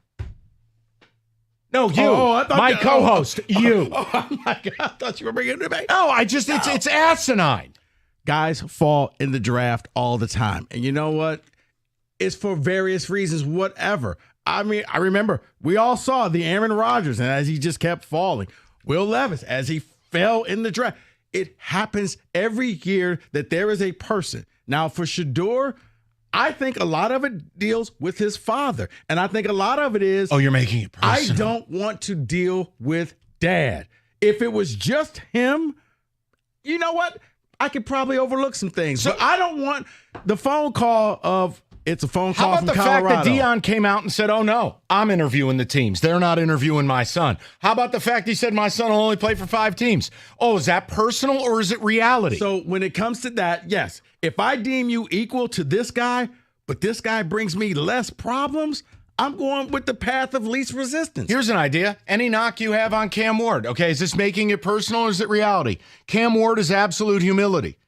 No, you. My co-host. You. Oh my God! I thought you were bringing it back. No, it's asinine. Guys fall in the draft all the time, and you know what? It's for various reasons. Whatever. I mean, I remember we all saw the Aaron Rodgers, and as he just kept falling, Will Levis as he fell in the draft. It happens every year that there is a person. Now for Shedeur, I think a lot of it deals with his father. And I think a lot of it is, you're making it personal. I don't want to deal with dad. If it was just him, you know what? I could probably overlook some things. But I don't want the phone call of, it's a phone call from Colorado. How about the fact that Deion came out and said, oh, no, I'm interviewing the teams. They're not interviewing my son. How about the fact he said my son will only play for 5 teams? Oh, is that personal or is it reality? So when it comes to that, yes. If I deem you equal to this guy, but this guy brings me less problems, I'm going with the path of least resistance. Here's an idea. Any knock you have on Cam Ward, okay, is this making it personal or is it reality? Cam Ward is absolute humility.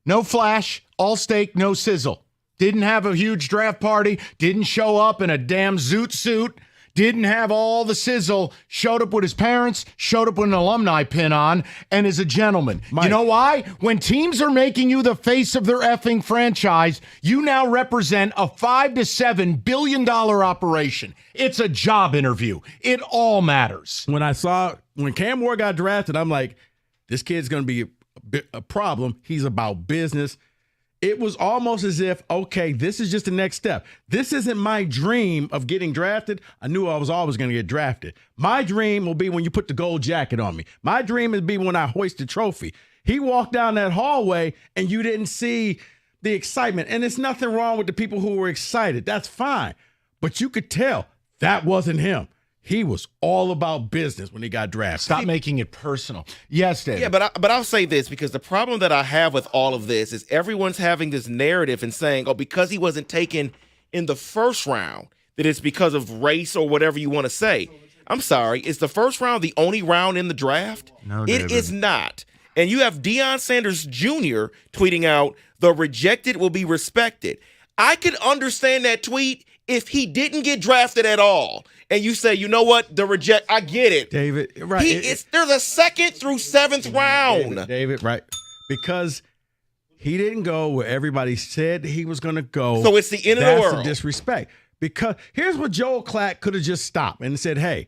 No flash, all steak, no sizzle. Didn't have a huge draft party, didn't show up in a damn zoot suit, didn't have all the sizzle, showed up with his parents, showed up with an alumni pin on, and is a gentleman. Mike, you know why? When teams are making you the face of their effing franchise, you now represent a $5 to $7 billion operation. It's a job interview. It all matters. When Cam Ward got drafted, I'm like, this kid's going to be a problem. He's about business. It was almost as if, okay, this is just the next step. This isn't my dream of getting drafted. I knew I was always going to get drafted. My dream will be when you put the gold jacket on me. My dream would be when I hoist the trophy. He walked down that hallway and you didn't see the excitement. And there's nothing wrong with the people who were excited. That's fine. But you could tell that wasn't him. He was all about business when he got drafted. Stop making it personal. Yes, David. Yeah, but I'll say this, because the problem that I have with all of this is everyone's having this narrative and saying, oh, because he wasn't taken in the first round, that it's because of race or whatever you want to say. I'm sorry. Is the first round the only round in the draft? No, David. It is not. And you have Deion Sanders Jr. tweeting out, the rejected will be respected. I could understand that tweet if he didn't get drafted at all. And you say, you know what, I get it. David, right. There's a 2nd through 7th round. David, right. Because he didn't go where everybody said he was going to go. So it's the end of the world. That's a disrespect. Because here's what Joel Klatt could have just stopped and said, hey,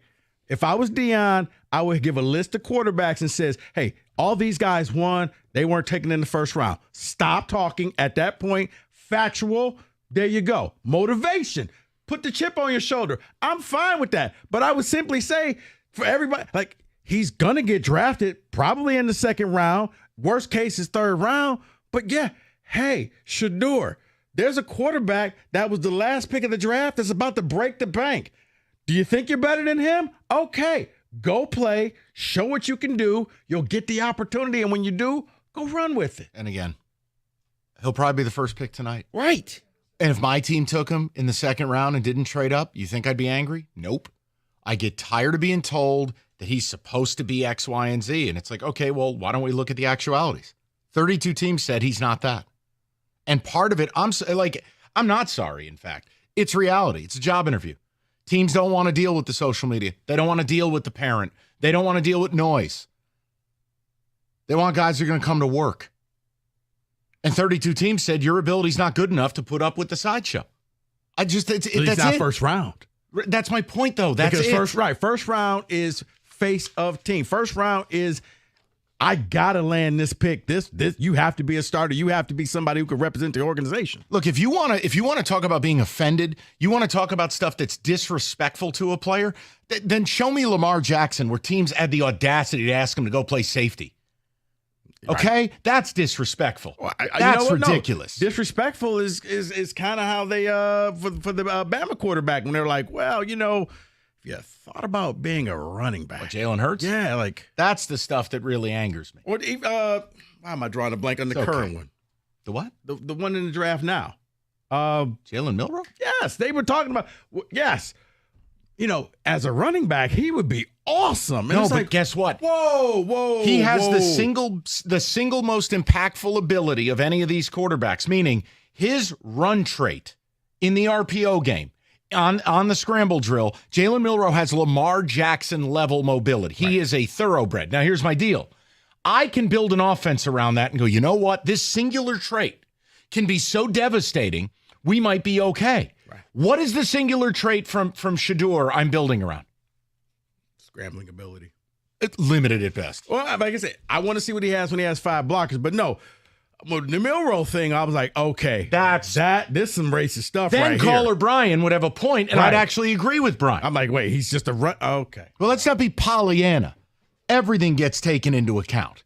if I was Deion, I would give a list of quarterbacks and says, hey, all these guys won. They weren't taken in the first round. Stop talking at that point. Factual. There you go. Motivation. Put the chip on your shoulder. I'm fine with that. But I would simply say for everybody, like, he's going to get drafted probably in the 2nd round. Worst case is 3rd round. But yeah, hey, Shedeur, there's a quarterback that was the last pick of the draft that's about to break the bank. Do you think you're better than him? Okay, go play. Show what you can do. You'll get the opportunity. And when you do, go run with it. And again, he'll probably be the first pick tonight. Right. And if my team took him in the 2nd round and didn't trade up, you think I'd be angry? Nope. I get tired of being told that he's supposed to be X, Y, and Z. And it's like, okay, well, why don't we look at the actualities? 32 teams said he's not that. And part of it, I'm not sorry, in fact. It's reality. It's a job interview. Teams don't want to deal with the social media. They don't want to deal with the parent. They don't want to deal with noise. They want guys who are going to come to work. And 32 teams said your ability's not good enough to put up with the sideshow. That's not it. first round. That's my point, though. That's because it. First round is face of team. First round is I gotta land this pick. This you have to be a starter. You have to be somebody who can represent the organization. Look, if you want to talk about being offended, you want to talk about stuff that's disrespectful to a player, then show me Lamar Jackson where teams had the audacity to ask him to go play safety. Okay, right. That's disrespectful. That's ridiculous. No. Disrespectful is kind of how they for the Bama quarterback when they're like, well, if you thought about being a running back, Jalen Hurts. Yeah, like that's the stuff that really angers me. Or why am I drawing a blank on the current one? The what? The one in the draft now. Jalen Milroe. Yes, they were talking about. Yes, as a running back, he would be awesome. And but guess what? Whoa. He has the single most impactful ability of any of these quarterbacks, meaning his run trait in the RPO game, on the scramble drill, Jalen Milroe has Lamar Jackson level mobility. He is a thoroughbred. Now, here's my deal. I can build an offense around that and go, you know what? This singular trait can be so devastating, we might be okay. Right. What is the singular trait from Shedeur I'm building around? Scrambling ability. It's limited at best. Well, like I said, I want to see what he has when he has 5 blockers, but no. Well, the Milroe thing, I was like, okay, this is some racist stuff right here. Then caller Brian would have a point, and I'd actually agree with Brian. I'm like, wait, he's just a run. Okay. Well, let's not be Pollyanna. Everything gets taken into account.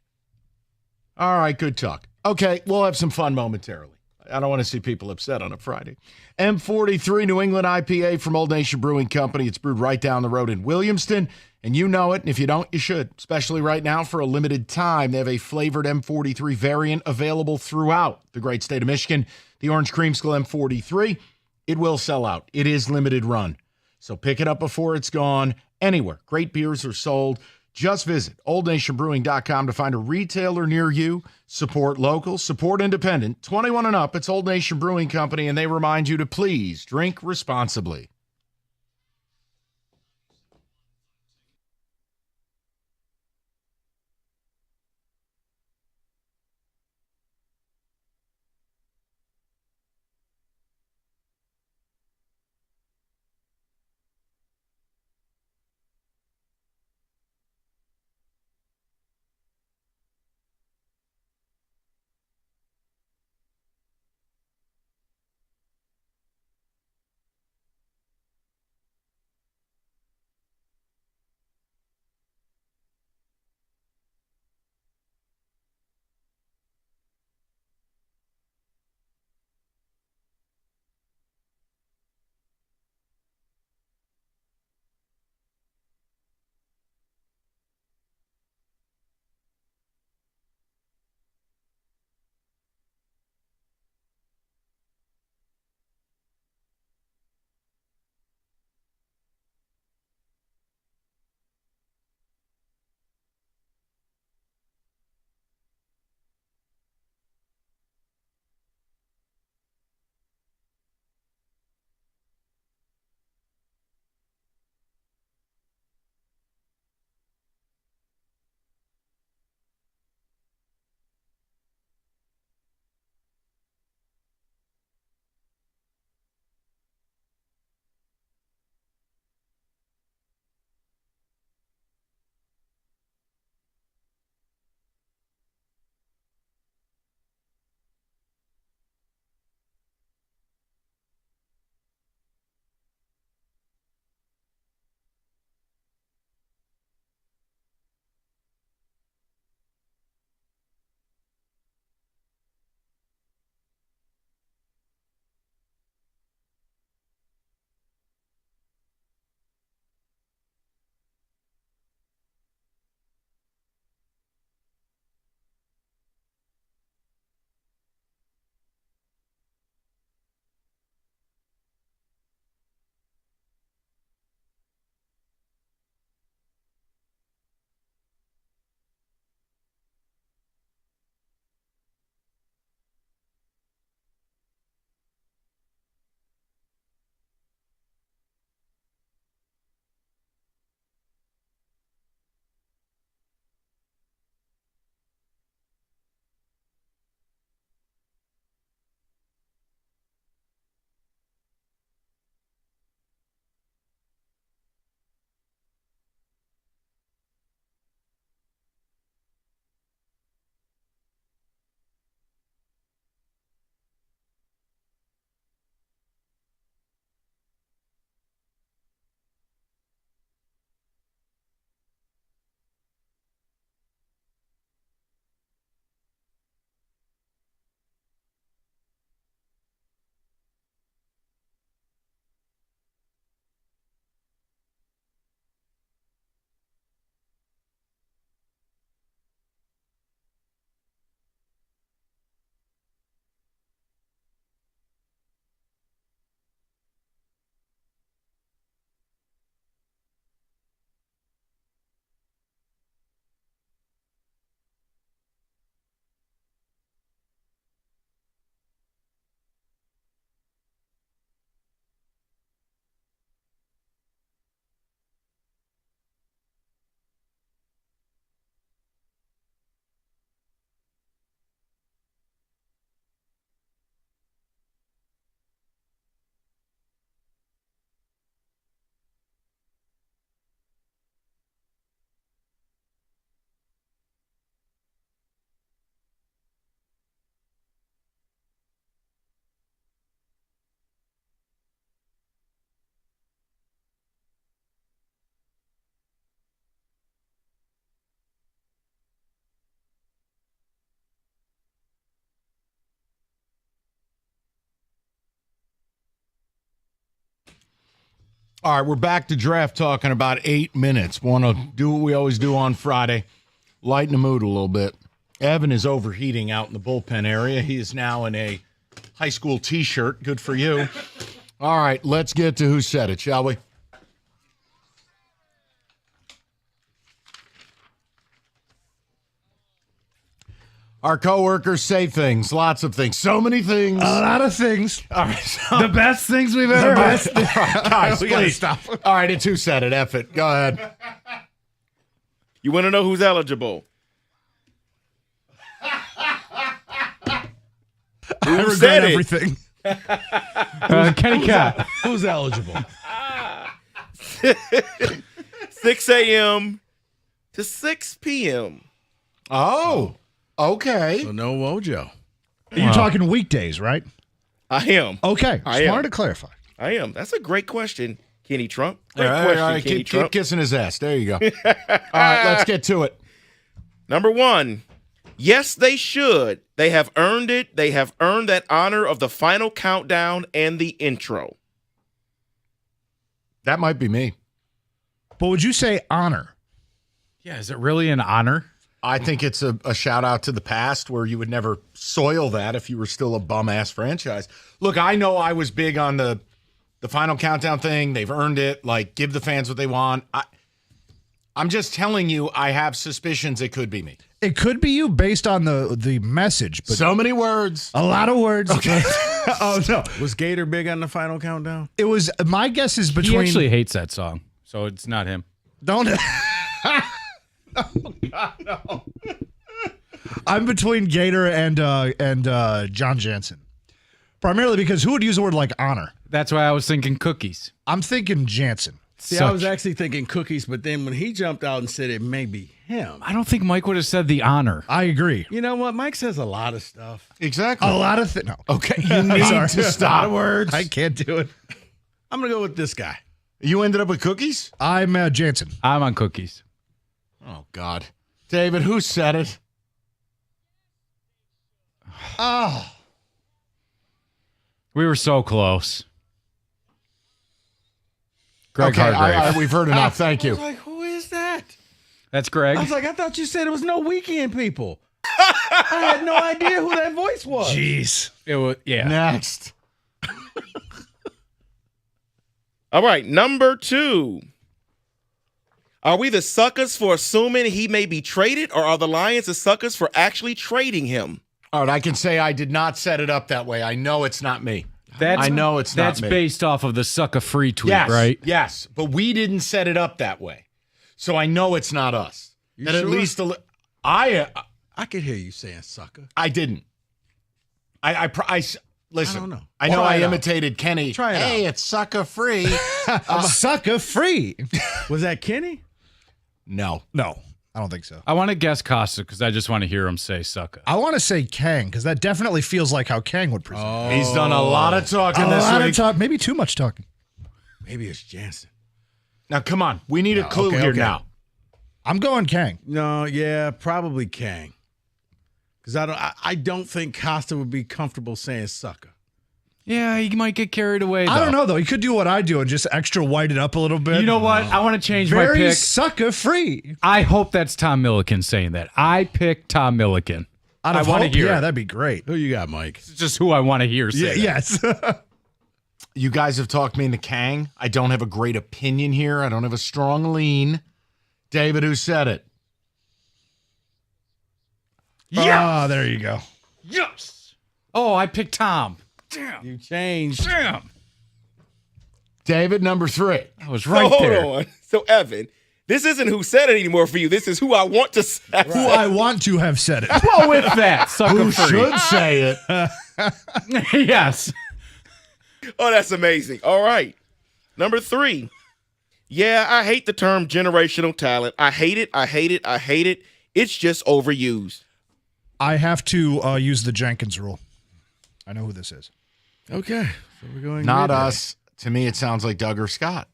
All right, good talk. Okay, we'll have some fun momentarily. I don't want to see people upset on a Friday. M43 New England IPA from Old Nation Brewing Company. It's brewed right down the road in Williamston, and you know it. And if you don't, you should, especially right now for a limited time. They have a flavored M43 variant available throughout the great state of Michigan. The Orange Creamsicle M43, it will sell out. It is limited run. So pick it up before it's gone anywhere. Great beers are sold. Just visit oldnationbrewing.com to find a retailer near you. Support local, support independent. 21 and up, it's Old Nation Brewing Company, and they remind you to please drink responsibly. All right, we're back to draft talk in about 8 minutes. Want to do what we always do on Friday, lighten the mood a little bit. Evan is overheating out in the bullpen area. He is now in a high school T-shirt. Good for you. All right, let's get to who said it, shall we? Our coworkers say things, lots of things, so many things. A lot of things. All right, so, The best things we've ever had. All right, guys, We gotta please. stop. All right, it's who said it. F it. Go ahead. You want to know who's eligible? I regret said it? everything. Kenny Cat. Who's eligible? 6 a.m. to 6 p.m. Oh, okay. So no Wojo. You're talking weekdays, right? I am. Okay. I Smart am. to clarify. I am. That's a great question, Kenny Trump. Great All right, question, all right. Kenny Keep Trump. kissing his ass. There you go. All right, let's get to it. Number 1. Yes, they should. They have earned it. They have earned that honor of the final countdown and the intro. That might be me. But would you say honor? Yeah, is it really an honor? I think it's a shout out to the past where you would never soil that if you were still a bum ass franchise. Look, I know I was big on the final countdown thing. They've earned it. Like, give the fans what they want. I'm just telling you, I have suspicions it could be me. It could be you based on the message, but So many words. a lot of words. Okay. Oh no, Was Gator big on the final countdown? it was. My guess is between. He actually hates that song, so it's not him. Don't. Oh, God, no. I'm between Gator and John Jansen, primarily because who would use the word like honor? That's why I was thinking cookies. I'm thinking Jansen. See, I was actually thinking cookies, but then when he jumped out and said it may be him. I don't think Mike would have said the honor. I agree. You know what? Mike says a lot of stuff. Exactly. A lot of things. No. Okay, you need Sorry. to stop. Words. I can't do it. I'm going to go with this guy. You ended up with cookies? I'm Jansen. I'm on cookies. Oh, God. David, who said it? Oh. We were so close. Greg Okay, Hargrave. we've heard enough. Thank I you. was like, who is that? That's Greg. I was like, I thought you said it was no weekend people. I had no idea who that voice was. Jeez. It was, yeah. Next. All right, number 2. Are we the suckers for assuming he may be traded, or are the Lions the suckers for actually trading him? All right, I can say I did not set it up that way. I know it's not me. That's, I know it's not That's me. based off of the sucker free tweet, Yes, right? yes, but we didn't set it up that way. So I know it's not us. You That at sure? least I could hear you saying sucker. I didn't. Listen. I don't know. I know Try I it out. imitated Kenny. Try it hey, out. it's sucker free. Sucker free. Was that Kenny? No. No, I don't think so. I want to guess Costa because I just want to hear him say sucker. I want to say Kang because that definitely feels like how Kang would present. Oh, He's done a lot of talking a this lot week. of talk, maybe too much talking. maybe it's Jansen. Now, come on. We need a clue okay, here okay. now. I'm going Kang. No, yeah, probably Kang. Because I don't think Costa would be comfortable saying sucker. Yeah, he might get carried away, though. I don't know though. He could do what I do and just extra white it up a little bit. You know what? I want to change my Very pick. sucker free. I hope that's Tom Milliken saying that. I picked Tom Milliken. Out I of want to hope, hear yeah, it. that'd be great. Who you got, Mike? It's just who I want to hear say Yeah, that. yes. You guys have talked me into Kang. I don't have a great opinion here. I don't have a strong lean. David, who said it? Yeah. Oh, there you go. Yes. Oh, I picked Tom. Damn. You changed. Damn. David, number 3. I was So right hold there. on. So, Evan, this isn't who said it anymore for you. This is who I want to say. Who I want to have said it. Well, with that, sucker Who free. should say it? Yes. Oh, that's amazing. All right. Number 3. Yeah, I hate the term generational talent. I hate it. I hate it. I hate it. It's just overused. I have to use the Jenkins rule. I know who this is. Okay. So we're going Not midway. us. To me, it sounds like Doug or Scott.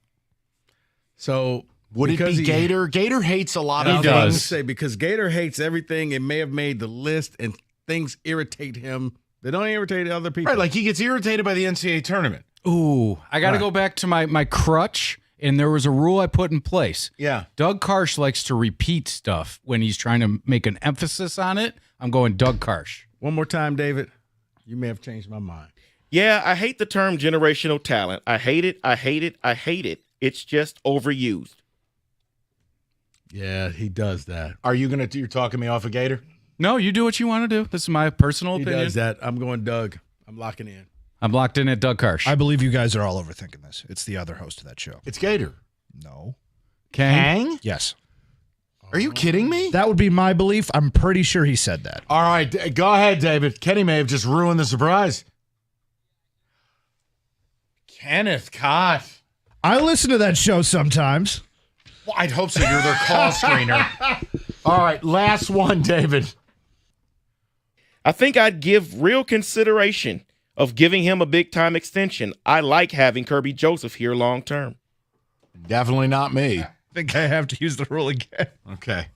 So Would it because be Gator? Gator hates a lot I of was going to things. say because Gator hates everything. It may have made the list, and things irritate him. They don't irritate other people. Right, like he gets irritated by the NCAA tournament. Ooh, I got to Right. go back to my crutch. And there was a rule I put in place. Yeah. Doug Karsh likes to repeat stuff when he's trying to make an emphasis on it. I'm going Doug Karsh. One more time, David. You may have changed my mind. Yeah, I hate the term generational talent. I hate it. I hate it. I hate it. It's just overused. Yeah, he does that. Are you you're talking me off a Gator? No, you do what you want to do. This is my personal He opinion. does that. I'm going Doug. I'm locking in. I'm locked in at Doug Karsh. I believe you guys are all overthinking this. It's the other host of that show. It's Gator. No. Kang? Yes. Are you kidding me? That would be my belief. I'm pretty sure he said that. All right, go ahead, David. Kenny may have just ruined the surprise. Kenneth Cott. I listen to that show sometimes. Well, I'd hope so. You're their call screener. All right, last one, David. I think I'd give real consideration of giving him a big-time extension. I like having Kirby Joseph here long-term. Definitely not me. I think I have to use the rule again. Okay.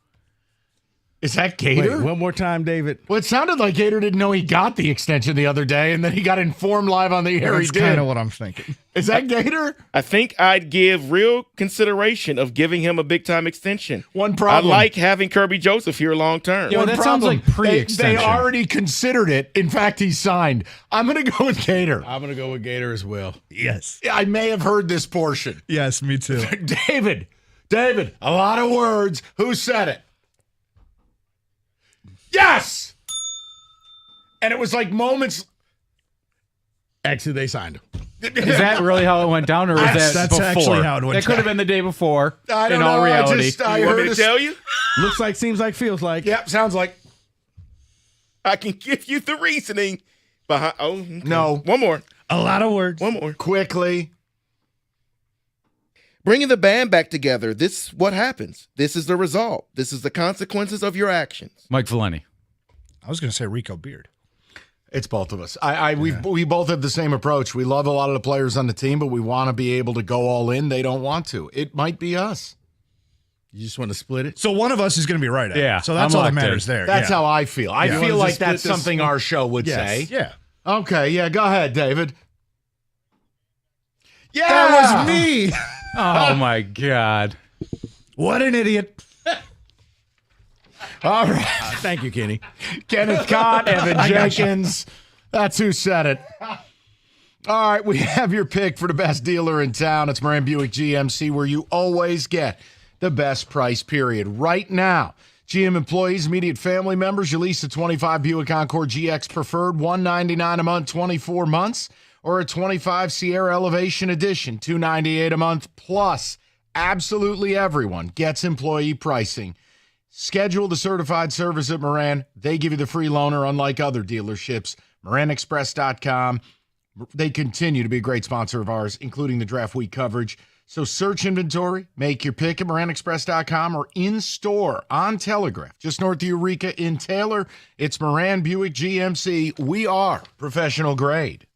Is that Gator? Wait, one more time, David. Well, it sounded like Gator didn't know he got the extension the other day, and then he got informed live on the air That's he did. kind of what I'm thinking. Is that Gator? I think I'd give real consideration of giving him a big-time extension. One problem. I like having Kirby Joseph here long-term. Yeah, One that problem. sounds like pre-extension. They already considered it. In fact, he signed. I'm going to go with Gator. I'm going to go with Gator as well. Yes. I may have heard this portion. Yes, me too. David, a lot of words. Who said it? Yes! And it was like moments. Actually, they signed him. Is that really how it went down, or was that That's before? actually how it went That could have down. been the day before. I don't in all know. reality, I You want me heard to tell you? Looks like, seems like, feels like. Yep, sounds like. I can give you the reasoning behind. Oh, okay. No. One more. A lot of words. One more. Quickly. Bringing the band back together. This is what happens. This is the result. This is the consequences of your actions. Mike Valeni. I was going to say Rico Beard. It's both of us. We both have the same approach. We love a lot of the players on the team, but we want to be able to go all in. They don't want to. It might be us. You just want to split it? So one of us is going to be right at it. Yeah, So that's I'm all that locked in. matters there. That's yeah. how I feel. I Yeah. feel You wanna like just split that's this? something our show would Yes. say. Yeah. Okay, yeah, go ahead, David. Yeah! That was me. Oh my God! What an idiot. All right. Thank you, Kenny. Kenneth Cott, Evan I gotcha. Jenkins. That's who said it. All right, we have your pick for the best dealer in town. It's Moran Buick GMC, where you always get the best price, period. Right now, GM employees, immediate family members, you lease a 25 Buick Encore GX Preferred, $199 a month, 24 months, or a 25 Sierra Elevation Edition, $298 a month, plus absolutely everyone gets employee pricing. Schedule the certified service at Moran. They give you the free loaner, unlike other dealerships. MoranExpress.com. They continue to be a great sponsor of ours, including the draft week coverage. So search inventory, make your pick at MoranExpress.com or in store on Telegraph, just north of Eureka in Taylor. It's Moran Buick GMC. We are professional grade.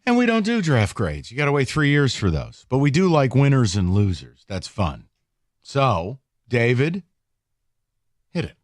And we don't do draft grades. You got to wait 3 years for those. But we do like winners and losers. That's fun. So, David, hit it.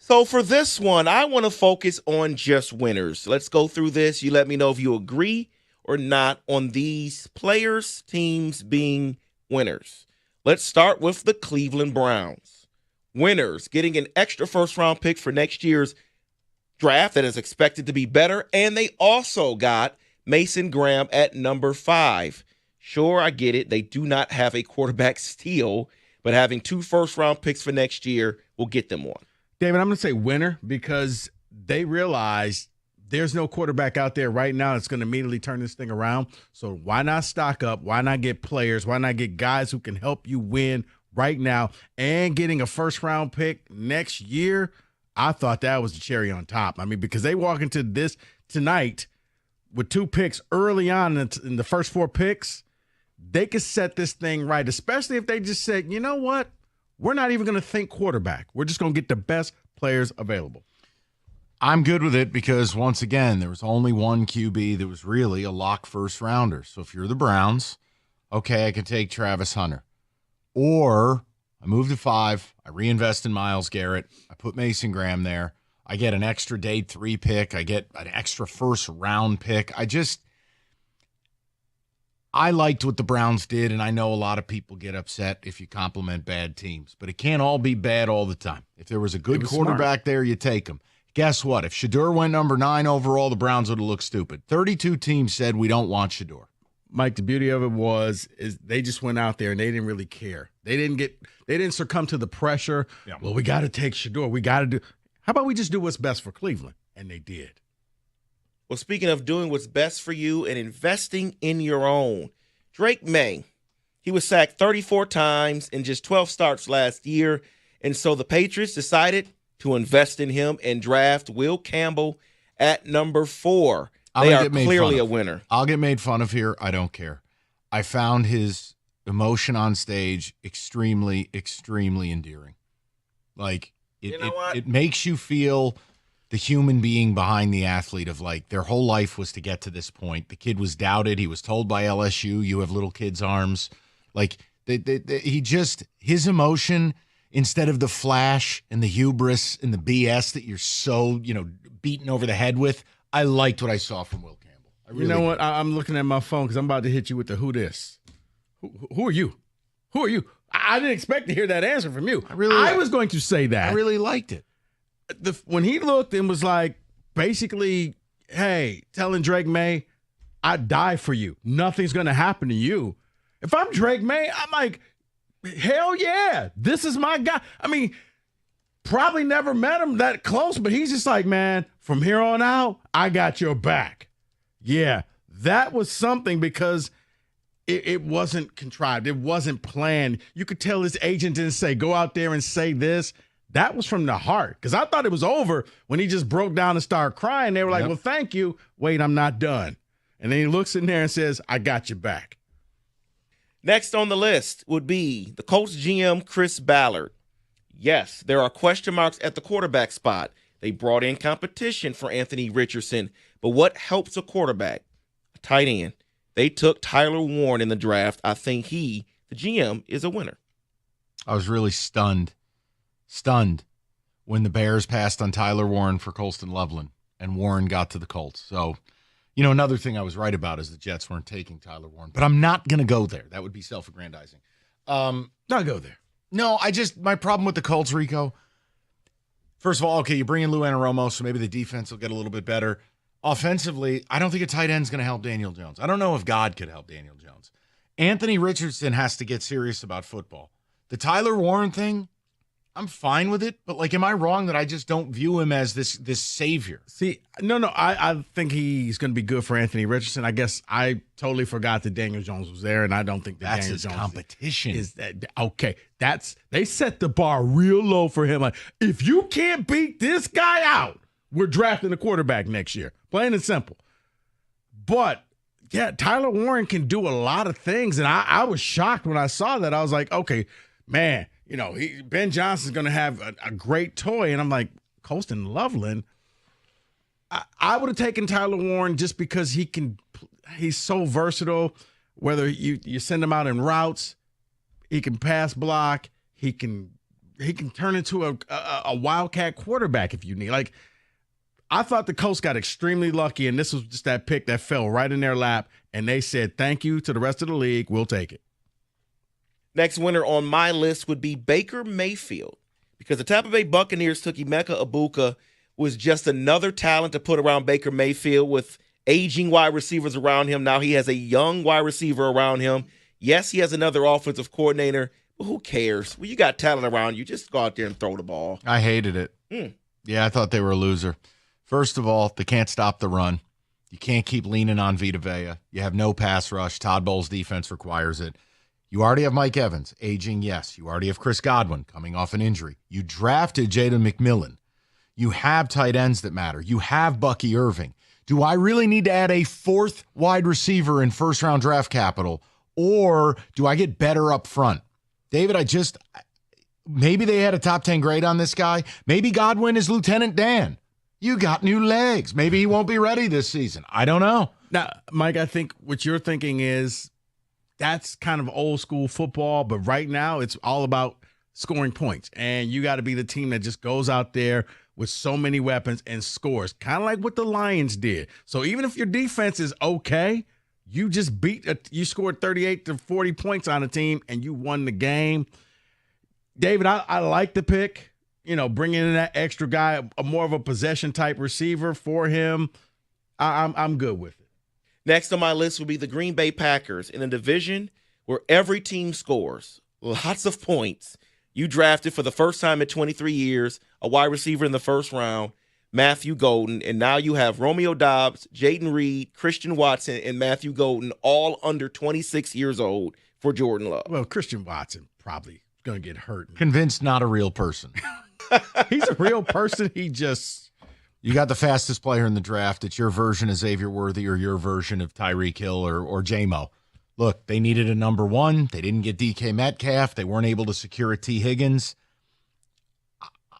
So for this one, I want to focus on just winners. Let's go through this. You let me know if you agree or not on these players, teams being winners. Let's start with the Cleveland Browns. Winners, getting an extra first-round pick for next year's draft that is expected to be better, and they also got Mason Graham at number 5. Sure, I get it. They do not have a quarterback steal, but having 2 first-round picks for next year will get them one. David, I'm going to say winner because they realize there's no quarterback out there right now that's going to immediately turn this thing around. So why not stock up? Why not get players? Why not get guys who can help you win right now? And getting a first-round pick next year, I thought that was the cherry on top. I mean, because they walk into this tonight with 2 picks early on in the first 4 picks, they could set this thing right, especially if they just said, you know what? We're not even going to think quarterback. We're just going to get the best players available. I'm good with it because, once again, there was only one QB that was really a lock first rounder. So if you're the Browns, okay, I can take Travis Hunter. Or I move to 5, I reinvest in Myles Garrett, I put Mason Graham there, I get an extra day 3 pick, I get an extra first round pick. I liked what the Browns did, and I know a lot of people get upset if you compliment bad teams, but it can't all be bad all the time. If there was a good quarterback there, you take him. Guess what? If Shedeur went number 9 overall, the Browns would have looked stupid. 32 teams said we don't want Shedeur. Mike, the beauty of it is they just went out there and they didn't really care. They didn't succumb to the pressure. Yeah. Well, we got to take Shedeur. We got to do. How about we just do what's best for Cleveland? And they did. Well, speaking of doing what's best for you and investing in your own, Drake May, he was sacked 34 times in just 12 starts last year, and so the Patriots decided to invest in him and draft Will Campbell at number 4. They are clearly a winner. I'll get made fun of here. I don't care. I found his emotion on stage extremely, extremely endearing. Like, it makes you feel the human being behind the athlete of, like, their whole life was to get to this point. The kid was doubted. He was told by LSU, you have little kids' arms. Like, his emotion, instead of the flash and the hubris and the BS that you're so, beaten over the head with, I liked what I saw from Will Campbell. You know what? I'm looking at my phone because I'm about to hit you with the who this. Who are you? Who are you? I didn't expect to hear that answer from you. I was going to say that. I really liked it. When he looked and was like, basically, hey, telling Drake May, I'd die for you. Nothing's going to happen to you. If I'm Drake May, I'm like, hell yeah, this is my guy. I mean, probably never met him that close, but he's just like, man, from here on out, I got your back. Yeah, that was something because it wasn't contrived. It wasn't planned. You could tell his agent didn't say, go out there and say this. That was from the heart because I thought it was over when he just broke down and started crying. They were like, well, thank you. Wait, I'm not done. And then he looks in there and says, I got your back. Next on the list would be the Colts GM, Chris Ballard. Yes, there are question marks at the quarterback spot. They brought in competition for Anthony Richardson. But what helps a quarterback? A tight end. They took Tyler Warren in the draft. I think he, the GM, is a winner. I was really stunned when the Bears passed on Tyler Warren for Colston Loveland and Warren got to the Colts. So, another thing I was right about is the Jets weren't taking Tyler Warren. But I'm not going to go there. That would be self-aggrandizing. Not go there. No, my problem with the Colts, Rico, first of all, okay, you bring in Lou Anaromo, so maybe the defense will get a little bit better. Offensively, I don't think a tight end is going to help Daniel Jones. I don't know if God could help Daniel Jones. Anthony Richardson has to get serious about football. The Tyler Warren thing, I'm fine with it, but like, am I wrong that I just don't view him as this savior? See, no, I think he's going to be good for Anthony Richardson. I guess I totally forgot that Daniel Jones was there, and I don't think That's Daniel his Jones competition. is that okay. They set the bar real low for him. Like, if you can't beat this guy out, we're drafting a quarterback next year. Plain and simple. But yeah, Tyler Warren can do a lot of things, and I was shocked when I saw that. I was like, okay, man. You know, Ben Johnson's going to have a great toy. And I'm like, Colston Loveland, I would have taken Tyler Warren just because he's so versatile. Whether you send him out in routes, he can pass block, he can turn into a wildcat quarterback if you need. Like, I thought the Colts got extremely lucky, and this was just that pick that fell right in their lap, and they said, thank you to the rest of the league. We'll take it. Next winner on my list would be Baker Mayfield, because the Tampa Bay Buccaneers took Emeka Egbuka, was just another talent to put around Baker Mayfield with aging wide receivers around him. Now he has a young wide receiver around him. Yes, he has another offensive coordinator, but who cares? When you got talent around you, just go out there and throw the ball. I hated it. Yeah, I thought they were a loser. First of all, they can't stop the run. You can't keep leaning on Vita Vea. You have no pass rush. Todd Bowles' defense requires it. You already have Mike Evans, aging, yes. You already have Chris Godwin coming off an injury. You drafted Jaden McMillan. You have tight ends that matter. You have Bucky Irving. Do I really need to add a fourth wide receiver in first-round draft capital, or do I get better up front? David, maybe they had a top 10 grade on this guy. Maybe Godwin is Lieutenant Dan. You got new legs. Maybe he won't be ready this season. I don't know. Now, Mike, I think what you're thinking is that's kind of old school football, but right now it's all about scoring points. And you got to be the team that just goes out there with so many weapons and scores, kind of like what the Lions did. So even if your defense is okay, you just you scored 38 to 40 points on a team and you won the game. David, I like the pick, bringing in that extra guy, a more of a possession type receiver for him. I'm good with it. Next on my list will be the Green Bay Packers in a division where every team scores lots of points. You drafted for the first time in 23 years a wide receiver in the first round, Matthew Golden, and now you have Romeo Doubs, Jaden Reed, Christian Watson, and Matthew Golden all under 26 years old for Jordan Love. Well, Christian Watson probably going to get hurt. Convinced not a real person. He's a real person. You got the fastest player in the draft. It's your version of Xavier Worthy or your version of Tyreek Hill or J-Mo. Look, they needed a number one. They didn't get DK Metcalf. They weren't able to secure a T. Higgins.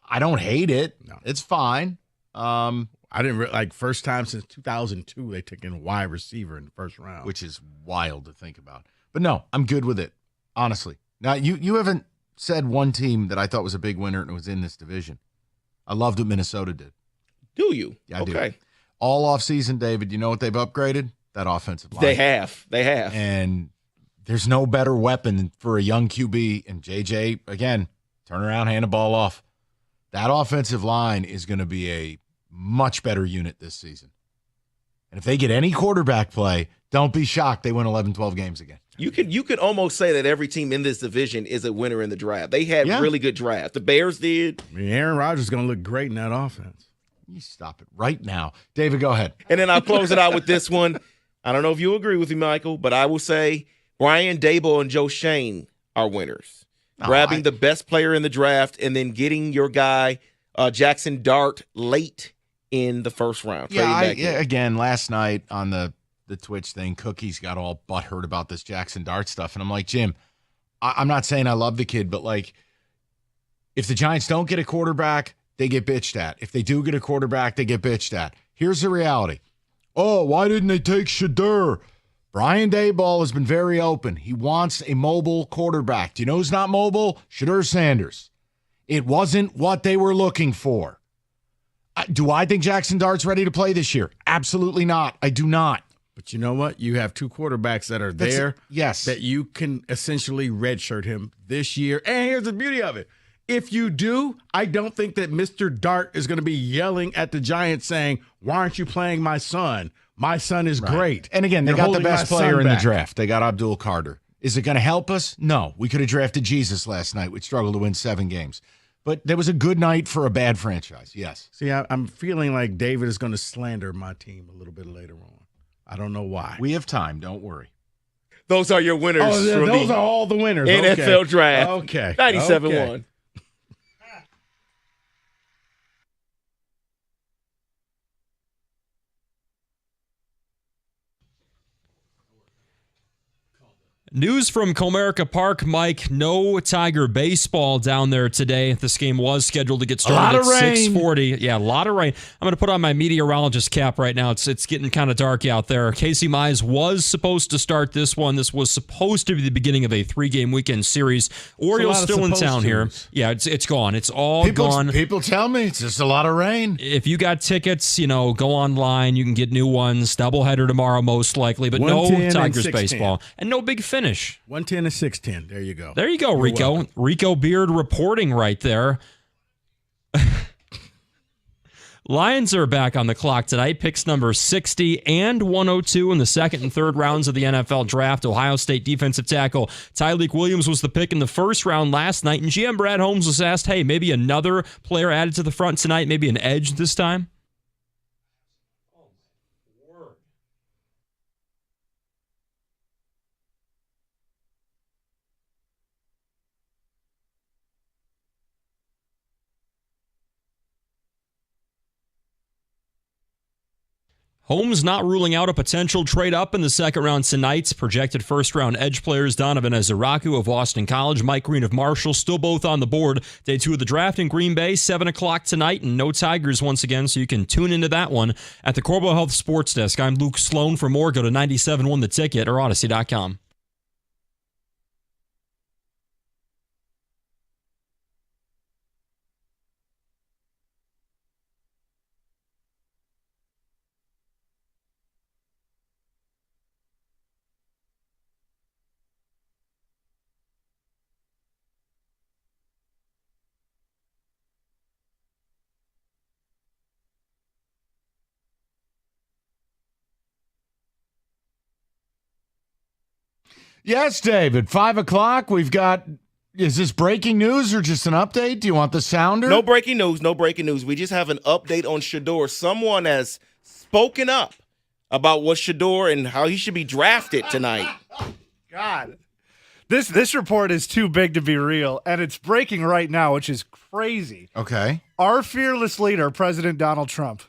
I don't hate it. No. It's fine. I didn't first time since 2002 they took in a wide receiver in the first round, which is wild to think about. But no, I'm good with it, honestly. Now, you haven't said one team that I thought was a big winner and it was in this division. I loved what Minnesota did. Do you? Yeah, I okay. do. All offseason, David, you know what they've upgraded? That offensive line. They have. And there's no better weapon for a young QB. And JJ, again, turn around, hand the ball off. That offensive line is going to be a much better unit this season. And if they get any quarterback play, don't be shocked they win 11, 12 games again. You could almost say that every team in this division is a winner in the draft. They had really good drafts. The Bears did. I mean, Aaron Rodgers is going to look great in that offense. You stop it right now. David, go ahead. And then I'll close it out with this one. I don't know if you agree with me, Michael, but I will say Brian Daboll and Joe Shane are winners. Grabbing the best player in the draft and then getting your guy, Jackson Dart, late in the first round. Again, last night on the Twitch thing, Cookies got all butthurt about this Jackson Dart stuff. And I'm like, Jim, I'm not saying I love the kid, but if the Giants don't get a quarterback, they get bitched at. If they do get a quarterback, they get bitched at. Here's the reality. Oh, why didn't they take Shedeur? Brian Daboll has been very open. He wants a mobile quarterback. Do you know who's not mobile? Shedeur Sanders. It wasn't what they were looking for. Do I think Jackson Dart's ready to play this year? Absolutely not. I do not. But you know what? You have two quarterbacks that are there. Yes. That you can essentially redshirt him this year. And here's the beauty of it. If you do, I don't think that Mr. Dart is going to be yelling at the Giants saying, why aren't you playing my son? My son is great. And again, they got the best player in the draft. They got Abdul Carter. Is it going to help us? No. We could have drafted Jesus last night. We'd struggle to win 7 games. But there was a good night for a bad franchise. Yes. See, I'm feeling like David is going to slander my team a little bit later on. I don't know why. We have time. Don't worry. Those are your winners. Oh, those are all the winners. NFL draft. Okay. 97-1. News from Comerica Park, Mike. No Tiger baseball down there today. This game was scheduled to get started at 6:40. Yeah, a lot of rain. I'm going to put on my meteorologist cap right now. It's getting kind of dark out there. Casey Mize was supposed to start this one. This was supposed to be the beginning of a 3-game weekend series. Orioles still in town here. Yeah, it's gone. It's all gone. People tell me it's just a lot of rain. If you got tickets, go online. You can get new ones. Doubleheader tomorrow, most likely. But no Tigers baseball. And no big finish. 110 and 610. There you go. There you go, Rico. Welcome. Rico Beard reporting right there. Lions are back on the clock tonight. Picks number 60 and 102 in the second and third rounds of the NFL draft. Ohio State defensive tackle Tyleik Williams was the pick in the first round last night. And GM Brad Holmes was asked, hey, maybe another player added to the front tonight, maybe an edge this time? Holmes not ruling out a potential trade up in the second round tonight. Projected first-round edge players Donovan Ezeraku of Boston College, Mike Green of Marshall, still both on the board. Day 2 of the draft in Green Bay, 7 o'clock tonight, and no Tigers once again, so you can tune into that one at the Corbo Health Sports Desk. I'm Luke Sloan. For more, go to 97.1 The Ticket or Odyssey.com. Yes, Dave. At 5 o'clock, we've got. Is this breaking news or just an update? Do you want the sounder? No breaking news. No breaking news. We just have an update on Shedeur. Someone has spoken up about what Shedeur and how he should be drafted tonight. God. This report is too big to be real, and it's breaking right now, which is crazy. Okay. Our fearless leader, President Donald Trump.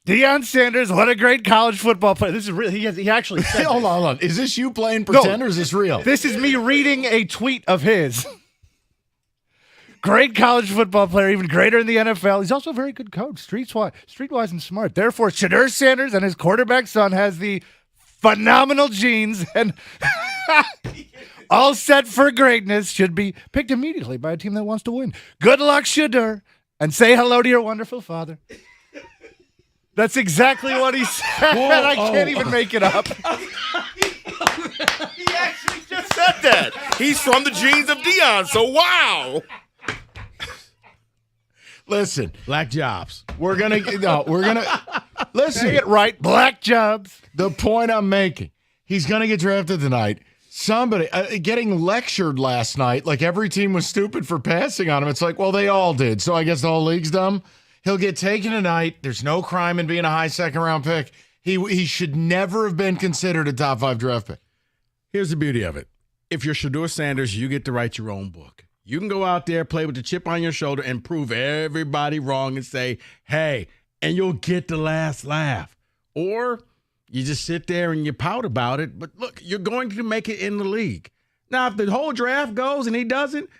Deion Sanders, what a great college football player. This is real. He actually said hold on. Is this you playing pretend or is this real? This is me reading a tweet of his. Great college football player, even greater in the NFL. He's also a very good coach, streetwise and smart. Therefore, Shedeur Sanders and his quarterback son has the phenomenal genes and all set for greatness, should be picked immediately by a team that wants to win. Good luck, Shedeur, and say hello to your wonderful father. That's exactly what he said. Whoa, I can't even make it up. He actually just said that. He's from the genes of Deion, so wow. Listen, black jobs. We're gonna listen. Say it right, black jobs. The point I'm making, he's gonna get drafted tonight. Somebody getting lectured last night, like every team was stupid for passing on him. It's like, well, they all did, so I guess the whole league's dumb. He'll get taken tonight. There's no crime in being a high second-round pick. He should never have been considered a top 5 draft pick. Here's the beauty of it. If you're Shedeur Sanders, you get to write your own book. You can go out there, play with the chip on your shoulder, and prove everybody wrong and say, hey, and you'll get the last laugh. Or you just sit there and you pout about it. But look, you're going to make it in the league. Now, if the whole draft goes and he doesn't,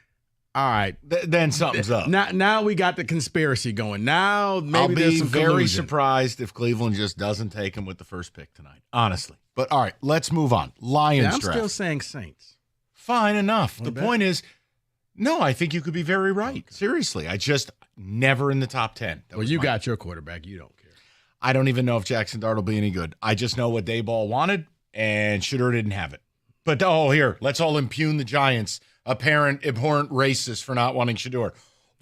all right, then something's up. Now we got the conspiracy going. Now maybe I'll there's be some very collusion. surprised if Cleveland just doesn't take him with the first pick tonight, honestly. But all right, let's move on. Lions I'm draft. still saying Saints. Fine enough. Wanna The bet? point is, no, I think you could be very right. Seriously, I just never in the top 10. Well, you got your quarterback. You don't care. I don't even know if Jackson Dart will be any good. I just know what Dayball wanted, and Shedeur didn't have it. But, here, let's all impugn the Giants, abhorrent racist for not wanting Shedeur.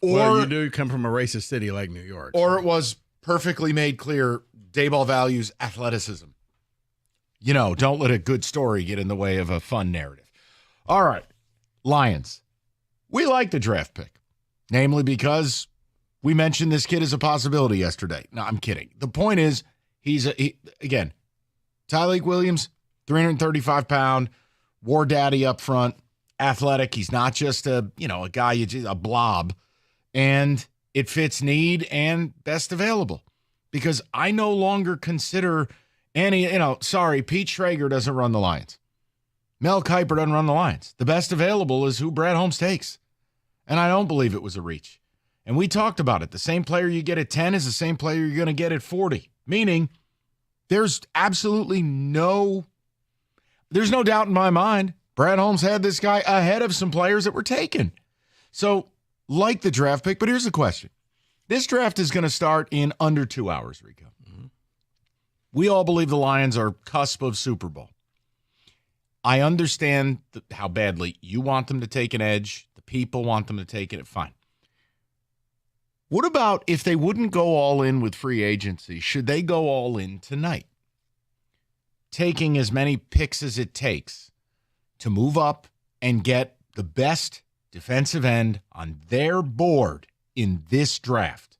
Well, you do come from a racist city like New York. Or it was perfectly made clear Dayball values athleticism. Don't let a good story get in the way of a fun narrative. All right, Lions. We like the draft pick. namely because we mentioned this kid as a possibility yesterday. No, I'm kidding. The point is, again, Tyleik Williams, 335-pound, war daddy up front, athletic. He's not just a guy, a blob. And it fits need and best available. Because I no longer consider Pete Schrager doesn't run the Lions. Mel Kiper doesn't run the Lions. The best available is who Brad Holmes takes. And I don't believe it was a reach. And we talked about it. The same player you get at 10 is the same player you're going to get at 40. Meaning, there's absolutely no doubt in my mind Brad Holmes had this guy ahead of some players that were taken. So, like the draft pick, but here's the question. This draft is going to start in under 2 hours, Rico. Mm-hmm. We all believe the Lions are cusp of Super Bowl. I understand how badly you want them to take an edge. The people want them to take it. Fine. What about if they wouldn't go all in with free agency? Should they go all in tonight? Taking as many picks as it takes to move up and get the best defensive end on their board in this draft,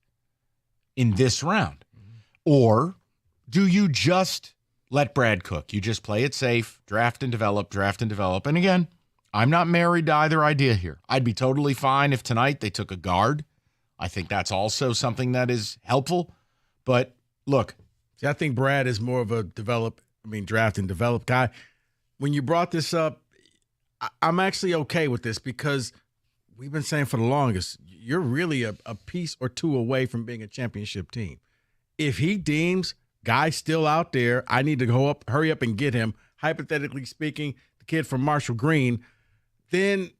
in this round? Or do you just let Brad cook? You just play it safe, draft and develop. And again, I'm not married to either idea here. I'd be totally fine if tonight they took a guard. I think that's also something that is helpful. But look. See, I think Brad is more of a draft and develop guy. When you brought this up, I'm actually okay with this because we've been saying for the longest, you're really a piece or two away from being a championship team. If he deems guy's still out there, I need to hurry up and get him, hypothetically speaking, the kid from Marshall Green, then,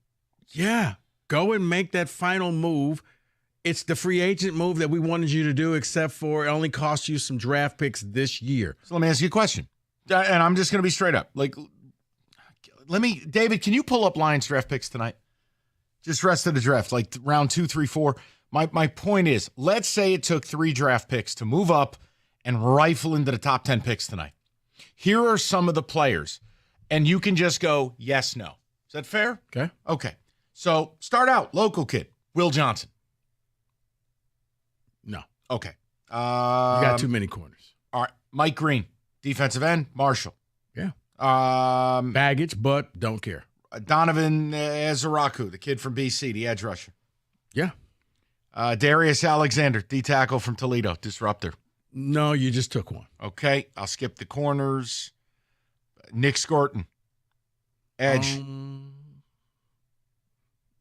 yeah, go and make that final move. It's the free agent move that we wanted you to do, except for it only cost you some draft picks this year. So let me ask you a question, and I'm just going to be straight up. David, can you pull up Lions draft picks tonight? Just rest of the draft, like round 2, 3, 4. My point is, let's say it took 3 draft picks to move up and rifle into the top 10 picks tonight. Here are some of the players, and you can just go yes, no. Is that fair? Okay. So start out, local kid, Will Johnson. No. Okay. You got too many corners. All right. Mike Green, defensive end, Marshall. Yeah. Baggage, but don't care. Donovan Ezaraku, the kid from BC, the edge rusher. Yeah. Darius Alexander, D-tackle from Toledo, disruptor. No, you just took one. Okay. I'll skip the corners. Nick Scorton, edge.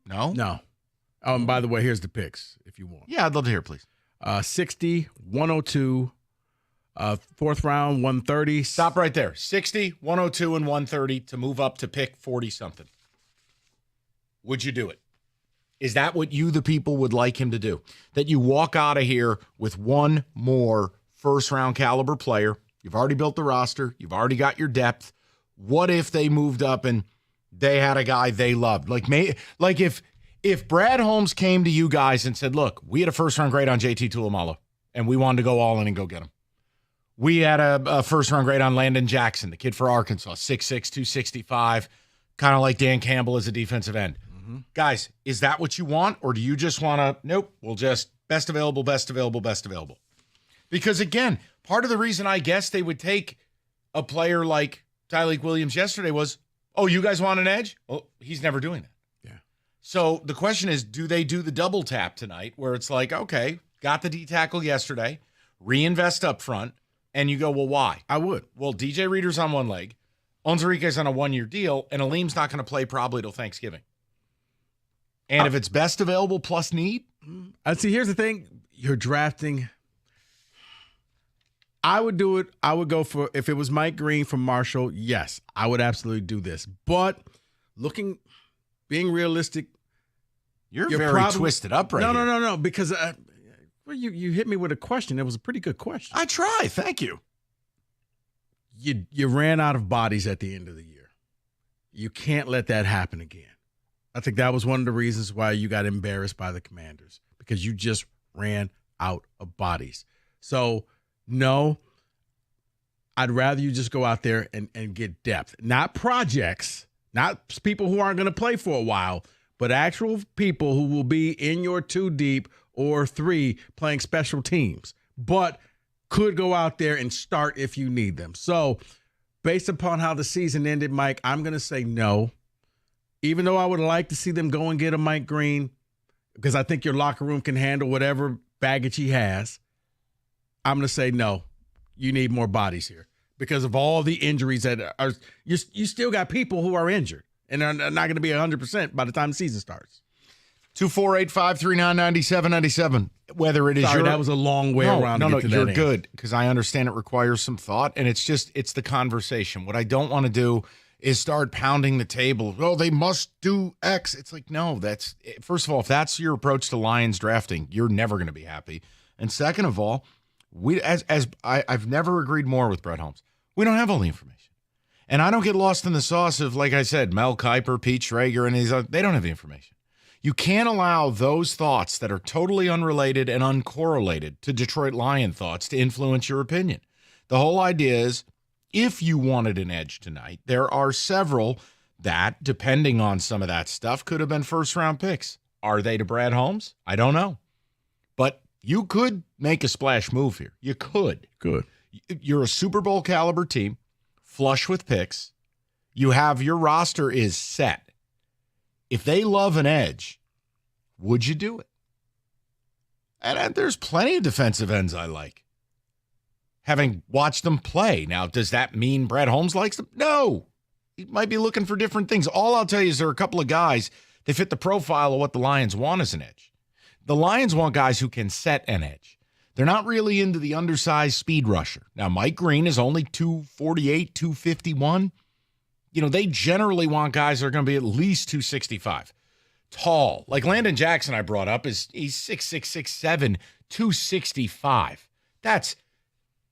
No? No. Oh, and by the way, here's the picks if you want. Yeah, I'd love to hear, please. 60, 102, fourth round, 130. Stop right there. 60, 102, and 130 to move up to pick 40-something. Would you do it? Is that what you, the people, would like him to do? That you walk out of here with one more first-round caliber player. You've already built the roster. You've already got your depth. What if they moved up and they had a guy they loved? Like if Brad Holmes came to you guys and said, look, we had a first-round grade on JT Tuimoloau, and we wanted to go all in and go get him. We had a first-round grade on Landon Jackson, the kid for Arkansas, 6'6", 265, kind of like Dan Campbell as a defensive end. Mm-hmm. Guys, is that what you want, or do you just want to, nope, we'll just best available. Because, again, part of the reason I guess they would take a player like Tyleik Williams yesterday was, oh, you guys want an edge? Well, he's never doing that. So the question is, do they do the double tap tonight where it's like, okay, got the D-tackle yesterday, reinvest up front, and you go, well, why? I would. Well, DJ Reader's on one leg, Onwuzurike's on a 1-year deal, and Aleem's not going to play probably till Thanksgiving. And if it's best available plus need? See, here's the thing. You're drafting. I would do it. I would go for, if it was Mike Green from Marshall, yes, I would absolutely do this. But being realistic, you're very twisted up right here. No, because you hit me with a question. It was a pretty good question. I try. Thank you. You ran out of bodies at the end of the year. You can't let that happen again. I think that was one of the reasons why you got embarrassed by the Commanders, because you just ran out of bodies. So, no, I'd rather you just go out there and get depth, not projects. Not people who aren't going to play for a while, but actual people who will be in your 2 deep or 3 playing special teams, but could go out there and start if you need them. So based upon how the season ended, Mike, I'm going to say no. Even though I would like to see them go and get a Mike Green, because I think your locker room can handle whatever baggage he has, I'm going to say no. You need more bodies here because of all the injuries that are. You still got people who are injured and are not going to be 100% by the time the season starts. 248-539-9797. Whether it is Sorry, that was a long way around. No, to get to you're that good because I understand it requires some thought, and it's the conversation. What I don't want to do is start pounding the table. Oh, they must do X. It's like, no, that's first of all, if that's your approach to Lions drafting, you're never going to be happy. And second of all, I've never agreed more with Brett Holmes. We don't have all the information. And I don't get lost in the sauce of, like I said, Mel Kiper, Pete Schrager, and these they don't have the information. You can't allow those thoughts that are totally unrelated and uncorrelated to Detroit Lion thoughts to influence your opinion. The whole idea is, if you wanted an edge tonight, there are several that, depending on some of that stuff, could have been first-round picks. Are they to Brad Holmes? I don't know. But you could make a splash move here. You could. Good. You're a Super Bowl caliber team, flush with picks. You have your roster is set. If they love an edge, would you do it? And there's plenty of defensive ends I like, having watched them play. Now, does that mean Brad Holmes likes them? No. He might be looking for different things. All I'll tell you is there are a couple of guys that fit the profile of what the Lions want as an edge. The Lions want guys who can set an edge. They're not really into the undersized speed rusher. Now, Mike Green is only 248, 251. They generally want guys that are going to be at least 265. Tall. Like Landon Jackson I brought up, he's 6'6", 6'7", 265. That's,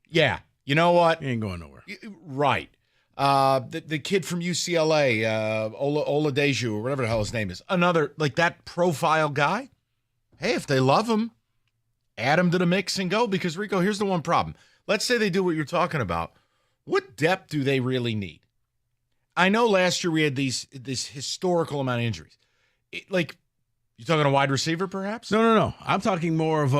yeah, you know what? He ain't going nowhere. Right. The kid from UCLA, Oladeju, or whatever the hell his name is, another, like that profile guy. Hey, if they love him, add him to the mix and go. Because, Rico, here's the one problem. Let's say they do what you're talking about. What depth do they really need? I know last year we had this historical amount of injuries. Like, you talking a wide receiver, perhaps? No. I'm talking more of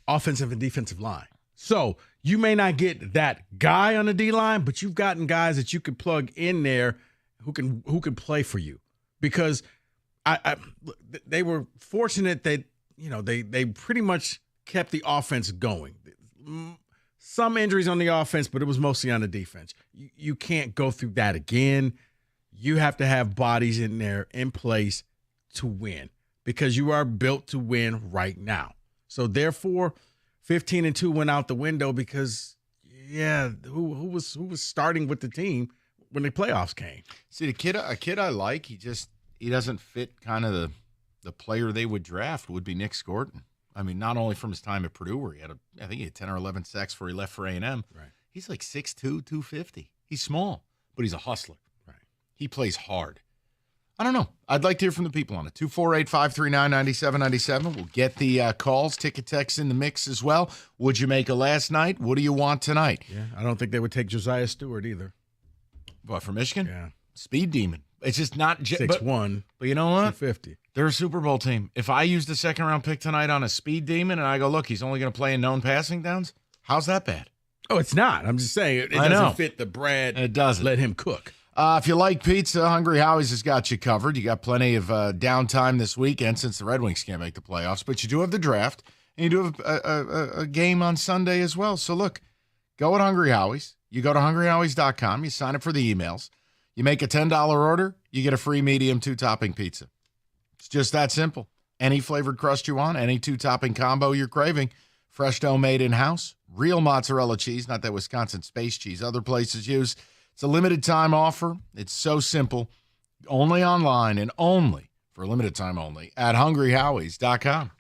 offensive and defensive line. So you may not get that guy on the D line, but you've gotten guys that you could plug in there who can play for you. Because they were fortunate that they pretty much kept the offense going. Some injuries on the offense, but it was mostly on the defense. You can't go through that again. You have to have bodies in there in place to win because you are built to win right now. So therefore, 15-2 went out the window because, who was starting with the team when the playoffs came? See, a kid I like, he doesn't fit kind of the player they would draft would be Nick Scorton. I mean, not only from his time at Purdue where I think he had 10 or 11 sacks before he left for A&M. Right. He's like 6'2", 250. He's small, but he's a hustler. Right. He plays hard. I don't know. I'd like to hear from the people on it. 248-539-9797. We'll get the calls, ticket texts in the mix as well. Would you make a last night? What do you want tonight? Yeah, I don't think they would take Josiah Stewart either. What, from Michigan? Yeah. Speed demon. It's just not 6'1". But you know what? 250. They're a Super Bowl team. If I used a second-round pick tonight on a speed demon and I go, look, he's only going to play in known passing downs, how's that bad? Oh, it's not. I'm just saying it doesn't fit the Brad. It doesn't. Let him cook. If you like pizza, Hungry Howie's has got you covered. You got plenty of downtime this weekend since the Red Wings can't make the playoffs, but you do have the draft, and you do have a game on Sunday as well. So look, go at Hungry Howie's. You go to hungryhowies.com. You sign up for the emails. You make a $10 order, you get a free medium 2-topping pizza. It's just that simple. Any flavored crust you want, any 2-topping combo you're craving, fresh dough made in-house, real mozzarella cheese, not that Wisconsin space cheese other places use. It's a limited time offer. It's so simple. Only online and only for a limited time only at hungryhowies.com.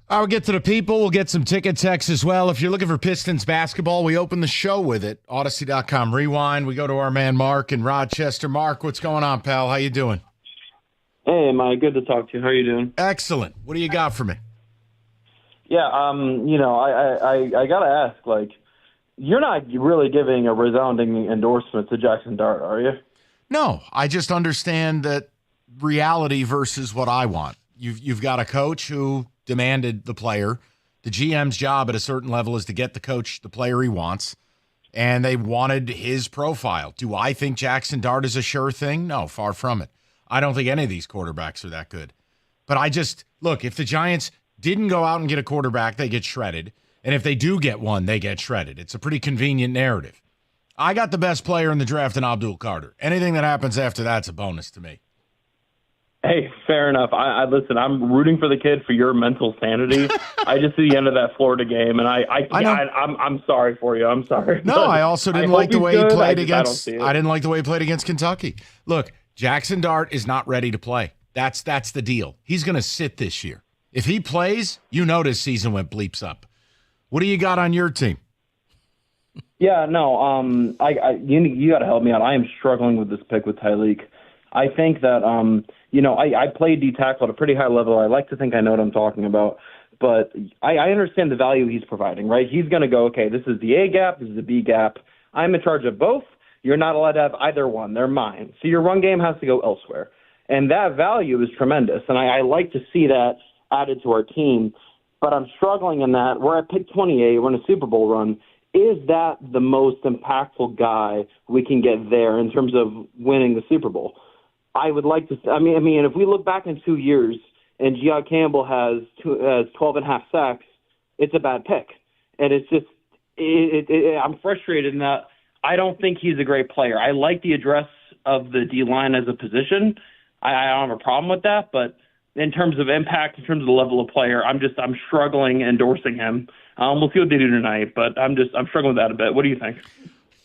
I'll get to the people. We'll get some ticket texts as well. If you're looking for Pistons basketball, we open the show with it. Odyssey.com rewind. We go to our man Mark in Rochester. Mark, what's going on, pal? How you doing? Hey, Mike. Good to talk to you. How are you doing? Excellent. What do you got for me? Yeah, I gotta ask, like, you're not really giving a resounding endorsement to Jackson Dart, are you? No, I just understand that reality versus what I want. You've got a coach who demanded the player. The GM's job at a certain level is to get the coach the player he wants, and they wanted his profile. Do I think Jackson Dart is a sure thing? No, far from it. I don't think any of these quarterbacks are that good. But look, if the Giants didn't go out and get a quarterback, they get shredded. And if they do get one, they get shredded. It's a pretty convenient narrative. I got the best player in the draft in Abdul Carter. Anything that happens after that's a bonus to me. Hey, fair enough. I listen, I'm rooting for the kid for your mental sanity. I just see the end of that Florida game, and I'm sorry for you. I'm sorry. No, I also didn't like the way he played against. I didn't like the way he played against Kentucky. Look, Jackson Dart is not ready to play. That's the deal. He's going to sit this year. If he plays, this season went bleeps up. What do you got on your team? Yeah, no, you got to help me out. I am struggling with this pick with Tyleik. I think that, I played D-tackle at a pretty high level. I like to think I know what I'm talking about. But I understand the value he's providing, right? He's going to go, okay, this is the A gap, this is the B gap. I'm in charge of both. You're not allowed to have either one. They're mine. So your run game has to go elsewhere. And that value is tremendous. And I like to see that added to our team. But I'm struggling in that. We're at pick 28. We're in a Super Bowl run. Is that the most impactful guy we can get there in terms of winning the Super Bowl? I would like to. I mean, if we look back in 2 years and Gia Campbell has 12 and a half sacks, it's a bad pick. And it's just, I'm frustrated in that I don't think he's a great player. I like the address of the D-line as a position. I don't have a problem with that, but in terms of impact, in terms of the level of player, I'm struggling endorsing him. We'll see what they do tonight, but I'm struggling with that a bit. What do you think?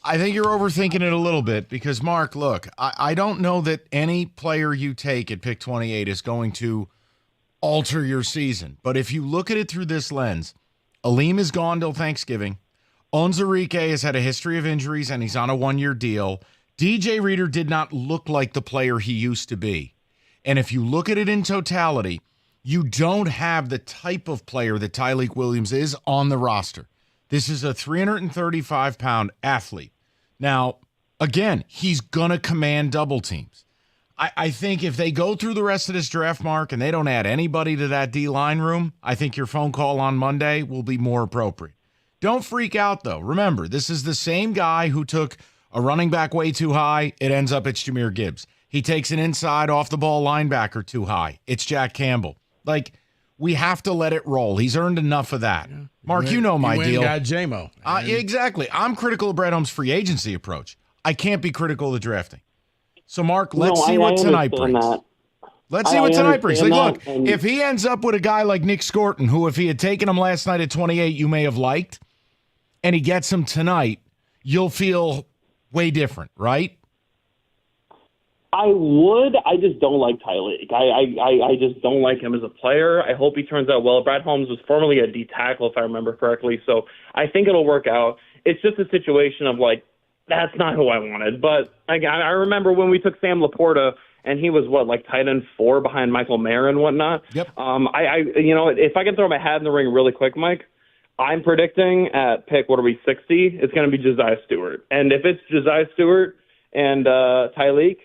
I think you're overthinking it a little bit because, Mark, look, I don't know that any player you take at pick 28 is going to alter your season. But if you look at it through this lens, Aleem is gone till Thanksgiving. Onwuzurike has had a history of injuries, and he's on a one-year deal. DJ Reader did not look like the player he used to be. And if you look at it in totality, you don't have the type of player that Tyleik Williams is on the roster. This is a 335-pound athlete. Now, again, he's going to command double teams. I think if they go through the rest of this draft, Mark, and they don't add anybody to that D-line room, I think your phone call on Monday will be more appropriate. Don't freak out, though. Remember, this is the same guy who took a running back way too high. It ends up it's Jahmyr Gibbs. He takes an inside off-the-ball linebacker too high. It's Jack Campbell. Like, we have to let it roll. He's earned enough of that. Yeah. Mark, you know my deal. Got J-Mo. Exactly. I'm critical of Brett Holmes' free agency approach. I can't be critical of the drafting. So, Mark, let's see what tonight brings. Let's see what tonight brings. Like, look, if he ends up with a guy like Nick Scorton, who if he had taken him last night at 28, you may have liked, and he gets him tonight, you'll feel way different, right? I would. I just don't like Tyleik. I just don't like him as a player. I hope he turns out well. Brad Holmes was formerly a D-tackle, if I remember correctly, so I think it'll work out. It's just a situation of, like, that's not who I wanted. But I remember when we took Sam Laporta, and he was, tight end 4 behind Michael Mayer and whatnot. Yep. If I can throw my hat in the ring really quick, Mike, I'm predicting at pick, 60, it's going to be Josiah Stewart. And if it's Josiah Stewart and Tyleik,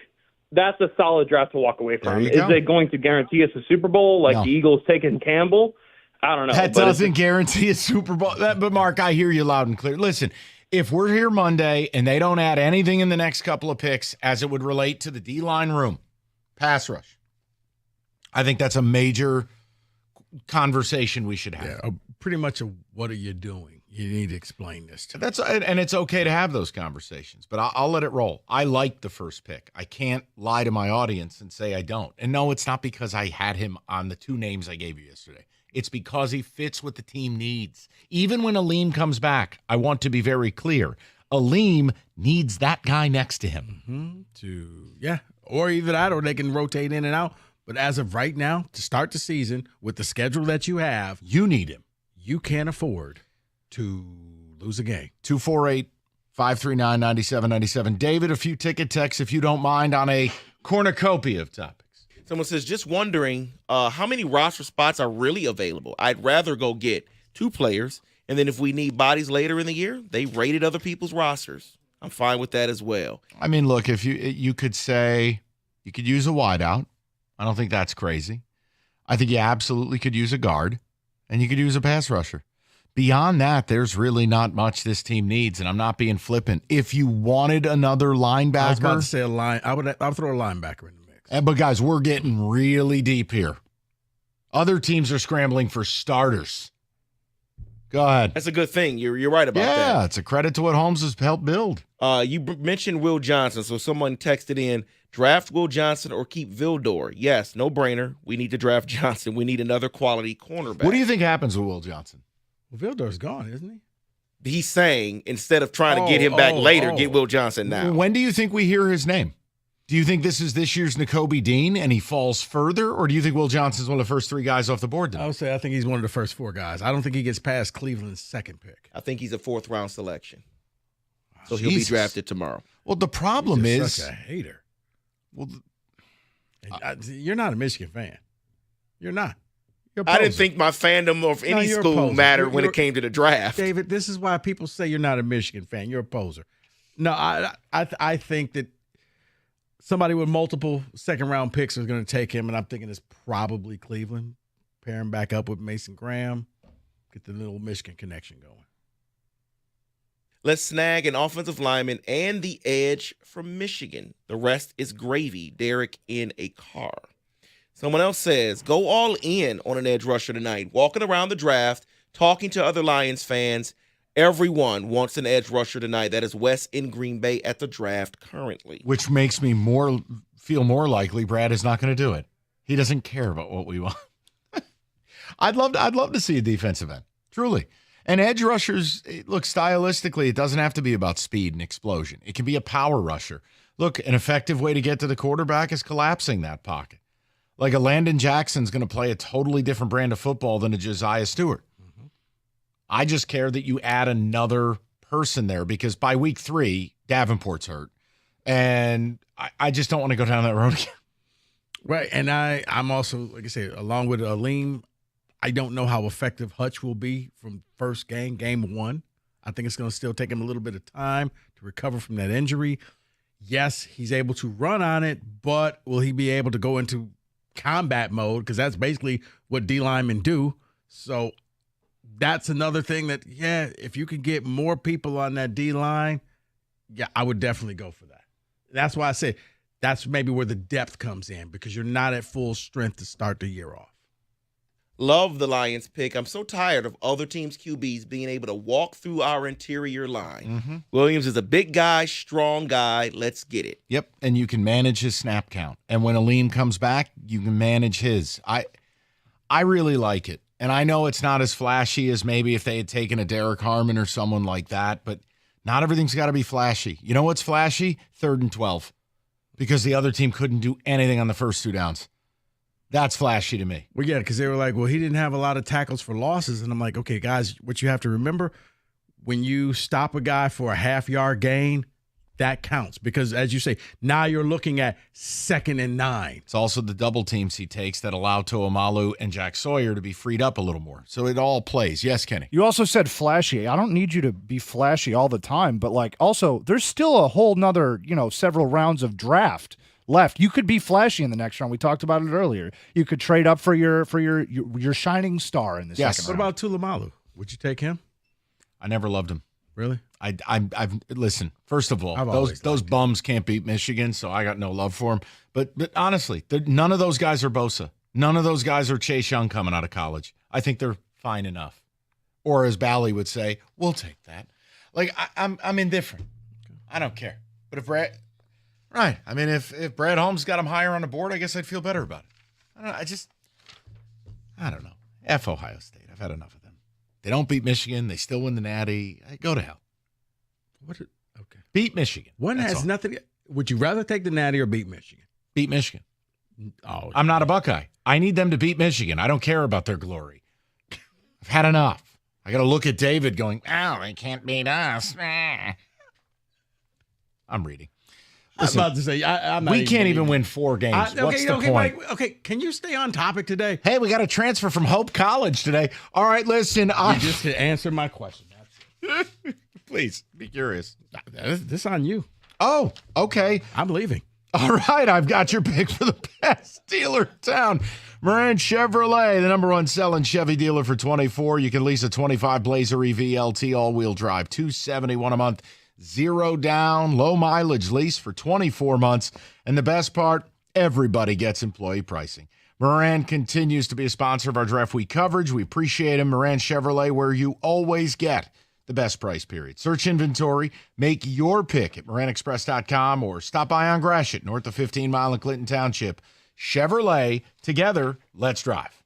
that's a solid draft to walk away from. Is it going to guarantee us a Super Bowl like the Eagles taking Campbell? I don't know. That doesn't guarantee a Super Bowl. But, Mark, I hear you loud and clear. Listen, if we're here Monday and they don't add anything in the next couple of picks as it would relate to the D-line room, pass rush, I think that's a major conversation we should have. Yeah, pretty much what are you doing? You need to explain this to me. And it's okay to have those conversations, but I'll let it roll. I like the first pick. I can't lie to my audience and say I don't. And no, it's not because I had him on the 2 names I gave you yesterday. It's because he fits what the team needs. Even when Aleem comes back, I want to be very clear. Aleem needs that guy next to him. Or either that or they can rotate in and out. But as of right now, to start the season with the schedule that you have, you need him. You can't afford to lose a game. 248-539-9797. David, a few ticket texts, if you don't mind, on a cornucopia of topics. Someone says, just wondering how many roster spots are really available. I'd rather go get 2 players, and then if we need bodies later in the year, they rated other people's rosters. I'm fine with that as well. I mean, look, if you could say you could use a wideout. I don't think that's crazy. I think you absolutely could use a guard, and you could use a pass rusher. Beyond that, there's really not much this team needs, and I'm not being flippant. If you wanted another linebacker, I was about to say a line. I would throw a linebacker in the mix. But guys, we're getting really deep here. Other teams are scrambling for starters. Go ahead. That's a good thing. You're right about that. Yeah, it's a credit to what Holmes has helped build. You mentioned Will Johnson, so someone texted in, draft Will Johnson or keep Vildor. Yes, no brainer. We need to draft Johnson. We need another quality cornerback. What do you think happens with Will Johnson? Well, Vildor's gone, isn't he? He's saying instead of trying to get him back later, get Will Johnson now. When do you think we hear his name? Do you think this is this year's Nakobe Dean and he falls further, or do you think Will Johnson's one of the first 3 guys off the board tonight? I would say I think he's one of the first 4 guys. I don't think he gets past Cleveland's second pick. I think he's a 4th-round selection. So he'll be drafted tomorrow. Well, the problem is such a hater. Well, you're not a Michigan fan. You're not. I didn't think my fandom of any school mattered when it came to the draft. David, this is why people say you're not a Michigan fan. You're a poser. No, I think that somebody with multiple second-round picks is going to take him, and I'm thinking it's probably Cleveland. Pair him back up with Mason Graham. Get the little Michigan connection going. Let's snag an offensive lineman and the edge from Michigan. The rest is gravy. Derek in a car. Someone else says, go all in on an edge rusher tonight. Walking around the draft, talking to other Lions fans. Everyone wants an edge rusher tonight. That is Wes in Green Bay at the draft currently. Which makes me feel more likely Brad is not going to do it. He doesn't care about what we want. I'd love to see a defensive end, truly. And edge rushers, look, stylistically, it doesn't have to be about speed and explosion. It can be a power rusher. Look, an effective way to get to the quarterback is collapsing that pocket. Like a Landon Jackson's going to play a totally different brand of football than a Josiah Stewart. Mm-hmm. I just care that you add another person there because by week 3, Davenport's hurt. And I just don't want to go down that road again. Right, and I'm also, like I said, along with Aleem, I don't know how effective Hutch will be from first game 1. I think it's going to still take him a little bit of time to recover from that injury. Yes, he's able to run on it, but will he be able to go into combat mode? Because that's basically what D linemen do. So that's another thing that, yeah, if you could get more people on that D line, yeah, I would definitely go for that. That's why I say that's maybe where the depth comes in because you're not at full strength to start the year off. Love the Lions pick. I'm so tired of other teams' QBs being able to walk through our interior line. Mm-hmm. Williams is a big guy, strong guy. Let's get it. Yep, and you can manage his snap count. And when Aleem comes back, you can manage his. I really like it. And I know it's not as flashy as maybe if they had taken a Derek Harmon or someone like that, but not everything's got to be flashy. You know what's flashy? 3rd and 12. Because the other team couldn't do anything on the first 2 downs. That's flashy to me. Well, yeah, because they were like, well, he didn't have a lot of tackles for losses. And I'm like, okay, guys, what you have to remember, when you stop a guy for a half-yard gain, that counts. Because, as you say, now you're looking at 2nd and 9. It's also the double teams he takes that allow To'omalu and Jack Sawyer to be freed up a little more. So it all plays. Yes, Kenny? You also said flashy. I don't need you to be flashy all the time, but, like, also, there's still a whole nother, several rounds of draft left. You could be flashy in the next round. We talked about it earlier. You could trade up for your shining star in the second round. What about Tulamalu? Would you take him? I never loved him. Really? I've listen. First of all, those bums can't beat Michigan, so I got no love for them. But honestly, none of those guys are Bosa. None of those guys are Chase Young coming out of college. I think they're fine enough. Or as Bally would say, we'll take that. Like I'm indifferent. I don't care. But if Brad. Right. I mean, if Brad Holmes got him higher on the board, I guess I'd feel better about it. I don't know. F Ohio State. I've had enough of them. They don't beat Michigan. They still win the Natty. Go to hell. Okay. Beat Michigan. One has nothing. Would you rather take the Natty or beat Michigan? Beat Michigan. Oh, I'm not a Buckeye. I need them to beat Michigan. I don't care about their glory. I've had enough. I got to look at David going, oh, they can't beat us. I'm reading. Listen, I'm about to say, I'm not we can't even win 4 games. What's the point? Mike, okay, can you stay on topic today? Hey, we got a transfer from Hope College today. All right, listen. You just answered my question. Please, be curious. This on you. Oh, okay. I'm leaving. All right, I've got your pick for the best dealer in town. Moran Chevrolet, the number one selling Chevy dealer for 24. You can lease a 25 Blazer EV LT all-wheel drive, $271 a month, 0 down, low mileage lease for 24 months. And the best part, everybody gets employee pricing. Moran continues to be a sponsor of our Draft Week coverage. We appreciate him. Moran Chevrolet, where you always get the best price period. Search inventory, make your pick at moranexpress.com or stop by on Gratiot, north of 15 Mile in Clinton Township. Chevrolet, together, let's drive.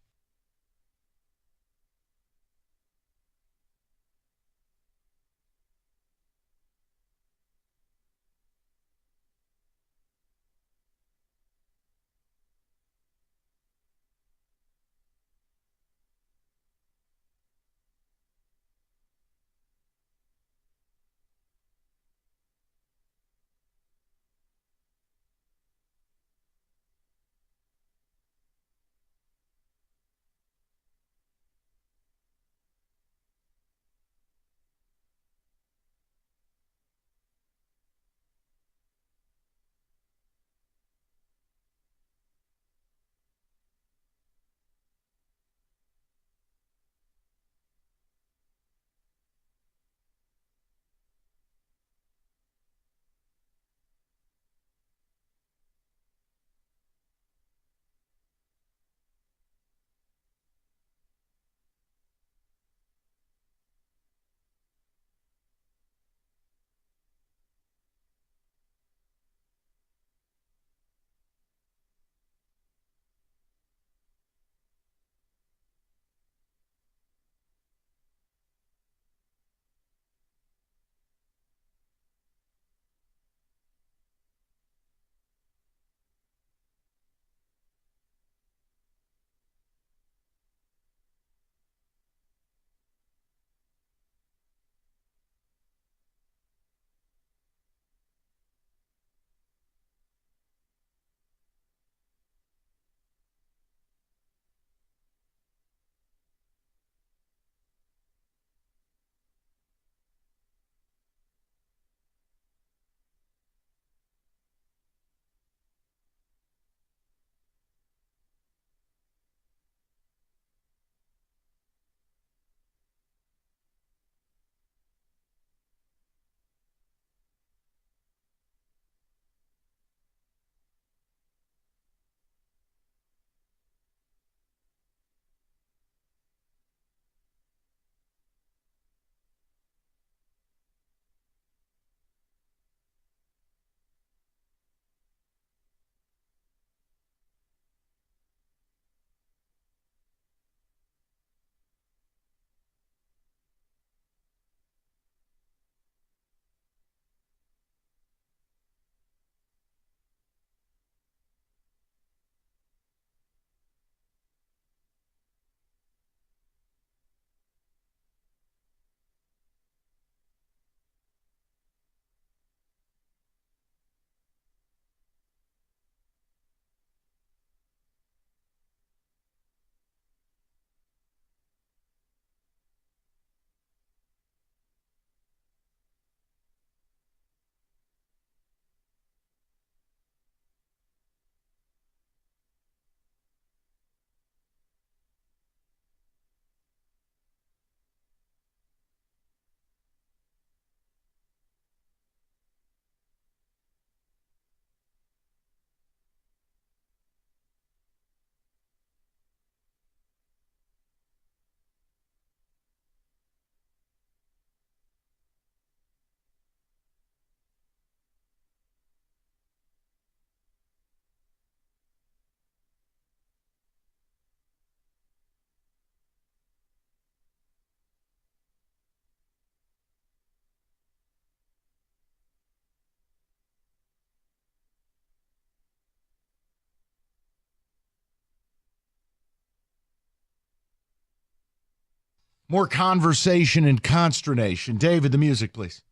more conversation and consternation. David, the music, please.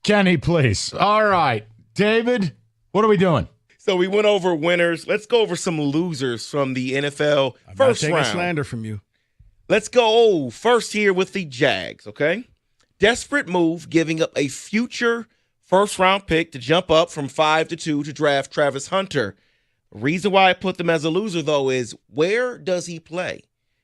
Kenny, please. All right. David, what are we doing? So we went over winners. Let's go over some losers from the NFL first taking round. slander from you. Let's go first here with the Jags, okay? Desperate move, giving up a future first-round pick to jump up from 5 to 2 to draft Travis Hunter. The reason why I put them as a loser, though, is where does he play?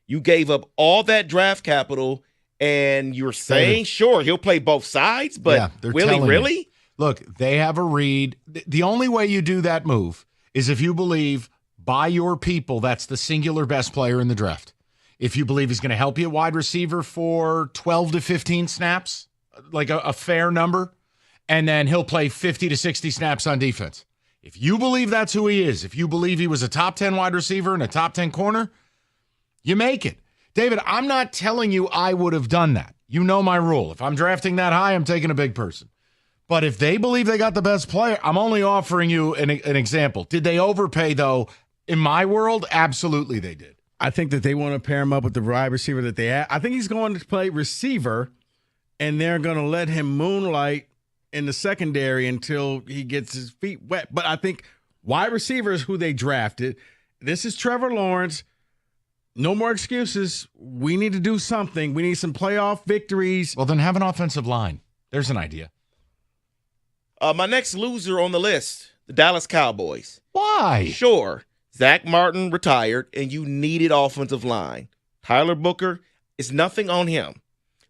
You gave up all that draft capital, and you're saying, sure, he'll play both sides, but will he really? Look, they have a read. The only way you do that move is if you believe by your people that's the singular best player in the draft. If you believe he's going to help you at wide receiver for 12 to 15 snaps, like a fair number, and then he'll play 50 to 60 snaps on defense. If you believe that's who he is, if you believe he was a top 10 wide receiver and a top 10 corner, you make it. David, I'm not telling you I would have done that. You know my rule. If I'm drafting that high, I'm taking a big person. But if they believe they got the best player, I'm only offering you an example. Did they overpay, though? In my world, absolutely they did. I think that they want to pair him up with the wide receiver that they have. I think he's going to play receiver, and they're going to let him moonlight in the secondary until he gets his feet wet. But I think wide receiver is who they drafted. This is Trevor Lawrence. No more excuses. We need to do something. We need some playoff victories. Well, then have an offensive line. There's an idea. My next loser on the list, the Dallas Cowboys. Why? Sure, Zach Martin retired, and you needed offensive line. Tyler Booker, it's nothing on him.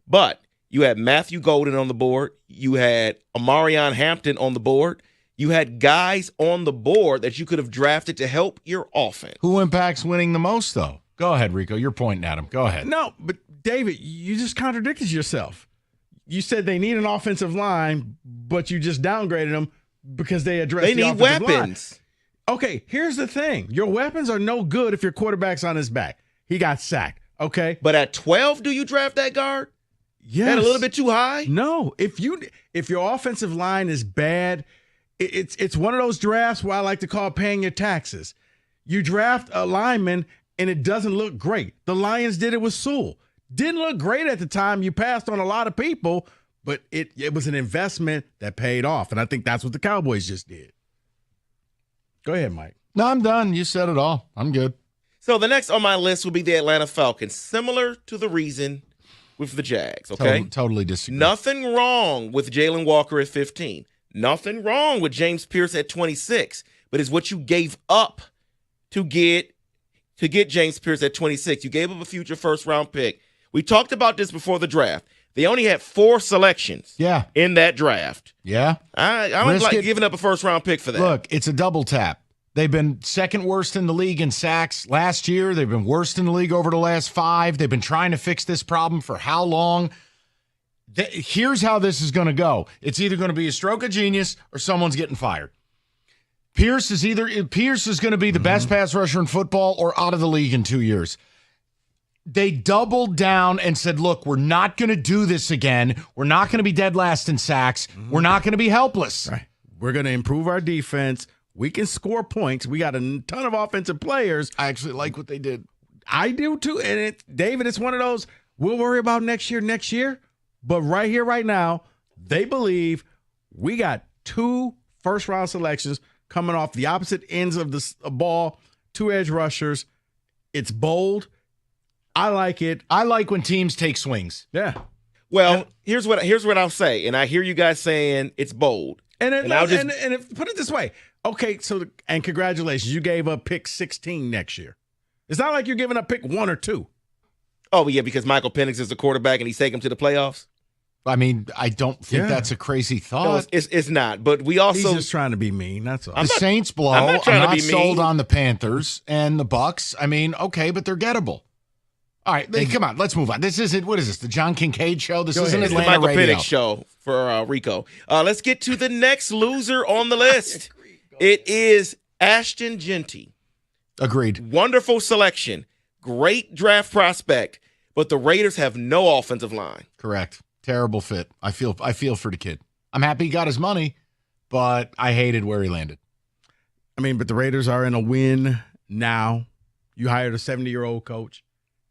But you had Matthew Golden on the board. You had Amarion Hampton on the board. You had guys on the board that you could have drafted to help your offense. Who impacts winning the most, though? Go ahead, Rico. You're pointing at him. Go ahead. No, but David, you just contradicted yourself. You said they need an offensive line, but you just downgraded them because they addressed the offensive line. They need weapons. Okay, here's the thing. Your weapons are no good if your quarterback's on his back. He got sacked, okay? But at 12, do you draft that guard? Yes. That a little bit too high? No. If your offensive line is bad, it's one of those drafts where I like to call paying your taxes. You draft a lineman, and it doesn't look great. The Lions did it with Sewell. Didn't look great at the time. You passed on a lot of people, but it was an investment that paid off. And I think that's what the Cowboys just did. Go ahead, Mike. No, I'm done. You said it all. I'm good. So the next on my list will be the Atlanta Falcons, similar to the reason with the Jags, okay? Totally disagree. Nothing wrong with Jalen Walker at 15. Nothing wrong with James Pierce at 26. But it's what you gave up to get James Pierce at 26. You gave up a future first-round pick. We talked about this before the draft. They only had 4 selections in that draft. Yeah. I don't like giving up a first-round pick for that. Look, it's a double tap. They've been second worst in the league in sacks last year. They've been worst in the league over the last 5. They've been trying to fix this problem for how long? Here's how this is going to go. It's either going to be a stroke of genius or someone's getting fired. Pierce is going to be the best pass rusher in football or out of the league in 2 years. They doubled down and said, look, we're not going to do this again. We're not going to be dead last in sacks. We're not going to be helpless. Right. We're going to improve our defense. We can score points. We got a ton of offensive players. I actually like what they did. I do too. And David, it's one of those we'll worry about next year. But right here, right now, they believe we got 2 first-round selections coming off the opposite ends of the ball, 2 edge rushers. It's bold. I like it. I like when teams take swings. Yeah. Well, here's what I'll say, and I hear you guys saying it's bold. And put it this way. Okay, and congratulations, you gave up pick 16 next year. It's not like you're giving up pick 1 or 2. Oh, yeah, because Michael Penix is the quarterback and he's taking him to the playoffs? I mean, I don't think that's a crazy thought. No, it's not, but we also... He's just trying to be mean, that's all. The Saints blow. I'm not sold on the Panthers and the Bucks. I mean, okay, but they're gettable. All right, come on, let's move on. This isn't, what is this, the John Kincaid show? This isn't It's the Atlanta Michael radio. Penix show for Rico. Let's get to the next loser on the list. It is Ashton Genty. Agreed. Wonderful selection. Great draft prospect, but the Raiders have no offensive line. Correct. Terrible fit. I feel for the kid. I'm happy he got his money, but I hated where he landed. I mean, but the Raiders are in a win now. You hired a 70-year-old coach.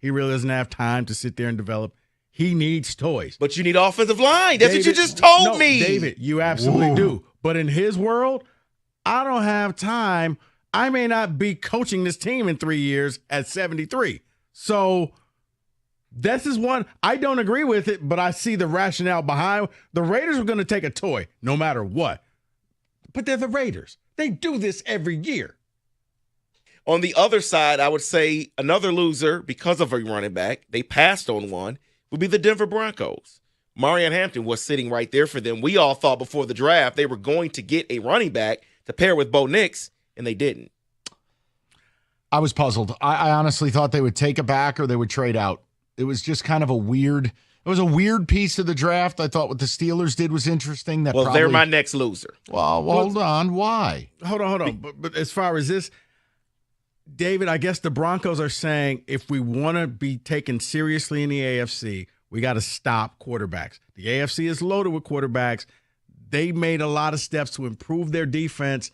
He really doesn't have time to sit there and develop. He needs toys. But you need offensive line. That's what you just told me. David, you absolutely do. But in his world, I don't have time. I may not be coaching this team in 3 years at 73. So this is one. I don't agree with it, but I see the rationale behind. The Raiders are going to take a toy no matter what. But they're the Raiders. They do this every year. On the other side, I would say another loser because of a running back, they passed on one, would be the Denver Broncos. Marion Hampton was sitting right there for them. We all thought before the draft they were going to get a running back to pair with Bo Nix, and they didn't. I was puzzled. I honestly thought they would take it back or they would trade out. It was just kind of a weird piece of the draft. I thought what the Steelers did was interesting. They're my next loser. Well, hold on. Why? Hold on. But as far as this, David, I guess the Broncos are saying if we want to be taken seriously in the AFC, we got to stop quarterbacks. The AFC is loaded with quarterbacks. They made a lot of steps to improve their defense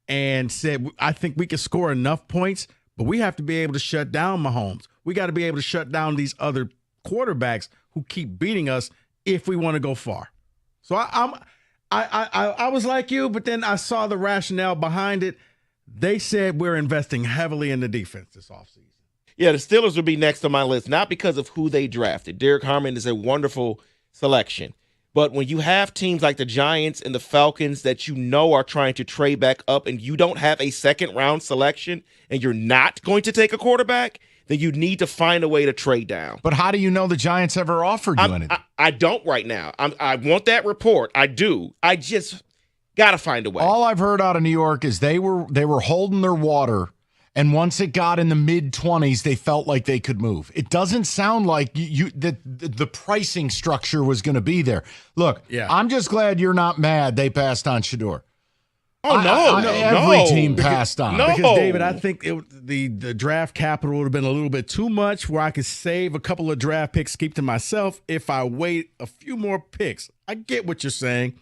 and said, I think we can score enough points, but we have to be able to shut down Mahomes. We got to be able to shut down these other quarterbacks who keep beating us if we want to go far. So I was like you, but then I saw the rationale behind it. They said we're investing heavily in the defense this offseason. Yeah, the Steelers would be next on my list, not because of who they drafted. Derek Harmon is a wonderful selection. But when you have teams like the Giants and the Falcons that you know are trying to trade back up and you don't have a second-round selection and you're not going to take a quarterback, then you need to find a way to trade down. But how do you know the Giants ever offered you anything? I don't right now. I want that report. I do. I just got to find a way. All I've heard out of New York is they were holding their water, and once it got in the mid-20s, they felt like they could move. It doesn't sound like the pricing structure was going to be there. Look, I'm just glad you're not mad they passed on Shedeur. Oh, no. Every team passed on. Because, David, I think the draft capital would have been a little bit too much where I could save a couple of draft picks, keep to myself. If I wait a few more picks, I get what you're saying.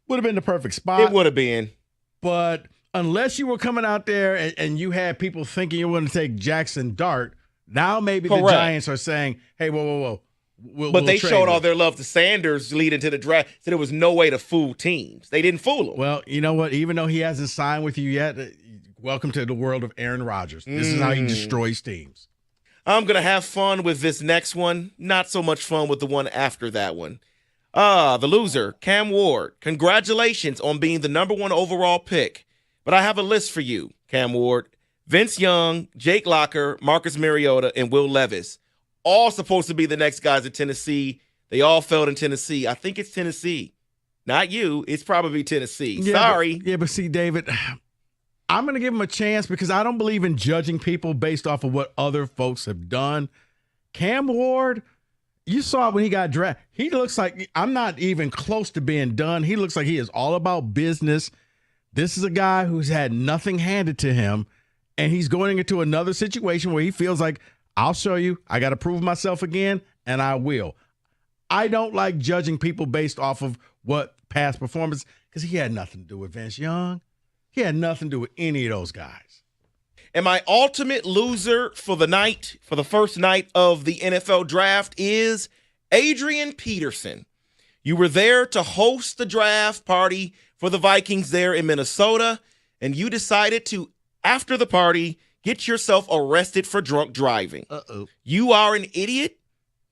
Would have been the perfect spot. It would have been. But unless you were coming out there and you had people thinking you were going to take Jackson Dart, now maybe the Giants are saying, hey, whoa. But they showed all their love to Sanders leading to the draft, so there was no way to fool teams. They didn't fool him. Well, you know what? Even though he hasn't signed with you yet, welcome to the world of Aaron Rodgers. This is how he destroys teams. I'm going to have fun with this next one. Not so much fun with the one after that one. The loser, Cam Ward. Congratulations on being the number 1 overall pick. But I have a list for you, Cam Ward. Vince Young, Jake Locker, Marcus Mariota, and Will Levis. All supposed to be the next guys at Tennessee. They all failed in Tennessee. I think it's Tennessee. Not you. It's probably Tennessee. Sorry. But see, David, I'm going to give him a chance because I don't believe in judging people based off of what other folks have done. Cam Ward, you saw it when he got drafted. He looks like I'm not even close to being done. He looks like he is all about business. This is a guy who's had nothing handed to him, and he's going into another situation where he feels like, I'll show you. I got to prove myself again, and I will. I don't like judging people based off of what past performance, because he had nothing to do with Vince Young. He had nothing to do with any of those guys. And my ultimate loser for the night, for the first night of the NFL draft, is Adrian Peterson. You were there to host the draft party for the Vikings there in Minnesota, and you decided to, after the party, get yourself arrested for drunk driving. Uh-oh. You are an idiot.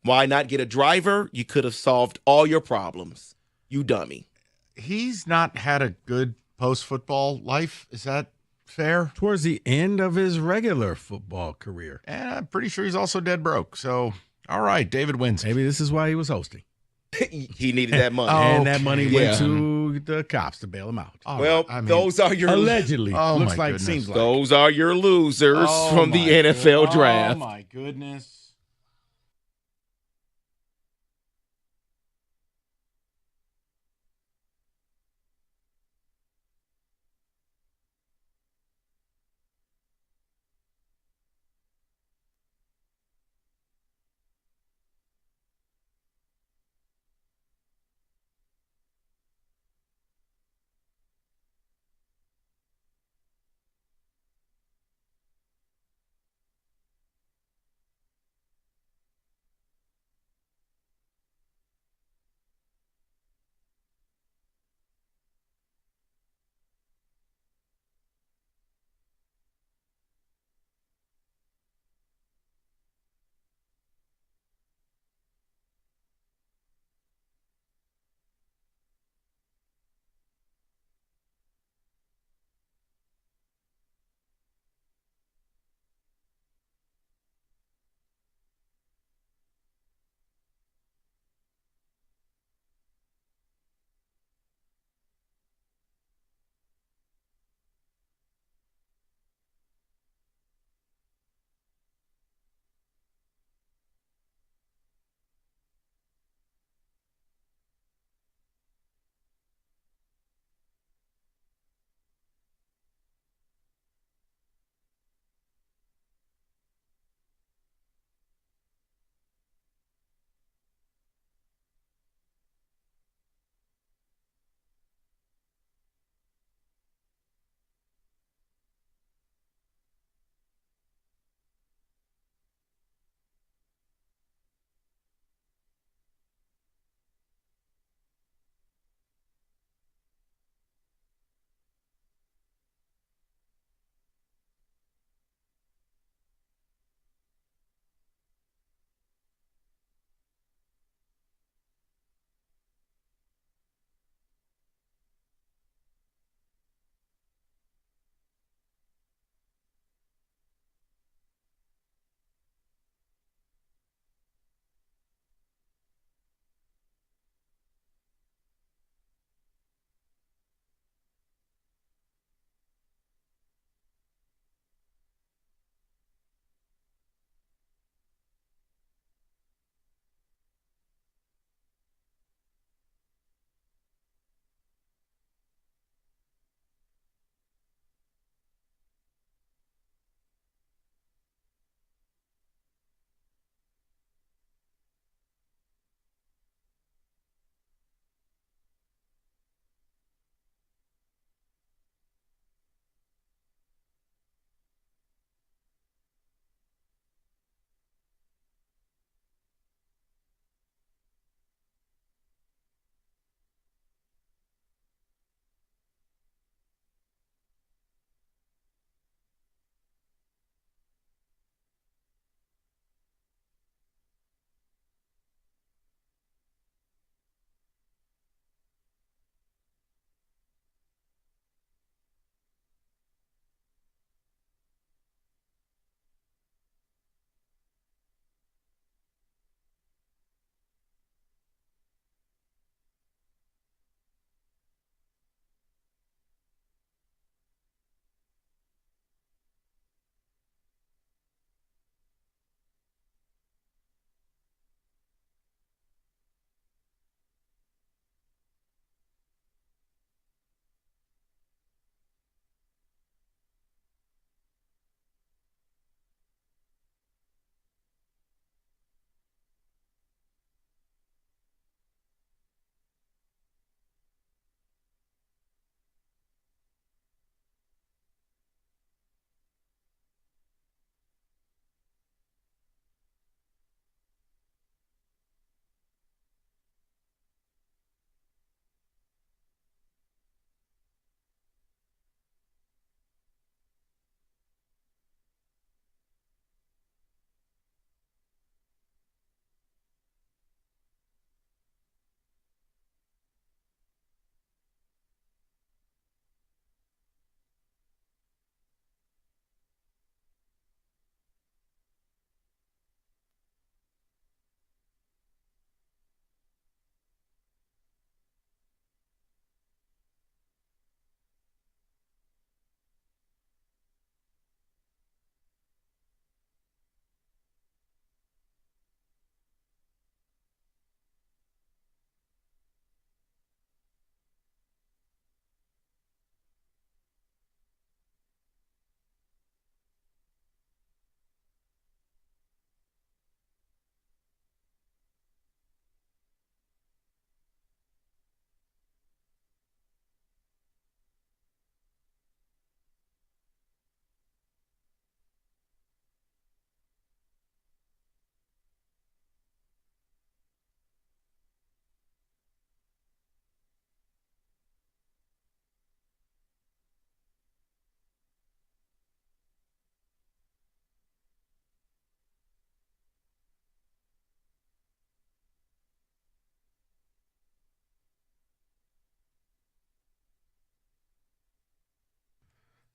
Why not get a driver? You could have solved all your problems. You dummy. He's not had a good post-football life. Is that fair? Towards the end of his regular football career. And I'm pretty sure he's also dead broke. So, all right, David wins. Maybe this is why he was hosting. He needed that money. And that money went to the cops to bail him out. Those are your allegedly. Looks seems like those are your losers from the NFL draft. Oh my goodness.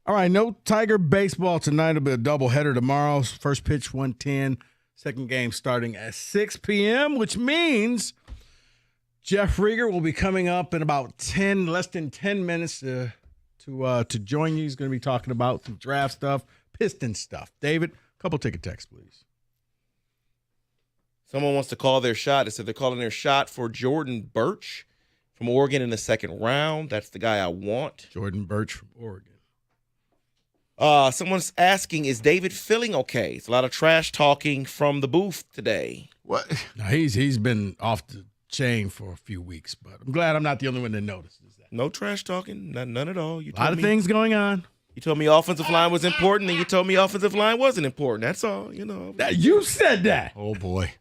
All right, no Tiger baseball tonight. It'll be a doubleheader tomorrow. First pitch 1:10. Second game starting at 6 p.m., which means Jeff Rieger will be coming up in about less than 10 minutes to join you. He's going to be talking about some draft stuff, Piston stuff. David, a couple ticket texts, please. Someone wants to call their shot. It said they're calling their shot for Jordan Birch from Oregon in the second round. That's the guy I want. Jordan Birch from Oregon. Someone's asking, is David feeling okay? It's a lot of trash talking from the booth today. What? No, he's been off the chain for a few weeks, but I'm glad I'm not the only one that notices that. No trash talking, none at all. A lot of things going on. You told me offensive line was important, and you told me offensive line wasn't important. That's all, You said that. Oh, boy.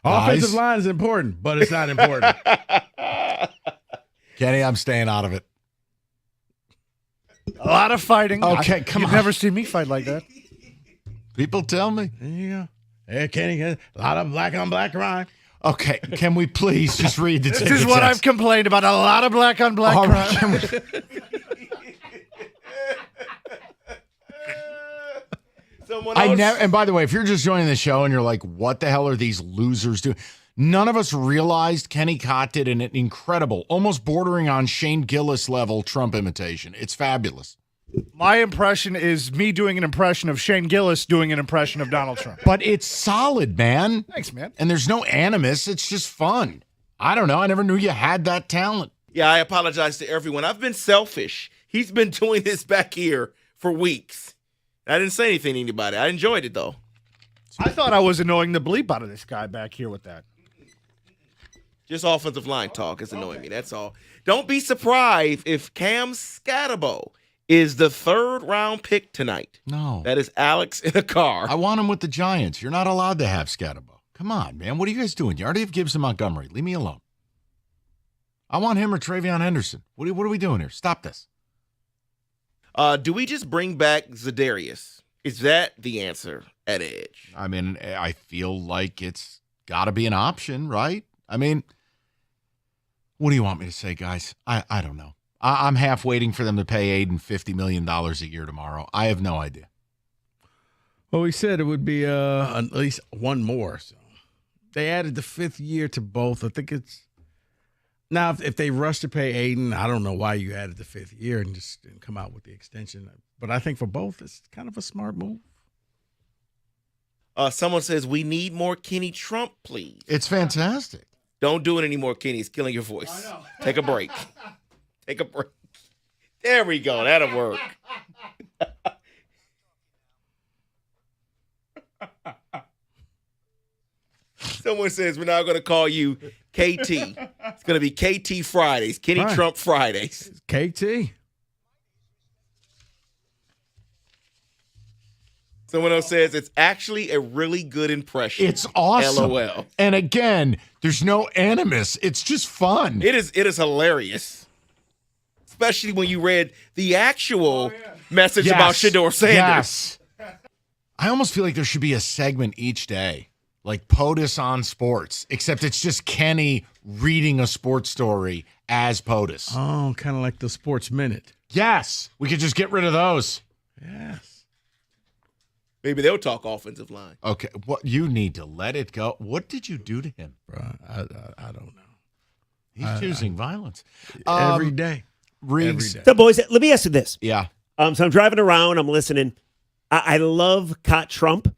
Offensive line is important, but it's not important. Kenny, I'm staying out of it. A lot of fighting. Okay, come You've on. never seen me fight like that. People tell me. Yeah. Hey, Kenny, a lot of black on black crime. Okay, can we please just read the ticket This is what text? I've complained about. A lot of black on black All right, crime. And by the way, if you're just joining the show and you're like, what the hell are these losers doing? None of us realized Kenny Cott did an incredible, almost bordering on Shane Gillis level Trump imitation. It's fabulous. My impression is me doing an impression of Shane Gillis doing an impression of Donald Trump. But it's solid, man. Thanks, man. And there's no animus. It's just fun. I don't know. I never knew you had that talent. Yeah, I apologize to everyone. I've been selfish. He's been doing this back here for weeks. I didn't say anything to anybody. I enjoyed it, though. I thought I was annoying the bleep out of this guy back here with that. Just offensive line talk is annoying me. That's all. Don't be surprised if Cam Scatterbo is the third-round pick tonight. No. That is Alex in a car. I want him with the Giants. You're not allowed to have Scatterbo. Come on, man. What are you guys doing? You already have Gibbs and Montgomery. Leave me alone. I want him or Travion Henderson. What are we doing here? Stop this. Do we just bring back Za'Darius? Is that the answer at edge? I mean, I feel like it's got to be an option, right? I mean, what do you want me to say, guys? I don't know. I'm half waiting for them to pay Aiden $50 million a year tomorrow. I have no idea. Well, we said it would be at least one more. So they added the fifth year to both. I think it's now if they rush to pay Aiden, I don't know why you added the fifth year and just didn't come out with the extension. But I think for both, it's kind of a smart move. Someone says we need more Kenny Trump, please. It's fantastic. Don't do it anymore, Kenny. It's killing your voice. Take a break. Take a break. There we go. That'll work. Someone says we're now going to call you KT. It's going to be KT Fridays. Kenny Right. Trump Fridays. KT. Someone else says it's actually a really good impression. It's awesome. LOL. And again, there's no animus. It's just fun. It is hilarious. Especially when you read the actual message about Shedeur Sanders. Yes. I almost feel like there should be a segment each day, like POTUS on sports, except it's just Kenny reading a sports story as POTUS. Oh, kind of like the Sports Minute. Yes. We could just get rid of those. Yes. Maybe they'll talk offensive line. Okay. What you need to let it go. What did you do to him? I don't know. He's choosing violence. Every day. Riggs. Every day. So, boys, let me ask you this. Yeah. So I'm driving around. I'm listening. I love Cott Trump.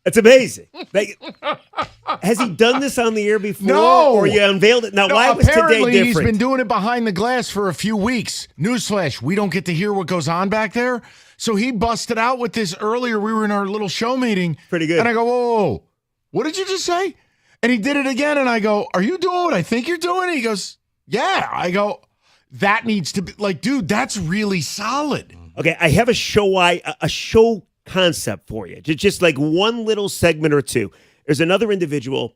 It's amazing. Has he done this on the air before? No. Or you unveiled it? Now, why was today apparently different? he's been doing it behind the glass for a few weeks. Newsflash, we don't get to hear what goes on back there. So he busted out with this earlier. We were in our little show meeting. Pretty good. And I go, whoa, what did you just say? And he did it again. And I go, are you doing what I think you're doing? And he goes, yeah. I go, that needs to be like, dude, that's really solid. Okay, I have a show concept for you. Just like one little segment or two. There's another individual,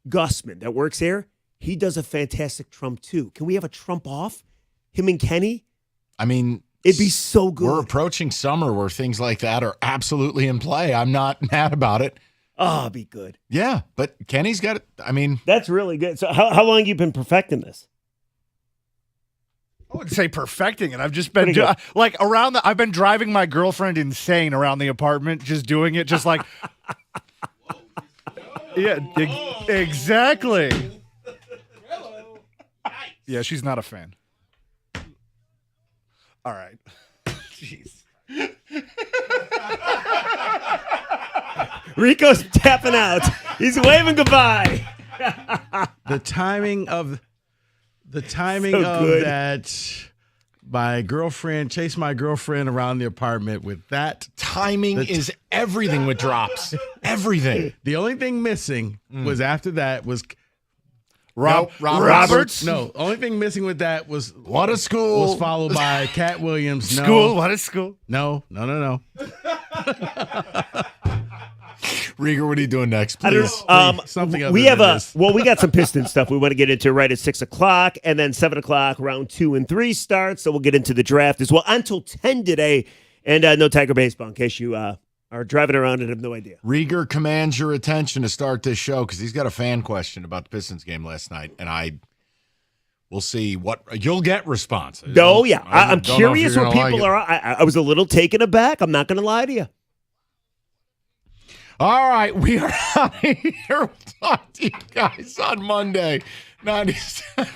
Gusman, that works here. He does a fantastic Trump too. Can we have a Trump off? Him and Kenny? I mean, it'd be so good. We're approaching summer where things like that are absolutely in play. I'm not mad about it. Oh, it'd be good. Yeah, but Kenny's got it. I mean, that's really good. So how long have you been perfecting this? I wouldn't say perfecting it. I've just been Pretty good. like I've been driving my girlfriend insane around the apartment, just doing it, just like. Yeah, exactly. Yeah, she's not a fan. All right. Jeez. Rico's tapping out. He's waving goodbye. The timing of So good. that. My girlfriend chased my girlfriend around the apartment with that. Timing is everything with drops. Everything. The only thing missing was after that was Roberts. No, only thing missing with that was What a school. was followed by Cat Williams. No. School. What is school? No. Rieger, what are you doing next, I please? don't know. Something other we have than this. we got some Pistons stuff we want to get into right at 6 o'clock, and then 7 o'clock, round 2 and 3 starts. So we'll get into the draft as well until 10 today, and no Tiger baseball in case you are driving around and have no idea. Rieger commands your attention to start this show because he's got a fan question about the Pistons game last night, and we'll see what you'll get response. No, yeah, I'm don't know if curious you're what gonna people like it. are. I was a little taken aback. I'm not going to lie to you. All right, we are out of here. We'll talk to you guys on Monday. 97.